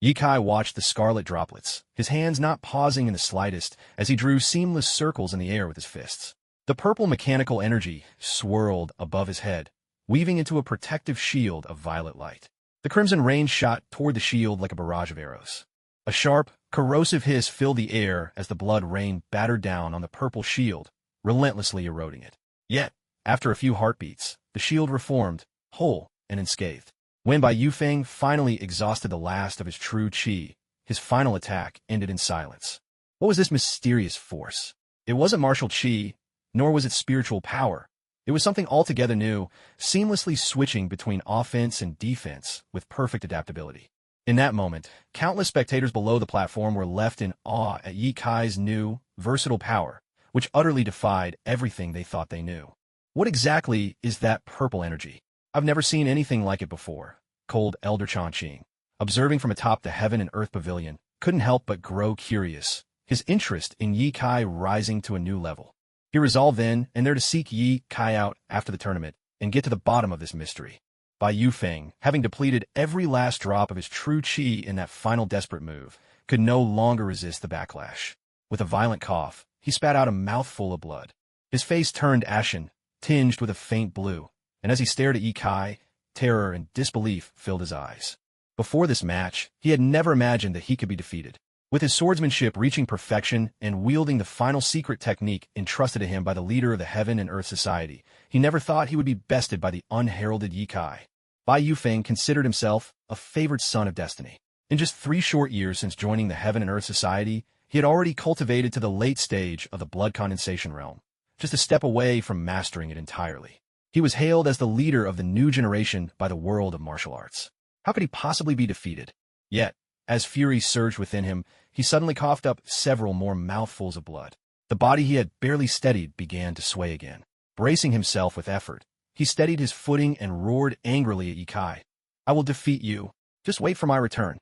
Ye Kai watched the scarlet droplets, his hands not pausing in the slightest as he drew seamless circles in the air with his fists. The purple mechanical energy swirled above his head, weaving into a protective shield of violet light. The crimson rain shot toward the shield like a barrage of arrows. A sharp, corrosive hiss filled the air as the blood rain battered down on the purple shield, relentlessly eroding it. Yet, after a few heartbeats, the shield reformed, whole and unscathed. When Bai Yufeng finally exhausted the last of his true qi, his final attack ended in silence. What was this mysterious force? It wasn't martial chi, nor was it spiritual power. It was something altogether new, seamlessly switching between offense and defense with perfect adaptability. In that moment, countless spectators below the platform were left in awe at Ye Kai's new, versatile power, which utterly defied everything they thought they knew. What exactly is that purple energy? I've never seen anything like it before. Cold Elder Chongqing, observing from atop the Heaven and Earth Pavilion, couldn't help but grow curious, his interest in Ye Kai rising to a new level. He resolved then and there to seek Ye Kai out after the tournament and get to the bottom of this mystery. Bai Yufeng, having depleted every last drop of his true chi in that final desperate move, could no longer resist the backlash. With a violent cough, he spat out a mouthful of blood. His face turned ashen, tinged with a faint blue, and as he stared at Ye Kai, terror and disbelief filled his eyes. Before this match, he had never imagined that he could be defeated. With his swordsmanship reaching perfection and wielding the final secret technique entrusted to him by the leader of the Heaven and Earth Society, he never thought he would be bested by the unheralded Ye Kai. Bai Yufeng considered himself a favored son of destiny. In just 3 short years since joining the Heaven and Earth Society, he had already cultivated to the late stage of the blood condensation realm, just a step away from mastering it entirely. He was hailed as the leader of the new generation by the world of martial arts. How could he possibly be defeated? Yet, as fury surged within him, he suddenly coughed up several more mouthfuls of blood. The body he had barely steadied began to sway again. Bracing himself with effort, he steadied his footing and roared angrily at Ye Kai. "I will defeat you. Just wait for my return."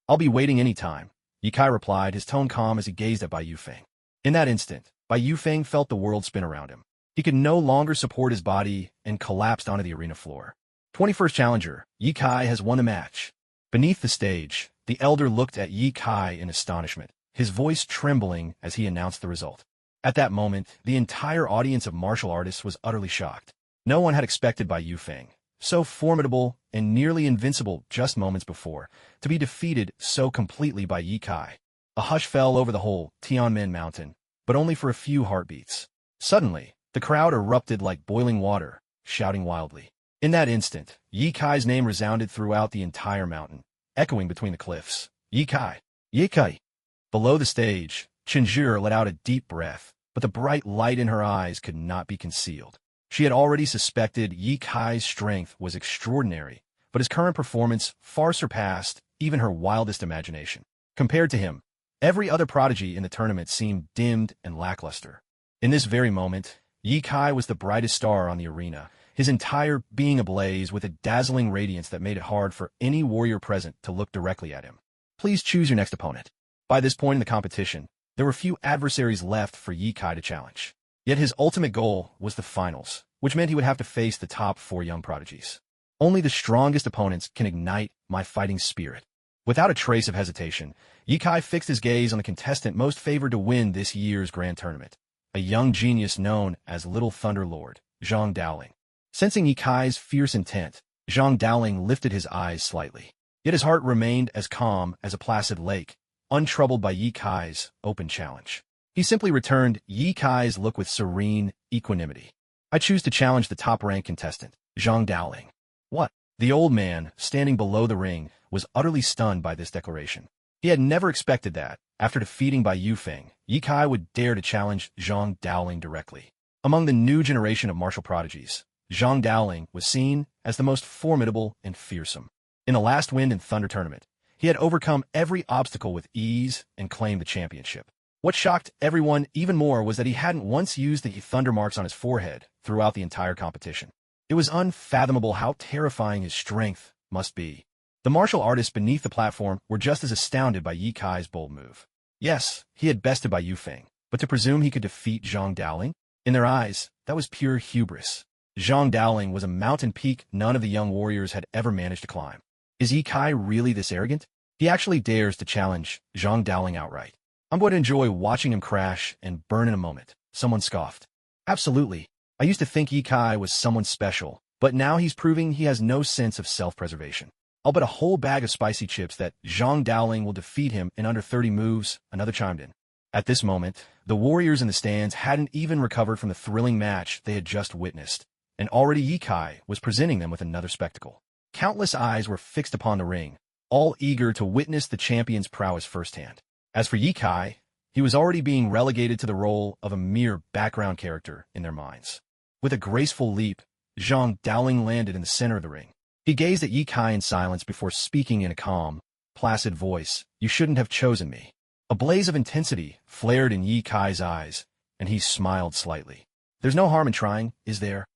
"I'll be waiting any time," Ye Kai replied, his tone calm as he gazed at Bai Yufeng. In that instant, Bai Yufeng felt the world spin around him. He could no longer support his body and collapsed onto the arena floor. 21st challenger, Ye Kai has won the match. Beneath the stage, the elder looked at Ye Kai in astonishment, his voice trembling as he announced the result. At that moment, the entire audience of martial artists was utterly shocked. No one had expected Bai Yufeng, so formidable and nearly invincible just moments before, to be defeated so completely by Ye Kai. A hush fell over the whole Tianmen mountain, but only for a few heartbeats. Suddenly, the crowd erupted like boiling water, shouting wildly. In that instant, Ye Kai's name resounded throughout the entire mountain, echoing between the cliffs. Ye Kai! Ye Kai! Below the stage, Chenjur let out a deep breath, but the bright light in her eyes could not be concealed. She had already suspected Ye Kai's strength was extraordinary, but his current performance far surpassed even her wildest imagination. Compared to him, every other prodigy in the tournament seemed dimmed and lackluster. In this very moment, Ye Kai was the brightest star on the arena, his entire being ablaze with a dazzling radiance that made it hard for any warrior present to look directly at him. Please choose your next opponent. By this point in the competition, there were few adversaries left for Ye Kai to challenge. Yet his ultimate goal was the finals, which meant he would have to face the top 4 young prodigies. Only the strongest opponents can ignite my fighting spirit. Without a trace of hesitation, Ye Kai fixed his gaze on the contestant most favored to win this year's grand tournament, a young genius known as Little Thunder Lord, Zhang Daoling. Sensing Ye Kai's fierce intent, Zhang Daoling lifted his eyes slightly. Yet his heart remained as calm as a placid lake, untroubled by Ye Kai's open challenge. He simply returned Ye Kai's look with serene equanimity. "I choose to challenge the top-ranked contestant, Zhang Daoling." What? The old man, standing below the ring, was utterly stunned by this declaration. He had never expected that, after defeating Bai Yufeng, Ye Kai would dare to challenge Zhang Daoling directly. Among the new generation of martial prodigies, Zhang Daoling was seen as the most formidable and fearsome. In the last Wind and Thunder tournament, he had overcome every obstacle with ease and claimed the championship. What shocked everyone even more was that he hadn't once used the thunder marks on his forehead throughout the entire competition. It was unfathomable how terrifying his strength must be. The martial artists beneath the platform were just as astounded by Ye Kai's bold move. Yes, he had bested Bai Yufeng, but to presume he could defeat Zhang Daoling? In their eyes, that was pure hubris. Zhang Daoling was a mountain peak none of the young warriors had ever managed to climb. Is Ye Kai really this arrogant? He actually dares to challenge Zhang Daoling outright. "I'm going to enjoy watching him crash and burn in a moment," someone scoffed. "Absolutely. I used to think Ye Kai was someone special, but now he's proving he has no sense of self-preservation. I'll bet a whole bag of spicy chips that Zhang Daoling will defeat him in under 30 moves," another chimed in. At this moment, the warriors in the stands hadn't even recovered from the thrilling match they had just witnessed, and already Ye Kai was presenting them with another spectacle. Countless eyes were fixed upon the ring, all eager to witness the champion's prowess firsthand. As for Ye Kai, He was already being relegated to the role of a mere background character in their minds. With a graceful leap, Zhang Daoling landed in the center of the ring. He gazed at Ye Kai in silence before speaking in a calm, placid voice. "You shouldn't have chosen me." A blaze of intensity flared in Ye Kai's eyes, and he smiled slightly. "There's no harm in trying, is there?"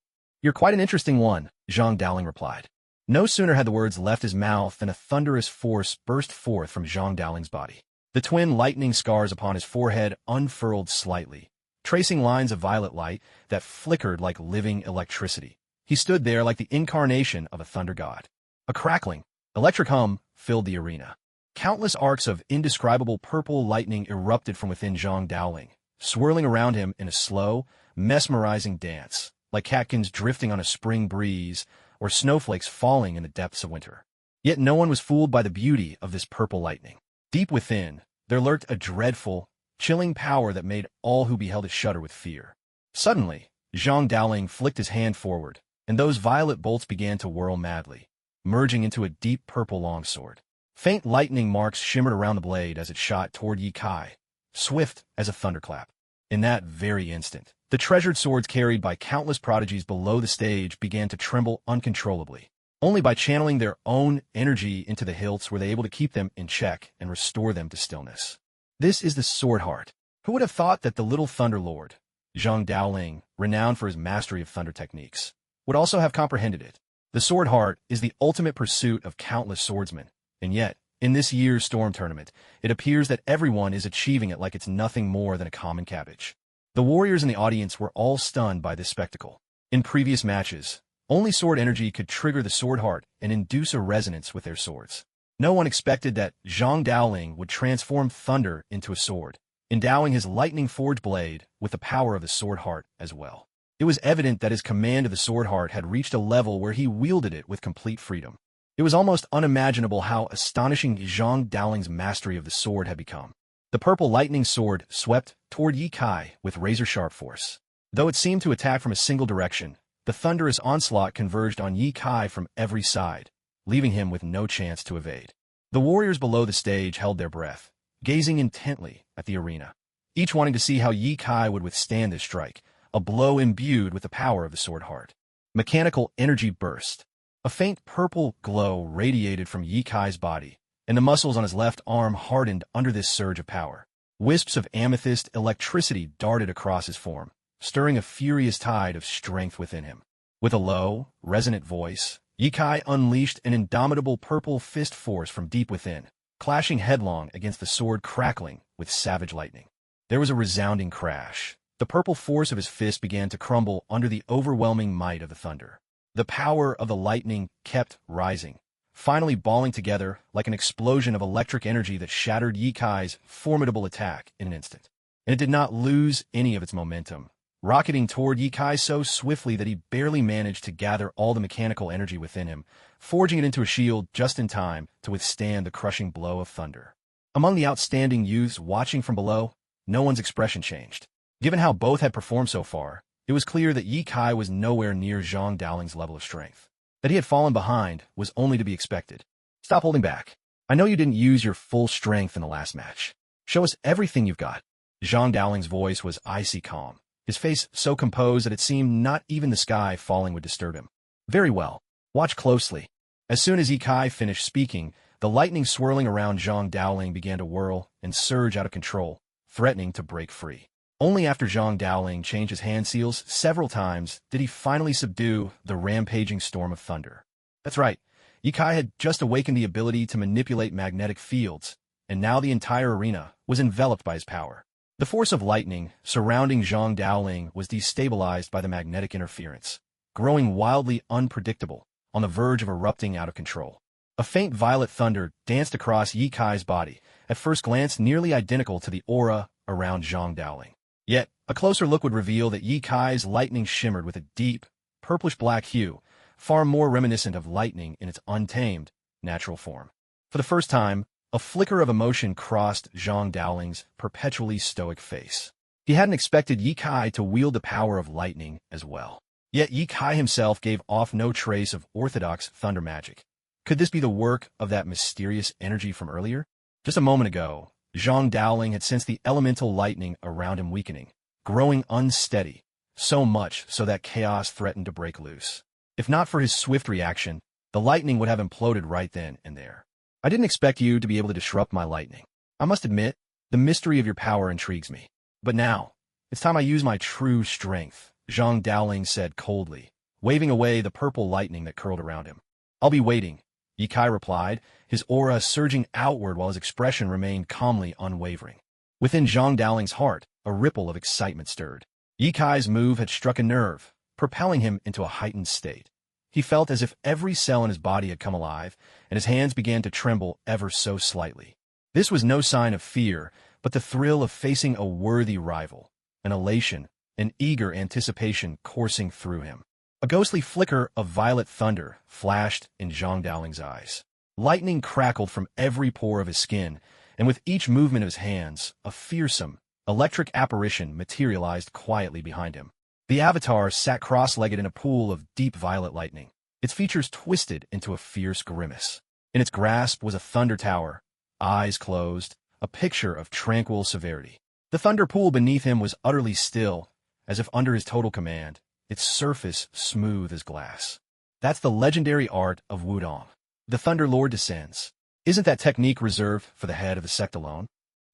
"You're quite an interesting one," Zhang Daoling replied. No sooner had the words left his mouth than a thunderous force burst forth from Zhang Daoling's body. The twin lightning scars upon his forehead unfurled slightly, tracing lines of violet light that flickered like living electricity. He stood there like the incarnation of a thunder god. A crackling, electric hum filled the arena. Countless arcs of indescribable purple lightning erupted from within Zhang Daoling, swirling around him in a slow, mesmerizing dance, like catkins drifting on a spring breeze or snowflakes falling in the depths of winter. Yet no one was fooled by the beauty of this purple lightning. Deep within, there lurked a dreadful, chilling power that made all who beheld it shudder with fear. Suddenly, Zhang Daoling flicked his hand forward, and those violet bolts began to whirl madly, merging into a deep purple longsword. Faint lightning marks shimmered around the blade as it shot toward Ye Kai, swift as a thunderclap. In that very instant, the treasured swords carried by countless prodigies below the stage began to tremble uncontrollably. Only by channeling their own energy into the hilts were they able to keep them in check and restore them to stillness. This is the Sword Heart. Who would have thought that the little Thunder Lord, Zhang Daoling, renowned for his mastery of thunder techniques, would also have comprehended it? The Sword Heart is the ultimate pursuit of countless swordsmen, and yet, in this year's Storm Tournament, it appears that everyone is achieving it like it's nothing more than a common cabbage. The warriors in the audience were all stunned by this spectacle. In previous matches, only sword energy could trigger the Sword Heart and induce a resonance with their swords. No one expected that Zhang Daoling would transform thunder into a sword, endowing his lightning forged blade with the power of the Sword Heart as well. It was evident that his command of the Sword Heart had reached a level where he wielded it with complete freedom. It was almost unimaginable how astonishing Zhang Daoling's mastery of the sword had become. The purple lightning sword swept toward Ye Kai with razor-sharp force. Though it seemed to attack from a single direction, the thunderous onslaught converged on Ye Kai from every side, leaving him with no chance to evade. The warriors below the stage held their breath, gazing intently at the arena, each wanting to see how Ye Kai would withstand this strike, a blow imbued with the power of the Sword Heart. Mechanical energy burst. A faint purple glow radiated from Ye Kai's body, and the muscles on his left arm hardened under this surge of power. Wisps of amethyst electricity darted across his form, stirring a furious tide of strength within him. With a low, resonant voice, Ye Kai unleashed an indomitable purple fist force from deep within, clashing headlong against the sword crackling with savage lightning. There was a resounding crash. The purple force of his fist began to crumble under the overwhelming might of the thunder. The power of the lightning kept rising, finally balling together like an explosion of electric energy that shattered Ye Kai's formidable attack in an instant. And it did not lose any of its momentum, rocketing toward Ye Kai so swiftly that he barely managed to gather all the mechanical energy within him, forging it into a shield just in time to withstand the crushing blow of thunder. Among the outstanding youths watching from below, no one's expression changed. Given how both had performed so far, it was clear that Ye Kai was nowhere near Zhang Daoling's level of strength. That he had fallen behind was only to be expected. "Stop holding back. I know you didn't use your full strength in the last match. Show us everything you've got." Zhang Daoling's voice was icy calm, his face so composed that it seemed not even the sky falling would disturb him. "Very well. Watch closely." As soon as Ye Kai finished speaking, the lightning swirling around Zhang Daoling began to whirl and surge out of control, threatening to break free. Only after Zhang Daoling changed his hand seals several times did he finally subdue the rampaging storm of thunder. That's right, Ye Kai had just awakened the ability to manipulate magnetic fields, and now the entire arena was enveloped by his power. The force of lightning surrounding Zhang Daoling was destabilized by the magnetic interference, growing wildly unpredictable, on the verge of erupting out of control. A faint violet thunder danced across Ye Kai's body, at first glance nearly identical to the aura around Zhang Daoling. Yet, a closer look would reveal that Ye Kai's lightning shimmered with a deep, purplish-black hue, far more reminiscent of lightning in its untamed, natural form. For the first time, a flicker of emotion crossed Zhang Daoling's perpetually stoic face. He hadn't expected Ye Kai to wield the power of lightning as well. Yet Ye Kai himself gave off no trace of orthodox thunder magic. Could this be the work of that mysterious energy from earlier? Just a moment ago, Zhang Daoling had sensed the elemental lightning around him weakening, growing unsteady, so much so that chaos threatened to break loose. If not for his swift reaction, the lightning would have imploded right then and there. I didn't expect you to be able to disrupt my lightning. I must admit, the mystery of your power intrigues me. But now, it's time I use my true strength, Zhang Daoling said coldly, waving away the purple lightning that curled around him. I'll be waiting, Ye Kai replied, his aura surging outward while his expression remained calmly unwavering. Within Zhang Daoling's heart, a ripple of excitement stirred. Ye Kai's move had struck a nerve, propelling him into a heightened state. He felt as if every cell in his body had come alive, and his hands began to tremble ever so slightly. This was no sign of fear, but the thrill of facing a worthy rival, an elation, an eager anticipation coursing through him. A ghostly flicker of violet thunder flashed in Zhang Daoling's eyes. Lightning crackled from every pore of his skin, and with each movement of his hands, a fearsome, electric apparition materialized quietly behind him. The avatar sat cross-legged in a pool of deep violet lightning, its features twisted into a fierce grimace. In its grasp was a thunder tower, eyes closed, a picture of tranquil severity. The thunder pool beneath him was utterly still, as if under his total command, its surface smooth as glass. That's the legendary art of Wudong. The Thunder Lord descends. Isn't that technique reserved for the head of the sect alone?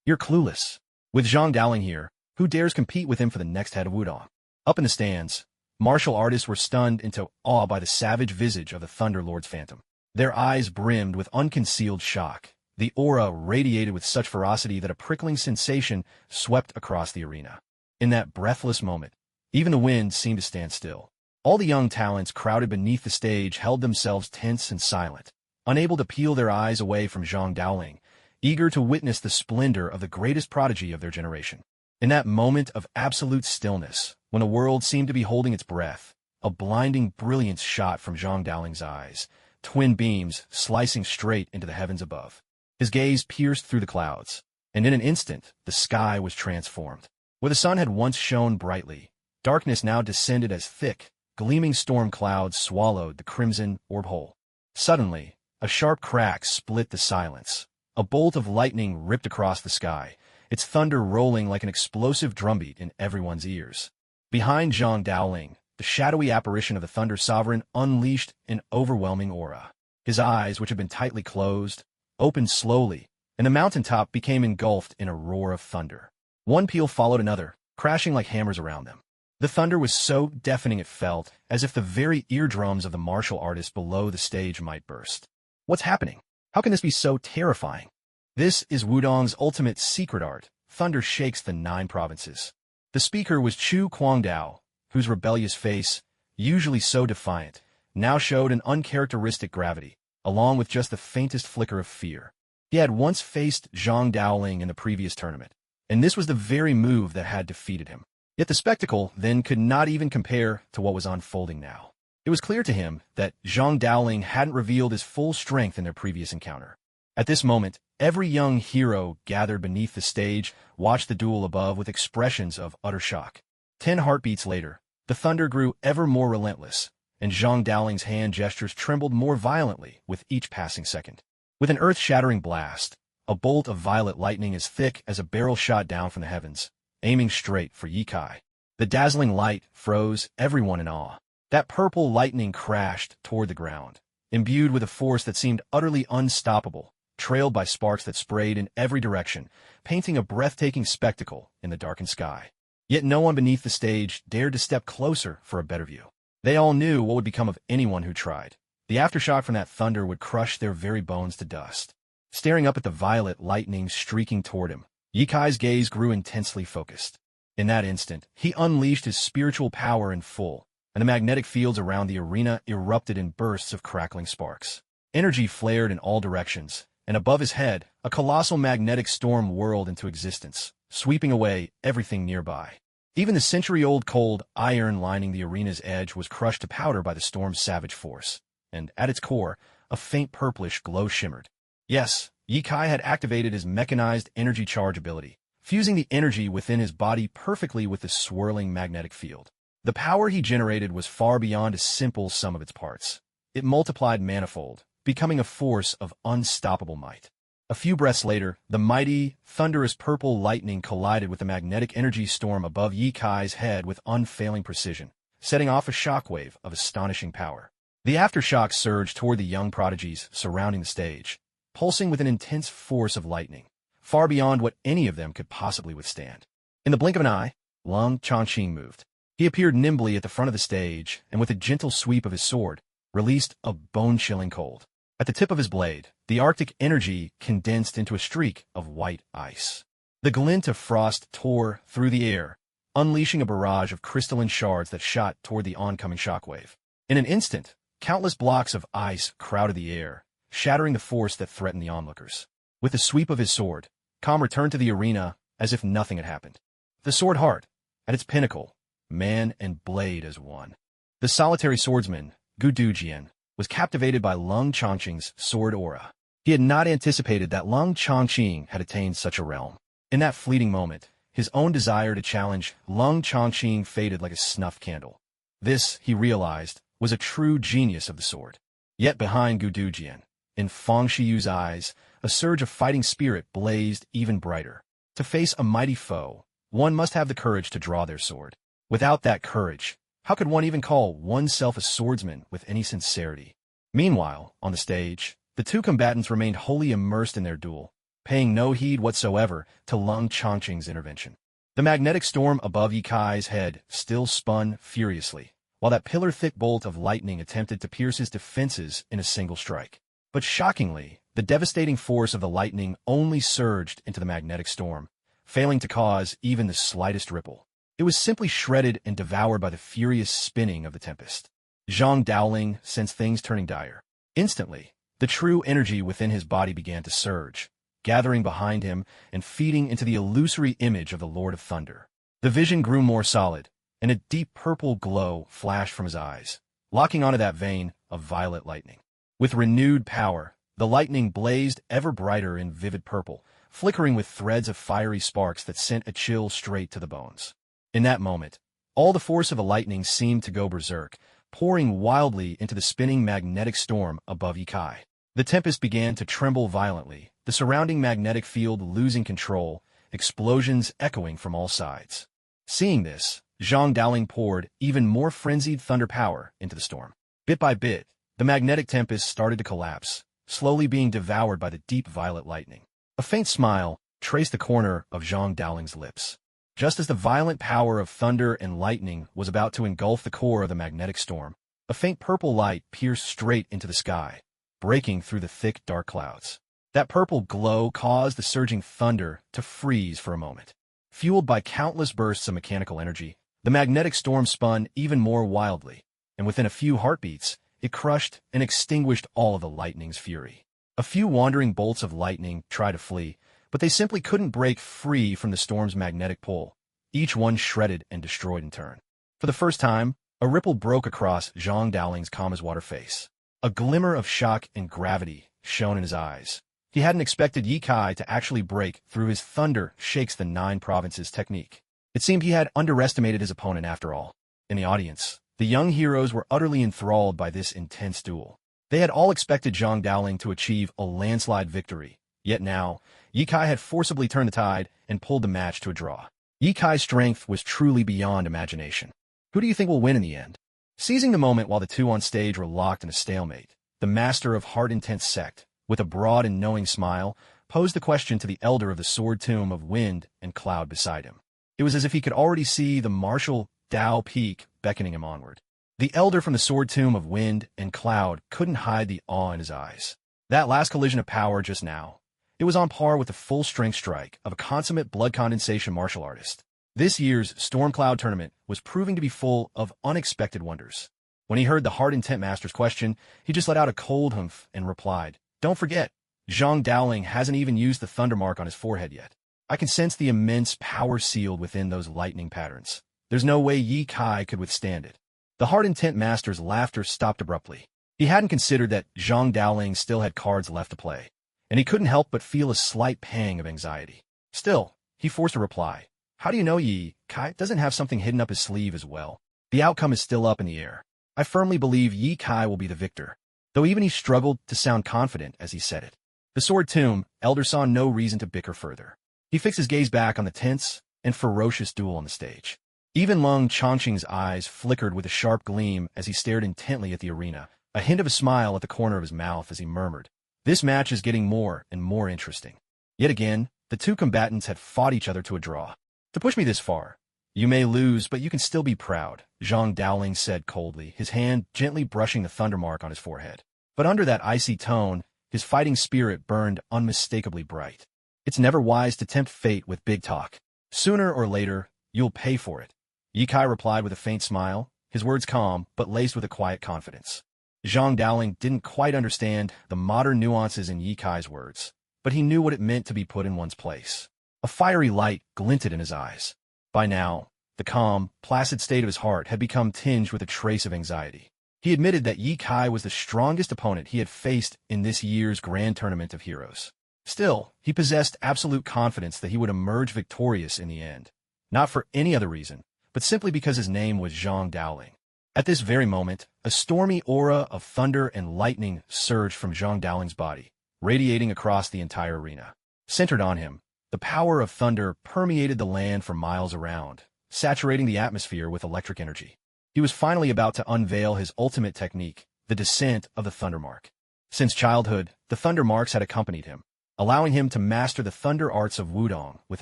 You're clueless. With Zhang Daoling here, who dares compete with him for the next head of Wudong? Up in the stands, martial artists were stunned into awe by the savage visage of the Thunder Lord's phantom. Their eyes brimmed with unconcealed shock. The aura radiated with such ferocity that a prickling sensation swept across the arena. In that breathless moment, even the wind seemed to stand still. All the young talents crowded beneath the stage held themselves tense and silent, unable to peel their eyes away from Zhang Daoling, eager to witness the splendor of the greatest prodigy of their generation. In that moment of absolute stillness, when the world seemed to be holding its breath, a blinding brilliance shot from Zhang Daoling's eyes, twin beams slicing straight into the heavens above. His gaze pierced through the clouds, and in an instant, the sky was transformed. Where the sun had once shone brightly, darkness now descended as thick, gleaming storm clouds swallowed the crimson orb whole. Suddenly, a sharp crack split the silence. A bolt of lightning ripped across the sky, its thunder rolling like an explosive drumbeat in everyone's ears. Behind Zhang Daoling, the shadowy apparition of the Thunder Sovereign unleashed an overwhelming aura. His eyes, which had been tightly closed, opened slowly, and the mountaintop became engulfed in a roar of thunder. One peal followed another, crashing like hammers around them. The thunder was so deafening it felt as if the very eardrums of the martial artists below the stage might burst. What's happening? How can this be so terrifying? This is Wudong's ultimate secret art. Thunder shakes the 9 provinces. The speaker was Chu Guangdao, whose rebellious face, usually so defiant, now showed an uncharacteristic gravity, along with just the faintest flicker of fear. He had once faced Zhang Daoling in the previous tournament, and this was the very move that had defeated him. Yet the spectacle then could not even compare to what was unfolding now. It was clear to him that Zhang Daoling hadn't revealed his full strength in their previous encounter. At this moment, every young hero gathered beneath the stage watched the duel above with expressions of utter shock. 10 heartbeats later, the thunder grew ever more relentless, and Zhang Daoling's hand gestures trembled more violently with each passing second. With an earth-shattering blast, a bolt of violet lightning as thick as a barrel shot down from the heavens, aiming straight for Ye Kai. The dazzling light froze everyone in awe. That purple lightning crashed toward the ground, imbued with a force that seemed utterly unstoppable, trailed by sparks that sprayed in every direction, painting a breathtaking spectacle in the darkened sky. Yet no one beneath the stage dared to step closer for a better view. They all knew what would become of anyone who tried. The aftershock from that thunder would crush their very bones to dust. Staring up at the violet lightning streaking toward him, Ye Kai's gaze grew intensely focused. In that instant, he unleashed his spiritual power in full, and the magnetic fields around the arena erupted in bursts of crackling sparks. Energy flared in all directions, and above his head, a colossal magnetic storm whirled into existence, sweeping away everything nearby. Even the century-old cold iron lining the arena's edge was crushed to powder by the storm's savage force, and at its core, a faint purplish glow shimmered. Yes, Ye Kai had activated his mechanized energy charge ability, fusing the energy within his body perfectly with the swirling magnetic field. The power he generated was far beyond a simple sum of its parts. It multiplied manifold, becoming a force of unstoppable might. A few breaths later, the mighty, thunderous purple lightning collided with the magnetic energy storm above Ye Kai's head with unfailing precision, setting off a shockwave of astonishing power. The aftershock surged toward the young prodigies surrounding the stage, pulsing with an intense force of lightning, far beyond what any of them could possibly withstand. In the blink of an eye, Lung Chongqing moved. He appeared nimbly at the front of the stage, and with a gentle sweep of his sword, released a bone-chilling cold. At the tip of his blade, the Arctic energy condensed into a streak of white ice. The glint of frost tore through the air, unleashing a barrage of crystalline shards that shot toward the oncoming shockwave. In an instant, countless blocks of ice crowded the air, shattering the force that threatened the onlookers. With the sweep of his sword, Kam returned to the arena as if nothing had happened. The sword heart, at its pinnacle, man and blade as one. The solitary swordsman, Gu Dujian, was captivated by Lung Chongqing's sword aura. He had not anticipated that Lung Chongqing had attained such a realm. In that fleeting moment, his own desire to challenge Lung Chongqing faded like a snuffed candle. This, he realized, was a true genius of the sword. Yet behind Gu Dujian, in Fang Shiyu's eyes, a surge of fighting spirit blazed even brighter. To face a mighty foe, one must have the courage to draw their sword. Without that courage, how could one even call oneself a swordsman with any sincerity? Meanwhile, on the stage, the two combatants remained wholly immersed in their duel, paying no heed whatsoever to Lung Chongqing's intervention. The magnetic storm above Ye Kai's head still spun furiously, while that pillar-thick bolt of lightning attempted to pierce his defenses in a single strike. But shockingly, the devastating force of the lightning only surged into the magnetic storm, failing to cause even the slightest ripple. It was simply shredded and devoured by the furious spinning of the tempest. Zhang Daoling sensed things turning dire. Instantly, the true energy within his body began to surge, gathering behind him and feeding into the illusory image of the Lord of Thunder. The vision grew more solid, and a deep purple glow flashed from his eyes, locking onto that vein of violet lightning. With renewed power, the lightning blazed ever brighter in vivid purple, flickering with threads of fiery sparks that sent a chill straight to the bones. In that moment, all the force of the lightning seemed to go berserk, pouring wildly into the spinning magnetic storm above Ye Kai. The tempest began to tremble violently, the surrounding magnetic field losing control, explosions echoing from all sides. Seeing this, Zhang Daoling poured even more frenzied thunder power into the storm. Bit by bit, the magnetic tempest started to collapse, slowly being devoured by the deep violet lightning. A faint smile traced the corner of Zhang Daoling's lips. Just as the violent power of thunder and lightning was about to engulf the core of the magnetic storm, a faint purple light pierced straight into the sky, breaking through the thick, dark clouds. That purple glow caused the surging thunder to freeze for a moment. Fueled by countless bursts of mechanical energy, the magnetic storm spun even more wildly, and within a few heartbeats, it crushed and extinguished all of the lightning's fury. A few wandering bolts of lightning tried to flee, but they simply couldn't break free from the storm's magnetic pull, each one shredded and destroyed in turn. For the first time, a ripple broke across Zhang Daoling's calm as water face. A glimmer of shock and gravity shone in his eyes. He hadn't expected Ye Kai to actually break through his thunder shakes the 9 provinces technique. It seemed he had underestimated his opponent after all. In the audience, the young heroes were utterly enthralled by this intense duel. They had all expected Zhang Daoling to achieve a landslide victory, yet now, Ye Kai had forcibly turned the tide and pulled the match to a draw. Ye Kai's strength was truly beyond imagination. Who do you think will win in the end? Seizing the moment while the two on stage were locked in a stalemate, the master of heart-intense sect, with a broad and knowing smile, posed the question to the elder of the sword tomb of wind and cloud beside him. It was as if he could already see the martial Dao peak beckoning him onward. The elder from the sword tomb of wind and cloud couldn't hide the awe in his eyes. That last collision of power just now, it was on par with the full-strength strike of a consummate blood condensation martial artist. This year's Storm Cloud tournament was proving to be full of unexpected wonders. When he heard the Heart Intent Master's question, he just let out a cold humph and replied, "Don't forget, Zhang Daoling hasn't even used the thunder mark on his forehead yet. I can sense the immense power sealed within those lightning patterns. There's no way Ye Kai could withstand it." The Heart Intent Master's laughter stopped abruptly. He hadn't considered that Zhang Daoling still had cards left to play, and he couldn't help but feel a slight pang of anxiety. Still, he forced a reply. "How do you know Ye Kai doesn't have something hidden up his sleeve as well? The outcome is still up in the air. I firmly believe Ye Kai will be the victor," though even he struggled to sound confident as he said it. The sword tomb, Elder saw no reason to bicker further. He fixed his gaze back on the tense and ferocious duel on the stage. Even Lung Chongqing's eyes flickered with a sharp gleam as he stared intently at the arena, a hint of a smile at the corner of his mouth as he murmured, "This match is getting more and more interesting." Yet again, the two combatants had fought each other to a draw. "To push me this far, you may lose, but you can still be proud," Zhang Daoling said coldly, his hand gently brushing the thunder mark on his forehead. But under that icy tone, his fighting spirit burned unmistakably bright. "It's never wise to tempt fate with big talk. Sooner or later, you'll pay for it," Ye Kai replied with a faint smile, his words calm but laced with a quiet confidence. Zhang Daoling didn't quite understand the modern nuances in Ye Kai's words, but he knew what it meant to be put in one's place. A fiery light glinted in his eyes. By now, the calm, placid state of his heart had become tinged with a trace of anxiety. He admitted that Ye Kai was the strongest opponent he had faced in this year's Grand Tournament of Heroes. Still, he possessed absolute confidence that he would emerge victorious in the end, not for any other reason, but simply because his name was Zhang Daoling. At this very moment, a stormy aura of thunder and lightning surged from Zhang Daoling's body, radiating across the entire arena. Centered on him, the power of thunder permeated the land for miles around, saturating the atmosphere with electric energy. He was finally about to unveil his ultimate technique, the descent of the Thunder Mark. Since childhood, the Thunder Marks had accompanied him, allowing him to master the thunder arts of Wudong with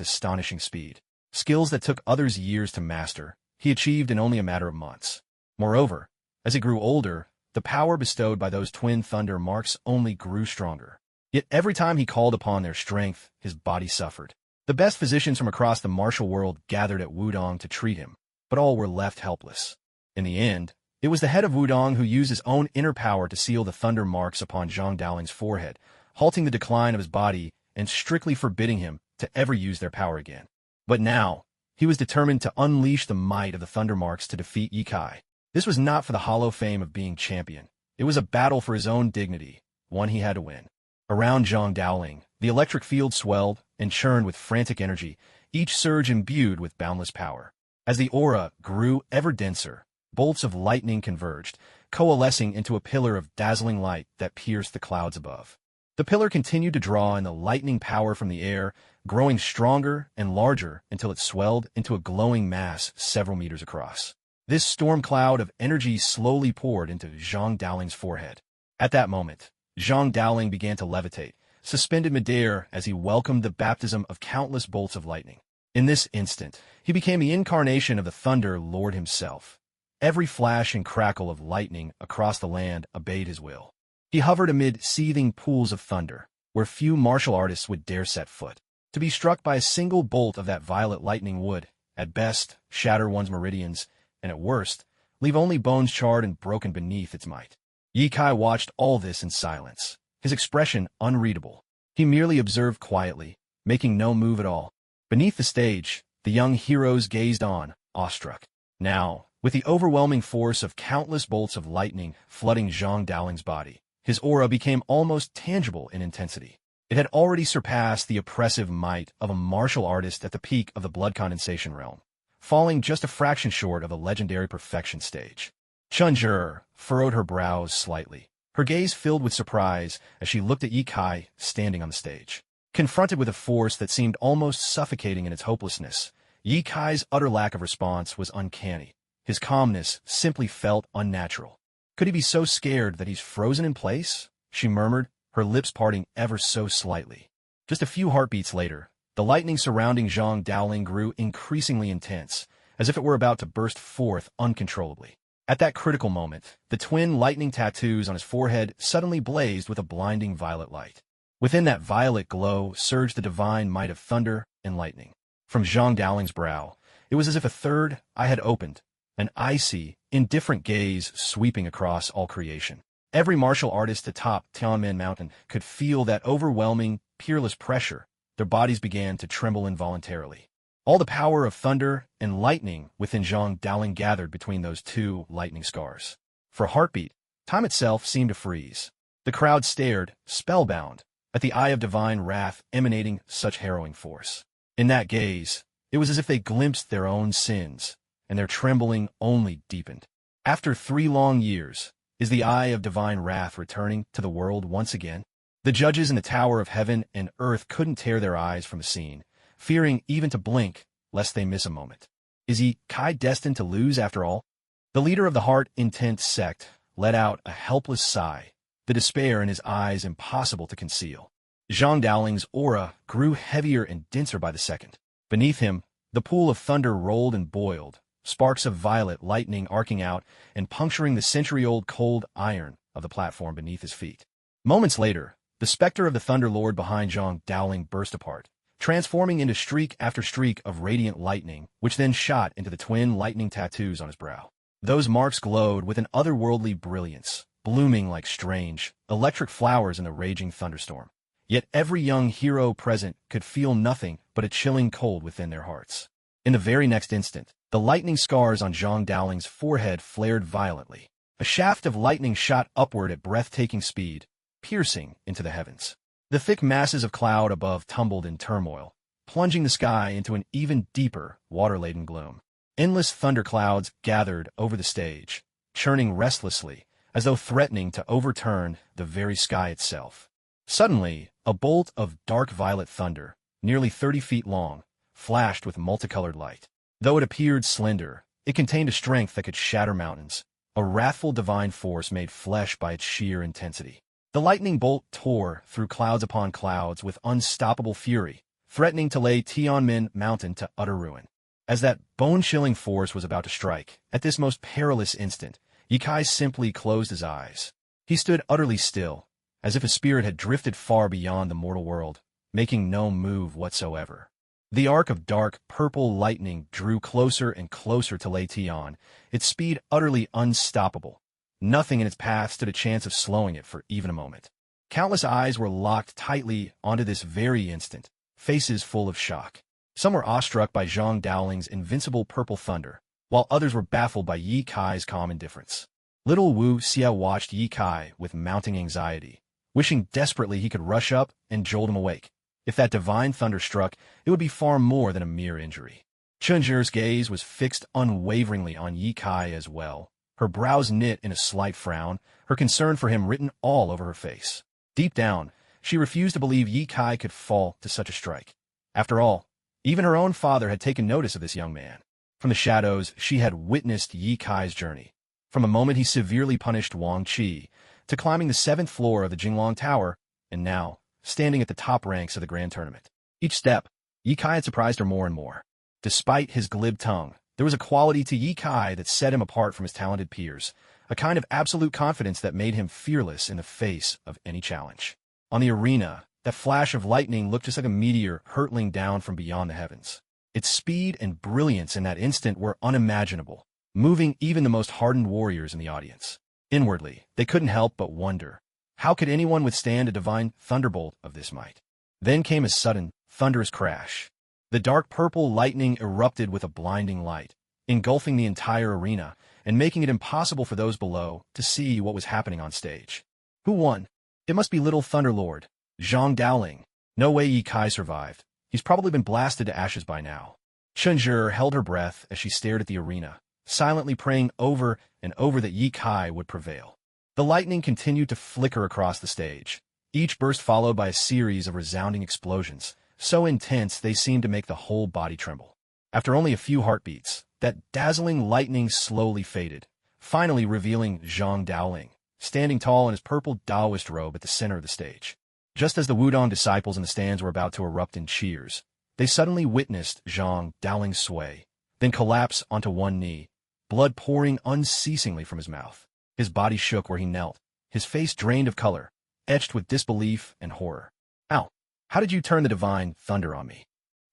astonishing speed. Skills that took others years to master, he achieved in only a matter of months. Moreover, as he grew older, the power bestowed by those twin Thunder Marks only grew stronger. Yet every time he called upon their strength, his body suffered. The best physicians from across the martial world gathered at Wudong to treat him, but all were left helpless. In the end, it was the head of Wudong who used his own inner power to seal the Thunder Marks upon Zhang Daoling's forehead, halting the decline of his body and strictly forbidding him to ever use their power again. But now, he was determined to unleash the might of the Thunder Marks to defeat Ye Kai. This was not for the hollow fame of being champion. It was a battle for his own dignity, one he had to win. Around Zhang Daoling, the electric field swelled and churned with frantic energy, each surge imbued with boundless power. As the aura grew ever denser, bolts of lightning converged, coalescing into a pillar of dazzling light that pierced the clouds above. The pillar continued to draw in the lightning power from the air, growing stronger and larger until it swelled into a glowing mass several meters across. This storm cloud of energy slowly poured into Zhang Daoling's forehead. At that moment, Zhang Daoling began to levitate, suspended midair as he welcomed the baptism of countless bolts of lightning. In this instant, he became the incarnation of the Thunder Lord himself. Every flash and crackle of lightning across the land obeyed his will. He hovered amid seething pools of thunder, where few martial artists would dare set foot. To be struck by a single bolt of that violet lightning would, at best, shatter one's meridians, and at worst, leave only bones charred and broken beneath its might. Ye Kai watched all this in silence, his expression unreadable. He merely observed quietly, making no move at all. Beneath the stage, the young heroes gazed on, awestruck. Now, with the overwhelming force of countless bolts of lightning flooding Zhang Daoling's body, his aura became almost tangible in intensity. It had already surpassed the oppressive might of a martial artist at the peak of the blood condensation realm, falling just a fraction short of the legendary perfection stage. Chun Zhe furrowed her brows slightly, her gaze filled with surprise as she looked at Ye Kai standing on the stage. Confronted with a force that seemed almost suffocating in its hopelessness, Ye Kai's utter lack of response was uncanny. His calmness simply felt unnatural. Could he be so scared that he's frozen in place? She murmured, her lips parting ever so slightly. Just a few heartbeats later, the lightning surrounding Zhang Daoling grew increasingly intense, as if it were about to burst forth uncontrollably. At that critical moment, the twin lightning tattoos on his forehead suddenly blazed with a blinding violet light. Within that violet glow surged the divine might of thunder and lightning. From Zhang Daoling's brow, it was as if a third eye had opened, an icy, indifferent gaze sweeping across all creation. Every martial artist atop Tianmen Mountain could feel that overwhelming, peerless pressure. Their bodies began to tremble involuntarily. All the power of thunder and lightning within Zhang Daoling gathered between those two lightning scars. For a heartbeat, time itself seemed to freeze. The crowd stared, spellbound, at the eye of divine wrath emanating such harrowing force. In that gaze, it was as if they glimpsed their own sins, and their trembling only deepened. After 3 long years, is the eye of divine wrath returning to the world once again? The judges in the Tower of Heaven and Earth couldn't tear their eyes from the scene, fearing even to blink lest they miss a moment. Is Kai destined to lose after all? The leader of the heart-intent sect let out a helpless sigh, the despair in his eyes impossible to conceal. Zhang Daoling's aura grew heavier and denser by the second. Beneath him, the pool of thunder rolled and boiled, sparks of violet lightning arcing out and puncturing the century-old cold iron of the platform beneath his feet. Moments later, the specter of the Thunder Lord behind Zhang Daoling burst apart, transforming into streak after streak of radiant lightning, which then shot into the twin lightning tattoos on his brow. Those marks glowed with an otherworldly brilliance, blooming like strange, electric flowers in the raging thunderstorm. Yet every young hero present could feel nothing but a chilling cold within their hearts. In the very next instant, the lightning scars on Zhang Daoling's forehead flared violently. A shaft of lightning shot upward at breathtaking speed, piercing into the heavens. The thick masses of cloud above tumbled in turmoil, plunging the sky into an even deeper, water-laden gloom. Endless thunderclouds gathered over the stage, churning restlessly, as though threatening to overturn the very sky itself. Suddenly, a bolt of dark violet thunder, nearly 30 feet long, flashed with multicolored light. Though it appeared slender, it contained a strength that could shatter mountains, a wrathful divine force made flesh by its sheer intensity. The lightning bolt tore through clouds upon clouds with unstoppable fury, threatening to lay Tianmen Mountain to utter ruin. As that bone-chilling force was about to strike, at this most perilous instant, Ye Kai simply closed his eyes. He stood utterly still, as if his spirit had drifted far beyond the mortal world, making no move whatsoever. The arc of dark, purple lightning drew closer and closer to Lei Tian, its speed utterly unstoppable. Nothing in its path stood a chance of slowing it for even a moment. Countless eyes were locked tightly onto this very instant, faces full of shock. Some were awestruck by Zhang Daoling's invincible purple thunder, while others were baffled by Ye Kai's calm indifference. Little Wu Xia watched Ye Kai with mounting anxiety, wishing desperately he could rush up and jolt him awake. If that divine thunder struck, it would be far more than a mere injury. Chunzhe's gaze was fixed unwaveringly on Ye Kai as well, her brows knit in a slight frown, her concern for him written all over her face. Deep down, she refused to believe Ye Kai could fall to such a strike. After all, even her own father had taken notice of this young man. From the shadows, she had witnessed Ye Kai's journey. From a moment he severely punished Wang Qi, to climbing the 7th floor of the Jinglong Tower, and now, standing at the top ranks of the grand tournament. Each step, Ye Kai had surprised her more and more. Despite his glib tongue, there was a quality to Ye Kai that set him apart from his talented peers, a kind of absolute confidence that made him fearless in the face of any challenge. On the arena, that flash of lightning looked just like a meteor hurtling down from beyond the heavens. Its speed and brilliance in that instant were unimaginable, moving even the most hardened warriors in the audience. Inwardly, they couldn't help but wonder, how could anyone withstand a divine thunderbolt of this might? Then came a sudden, thunderous crash. The dark purple lightning erupted with a blinding light, engulfing the entire arena and making it impossible for those below to see what was happening on stage. Who won? It must be Little Thunderlord, Zhang Daoling. No way Ye Kai survived. He's probably been blasted to ashes by now. Chunzhe held her breath as she stared at the arena, silently praying over and over that Ye Kai would prevail. The lightning continued to flicker across the stage, each burst followed by a series of resounding explosions, so intense they seemed to make the whole body tremble. After only a few heartbeats, that dazzling lightning slowly faded, finally revealing Zhang Daoling, standing tall in his purple Taoist robe at the center of the stage. Just as the Wudong disciples in the stands were about to erupt in cheers, they suddenly witnessed Zhang Daoling sway, then collapse onto one knee, blood pouring unceasingly from his mouth. His body shook where he knelt, his face drained of color, etched with disbelief and horror. Ow! How did you turn the divine thunder on me?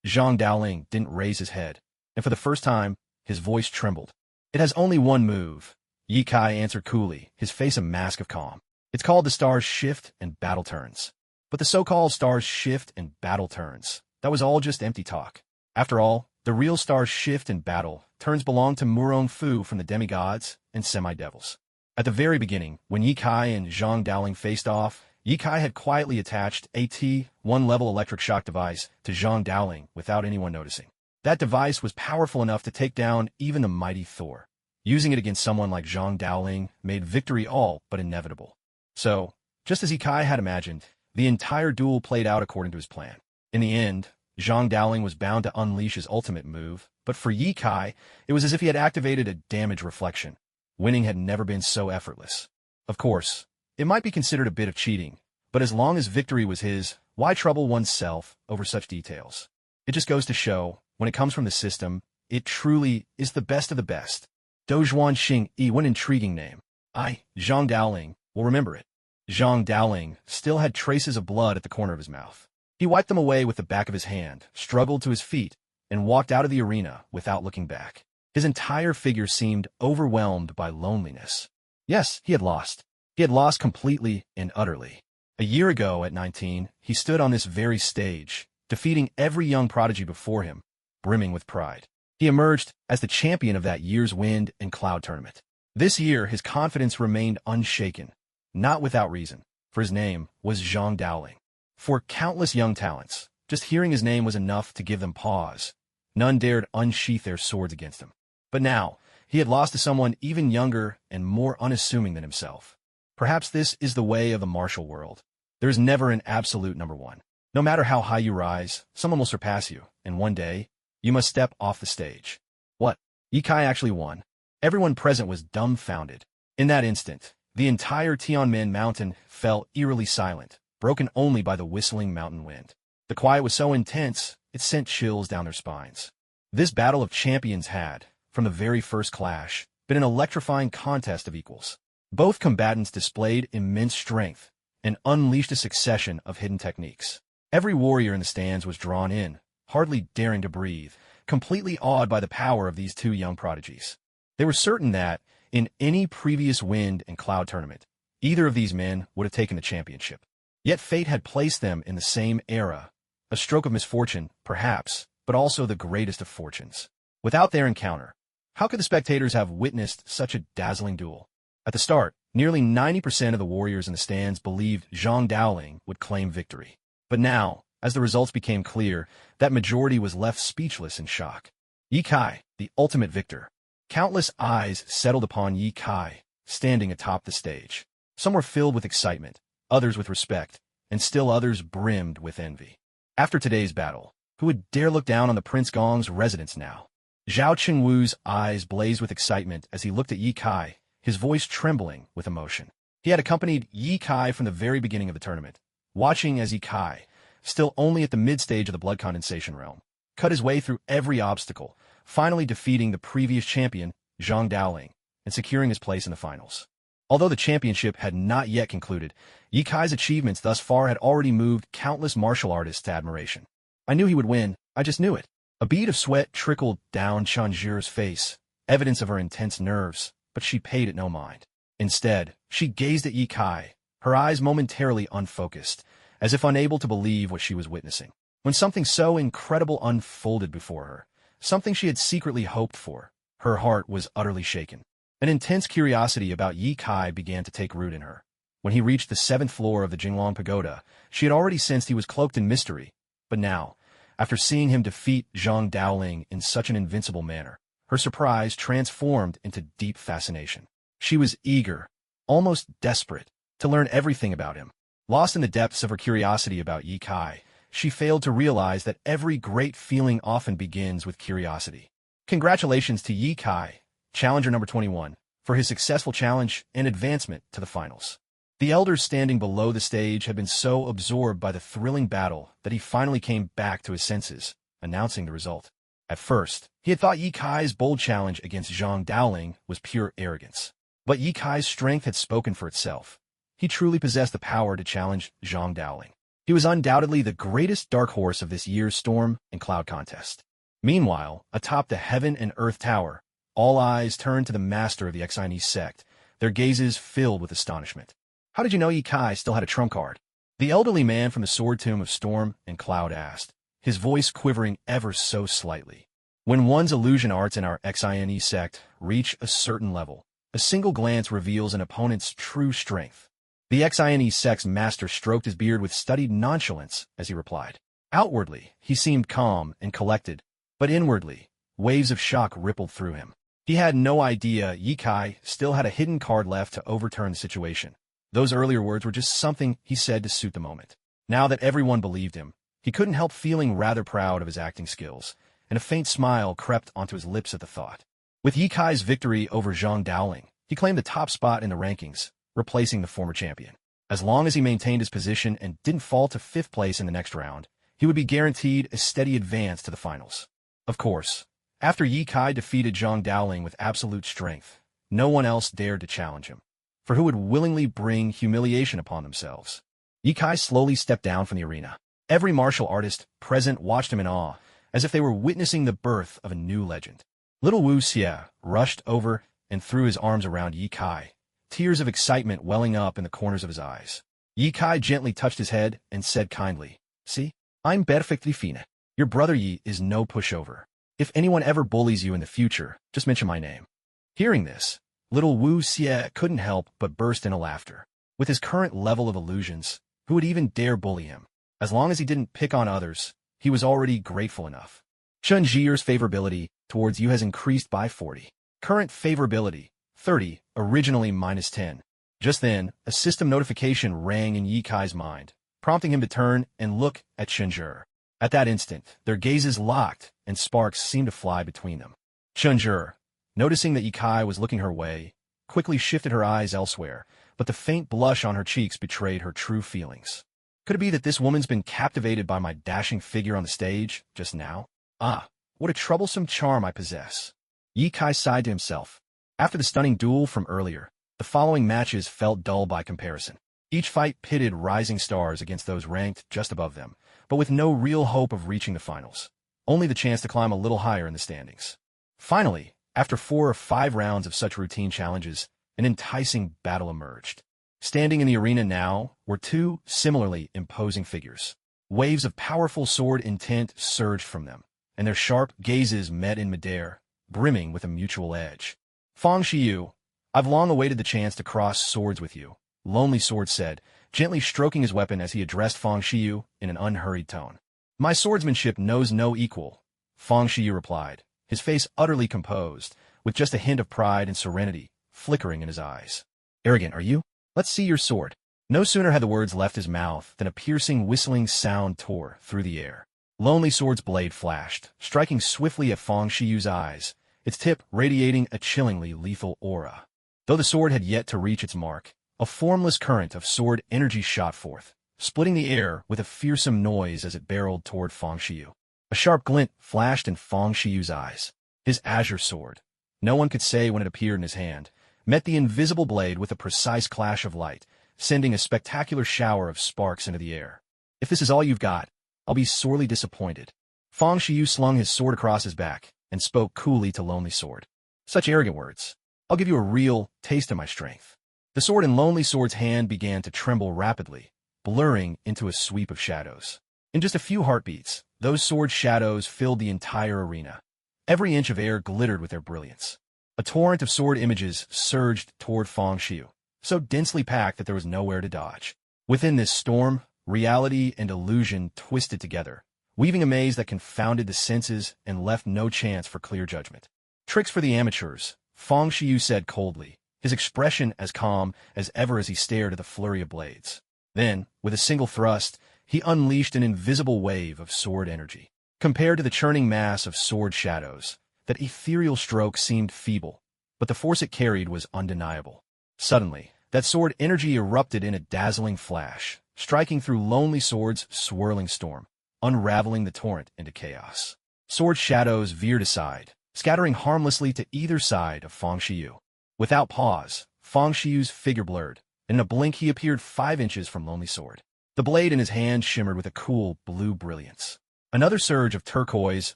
Zhang Daoling didn't raise his head, and for the first time, his voice trembled. It has only one move, Ye Kai answered coolly, his face a mask of calm. It's called the Stars Shift and Battle Turns. But the so-called Stars Shift and Battle Turns, that was all just empty talk. After all, the real Stars Shift and Battle Turns belong to Murong Fu from the demigods and semi-devils. At the very beginning, when Ye Kai and Zhang Daoling faced off, Ye Kai had quietly attached a T1 level electric shock device to Zhang Daoling without anyone noticing. That device was powerful enough to take down even the mighty Thor. Using it against someone like Zhang Daoling made victory all but inevitable. So, just as Ye Kai had imagined, The entire duel played out according to his plan. In the end, Zhang Daoling was bound to unleash his ultimate move, but for Yi Kai, it was as if he had activated a damage reflection. Winning had never been so effortless. Of course, it might be considered a bit of cheating, but as long as victory was his, why trouble oneself over such details? It just goes to show, when it comes from the system, it truly is the best of the best. Dozhuan Xing Yi, what an intriguing name. Zhang Daoling, will remember it. Zhang Daoling still had traces of blood at the corner of his mouth. He wiped them away with the back of his hand, struggled to his feet, and walked out of the arena without looking back. His entire figure seemed overwhelmed by loneliness. Yes, he had lost. He had lost completely and utterly. A year ago, at 19, he stood on this very stage, defeating every young prodigy before him, brimming with pride. He emerged as the champion of that year's Wind and Cloud tournament. This year, his confidence remained unshaken, not without reason, for his name was Zhang Daoling. For countless young talents, just hearing his name was enough to give them pause. None dared unsheath their swords against him. But now, he had lost to someone even younger and more unassuming than himself. Perhaps this is the way of the martial world. There is never an absolute number one. No matter how high you rise, someone will surpass you, and one day, you must step off the stage. What? Yi Kai actually won. Everyone present was dumbfounded. In that instant, the entire Tianmen mountain fell eerily silent, broken only by the whistling mountain wind. The quiet was so intense, it sent chills down their spines. This battle of champions had, from the very first clash, been an electrifying contest of equals. Both combatants displayed immense strength and unleashed a succession of hidden techniques. Every warrior in the stands was drawn in, hardly daring to breathe, completely awed by the power of these two young prodigies. They were certain that, in any previous Wind and Cloud tournament, either of these men would have taken the championship. Yet fate had placed them in the same era, a stroke of misfortune, perhaps, but also the greatest of fortunes. Without their encounter, how could the spectators have witnessed such a dazzling duel? At the start, nearly 90% of the warriors in the stands believed Zhang Daoling would claim victory. But now, as the results became clear, that majority was left speechless in shock. Yi Kai, the ultimate victor. Countless eyes settled upon Yi Kai, standing atop the stage. Some were filled with excitement, others with respect, and still others brimmed with envy. After today's battle, who would dare look down on the Prince Gong's residence now? Zhao Qingwu's eyes blazed with excitement as he looked at Yi Kai, his voice trembling with emotion. He had accompanied Yi Kai from the very beginning of the tournament, watching as Yi Kai, still only at the mid-stage of the blood condensation realm, cut his way through every obstacle, finally defeating the previous champion, Zhang Daoling, and securing his place in the finals. Although the championship had not yet concluded, Yi Kai's achievements thus far had already moved countless martial artists to admiration. I knew he would win, I just knew it. A bead of sweat trickled down Chanji's face, evidence of her intense nerves, but she paid it no mind. Instead, she gazed at Yi Kai, her eyes momentarily unfocused, as if unable to believe what she was witnessing. When something so incredible unfolded before her, something she had secretly hoped for, her heart was utterly shaken. An intense curiosity about Yi Kai began to take root in her. When he reached the 7th floor of the Jingluang Pagoda, she had already sensed he was cloaked in mystery, but now, after seeing him defeat Zhang Daoling in such an invincible manner, her surprise transformed into deep fascination. She was eager, almost desperate, to learn everything about him. Lost in the depths of her curiosity about Yi Kai, she failed to realize that every great feeling often begins with curiosity. Congratulations to Yi Kai, challenger number 21, for his successful challenge and advancement to the finals. The elders standing below the stage had been so absorbed by the thrilling battle that he finally came back to his senses, announcing the result. At first, he had thought Yi Kai's bold challenge against Zhang Daoling was pure arrogance. But Yi Kai's strength had spoken for itself. He truly possessed the power to challenge Zhang Daoling. He was undoubtedly the greatest dark horse of this year's Storm and Cloud contest. Meanwhile, atop the Heaven and Earth Tower, all eyes turned to the master of the Xinese sect, their gazes filled with astonishment. How did you know Yi Kai still had a trump card? The elderly man from the sword tomb of Storm and Cloud asked, his voice quivering ever so slightly. When one's illusion arts in our Xinese sect reach a certain level, a single glance reveals an opponent's true strength. The Xinese sect's master stroked his beard with studied nonchalance as he replied. Outwardly, he seemed calm and collected, but inwardly, waves of shock rippled through him. He had no idea Yi Kai still had a hidden card left to overturn the situation. Those earlier words were just something he said to suit the moment. Now that everyone believed him, he couldn't help feeling rather proud of his acting skills, and a faint smile crept onto his lips at the thought. With Ye Kai's victory over Zhang Daoling, he claimed the top spot in the rankings, replacing the former champion. As long as he maintained his position and didn't fall to 5th place in the next round, he would be guaranteed a steady advance to the finals. Of course, after Ye Kai defeated Zhang Daoling with absolute strength, no one else dared to challenge him, for who would willingly bring humiliation upon themselves? Ye Kai slowly stepped down from the arena. Every martial artist present watched him in awe, as if they were witnessing the birth of a new legend. Little Wu Xie rushed over and threw his arms around Ye Kai, tears of excitement welling up in the corners of his eyes. Ye Kai gently touched his head and said kindly, "See, I'm perfectly fine. Your brother Yi is no pushover. If anyone ever bullies you in the future, just mention my name." Hearing this, little Wu Xie couldn't help but burst into laughter. With his current level of illusions, who would even dare bully him? As long as he didn't pick on others, he was already grateful enough. Chen Jier's favorability towards you has increased by 40. Current favorability, 30, originally -10. Just then, a system notification rang in Ye Kai's mind, prompting him to turn and look at Chen Jier. At that instant, their gazes locked, and sparks seemed to fly between them. Chen Jier, noticing that Ye Kai was looking her way, quickly shifted her eyes elsewhere, but the faint blush on her cheeks betrayed her true feelings. Could it be that this woman's been captivated by my dashing figure on the stage just now? Ah, what a troublesome charm I possess. Ye Kai sighed to himself. After the stunning duel from earlier, the following matches felt dull by comparison. Each fight pitted rising stars against those ranked just above them, but with no real hope of reaching the finals. Only the chance to climb a little higher in the standings. Finally, after 4 or 5 rounds of such routine challenges, an enticing battle emerged. Standing in the arena now were 2 similarly imposing figures. Waves of powerful sword intent surged from them, and their sharp gazes met in midair, brimming with a mutual edge. "Fang Shiyu, I've long awaited the chance to cross swords with you," Lonely Sword said, gently stroking his weapon as he addressed Fang Shiyu in an unhurried tone. "My swordsmanship knows no equal," Fang Shiyu replied, his face utterly composed, with just a hint of pride and serenity flickering in his eyes. "Arrogant, are you? Let's see your sword." No sooner had the words left his mouth than a piercing whistling sound tore through the air. Lonely Sword's blade flashed, striking swiftly at Fang Shiyu's eyes, its tip radiating a chillingly lethal aura. Though the sword had yet to reach its mark, a formless current of sword energy shot forth, splitting the air with a fearsome noise as it barreled toward Fang Shiyu. A sharp glint flashed in Fang Shiyu's eyes. His azure sword, no one could say when it appeared in his hand, met the invisible blade with a precise clash of light, sending a spectacular shower of sparks into the air. "If this is all you've got, I'll be sorely disappointed." Fang Shiyu slung his sword across his back and spoke coolly to Lonely Sword. "Such arrogant words. I'll give you a real taste of my strength." The sword in Lonely Sword's hand began to tremble rapidly, blurring into a sweep of shadows. In just a few heartbeats, those sword shadows filled the entire arena. Every inch of air glittered with their brilliance. A torrent of sword images surged toward Fang Shiyu, so densely packed that there was nowhere to dodge. Within this storm, reality and illusion twisted together, weaving a maze that confounded the senses and left no chance for clear judgment. "Tricks for the amateurs," Fang Shiyu said coldly, his expression as calm as ever as he stared at the flurry of blades. Then, with a single thrust, he unleashed an invisible wave of sword energy. Compared to the churning mass of sword shadows, that ethereal stroke seemed feeble, but the force it carried was undeniable. Suddenly, that sword energy erupted in a dazzling flash, striking through Lonely Sword's swirling storm, unraveling the torrent into chaos. Sword shadows veered aside, scattering harmlessly to either side of Fang Shiyu. Without pause, Fang Shiyu's figure blurred, and in a blink he appeared 5 inches from Lonely Sword. The blade in his hand shimmered with a cool blue brilliance. Another surge of turquoise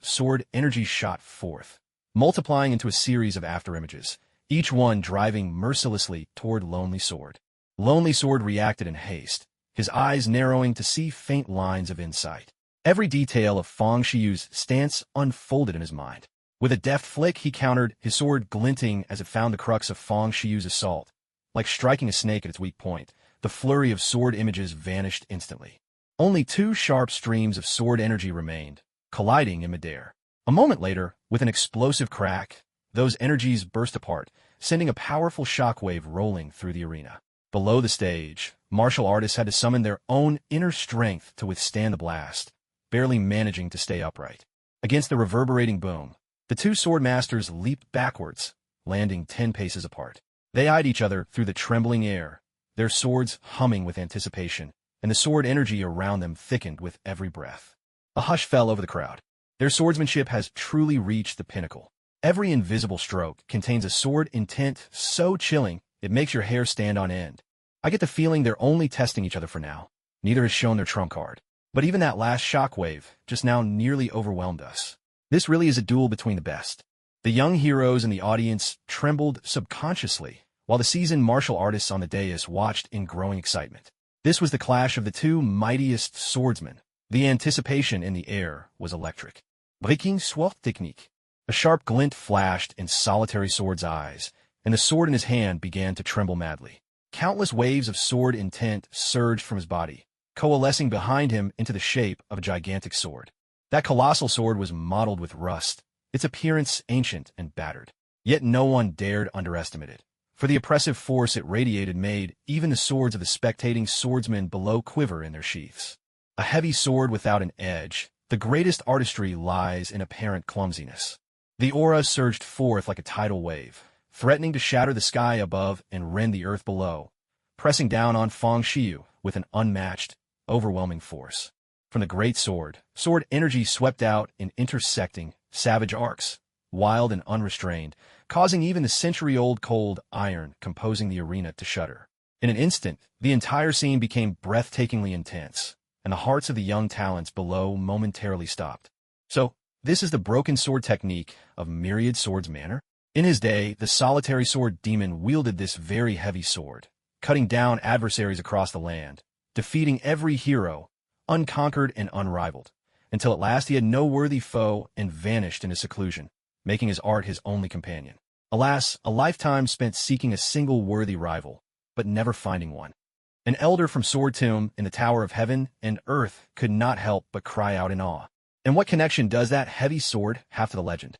sword energy shot forth, multiplying into a series of afterimages, each one driving mercilessly toward Lonely Sword. Lonely Sword reacted in haste, his eyes narrowing to see faint lines of insight. Every detail of Fang Shiyu's stance unfolded in his mind. With a deft flick, he countered, his sword glinting as it found the crux of Fang Shiyu's assault. Like striking a snake at its weak point, the flurry of sword images vanished instantly. Only 2 sharp streams of sword energy remained, colliding in midair. A moment later, with an explosive crack, those energies burst apart, sending a powerful shockwave rolling through the arena. Below the stage, martial artists had to summon their own inner strength to withstand the blast, barely managing to stay upright. Against the reverberating boom, the two sword masters leaped backwards, landing 10 paces apart. They eyed each other through the trembling air, their swords humming with anticipation, and the sword energy around them thickened with every breath. A hush fell over the crowd. Their swordsmanship has truly reached the pinnacle. Every invisible stroke contains a sword intent so chilling it makes your hair stand on end. I get the feeling they're only testing each other for now. Neither has shown their trump card. But even that last shockwave just now nearly overwhelmed us. This really is a duel between the best. The young heroes in the audience trembled subconsciously, while the seasoned martial artists on the dais watched in growing excitement. This was the clash of the two mightiest swordsmen. The anticipation in the air was electric. Breaking sword technique. A sharp glint flashed in Solitary Sword's eyes, and the sword in his hand began to tremble madly. Countless waves of sword intent surged from his body, coalescing behind him into the shape of a gigantic sword. That colossal sword was mottled with rust, its appearance ancient and battered. Yet no one dared underestimate it, for the oppressive force it radiated made even the swords of the spectating swordsmen below quiver in their sheaths. A heavy sword without an edge, the greatest artistry lies in apparent clumsiness. The aura surged forth like a tidal wave, threatening to shatter the sky above and rend the earth below, pressing down on Fang Xiu with an unmatched, overwhelming force. From the great sword energy swept out in intersecting, savage arcs, wild and unrestrained, causing even the century-old cold iron composing the arena to shudder. In an instant, the entire scene became breathtakingly intense, and the hearts of the young talents below momentarily stopped. So, this is the broken sword technique of Myriad Sword's manner? In his day, the solitary sword demon wielded this very heavy sword, cutting down adversaries across the land, defeating every hero, unconquered and unrivaled, until at last he had no worthy foe and vanished into seclusion, making his art his only companion. Alas, a lifetime spent seeking a single worthy rival, but never finding one. An elder from Sword Tomb in the Tower of Heaven and Earth could not help but cry out in awe. And what connection does that heavy sword have to the legend?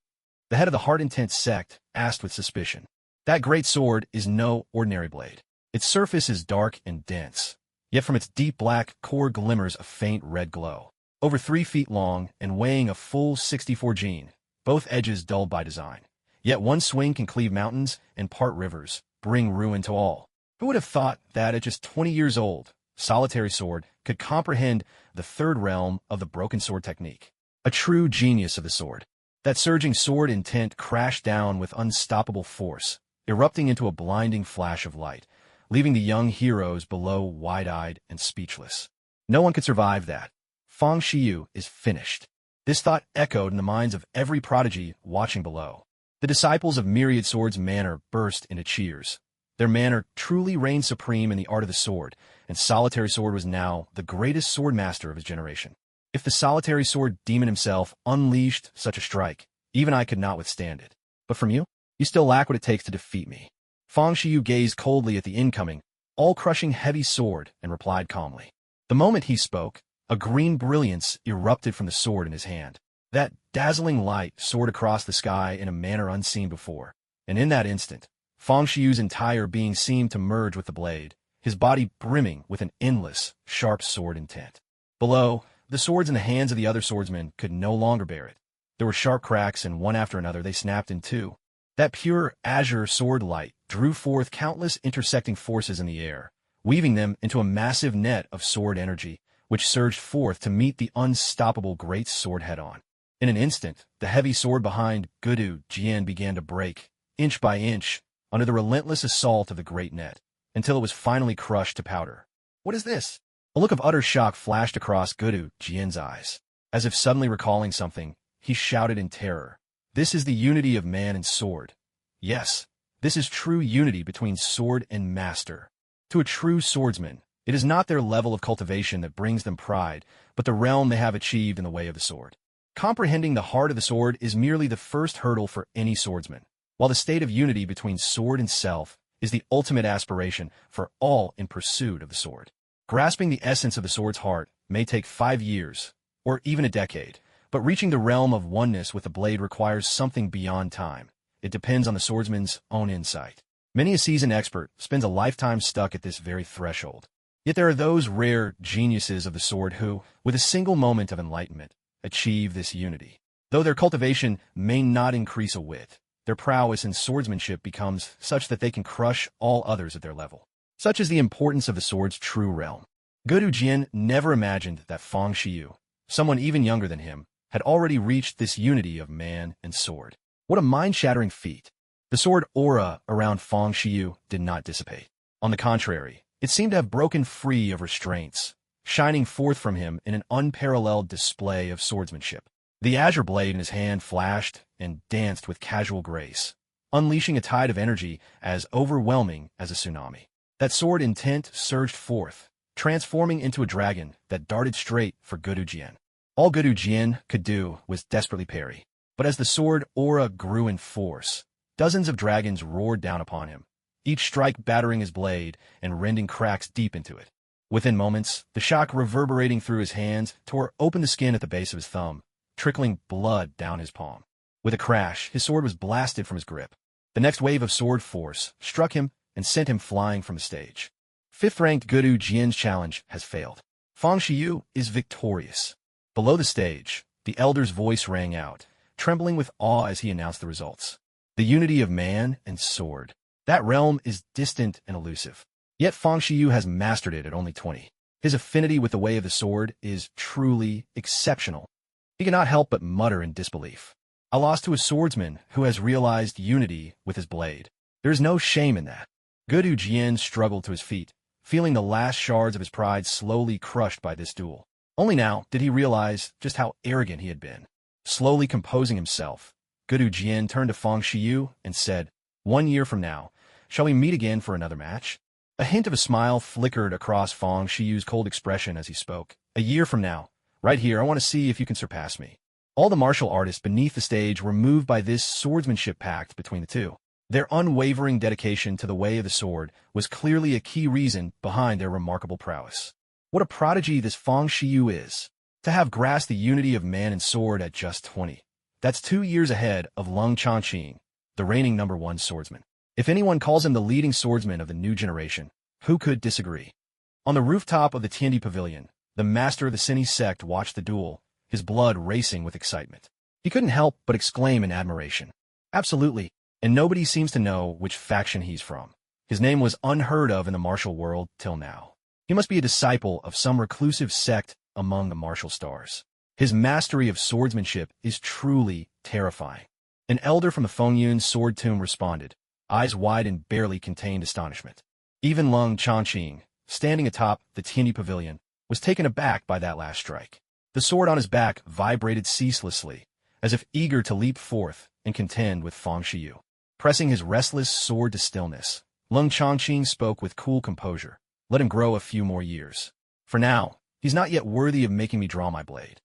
The head of the Heart Intent sect asked with suspicion. That great sword is no ordinary blade. Its surface is dark and dense, yet from its deep black core glimmers a faint red glow. Over 3 feet long and weighing a full 64 gene, both edges dulled by design. Yet one swing can cleave mountains and part rivers, bring ruin to all. Who would have thought that at just 20 years old, Solitary Sword could comprehend the third realm of the broken sword technique? A true genius of the sword. That surging sword intent crashed down with unstoppable force, erupting into a blinding flash of light, leaving the young heroes below wide-eyed and speechless. No one could survive that. Fang Xiu is finished. This thought echoed in the minds of every prodigy watching below. The disciples of Myriad Sword's manner burst into cheers. Their manner truly reigned supreme in the art of the sword, and Solitary Sword was now the greatest sword master of his generation. If the Solitary Sword demon himself unleashed such a strike, even I could not withstand it. But from you, you still lack what it takes to defeat me. Fang Xiu gazed coldly at the incoming, all-crushing heavy sword and replied calmly. The moment he spoke, a green brilliance erupted from the sword in his hand. That dazzling light soared across the sky in a manner unseen before, and in that instant, Fang Xiu's entire being seemed to merge with the blade, his body brimming with an endless, sharp sword intent. Below, the swords in the hands of the other swordsmen could no longer bear it. There were sharp cracks, and one after another they snapped in two. That pure azure sword light drew forth countless intersecting forces in the air, weaving them into a massive net of sword energy, which surged forth to meet the unstoppable great sword head-on. In an instant, the heavy sword behind Gudu Jian began to break, inch by inch, under the relentless assault of the great net, until it was finally crushed to powder. What is this? A look of utter shock flashed across Gudu Jian's eyes. As if suddenly recalling something, he shouted in terror. This is the unity of man and sword. Yes, this is true unity between sword and master. To a true swordsman, it is not their level of cultivation that brings them pride, but the realm they have achieved in the way of the sword. Comprehending the heart of the sword is merely the first hurdle for any swordsman, while the state of unity between sword and self is the ultimate aspiration for all in pursuit of the sword. Grasping the essence of the sword's heart may take 5 years, or even a decade, but reaching the realm of oneness with the blade requires something beyond time. It depends on the swordsman's own insight. Many a seasoned expert spends a lifetime stuck at this very threshold. Yet there are those rare geniuses of the sword who, with a single moment of enlightenment, achieve this unity. Though their cultivation may not increase a whit, their prowess in swordsmanship becomes such that they can crush all others at their level. Such is the importance of the sword's true realm. Gudu Jian never imagined that Fang Shiyu, someone even younger than him, had already reached this unity of man and sword. What a mind-shattering feat! The sword aura around Fang Shiyu did not dissipate. On the contrary, it seemed to have broken free of restraints, shining forth from him in an unparalleled display of swordsmanship. The azure blade in his hand flashed and danced with casual grace, unleashing a tide of energy as overwhelming as a tsunami. That sword intent surged forth, transforming into a dragon that darted straight for Gudu Jian. All Gudu Jian could do was desperately parry. But as the sword aura grew in force, dozens of dragons roared down upon him, each strike battering his blade and rending cracks deep into it. Within moments, the shock reverberating through his hands tore open the skin at the base of his thumb, trickling blood down his palm. With a crash, his sword was blasted from his grip. The next wave of sword force struck him and sent him flying from the stage. Fifth-ranked Gudu Jian's challenge has failed. Fang Shiyu is victorious. Below the stage, the elder's voice rang out, trembling with awe as he announced the results. The unity of man and sword. That realm is distant and elusive. Yet Fang Shiyu has mastered it at only 20. His affinity with the way of the sword is truly exceptional. He cannot help but mutter in disbelief. A loss to a swordsman who has realized unity with his blade. There is no shame in that. Gudu Jian struggled to his feet, feeling the last shards of his pride slowly crushed by this duel. Only now did he realize just how arrogant he had been. Slowly composing himself, Gudu Jian turned to Fang Shiyu and said, "1 year from now, shall we meet again for another match?" A hint of a smile flickered across Fang Shiyu's cold expression as he spoke. "A year from now, right here, I want to see if you can surpass me." All the martial artists beneath the stage were moved by this swordsmanship pact between the two. Their unwavering dedication to the way of the sword was clearly a key reason behind their remarkable prowess. What a prodigy this Fang Shiyu is! To have grasped the unity of man and sword at just 20. That's 2 years ahead of Lung Changqing, the reigning #1 swordsman. If anyone calls him the leading swordsman of the new generation, who could disagree? On the rooftop of the Tiandi Pavilion, the master of the Cine sect watched the duel, his blood racing with excitement. He couldn't help but exclaim in admiration. Absolutely, and nobody seems to know which faction he's from. His name was unheard of in the martial world till now. He must be a disciple of some reclusive sect among the martial stars. His mastery of swordsmanship is truly terrifying. An elder from the Fengyun sword tomb responded, eyes wide and barely contained astonishment. Even Lung Changqing, standing atop the Tiandi Pavilion, was taken aback by that last strike. The sword on his back vibrated ceaselessly, as if eager to leap forth and contend with Fang Shiyu. Pressing his restless sword to stillness, Lung Changqing spoke with cool composure. Let him grow a few more years. For now, he's not yet worthy of making me draw my blade.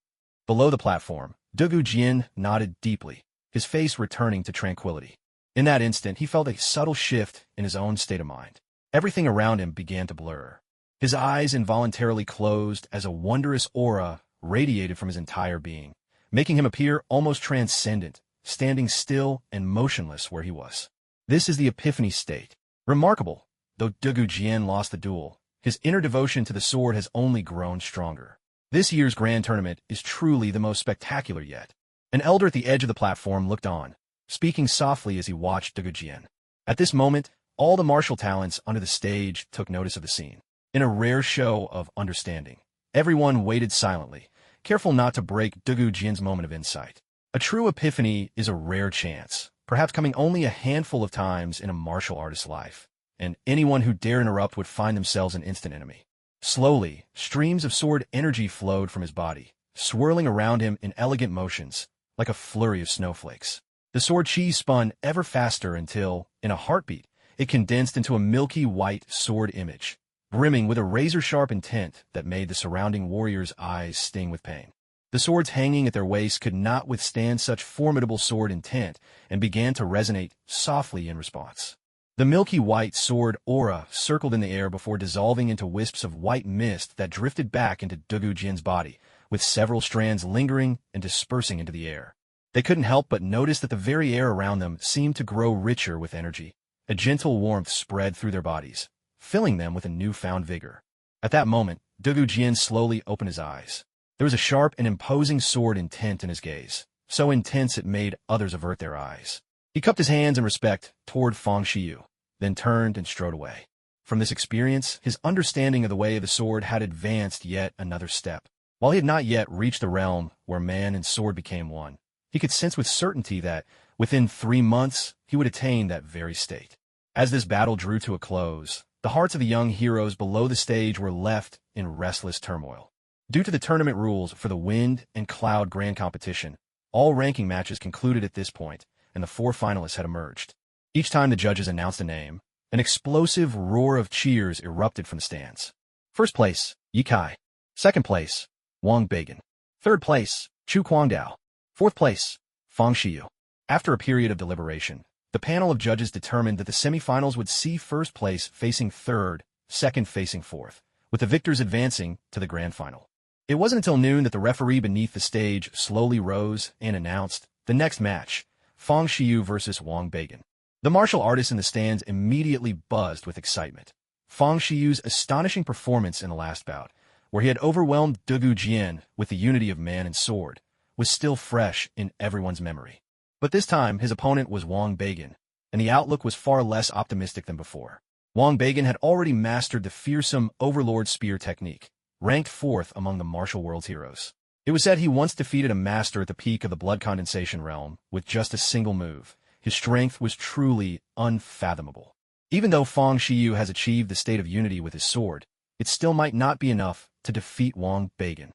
Below the platform, Gudu Jian nodded deeply, his face returning to tranquility. In that instant, he felt a subtle shift in his own state of mind. Everything around him began to blur. His eyes involuntarily closed as a wondrous aura radiated from his entire being, making him appear almost transcendent, standing still and motionless where he was. This is the epiphany state. Remarkable. Though Gudu Jian lost the duel, his inner devotion to the sword has only grown stronger. This year's grand tournament is truly the most spectacular yet. An elder at the edge of the platform looked on, speaking softly as he watched Gudu Jian. At this moment, all the martial talents under the stage took notice of the scene. In a rare show of understanding, everyone waited silently, careful not to break Gudu Jian's moment of insight. A true epiphany is a rare chance, perhaps coming only a handful of times in a martial artist's life, and anyone who dare interrupt would find themselves an instant enemy. Slowly, streams of sword energy flowed from his body, swirling around him in elegant motions, like a flurry of snowflakes. The sword chi spun ever faster until, in a heartbeat, it condensed into a milky white sword image, brimming with a razor-sharp intent that made the surrounding warriors' eyes sting with pain. The swords hanging at their waists could not withstand such formidable sword intent and began to resonate softly in response. The milky white sword aura circled in the air before dissolving into wisps of white mist that drifted back into Gudu Jian's body, with several strands lingering and dispersing into the air. They couldn't help but notice that the very air around them seemed to grow richer with energy, A gentle warmth spread through their bodies, filling them with a newfound vigor. At that moment, Dugu Jian slowly opened his eyes. There was a sharp and imposing sword intent in his gaze, so intense it made others avert their eyes. He cupped his hands in respect toward Fang Shiyu, then turned and strode away. From this experience, his understanding of the way of the sword had advanced yet another step. While he had not yet reached the realm where man and sword became one, he could sense with certainty that, within 3 months, he would attain that very state. As this battle drew to a close, the hearts of the young heroes below the stage were left in restless turmoil. Due to the tournament rules for the Wind and Cloud Grand Competition, all ranking matches concluded at this point, and the 4 finalists had emerged. Each time the judges announced a name, an explosive roar of cheers erupted from the stands. First place, Yi Kai. Second place, Wang Beigan. Third place, Chu Guangdao. Fourth place, Fang Shiyu. After a period of deliberation, the panel of judges determined that the semifinals would see first place facing third, second facing fourth, with the victors advancing to the grand final. It wasn't until noon that the referee beneath the stage slowly rose and announced the next match, Fang Shiyu versus Wang Beigan. The martial artists in the stands immediately buzzed with excitement. Fang Shiyu's astonishing performance in the last bout, where he had overwhelmed Dugu Jian with the unity of man and sword, was still fresh in everyone's memory. But this time, his opponent was Wang Beigan, and the outlook was far less optimistic than before. Wang Beigan had already mastered the fearsome Overlord Spear technique, ranked 4th among the martial world's heroes. It was said he once defeated a master at the peak of the blood condensation realm with just a single move. His strength was truly unfathomable. Even though Fang Shiyu has achieved the state of unity with his sword, it still might not be enough to defeat Wang Beigan.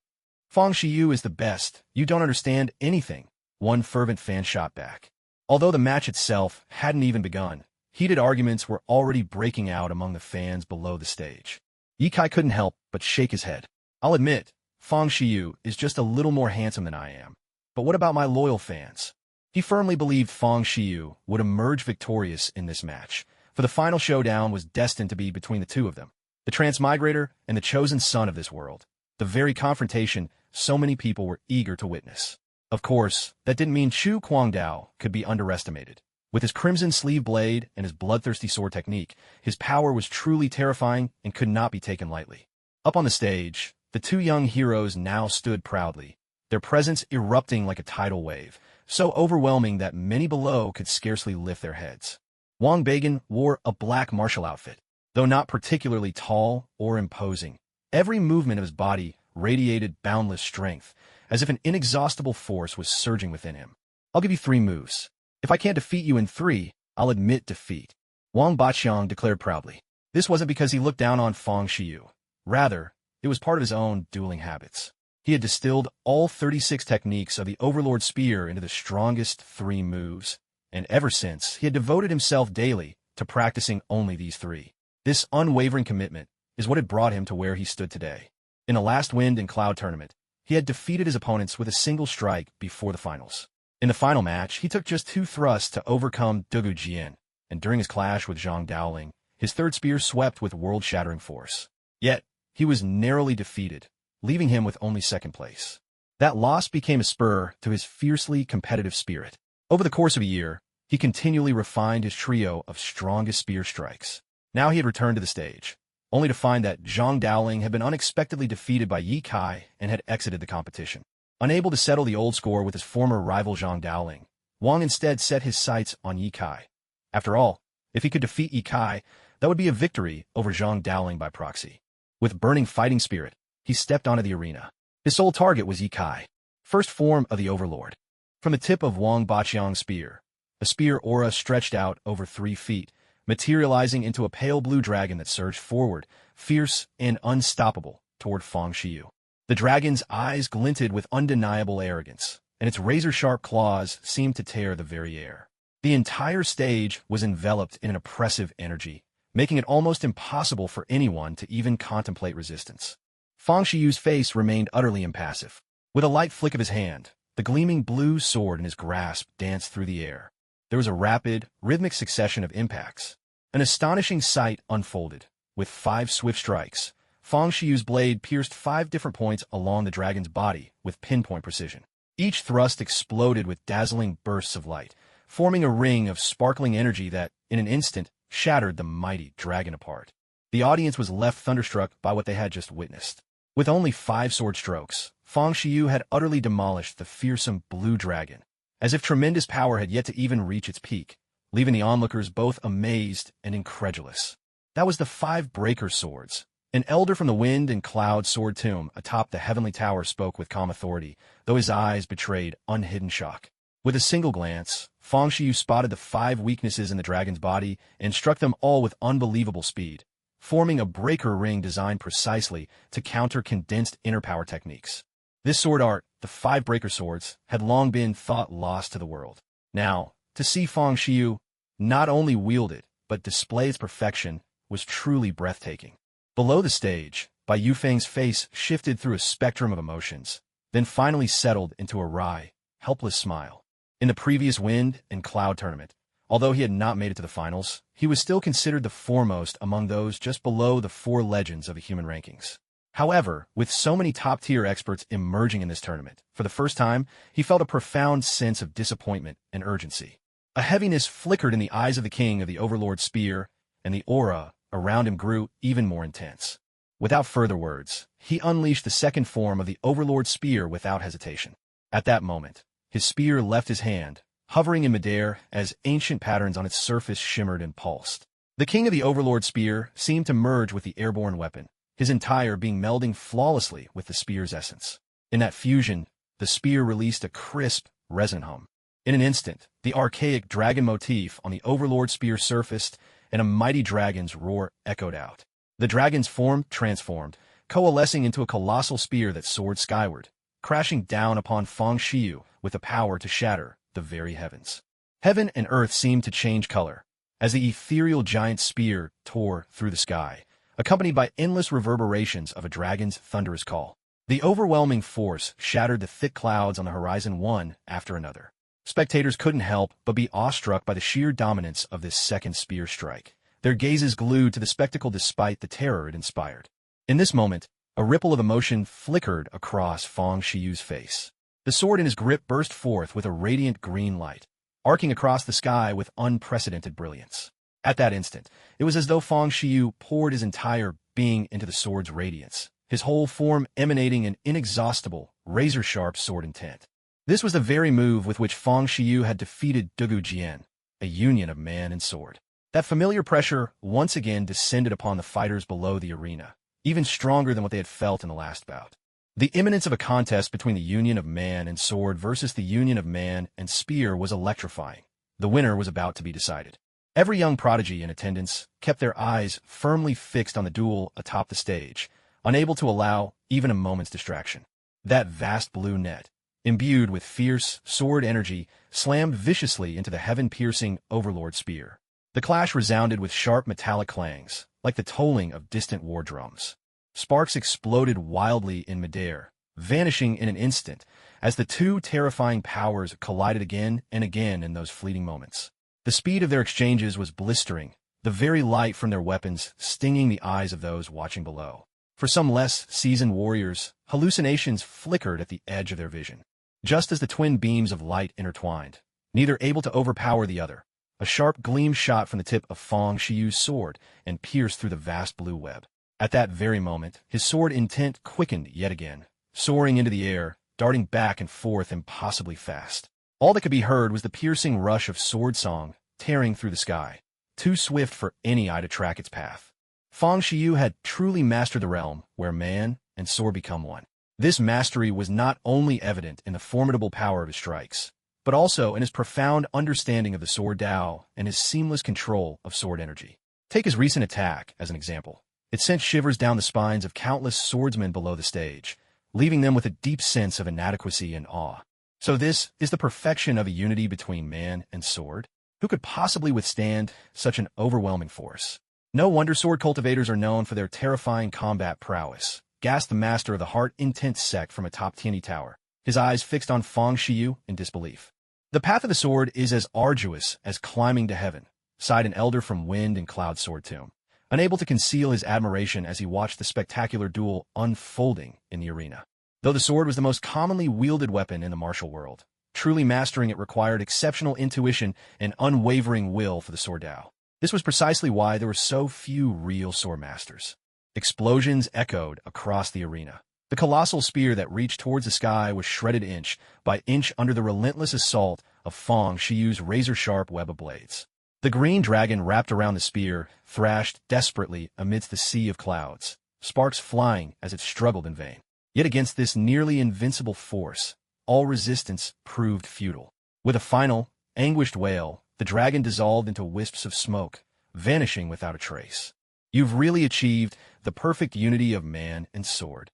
Fang Shiyu is the best. You don't understand anything, one fervent fan shot back. Although the match itself hadn't even begun, heated arguments were already breaking out among the fans below the stage. Yi Kai couldn't help but shake his head. I'll admit, Fang Shiyu is just a little more handsome than I am. But what about my loyal fans? He firmly believed Fang Shiyu would emerge victorious in this match, for the final showdown was destined to be between the two of them, the transmigrator and the chosen son of this world, the very confrontation so many people were eager to witness. Of course, that didn't mean Chu Guangdao could be underestimated. With his crimson sleeve blade and his bloodthirsty sword technique, his power was truly terrifying and could not be taken lightly. Up on the stage, the two young heroes now stood proudly, their presence erupting like a tidal wave, so overwhelming that many below could scarcely lift their heads. Wang Beigan wore a black martial outfit. Though not particularly tall or imposing, every movement of his body radiated boundless strength, as if an inexhaustible force was surging within him. I'll give you 3 moves. If I can't defeat you in 3, I'll admit defeat, Wang Baqiang declared proudly. This wasn't because he looked down on Fang Shiyu. Rather, it was part of his own dueling habits. He had distilled all 36 techniques of the Overlord Spear into the strongest 3 moves, and ever since, he had devoted himself daily to practicing only these 3. This unwavering commitment is what had brought him to where he stood today. In the last Wind and Cloud tournament, he had defeated his opponents with a single strike before the finals. In the final match, he took just 2 thrusts to overcome Dugu Jian, and during his clash with Zhang Daoling, his 3rd spear swept with world-shattering force. Yet, he was narrowly defeated, leaving him with only 2nd place. That loss became a spur to his fiercely competitive spirit. Over the course of a year, he continually refined his trio of strongest spear strikes. Now he had returned to the stage, only to find that Zhang Daoling had been unexpectedly defeated by Yi Kai and had exited the competition. Unable to settle the old score with his former rival Zhang Daoling, Wang instead set his sights on Yi Kai. After all, if he could defeat Yi Kai, that would be a victory over Zhang Daoling by proxy. With burning fighting spirit, he stepped onto the arena. His sole target was Yi Kai, first form of the Overlord. From the tip of Wang Baqiang's spear, a spear aura stretched out over 3 feet, materializing into a pale blue dragon that surged forward, fierce and unstoppable, toward Fang Shiyu. The dragon's eyes glinted with undeniable arrogance, and its razor-sharp claws seemed to tear the very air. The entire stage was enveloped in an oppressive energy, making it almost impossible for anyone to even contemplate resistance. Fang Shiyu's face remained utterly impassive. With a light flick of his hand, the gleaming blue sword in his grasp danced through the air. There was a rapid, rhythmic succession of impacts. An astonishing sight unfolded. With 5 swift strikes, Fang Shiyu's blade pierced 5 different points along the dragon's body with pinpoint precision. Each thrust exploded with dazzling bursts of light, forming a ring of sparkling energy that, in an instant, shattered the mighty dragon apart. The audience was left thunderstruck by what they had just witnessed. With only 5 sword strokes, Fang Xiyu had utterly demolished the fearsome blue dragon, as if tremendous power had yet to even reach its peak, leaving the onlookers both amazed and incredulous. That was the 5 breaker swords. An elder from the Wind and Cloud Sword Tomb atop the heavenly tower spoke with calm authority, though his eyes betrayed unhidden shock. With a single glance, Fang Xiyu spotted the 5 weaknesses in the dragon's body and struck them all with unbelievable speed, forming a breaker ring designed precisely to counter condensed inner power techniques. This sword art, the 5 breaker swords, had long been thought lost to the world. Now, to see Fang Xiyu not only wield it, but display its perfection, was truly breathtaking. Below the stage, Bai Yufeng's face shifted through a spectrum of emotions, then finally settled into a wry, helpless smile. In the previous Wind and Cloud tournament, although he had not made it to the finals, he was still considered the foremost among those just below the 4 legends of the human rankings. However, with so many top-tier experts emerging in this tournament, for the first time, he felt a profound sense of disappointment and urgency. A heaviness flickered in the eyes of the king of the Overlord Spear, and the aura around him grew even more intense. Without further words, he unleashed the second form of the Overlord Spear without hesitation. At that moment, his spear left his hand, hovering in midair as ancient patterns on its surface shimmered and pulsed. The king of the Overlord Spear seemed to merge with the airborne weapon, his entire being melding flawlessly with the spear's essence. In that fusion, the spear released a crisp, resonant hum. In an instant, the archaic dragon motif on the Overlord Spear surfaced, and a mighty dragon's roar echoed out. The dragon's form transformed, coalescing into a colossal spear that soared skyward, crashing down upon Fang Xiyu with the power to shatter the very heavens. Heaven and earth seemed to change color, as the ethereal giant spear tore through the sky, accompanied by endless reverberations of a dragon's thunderous call. The overwhelming force shattered the thick clouds on the horizon one after another. Spectators couldn't help but be awestruck by the sheer dominance of this second spear strike, their gazes glued to the spectacle despite the terror it inspired. In this moment, a ripple of emotion flickered across Fang Xiyu's face. The sword in his grip burst forth with a radiant green light, arcing across the sky with unprecedented brilliance. At that instant, it was as though Fang Xiyu poured his entire being into the sword's radiance, his whole form emanating an inexhaustible, razor-sharp sword intent. This was the very move with which Fang Xiyu had defeated Dugu Jian, a union of man and sword. That familiar pressure once again descended upon the fighters below the arena, even stronger than what they had felt in the last bout. The imminence of a contest between the union of man and sword versus the union of man and spear was electrifying. The winner was about to be decided. Every young prodigy in attendance kept their eyes firmly fixed on the duel atop the stage, unable to allow even a moment's distraction. That vast blue net, imbued with fierce, sword energy, slammed viciously into the heaven-piercing Overlord Spear. The clash resounded with sharp metallic clangs, like the tolling of distant war drums. Sparks exploded wildly in midair, vanishing in an instant, as the 2 terrifying powers collided again and again in those fleeting moments. The speed of their exchanges was blistering, the very light from their weapons stinging the eyes of those watching below. For some less seasoned warriors, hallucinations flickered at the edge of their vision. Just as the twin beams of light intertwined, neither able to overpower the other, a sharp gleam shot from the tip of Fang Xiyu's sword and pierced through the vast blue web. At that very moment, his sword intent quickened yet again, soaring into the air, darting back and forth impossibly fast. All that could be heard was the piercing rush of sword song tearing through the sky, too swift for any eye to track its path. Fang Xiyu had truly mastered the realm where man and sword become one. This mastery was not only evident in the formidable power of his strikes, but also in his profound understanding of the sword Dao and his seamless control of sword energy. Take his recent attack as an example. It sent shivers down the spines of countless swordsmen below the stage, leaving them with a deep sense of inadequacy and awe. So this is the perfection of a unity between man and sword? Who could possibly withstand such an overwhelming force? No wonder sword cultivators are known for their terrifying combat prowess, gasped the master of the heart-intent sect from atop Tianyi Tower, his eyes fixed on Fang Xiyu in disbelief. The path of the sword is as arduous as climbing to heaven, sighed an elder from Wind and Cloud Sword Tomb, unable to conceal his admiration as he watched the spectacular duel unfolding in the arena. Though the sword was the most commonly wielded weapon in the martial world, truly mastering it required exceptional intuition and unwavering will for the sword Dao. This was precisely why there were so few real sword masters. Explosions echoed across the arena. The colossal spear that reached towards the sky was shredded inch by inch under the relentless assault of Fang Shiyu's razor-sharp web of blades. The green dragon wrapped around the spear, thrashed desperately amidst the sea of clouds, sparks flying as it struggled in vain. Yet against this nearly invincible force, all resistance proved futile. With a final, anguished wail, the dragon dissolved into wisps of smoke, vanishing without a trace. You've really achieved the perfect unity of man and sword.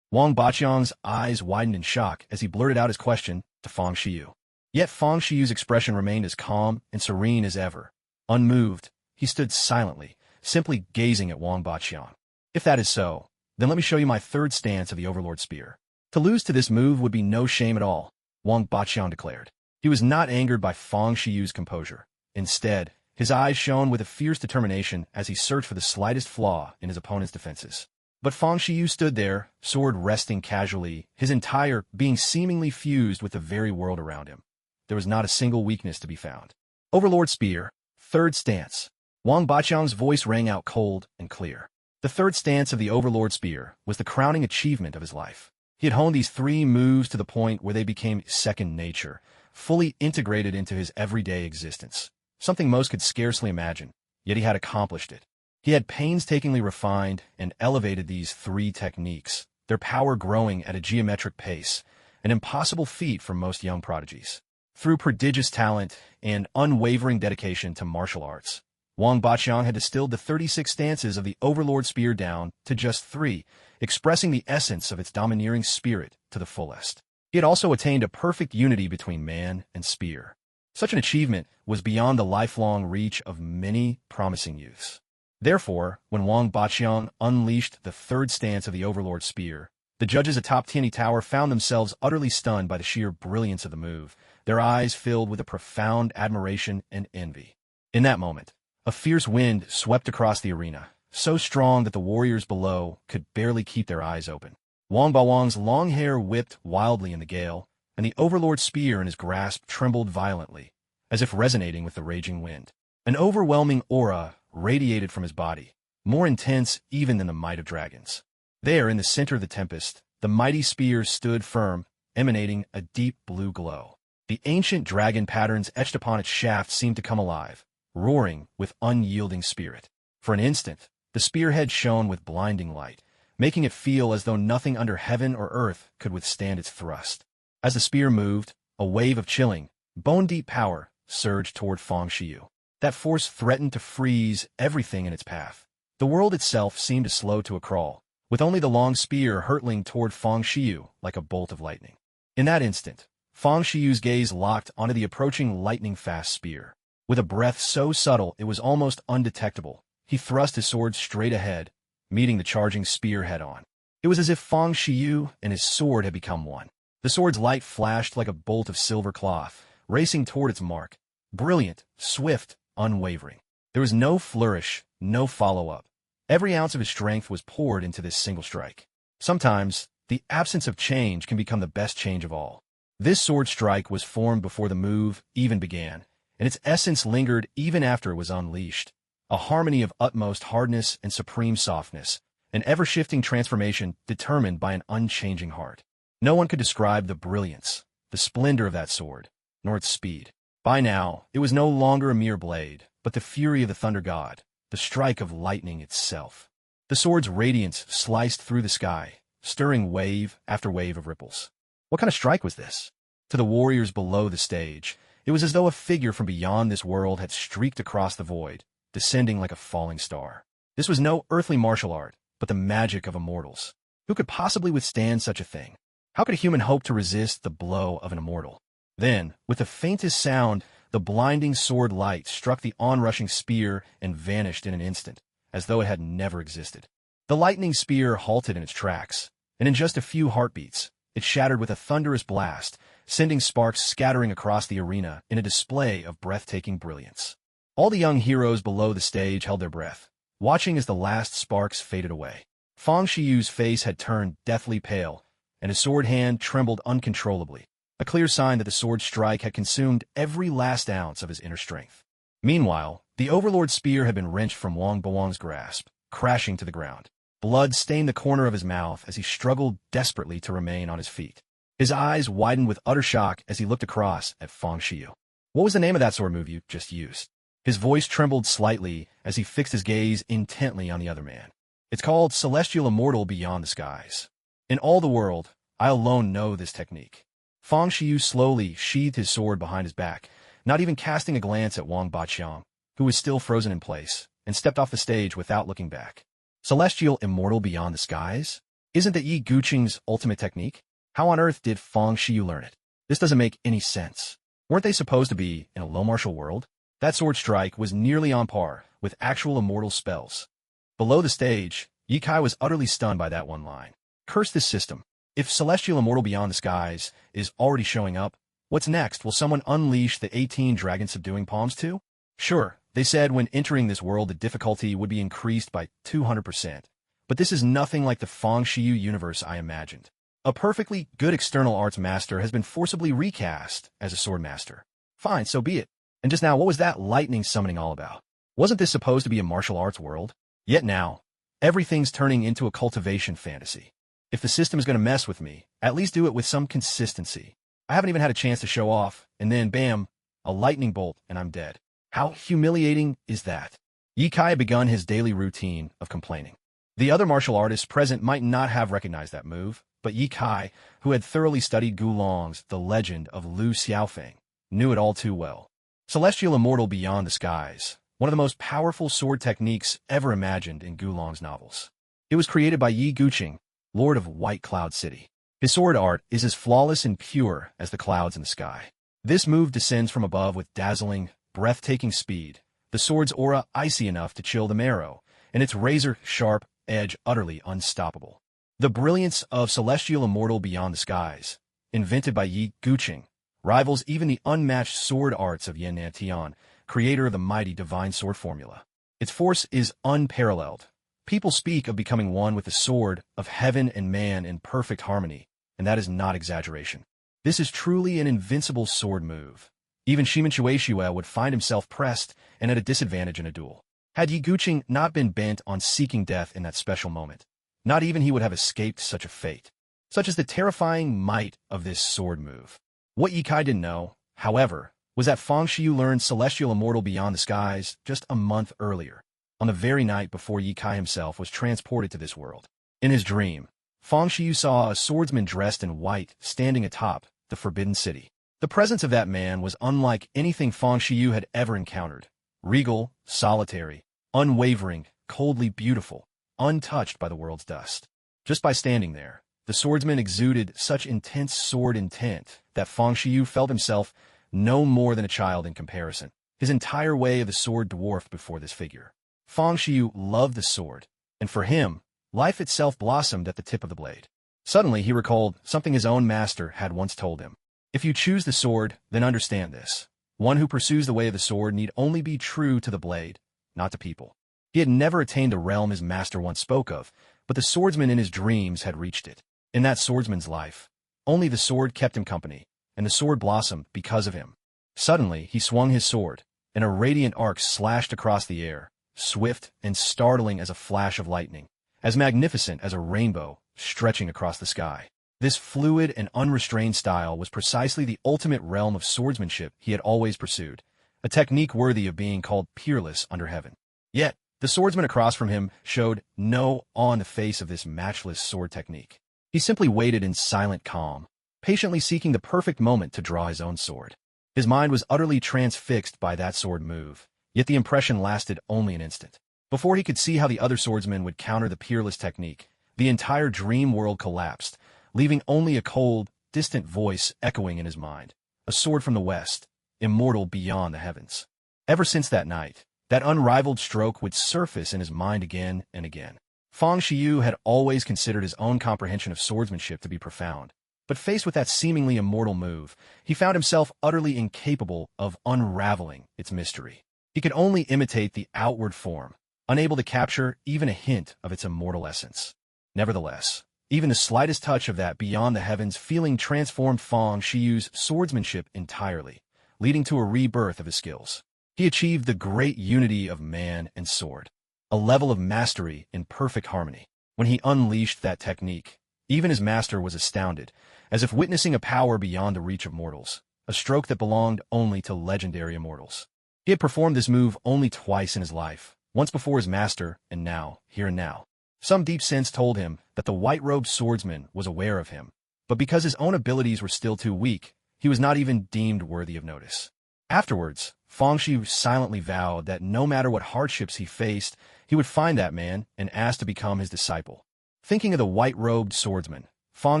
Wang Baqiang's eyes widened in shock as he blurted out his question to Fang Shiyu. Yet Fang Shiyu's expression remained as calm and serene as ever. Unmoved, he stood silently, simply gazing at Wang Baqiang. If that is so, then let me show you my third stance of the Overlord Spear. To lose to this move would be no shame at all, Wang Baqiang declared. He was not angered by Fang Shiyu's composure. Instead, his eyes shone with a fierce determination as he searched for the slightest flaw in his opponent's defenses. But Fang Shiyu stood there, sword resting casually, his entire being seemingly fused with the very world around him. There was not a single weakness to be found. Overlord Spear, third stance. Wang Baqiang's voice rang out cold and clear. The third stance of the Overlord Spear was the crowning achievement of his life. He had honed these three moves to the point where they became second nature, fully integrated into his everyday existence. Something most could scarcely imagine, yet he had accomplished it. He had painstakingly refined and elevated these three techniques, their power growing at a geometric pace, an impossible feat for most young prodigies. Through prodigious talent and unwavering dedication to martial arts, Wang Baqiang had distilled the 36 stances of the Overlord Spear down to just 3, expressing the essence of its domineering spirit to the fullest. He had also attained a perfect unity between man and spear. Such an achievement was beyond the lifelong reach of many promising youths. Therefore, when Wang Baqiang unleashed the third stance of the Overlord Spear, the judges atop Tianyi Tower found themselves utterly stunned by the sheer brilliance of the move, their eyes filled with a profound admiration and envy. In that moment, a fierce wind swept across the arena, so strong that the warriors below could barely keep their eyes open. Wang Bawang's long hair whipped wildly in the gale, and the Overlord Spear in his grasp trembled violently, as if resonating with the raging wind. An overwhelming aura radiated from his body, more intense even than the might of dragons. There, in the center of the tempest, the mighty spear stood firm, emanating a deep blue glow. The ancient dragon patterns etched upon its shaft seemed to come alive, roaring with unyielding spirit. For an instant, the spearhead shone with blinding light, making it feel as though nothing under heaven or earth could withstand its thrust. As the spear moved, a wave of chilling, bone-deep power surged toward Fang Shiyu. That force threatened to freeze everything in its path. The world itself seemed to slow to a crawl, with only the long spear hurtling toward Fang Shiyu like a bolt of lightning. In that instant, Fang Shiyu's gaze locked onto the approaching lightning-fast spear. With a breath so subtle it was almost undetectable, he thrust his sword straight ahead, meeting the charging spear head-on. It was as if Fang Shiyu and his sword had become one. The sword's light flashed like a bolt of silver cloth, racing toward its mark, brilliant, swift, unwavering. There was no flourish, no follow-up. Every ounce of his strength was poured into this single strike. Sometimes, the absence of change can become the best change of all. This sword strike was formed before the move even began, and its essence lingered even after it was unleashed. A harmony of utmost hardness and supreme softness, an ever-shifting transformation determined by an unchanging heart. No one could describe the brilliance, the splendor of that sword, nor its speed. By now, it was no longer a mere blade, but the fury of the thunder god, the strike of lightning itself. The sword's radiance sliced through the sky, stirring wave after wave of ripples. What kind of strike was this? To the warriors below the stage, it was as though a figure from beyond this world had streaked across the void, descending like a falling star. This was no earthly martial art, but the magic of immortals. Who could possibly withstand such a thing? How could a human hope to resist the blow of an immortal? Then, with the faintest sound, the blinding sword light struck the onrushing spear and vanished in an instant, as though it had never existed. The lightning spear halted in its tracks, and in just a few heartbeats, it shattered with a thunderous blast, sending sparks scattering across the arena in a display of breathtaking brilliance. All the young heroes below the stage held their breath, watching as the last sparks faded away. Fang Shiyu's face had turned deathly pale, and his sword hand trembled uncontrollably, a clear sign that the sword strike had consumed every last ounce of his inner strength. Meanwhile, The Overlord's spear had been wrenched from Wang Boang's grasp, crashing to the ground. Blood stained the corner of his mouth as he struggled desperately to remain on his feet. His eyes widened with utter shock as he looked across at Fang Xiyu. What was the name of that sword move you just used? His voice trembled slightly as he fixed his gaze intently on the other man. It's called Celestial Immortal Beyond the Skies. In all the world, I alone know this technique. Fang Xiyu slowly sheathed his sword behind his back, not even casting a glance at Wang Baqiang, who was still frozen in place, and stepped off the stage without looking back. Celestial Immortal Beyond the Skies? Isn't that Yi Guqing's ultimate technique? How on earth did Fang Xiyu learn it? This doesn't make any sense. Weren't they supposed to be in a low martial world? That sword strike was nearly on par with actual immortal spells. Below the stage, Ye Kai was utterly stunned by that one line. Curse this system. If Celestial Immortal Beyond the Skies is already showing up, what's next? Will someone unleash the 18 dragon-subduing palms too? Sure, they said when entering this world the difficulty would be increased by 200%. But this is nothing like the Fang Xiyu universe I imagined. A perfectly good external arts master has been forcibly recast as a sword master. Fine, so be it. And just now, what was that lightning summoning all about? Wasn't this supposed to be a martial arts world? Yet now, everything's turning into a cultivation fantasy. If the system is going to mess with me, at least do it with some consistency. I haven't even had a chance to show off, and then, bam, a lightning bolt, and I'm dead. How humiliating is that? Ye Kai had begun his daily routine of complaining. The other martial artists present might not have recognized that move, but Ye Kai, who had thoroughly studied Gulong's The Legend of Lu Xiaofeng, knew it all too well. Celestial Immortal Beyond the Skies, one of the most powerful sword techniques ever imagined in Gulong's novels. It was created by Yi Guqing, Lord of White Cloud City. His sword art is as flawless and pure as the clouds in the sky. This move descends from above with dazzling, breathtaking speed, the sword's aura icy enough to chill the marrow, and its razor-sharp edge utterly unstoppable. The brilliance of Celestial Immortal Beyond the Skies, invented by Yi Guqing, rivals even the unmatched sword arts of Yan Nantian, creator of the mighty divine sword formula. Its force is unparalleled. People speak of becoming one with the sword of heaven and man in perfect harmony, and that is not exaggeration. This is truly an invincible sword move. Even Shimen Shueishuo would find himself pressed and at a disadvantage in a duel. Had Yi Guqing not been bent on seeking death in that special moment, not even he would have escaped such a fate. Such is the terrifying might of this sword move. What Ye Kai didn't know, however, was that Fang Xiyu learned Celestial Immortal Beyond the Skies just a month earlier, on the very night before Ye Kai himself was transported to this world. In his dream, Fang Xiyu saw a swordsman dressed in white standing atop the Forbidden City. The presence of that man was unlike anything Fang Xiyu had ever encountered. Regal, solitary, unwavering, coldly beautiful, untouched by the world's dust. Just by standing there, the swordsman exuded such intense sword intent that Fang Xiyu felt himself no more than a child in comparison. His entire way of the sword dwarfed before this figure. Fang Xiyu loved the sword, and for him, life itself blossomed at the tip of the blade. Suddenly, he recalled something his own master had once told him. If you choose the sword, then understand this. One who pursues the way of the sword need only be true to the blade, not to people. He had never attained the realm his master once spoke of, but the swordsman in his dreams had reached it. In that swordsman's life, only the sword kept him company, and the sword blossomed because of him. Suddenly, he swung his sword, and a radiant arc slashed across the air, swift and startling as a flash of lightning, as magnificent as a rainbow stretching across the sky. This fluid and unrestrained style was precisely the ultimate realm of swordsmanship he had always pursued, a technique worthy of being called peerless under heaven. Yet, the swordsman across from him showed no awe in the face of this matchless sword technique. He simply waited in silent calm, patiently seeking the perfect moment to draw his own sword. His mind was utterly transfixed by that sword move, yet the impression lasted only an instant. Before he could see how the other swordsman would counter the peerless technique, the entire dream world collapsed, leaving only a cold, distant voice echoing in his mind. A sword from the west, immortal beyond the heavens. Ever since that night, that unrivaled stroke would surface in his mind again and again. Fang Xiyu had always considered his own comprehension of swordsmanship to be profound, but faced with that seemingly immortal move, he found himself utterly incapable of unraveling its mystery. He could only imitate the outward form, unable to capture even a hint of its immortal essence. Nevertheless, even the slightest touch of that beyond the heavens feeling transformed Fang Xiyu's swordsmanship entirely, leading to a rebirth of his skills. He achieved the great unity of man and sword, a level of mastery in perfect harmony. When he unleashed that technique, even his master was astounded, as if witnessing a power beyond the reach of mortals, a stroke that belonged only to legendary immortals. He had performed this move only twice in his life, once before his master, and now, here and now. Some deep sense told him that the white-robed swordsman was aware of him, but because his own abilities were still too weak, he was not even deemed worthy of notice. Afterwards, Fang Xiu silently vowed that no matter what hardships he faced, he would find that man and ask to become his disciple. Thinking of the white-robed swordsman, Fang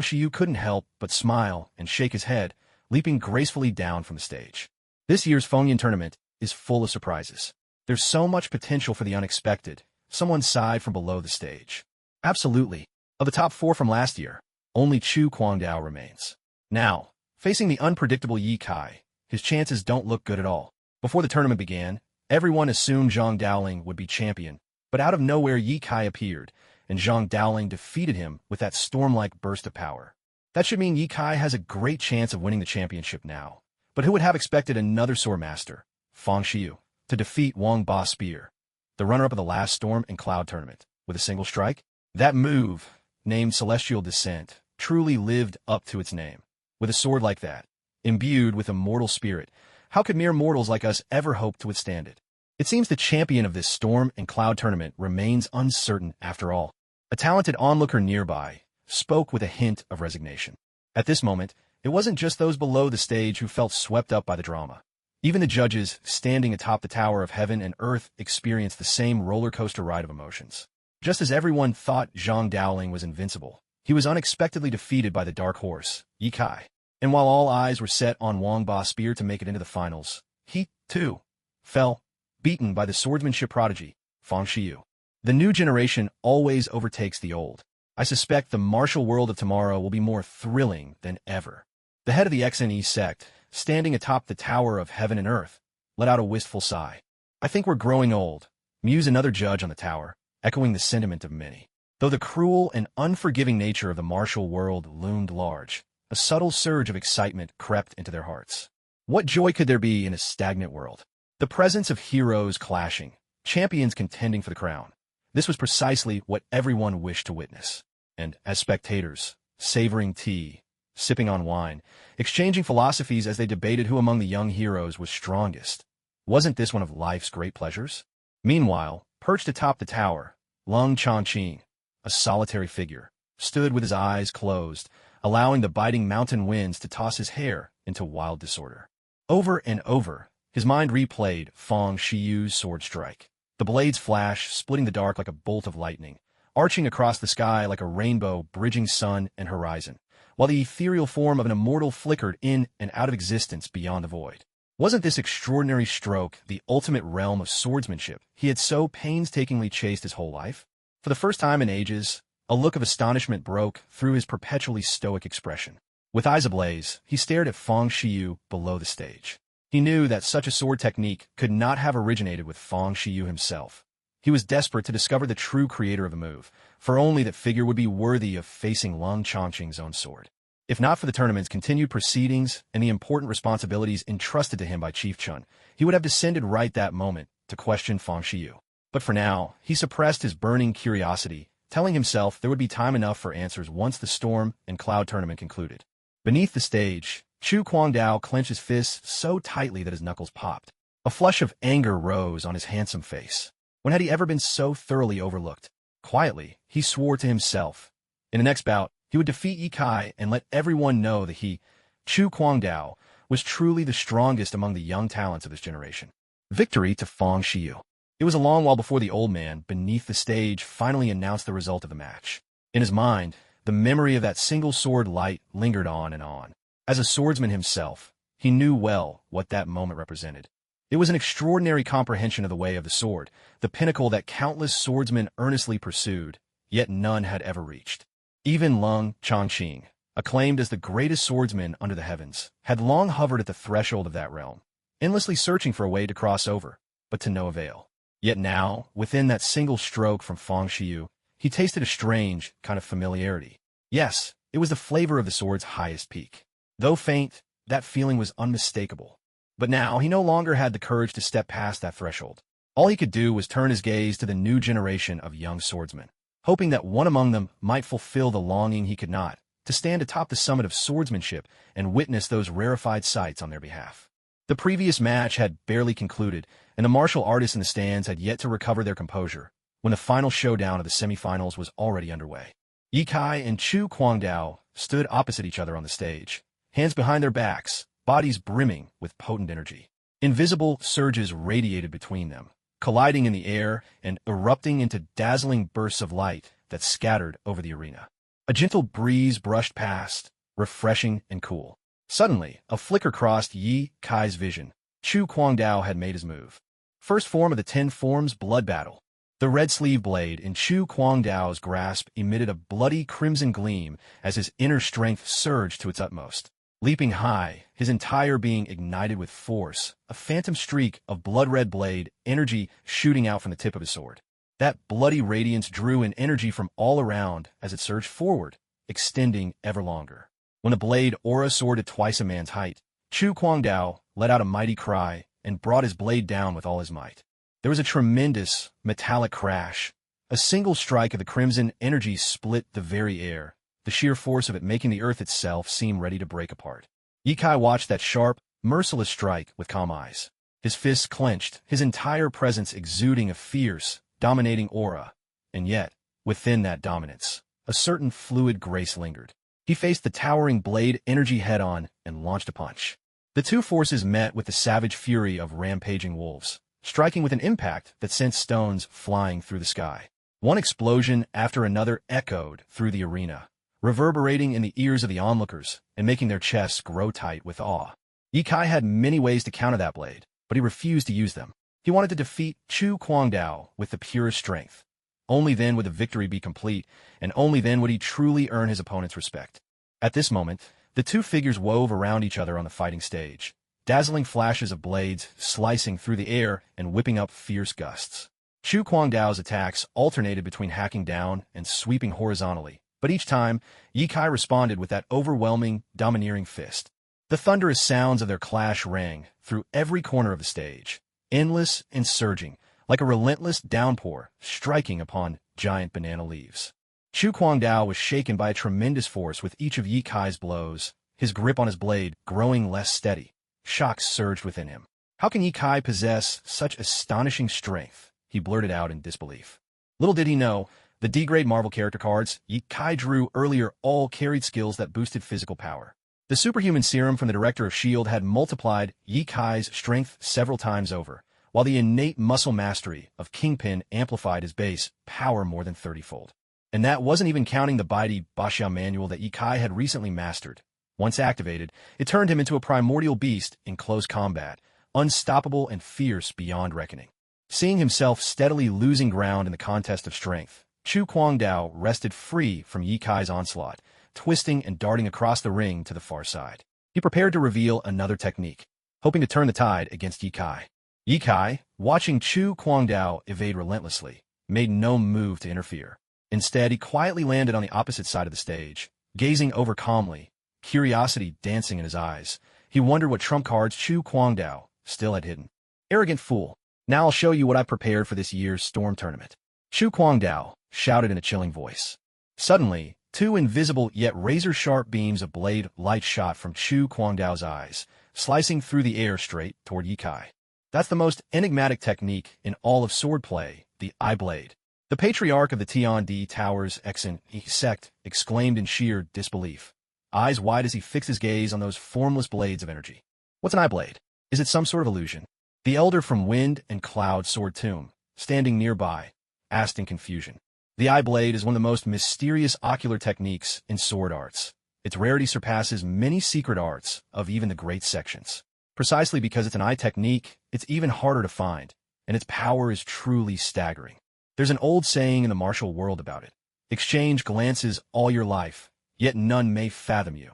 Xiu couldn't help but smile and shake his head, leaping gracefully down from the stage. This year's Fengyan tournament is full of surprises. There's so much potential for the unexpected. Someone sighed from below the stage. Absolutely. Of the top 4 from last year, only Chu Guangdao remains. Now, facing the unpredictable Yi Kai, his chances don't look good at all. Before the tournament began, everyone assumed Zhang Daoling would be champion, but out of nowhere Yi Kai appeared, and Zhang Daoling defeated him with that storm-like burst of power. That should mean Yi Kai has a great chance of winning the championship now. But who would have expected another sword master, Fang Xiu, to defeat Wang Ba Spear, the runner-up of the last Storm and Cloud tournament, with a single strike? That move, named Celestial Descent, truly lived up to its name. With a sword like that, imbued with immortal spirit, how could mere mortals like us ever hope to withstand it? It seems the champion of this Storm and Cloud tournament remains uncertain after all. A talented onlooker nearby spoke with a hint of resignation. At this moment, it wasn't just those below the stage who felt swept up by the drama. Even the judges, standing atop the Tower of Heaven and Earth, experienced the same roller coaster ride of emotions. Just as everyone thought Zhang Daoling was invincible, he was unexpectedly defeated by the dark horse, Yi Kai. And while all eyes were set on Wang Ba Spear to make it into the finals, he, too, fell, beaten by the swordsmanship prodigy, Fang Xiu. The new generation always overtakes the old. I suspect the martial world of tomorrow will be more thrilling than ever. The head of the XNE sect, standing atop the Tower of Heaven and Earth, let out a wistful sigh. I think we're growing old, mused another judge on the tower, echoing the sentiment of many. Though the cruel and unforgiving nature of the martial world loomed large, a subtle surge of excitement crept into their hearts. What joy could there be in a stagnant world? The presence of heroes clashing, champions contending for the crown. This was precisely what everyone wished to witness. And, as spectators, savoring tea, sipping on wine, exchanging philosophies as they debated who among the young heroes was strongest. Wasn't this one of life's great pleasures? Meanwhile, perched atop the tower, Lung Chongqing, a solitary figure, stood with his eyes closed, allowing the biting mountain winds to toss his hair into wild disorder. Over and over, his mind replayed Fang Xiu's sword strike. The blades flash, splitting the dark like a bolt of lightning, arching across the sky like a rainbow bridging sun and horizon, while the ethereal form of an immortal flickered in and out of existence beyond the void. Wasn't this extraordinary stroke the ultimate realm of swordsmanship he had so painstakingly chased his whole life? For the first time in ages, a look of astonishment broke through his perpetually stoic expression. With eyes ablaze, he stared at Fang Xiu below the stage. He knew that such a sword technique could not have originated with Fang Xiu himself. He was desperate to discover the true creator of the move, for only that figure would be worthy of facing Lung Chongqing's own sword. If not for the tournament's continued proceedings and the important responsibilities entrusted to him by Chief Chun, he would have descended right that moment to question Fang Xiu. But for now, he suppressed his burning curiosity, telling himself there would be time enough for answers once the Storm and Cloud tournament concluded. Beneath the stage, Chu Guangdao clenched his fists so tightly that his knuckles popped. A flush of anger rose on his handsome face. When had he ever been so thoroughly overlooked? Quietly, he swore to himself. In the next bout, he would defeat Yi Kai and let everyone know that he, Chu Guangdao, was truly the strongest among the young talents of this generation. Victory to Fang Xiu. It was a long while before the old man, beneath the stage, finally announced the result of the match. In his mind, the memory of that single sword light lingered on and on. As a swordsman himself, he knew well what that moment represented. It was an extraordinary comprehension of the way of the sword, the pinnacle that countless swordsmen earnestly pursued, yet none had ever reached. Even Lung Chongqing, acclaimed as the greatest swordsman under the heavens, had long hovered at the threshold of that realm, endlessly searching for a way to cross over, but to no avail. Yet now, within that single stroke from Fang Xiu, he tasted a strange kind of familiarity. Yes, it was the flavor of the sword's highest peak. Though faint, that feeling was unmistakable. But now he no longer had the courage to step past that threshold. All he could do was turn his gaze to the new generation of young swordsmen, hoping that one among them might fulfill the longing he could not, to stand atop the summit of swordsmanship and witness those rarefied sights on their behalf. The previous match had barely concluded, and the martial artists in the stands had yet to recover their composure, when the final showdown of the semifinals was already underway. Ye Kai and Chu Kwangdao stood opposite each other on the stage, hands behind their backs, bodies brimming with potent energy. Invisible surges radiated between them, colliding in the air and erupting into dazzling bursts of light that scattered over the arena. A gentle breeze brushed past, refreshing and cool. Suddenly, a flicker crossed Ye Kai's vision. Chu Kwangdao had made his move. First form of the 10 forms blood battle. The red sleeve blade in Chu Kwangdao's grasp emitted a bloody crimson gleam as his inner strength surged to its utmost. Leaping high, his entire being ignited with force, a phantom streak of blood-red blade energy shooting out from the tip of his sword. That bloody radiance drew in energy from all around as it surged forward, extending ever longer. When the blade aura soared to twice a man's height, Chu Kwangdao let out a mighty cry and brought his blade down with all his might. There was a tremendous, metallic crash. A single strike of the crimson energy split the very air, the sheer force of it making the earth itself seem ready to break apart. Ye Kai watched that sharp, merciless strike with calm eyes. His fists clenched, his entire presence exuding a fierce, dominating aura. And yet, within that dominance, a certain fluid grace lingered. He faced the towering blade energy head-on and launched a punch. The two forces met with the savage fury of rampaging wolves, striking with an impact that sent stones flying through the sky. One explosion after another echoed through the arena, reverberating in the ears of the onlookers and making their chests grow tight with awe. Ye Kai had many ways to counter that blade, but he refused to use them. He wanted to defeat Chu Kwangdao with the purest strength. Only then would the victory be complete, and only then would he truly earn his opponent's respect. At this moment, the two figures wove around each other on the fighting stage, dazzling flashes of blades slicing through the air and whipping up fierce gusts. Chu Kwangdao's attacks alternated between hacking down and sweeping horizontally, but each time, Ye Kai responded with that overwhelming, domineering fist. The thunderous sounds of their clash rang through every corner of the stage, endless and surging, like a relentless downpour striking upon giant banana leaves. Chu Kwangdao was shaken by a tremendous force with each of Ye Kai's blows, his grip on his blade growing less steady. Shock surged within him. How can Ye Kai possess such astonishing strength? He blurted out in disbelief. Little did he know, the D-grade Marvel character cards Ye Kai drew earlier all carried skills that boosted physical power. The superhuman serum from the director of S.H.I.E.L.D. had multiplied Ye Kai's strength several times over, while the innate muscle mastery of Kingpin amplified his base power more than 30-fold. And that wasn't even counting the Baidi Bashia manual that Ye Kai had recently mastered. Once activated, it turned him into a primordial beast in close combat, unstoppable and fierce beyond reckoning. Seeing himself steadily losing ground in the contest of strength, Chu Kwangdao wrested free from Ye Kai's onslaught, twisting and darting across the ring to the far side. He prepared to reveal another technique, hoping to turn the tide against Ye Kai. Ye Kai, watching Chu Kwangdao evade relentlessly, made no move to interfere. Instead, he quietly landed on the opposite side of the stage, gazing over calmly, curiosity dancing in his eyes. He wondered what trump cards Chu Kwangdao still had hidden. Arrogant fool. Now I'll show you what I prepared for this year's Storm Tournament. Chu Kwangdao shouted in a chilling voice. Suddenly, two invisible yet razor-sharp beams of blade light shot from Chu Kwangdao's eyes, slicing through the air straight toward Ye Kai. That's the most enigmatic technique in all of swordplay, the eye blade. The patriarch of the Tiandi Towers Exen sect exclaimed in sheer disbelief, eyes wide as he fixed his gaze on those formless blades of energy. What's an eye blade? Is it some sort of illusion? The elder from Wind and Cloud Sword Tomb, standing nearby, asked in confusion. The eye blade is one of the most mysterious ocular techniques in sword arts. Its rarity surpasses many secret arts of even the great sections. Precisely because it's an eye technique, it's even harder to find, and its power is truly staggering. There's an old saying in the martial world about it. Exchange glances all your life, yet none may fathom you.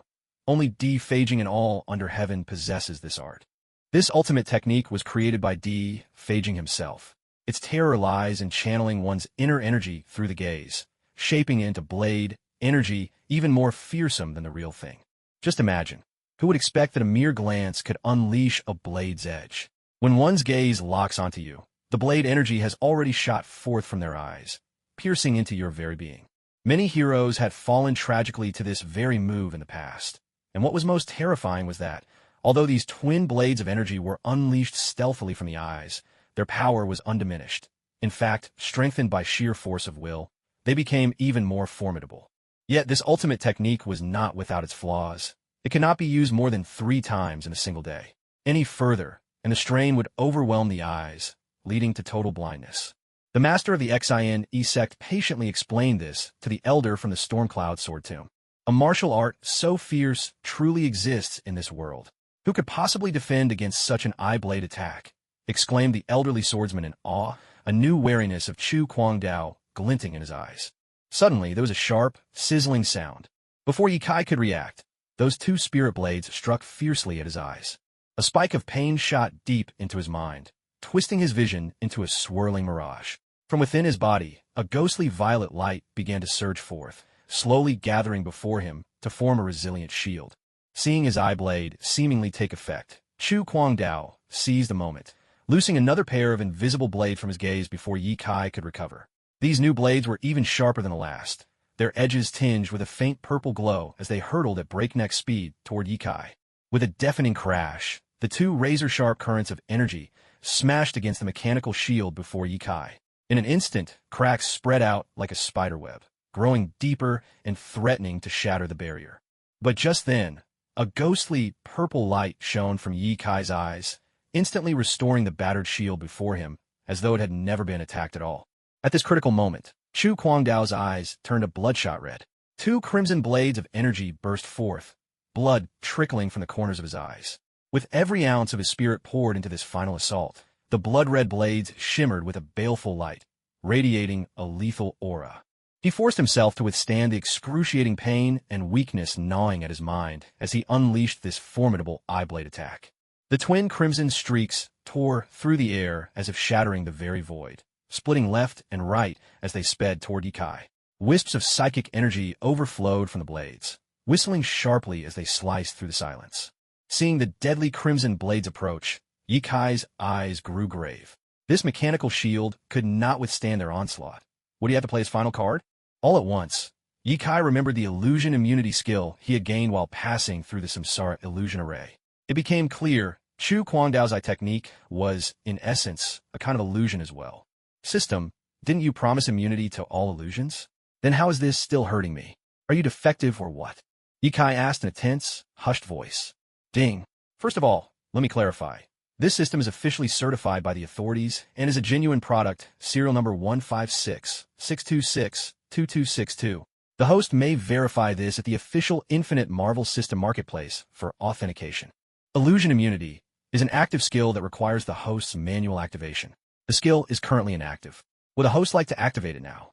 Only D-Phaging in all under heaven possesses this art. This ultimate technique was created by D-Phaging himself. Its terror lies in channeling one's inner energy through the gaze, shaping it into blade energy even more fearsome than the real thing. Just imagine. Who would expect that a mere glance could unleash a blade's edge? When one's gaze locks onto you, the blade energy has already shot forth from their eyes, piercing into your very being. Many heroes had fallen tragically to this very move in the past, and what was most terrifying was that, although these twin blades of energy were unleashed stealthily from the eyes, their power was undiminished. In fact, strengthened by sheer force of will, they became even more formidable. Yet this ultimate technique was not without its flaws. It could not be used more than 3 times in a single day. Any further, and the strain would overwhelm the eyes, leading to total blindness. The master of the Xin sect patiently explained this to the elder from the Stormcloud sword tomb. A martial art so fierce truly exists in this world. Who could possibly defend against such an eye-blade attack? Exclaimed the elderly swordsman in awe, a new wariness of Chu Guangdao glinting in his eyes. Suddenly, there was a sharp, sizzling sound. Before Ye Kai could react, those 2 spirit blades struck fiercely at his eyes. A spike of pain shot deep into his mind, twisting his vision into a swirling mirage. From within his body, a ghostly violet light began to surge forth, slowly gathering before him to form a resilient shield. Seeing his eye blade seemingly take effect, Chu Guangdao seized the moment, loosing another pair of invisible blades from his gaze before Ye Kai could recover. These new blades were even sharper than the last, their edges tinged with a faint purple glow as they hurtled at breakneck speed toward Ye Kai. With a deafening crash, the 2 razor-sharp currents of energy smashed against the mechanical shield before Ye Kai. In an instant, cracks spread out like a spiderweb, growing deeper and threatening to shatter the barrier. But just then, a ghostly purple light shone from Ye Kai's eyes, instantly restoring the battered shield before him as though it had never been attacked at all. At this critical moment, Chu Guangdao's eyes turned a bloodshot red. 2 crimson blades of energy burst forth, blood trickling from the corners of his eyes. With every ounce of his spirit poured into this final assault, the blood-red blades shimmered with a baleful light, radiating a lethal aura. He forced himself to withstand the excruciating pain and weakness gnawing at his mind as he unleashed this formidable eye-blade attack. The twin crimson streaks tore through the air as if shattering the very void, splitting left and right as they sped toward Ye Kai. Wisps of psychic energy overflowed from the blades, whistling sharply as they sliced through the silence. Seeing the deadly crimson blades approach, Ye Kai's eyes grew grave. This mechanical shield could not withstand their onslaught. Would he have to play his final card? All at once, Ye Kai remembered the illusion immunity skill he had gained while passing through the Samsara illusion array. It became clear Chu Guangdao's eye technique was, in essence, a kind of illusion as well. System, didn't you promise immunity to all illusions? Then how is this still hurting me? Are you defective or what? Ye Kai asked in a tense, hushed voice. Ding. First of all, let me clarify. This system is officially certified by the authorities and is a genuine product, serial number 156-626-2262. The host may verify this at the official Infinite Marvel System Marketplace for authentication. Illusion immunity is an active skill that requires the host's manual activation. The skill is currently inactive. Would a host like to activate it now?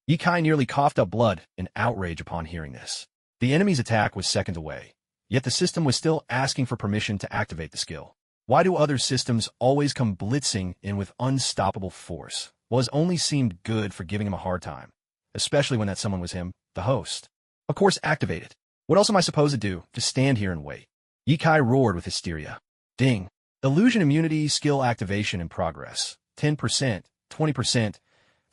Ye Kai nearly coughed up blood in outrage upon hearing this. The enemy's attack was seconds away, yet the system was still asking for permission to activate the skill. Why do other systems always come blitzing in with unstoppable force, while his only seemed good for giving him a hard time, especially when that someone was him, the host? Of course, activate it. What else am I supposed to do? Just stand here and wait. Ye Kai roared with hysteria. Ding. Illusion immunity skill activation in progress. 10%, 20%,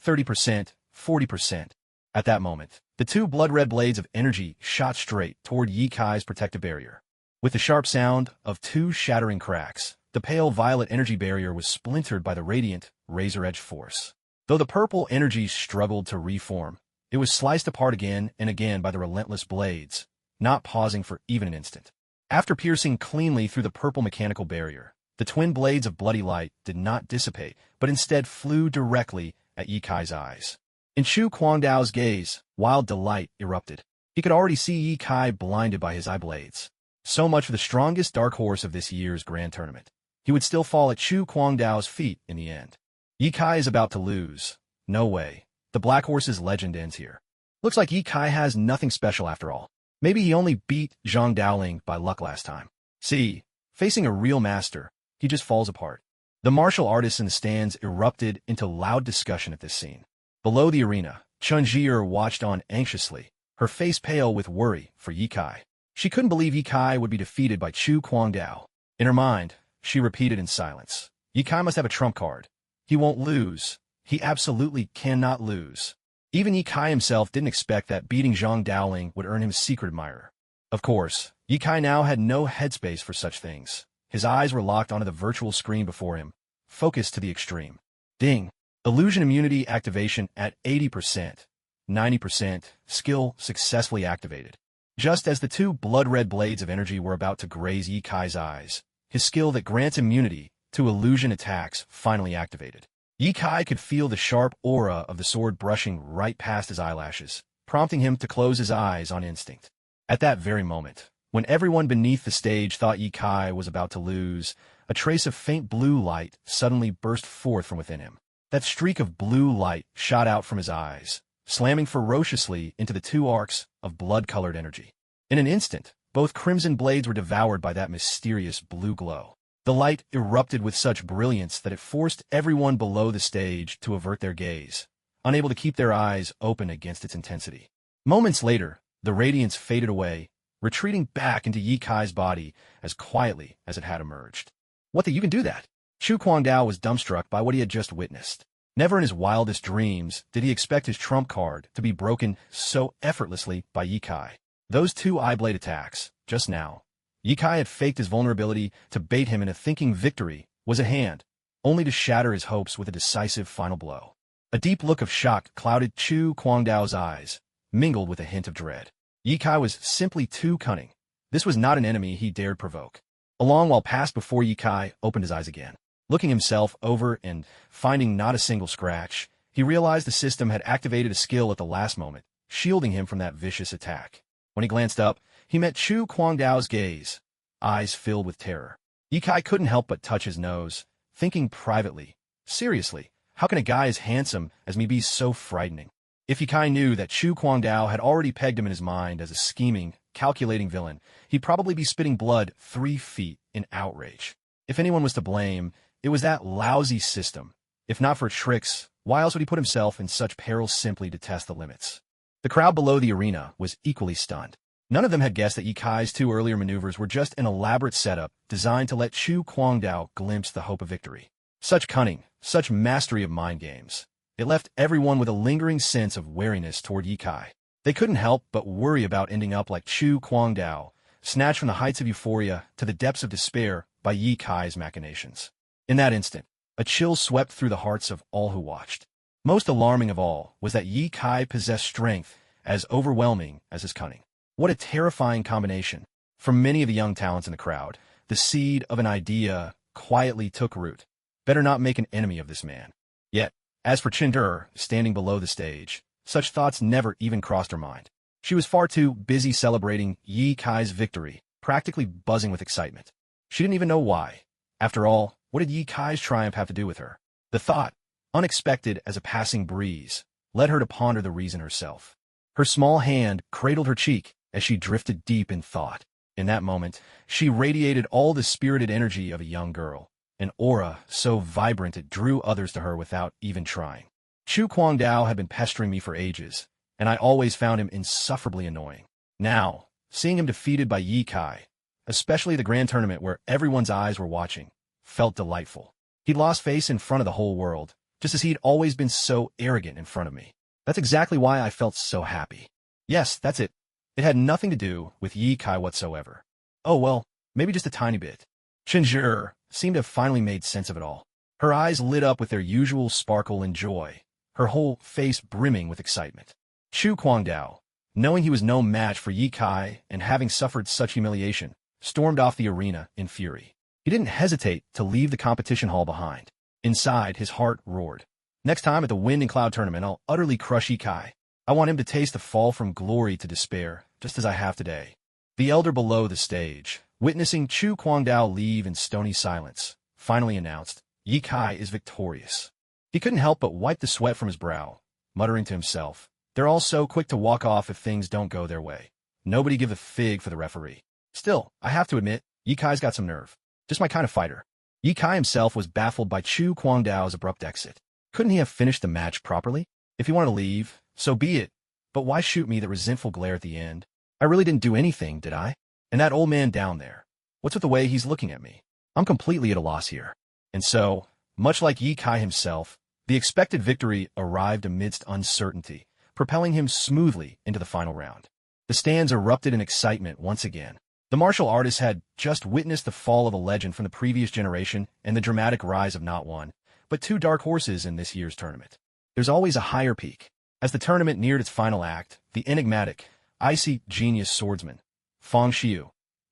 30%, 40%. At that moment, the 2 blood-red blades of energy shot straight toward Ye Kai's protective barrier. With the sharp sound of 2 shattering cracks, the pale violet energy barrier was splintered by the radiant, razor-edged force. Though the purple energy struggled to reform, it was sliced apart again and again by the relentless blades, not pausing for even an instant. After piercing cleanly through the purple mechanical barrier, the twin blades of bloody light did not dissipate, but instead flew directly at Ye Kai's eyes. In Chu Guangdao's gaze, wild delight erupted. He could already see Ye Kai blinded by his eye blades. So much for the strongest dark horse of this year's grand tournament. He would still fall at Chu Guangdao's feet in the end. Ye Kai is about to lose. No way. The Black Horse's legend ends here. Looks like Ye Kai has nothing special after all. Maybe he only beat Zhang Daoling by luck last time. See, facing a real master, he just falls apart. The martial artists in the stands erupted into loud discussion at this scene. Below the arena, Chun Jier watched on anxiously, her face pale with worry for Ye Kai. She couldn't believe Ye Kai would be defeated by Chu Kwangdao. In her mind, she repeated in silence, Ye Kai must have a trump card. He won't lose. He absolutely cannot lose. Even Ye Kai himself didn't expect that beating Zhang Daoling would earn him a secret admirer. Of course, Ye Kai now had no headspace for such things. His eyes were locked onto the virtual screen before him, focused to the extreme. Ding! Illusion immunity activation at 80%. 90%. Skill successfully activated. Just as the two blood-red blades of energy were about to graze Ye Kai's eyes, his skill that grants immunity to illusion attacks finally activated. Ye Kai could feel the sharp aura of the sword brushing right past his eyelashes, prompting him to close his eyes on instinct. At that very moment, when everyone beneath the stage thought Ye Kai was about to lose, a trace of faint blue light suddenly burst forth from within him. That streak of blue light shot out from his eyes, slamming ferociously into the two arcs of blood-colored energy. In an instant, both crimson blades were devoured by that mysterious blue glow. The light erupted with such brilliance that it forced everyone below the stage to avert their gaze, unable to keep their eyes open against its intensity. Moments later, the radiance faded away, retreating back into Ye Kai's body as quietly as it had emerged. What the you can do that? Chu Kwangdao was dumbstruck by what he had just witnessed. Never in his wildest dreams did he expect his trump card to be broken so effortlessly by Ye Kai. Those two eye-blade attacks, just now, Ye Kai had faked his vulnerability to bait him into thinking victory was at hand, only to shatter his hopes with a decisive final blow. A deep look of shock clouded Chu Kwangdao's eyes, mingled with a hint of dread. Ye Kai was simply too cunning. This was not an enemy he dared provoke. A long while passed before Ye Kai opened his eyes again. Looking himself over and finding not a single scratch, he realized the system had activated a skill at the last moment, shielding him from that vicious attack. When he glanced up, he met Chu Kwangdao's gaze, eyes filled with terror. Ye Kai couldn't help but touch his nose, thinking privately, seriously, how can a guy as handsome as me be so frightening? If Ye Kai knew that Chu Kwangdao had already pegged him in his mind as a scheming, calculating villain, he'd probably be spitting blood 3 feet in outrage. If anyone was to blame, it was that lousy system. If not for tricks, why else would he put himself in such peril simply to test the limits? The crowd below the arena was equally stunned. None of them had guessed that Ye Kai's 2 earlier maneuvers were just an elaborate setup designed to let Chu Kwangdao glimpse the hope of victory. Such cunning, such mastery of mind games. It left everyone with a lingering sense of wariness toward Ye Kai. They couldn't help but worry about ending up like Chu Kwangdao, snatched from the heights of euphoria to the depths of despair by Ye Kai's machinations. In that instant, a chill swept through the hearts of all who watched. Most alarming of all was that Ye Kai possessed strength as overwhelming as his cunning. What a terrifying combination. For many of the young talents in the crowd, the seed of an idea quietly took root. Better not make an enemy of this man. Yet, as for Chindur, standing below the stage, such thoughts never even crossed her mind. She was far too busy celebrating Ye Kai's victory, practically buzzing with excitement. She didn't even know why. After all, what did Ye Kai's triumph have to do with her? The thought, unexpected as a passing breeze, led her to ponder the reason herself. Her small hand cradled her cheek as she drifted deep in thought. In that moment, she radiated all the spirited energy of a young girl, an aura so vibrant it drew others to her without even trying. Chu Kwangdao had been pestering me for ages, and I always found him insufferably annoying. Now, seeing him defeated by Ye Kai, especially the grand tournament where everyone's eyes were watching, felt delightful. He'd lost face in front of the whole world, just as he'd always been so arrogant in front of me. That's exactly why I felt so happy. Yes, that's it. It had nothing to do with Ye Kai whatsoever. Oh well, maybe just a tiny bit. Chindur seemed to have finally made sense of it all. Her eyes lit up with their usual sparkle and joy, her whole face brimming with excitement. Chu Kwangdao, knowing he was no match for Ye Kai and having suffered such humiliation, stormed off the arena in fury. He didn't hesitate to leave the competition hall behind. Inside, his heart roared. Next time at the Wind and Cloud tournament, I'll utterly crush Ye Kai. I want him to taste the fall from glory to despair, just as I have today. The elder below the stage, witnessing Chu Kwangdao leave in stony silence, finally announced, Ye Kai is victorious. He couldn't help but wipe the sweat from his brow, muttering to himself, they're all so quick to walk off if things don't go their way. Nobody give a fig for the referee. Still, I have to admit, Ye Kai's got some nerve. Just my kind of fighter. Ye Kai himself was baffled by Chu Kwangdao's abrupt exit. Couldn't he have finished the match properly? If he wanted to leave, so be it. But why shoot me the resentful glare at the end? I really didn't do anything, did I? And that old man down there, what's with the way he's looking at me? I'm completely at a loss here. And so, much like Yi Kai himself, the expected victory arrived amidst uncertainty, propelling him smoothly into the final round. The stands erupted in excitement once again. The martial artist had just witnessed the fall of a legend from the previous generation and the dramatic rise of not one, but two dark horses in this year's tournament. There's always a higher peak. As the tournament neared its final act, the enigmatic, icy genius swordsman, Fang Xiu,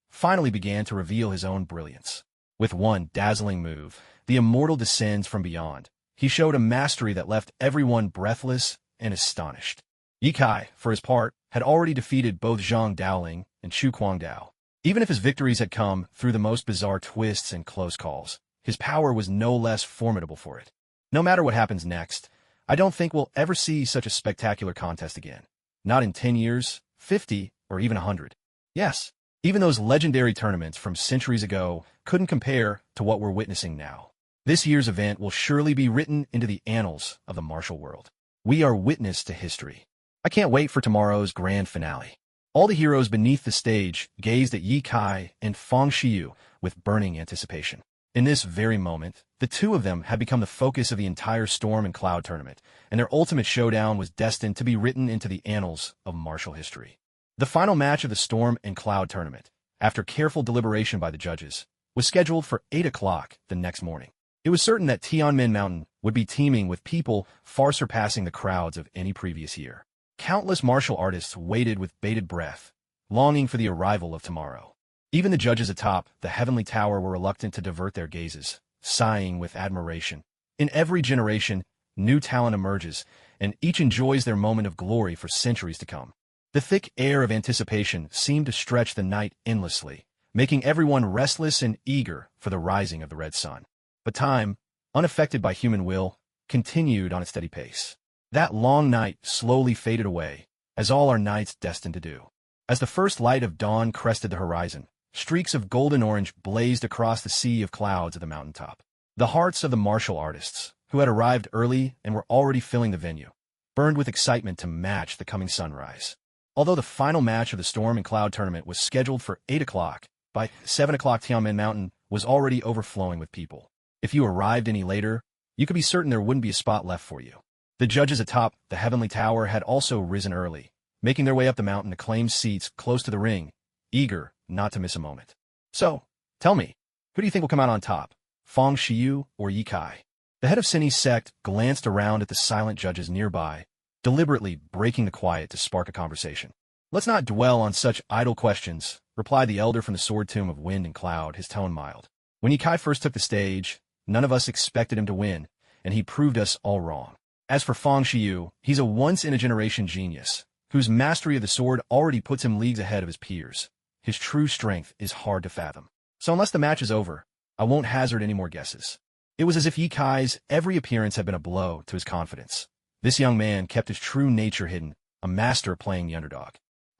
finally began to reveal his own brilliance. With one dazzling move, the immortal descends from beyond. He showed a mastery that left everyone breathless and astonished. Yi Kai, for his part, had already defeated both Zhang Daoling and Chu Guangdao. Even if his victories had come through the most bizarre twists and close calls, his power was no less formidable for it. No matter what happens next, I don't think we'll ever see such a spectacular contest again. Not in 10 years, 50, or even 100. Yes, even those legendary tournaments from centuries ago couldn't compare to what we're witnessing now. This year's event will surely be written into the annals of the martial world. We are witness to history. I can't wait for tomorrow's grand finale. All the heroes beneath the stage gazed at Yi Kai and Fang Xiu with burning anticipation. In this very moment, the two of them had become the focus of the entire Storm and Cloud tournament, and their ultimate showdown was destined to be written into the annals of martial history. The final match of the Storm and Cloud tournament, after careful deliberation by the judges, was scheduled for 8 o'clock the next morning. It was certain that Tianmen Mountain would be teeming with people far surpassing the crowds of any previous year. Countless martial artists waited with bated breath, longing for the arrival of tomorrow. Even the judges atop the heavenly tower were reluctant to divert their gazes, sighing with admiration. In every generation, new talent emerges, and each enjoys their moment of glory for centuries to come. The thick air of anticipation seemed to stretch the night endlessly, making everyone restless and eager for the rising of the red sun. But time, unaffected by human will, continued on its steady pace. That long night slowly faded away, as all are nights destined to do. As the first light of dawn crested the horizon, streaks of golden-orange blazed across the sea of clouds at the mountaintop. The hearts of the martial artists, who had arrived early and were already filling the venue, burned with excitement to match the coming sunrise. Although the final match of the Storm and Cloud tournament was scheduled for 8 o'clock, by 7 o'clock Tianmen Mountain was already overflowing with people. If you arrived any later, you could be certain there wouldn't be a spot left for you. The judges atop the heavenly tower had also risen early, making their way up the mountain to claim seats close to the ring, eager not to miss a moment. So, tell me, who do you think will come out on top, Fang Xiu or Yi Kai? The head of Sin's sect glanced around at the silent judges nearby, deliberately breaking the quiet to spark a conversation. Let's not dwell on such idle questions, replied the elder from the sword tomb of Wind and Cloud, his tone mild. When Yi Kai first took the stage, none of us expected him to win, and he proved us all wrong. As for Fang Xiu, he's a once-in-a-generation genius, whose mastery of the sword already puts him leagues ahead of his peers. His true strength is hard to fathom. So unless the match is over, I won't hazard any more guesses. It was as if Yi Kai's every appearance had been a blow to his confidence. This young man kept his true nature hidden, a master playing the underdog.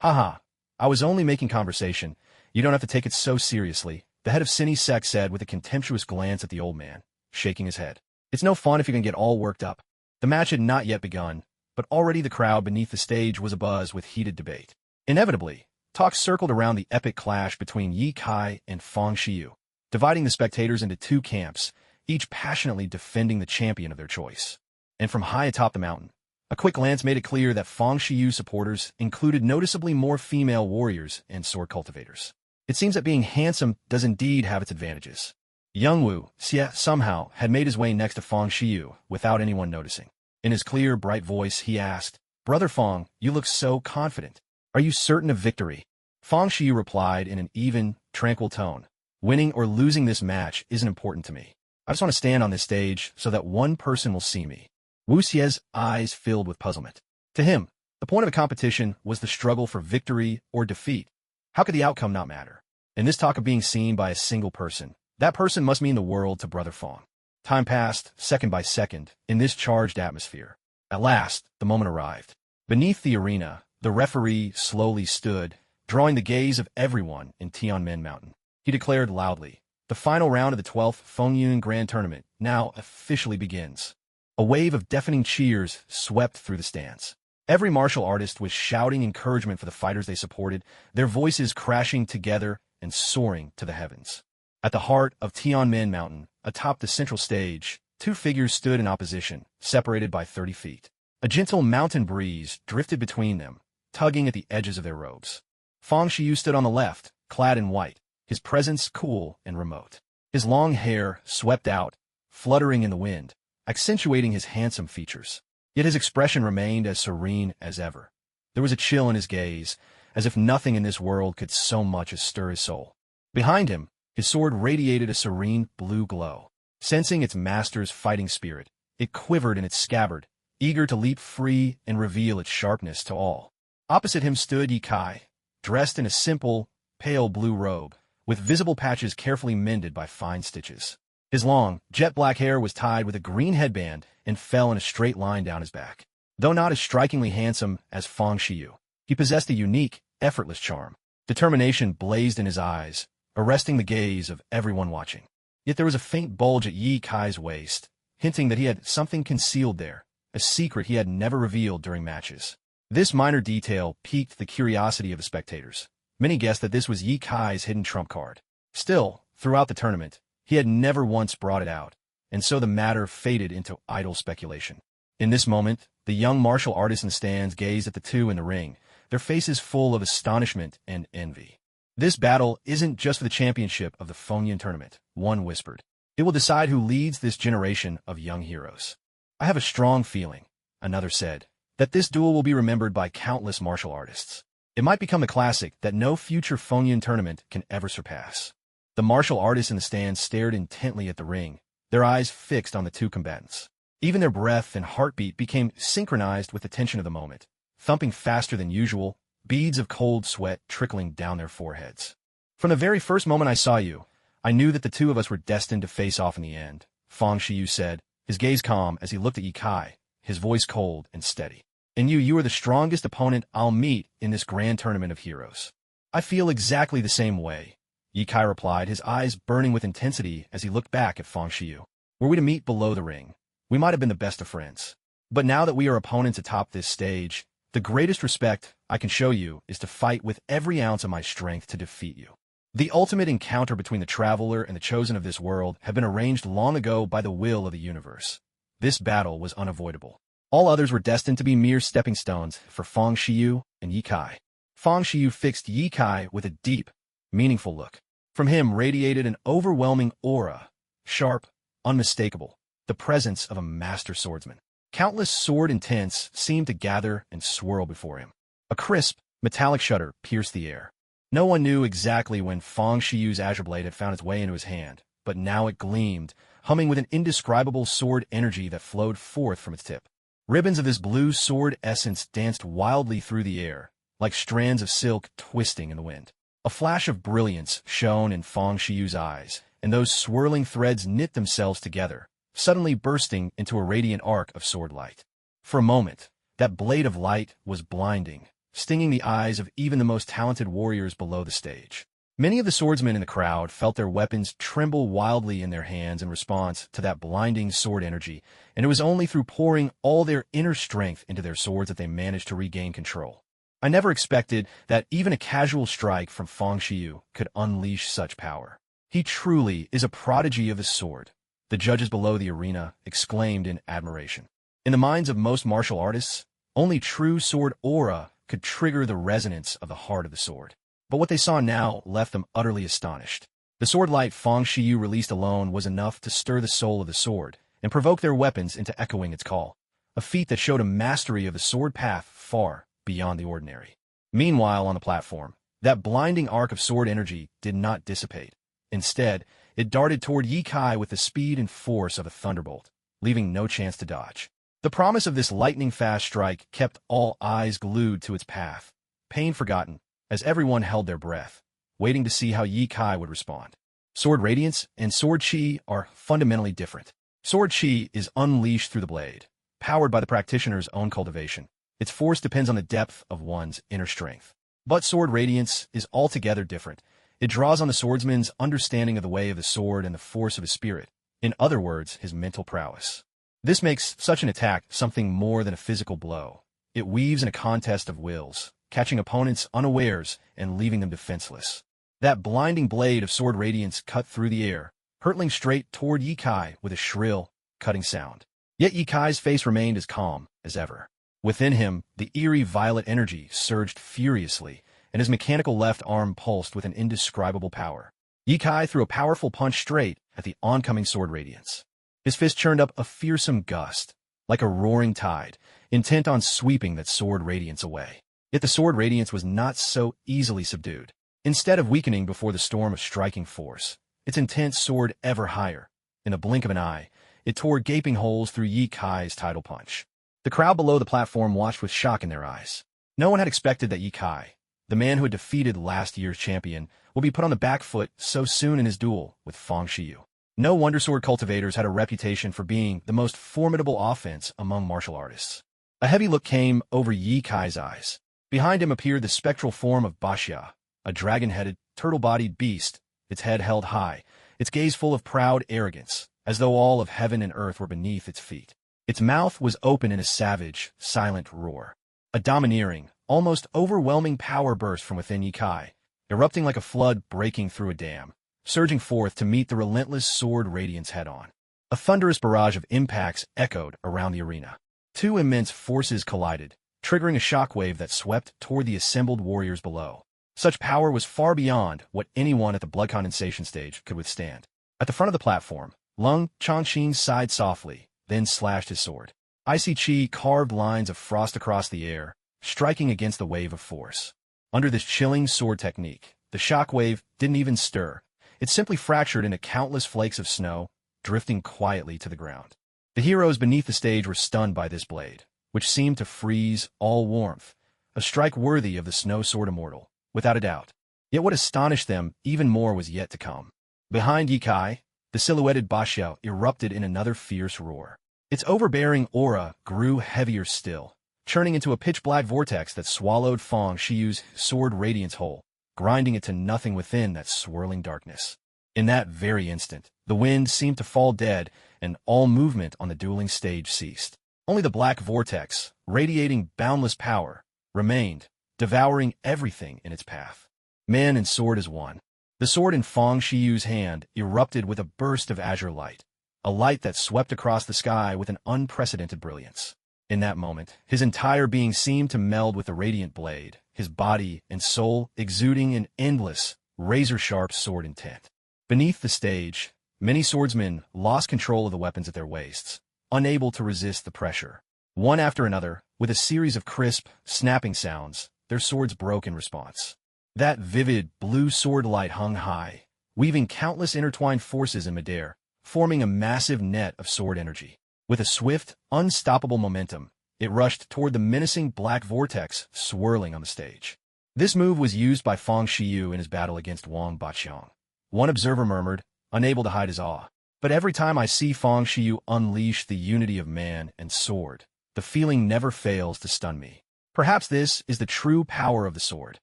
Haha, I was only making conversation. You don't have to take it so seriously, the head of Sin's sect said with a contemptuous glance at the old man, shaking his head. It's no fun if you can get all worked up. The match had not yet begun, but already the crowd beneath the stage was abuzz with heated debate. Inevitably, talk circled around the epic clash between Yi Kai and Fang Xiu, dividing the spectators into two camps, each passionately defending the champion of their choice. And from high atop the mountain, a quick glance made it clear that Fang Xiu supporters included noticeably more female warriors and sword cultivators. It seems that being handsome does indeed have its advantages. Young Wu Xie somehow had made his way next to Fang Xiu without anyone noticing. In his clear, bright voice, he asked, "Brother Fang, you look so confident. Are you certain of victory?" Fang Xiu replied in an even, tranquil tone, "Winning or losing this match isn't important to me. I just want to stand on this stage so that one person will see me." Wu Xie's eyes filled with puzzlement. To him, the point of a competition was the struggle for victory or defeat. How could the outcome not matter? In this talk of being seen by a single person, that person must mean the world to Brother Fang. Time passed, second by second, in this charged atmosphere. At last, the moment arrived. Beneath the arena, the referee slowly stood, drawing the gaze of everyone in Tianmen Mountain. He declared loudly, "The final round of the 12th Fengyun Grand Tournament now officially begins." A wave of deafening cheers swept through the stands. Every martial artist was shouting encouragement for the fighters they supported, their voices crashing together and soaring to the heavens. At the heart of Tianmen Mountain, atop the central stage, two figures stood in opposition, separated by 30 feet. A gentle mountain breeze drifted between them, tugging at the edges of their robes. Fang Xiyu stood on the left, clad in white, his presence cool and remote. His long hair swept out, fluttering in the wind, accentuating his handsome features. Yet his expression remained as serene as ever. There was a chill in his gaze, as if nothing in this world could so much as stir his soul. Behind him, his sword radiated a serene blue glow. Sensing its master's fighting spirit, it quivered in its scabbard, eager to leap free and reveal its sharpness to all. Opposite him stood Ye Kai, dressed in a simple, pale blue robe, with visible patches carefully mended by fine stitches. His long, jet-black hair was tied with a green headband and fell in a straight line down his back. Though not as strikingly handsome as Fang Xiyu, he possessed a unique, effortless charm. Determination blazed in his eyes, arresting the gaze of everyone watching. Yet there was a faint bulge at Ye Kai's waist, hinting that he had something concealed there, a secret he had never revealed during matches. This minor detail piqued the curiosity of the spectators. Many guessed that this was Ye Kai's hidden trump card. Still, throughout the tournament, he had never once brought it out, and so the matter faded into idle speculation. In this moment, the young martial artists in the stands gazed at the two in the ring, their faces full of astonishment and envy. This battle isn't just for the championship of the Fengyan tournament, one whispered. It will decide who leads this generation of young heroes. I have a strong feeling, another said, that this duel will be remembered by countless martial artists. It might become a classic that no future Fengyan tournament can ever surpass. The martial artists in the stands stared intently at the ring, their eyes fixed on the two combatants. Even their breath and heartbeat became synchronized with the tension of the moment, thumping faster than usual, beads of cold sweat trickling down their foreheads. From the very first moment I saw you, I knew that the two of us were destined to face off in the end, Fang Xiyu said, his gaze calm as he looked at Ye Kai, his voice cold and steady. And you are the strongest opponent I'll meet in this grand tournament of heroes. I feel exactly the same way, Ye Kai replied, his eyes burning with intensity as he looked back at Fang Xiyu. Were we to meet below the ring, we might have been the best of friends. But now that we are opponents atop this stage, the greatest respect I can show you is to fight with every ounce of my strength to defeat you. The ultimate encounter between the traveler and the chosen of this world had been arranged long ago by the will of the universe. This battle was unavoidable. All others were destined to be mere stepping stones for Fang Xiyu and Ye Kai. Fang Xiyu fixed Ye Kai with a deep, meaningful look. From him radiated an overwhelming aura, sharp, unmistakable, the presence of a master swordsman. Countless sword intents seemed to gather and swirl before him. A crisp, metallic shudder pierced the air. No one knew exactly when Fang Xiyu's azure blade had found its way into his hand, but now it gleamed, humming with an indescribable sword energy that flowed forth from its tip. Ribbons of this blue sword essence danced wildly through the air, like strands of silk twisting in the wind. A flash of brilliance shone in Fang Xiyu's eyes, and those swirling threads knit themselves together, suddenly bursting into a radiant arc of sword light. For a moment, that blade of light was blinding, stinging the eyes of even the most talented warriors below the stage. Many of the swordsmen in the crowd felt their weapons tremble wildly in their hands in response to that blinding sword energy, and it was only through pouring all their inner strength into their swords that they managed to regain control. I never expected that even a casual strike from Fang Xiyu could unleash such power. He truly is a prodigy of his sword, the judges below the arena exclaimed in admiration. In the minds of most martial artists, only true sword aura could trigger the resonance of the heart of the sword. But what they saw now left them utterly astonished. The sword light Fang Xiyu released alone was enough to stir the soul of the sword and provoke their weapons into echoing its call, a feat that showed a mastery of the sword path far beyond the ordinary. Meanwhile, on the platform, that blinding arc of sword energy did not dissipate. Instead, it darted toward Ye Kai with the speed and force of a thunderbolt, leaving no chance to dodge. The promise of this lightning-fast strike kept all eyes glued to its path, pain forgotten, as everyone held their breath, waiting to see how Ye Kai would respond. Sword radiance and sword chi are fundamentally different. Sword chi is unleashed through the blade, powered by the practitioner's own cultivation. Its force depends on the depth of one's inner strength. But sword radiance is altogether different. It draws on the swordsman's understanding of the way of the sword and the force of his spirit, in other words, his mental prowess. This makes such an attack something more than a physical blow. It weaves in a contest of wills, catching opponents unawares and leaving them defenseless. That blinding blade of sword radiance cut through the air, hurtling straight toward Ye Kai with a shrill, cutting sound. Yet Ye Kai's face remained as calm as ever. Within him, the eerie violet energy surged furiously, and his mechanical left arm pulsed with an indescribable power. Ye Kai threw a powerful punch straight at the oncoming sword radiance. His fist churned up a fearsome gust, like a roaring tide, intent on sweeping that sword radiance away. Yet the sword radiance was not so easily subdued. Instead of weakening before the storm of striking force, its intent soared ever higher. In the blink of an eye, it tore gaping holes through Ye Kai's tidal punch. The crowd below the platform watched with shock in their eyes. No one had expected that Ye Kai, the man who had defeated last year's champion, would be put on the back foot so soon in his duel with Fang Shiyu. No wonder sword cultivators had a reputation for being the most formidable offense among martial artists. A heavy look came over Ye Kai's eyes. Behind him appeared the spectral form of Baxia, a dragon-headed, turtle-bodied beast, its head held high, its gaze full of proud arrogance, as though all of heaven and earth were beneath its feet. Its mouth was open in a savage, silent roar. A domineering, almost overwhelming power burst from within Ye Kai, erupting like a flood breaking through a dam, surging forth to meet the relentless sword radiance head-on. A thunderous barrage of impacts echoed around the arena. Two immense forces collided, triggering a shockwave that swept toward the assembled warriors below. Such power was far beyond what anyone at the blood condensation stage could withstand. At the front of the platform, Lung Chongqing sighed softly, then slashed his sword. Icy chi carved lines of frost across the air, striking against the wave of force. Under this chilling sword technique, the shockwave didn't even stir. It simply fractured into countless flakes of snow, drifting quietly to the ground. The heroes beneath the stage were stunned by this blade, which seemed to freeze all warmth, a strike worthy of the snow sword immortal, without a doubt. Yet what astonished them even more was yet to come. Behind Ye Kai, the silhouetted Baxia erupted in another fierce roar. Its overbearing aura grew heavier still, churning into a pitch-black vortex that swallowed Fang Shiyu's sword radiance whole, grinding it to nothing within that swirling darkness. In that very instant, the wind seemed to fall dead, and all movement on the dueling stage ceased. Only the black vortex, radiating boundless power, remained, devouring everything in its path. Man and sword as one. The sword in Fang Shiyu's hand erupted with a burst of azure light, a light that swept across the sky with an unprecedented brilliance. In that moment, his entire being seemed to meld with the radiant blade, his body and soul exuding an endless, razor-sharp sword intent. Beneath the stage, many swordsmen lost control of the weapons at their waists, unable to resist the pressure. One after another, with a series of crisp, snapping sounds, their swords broke in response. That vivid, blue sword light hung high, weaving countless intertwined forces in midair, forming a massive net of sword energy. With a swift, unstoppable momentum, it rushed toward the menacing black vortex swirling on the stage. This move was used by Fang Shiyu in his battle against Wang Baqiang. One observer murmured, unable to hide his awe. But every time I see Fang Shiyu unleash the unity of man and sword, the feeling never fails to stun me. Perhaps this is the true power of the sword,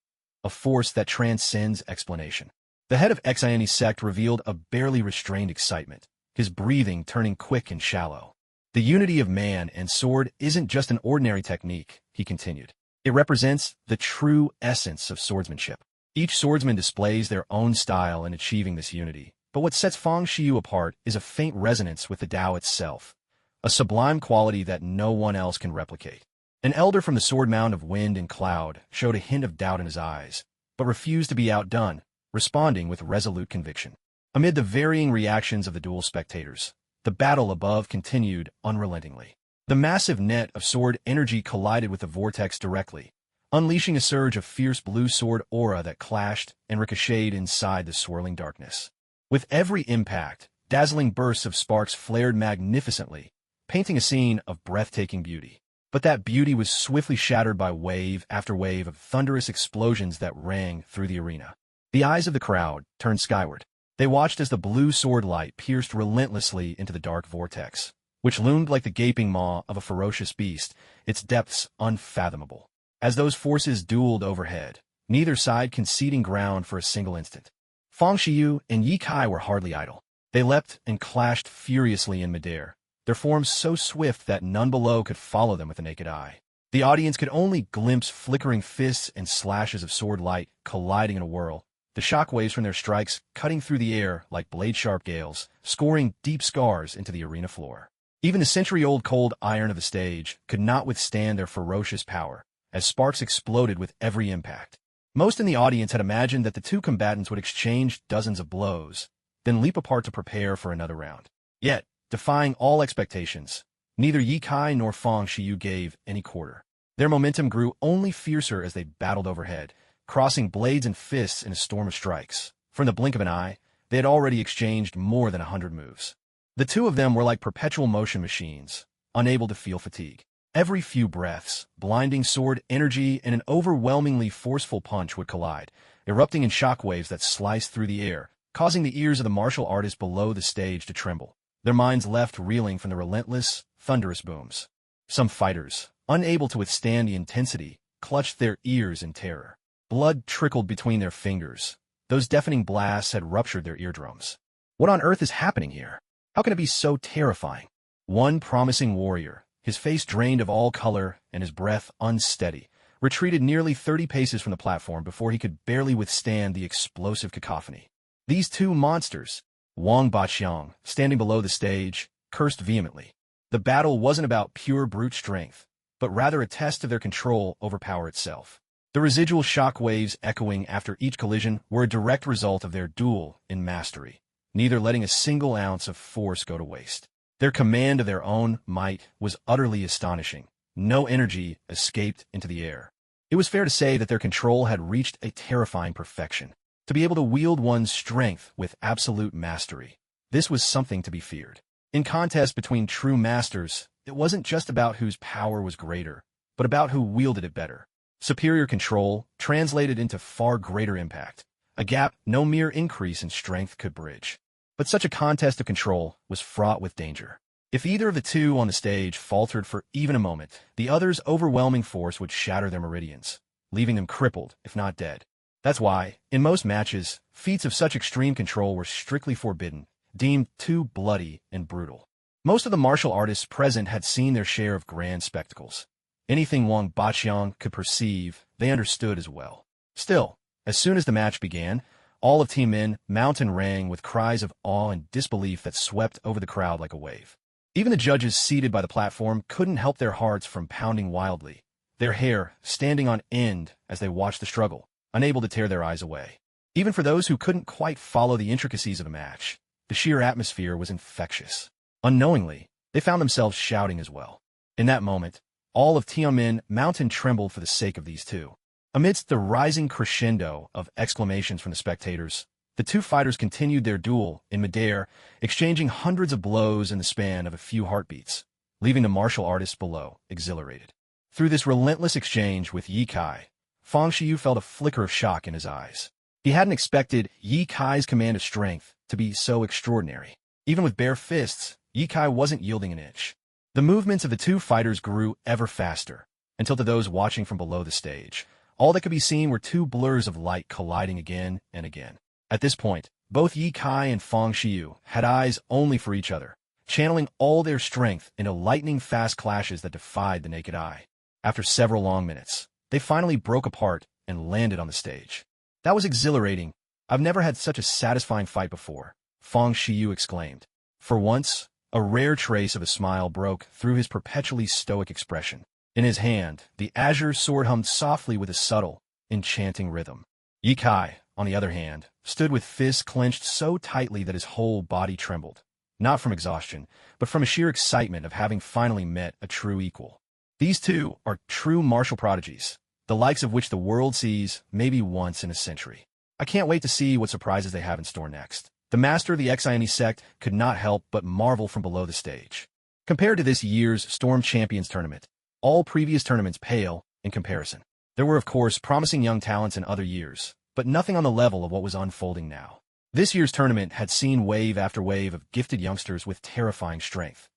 a force that transcends explanation. The head of Xian's sect revealed a barely restrained excitement, his breathing turning quick and shallow. The unity of man and sword isn't just an ordinary technique, he continued. It represents the true essence of swordsmanship. Each swordsman displays their own style in achieving this unity, but what sets Fang Shiyu apart is a faint resonance with the Tao itself, a sublime quality that no one else can replicate. An elder from the sword mound of wind and cloud showed a hint of doubt in his eyes, but refused to be outdone, responding with resolute conviction. Amid the varying reactions of the duel spectators, the battle above continued unrelentingly. The massive net of sword energy collided with the vortex directly, unleashing a surge of fierce blue sword aura that clashed and ricocheted inside the swirling darkness. With every impact, dazzling bursts of sparks flared magnificently, painting a scene of breathtaking beauty. But that beauty was swiftly shattered by wave after wave of thunderous explosions that rang through the arena. The eyes of the crowd turned skyward. They watched as the blue sword light pierced relentlessly into the dark vortex, which loomed like the gaping maw of a ferocious beast, its depths unfathomable. As those forces dueled overhead, neither side conceding ground for a single instant. Fang Shiyu and Ye Kai were hardly idle. They leapt and clashed furiously in midair, their forms so swift that none below could follow them with the naked eye. The The audience could only glimpse flickering fists and slashes of sword light colliding in a whirl, the shockwaves from their strikes cutting through the air like blade-sharp gales, scoring deep scars into the arena floor. Even the century-old cold iron of the stage could not withstand their ferocious power, as sparks exploded with every impact. Most in the audience had imagined that the two combatants would exchange dozens of blows, then leap apart to prepare for another round. Yet, defying all expectations, neither Ye Kai nor Fang Shiyu gave any quarter. Their momentum grew only fiercer as they battled overhead, crossing blades and fists in a storm of strikes. From the blink of an eye, they had already exchanged more than 100 moves. The two of them were like perpetual motion machines, unable to feel fatigue. Every few breaths, blinding sword energy and an overwhelmingly forceful punch would collide, erupting in shockwaves that sliced through the air, causing the ears of the martial artists below the stage to tremble, their minds left reeling from the relentless, thunderous booms. Some fighters, unable to withstand the intensity, clutched their ears in terror. Blood trickled between their fingers. Those deafening blasts had ruptured their eardrums. What on earth is happening here? How can it be so terrifying? One promising warrior, his face drained of all color and his breath unsteady, retreated nearly 30 paces from the platform before he could barely withstand the explosive cacophony. These two monsters, Wang Baqiang, standing below the stage, cursed vehemently. The battle wasn't about pure brute strength, but rather a test of their control over power itself. The residual shock waves echoing after each collision were a direct result of their duel in mastery, neither letting a single ounce of force go to waste. Their command of their own might was utterly astonishing. No energy escaped into the air. It was fair to say that their control had reached a terrifying perfection. To be able to wield one's strength with absolute mastery, this was something to be feared. In contests between true masters, it wasn't just about whose power was greater, but about who wielded it better. Superior control translated into far greater impact, a gap no mere increase in strength could bridge. But such a contest of control was fraught with danger. If either of the two on the stage faltered for even a moment, the other's overwhelming force would shatter their meridians, leaving them crippled, if not dead. That's why, in most matches, feats of such extreme control were strictly forbidden, deemed too bloody and brutal. Most of the martial artists present had seen their share of grand spectacles. Anything Wang Baqiang could perceive, they understood as well. Still, as soon as the match began, all of Team Min mountain rang with cries of awe and disbelief that swept over the crowd like a wave. Even the judges seated by the platform couldn't help their hearts from pounding wildly, their hair standing on end as they watched the struggle, unable to tear their eyes away. Even for those who couldn't quite follow the intricacies of the match, the sheer atmosphere was infectious. Unknowingly, they found themselves shouting as well. In that moment, all of Tianmin Mountain trembled for the sake of these two. Amidst the rising crescendo of exclamations from the spectators, the two fighters continued their duel in midair, exchanging hundreds of blows in the span of a few heartbeats, leaving the martial artists below exhilarated. Through this relentless exchange with Ye Kai, Fang Shiyu felt a flicker of shock in his eyes. He hadn't expected Ye Kai's command of strength to be so extraordinary. Even with bare fists, Ye Kai wasn't yielding an inch. The movements of the two fighters grew ever faster, until to those watching from below the stage, all that could be seen were two blurs of light colliding again and again. At this point, both Ye Kai and Fang Shiyu had eyes only for each other, channeling all their strength into lightning-fast clashes that defied the naked eye. After several long minutes, they finally broke apart and landed on the stage. That was exhilarating. I've never had such a satisfying fight before, Fang Shiyu exclaimed. For once, a rare trace of a smile broke through his perpetually stoic expression. In his hand, the azure sword hummed softly with a subtle, enchanting rhythm. Ye Kai, on the other hand, stood with fists clenched so tightly that his whole body trembled, not from exhaustion, but from a sheer excitement of having finally met a true equal. These two are true martial prodigies, the likes of which the world sees maybe once in a century. I can't wait to see what surprises they have in store next. The master of the Xiane sect could not help but marvel from below the stage. Compared to this year's Storm Champions tournament, all previous tournaments pale in comparison. There were, of course, promising young talents in other years, but nothing on the level of what was unfolding now. This year's tournament had seen wave after wave of gifted youngsters with terrifying strength.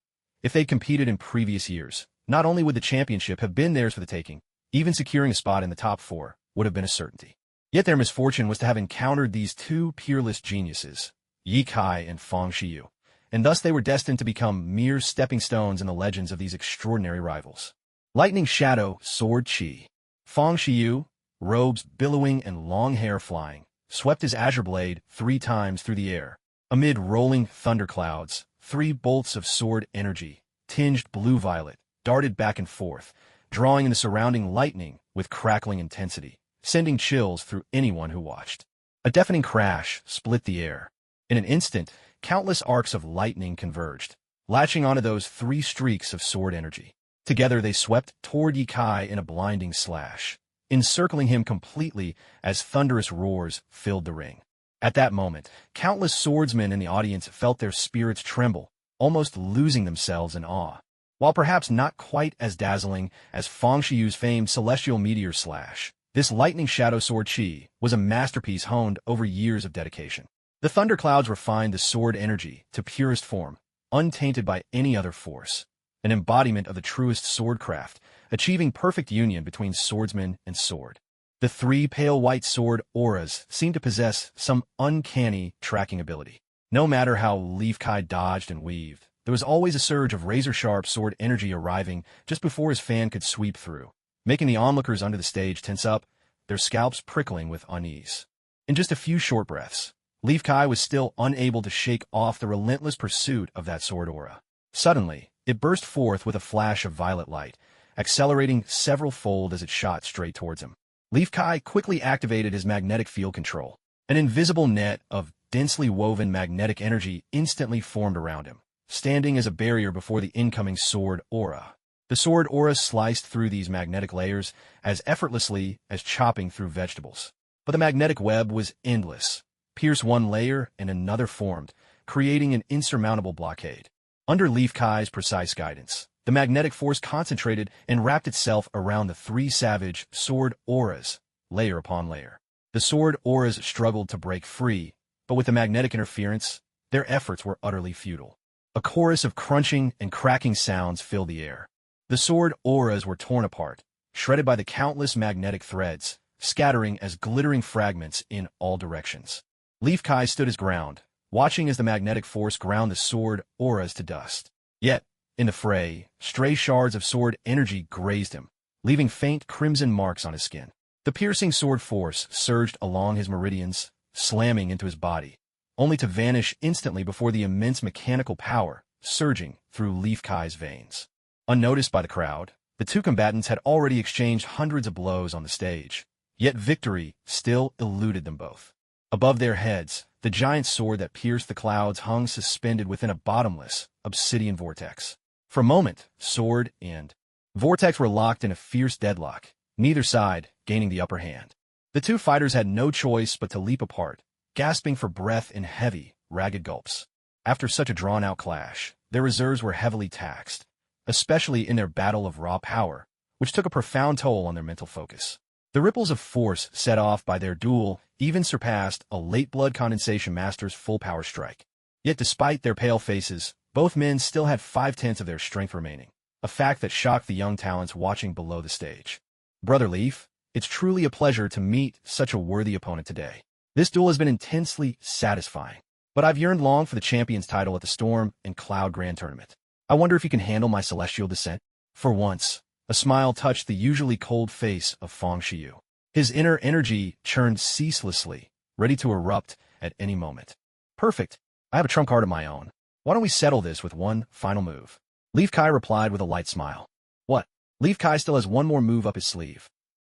If they'd competed in previous years, not only would the championship have been theirs for the taking, even securing a spot in the top 4 would have been a certainty. Yet their misfortune was to have encountered these two peerless geniuses, Ye Kai and Fang Shiyu, and thus they were destined to become mere stepping stones in the legends of these extraordinary rivals. Lightning Shadow Sword Chi. Fang Shiyu, robes billowing and long hair flying, swept his azure blade 3 times through the air. Amid rolling thunderclouds, 3 bolts of sword energy, tinged blue-violet, darted back and forth, drawing in the surrounding lightning with crackling intensity, sending chills through anyone who watched. A deafening crash split the air. In an instant, countless arcs of lightning converged, latching onto those 3 streaks of sword energy. Together they swept toward Ye Kai in a blinding slash, encircling him completely as thunderous roars filled the ring. At that moment, countless swordsmen in the audience felt their spirits tremble, almost losing themselves in awe. While perhaps not quite as dazzling as Fang Shiyu's famed celestial meteor slash, this lightning shadow sword chi was a masterpiece honed over years of dedication. The thunderclouds refined the sword energy to purest form, untainted by any other force, an embodiment of the truest swordcraft, achieving perfect union between swordsman and sword. The 3 pale white sword auras seemed to possess some uncanny tracking ability. No matter how Leaf Kai dodged and weaved, there was always a surge of razor-sharp sword energy arriving just before his fan could sweep through, making the onlookers under the stage tense up, their scalps prickling with unease. In just a few short breaths, Leaf Kai was still unable to shake off the relentless pursuit of that sword aura. Suddenly, it burst forth with a flash of violet light, accelerating several-fold as it shot straight towards him. Leaf Kai quickly activated his magnetic field control. An invisible net of densely woven magnetic energy instantly formed around him, standing as a barrier before the incoming sword aura. The sword aura sliced through these magnetic layers as effortlessly as chopping through vegetables. But the magnetic web was endless. Pierce one layer and another formed, creating an insurmountable blockade. Under Leaf Kai's precise guidance, the magnetic force concentrated and wrapped itself around the 3 savage sword auras, layer upon layer. The sword auras struggled to break free, but with the magnetic interference, their efforts were utterly futile. A chorus of crunching and cracking sounds filled the air. The sword auras were torn apart, shredded by the countless magnetic threads, scattering as glittering fragments in all directions. Leaf Kai stood his ground, watching as the magnetic force ground the sword auras to dust. Yet, in the fray, stray shards of sword energy grazed him, leaving faint crimson marks on his skin. The piercing sword force surged along his meridians, slamming into his body, only to vanish instantly before the immense mechanical power surging through Leaf Kai's veins. Unnoticed by the crowd, the 2 combatants had already exchanged hundreds of blows on the stage, yet victory still eluded them both. Above their heads, the giant sword that pierced the clouds hung suspended within a bottomless, obsidian vortex. For a moment, sword and vortex were locked in a fierce deadlock, neither side gaining the upper hand. The 2 fighters had no choice but to leap apart, gasping for breath in heavy, ragged gulps. After such a drawn-out clash, their reserves were heavily taxed, especially in their battle of raw power, which took a profound toll on their mental focus. The ripples of force set off by their duel even surpassed a late blood condensation master's full power strike. Yet despite their pale faces, both men still had 5/10 of their strength remaining, a fact that shocked the young talents watching below the stage. Brother Leaf, it's truly a pleasure to meet such a worthy opponent today. This duel has been intensely satisfying, but I've yearned long for the champion's title at the Storm and Cloud Grand Tournament. I wonder if you can handle my celestial descent? For once, a smile touched the usually cold face of Fang Shiyu. His inner energy churned ceaselessly, ready to erupt at any moment. Perfect. I have a trump card of my own. Why don't we settle this with one final move? Leaf Kai replied with a light smile. What? Leaf Kai still has one more move up his sleeve.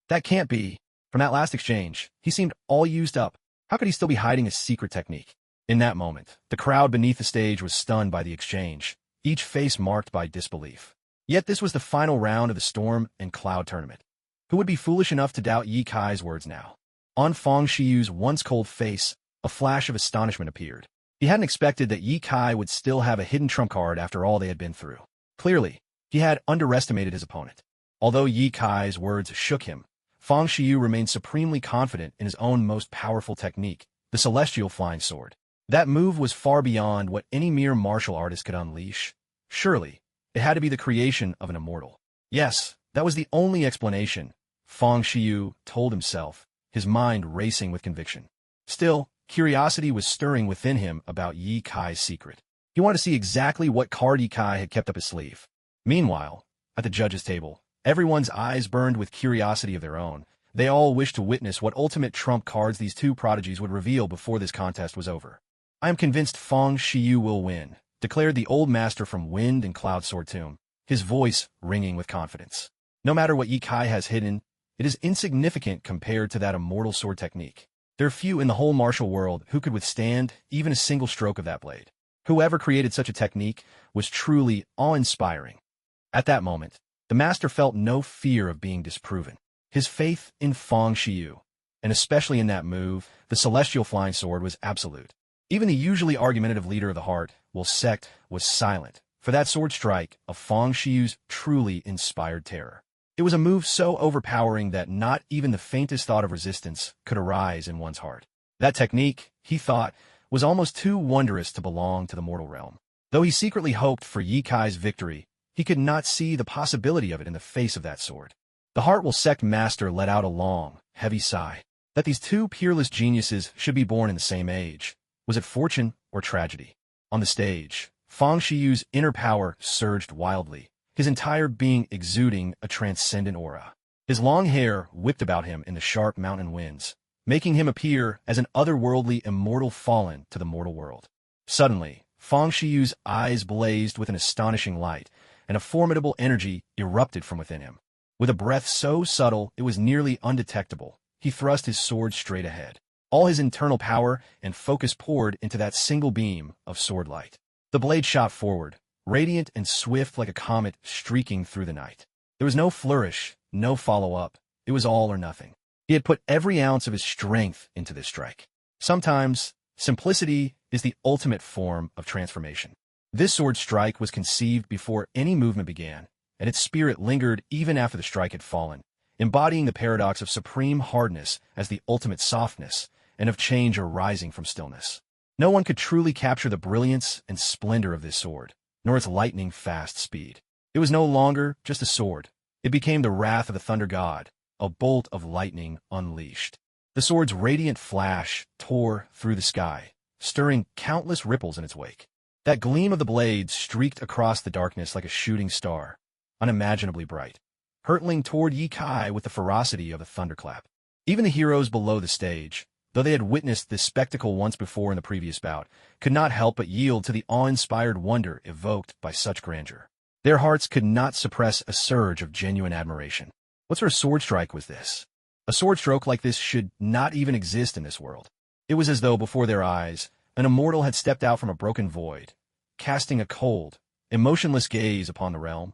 That can't be. From that last exchange, he seemed all used up. How could he still be hiding a secret technique? In that moment, the crowd beneath the stage was stunned by the exchange, each face marked by disbelief. Yet this was the final round of the Storm and Cloud tournament. Who would be foolish enough to doubt Ye Kai's words now? On Fang Shiyu's once cold face, a flash of astonishment appeared. He hadn't expected that Ye Kai would still have a hidden trump card after all they had been through. Clearly, he had underestimated his opponent. Although Ye Kai's words shook him, Fang Shiyu remained supremely confident in his own most powerful technique, the celestial flying sword. That move was far beyond what any mere martial artist could unleash. Surely, it had to be the creation of an immortal. Yes, that was the only explanation, Fang Shiyu told himself, his mind racing with conviction. Still, curiosity was stirring within him about Ye Kai's secret. He wanted to see exactly what card Ye Kai had kept up his sleeve. Meanwhile, at the judges' table, Everyone's eyes burned with curiosity of their own. They all wished to witness what ultimate trump cards these two prodigies would reveal before this contest was over. "I am convinced Feng Shiyu will win," declared the old master from Wind and Cloud Sword Tomb, his voice ringing with confidence. "No matter what Ye Kai has hidden, it is insignificant compared to that immortal sword technique. There are few in the whole martial world who could withstand even a single stroke of that blade. Whoever created such a technique was truly awe-inspiring." At that moment, the master felt no fear of being disproven. His faith in Feng Shiyu, and especially in that move, the celestial flying sword, was absolute. Even the usually argumentative leader of the Heart Will sect was silent, for that sword strike of Feng Shiyu's truly inspired terror. It was a move so overpowering that not even the faintest thought of resistance could arise in one's heart. That technique, he thought, was almost too wondrous to belong to the mortal realm. Though he secretly hoped for Ye Kai's victory, he could not see the possibility of it in the face of that sword. The Heart Will sect master let out a long, heavy sigh. That these two peerless geniuses should be born in the same age. Was it fortune or tragedy? On the stage, Feng Shiyu's inner power surged wildly, his entire being exuding a transcendent aura. His long hair whipped about him in the sharp mountain winds, making him appear as an otherworldly immortal fallen to the mortal world. Suddenly, Feng Shiyu's eyes blazed with an astonishing light, and a formidable energy erupted from within him. With a breath so subtle it was nearly undetectable, he thrust his sword straight ahead. All his internal power and focus poured into that single beam of sword light. The blade shot forward, radiant and swift like a comet streaking through the night. There was no flourish, no follow-up. It was all or nothing. He had put every ounce of his strength into this strike. Sometimes, simplicity is the ultimate form of transformation. This sword strike was conceived before any movement began, and its spirit lingered even after the strike had fallen, embodying the paradox of supreme hardness as the ultimate softness, and of change arising from stillness. No one could truly capture the brilliance and splendor of this sword, nor its lightning-fast speed. It was no longer just a sword. It became the wrath of the thunder god, a bolt of lightning unleashed. The sword's radiant flash tore through the sky, stirring countless ripples in its wake. That gleam of the blade streaked across the darkness like a shooting star, unimaginably bright, hurtling toward Ye Kai with the ferocity of a thunderclap. Even the heroes below the stage, though they had witnessed this spectacle once before in the previous bout, could not help but yield to the awe-inspired wonder evoked by such grandeur. Their hearts could not suppress a surge of genuine admiration. What sort of sword strike was this? A sword stroke like this should not even exist in this world. It was as though before their eyes, an immortal had stepped out from a broken void, casting a cold, emotionless gaze upon the realm.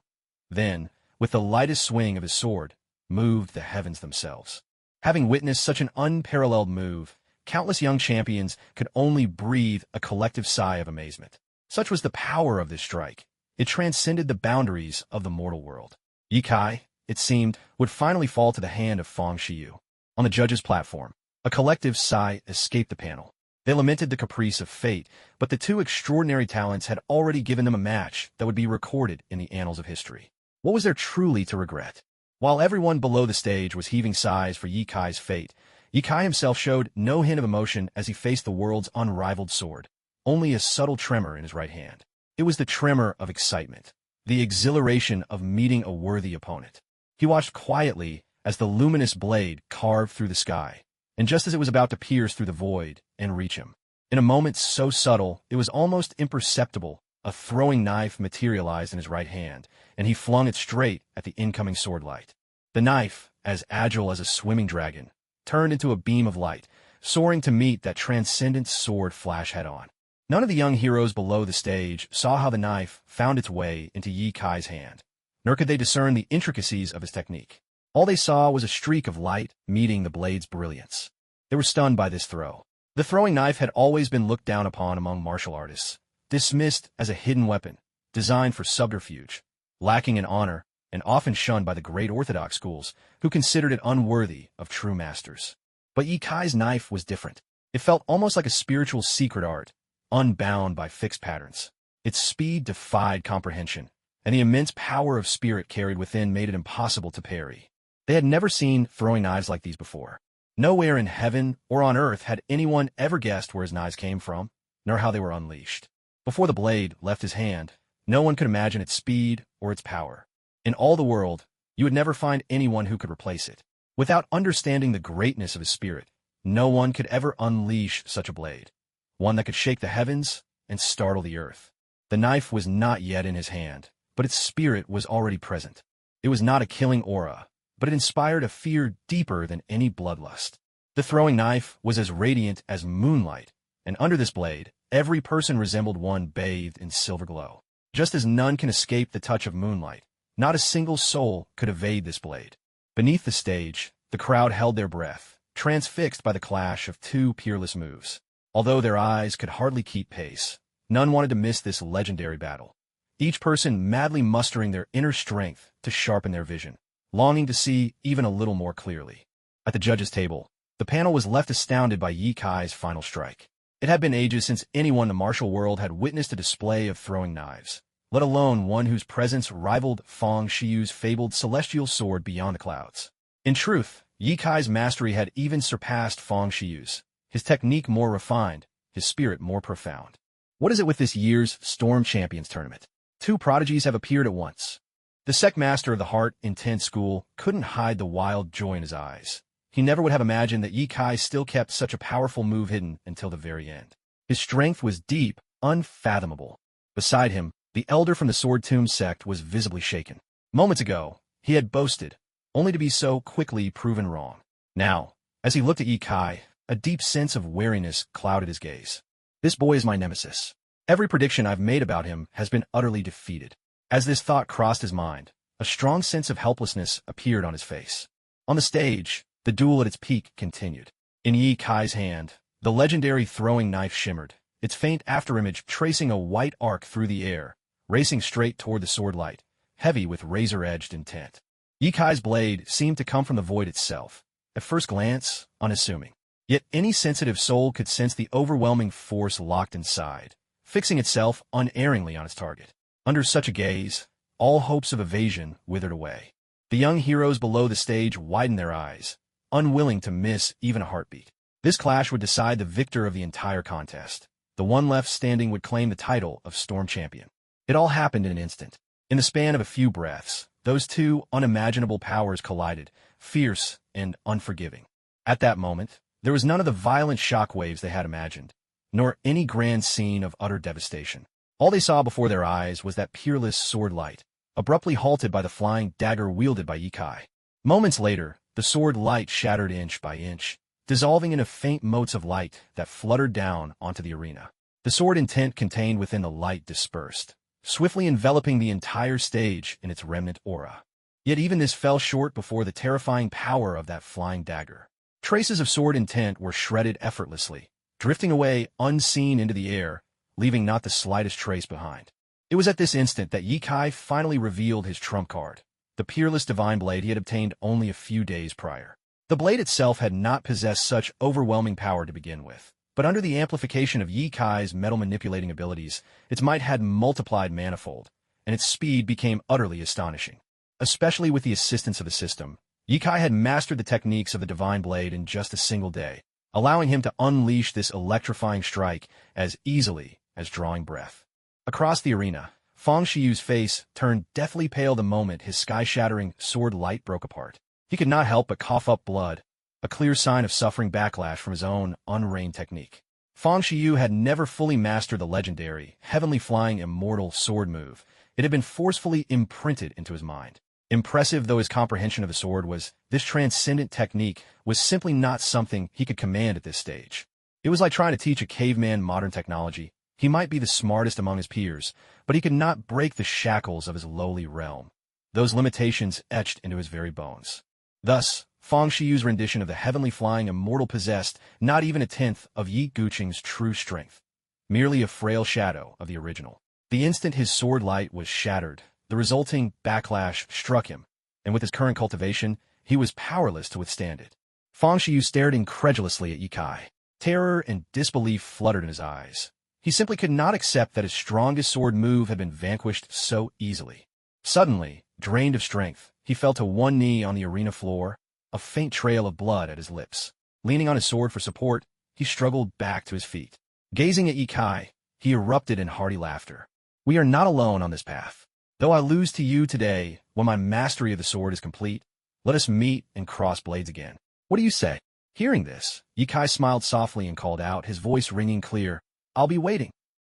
Then, with the lightest swing of his sword, moved the heavens themselves. Having witnessed such an unparalleled move, countless young champions could only breathe a collective sigh of amazement. Such was the power of this strike. It transcended the boundaries of the mortal world. Ye Kai, it seemed, would finally fall to the hand of Feng Shiyu. On the judges' platform, a collective sigh escaped the panel. They lamented the caprice of fate, but the two extraordinary talents had already given them a match that would be recorded in the annals of history. What was there truly to regret? While everyone below the stage was heaving sighs for Ye Kai's fate, Ye Kai himself showed no hint of emotion as he faced the world's unrivaled sword, only a subtle tremor in his right hand. It was the tremor of excitement, the exhilaration of meeting a worthy opponent. He watched quietly as the luminous blade carved through the sky, and just as it was about to pierce through the void and reach him, in a moment so subtle it was almost imperceptible, a throwing knife materialized in his right hand, and he flung it straight at the incoming sword light. The knife, as agile as a swimming dragon, turned into a beam of light, soaring to meet that transcendent sword flash head-on. None of the young heroes below the stage saw how the knife found its way into Ye Kai's hand, nor could they discern the intricacies of his technique. All they saw was a streak of light meeting the blade's brilliance. They were stunned by this throw. The throwing knife had always been looked down upon among martial artists, dismissed as a hidden weapon, designed for subterfuge, lacking in honor, and often shunned by the great orthodox schools, who considered it unworthy of true masters. But Ye Kai's knife was different. It felt almost like a spiritual secret art, unbound by fixed patterns. Its speed defied comprehension, and the immense power of spirit carried within made it impossible to parry. They had never seen throwing knives like these before. Nowhere in heaven or on earth had anyone ever guessed where his knives came from, nor how they were unleashed. Before the blade left his hand, no one could imagine its speed or its power. In all the world, You would never find anyone who could replace it. Without understanding the greatness of his spirit, no one could ever unleash such a blade, one that could shake the heavens and startle the earth. The knife was not yet in his hand, but its spirit was already present. It was not a killing aura, but it inspired a fear deeper than any bloodlust. The throwing knife was as radiant as moonlight, and under this blade, every person resembled one bathed in silver glow. Just as none can escape the touch of moonlight, not a single soul could evade this blade. Beneath the stage, the crowd held their breath, transfixed by the clash of two peerless moves. Although their eyes could hardly keep pace, none wanted to miss this legendary battle. Each person madly mustering their inner strength to sharpen their vision, longing to see even a little more clearly. At the judges' table, the panel was left astounded by Ye Kai's final strike. It had been ages since anyone in the martial world had witnessed a display of throwing knives, let alone one whose presence rivaled Fang Shiyu's fabled celestial sword beyond the clouds. In truth, Ye Kai's mastery had even surpassed Fang Shiyu's, his technique more refined, his spirit more profound. What is it with this year's Storm Champions tournament? Two prodigies have appeared at once. The sect master of the Heart Intent School couldn't hide the wild joy in his eyes. He never would have imagined that Ye Kai still kept such a powerful move hidden until the very end. His strength was deep, unfathomable. Beside him, the elder from the Sword Tomb sect was visibly shaken. Moments ago, he had boasted, only to be so quickly proven wrong. Now, as he looked at Ye Kai, a deep sense of wariness clouded his gaze. This boy is my nemesis. Every prediction I've made about him has been utterly defeated. As this thought crossed his mind, a strong sense of helplessness appeared on his face. On the stage, the duel at its peak continued. In Ye Kai's hand, the legendary throwing knife shimmered, its faint afterimage tracing a white arc through the air, racing straight toward the sword light, heavy with razor-edged intent. Ye Kai's blade seemed to come from the void itself, at first glance, unassuming. Yet any sensitive soul could sense the overwhelming force locked inside, fixing itself unerringly on its target. Under such a gaze, all hopes of evasion withered away. The young heroes below the stage widened their eyes, unwilling to miss even a heartbeat. This clash would decide the victor of the entire contest. The one left standing would claim the title of Storm Champion. It all happened in an instant. In the span of a few breaths, those two unimaginable powers collided, fierce and unforgiving. At that moment, there was none of the violent shockwaves they had imagined, nor any grand scene of utter devastation. All they saw before their eyes was that peerless sword light, abruptly halted by the flying dagger wielded by Ye Kai. Moments later, the sword light shattered inch by inch, dissolving into faint motes of light that fluttered down onto the arena. The sword intent contained within the light dispersed, swiftly enveloping the entire stage in its remnant aura. Yet even this fell short before the terrifying power of that flying dagger. Traces of sword intent were shredded effortlessly, drifting away unseen into the air, leaving not the slightest trace behind. It was at this instant that Ye Kai finally revealed his trump card, the peerless divine blade he had obtained only a few days prior. The blade itself had not possessed such overwhelming power to begin with, but under the amplification of Ye Kai's metal-manipulating abilities, its might had multiplied manifold, and its speed became utterly astonishing. Especially with the assistance of the system, Ye Kai had mastered the techniques of the divine blade in just a single day, allowing him to unleash this electrifying strike as easily as drawing breath. Across the arena, Fang Shiyu's face turned deathly pale the moment his sky-shattering sword light broke apart. He could not help but cough up blood, a clear sign of suffering backlash from his own unreined technique. Fang Shiyu had never fully mastered the legendary, heavenly flying immortal sword move. It had been forcefully imprinted into his mind. Impressive though his comprehension of the sword was, this transcendent technique was simply not something he could command at this stage. It was like trying to teach a caveman modern technology. He might be the smartest among his peers, but he could not break the shackles of his lowly realm. Those limitations etched into his very bones. Thus, Fang Shiyu's rendition of the heavenly flying immortal possessed not even a tenth of Yi Guqing's true strength, merely a frail shadow of the original. The instant his sword light was shattered, the resulting backlash struck him, and with his current cultivation, he was powerless to withstand it. Fang Shiyu stared incredulously at Ye Kai. Terror and disbelief fluttered in his eyes. He simply could not accept that his strongest sword move had been vanquished so easily. Suddenly, drained of strength, he fell to one knee on the arena floor, a faint trail of blood at his lips. Leaning on his sword for support, he struggled back to his feet. Gazing at Ye Kai, he erupted in hearty laughter. We are not alone on this path. Though I lose to you today, when my mastery of the sword is complete, let us meet and cross blades again. What do you say? Hearing this, Yikai smiled softly and called out, his voice ringing clear, I'll be waiting.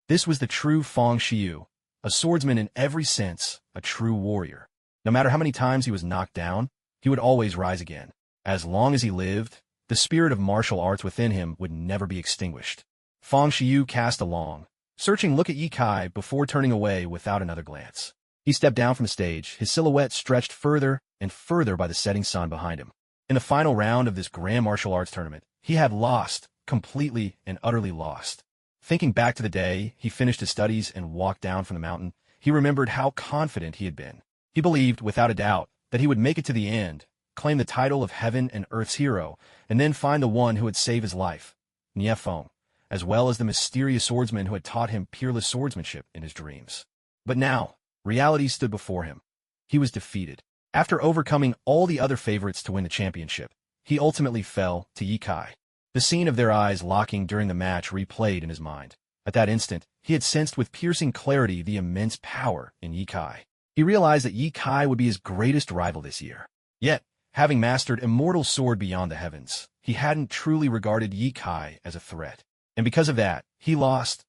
This was the true Feng Shiyu, a swordsman in every sense, a true warrior. No matter how many times he was knocked down, he would always rise again. As long as he lived, the spirit of martial arts within him would never be extinguished. Feng Shiyu cast a long, searching look at Yikai before turning away without another glance. He stepped down from the stage, his silhouette stretched further and further by the setting sun behind him. In the final round of this grand martial arts tournament, he had lost, completely and utterly lost. Thinking back to the day he finished his studies and walked down from the mountain, he remembered how confident he had been. He believed, without a doubt, that he would make it to the end, claim the title of heaven and earth's hero, and then find the one who would save his life, Nie Feng, as well as the mysterious swordsman who had taught him peerless swordsmanship in his dreams. But now, reality stood before him. He was defeated. After overcoming all the other favorites to win the championship, he ultimately fell to Yikai. The scene of their eyes locking during the match replayed in his mind. At that instant, he had sensed with piercing clarity the immense power in Yikai. He realized that Yikai would be his greatest rival this year. Yet, having mastered immortal sword beyond the heavens, he hadn't truly regarded Yikai as a threat. And because of that, he lost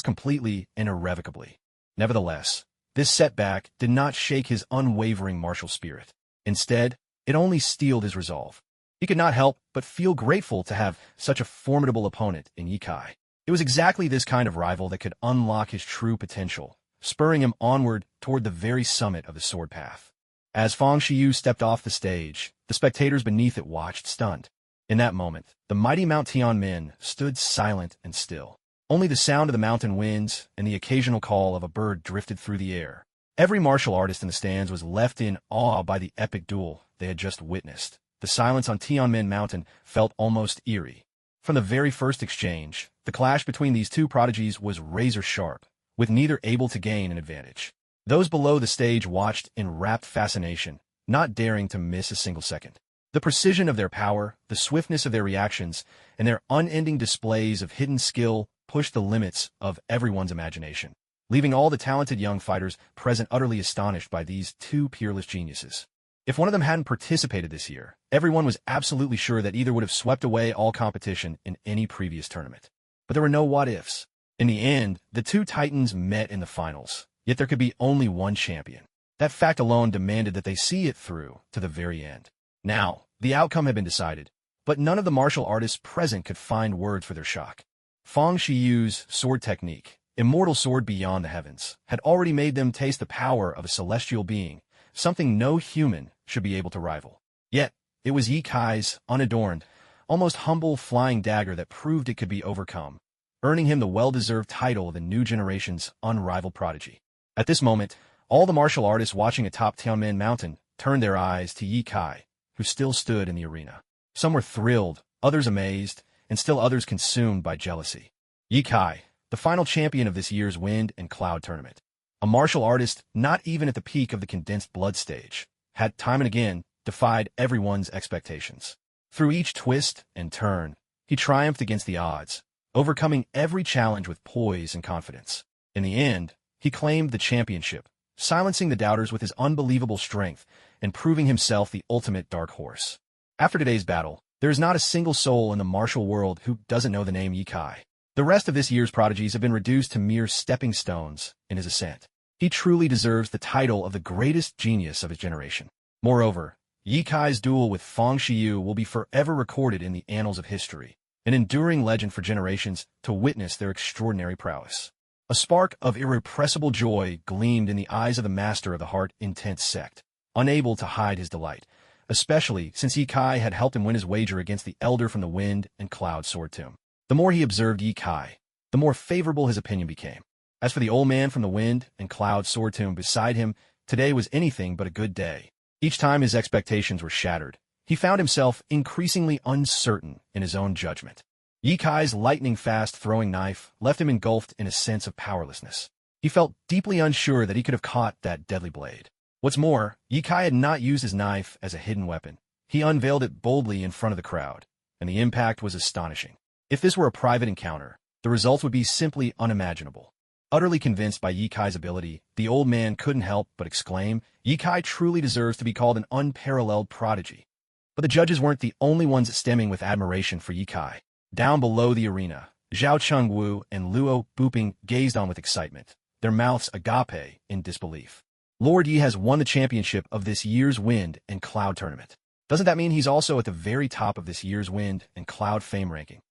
completely and irrevocably. Nevertheless, this setback did not shake his unwavering martial spirit. Instead, it only steeled his resolve. He could not help but feel grateful to have such a formidable opponent in Yikai. It was exactly this kind of rival that could unlock his true potential, spurring him onward toward the very summit of the sword path. As Feng Shiyu stepped off the stage, the spectators beneath it watched stunned. In that moment, the mighty Mount Tianmen stood silent and still. Only the sound of the mountain winds and the occasional call of a bird drifted through the air. Every martial artist in the stands was left in awe by the epic duel they had just witnessed. The silence on Tianmen Mountain felt almost eerie. From the very first exchange, the clash between these two prodigies was razor-sharp, with neither able to gain an advantage. Those below the stage watched in rapt fascination, not daring to miss a single second. The precision of their power, the swiftness of their reactions, and their unending displays of hidden skill pushed the limits of everyone's imagination, leaving all the talented young fighters present utterly astonished by these two peerless geniuses. If one of them hadn't participated this year, everyone was absolutely sure that either would have swept away all competition in any previous tournament. But there were no what-ifs. In the end, the two titans met in the finals, yet there could be only one champion. That fact alone demanded that they see it through to the very end. Now, the outcome had been decided, but none of the martial artists present could find words for their shock. Feng Shiyu's sword technique, immortal sword beyond the heavens, had already made them taste the power of a celestial being, something no human should be able to rival. Yet, it was Yikai's unadorned, almost humble flying dagger that proved it could be overcome, earning him the well-deserved title of the new generation's unrivaled prodigy. At this moment, all the martial artists watching atop Tianmen Mountain turned their eyes to Yikai, who still stood in the arena. Some were thrilled, others amazed, and still others consumed by jealousy. Yikai, the final champion of this year's Wind and Cloud tournament. A martial artist not even at the peak of the condensed blood stage, had time and again defied everyone's expectations. Through each twist and turn, he triumphed against the odds, overcoming every challenge with poise and confidence. In the end, he claimed the championship, silencing the doubters with his unbelievable strength and proving himself the ultimate dark horse. After today's battle, there is not a single soul in the martial world who doesn't know the name Yikai. The rest of this year's prodigies have been reduced to mere stepping stones in his ascent. He truly deserves the title of the greatest genius of his generation. Moreover, Yikai's duel with Feng Shiyu will be forever recorded in the annals of history, an enduring legend for generations to witness their extraordinary prowess. A spark of irrepressible joy gleamed in the eyes of the master of the heart-intense sect, unable to hide his delight, especially since Yikai had helped him win his wager against the elder from the Wind and Cloud Sword Tomb. The more he observed Yikai, the more favorable his opinion became. As for the old man from the Wind and Cloud Sword Tomb beside him, today was anything but a good day. Each time his expectations were shattered, he found himself increasingly uncertain in his own judgment. Yikai's lightning-fast throwing knife left him engulfed in a sense of powerlessness. He felt deeply unsure that he could have caught that deadly blade. What's more, Yikai had not used his knife as a hidden weapon. He unveiled it boldly in front of the crowd, and the impact was astonishing. If this were a private encounter, the result would be simply unimaginable. Utterly convinced by Ye Kai's ability, the old man couldn't help but exclaim, "Ye Kai truly deserves to be called an unparalleled prodigy." But the judges weren't the only ones stemming with admiration for Ye Kai. Down below the arena, Zhao Chengwu and Luo Buping gazed on with excitement, their mouths agape in disbelief. Lord Yi has won the championship of this year's Wind and Cloud tournament. Doesn't that mean he's also at the very top of this year's Wind and Cloud fame ranking?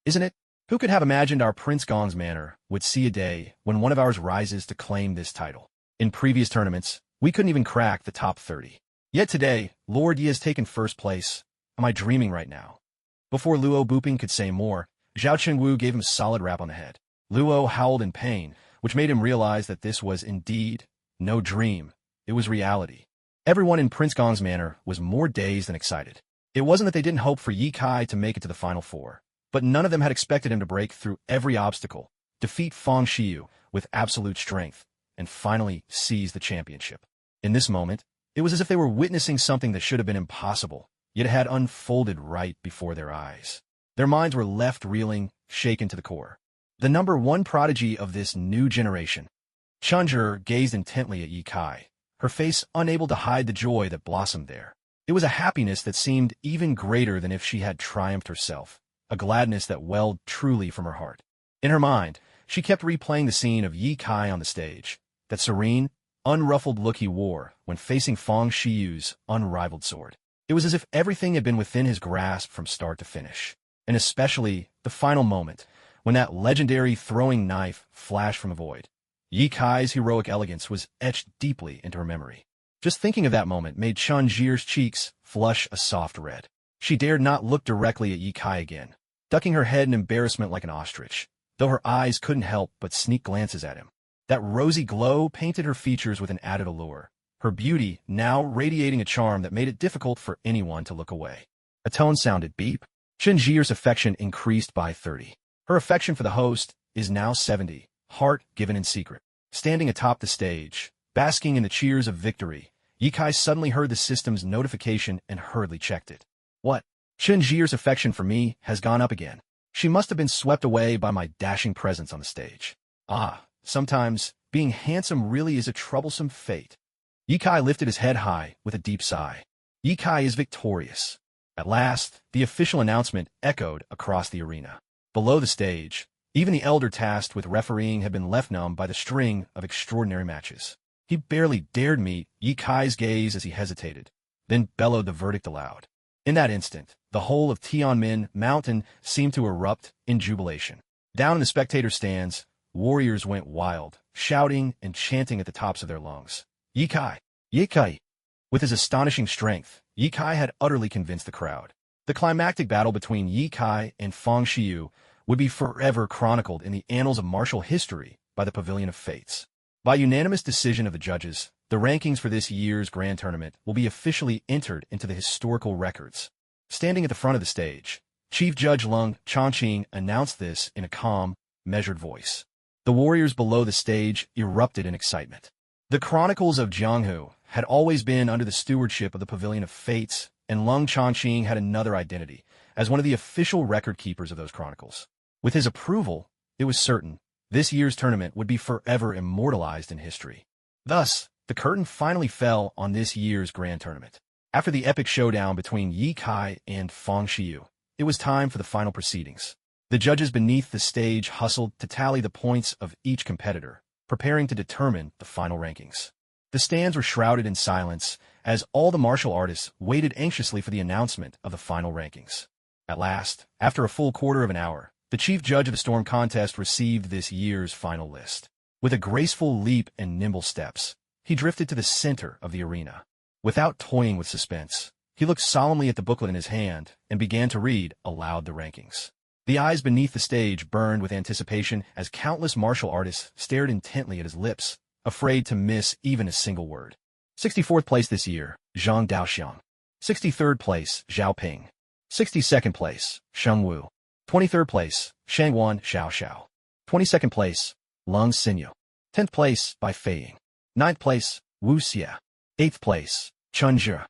Isn't it? Who could have imagined our Prince Gong's manor would see a day when one of ours rises to claim this title? In previous tournaments, we couldn't even crack the top 30. Yet today, Lord Yi has taken first place. Am I dreaming right now? Before Luo Buping could say more, Zhao Chengwu gave him a solid rap on the head. Luo howled in pain, which made him realize that this was indeed no dream. It was reality. Everyone in Prince Gong's manor was more dazed than excited. It wasn't that they didn't hope for Ye Kai to make it to the Final Four, but none of them had expected him to break through every obstacle, defeat Fang Xiyu with absolute strength, and finally seize the championship. In this moment, it was as if they were witnessing something that should have been impossible, yet it had unfolded right before their eyes. Their minds were left reeling, shaken to the core. The number one prodigy of this new generation. Chunjur gazed intently at Ye Kai, her face unable to hide the joy that blossomed there. It was a happiness that seemed even greater than if she had triumphed herself, a gladness that welled truly from her heart. In her mind, she kept replaying the scene of Ye Kai on the stage, that serene, unruffled look he wore when facing Fang Xiyu's unrivaled sword. It was as if everything had been within his grasp from start to finish, and especially the final moment, when that legendary throwing knife flashed from the void. Ye Kai's heroic elegance was etched deeply into her memory. Just thinking of that moment made Chun Jir's cheeks flush a soft red. She dared not look directly at Ye Kai again, ducking her head in embarrassment like an ostrich, though her eyes couldn't help but sneak glances at him. That rosy glow painted her features with an added allure, her beauty now radiating a charm that made it difficult for anyone to look away. A tone sounded beep. Chun Jir's affection increased by 30. Her affection for the host is now 70, heart given in secret. Standing atop the stage, basking in the cheers of victory, Ye Kai suddenly heard the system's notification and hurriedly checked it. What? Chun Jir's affection for me has gone up again. She must have been swept away by my dashing presence on the stage. Ah, sometimes being handsome really is a troublesome fate. Ye Kai lifted his head high with a deep sigh. Ye Kai is victorious. At last, the official announcement echoed across the arena. Below the stage, even the elder tasked with refereeing had been left numb by the string of extraordinary matches. He barely dared meet Ye Kai's gaze as he hesitated, then bellowed the verdict aloud. In that instant, the whole of Tianmin Mountain seemed to erupt in jubilation. Down in the spectator stands, warriors went wild, shouting and chanting at the tops of their lungs. Ye Kai! Ye Kai! With his astonishing strength, Ye Kai had utterly convinced the crowd. The climactic battle between Ye Kai and Fang Xiyu would be forever chronicled in the annals of martial history by the Pavilion of Fates. By unanimous decision of the judges, the rankings for this year's grand tournament will be officially entered into the historical records. Standing at the front of the stage, Chief Judge Lung Chongqing announced this in a calm, measured voice. The warriors below the stage erupted in excitement. The chronicles of Jianghu had always been under the stewardship of the Pavilion of Fates, and Lung Chongqing had another identity as one of the official record keepers of those chronicles. With his approval, it was certain this year's tournament would be forever immortalized in history. Thus, the curtain finally fell on this year's grand tournament. After the epic showdown between Ye Kai and Fang Xiyu, it was time for the final proceedings. The judges beneath the stage hustled to tally the points of each competitor, preparing to determine the final rankings. The stands were shrouded in silence as all the martial artists waited anxiously for the announcement of the final rankings. At last, after a full quarter of an hour, the chief judge of the Storm Contest received this year's final list. With a graceful leap and nimble steps, he drifted to the center of the arena. Without toying with suspense, he looked solemnly at the booklet in his hand and began to read aloud the rankings. The eyes beneath the stage burned with anticipation as countless martial artists stared intently at his lips, afraid to miss even a single word. 64th place this year, Zhang Daoxiang. 63rd place, Zhao Ping. 62nd place, Sheng Wu. 23rd place, Shangwan Xiao. 22nd place, Lung Xinyu. 10th place, Bai Feiying. 9th place, Wu Xia. 8th place, Chun Zhi.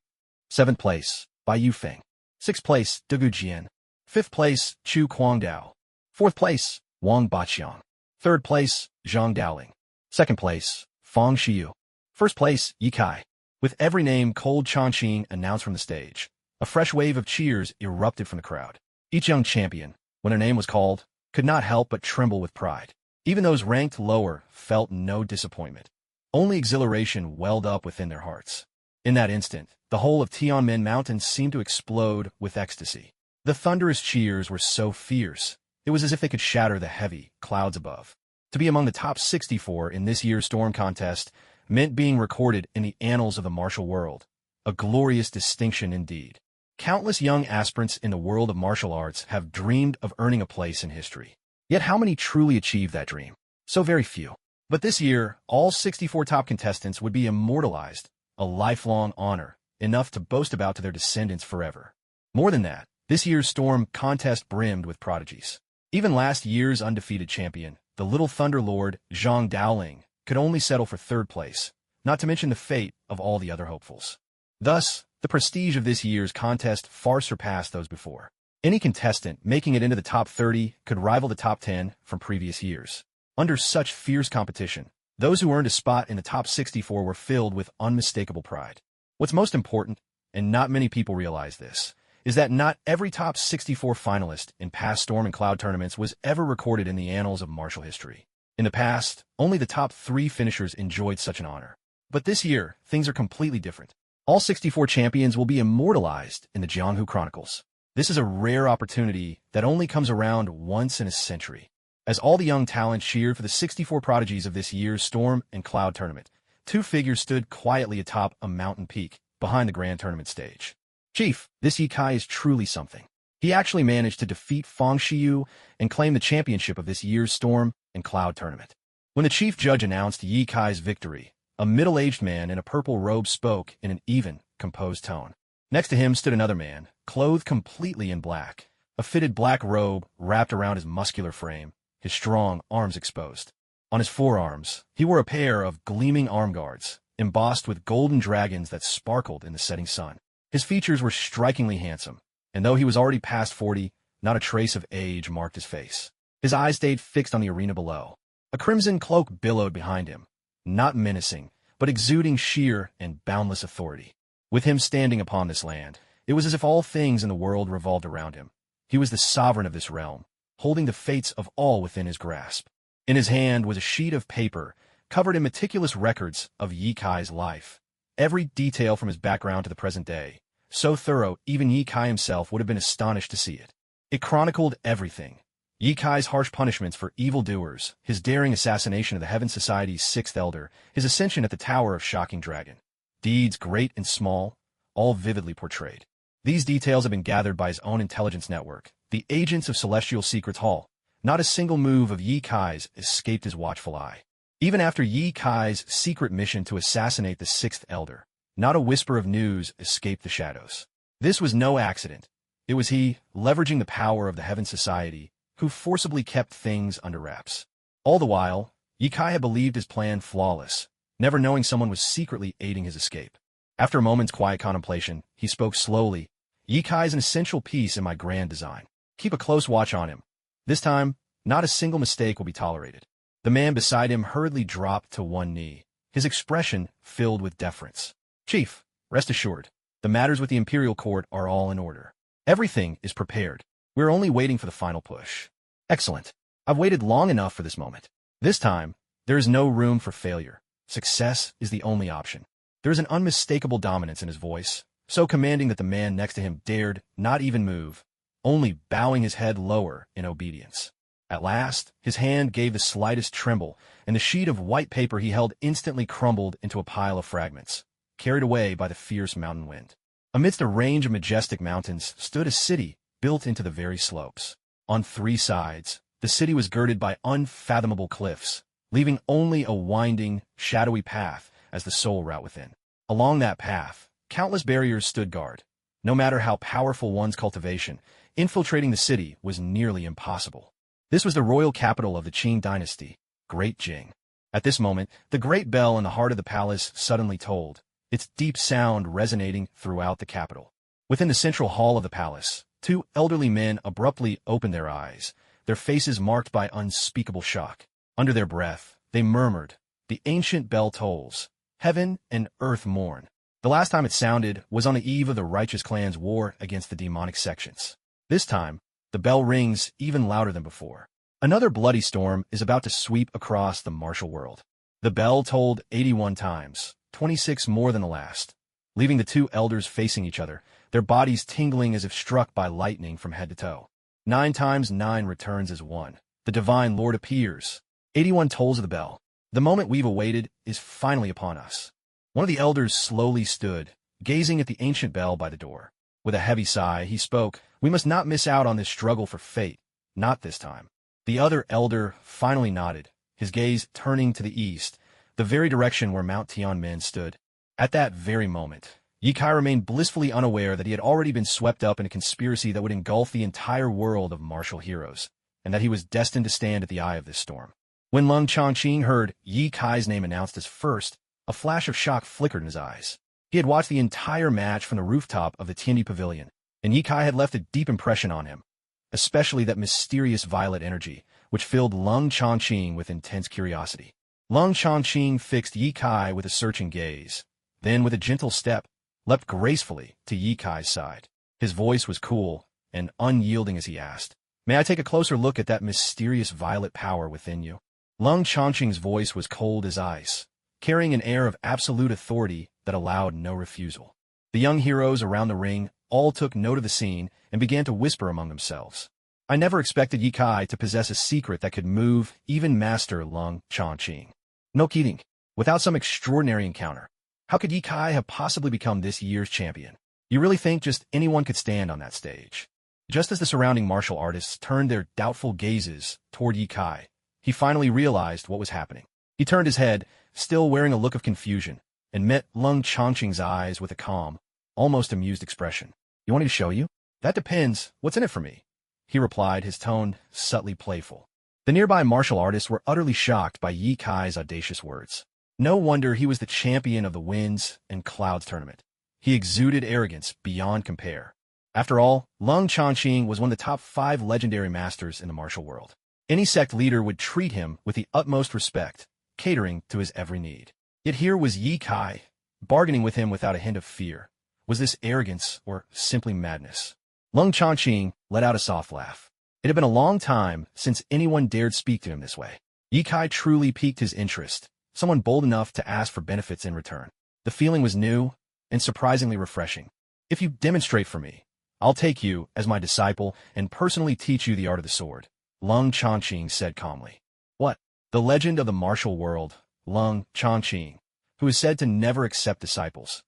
7th place, Bai Yufeng. 6th place, Degu Jian. 5th place, Chu Guangdao. 4th place, Wang Baqiang. Third place, Zhang Daoling. Second place, Fang Xiyu. First place, Yi Kai. With every name cold Chongqing announced from the stage, a fresh wave of cheers erupted from the crowd. Each young champion, when their name was called, could not help but tremble with pride. Even those ranked lower felt no disappointment. Only exhilaration welled up within their hearts. In that instant, the whole of Tianmen Mountain seemed to explode with ecstasy. The thunderous cheers were so fierce, it was as if they could shatter the heavy clouds above. To be among the top 64 in this year's Storm contest meant being recorded in the annals of the martial world. A glorious distinction indeed. Countless young aspirants in the world of martial arts have dreamed of earning a place in history. Yet how many truly achieved that dream? So very few. But this year, all 64 top contestants would be immortalized, a lifelong honor, enough to boast about to their descendants forever. More than that, this year's Storm contest brimmed with prodigies. Even last year's undefeated champion, the Little Thunder Lord, Zhang Daoling, could only settle for third place, not to mention the fate of all the other hopefuls. Thus, the prestige of this year's contest far surpassed those before. Any contestant making it into the top 30 could rival the top 10 from previous years. Under such fierce competition, those who earned a spot in the top 64 were filled with unmistakable pride. What's most important, and not many people realize this, is that not every top 64 finalist in past Storm and Cloud tournaments was ever recorded in the annals of martial history. In the past, only the top 3 finishers enjoyed such an honor. But this year, things are completely different. All 64 champions will be immortalized in the Jianghu Chronicles. This is a rare opportunity that only comes around once in a century. As all the young talent cheered for the 64 prodigies of this year's Storm and Cloud tournament, 2 figures stood quietly atop a mountain peak behind the grand tournament stage. Chief, this Yi Kai is truly something. He actually managed to defeat Fang Xiyu and claim the championship of this year's Storm and Cloud tournament. When the chief judge announced Yi Kai's victory, a middle-aged man in a purple robe spoke in an even, composed tone. Next to him stood another man, clothed completely in black, a fitted black robe wrapped around his muscular frame, his strong arms exposed. On his forearms, he wore a pair of gleaming arm guards, embossed with golden dragons that sparkled in the setting sun. His features were strikingly handsome, and though he was already past 40, not a trace of age marked his face. His eyes stayed fixed on the arena below. A crimson cloak billowed behind him, not menacing, but exuding sheer and boundless authority. With him standing upon this land, it was as if all things in the world revolved around him. He was the sovereign of this realm, holding the fates of all within his grasp. In his hand was a sheet of paper covered in meticulous records of Yi Kai's life. Every detail from his background to the present day, so thorough even Yi Kai himself would have been astonished to see it. It chronicled everything. Yi Kai's harsh punishments for evildoers, his daring assassination of the Heaven Society's 6th Elder, his ascension at the Tower of Shocking Dragon. Deeds great and small, all vividly portrayed. These details have been gathered by his own intelligence network, the agents of Celestial Secrets Hall. Not a single move of Yi Kai's escaped his watchful eye. Even after Yi Kai's secret mission to assassinate the 6th Elder, not a whisper of news escaped the shadows. This was no accident. It was he, leveraging the power of the Heaven Society, who forcibly kept things under wraps. All the while, Yi Kai had believed his plan flawless, never knowing someone was secretly aiding his escape. After a moment's quiet contemplation, he spoke slowly. Yi Kai is an essential piece in my grand design. Keep a close watch on him. This time, not a single mistake will be tolerated. The man beside him hurriedly dropped to one knee, his expression filled with deference. Chief, rest assured, the matters with the Imperial Court are all in order. Everything is prepared. We're only waiting for the final push. Excellent. I've waited long enough for this moment. This time, there is no room for failure. Success is the only option. There is an unmistakable dominance in his voice, so commanding that the man next to him dared not even move, only bowing his head lower in obedience. At last, his hand gave the slightest tremble, and the sheet of white paper he held instantly crumbled into a pile of fragments, carried away by the fierce mountain wind. Amidst a range of majestic mountains stood a city built into the very slopes. On 3 sides, the city was girded by unfathomable cliffs, leaving only a winding, shadowy path as the sole route within. Along that path, countless barriers stood guard. No matter how powerful one's cultivation, infiltrating the city was nearly impossible. This was the royal capital of the Qing dynasty, Great Jing. At this moment, the great bell in the heart of the palace suddenly tolled, its deep sound resonating throughout the capital. Within the central hall of the palace, 2 elderly men abruptly opened their eyes, their faces marked by unspeakable shock. Under their breath, they murmured, "The ancient bell tolls. Heaven and earth mourn." The last time it sounded was on the eve of the righteous clan's war against the demonic sections. This time, the bell rings even louder than before. Another bloody storm is about to sweep across the martial world. The bell tolled 81 times, 26 more than the last, leaving the two elders facing each other, their bodies tingling as if struck by lightning from head to toe. 9 times 9 returns as 1. The divine Lord appears. 81 tolls of the bell. The moment we've awaited is finally upon us. One of the elders slowly stood, gazing at the ancient bell by the door. With a heavy sigh, he spoke, "We must not miss out on this struggle for fate. Not this time." The other elder finally nodded, his gaze turning to the east, the very direction where Mount Tianmen stood. At that very moment, Ye Kai remained blissfully unaware that he had already been swept up in a conspiracy that would engulf the entire world of martial heroes, and that he was destined to stand at the eye of this storm. When Lung Chongqing heard Ye Kai's name announced as first, a flash of shock flickered in his eyes. He had watched the entire match from the rooftop of the Tiandi Pavilion, and Ye Kai had left a deep impression on him, especially that mysterious violet energy, which filled Lung Chongqing with intense curiosity. Lung Chongqing fixed Ye Kai with a searching gaze, then with a gentle step, leapt gracefully to Ye Kai's side. His voice was cool and unyielding as he asked, "May I take a closer look at that mysterious violet power within you?" Lung Chongqing's voice was cold as ice, carrying an air of absolute authority that allowed no refusal. The young heroes around the ring all took note of the scene and began to whisper among themselves. I never expected Ye Kai to possess a secret that could move even Master Lung Chongqing. No kidding. Without some extraordinary encounter, how could Ye Kai have possibly become this year's champion? You really think just anyone could stand on that stage? Just as the surrounding martial artists turned their doubtful gazes toward Ye Kai, he finally realized what was happening. He turned his head, still wearing a look of confusion, and met Lung Chongqing's eyes with a calm, almost amused expression. "You want me to show you?" "That depends. What's in it for me?" he replied, his tone subtly playful. The nearby martial artists were utterly shocked by Ye Kai's audacious words. No wonder he was the champion of the Winds and Clouds tournament. He exuded arrogance beyond compare. After all, Lung Chongqing was one of the top 5 legendary masters in the martial world. Any sect leader would treat him with the utmost respect, catering to his every need. Yet here was Ye Kai, bargaining with him without a hint of fear. Was this arrogance or simply madness? Lung Chongqing let out a soft laugh. It had been a long time since anyone dared speak to him this way. Ye Kai truly piqued his interest, someone bold enough to ask for benefits in return. The feeling was new and surprisingly refreshing. "If you demonstrate for me, I'll take you as my disciple and personally teach you the art of the sword," Lung Chongqing said calmly. What? The legend of the martial world, Lung Chongqing, who is said to never accept disciples,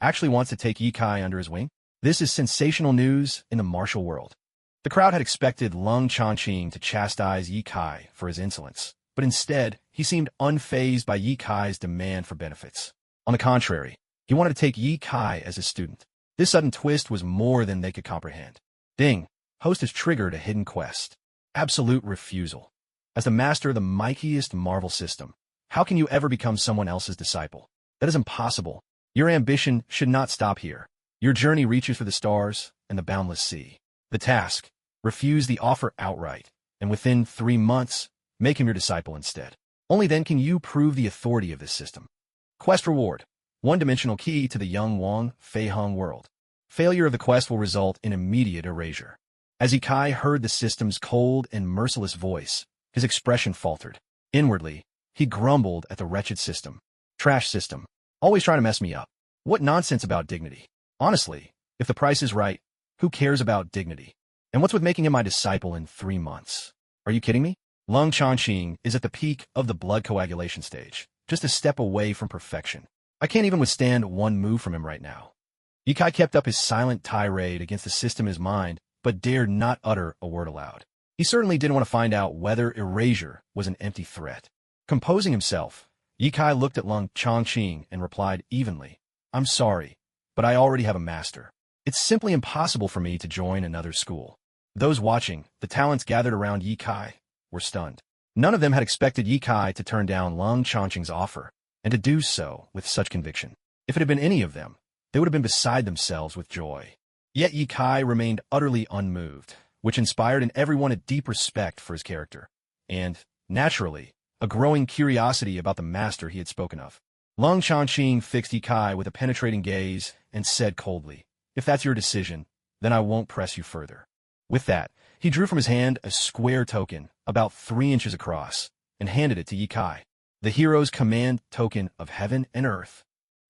actually wants to take Ye Kai under his wing? This is sensational news in the martial world. The crowd had expected Lung Chongqing to chastise Ye Kai for his insolence, but instead, he seemed unfazed by Ye Kai's demand for benefits. On the contrary, he wanted to take Ye Kai as his student. This sudden twist was more than they could comprehend. Ding! Host has triggered a hidden quest. Absolute refusal. As the master of the mightiest Marvel system, how can you ever become someone else's disciple? That is impossible. Your ambition should not stop here. Your journey reaches for the stars and the boundless sea. The task: refuse the offer outright, and within 3 months, make him your disciple instead. Only then can you prove the authority of this system. Quest reward: one-dimensional key to the Young Wang Fei Hung world. Failure of the quest will result in immediate erasure. As Ye Kai heard the system's cold and merciless voice, his expression faltered. Inwardly, he grumbled at the wretched system. Trash system. Always trying to mess me up. What nonsense about dignity. Honestly, if the price is right, who cares about dignity? And what's with making him my disciple in 3 months? Are you kidding me? Lung Chongqing is at the peak of the blood coagulation stage, just a step away from perfection. I can't even withstand one move from him right now. Ye Kai kept up his silent tirade against the system in his mind, but dared not utter a word aloud. He certainly didn't want to find out whether erasure was an empty threat. Composing himself, Ye Kai looked at Lung Chongqing and replied evenly, "I'm sorry, but I already have a master. It's simply impossible for me to join another school." Those watching, the talents gathered around Ye Kai, were stunned. None of them had expected Ye Kai to turn down Lung Chongqing's offer, and to do so with such conviction. If it had been any of them, they would have been beside themselves with joy. Yet Ye Kai remained utterly unmoved, which inspired in everyone a deep respect for his character, and, naturally, a growing curiosity about the master he had spoken of. Lung Chongqing fixed Yikai with a penetrating gaze and said coldly, "If that's your decision, then I won't press you further." With that, he drew from his hand a square token, about 3 inches across, and handed it to Yikai. The hero's command token of heaven and earth.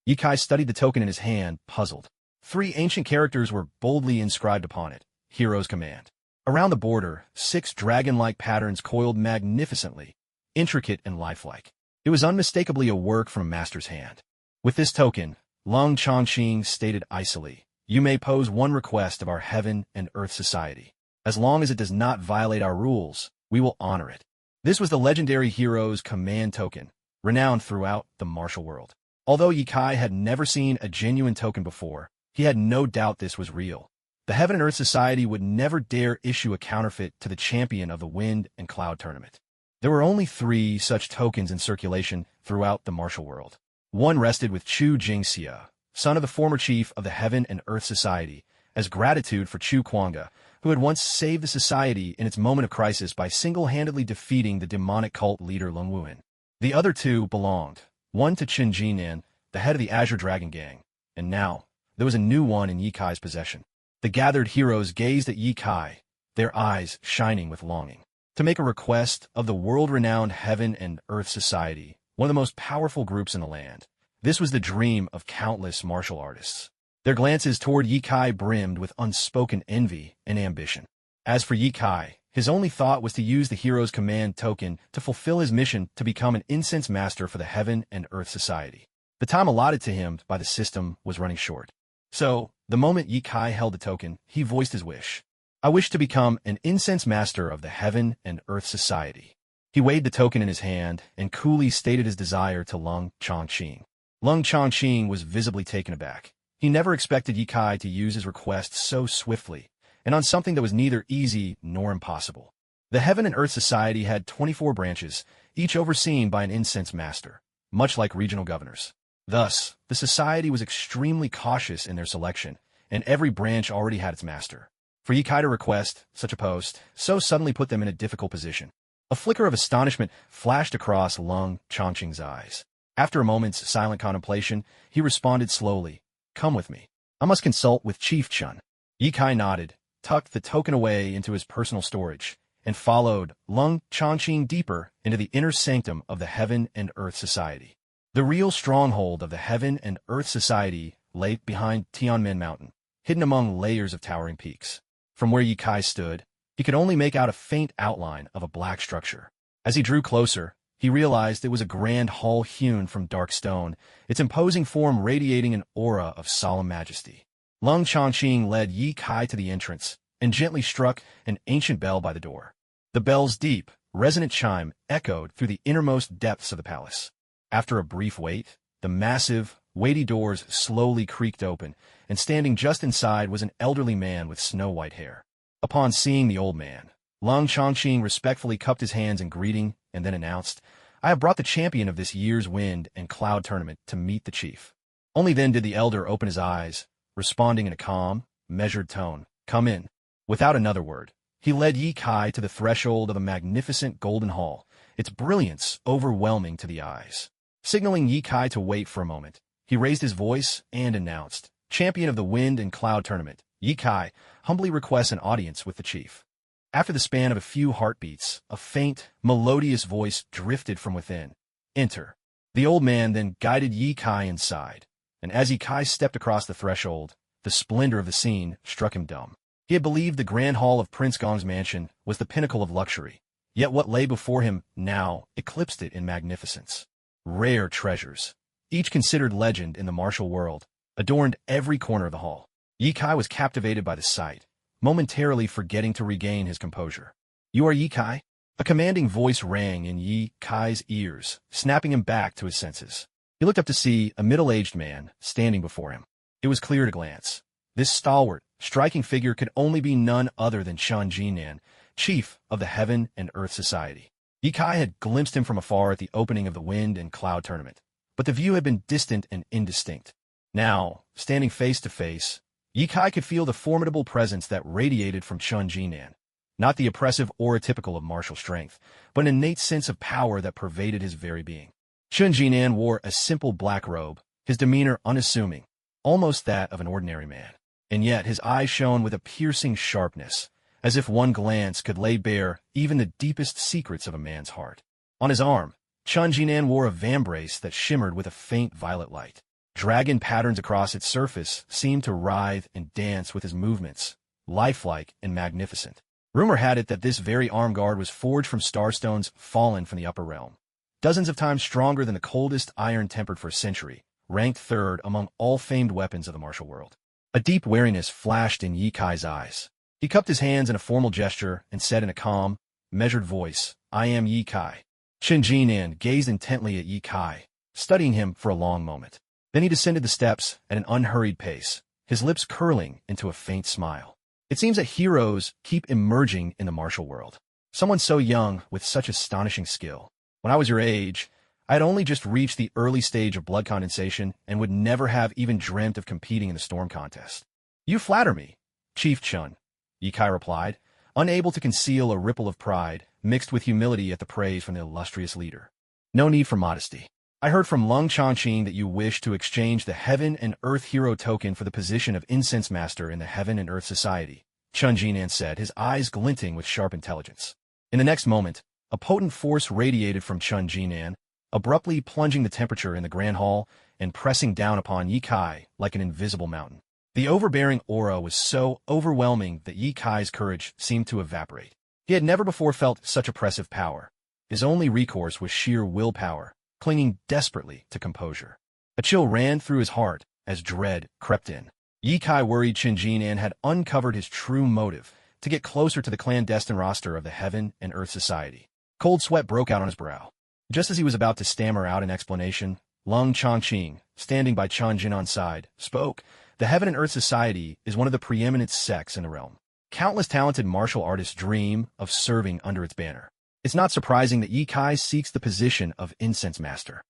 Yikai studied the token in his hand, puzzled. 3 ancient characters were boldly inscribed upon it, hero's command. Around the border, 6 dragon-like patterns coiled magnificently, intricate and lifelike. It was unmistakably a work from a master's hand. With this token, Lung Chongqing stated icily, "You may pose one request of our heaven and earth society. As long as it does not violate our rules, we will honor it." This was the legendary hero's command token, renowned throughout the martial world. Although Yikai had never seen a genuine token before, he had no doubt this was real. The Heaven and Earth Society would never dare issue a counterfeit to the champion of the Wind and Cloud tournament. There were only 3 such tokens in circulation throughout the martial world. One rested with Chu Jingxia, son of the former chief of the Heaven and Earth Society, as gratitude for Chu Kuanga, who had once saved the society in its moment of crisis by single-handedly defeating the demonic cult leader Lung Wuhan. The other 2 belonged, one to Qin Jinan, the head of the Azure Dragon Gang, and now there was a new one in Yikai's possession. The gathered heroes gazed at Yikai, their eyes shining with longing. To make a request of the world-renowned Heaven and Earth Society, one of the most powerful groups in the land. This was the dream of countless martial artists. Their glances toward Yikai brimmed with unspoken envy and ambition. As for Yikai, his only thought was to use the hero's command token to fulfill his mission to become an incense master for the Heaven and Earth Society. The time allotted to him by the system was running short. So, the moment Yikai held the token, he voiced his wish. "I wish to become an incense master of the Heaven and Earth Society." He weighed the token in his hand and coolly stated his desire to Lung Chongqing. Lung Chongqing was visibly taken aback. He never expected Yikai to use his request so swiftly, and on something that was neither easy nor impossible. The Heaven and Earth Society had 24 branches, each overseen by an incense master, much like regional governors. Thus, the society was extremely cautious in their selection, and every branch already had its master. For Yikai to request such a post so suddenly put them in a difficult position. A flicker of astonishment flashed across Lung Chongqing's eyes. After a moment's silent contemplation, he responded slowly, "Come with me. I must consult with Chief Chun." Yikai nodded, tucked the token away into his personal storage, and followed Lung Chongqing deeper into the inner sanctum of the Heaven and Earth Society. The real stronghold of the Heaven and Earth Society lay behind Tianmen Mountain, hidden among layers of towering peaks. From where Yikai stood, he could only make out a faint outline of a black structure. As he drew closer, he realized it was a grand hall hewn from dark stone, its imposing form radiating an aura of solemn majesty. Lung Chongqing led Yikai to the entrance and gently struck an ancient bell by the door. The bell's deep, resonant chime echoed through the innermost depths of the palace. After a brief wait, the massive, weighty doors slowly creaked open, and standing just inside was an elderly man with snow-white hair. Upon seeing the old man, Lung Chongqing respectfully cupped his hands in greeting and then announced, "I have brought the champion of this year's Wind and Cloud tournament to meet the chief." Only then did the elder open his eyes, responding in a calm, measured tone, "Come in." Without another word, he led Yikai to the threshold of a magnificent golden hall, its brilliance overwhelming to the eyes. Signaling Yikai to wait for a moment, he raised his voice and announced, "Champion of the Wind and Cloud tournament, Yikai humbly requests an audience with the chief." After the span of a few heartbeats, a faint, melodious voice drifted from within. "Enter." The old man then guided Yikai inside, and as Yikai stepped across the threshold, the splendor of the scene struck him dumb. He had believed the grand hall of Prince Gong's mansion was the pinnacle of luxury, yet what lay before him now eclipsed it in magnificence. Rare treasures, each considered legend in the martial world, adorned every corner of the hall. Yikai was captivated by the sight, momentarily forgetting to regain his composure. "You are Yikai?" A commanding voice rang in Yikai's ears, snapping him back to his senses. He looked up to see a middle-aged man standing before him. It was clear at a glance. This stalwart, striking figure could only be none other than Shun Jinan, chief of the Heaven and Earth Society. Yikai had glimpsed him from afar at the opening of the Wind and Cloud tournament, but the view had been distant and indistinct. Now, standing face to face, Yikai could feel the formidable presence that radiated from Shun Jinan. Not the oppressive aura typical of martial strength, but an innate sense of power that pervaded his very being. Chun Jinan wore a simple black robe, his demeanor unassuming, almost that of an ordinary man. And yet his eyes shone with a piercing sharpness, as if one glance could lay bare even the deepest secrets of a man's heart. On his arm, Chun Jinan wore a vambrace that shimmered with a faint violet light. Dragon patterns across its surface seemed to writhe and dance with his movements, lifelike and magnificent. Rumor had it that this very arm guard was forged from starstones fallen from the upper realm. Dozens of times stronger than the coldest iron tempered for a century, ranked third among all famed weapons of the martial world. A deep wariness flashed in Ye Kai's eyes. He cupped his hands in a formal gesture and said in a calm, measured voice, "I am Ye Kai." Chun Jinan gazed intently at Ye Kai, studying him for a long moment. Then he descended the steps at an unhurried pace, his lips curling into a faint smile. It seems that heroes keep emerging in the martial world. Someone so young with such astonishing skill. When I was your age, I had only just reached the early stage of blood condensation and would never have even dreamt of competing in the storm contest. You flatter me, Chief Chun, Ye Kai replied, unable to conceal a ripple of pride mixed with humility at the praise from the illustrious leader. No need for modesty. I heard from Lung Changqing that you wish to exchange the Heaven and Earth Hero token for the position of Incense Master in the Heaven and Earth Society, Chun Jinan said, his eyes glinting with sharp intelligence. In the next moment, a potent force radiated from Chun Jinan, abruptly plunging the temperature in the Grand Hall and pressing down upon Ye Kai like an invisible mountain. The overbearing aura was so overwhelming that Ye Kai's courage seemed to evaporate. He had never before felt such oppressive power. His only recourse was sheer willpower, clinging desperately to composure. A chill ran through his heart as dread crept in. Ye Kai worried Chun Jinan had uncovered his true motive to get closer to the clandestine roster of the Heaven and Earth Society. Cold sweat broke out on his brow. Just as he was about to stammer out an explanation, Lung Changqing, standing by Chun Jinan's side, spoke. The Heaven and Earth Society is one of the preeminent sects in the realm. Countless talented martial artists dream of serving under its banner. It's not surprising that Ye Kai seeks the position of Incense Master.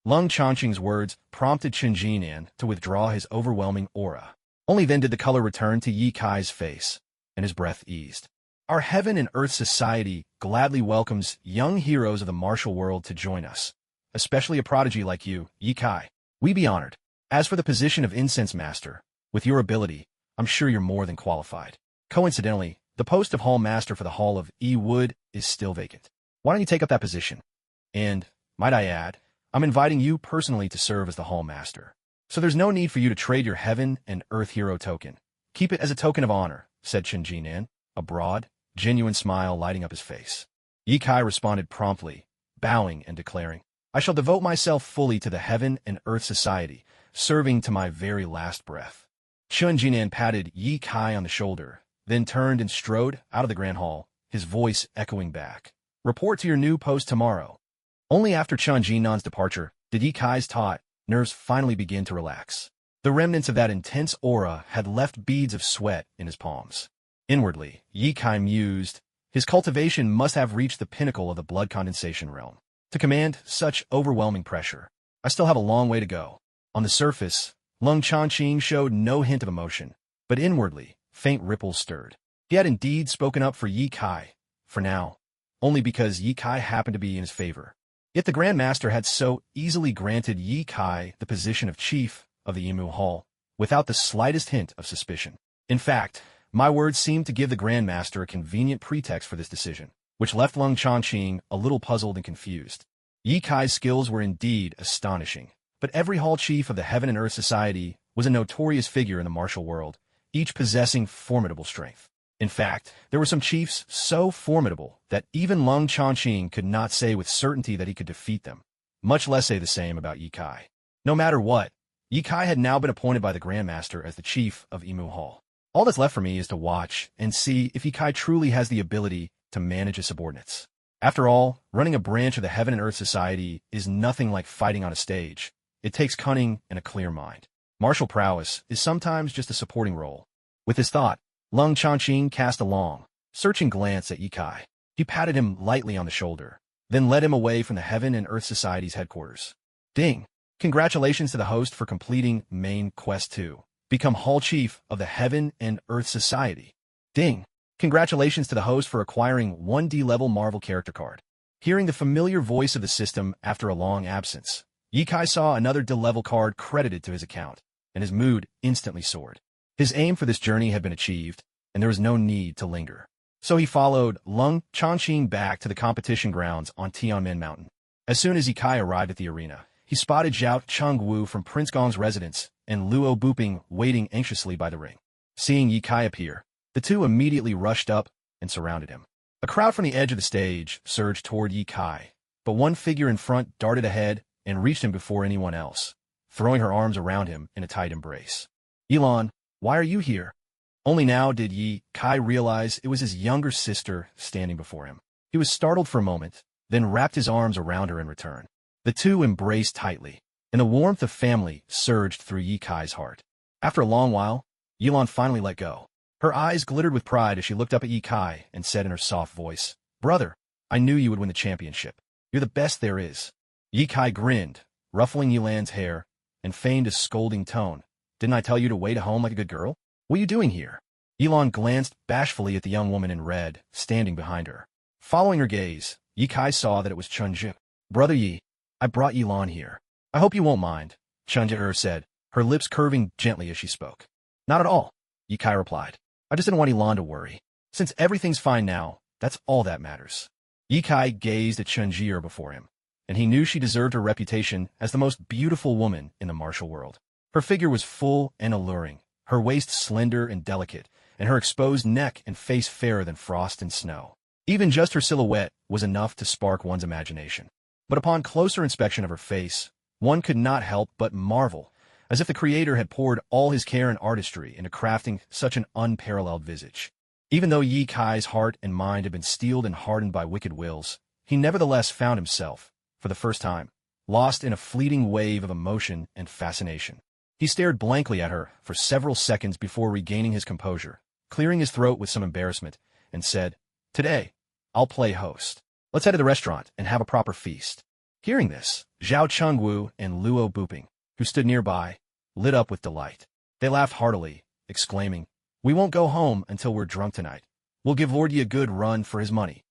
Lung Changqing's words prompted Chun Jinan to withdraw his overwhelming aura. Only then did the color return to Ye Kai's face, and his breath eased. Our Heaven and Earth Society gladly welcomes young heroes of the martial world to join us, especially a prodigy like you, Ye Kai. We be honored. As for the position of Incense Master, with your ability, I'm sure you're more than qualified. Coincidentally, the post of Hall Master for the Hall of E Wood is still vacant. Why don't you take up that position? And, might I add, I'm inviting you personally to serve as the Hall Master. So there's no need for you to trade your Heaven and Earth Hero token. Keep it as a token of honor, said Chun Jinan, a broad, genuine smile lighting up his face. Ye Kai responded promptly, bowing and declaring, I shall devote myself fully to the Heaven and Earth Society, serving to my very last breath. Chun Jinan patted Ye Kai on the shoulder, then turned and strode out of the Grand Hall, his voice echoing back. Report to your new post tomorrow. Only after Chun Jinan's departure did Ye Kai's taut nerves finally begin to relax. The remnants of that intense aura had left beads of sweat in his palms. Inwardly, Ye Kai mused, his cultivation must have reached the pinnacle of the blood condensation realm. To command such overwhelming pressure, I still have a long way to go. On the surface, Lung Changqing showed no hint of emotion, but inwardly, faint ripples stirred. He had indeed spoken up for Ye Kai, for now, only because Ye Kai happened to be in his favor. Yet the Grand Master had so easily granted Ye Kai the position of chief of the Imu Hall, without the slightest hint of suspicion. In fact, my words seemed to give the Grand Master a convenient pretext for this decision, which left Lung Changqing a little puzzled and confused. Ye Kai's skills were indeed astonishing, but every Hall Chief of the Heaven and Earth Society was a notorious figure in the martial world, each possessing formidable strength. In fact, there were some chiefs so formidable that even Lung Changqing could not say with certainty that he could defeat them, much less say the same about Ye Kai. No matter what, Ye Kai had now been appointed by the Grand Master as the chief of Imu Hall. All that's left for me is to watch and see if Ye Kai truly has the ability to manage his subordinates. After all, running a branch of the Heaven and Earth Society is nothing like fighting on a stage. It takes cunning and a clear mind. Martial prowess is sometimes just a supporting role. With this thought, Lung Changqing cast a long, searching glance at Ye Kai. He patted him lightly on the shoulder, then led him away from the Heaven and Earth Society's headquarters. Ding! Congratulations to the host for completing Main Quest 2. Become Hall Chief of the Heaven and Earth Society. Ding! Congratulations to the host for acquiring 1D level Marvel character card. Hearing the familiar voice of the system after a long absence, Yikai saw another D-level card credited to his account, and his mood instantly soared. His aim for this journey had been achieved, and there was no need to linger. So he followed Lung Chanqing back to the competition grounds on Tianmen Mountain. As soon as Yikai arrived at the arena, he spotted Zhao Chengwu from Prince Gong's residence and Luo Buping waiting anxiously by the ring. Seeing Yikai appear, the two immediately rushed up and surrounded him. A crowd from the edge of the stage surged toward Yikai, but one figure in front darted ahead and reached him before anyone else, throwing her arms around him in a tight embrace. "Yilan, why are you here?" Only now did Yikai realize it was his younger sister standing before him. He was startled for a moment, then wrapped his arms around her in return. The two embraced tightly, and the warmth of family surged through Yikai's heart. After a long while, Yilan finally let go. Her eyes glittered with pride as she looked up at Yikai and said in her soft voice, "Brother, I knew you would win the championship. You're the best there is." Yikai grinned, ruffling Yilan's hair, and feigned a scolding tone. "Didn't I tell you to wait at home like a good girl? What are you doing here?" Yilan glanced bashfully at the young woman in red, standing behind her. Following her gaze, Yikai saw that it was Chunju. "Brother Yi, I brought Yilan here. I hope you won't mind," Chunju said, her lips curving gently as she spoke. "Not at all," Yikai replied. "I just didn't want Yilan to worry. Since everything's fine now, that's all that matters." Yikai gazed at Chunju before him, and he knew she deserved her reputation as the most beautiful woman in the martial world. Her figure was full and alluring, her waist slender and delicate, and her exposed neck and face fairer than frost and snow. Even just her silhouette was enough to spark one's imagination. But upon closer inspection of her face, one could not help but marvel, as if the creator had poured all his care and artistry into crafting such an unparalleled visage. Even though Yikai's heart and mind had been steeled and hardened by wicked wills, he nevertheless found himself, for the first time, lost in a fleeting wave of emotion and fascination. He stared blankly at her for several seconds before regaining his composure, clearing his throat with some embarrassment, and said, "Today, I'll play host. Let's head to the restaurant and have a proper feast." Hearing this, Zhao Chengwu and Luo Buping, who stood nearby, lit up with delight. They laughed heartily, exclaiming, "We won't go home until we're drunk tonight. We'll give Lord Yi a good run for his money."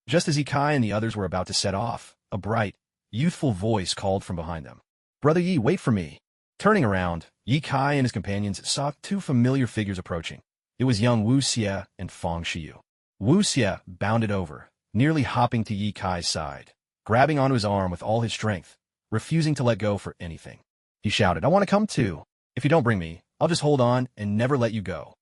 Just as Yikai and the others were about to set off, a bright, youthful voice called from behind them, "Brother Yi, wait for me." Turning around, Yikai and his companions saw two familiar figures approaching. It was young Wu Xie and Fang Xiyu. Wu Xie bounded over, nearly hopping to Yikai's side, grabbing onto his arm with all his strength, refusing to let go for anything. He shouted, "I want to come too. If you don't bring me, I'll just hold on and never let you go."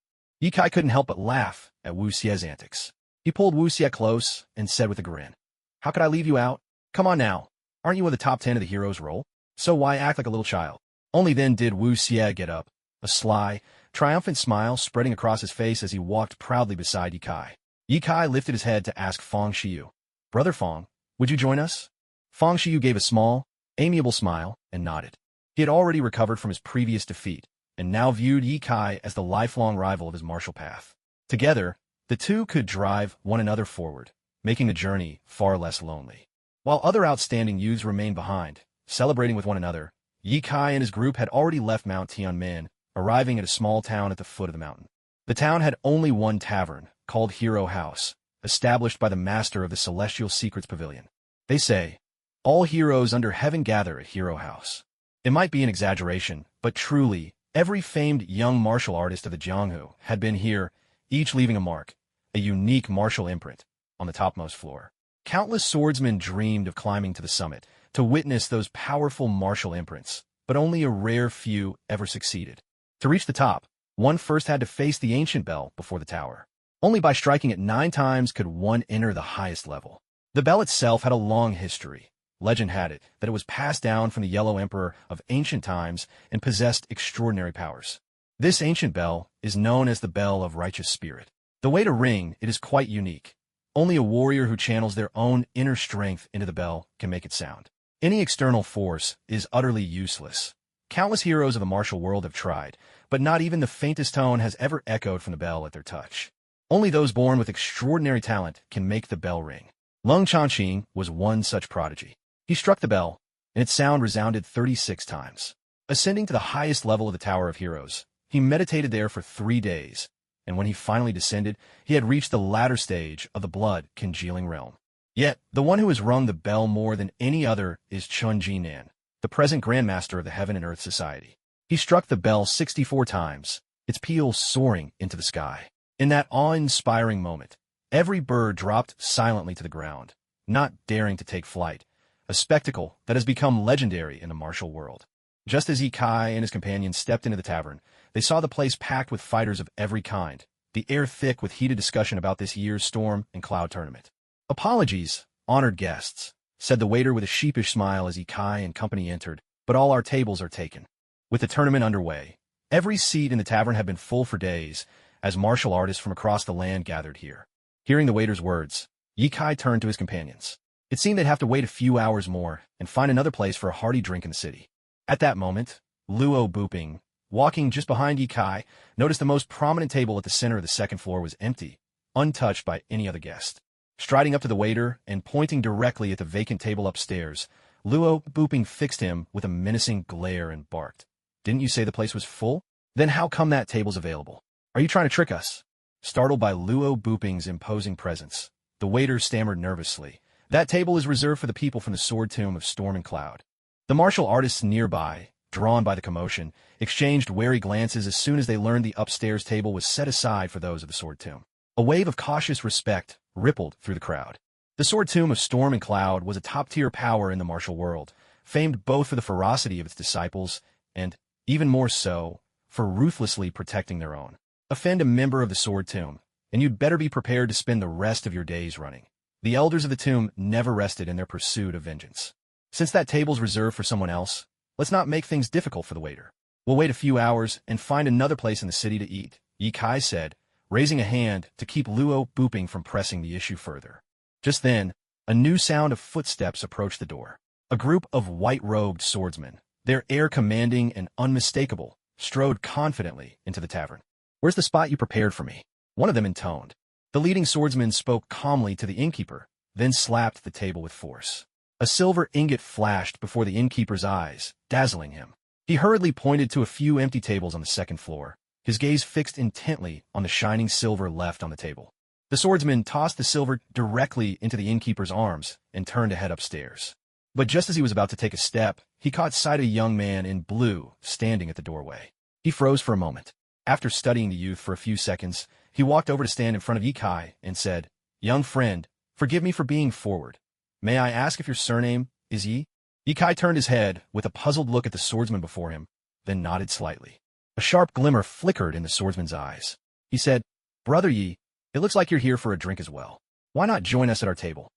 Yikai couldn't help but laugh at Wu Xie's antics. He pulled Wu Xie close and said with a grin, "How could I leave you out? Come on now. Aren't you in the top 10 of the hero's role? So why act like a little child?" Only then did Wu Xie get up, a sly, triumphant smile spreading across his face as he walked proudly beside Yikai. Yikai lifted his head to ask Fang Xiyu, "Brother Fang, would you join us?" Fang Xiyu gave a small, amiable smile and nodded. He had already recovered from his previous defeat, and now viewed Yikai as the lifelong rival of his martial path. Together, the two could drive one another forward, making the journey far less lonely. While other outstanding youths remained behind, celebrating with one another, Yikai and his group had already left Mount Tianmen, arriving at a small town at the foot of the mountain. The town had only one tavern, called Hero House, established by the master of the Celestial Secrets Pavilion. They say, all heroes under heaven gather at Hero House. It might be an exaggeration, but truly, every famed young martial artist of the Jianghu had been here, each leaving a mark, a unique martial imprint, on the topmost floor. Countless swordsmen dreamed of climbing to the summit, to witness those powerful martial imprints, but only a rare few ever succeeded. To reach the top, one first had to face the ancient bell before the tower. Only by striking it 9 times could one enter the highest level. The bell itself had a long history. Legend had it that it was passed down from the Yellow Emperor of ancient times and possessed extraordinary powers. This ancient bell is known as the Bell of Righteous Spirit. The way to ring it is quite unique. Only a warrior who channels their own inner strength into the bell can make it sound. Any external force is utterly useless. Countless heroes of the martial world have tried, but not even the faintest tone has ever echoed from the bell at their touch. Only those born with extraordinary talent can make the bell ring. Lung Chanqing was one such prodigy. He struck the bell, and its sound resounded 36 times. Ascending to the highest level of the Tower of Heroes, he meditated there for 3 days, and when he finally descended, he had reached the latter stage of the blood-congealing realm. Yet, the one who has rung the bell more than any other is Chun-Ji Nan, the present Grandmaster of the Heaven and Earth Society. He struck the bell 64 times, its peals soaring into the sky. In that awe-inspiring moment, every bird dropped silently to the ground, not daring to take flight, a spectacle that has become legendary in the martial world. Just as Ikai and his companions stepped into the tavern, they saw the place packed with fighters of every kind, the air thick with heated discussion about this year's Storm and Cloud tournament. "Apologies, honored guests," said the waiter with a sheepish smile as Ikai and company entered, "but all our tables are taken." With the tournament underway, every seat in the tavern had been full for days, as martial artists from across the land gathered here. Hearing the waiter's words, Ikai turned to his companions. It seemed they'd have to wait a few hours more and find another place for a hearty drink in the city. At that moment, Luo Buping, walking just behind Ikai, noticed the most prominent table at the center of the second floor was empty, untouched by any other guest. Striding up to the waiter and pointing directly at the vacant table upstairs, Luo Buping fixed him with a menacing glare and barked. "Didn't you say the place was full? Then how come that table's available? Are you trying to trick us?" Startled by Luo Buping's imposing presence, the waiter stammered nervously. "That table is reserved for the people from the Sword Tomb of Storm and Cloud." The martial artists nearby, drawn by the commotion, exchanged wary glances as soon as they learned the upstairs table was set aside for those of the Sword Tomb. A wave of cautious respect rippled through the crowd. The Sword Tomb of Storm and Cloud was a top-tier power in the martial world, famed both for the ferocity of its disciples and, even more so, for ruthlessly protecting their own. Offend a member of the Sword Tomb, and you'd better be prepared to spend the rest of your days running. The elders of the tomb never rested in their pursuit of vengeance. "Since that table's reserved for someone else, let's not make things difficult for the waiter. We'll wait a few hours and find another place in the city to eat," Ikai said, raising a hand to keep Luo Buping from pressing the issue further. Just then, a new sound of footsteps approached the door. A group of white-robed swordsmen, their air commanding and unmistakable, strode confidently into the tavern. "Where's the spot you prepared for me?" one of them intoned. The leading swordsman spoke calmly to the innkeeper, then slapped the table with force. A silver ingot flashed before the innkeeper's eyes, dazzling him. He hurriedly pointed to a few empty tables on the second floor, his gaze fixed intently on the shining silver left on the table. The swordsman tossed the silver directly into the innkeeper's arms and turned to head upstairs. But just as he was about to take a step, he caught sight of a young man in blue standing at the doorway. He froze for a moment. After studying the youth for a few seconds, he walked over to stand in front of Ikai and said, "Young friend, forgive me for being forward. May I ask if your surname is Yi?" Ikai turned his head with a puzzled look at the swordsman before him, then nodded slightly. A sharp glimmer flickered in the swordsman's eyes. He said, "Brother Yi, it looks like you're here for a drink as well. Why not join us at our table?"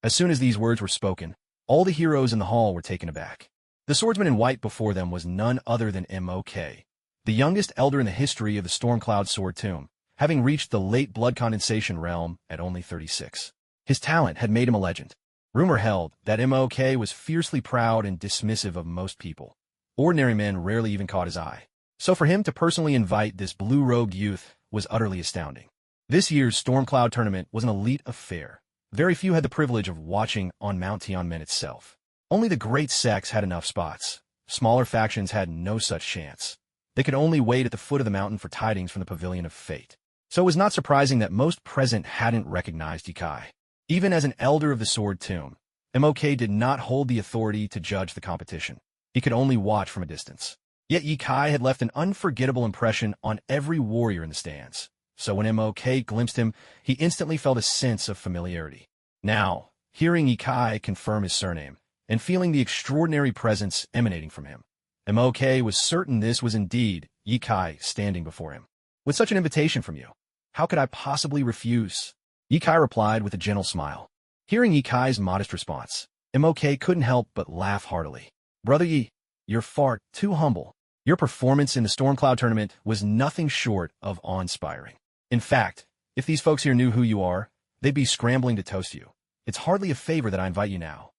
As soon as these words were spoken, all the heroes in the hall were taken aback. The swordsman in white before them was none other than MOK, the youngest elder in the history of the Stormcloud Sword Tomb, having reached the late blood condensation realm at only 36. His talent had made him a legend. Rumor held that MOK was fiercely proud and dismissive of most people. Ordinary men rarely even caught his eye. So for him to personally invite this blue-robed youth was utterly astounding. This year's Stormcloud tournament was an elite affair. Very few had the privilege of watching on Mount Tianmen itself. Only the great sects had enough spots. Smaller factions had no such chance. They could only wait at the foot of the mountain for tidings from the Pavilion of Fate. So it was not surprising that most present hadn't recognized Ikai. Even as an elder of the Sword Tomb, MOK did not hold the authority to judge the competition. He could only watch from a distance. Yet Ikai had left an unforgettable impression on every warrior in the stands. So when MOK glimpsed him, he instantly felt a sense of familiarity. Now, hearing Ikai confirm his surname, and feeling the extraordinary presence emanating from him, MOK was certain this was indeed Ikai standing before him. "With such an invitation from you, how could I possibly refuse?" Ikai replied with a gentle smile. Hearing Ikai's modest response, MOK couldn't help but laugh heartily. "Brother Yi, you're far too humble. Your performance in the Stormcloud tournament was nothing short of awe-inspiring. In fact, if these folks here knew who you are, they'd be scrambling to toast you. It's hardly a favor that I invite you now."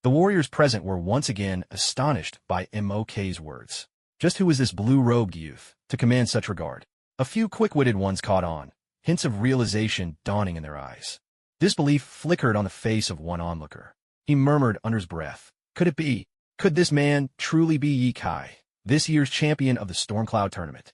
The warriors present were once again astonished by MOK's words. Just who was this blue-robed youth to command such regard? A few quick-witted ones caught on, hints of realization dawning in their eyes. Disbelief flickered on the face of one onlooker. He murmured under his breath, "Could it be? Could this man truly be Ikai, this year's champion of the Stormcloud tournament?"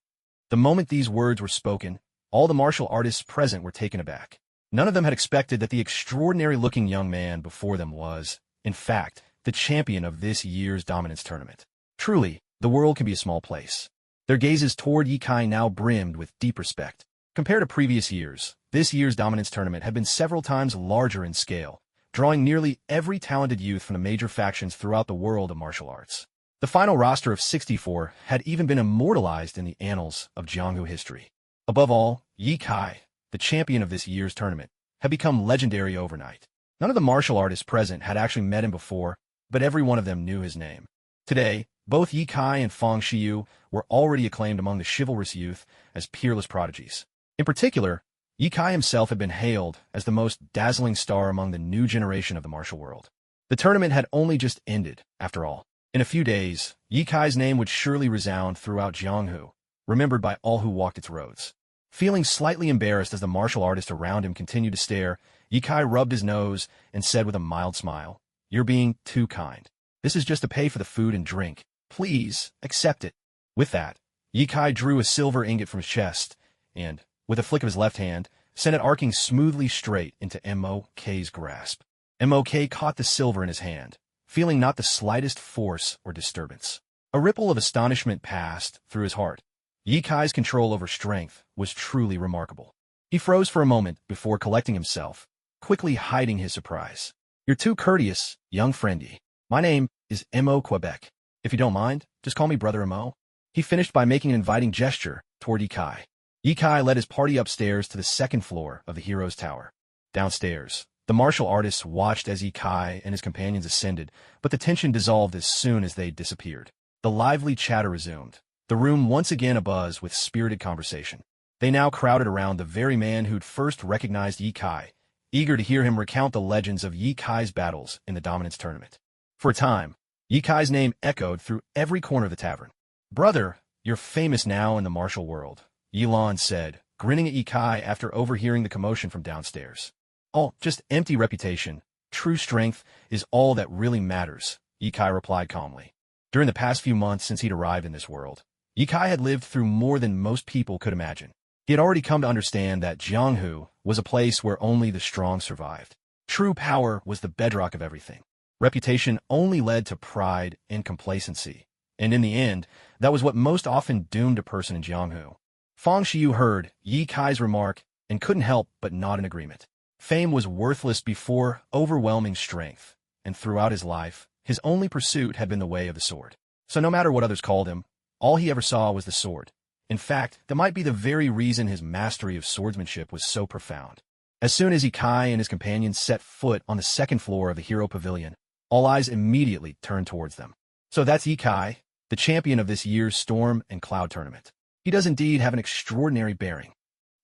The moment these words were spoken, All the martial artists present were taken aback. None of them had expected that the extraordinary-looking young man before them was, in fact, the champion of this year's dominance tournament. Truly, the world can be a small place. Their gazes toward Ye Kai now brimmed with deep respect. Compared to previous years, this year's dominance tournament had been several times larger in scale, drawing nearly every talented youth from the major factions throughout the world of martial arts. The final roster of 64 had even been immortalized in the annals of Jianghu history. Above all, Ye Kai, the champion of this year's tournament, had become legendary overnight. None of the martial artists present had actually met him before, but every one of them knew his name. Today, both Ye Kai and Fang Xiyu were already acclaimed among the chivalrous youth as peerless prodigies. In particular, Ye Kai himself had been hailed as the most dazzling star among the new generation of the martial world. The tournament had only just ended, after all. In a few days, Ye Kai's name would surely resound throughout Jianghu, remembered by all who walked its roads. Feeling slightly embarrassed as the martial artists around him continued to stare, Ye Kai rubbed his nose and said with a mild smile, "You're being too kind. This is just to pay for the food and drink. Please, accept it." With that, Ye Kai drew a silver ingot from his chest and, with a flick of his left hand, sent it arcing smoothly straight into M.O.K's grasp. M.O.K caught the silver in his hand, feeling not the slightest force or disturbance. A ripple of astonishment passed through his heart. Ye Kai's control over strength was truly remarkable. He froze for a moment before collecting himself, quickly hiding his surprise. "You're too courteous, young friendy. My name is M.O. Quebec. If you don't mind, just call me Brother M.O." He finished by making an inviting gesture toward Ye Kai. Ye Kai led his party upstairs to the second floor of the Hero's Tower. Downstairs, the martial artists watched as Ye Kai and his companions ascended, but the tension dissolved as soon as they disappeared. The lively chatter resumed, the room once again abuzz with spirited conversation. They now crowded around the very man who'd first recognized Ye Kai, eager to hear him recount the legends of Ye Kai's battles in the dominance tournament. For a time, Ye Kai's name echoed through every corner of the tavern. "Brother, you're famous now in the martial world," Yilan said, grinning at Ye Kai after overhearing the commotion from downstairs. "Oh, just empty reputation. True strength is all that really matters," Ye Kai replied calmly. During the past few months since he'd arrived in this world, Ye Kai had lived through more than most people could imagine. He had already come to understand that Jianghu was a place where only the strong survived. True power was the bedrock of everything. Reputation only led to pride and complacency, and in the end, that was what most often doomed a person in Jianghu. Fang Xiyu heard Ye Kai's remark and couldn't help but nod in agreement. Fame was worthless before overwhelming strength, and throughout his life, his only pursuit had been the way of the sword. So no matter what others called him, all he ever saw was the sword. In fact, that might be the very reason his mastery of swordsmanship was so profound. As soon as Ye Kai and his companions set foot on the second floor of the Hero Pavilion, all eyes immediately turned towards them. So that's Ye Kai, the champion of this year's Storm and Cloud tournament. He does indeed have an extraordinary bearing.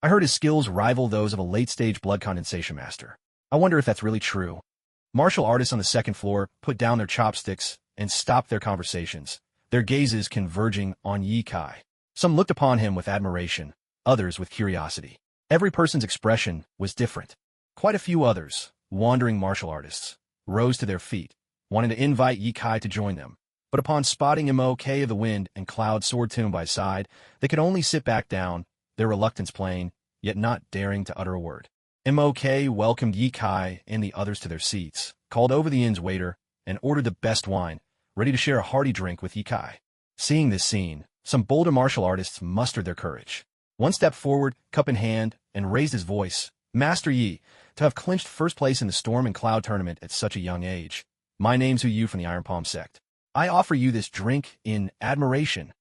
I heard his skills rival those of a late-stage blood condensation master. I wonder if that's really true. Martial artists on the second floor put down their chopsticks and stopped their conversations, their gazes converging on Ye Kai. Some looked upon him with admiration, others with curiosity. Every person's expression was different. Quite a few others, wandering martial artists, rose to their feet, wanting to invite Ye Kai to join them. But upon spotting M.O.K of the Wind and Cloud sword tomb by his side, they could only sit back down, their reluctance plain, yet not daring to utter a word. M.O.K welcomed Ye Kai and the others to their seats, called over the inn's waiter, and ordered the best wine, ready to share a hearty drink with Ye Kai. Seeing this scene, some bolder martial artists mustered their courage. One stepped forward, cup in hand, and raised his voice. "Master Yi, to have clinched first place in the Storm and Cloud tournament at such a young age. My name's Hu Yu from the Iron Palm sect. I offer you this drink in admiration."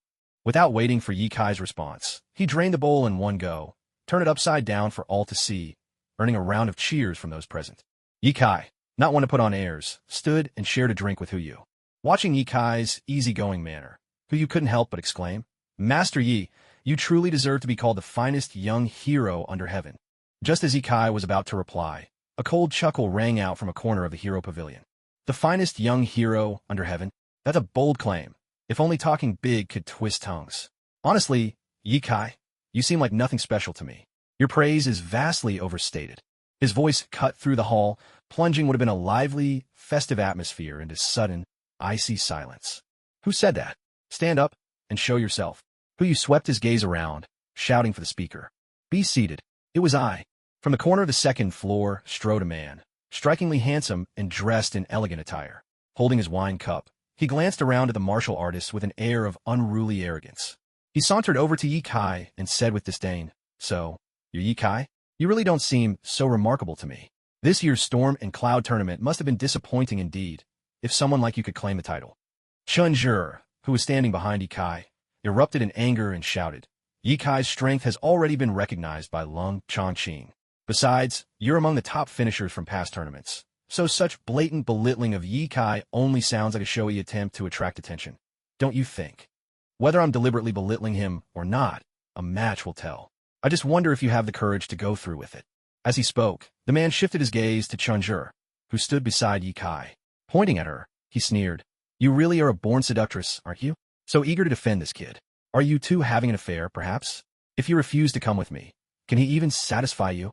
Without waiting for Ye Kai's response, he drained the bowl in one go, turned it upside down for all to see, earning a round of cheers from those present. Ye Kai, not one to put on airs, stood and shared a drink with Hu Yu. Watching Ye Kai's easygoing manner, Hu Yu couldn't help but exclaim, "Master Yi, you truly deserve to be called the finest young hero under heaven." Just as Ye Kai was about to reply, a cold chuckle rang out from a corner of the Hero Pavilion. "The finest young hero under heaven? That's a bold claim. If only talking big could twist tongues. Honestly, Ye Kai, you seem like nothing special to me. Your praise is vastly overstated." His voice cut through the hall, plunging what had been a lively, festive atmosphere into sudden, icy silence. "Who said that? Stand up and show yourself." Hu Yu swept his gaze around, shouting for the speaker. Be seated. It was I. From the corner of the second floor strode a man, strikingly handsome and dressed in elegant attire. Holding his wine cup, he glanced around at the martial artist with an air of unruly arrogance. He sauntered over to Yi Kai and said with disdain, "So, you're Yi Kai? You really don't seem so remarkable to me. This year's Storm and Cloud tournament must have been disappointing indeed, if someone like you could claim the title." Chun Zhe, who was standing behind Yi Kai, erupted in anger and shouted, "Yi Kai's strength has already been recognized by Lung Chongqing. Besides, you're among the top finishers from past tournaments, so such blatant belittling of Yi Kai only sounds like a showy attempt to attract attention. Don't you think? Whether I'm deliberately belittling him or not, a match will tell. I just wonder if you have the courage to go through with it." As he spoke, the man shifted his gaze to Chun Zhe, who stood beside Yi Kai. Pointing at her, he sneered, "You really are a born seductress, aren't you? So eager to defend this kid. Are you two having an affair, perhaps? If you refuse to come with me, can he even satisfy you?"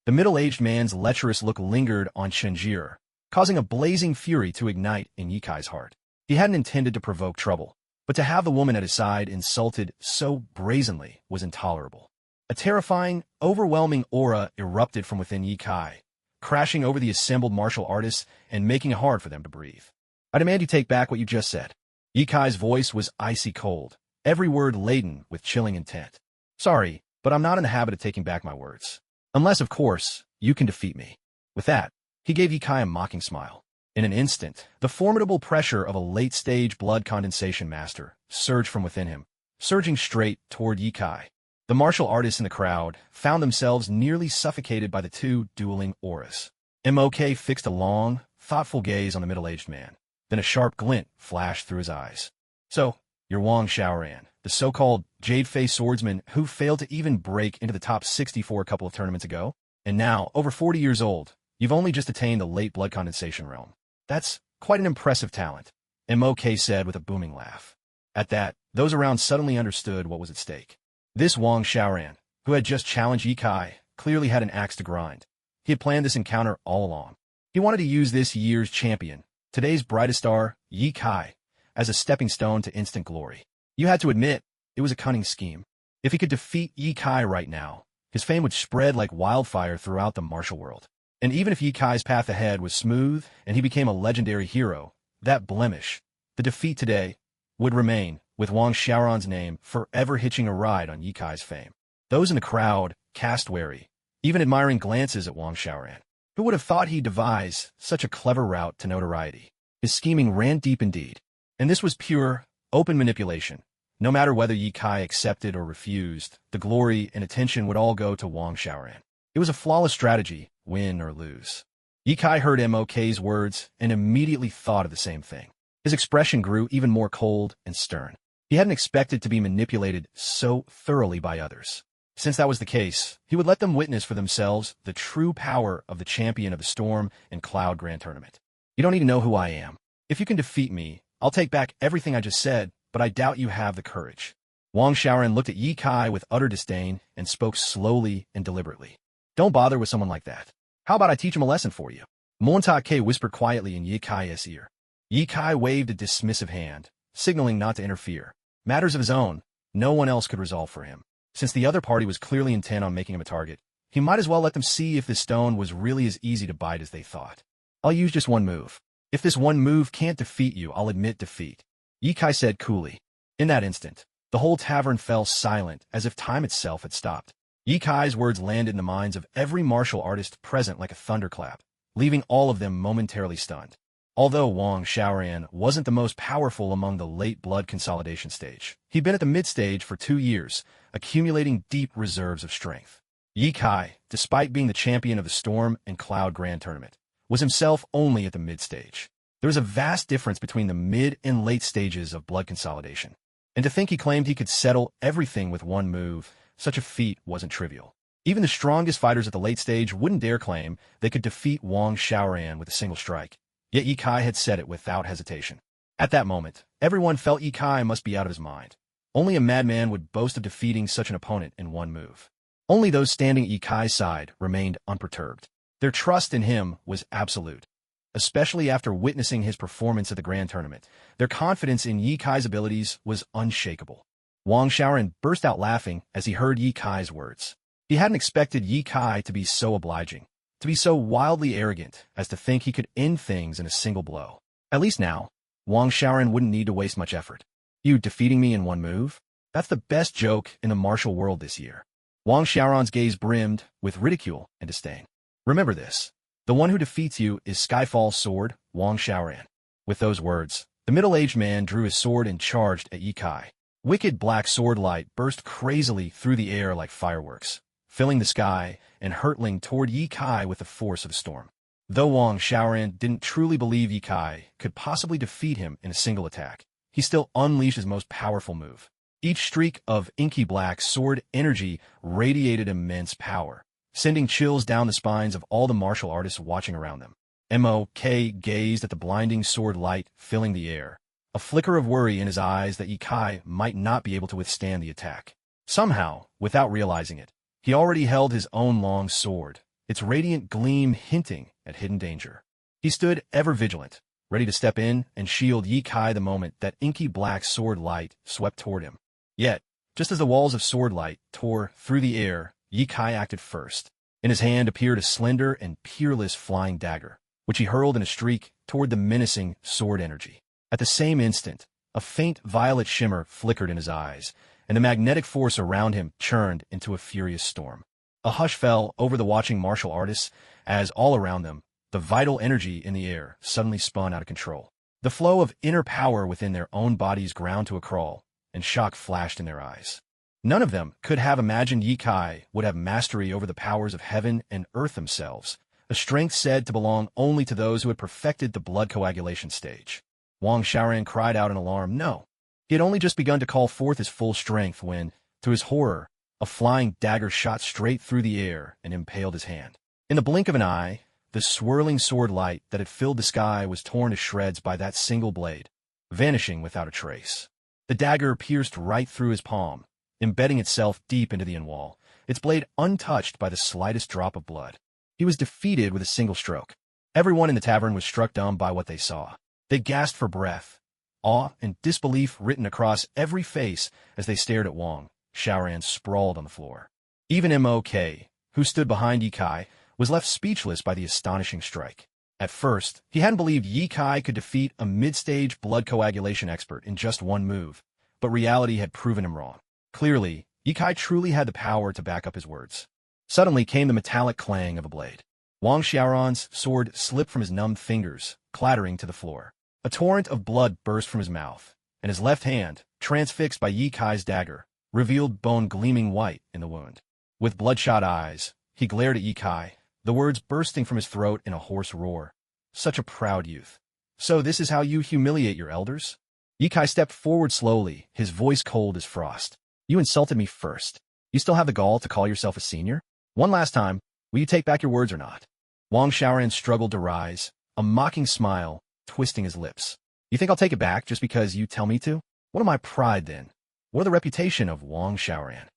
The middle-aged man's lecherous look lingered on Chun Zhe, causing a blazing fury to ignite in Yi Kai's heart. He hadn't intended to provoke trouble, but to have the woman at his side insulted so brazenly was intolerable. A terrifying, overwhelming aura erupted from within Yi Kai, crashing over the assembled martial artists and making it hard for them to breathe. "I demand you take back what you just said." Yi Kai's voice was icy cold, every word laden with chilling intent. "Sorry, but I'm not in the habit of taking back my words. Unless, of course, you can defeat me." With that, he gave Yi Kai a mocking smile. In an instant, the formidable pressure of a late-stage blood condensation master surged from within him, surging straight toward Yi Kai. The martial artists in the crowd found themselves nearly suffocated by the two dueling auras. MOK fixed a long, thoughtful gaze on the middle-aged man. Then a sharp glint flashed through his eyes. "So, you're Wang Xiaoran, the so-called jade-faced swordsman who failed to even break into the top 64 a couple of tournaments ago? And now, over 40 years old, you've only just attained the late blood condensation realm. That's quite an impressive talent," MOK said with a booming laugh. At that, those around suddenly understood what was at stake. This Wang Xiaoran, who had just challenged Yi Kai, clearly had an axe to grind. He had planned this encounter all along. He wanted to use this year's champion, today's brightest star, Yi Kai, as a stepping stone to instant glory. You had to admit, it was a cunning scheme. If he could defeat Yi Kai right now, his fame would spread like wildfire throughout the martial world. And even if Yi Kai's path ahead was smooth and he became a legendary hero, that blemish, the defeat today, would remain, with Wang Xiaoran's name forever hitching a ride on Yi Kai's fame. Those in the crowd cast wary, even admiring glances at Wang Xiaoran. Who would have thought he'd devise such a clever route to notoriety? His scheming ran deep indeed. And this was pure, open manipulation. No matter whether Yi Kai accepted or refused, the glory and attention would all go to Wang Xiaoran. It was a flawless strategy, win or lose. Yi Kai heard MOK's words and immediately thought of the same thing. His expression grew even more cold and stern. He hadn't expected to be manipulated so thoroughly by others. Since that was the case, he would let them witness for themselves the true power of the champion of the Storm and Cloud Grand Tournament. "You don't need to know who I am. If you can defeat me, I'll take back everything I just said, but I doubt you have the courage." Wang Xiaoran looked at Yi Kai with utter disdain and spoke slowly and deliberately. "Don't bother with someone like that. How about I teach him a lesson for you?" Montake whispered quietly in Yi Kai's ear. Yi Kai waved a dismissive hand, signaling not to interfere. Matters of his own, no one else could resolve for him. Since the other party was clearly intent on making him a target, he might as well let them see if this stone was really as easy to bite as they thought. "I'll use just one move. If this one move can't defeat you, I'll admit defeat," Yi Kai said coolly. In that instant, the whole tavern fell silent as if time itself had stopped. Yi Kai's words landed in the minds of every martial artist present like a thunderclap, leaving all of them momentarily stunned. Although Wang Xiaoran wasn't the most powerful among the late blood consolidation stage, he'd been at the mid-stage for 2 years, accumulating deep reserves of strength. Yi Kai, despite being the champion of the Storm and Cloud Grand Tournament, was himself only at the mid-stage. There was a vast difference between the mid and late stages of blood consolidation. And to think he claimed he could settle everything with one move, such a feat wasn't trivial. Even the strongest fighters at the late stage wouldn't dare claim they could defeat Wang Xiaoran with a single strike. Yet Yi Kai had said it without hesitation. At that moment, everyone felt Yi Kai must be out of his mind. Only a madman would boast of defeating such an opponent in one move. Only those standing at Yi Kai's side remained unperturbed. Their trust in him was absolute. Especially after witnessing his performance at the Grand Tournament, their confidence in Yi Kai's abilities was unshakable. Wang Xiaoran burst out laughing as he heard Yi Kai's words. He hadn't expected Yi Kai to be so obliging, to be so wildly arrogant as to think he could end things in a single blow. At least now, Wang Xiaoran wouldn't need to waste much effort. You defeating me in one move? That's the best joke in the martial world this year. Wang Xiaoran's gaze brimmed with ridicule and disdain. Remember this. The one who defeats you is Skyfall's sword, Wang Xiaoran. With those words, the middle-aged man drew his sword and charged at Yi Kai. Wicked black sword light burst crazily through the air like fireworks, filling the sky and hurtling toward Yi Kai with the force of a storm. Though Wang Xiaoran didn't truly believe Yi Kai could possibly defeat him in a single attack, he still unleashed his most powerful move. Each streak of inky black sword energy radiated immense power, sending chills down the spines of all the martial artists watching around them. M.O.K. gazed at the blinding sword light filling the air, a flicker of worry in his eyes that Yi Kai might not be able to withstand the attack. Somehow, without realizing it, he already held his own long sword, its radiant gleam hinting at hidden danger. He stood ever vigilant, ready to step in and shield Yi Kai the moment that inky black sword light swept toward him. Yet, just as the walls of sword light tore through the air, Yi Kai acted first. In his hand appeared a slender and peerless flying dagger, which he hurled in a streak toward the menacing sword energy. At the same instant, a faint violet shimmer flickered in his eyes, and the magnetic force around him churned into a furious storm. A hush fell over the watching martial artists as, all around them, the vital energy in the air suddenly spun out of control. The flow of inner power within their own bodies ground to a crawl, and shock flashed in their eyes. None of them could have imagined Yi Kai would have mastery over the powers of heaven and earth themselves, a strength said to belong only to those who had perfected the blood coagulation stage. Wang Xiaoran cried out in alarm. No. He had only just begun to call forth his full strength when, to his horror, a flying dagger shot straight through the air and impaled his hand. In the blink of an eye, the swirling sword light that had filled the sky was torn to shreds by that single blade, vanishing without a trace. The dagger pierced right through his palm, embedding itself deep into the wall, its blade untouched by the slightest drop of blood. He was defeated with a single stroke. Everyone in the tavern was struck dumb by what they saw. They gasped for breath, awe and disbelief written across every face as they stared at Wang Xiaoran sprawled on the floor. Even M.O.K., who stood behind Yi Kai, was left speechless by the astonishing strike. At first, he hadn't believed Yi Kai could defeat a mid-stage blood coagulation expert in just one move, but reality had proven him wrong. Clearly, Yi Kai truly had the power to back up his words. Suddenly came the metallic clang of a blade. Wang Xiaoran's sword slipped from his numbed fingers, clattering to the floor. A torrent of blood burst from his mouth, and his left hand, transfixed by Yi Kai's dagger, revealed bone gleaming white in the wound. With bloodshot eyes, he glared at Yi Kai, the words bursting from his throat in a hoarse roar. Such a proud youth. So this is how you humiliate your elders? Yi Kai stepped forward slowly, his voice cold as frost. You insulted me first. You still have the gall to call yourself a senior? One last time, will you take back your words or not? Wang Xiaoran struggled to rise, a mocking smile twisting his lips. You think I'll take it back just because you tell me to? What am I pride then? What of the reputation of Wang Xiaoran?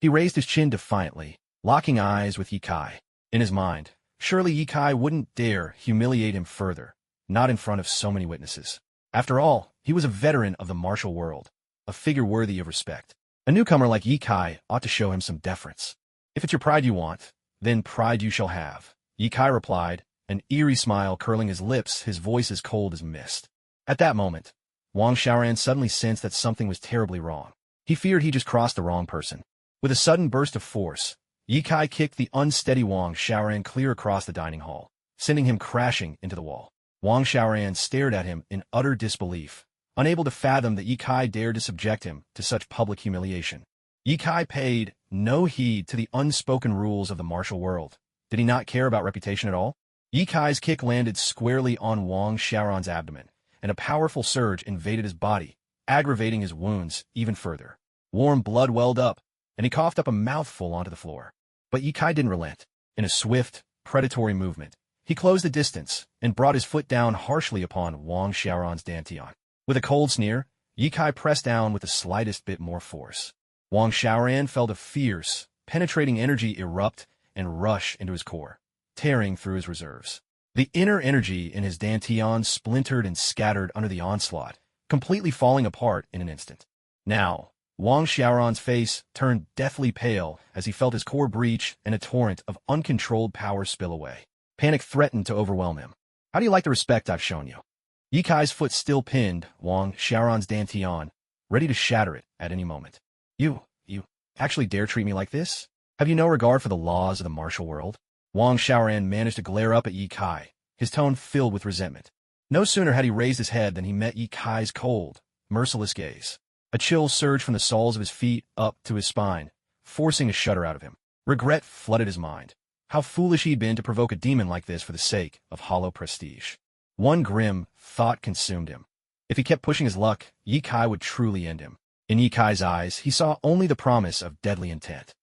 He raised his chin defiantly, locking eyes with Yi Kai. In his mind, surely Yi Kai wouldn't dare humiliate him further, not in front of so many witnesses. After all, he was a veteran of the martial world, a figure worthy of respect. A newcomer like Yi Kai ought to show him some deference. If it's your pride you want, then pride you shall have, Yi Kai replied, an eerie smile curling his lips, his voice as cold as mist. At that moment, Wang Xiaoran suddenly sensed that something was terribly wrong. He feared he just crossed the wrong person. With a sudden burst of force, Yi Kai kicked the unsteady Wang Xiaoran clear across the dining hall, sending him crashing into the wall. Wang Xiaoran stared at him in utter disbelief, unable to fathom that Yi Kai dared to subject him to such public humiliation. Yi Kai paid no heed to the unspoken rules of the martial world. Did he not care about reputation at all? Yi Kai's kick landed squarely on Wang Xiaoran's abdomen, and a powerful surge invaded his body, aggravating his wounds even further. Warm blood welled up, and he coughed up a mouthful onto the floor. But Yi Kai didn't relent. In a swift, predatory movement, he closed the distance and brought his foot down harshly upon Wang Xiaoran's dantian. With a cold sneer, Yi Kai pressed down with the slightest bit more force. Wang Xiaoran felt a fierce, penetrating energy erupt and rush into his core, tearing through his reserves. The inner energy in his dantian splintered and scattered under the onslaught, completely falling apart in an instant. Now, Wang Xiaoran's face turned deathly pale as he felt his core breach and a torrent of uncontrolled power spill away. Panic threatened to overwhelm him. How do you like the respect I've shown you? Ye Kai's foot still pinned Wang Xiaoran's dantian, ready to shatter it at any moment. You actually dare treat me like this? Have you no regard for the laws of the martial world? Wang Xiaoran managed to glare up at Ye Kai, his tone filled with resentment. No sooner had he raised his head than he met Ye Kai's cold, merciless gaze. A chill surged from the soles of his feet up to his spine, forcing a shudder out of him. Regret flooded his mind. How foolish he'd been to provoke a demon like this for the sake of hollow prestige. One grim thought consumed him. If he kept pushing his luck, Ye Kai would truly end him. In Ye Kai's eyes, he saw only the promise of deadly intent.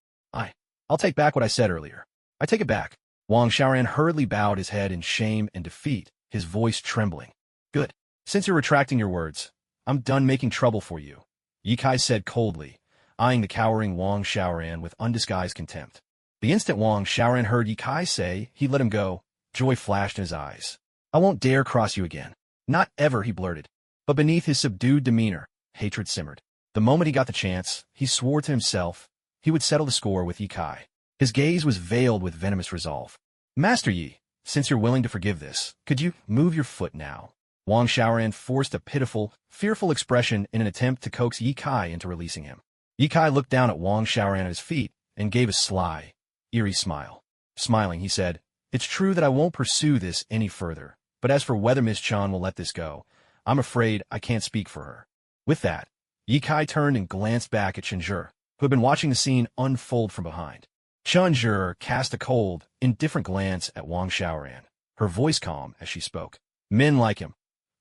I'll take back what I said earlier. I take it back. Wang Xiaoran hurriedly bowed his head in shame and defeat, his voice trembling. Good. Since you're retracting your words, I'm done making trouble for you, Ye Kai said coldly, eyeing the cowering Wang Xiaoran with undisguised contempt. The instant Wang Xiaoran heard Ye Kai say he'd let him go, joy flashed in his eyes. I won't dare cross you again. Not ever, he blurted. But beneath his subdued demeanor, hatred simmered. The moment he got the chance, he swore to himself he would settle the score with Ye Kai. His gaze was veiled with venomous resolve. Master Yi, since you're willing to forgive this, could you move your foot now? Wang Xiaoran forced a pitiful, fearful expression in an attempt to coax Ye Kai into releasing him. Ye Kai looked down at Wang Xiaoran at his feet and gave a sly, eerie smile. Smiling, he said, It's true that I won't pursue this any further, but as for whether Miss Chan will let this go, I'm afraid I can't speak for her. With that, Ye Kai turned and glanced back at Chenjie, who had been watching the scene unfold from behind. Chenjie cast a cold, indifferent glance at Wang Xiaoran, her voice calm as she spoke. Men like him.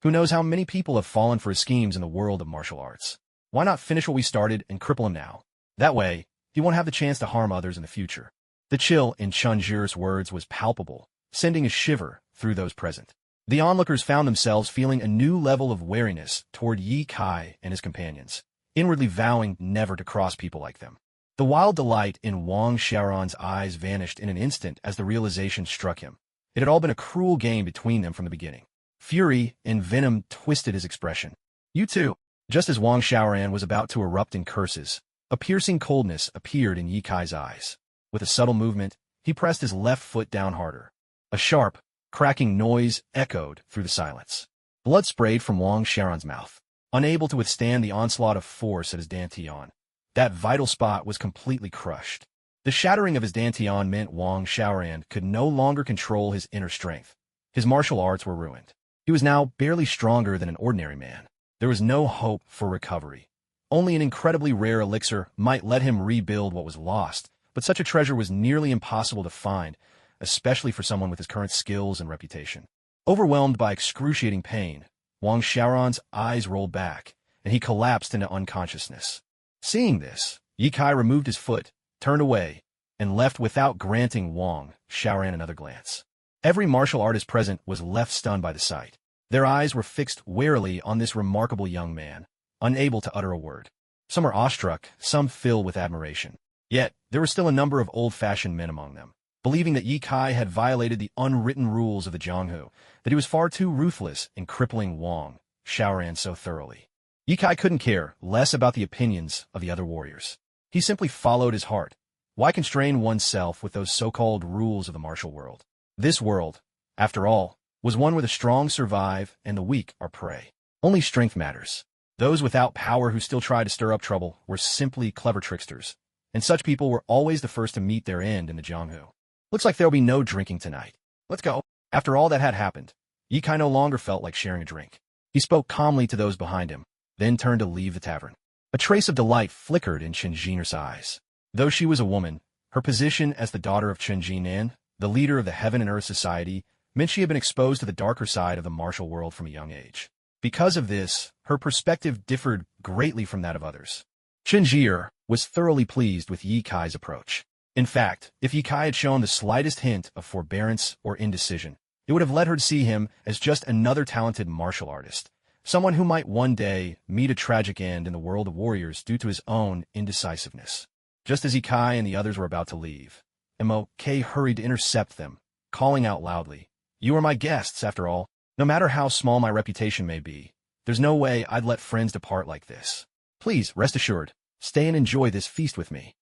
Who knows how many people have fallen for his schemes in the world of martial arts? Why not finish what we started and cripple him now? That way, he won't have the chance to harm others in the future. The chill in Chenjie's words was palpable, sending a shiver through those present. The onlookers found themselves feeling a new level of wariness toward Ye Kai and his companions, inwardly vowing never to cross people like them. The wild delight in Wang Xiaoran's eyes vanished in an instant as the realization struck him. It had all been a cruel game between them from the beginning. Fury and venom twisted his expression. You too. Just as Wang Xiaoran was about to erupt in curses, a piercing coldness appeared in Ye Kai's eyes. With a subtle movement, he pressed his left foot down harder. A sharp, cracking noise echoed through the silence. Blood sprayed from Wang Xiaoran's mouth. Unable to withstand the onslaught of force at his dantian, that vital spot was completely crushed. The shattering of his dantian meant Wang Xiaoran could no longer control his inner strength. His martial arts were ruined. He was now barely stronger than an ordinary man. There was no hope for recovery. Only an incredibly rare elixir might let him rebuild what was lost, but such a treasure was nearly impossible to find, especially for someone with his current skills and reputation. Overwhelmed by excruciating pain, Wang Xiaoran's eyes rolled back, and he collapsed into unconsciousness. Seeing this, Ye Kai removed his foot, turned away, and left without granting Wang Xiaoran another glance. Every martial artist present was left stunned by the sight. Their eyes were fixed warily on this remarkable young man, unable to utter a word. Some were awestruck, some filled with admiration. Yet, there were still a number of old-fashioned men among them, believing that Ye Kai had violated the unwritten rules of the Jianghu, that he was far too ruthless in crippling Wang Xiaoran so thoroughly. Ye Kai couldn't care less about the opinions of the other warriors. He simply followed his heart. Why constrain oneself with those so-called rules of the martial world? This world, after all, was one where the strong survive and the weak are prey. Only strength matters. Those without power who still tried to stir up trouble were simply clever tricksters, and such people were always the first to meet their end in the Jianghu. Looks like there'll be no drinking tonight. Let's go. After all that had happened, Ye Kai no longer felt like sharing a drink. He spoke calmly to those behind him, then turned to leave the tavern. A trace of delight flickered in Chenjie's eyes. Though she was a woman, her position as the daughter of Chenjie Nan, the leader of the Heaven and Earth Society, meant she had been exposed to the darker side of the martial world from a young age. Because of this, her perspective differed greatly from that of others. Chenjie was thoroughly pleased with Ye Kai's approach. In fact, if Ye Kai had shown the slightest hint of forbearance or indecision, it would have led her to see him as just another talented martial artist, someone who might one day meet a tragic end in the world of warriors due to his own indecisiveness. Just as Ye Kai and the others were about to leave, M.O.K. hurried to intercept them, calling out loudly, "You are my guests, after all. No matter how small my reputation may be, there's no way I'd let friends depart like this. Please, rest assured, Stay and enjoy this feast with me."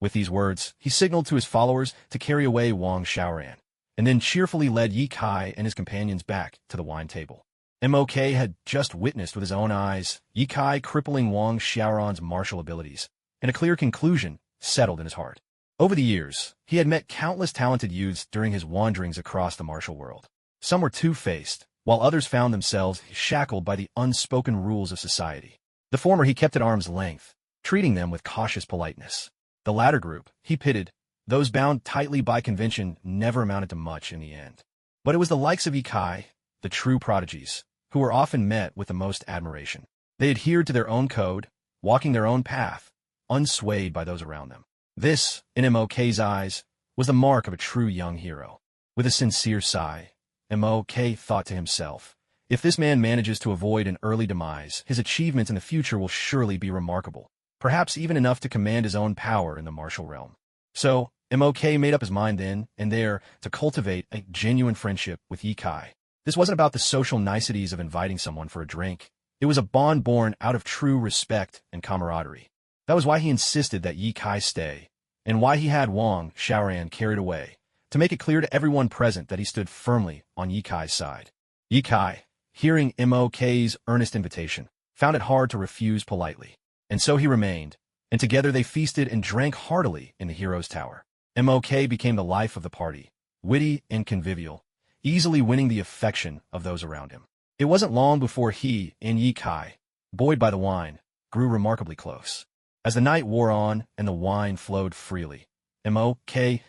With these words, he signaled to his followers to carry away Wang Xiaoran, and then cheerfully led Yi Kai and his companions back to the wine table. Mok had just witnessed with his own eyes Yi Kai crippling Wang Xiaoran's martial abilities, and a clear conclusion settled in his heart. Over the years, he had met countless talented youths during his wanderings across the martial world. Some were two-faced, while others found themselves shackled by the unspoken rules of society. The former he kept at arm's length, treating them with cautious politeness. The latter group, he pitied, those bound tightly by convention never amounted to much in the end. But it was the likes of Yi Kai, the true prodigies, who were often met with the most admiration. They adhered to their own code, walking their own path, unswayed by those around them. This, in Mok's eyes, was the mark of a true young hero. With a sincere sigh, Mok thought to himself, if this man manages to avoid an early demise, his achievements in the future will surely be remarkable, perhaps even enough to command his own power in the martial realm. So, Mok made up his mind then and there to cultivate a genuine friendship with Yi Kai. This wasn't about the social niceties of inviting someone for a drink. It was a bond born out of true respect and camaraderie. That was why he insisted that Yi Kai stay, and why he had Wang Xiaoran carried away, to make it clear to everyone present that he stood firmly on Yi Kai's side. Yi Kai, hearing Mok's earnest invitation, found it hard to refuse politely, and so he remained, and together they feasted and drank heartily in the hero's tower. Mok became the life of the party, witty and convivial, easily winning the affection of those around him. It wasn't long before he and Yi Kai, buoyed by the wine, grew remarkably close. As the night wore on and the wine flowed freely, Mok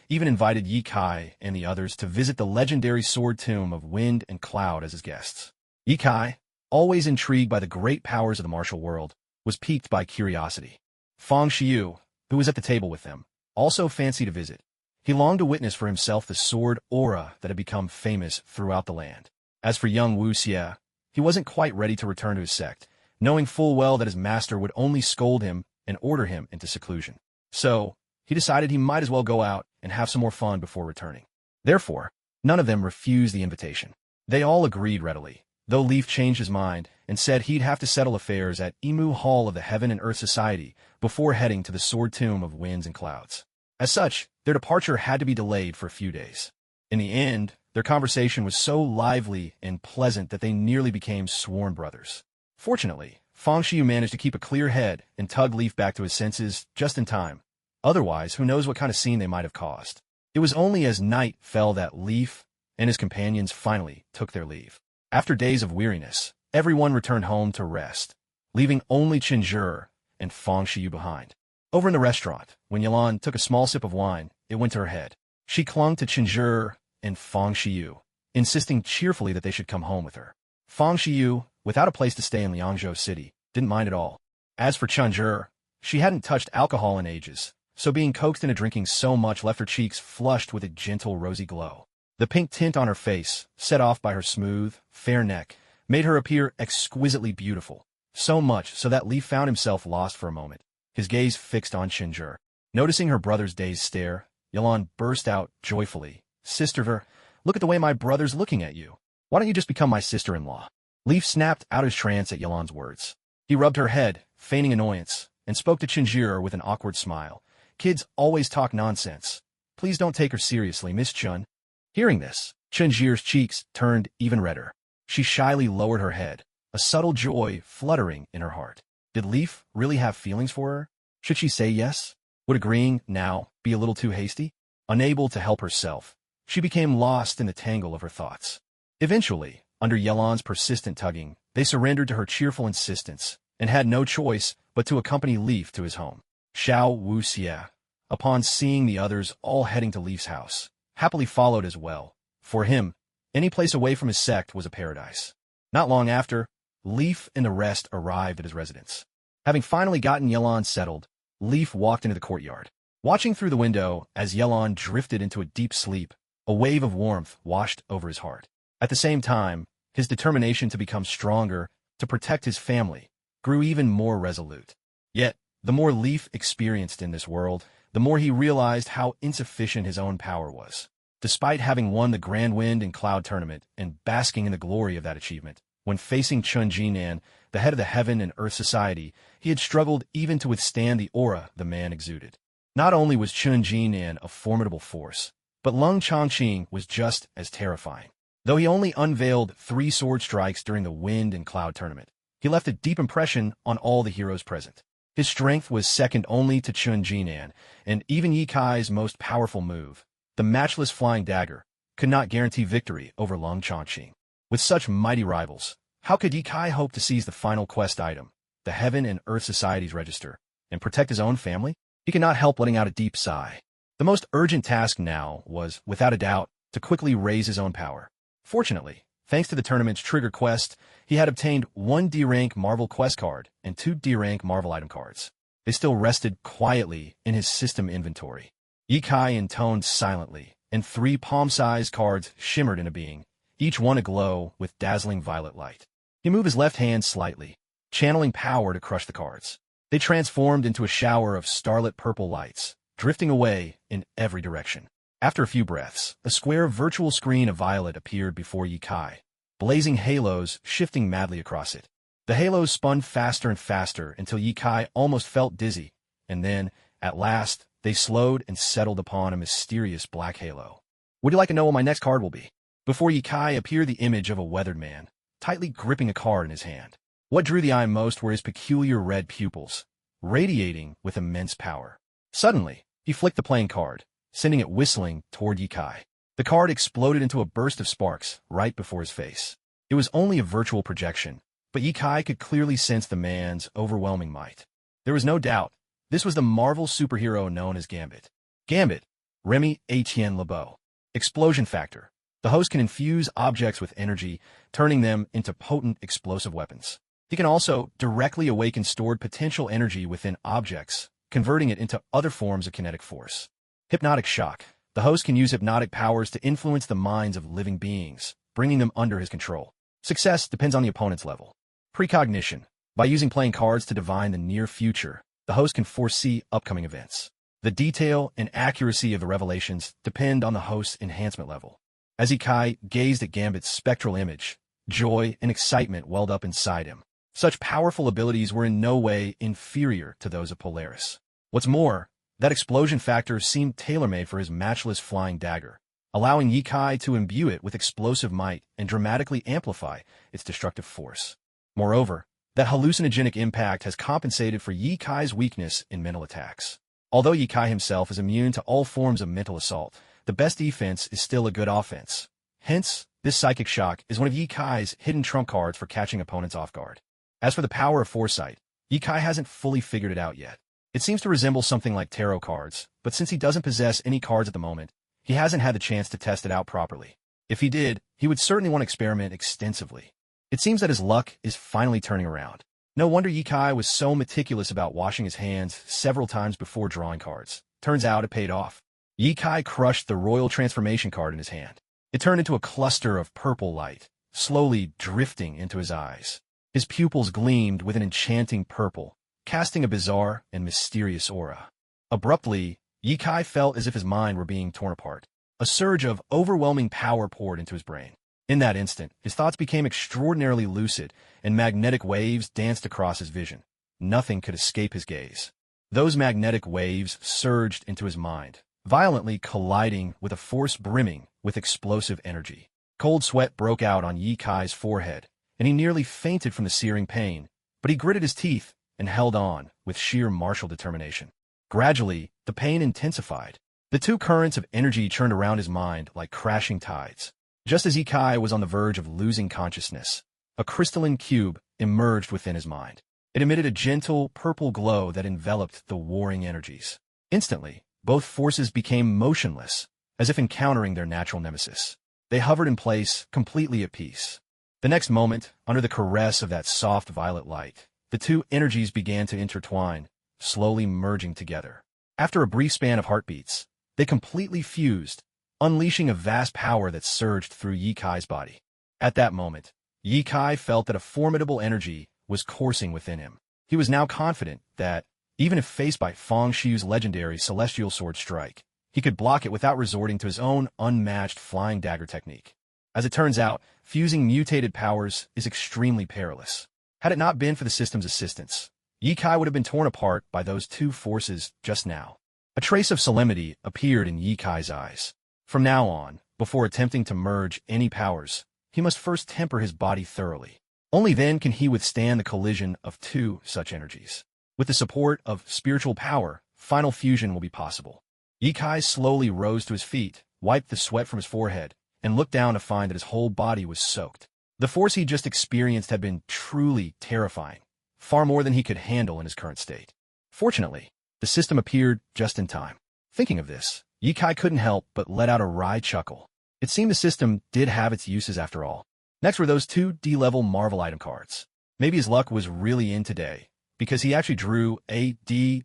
even invited Yi Kai and the others to visit the legendary sword tomb of Wind and Cloud as his guests. Yi Kai, always intrigued by the great powers of the martial world, was piqued by curiosity. Fang Xiu, who was at the table with them, also fancied a visit. He longed to witness for himself the sword aura that had become famous throughout the land. As for young Wu Xie, he wasn't quite ready to return to his sect, knowing full well that his master would only scold him and order him into seclusion. So, he decided he might as well go out and have some more fun before returning. Therefore, none of them refused the invitation. They all agreed readily, though Leaf changed his mind and said he'd have to settle affairs at Emu Hall of the Heaven and Earth Society before heading to the sword tomb of Winds and Clouds. As such, their departure had to be delayed for a few days. In the end, their conversation was so lively and pleasant that they nearly became sworn brothers. Fortunately, Fang Xiu managed to keep a clear head and tug Leaf back to his senses just in time. Otherwise, who knows what kind of scene they might have caused. It was only as night fell that Leaf and his companions finally took their leave. After days of weariness, everyone returned home to rest, leaving only Chenjur and Fang Xiu behind. Over in the restaurant, when Yilan took a small sip of wine, it went to her head. She clung to Chenjur and Fang Xiu, insisting cheerfully that they should come home with her. Fang Xiu, without a place to stay in Liangzhou City, didn't mind at all. As for Chenjur, she hadn't touched alcohol in ages, so being coaxed into drinking so much left her cheeks flushed with a gentle rosy glow. The pink tint on her face, set off by her smooth, fair neck, made her appear exquisitely beautiful, so much so that Li found himself lost for a moment, his gaze fixed on Chenjur. Noticing her brother's dazed stare, Yilan burst out joyfully, "Sister, look at the way my brother's looking at you. Why don't you just become my sister-in-law?" Leaf snapped out of his trance at Yilan's words. He rubbed her head, feigning annoyance, and spoke to Chenjur with an awkward smile. "Kids always talk nonsense. Please don't take her seriously, Miss Chun." Hearing this, Chenjur's cheeks turned even redder. She shyly lowered her head, a subtle joy fluttering in her heart. Did Leaf really have feelings for her? Should she say yes? Would agreeing now be a little too hasty? Unable to help herself, she became lost in the tangle of her thoughts. Eventually, under Yelan's persistent tugging, they surrendered to her cheerful insistence and had no choice but to accompany Leaf to his home. Xiao Wuxie, upon seeing the others all heading to Leaf's house, happily followed as well. For him, any place away from his sect was a paradise. Not long after, Leaf and the rest arrived at his residence. Having finally gotten Yelan settled, Leaf walked into the courtyard. Watching through the window as Yelan drifted into a deep sleep, a wave of warmth washed over his heart. At the same time, his determination to become stronger, to protect his family, grew even more resolute. Yet, the more Leaf experienced in this world, the more he realized how insufficient his own power was. Despite having won the Grand Wind and Cloud tournament and basking in the glory of that achievement, when facing Chun Jinan, the head of the Heaven and Earth Society, he had struggled even to withstand the aura the man exuded. Not only was Chun Jinan a formidable force, but Lung Chongqing was just as terrifying. Though he only unveiled 3 sword strikes during the Wind and Cloud tournament, he left a deep impression on all the heroes present. His strength was second only to Chun Jinan, and even Ye Kai's most powerful move, the matchless flying dagger, could not guarantee victory over Lung Chongqing. With such mighty rivals, how could Ye Kai hope to seize the final quest item, the Heaven and Earth Society's register, and protect his own family? He could not help letting out a deep sigh. The most urgent task now was, without a doubt, to quickly raise his own power. Fortunately, thanks to the tournament's trigger quest, he had obtained 1 D-rank Marvel quest card and 2 D-rank Marvel item cards. They still rested quietly in his system inventory. Ye Kai intoned silently, and 3 palm-sized cards shimmered into being, each one aglow with dazzling violet light. He moved his left hand slightly, channeling power to crush the cards. They transformed into a shower of starlit purple lights, drifting away in every direction. After a few breaths, a square virtual screen of violet appeared before Ye Kai, blazing halos shifting madly across it. The halos spun faster and faster until Ye Kai almost felt dizzy, and then, at last, they slowed and settled upon a mysterious black halo. Would you like to know what my next card will be? Before Ye Kai appeared the image of a weathered man, tightly gripping a card in his hand. What drew the eye most were his peculiar red pupils, radiating with immense power. Suddenly, he flicked the playing card, sending it whistling toward Ye Kai. The card exploded into a burst of sparks right before his face. It was only a virtual projection, but Ye Kai could clearly sense the man's overwhelming might. There was no doubt, this was the Marvel superhero known as Gambit. Gambit, Remy Etienne Lebeau. Explosion factor. The host can infuse objects with energy, turning them into potent explosive weapons. He can also directly awaken stored potential energy within objects, converting it into other forms of kinetic force. Hypnotic shock. The host can use hypnotic powers to influence the minds of living beings, bringing them under his control. Success depends on the opponent's level. Precognition. By using playing cards to divine the near future, the host can foresee upcoming events. The detail and accuracy of the revelations depend on the host's enhancement level. As Ye Kai gazed at Gambit's spectral image, joy and excitement welled up inside him. Such powerful abilities were in no way inferior to those of Polaris. What's more, that explosion factor seemed tailor-made for his matchless flying dagger, allowing Ye Kai to imbue it with explosive might and dramatically amplify its destructive force. Moreover, that hallucinogenic impact has compensated for Ye Kai's weakness in mental attacks. Although Ye Kai himself is immune to all forms of mental assault, the best defense is still a good offense. Hence, this psychic shock is one of Ye Kai's hidden trump cards for catching opponents off guard. As for the power of foresight, Ye Kai hasn't fully figured it out yet. It seems to resemble something like tarot cards, but since he doesn't possess any cards at the moment, he hasn't had the chance to test it out properly. If he did, he would certainly want to experiment extensively. It seems that his luck is finally turning around. No wonder Ye Kai was so meticulous about washing his hands several times before drawing cards. Turns out it paid off. Ye Kai crushed the Royal Transformation card in his hand. It turned into a cluster of purple light, slowly drifting into his eyes. His pupils gleamed with an enchanting purple, casting a bizarre and mysterious aura. Abruptly, Ye Kai felt as if his mind were being torn apart. A surge of overwhelming power poured into his brain. In that instant, his thoughts became extraordinarily lucid, and magnetic waves danced across his vision. Nothing could escape his gaze. Those magnetic waves surged into his mind, violently colliding with a force brimming with explosive energy. Cold sweat broke out on Ye Kai's forehead, and he nearly fainted from the searing pain, but he gritted his teeth and held on with sheer martial determination. Gradually, the pain intensified. The two currents of energy churned around his mind like crashing tides. Just as Ye Kai was on the verge of losing consciousness, a crystalline cube emerged within his mind. It emitted a gentle, purple glow that enveloped the warring energies. Instantly, both forces became motionless, as if encountering their natural nemesis. They hovered in place, completely at peace. The next moment, under the caress of that soft violet light, the two energies began to intertwine, slowly merging together. After a brief span of heartbeats, they completely fused, unleashing a vast power that surged through Ye Kai's body. At that moment, Ye Kai felt that a formidable energy was coursing within him. He was now confident that, even if faced by Feng Xiu's legendary Celestial Sword Strike, he could block it without resorting to his own unmatched flying dagger technique. As it turns out, fusing mutated powers is extremely perilous. Had it not been for the system's assistance, Yikai would have been torn apart by those two forces just now. A trace of solemnity appeared in Yikai's eyes. From now on, before attempting to merge any powers, he must first temper his body thoroughly. Only then can he withstand the collision of two such energies. With the support of spiritual power, final fusion will be possible. Yikai slowly rose to his feet, wiped the sweat from his forehead, and looked down to find that his whole body was soaked. The force he just experienced had been truly terrifying, far more than he could handle in his current state. Fortunately, the system appeared just in time. Thinking of this, Yikai couldn't help but let out a wry chuckle. It seemed the system did have its uses after all. Next were those two D-level Marvel item cards. Maybe his luck was really in today, because he actually drew a D+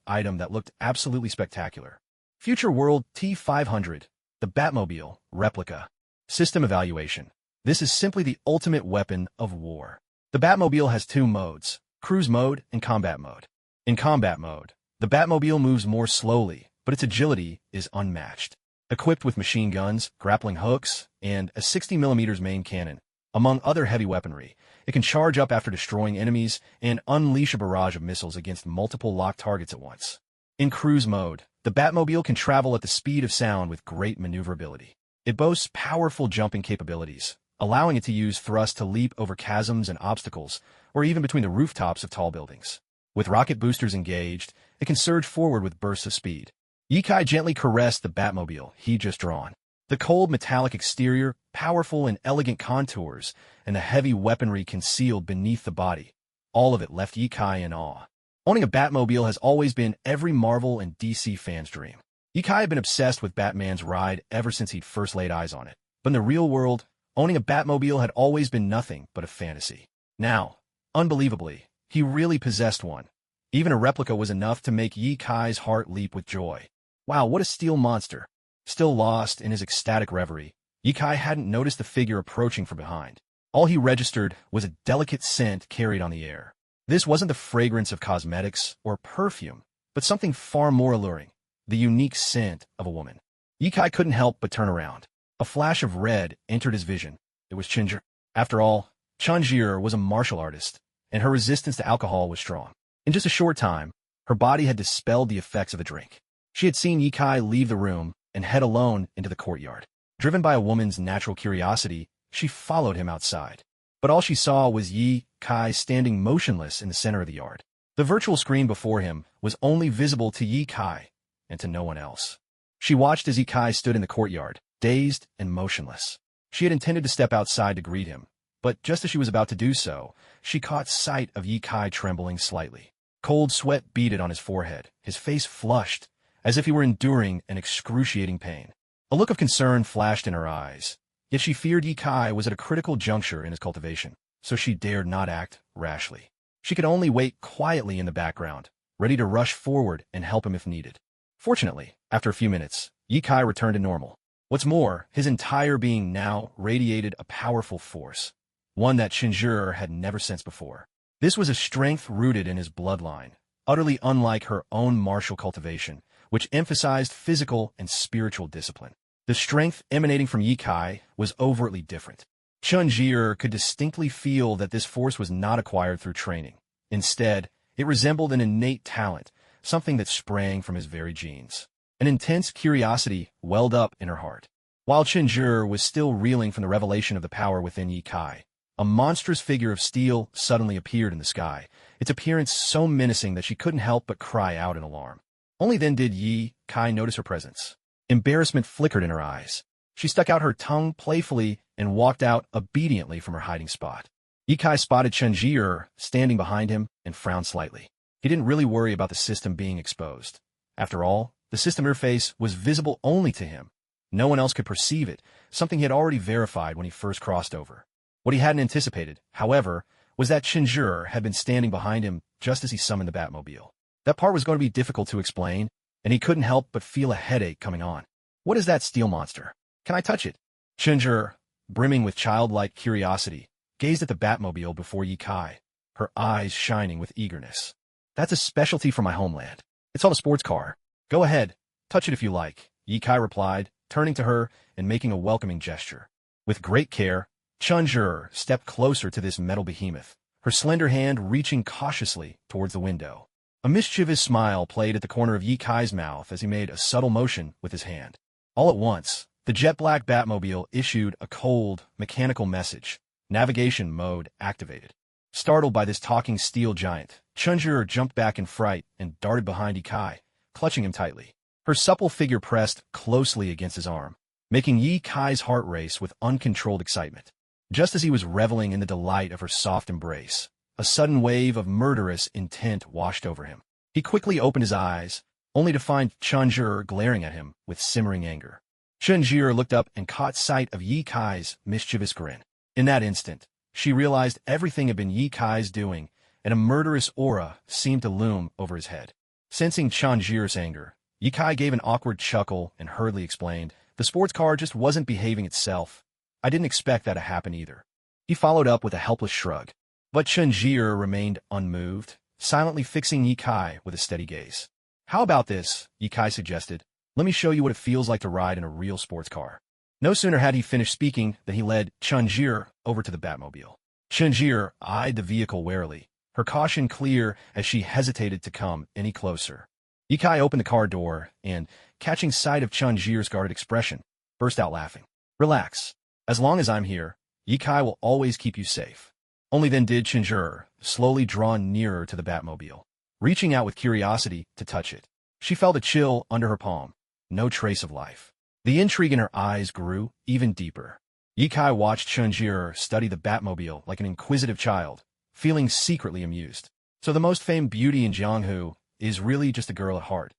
item that looked absolutely spectacular. Future World T500, the Batmobile Replica. System evaluation. This is simply the ultimate weapon of war. The Batmobile has two modes, cruise mode and combat mode. In combat mode, the Batmobile moves more slowly, but its agility is unmatched. Equipped with machine guns, grappling hooks, and a 60mm main cannon, among other heavy weaponry, it can charge up after destroying enemies and unleash a barrage of missiles against multiple locked targets at once. In cruise mode, the Batmobile can travel at the speed of sound with great maneuverability. It boasts powerful jumping capabilities, allowing it to use thrust to leap over chasms and obstacles, or even between the rooftops of tall buildings. With rocket boosters engaged, it can surge forward with bursts of speed. Yikai gently caressed the Batmobile he'd just drawn. The cold metallic exterior, powerful and elegant contours, and the heavy weaponry concealed beneath the body, all of it left Yikai in awe. Owning a Batmobile has always been every Marvel and DC fan's dream. Yikai had been obsessed with Batman's ride ever since he'd first laid eyes on it. But in the real world, owning a Batmobile had always been nothing but a fantasy. Now, unbelievably, he really possessed one. Even a replica was enough to make Yikai's heart leap with joy. Wow, what a steel monster! Still lost in his ecstatic reverie, Yikai hadn't noticed the figure approaching from behind. All he registered was a delicate scent carried on the air. This wasn't the fragrance of cosmetics or perfume, but something far more alluring, the unique scent of a woman. Yikai couldn't help but turn around. A flash of red entered his vision. It was Chinjir. After all, Chinjir was a martial artist, and her resistance to alcohol was strong. In just a short time, her body had dispelled the effects of the drink. She had seen Yikai leave the room and head alone into the courtyard. Driven by a woman's natural curiosity, she followed him outside. But all she saw was Yikai standing motionless in the center of the yard. The virtual screen before him was only visible to Yikai and to no one else. She watched as Yikai stood in the courtyard, dazed and motionless. She had intended to step outside to greet him, but just as she was about to do so, she caught sight of Yikai trembling slightly. Cold sweat beaded on his forehead, his face flushed, as if he were enduring an excruciating pain. A look of concern flashed in her eyes, yet she feared Yikai was at a critical juncture in his cultivation, so she dared not act rashly. She could only wait quietly in the background, ready to rush forward and help him if needed. Fortunately, after a few minutes, Yikai returned to normal. What's more, his entire being now radiated a powerful force, one that Chinjur had never sensed before. This was a strength rooted in his bloodline, utterly unlike her own martial cultivation, which emphasized physical and spiritual discipline. The strength emanating from Yikai was overtly different. Chinjur could distinctly feel that this force was not acquired through training. Instead, it resembled an innate talent, something that sprang from his very genes. An intense curiosity welled up in her heart. While Chinjur was still reeling from the revelation of the power within Yikai, a monstrous figure of steel suddenly appeared in the sky, its appearance so menacing that she couldn't help but cry out in alarm. Only then did Yikai notice her presence. Embarrassment flickered in her eyes. She stuck out her tongue playfully and walked out obediently from her hiding spot. Yikai spotted Chinjur standing behind him and frowned slightly. He didn't really worry about the system being exposed. After all, the system interface was visible only to him. No one else could perceive it, something he had already verified when he first crossed over. What he hadn't anticipated, however, was that Chinjur had been standing behind him just as he summoned the Batmobile. That part was going to be difficult to explain, and he couldn't help but feel a headache coming on. What is that steel monster? Can I touch it? Chinjur, brimming with childlike curiosity, gazed at the Batmobile before Yikai, her eyes shining with eagerness. That's a specialty from my homeland. It's all a sports car. Go ahead, touch it if you like, Yikai replied, turning to her and making a welcoming gesture. With great care, Chinjur stepped closer to this metal behemoth, her slender hand reaching cautiously towards the window. A mischievous smile played at the corner of Yi Kai's mouth as he made a subtle motion with his hand. All at once, the jet-black Batmobile issued a cold, mechanical message. Navigation mode activated. Startled by this talking steel giant, Chunjiro jumped back in fright and darted behind Yi Kai, clutching him tightly. Her supple figure pressed closely against his arm, making Yi Kai's heart race with uncontrolled excitement. Just as he was reveling in the delight of her soft embrace, a sudden wave of murderous intent washed over him. He quickly opened his eyes, only to find Chunjiro glaring at him with simmering anger. Chunjiro looked up and caught sight of Yi Kai's mischievous grin. In that instant, she realized everything had been Yi Kai's doing, and a murderous aura seemed to loom over his head. Sensing Chunjiro's anger, Yi Kai gave an awkward chuckle and hurriedly explained, "The sports car just wasn't behaving itself. I didn't expect that to happen either." He followed up with a helpless shrug. But Chunjiro remained unmoved, silently fixing Yi Kai with a steady gaze. "How about this?" Yi Kai suggested. "Let me show you what it feels like to ride in a real sports car." No sooner had he finished speaking than he led Chunjiro over to the Batmobile. Chunjiro eyed the vehicle warily, her caution clear as she hesitated to come any closer. Yi Kai opened the car door and, catching sight of Chunjiro's guarded expression, burst out laughing. "Relax. As long as I'm here, Yi Kai will always keep you safe." Only then did Chunjiro slowly draw nearer to the Batmobile, reaching out with curiosity to touch it. She felt a chill under her palm, no trace of life. The intrigue in her eyes grew even deeper. Yi Kai watched Chunjiro study the Batmobile like an inquisitive child, feeling secretly amused. So the most famed beauty in Jianghu is really just a girl at heart.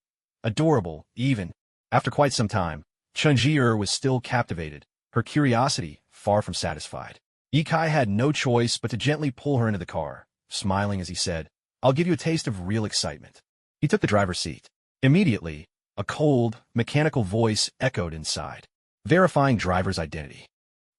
Adorable, even. After quite some time, Chunjiro was still captivated, her curiosity far from satisfied. Yi Kai had no choice but to gently pull her into the car, smiling as he said, "I'll give you a taste of real excitement." He took the driver's seat. Immediately, a cold, mechanical voice echoed inside, verifying driver's identity.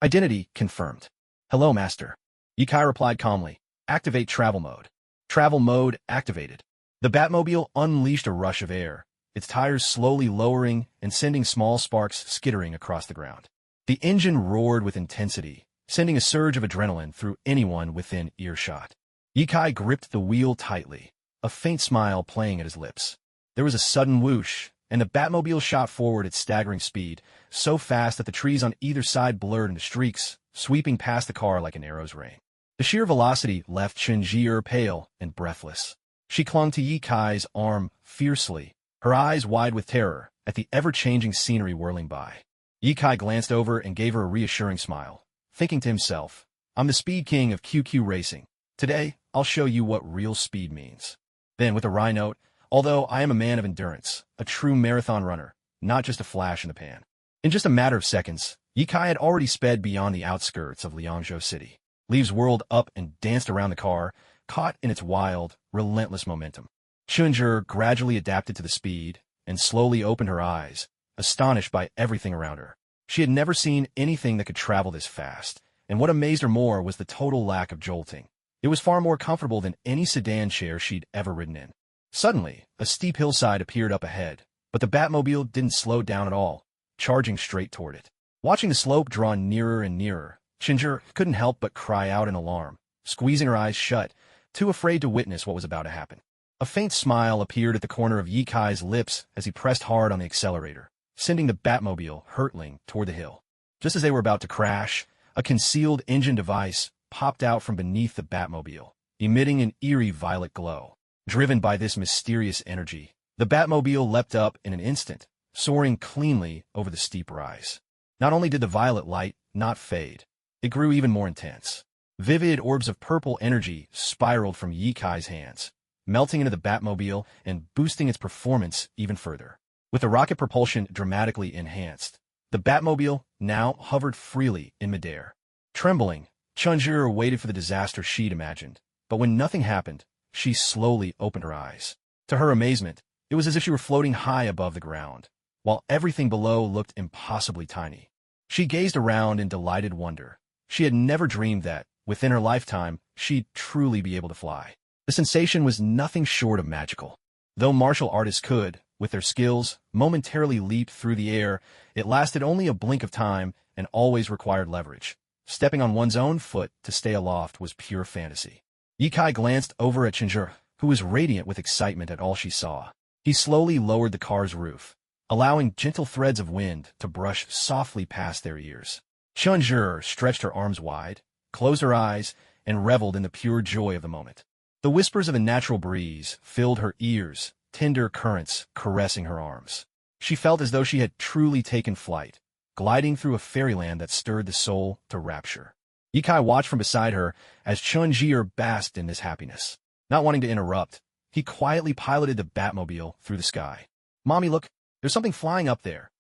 Identity confirmed. "Hello, master." Yi Kai replied calmly. "Activate travel mode." Travel mode activated. The Batmobile unleashed a rush of air, its tires slowly lowering and sending small sparks skittering across the ground. The engine roared with intensity, sending a surge of adrenaline through anyone within earshot. Yi Kai gripped the wheel tightly, a faint smile playing at his lips. There was a sudden whoosh, and the Batmobile shot forward at staggering speed, so fast that the trees on either side blurred into streaks, sweeping past the car like an arrow's rain. The sheer velocity left Chunjiro pale and breathless. She clung to Yi Kai's arm fiercely, her eyes wide with terror at the ever-changing scenery whirling by. Yi Kai glanced over and gave her a reassuring smile, thinking to himself, "I'm the speed king of QQ racing. Today, I'll show you what real speed means." Then, with a wry note, "Although I am a man of endurance, a true marathon runner, not just a flash in the pan." In just a matter of seconds, Yi Kai had already sped beyond the outskirts of Liangzhou City. Leaves whirled up and danced around the car, caught in its wild, relentless momentum. Chunjiro gradually adapted to the speed and slowly opened her eyes, astonished by everything around her. She had never seen anything that could travel this fast, and what amazed her more was the total lack of jolting. It was far more comfortable than any sedan chair she'd ever ridden in. Suddenly, a steep hillside appeared up ahead, but the Batmobile didn't slow down at all, charging straight toward it. Watching the slope draw nearer and nearer, Chunjiro couldn't help but cry out in alarm, squeezing her eyes shut, too afraid to witness what was about to happen. A faint smile appeared at the corner of Yi Kai's lips as he pressed hard on the accelerator, sending the Batmobile hurtling toward the hill. Just as they were about to crash, a concealed engine device popped out from beneath the Batmobile, emitting an eerie violet glow. Driven by this mysterious energy, the Batmobile leapt up in an instant, soaring cleanly over the steep rise. Not only did the violet light not fade, it grew even more intense. Vivid orbs of purple energy spiraled from Yi Kai's hands, melting into the Batmobile and boosting its performance even further. With the rocket propulsion dramatically enhanced, the Batmobile now hovered freely in midair. Trembling, Chunjiro waited for the disaster she'd imagined, but when nothing happened, she slowly opened her eyes. To her amazement, it was as if she were floating high above the ground, while everything below looked impossibly tiny. She gazed around in delighted wonder. She had never dreamed that, within her lifetime, she'd truly be able to fly. The sensation was nothing short of magical. Though martial artists could, with their skills, momentarily leap through the air, it lasted only a blink of time and always required leverage. Stepping on one's own foot to stay aloft was pure fantasy. Ye Kai glanced over at Chenjie, who was radiant with excitement at all she saw. He slowly lowered the car's roof, allowing gentle threads of wind to brush softly past their ears. Chenjie stretched her arms wide, closed her eyes, and reveled in the pure joy of the moment. The whispers of a natural breeze filled her ears, tender currents caressing her arms. She felt as though she had truly taken flight, gliding through a fairyland that stirred the soul to rapture. Ye Kai watched from beside her as Chenjie basked in this happiness. Not wanting to interrupt, he quietly piloted the Batmobile through the sky. "Mommy, look, there's something flying up there."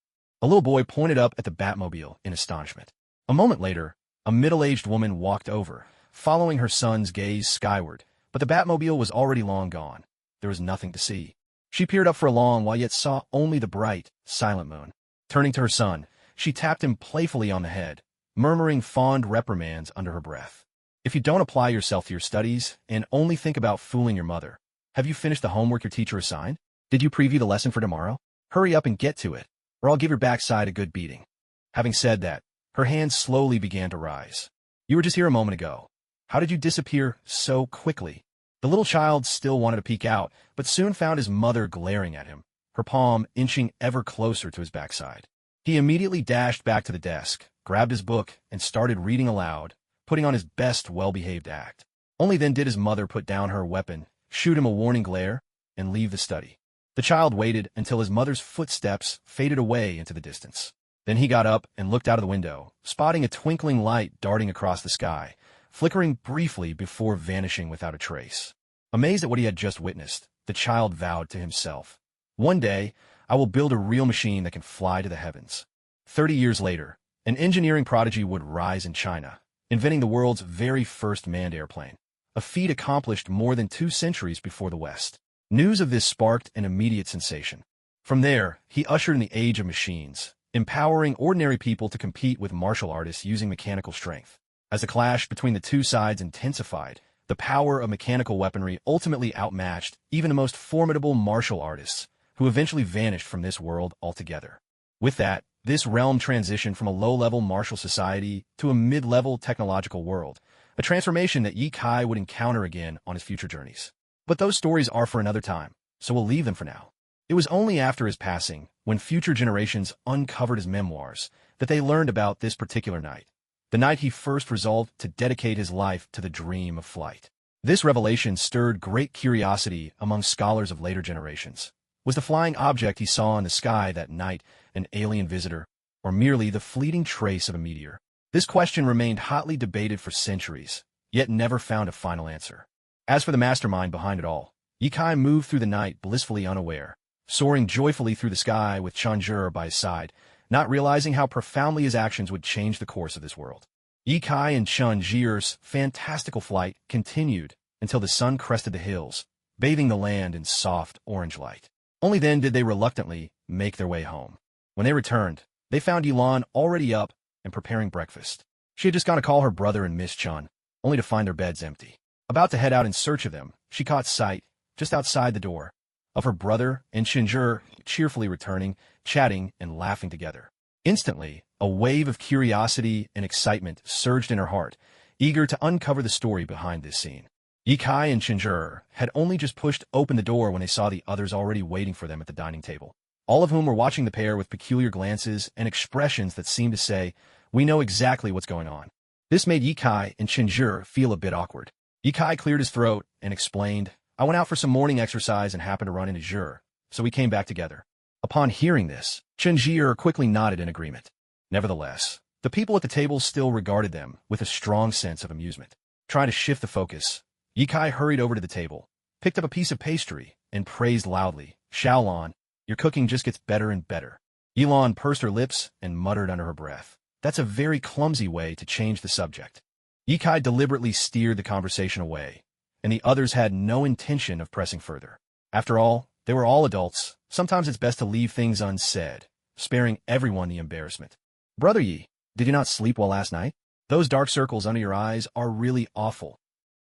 A little boy pointed up at the Batmobile in astonishment. A moment later, a middle-aged woman walked over, following her son's gaze skyward, but the Batmobile was already long gone. There was nothing to see. She peered up for a long while yet saw only the bright, silent moon. Turning to her son, she tapped him playfully on the head, murmuring fond reprimands under her breath. "If you don't apply yourself to your studies and only think about fooling your mother, have you finished the homework your teacher assigned? Did you preview the lesson for tomorrow? Hurry up and get to it, or I'll give your backside a good beating." Having said that, her hands slowly began to rise. "You were just here a moment ago. How did you disappear so quickly?" The little child still wanted to peek out, but soon found his mother glaring at him, her palm inching ever closer to his backside. He immediately dashed back to the desk, grabbed his book, and started reading aloud, putting on his best well-behaved act. Only then did his mother put down her weapon, shoot him a warning glare, and leave the study. The child waited until his mother's footsteps faded away into the distance. Then he got up and looked out of the window, spotting a twinkling light darting across the sky, flickering briefly before vanishing without a trace. Amazed at what he had just witnessed, the child vowed to himself, "One day, I will build a real machine that can fly to the heavens." 30 years later, an engineering prodigy would rise in China, inventing the world's very first manned airplane, a feat accomplished more than 2 centuries before the West. News of this sparked an immediate sensation. From there, he ushered in the age of machines, empowering ordinary people to compete with martial artists using mechanical strength. As the clash between the two sides intensified, the power of mechanical weaponry ultimately outmatched even the most formidable martial artists, who eventually vanished from this world altogether. With that, this realm transitioned from a low-level martial society to a mid-level technological world, a transformation that Ye Kai would encounter again on his future journeys. But those stories are for another time, so we'll leave them for now. It was only after his passing, when future generations uncovered his memoirs, that they learned about this particular night, the night he first resolved to dedicate his life to the dream of flight. This revelation stirred great curiosity among scholars of later generations. Was the flying object he saw in the sky that night an alien visitor, or merely the fleeting trace of a meteor? This question remained hotly debated for centuries, yet never found a final answer. As for the mastermind behind it all, Ye Kai moved through the night blissfully unaware, soaring joyfully through the sky with Chenjie by his side, not realizing how profoundly his actions would change the course of this world. Ye Kai and Chenjie's fantastical flight continued until the sun crested the hills, bathing the land in soft orange light. Only then did they reluctantly make their way home. When they returned, they found Yilan already up and preparing breakfast. She had just gone to call her brother and Miss Chun, only to find their beds empty. About to head out in search of them, she caught sight, just outside the door, of her brother and Chenjie cheerfully returning, chatting and laughing together. Instantly, a wave of curiosity and excitement surged in her heart, eager to uncover the story behind this scene. Ye Kai and Chenjie had only just pushed open the door when they saw the others already waiting for them at the dining table, all of whom were watching the pair with peculiar glances and expressions that seemed to say, "We know exactly what's going on." This made Ye Kai and Chenjie feel a bit awkward. Ye Kai cleared his throat and explained, "I went out for some morning exercise and happened to run into Jure, so we came back together." Upon hearing this, Chenjie quickly nodded in agreement. Nevertheless, the people at the table still regarded them with a strong sense of amusement. Trying to shift the focus, Ye Kai hurried over to the table, picked up a piece of pastry, and praised loudly, "Xiaolan, your cooking just gets better and better." Yilan pursed her lips and muttered under her breath, "That's a very clumsy way to change the subject." Ye Kai deliberately steered the conversation away, and the others had no intention of pressing further. After all, they were all adults. Sometimes it's best to leave things unsaid, sparing everyone the embarrassment. "Brother Yi, did you not sleep well last night? Those dark circles under your eyes are really awful."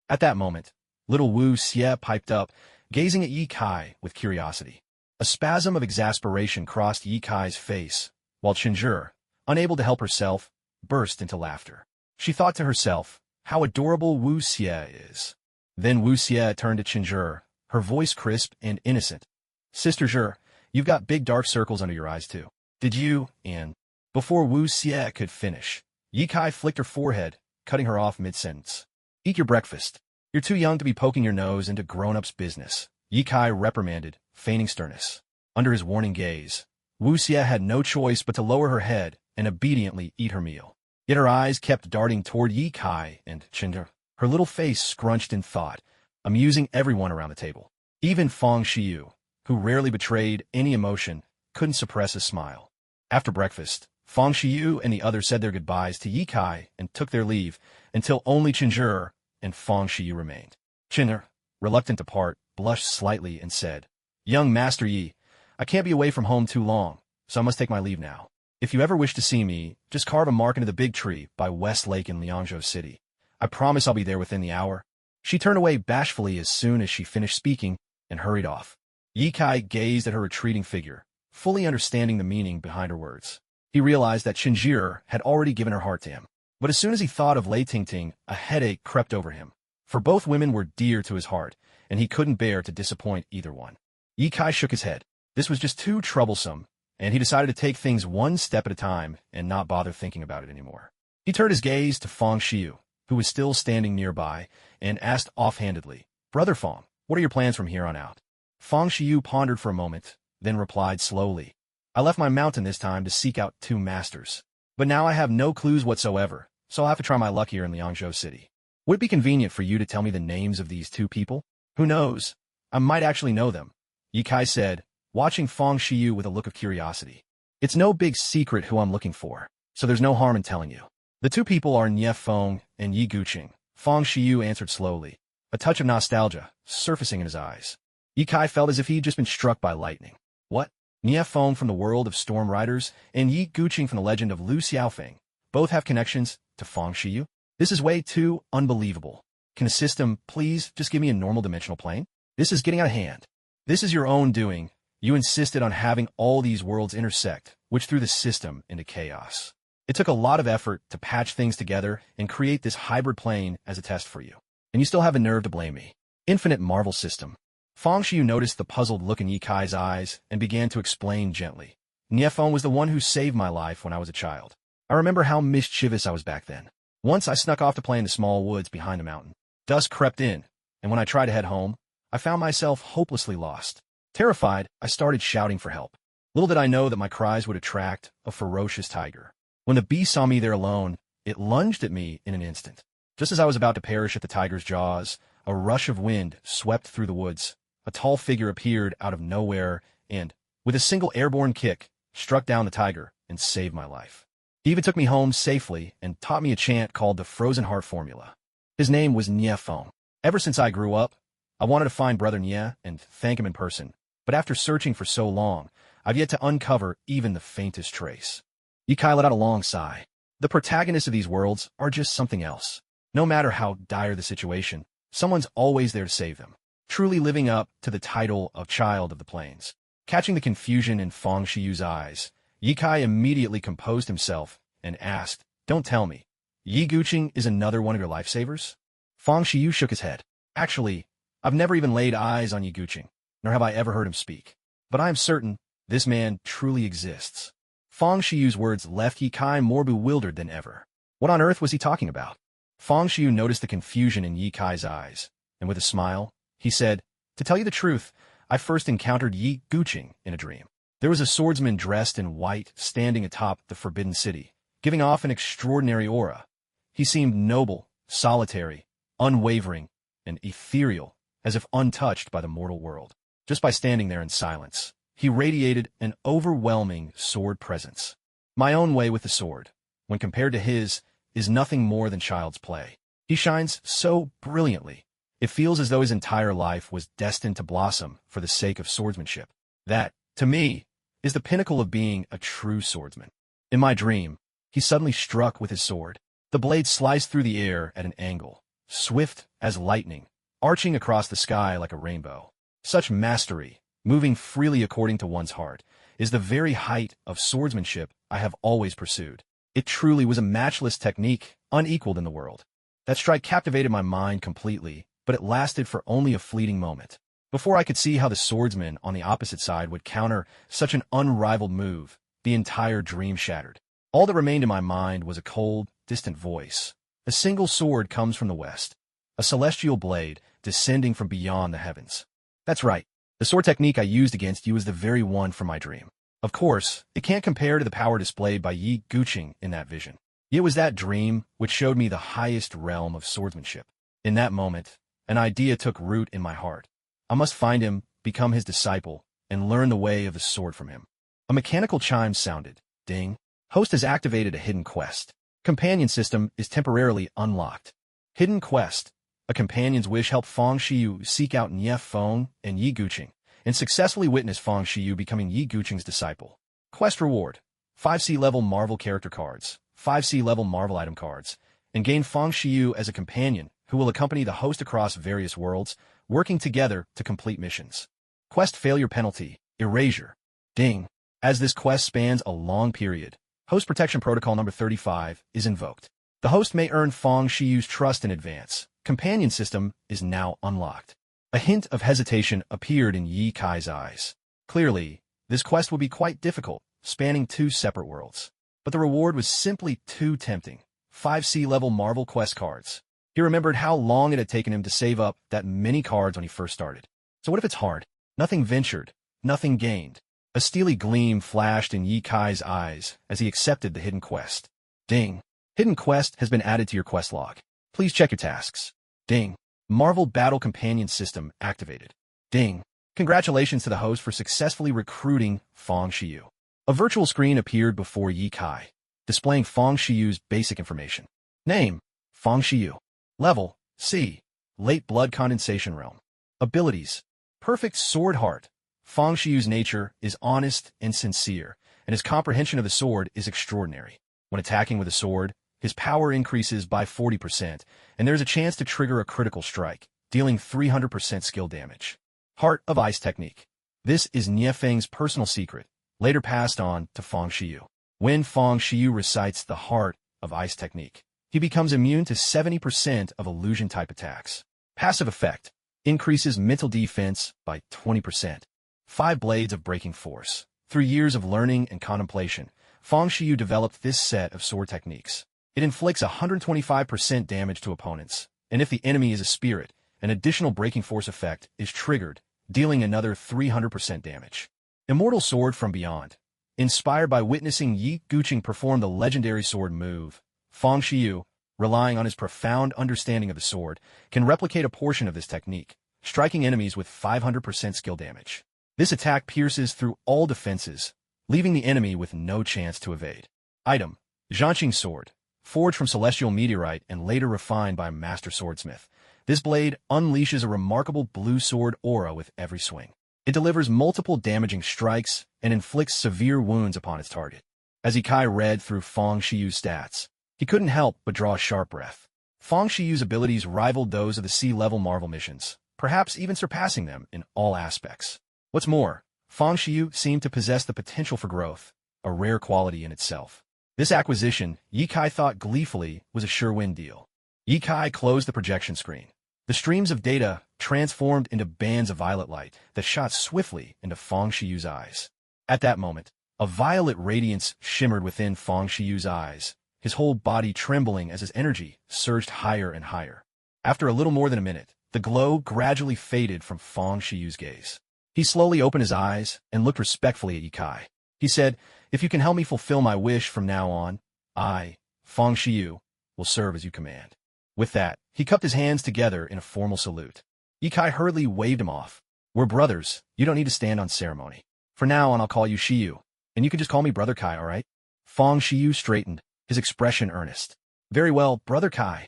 At that moment, little Wu Xie piped up, gazing at Ye Kai with curiosity. A spasm of exasperation crossed Ye Kai's face, while Chenjie, unable to help herself, burst into laughter. She thought to herself, how adorable Wu Xie is. Then Wu Xie turned to Chinzhi, her voice crisp and innocent. Sister Zhi, you've got big dark circles under your eyes too. Did you? And before Wu Xie could finish, Ye Kai flicked her forehead, cutting her off mid-sentence. Eat your breakfast. You're too young to be poking your nose into grown-ups' business, Ye Kai reprimanded, feigning sternness. Under his warning gaze, Wu Xie had no choice but to lower her head and obediently eat her meal. Yet her eyes kept darting toward Ye Kai and Chinzhi, her little face scrunched in thought, amusing everyone around the table. Even Fang Xiyu, who rarely betrayed any emotion, couldn't suppress a smile. After breakfast, Fang Xiyu and the others said their goodbyes to Ye Kai and took their leave, until only Chinzhi and Fang Xiyu remained. Chinzhi, reluctant to part, blushed slightly and said, Young Master Yi, I can't be away from home too long, so I must take my leave now. If you ever wish to see me, just carve a mark into the big tree by West Lake in Liangzhou City. I promise I'll be there within the hour. She turned away bashfully as soon as she finished speaking and hurried off. Ye Kai gazed at her retreating figure, fully understanding the meaning behind her words. He realized that Chinzhi had already given her heart to him. But as soon as he thought of Lei Tingting, a headache crept over him. For both women were dear to his heart, and he couldn't bear to disappoint either one. Ye Kai shook his head. This was just too troublesome, and he decided to take things one step at a time and not bother thinking about it anymore. He turned his gaze to Fang Xiyu, who was still standing nearby, and asked offhandedly, Brother Fang, what are your plans from here on out? Fang Xiyu pondered for a moment, then replied slowly, I left my mountain this time to seek out 2 masters. But now I have no clues whatsoever, so I'll have to try my luck here in Liangzhou City. Would it be convenient for you to tell me the names of these 2 people? Who knows? I might actually know them, Ye Kai said, watching Fang Xiyu with a look of curiosity. It's no big secret who I'm looking for, so there's no harm in telling you. The 2 people are Nie Feng and Yi Guqing, Fang Xiyu answered slowly, a touch of nostalgia surfacing in his eyes. Ye Kai felt as if he'd just been struck by lightning. What? Nie Feng from the world of Storm Riders and Yi Guqing from the legend of Lu Xiaofeng both have connections to Fang Xiyu? This is way too unbelievable. Can a system please just give me a normal dimensional plane? This is getting out of hand. This is your own doing. You insisted on having all these worlds intersect, which threw the system into chaos. It took a lot of effort to patch things together and create this hybrid plane as a test for you. And you still have the nerve to blame me. Infinite Marvel system. Fang Xiyu noticed the puzzled look in Ye Kai's eyes and began to explain gently. Nie Feng was the one who saved my life when I was a child. I remember how mischievous I was back then. Once I snuck off to play in the small woods behind the mountain. Dusk crept in, and when I tried to head home, I found myself hopelessly lost. Terrified, I started shouting for help. Little did I know that my cries would attract a ferocious tiger. When the beast saw me there alone, it lunged at me in an instant. Just as I was about to perish at the tiger's jaws, a rush of wind swept through the woods. A tall figure appeared out of nowhere and, with a single airborne kick, struck down the tiger and saved my life. He even took me home safely and taught me a chant called the Frozen Heart Formula. His name was Nie Feng. Ever since I grew up, I wanted to find Brother Nie and thank him in person, but after searching for so long, I've yet to uncover even the faintest trace. Ye Kai let out a long sigh. The protagonists of these worlds are just something else. No matter how dire the situation, someone's always there to save them. Truly living up to the title of Child of the Plains. Catching the confusion in Fang Xiyu's eyes, Ye Kai immediately composed himself and asked, Don't tell me. Yi Guqing is another one of your lifesavers? Fang Xiyu shook his head. Actually, I've never even laid eyes on Yi Guqing, nor have I ever heard him speak. But I am certain this man truly exists. Fang Xiyu's words left Ye Kai more bewildered than ever. What on earth was he talking about? Fang Xiyu noticed the confusion in Ye Kai's eyes, and with a smile, he said, To tell you the truth, I first encountered Yi Guqing in a dream. There was a swordsman dressed in white standing atop the Forbidden City, giving off an extraordinary aura. He seemed noble, solitary, unwavering, and ethereal, as if untouched by the mortal world. Just by standing there in silence, he radiated an overwhelming sword presence. My own way with the sword, when compared to his, is nothing more than child's play. He shines so brilliantly. It feels as though his entire life was destined to blossom for the sake of swordsmanship. That, to me, is the pinnacle of being a true swordsman. In my dream, he suddenly struck with his sword. The blade sliced through the air at an angle, swift as lightning, arching across the sky like a rainbow. Such mastery, moving freely according to one's heart, is the very height of swordsmanship I have always pursued. It truly was a matchless technique, unequaled in the world. That strike captivated my mind completely, but it lasted for only a fleeting moment. Before I could see how the swordsman on the opposite side would counter such an unrivaled move, the entire dream shattered. All that remained in my mind was a cold, distant voice. A single sword comes from the west, a celestial blade descending from beyond the heavens. That's right. The sword technique I used against you is the very one from my dream. Of course, it can't compare to the power displayed by Yi Guqing in that vision. It was that dream which showed me the highest realm of swordsmanship. In that moment, an idea took root in my heart. I must find him, become his disciple, and learn the way of the sword from him. A mechanical chime sounded. Ding. Host has activated a hidden quest. Companion system is temporarily unlocked. Hidden quest. A companion's wish helped Feng Xiyu seek out Nie Feng and Yi Guqing, and successfully witness Feng Xiyu becoming Yi Guqing's disciple. Quest reward. 5 C-level Marvel character cards, 5 C-level Marvel item cards, and gain Feng Xiyu as a companion who will accompany the host across various worlds, working together to complete missions. Quest failure penalty. Erasure. Ding. As this quest spans a long period, Host Protection Protocol number 35 is invoked. The host may earn Feng Shiyu's trust in advance. Companion system is now unlocked. A hint of hesitation appeared in Yi Kai's eyes. Clearly, this quest would be quite difficult, spanning 2 separate worlds. But the reward was simply too tempting. 5 C-level Marvel quest cards. He remembered how long it had taken him to save up that many cards when he first started. So what if it's hard? Nothing ventured, nothing gained. A steely gleam flashed in Yi Kai's eyes as he accepted the hidden quest. Ding. Hidden quest has been added to your quest log. Please check your tasks. Ding. Marvel Battle Companion System activated. Ding. Congratulations to the host for successfully recruiting Feng Xiyu. A virtual screen appeared before Yi Kai, displaying Feng Shiyu's basic information. Name, Feng Xiyu. Level, C. Late Blood Condensation Realm. Abilities, Perfect Sword Heart. Feng Shiyu's nature is honest and sincere, and his comprehension of the sword is extraordinary. When attacking with a sword, his power increases by 40%, and there's a chance to trigger a critical strike, dealing 300% skill damage. Heart of Ice Technique. This is Nie Feng's personal secret, later passed on to Feng Xiyu. When Feng Xiyu recites the Heart of Ice Technique, he becomes immune to 70% of illusion-type attacks. Passive effect. Increases mental defense by 20%. 5 Blades of Breaking Force. Through years of learning and contemplation, Feng Xiyu developed this set of sword techniques. It inflicts 125% damage to opponents, and if the enemy is a spirit, an additional breaking force effect is triggered, dealing another 300% damage. Immortal Sword from Beyond. Inspired by witnessing Yi Guqing perform the legendary sword move, Feng Xiyu, relying on his profound understanding of the sword, can replicate a portion of this technique, striking enemies with 500% skill damage. This attack pierces through all defenses, leaving the enemy with no chance to evade. Item, Zhanqing Sword. Forged from celestial meteorite and later refined by a master swordsmith, this blade unleashes a remarkable blue sword aura with every swing. It delivers multiple damaging strikes and inflicts severe wounds upon its target. As Kai read through Feng Shiyu's stats, he couldn't help but draw a sharp breath. Feng Shiyu's abilities rivaled those of the C-level Marvel missions, perhaps even surpassing them in all aspects. What's more, Feng Xiyu seemed to possess the potential for growth, a rare quality in itself. This acquisition, Yi Kai thought gleefully, was a sure-win deal. Yi Kai closed the projection screen. The streams of data transformed into bands of violet light that shot swiftly into Feng Shiyu's eyes. At that moment, a violet radiance shimmered within Feng Shiyu's eyes, his whole body trembling as his energy surged higher and higher. After a little more than a minute, the glow gradually faded from Feng Shiyu's gaze. He slowly opened his eyes and looked respectfully at Yi Kai. He said, "If you can help me fulfill my wish from now on, I, Feng Xiyu, will serve as you command." With that, he cupped his hands together in a formal salute. Yi Kai hurriedly waved him off. "We're brothers. You don't need to stand on ceremony. For now on, I'll call you Xiyu, and you can just call me Brother Kai, all right?" Feng Xiyu straightened, his expression earnest. "Very well, Brother Kai."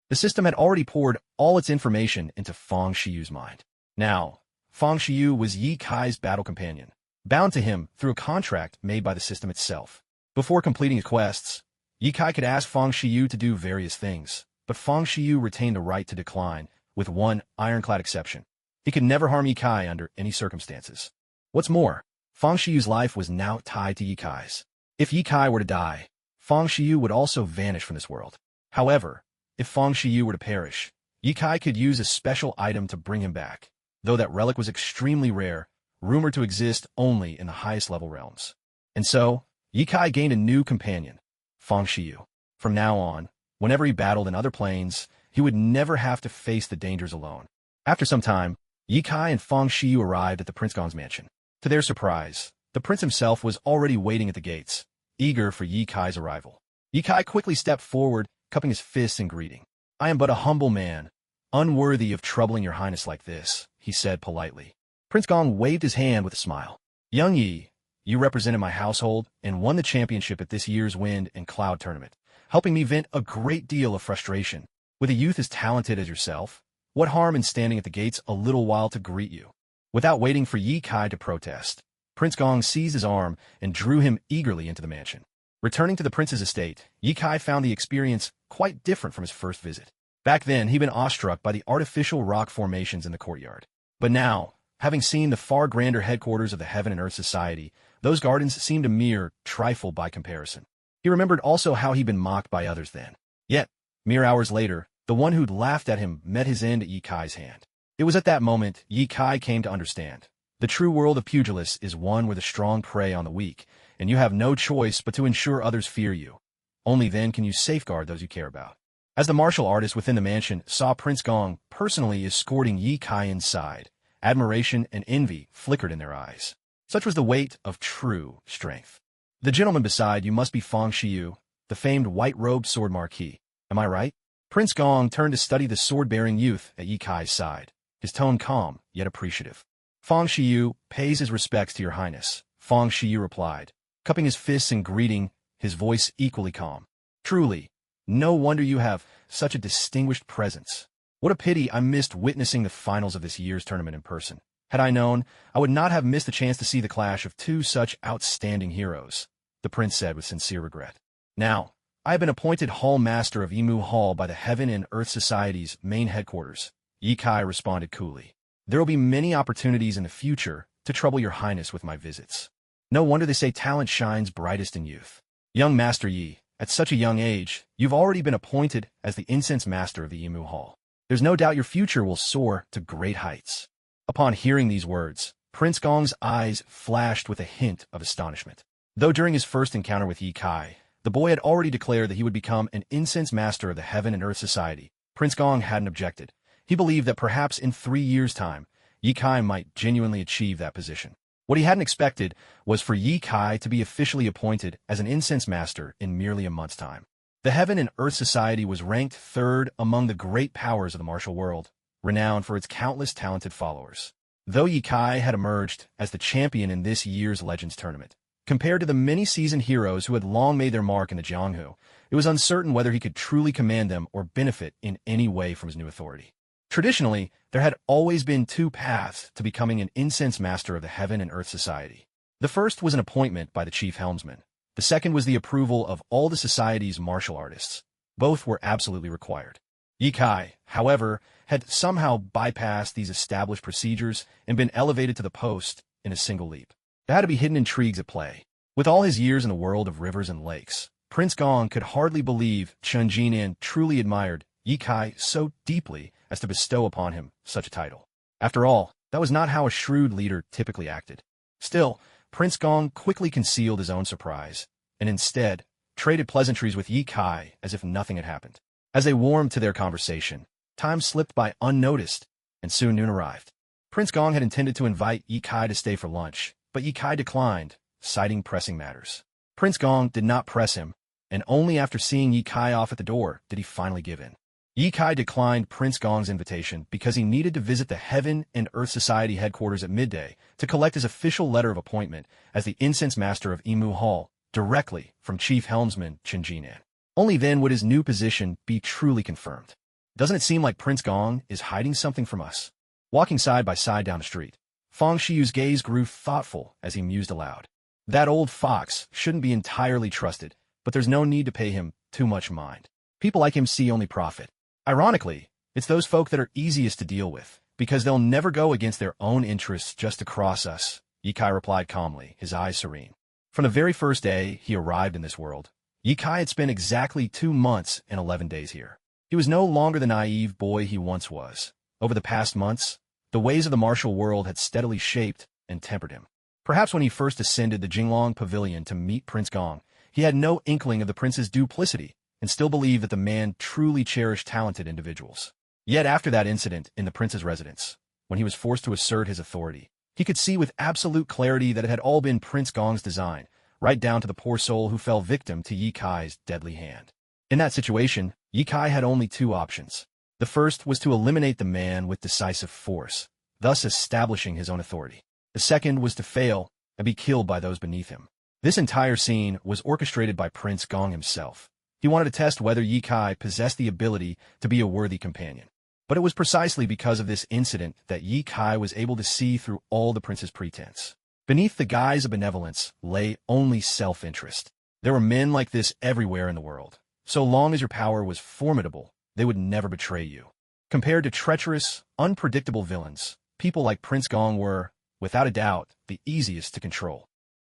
The system had already poured all its information into Feng Shiyu's mind. Now, Feng Xiyu was Yi Kai's battle companion, bound to him through a contract made by the system itself. Before completing his quests, Yi Kai could ask Feng Xiyu to do various things, but Feng Xiyu retained the right to decline, with one ironclad exception. He could never harm Yi Kai under any circumstances. What's more, Feng Shiyu's life was now tied to Yi Kai's. If Yi Kai were to die, Feng Xiyu would also vanish from this world. However, if Feng Xiyu were to perish, Yikai could use a special item to bring him back, though that relic was extremely rare, rumored to exist only in the highest level realms. And so, Yikai gained a new companion, Fang Shiyu. From now on, whenever he battled in other planes, he would never have to face the dangers alone. After some time, Yikai and Fang Shiyu arrived at the Prince Gong's mansion. To their surprise, the prince himself was already waiting at the gates, eager for Yikai's arrival. Yikai quickly stepped forward, cupping his fists in greeting. "I am but a humble man, unworthy of troubling your highness like this," he said politely. Prince Gong waved his hand with a smile. "Young Yi, you represented my household and won the championship at this year's Wind and Cloud tournament, helping me vent a great deal of frustration. With a youth as talented as yourself, what harm in standing at the gates a little while to greet you?" Without waiting for Yikai to protest, Prince Gong seized his arm and drew him eagerly into the mansion. Returning to the prince's estate, Yikai found the experience quite different from his first visit. Back then, he'd been awestruck by the artificial rock formations in the courtyard. But now, having seen the far grander headquarters of the Heaven and Earth Society, those gardens seemed a mere trifle by comparison. He remembered also how he'd been mocked by others then. Yet, mere hours later, the one who'd laughed at him met his end at Yikai's hand. It was at that moment Yikai came to understand. The true world of pugilists is one where the strong prey on the weak, and you have no choice but to ensure others fear you. Only then can you safeguard those you care about. As the martial artist within the mansion saw Prince Gong personally escorting Yikai inside, admiration and envy flickered in their eyes. Such was the weight of true strength. "The gentleman beside you must be Fang Shiyu, the famed white-robed sword marquis. Am I right?" Prince Gong turned to study the sword-bearing youth at Yikai's side, his tone calm, yet appreciative. "Fang Shiyu pays his respects to your highness," Fang Shiyu replied, cupping his fists in greeting, his voice equally calm. "Truly, no wonder you have such a distinguished presence. What a pity I missed witnessing the finals of this year's tournament in person. Had I known, I would not have missed the chance to see the clash of two such outstanding heroes," the prince said with sincere regret. "Now, I have been appointed Hall Master of Imu Hall by the Heaven and Earth Society's main headquarters," Yikai responded coolly. "There will be many opportunities in the future to trouble your highness with my visits. No wonder they say talent shines brightest in youth. Young Master Yi, at such a young age, you've already been appointed as the incense master of the Imu Hall. There's no doubt your future will soar to great heights." Upon hearing these words, Prince Gong's eyes flashed with a hint of astonishment. Though during his first encounter with Yikai, the boy had already declared that he would become an incense master of the Heaven and Earth Society, Prince Gong hadn't objected. He believed that perhaps in 3 years' time, Yikai might genuinely achieve that position. What he hadn't expected was for Yikai to be officially appointed as an incense master in merely a month's time. The Heaven and Earth Society was ranked 3rd among the great powers of the martial world, renowned for its countless talented followers. Though Yikai had emerged as the champion in this year's Legends tournament, compared to the many seasoned heroes who had long made their mark in the Jianghu, it was uncertain whether he could truly command them or benefit in any way from his new authority. Traditionally, there had always been 2 paths to becoming an incense master of the Heaven and Earth Society. The first was an appointment by the chief helmsman. The second was the approval of all the society's martial artists. Both were absolutely required. Yikai, however, had somehow bypassed these established procedures and been elevated to the post in a single leap. There had to be hidden intrigues at play. With all his years in the world of rivers and lakes, Prince Gong could hardly believe Chen Jinan truly admired Yikai so deeply as to bestow upon him such a title. After all, that was not how a shrewd leader typically acted. Still, Prince Gong quickly concealed his own surprise, and instead traded pleasantries with Yikai as if nothing had happened. As they warmed to their conversation, time slipped by unnoticed, and soon noon arrived. Prince Gong had intended to invite Yikai to stay for lunch, but Yikai declined, citing pressing matters. Prince Gong did not press him, and only after seeing Yikai off at the door did he finally give in. Yikai declined Prince Gong's invitation because he needed to visit the Heaven and Earth Society headquarters at midday to collect his official letter of appointment as the incense master of Imu Hall directly from Chief Helmsman Chen Jinan. Only then would his new position be truly confirmed. Doesn't it seem like Prince Gong is hiding something from us? Walking side by side down the street, Fang Shiyu's gaze grew thoughtful as he mused aloud. That old fox shouldn't be entirely trusted, but there's no need to pay him too much mind. People like him see only profit. Ironically, it's those folk that are easiest to deal with, because they'll never go against their own interests just to cross us, Yikai replied calmly, his eyes serene. From the very first day he arrived in this world, Yikai had spent exactly 2 months and 11 days here. He was no longer the naive boy he once was. Over the past months, the ways of the martial world had steadily shaped and tempered him. Perhaps when he first ascended the Jinglong Pavilion to meet Prince Gong, he had no inkling of the prince's duplicity and still believed that the man truly cherished talented individuals. Yet after that incident in the prince's residence, when he was forced to assert his authority, he could see with absolute clarity that it had all been Prince Gong's design, right down to the poor soul who fell victim to Ye Kai's deadly hand. In that situation, Ye Kai had only two options. The first was to eliminate the man with decisive force, thus establishing his own authority. The second was to fail and be killed by those beneath him. This entire scene was orchestrated by Prince Gong himself. He wanted to test whether Ye Kai possessed the ability to be a worthy companion. But it was precisely because of this incident that Ye Kai was able to see through all the prince's pretense. Beneath the guise of benevolence lay only self-interest. There were men like this everywhere in the world. So long as your power was formidable, they would never betray you. Compared to treacherous, unpredictable villains, people like Prince Gong were, without a doubt, the easiest to control.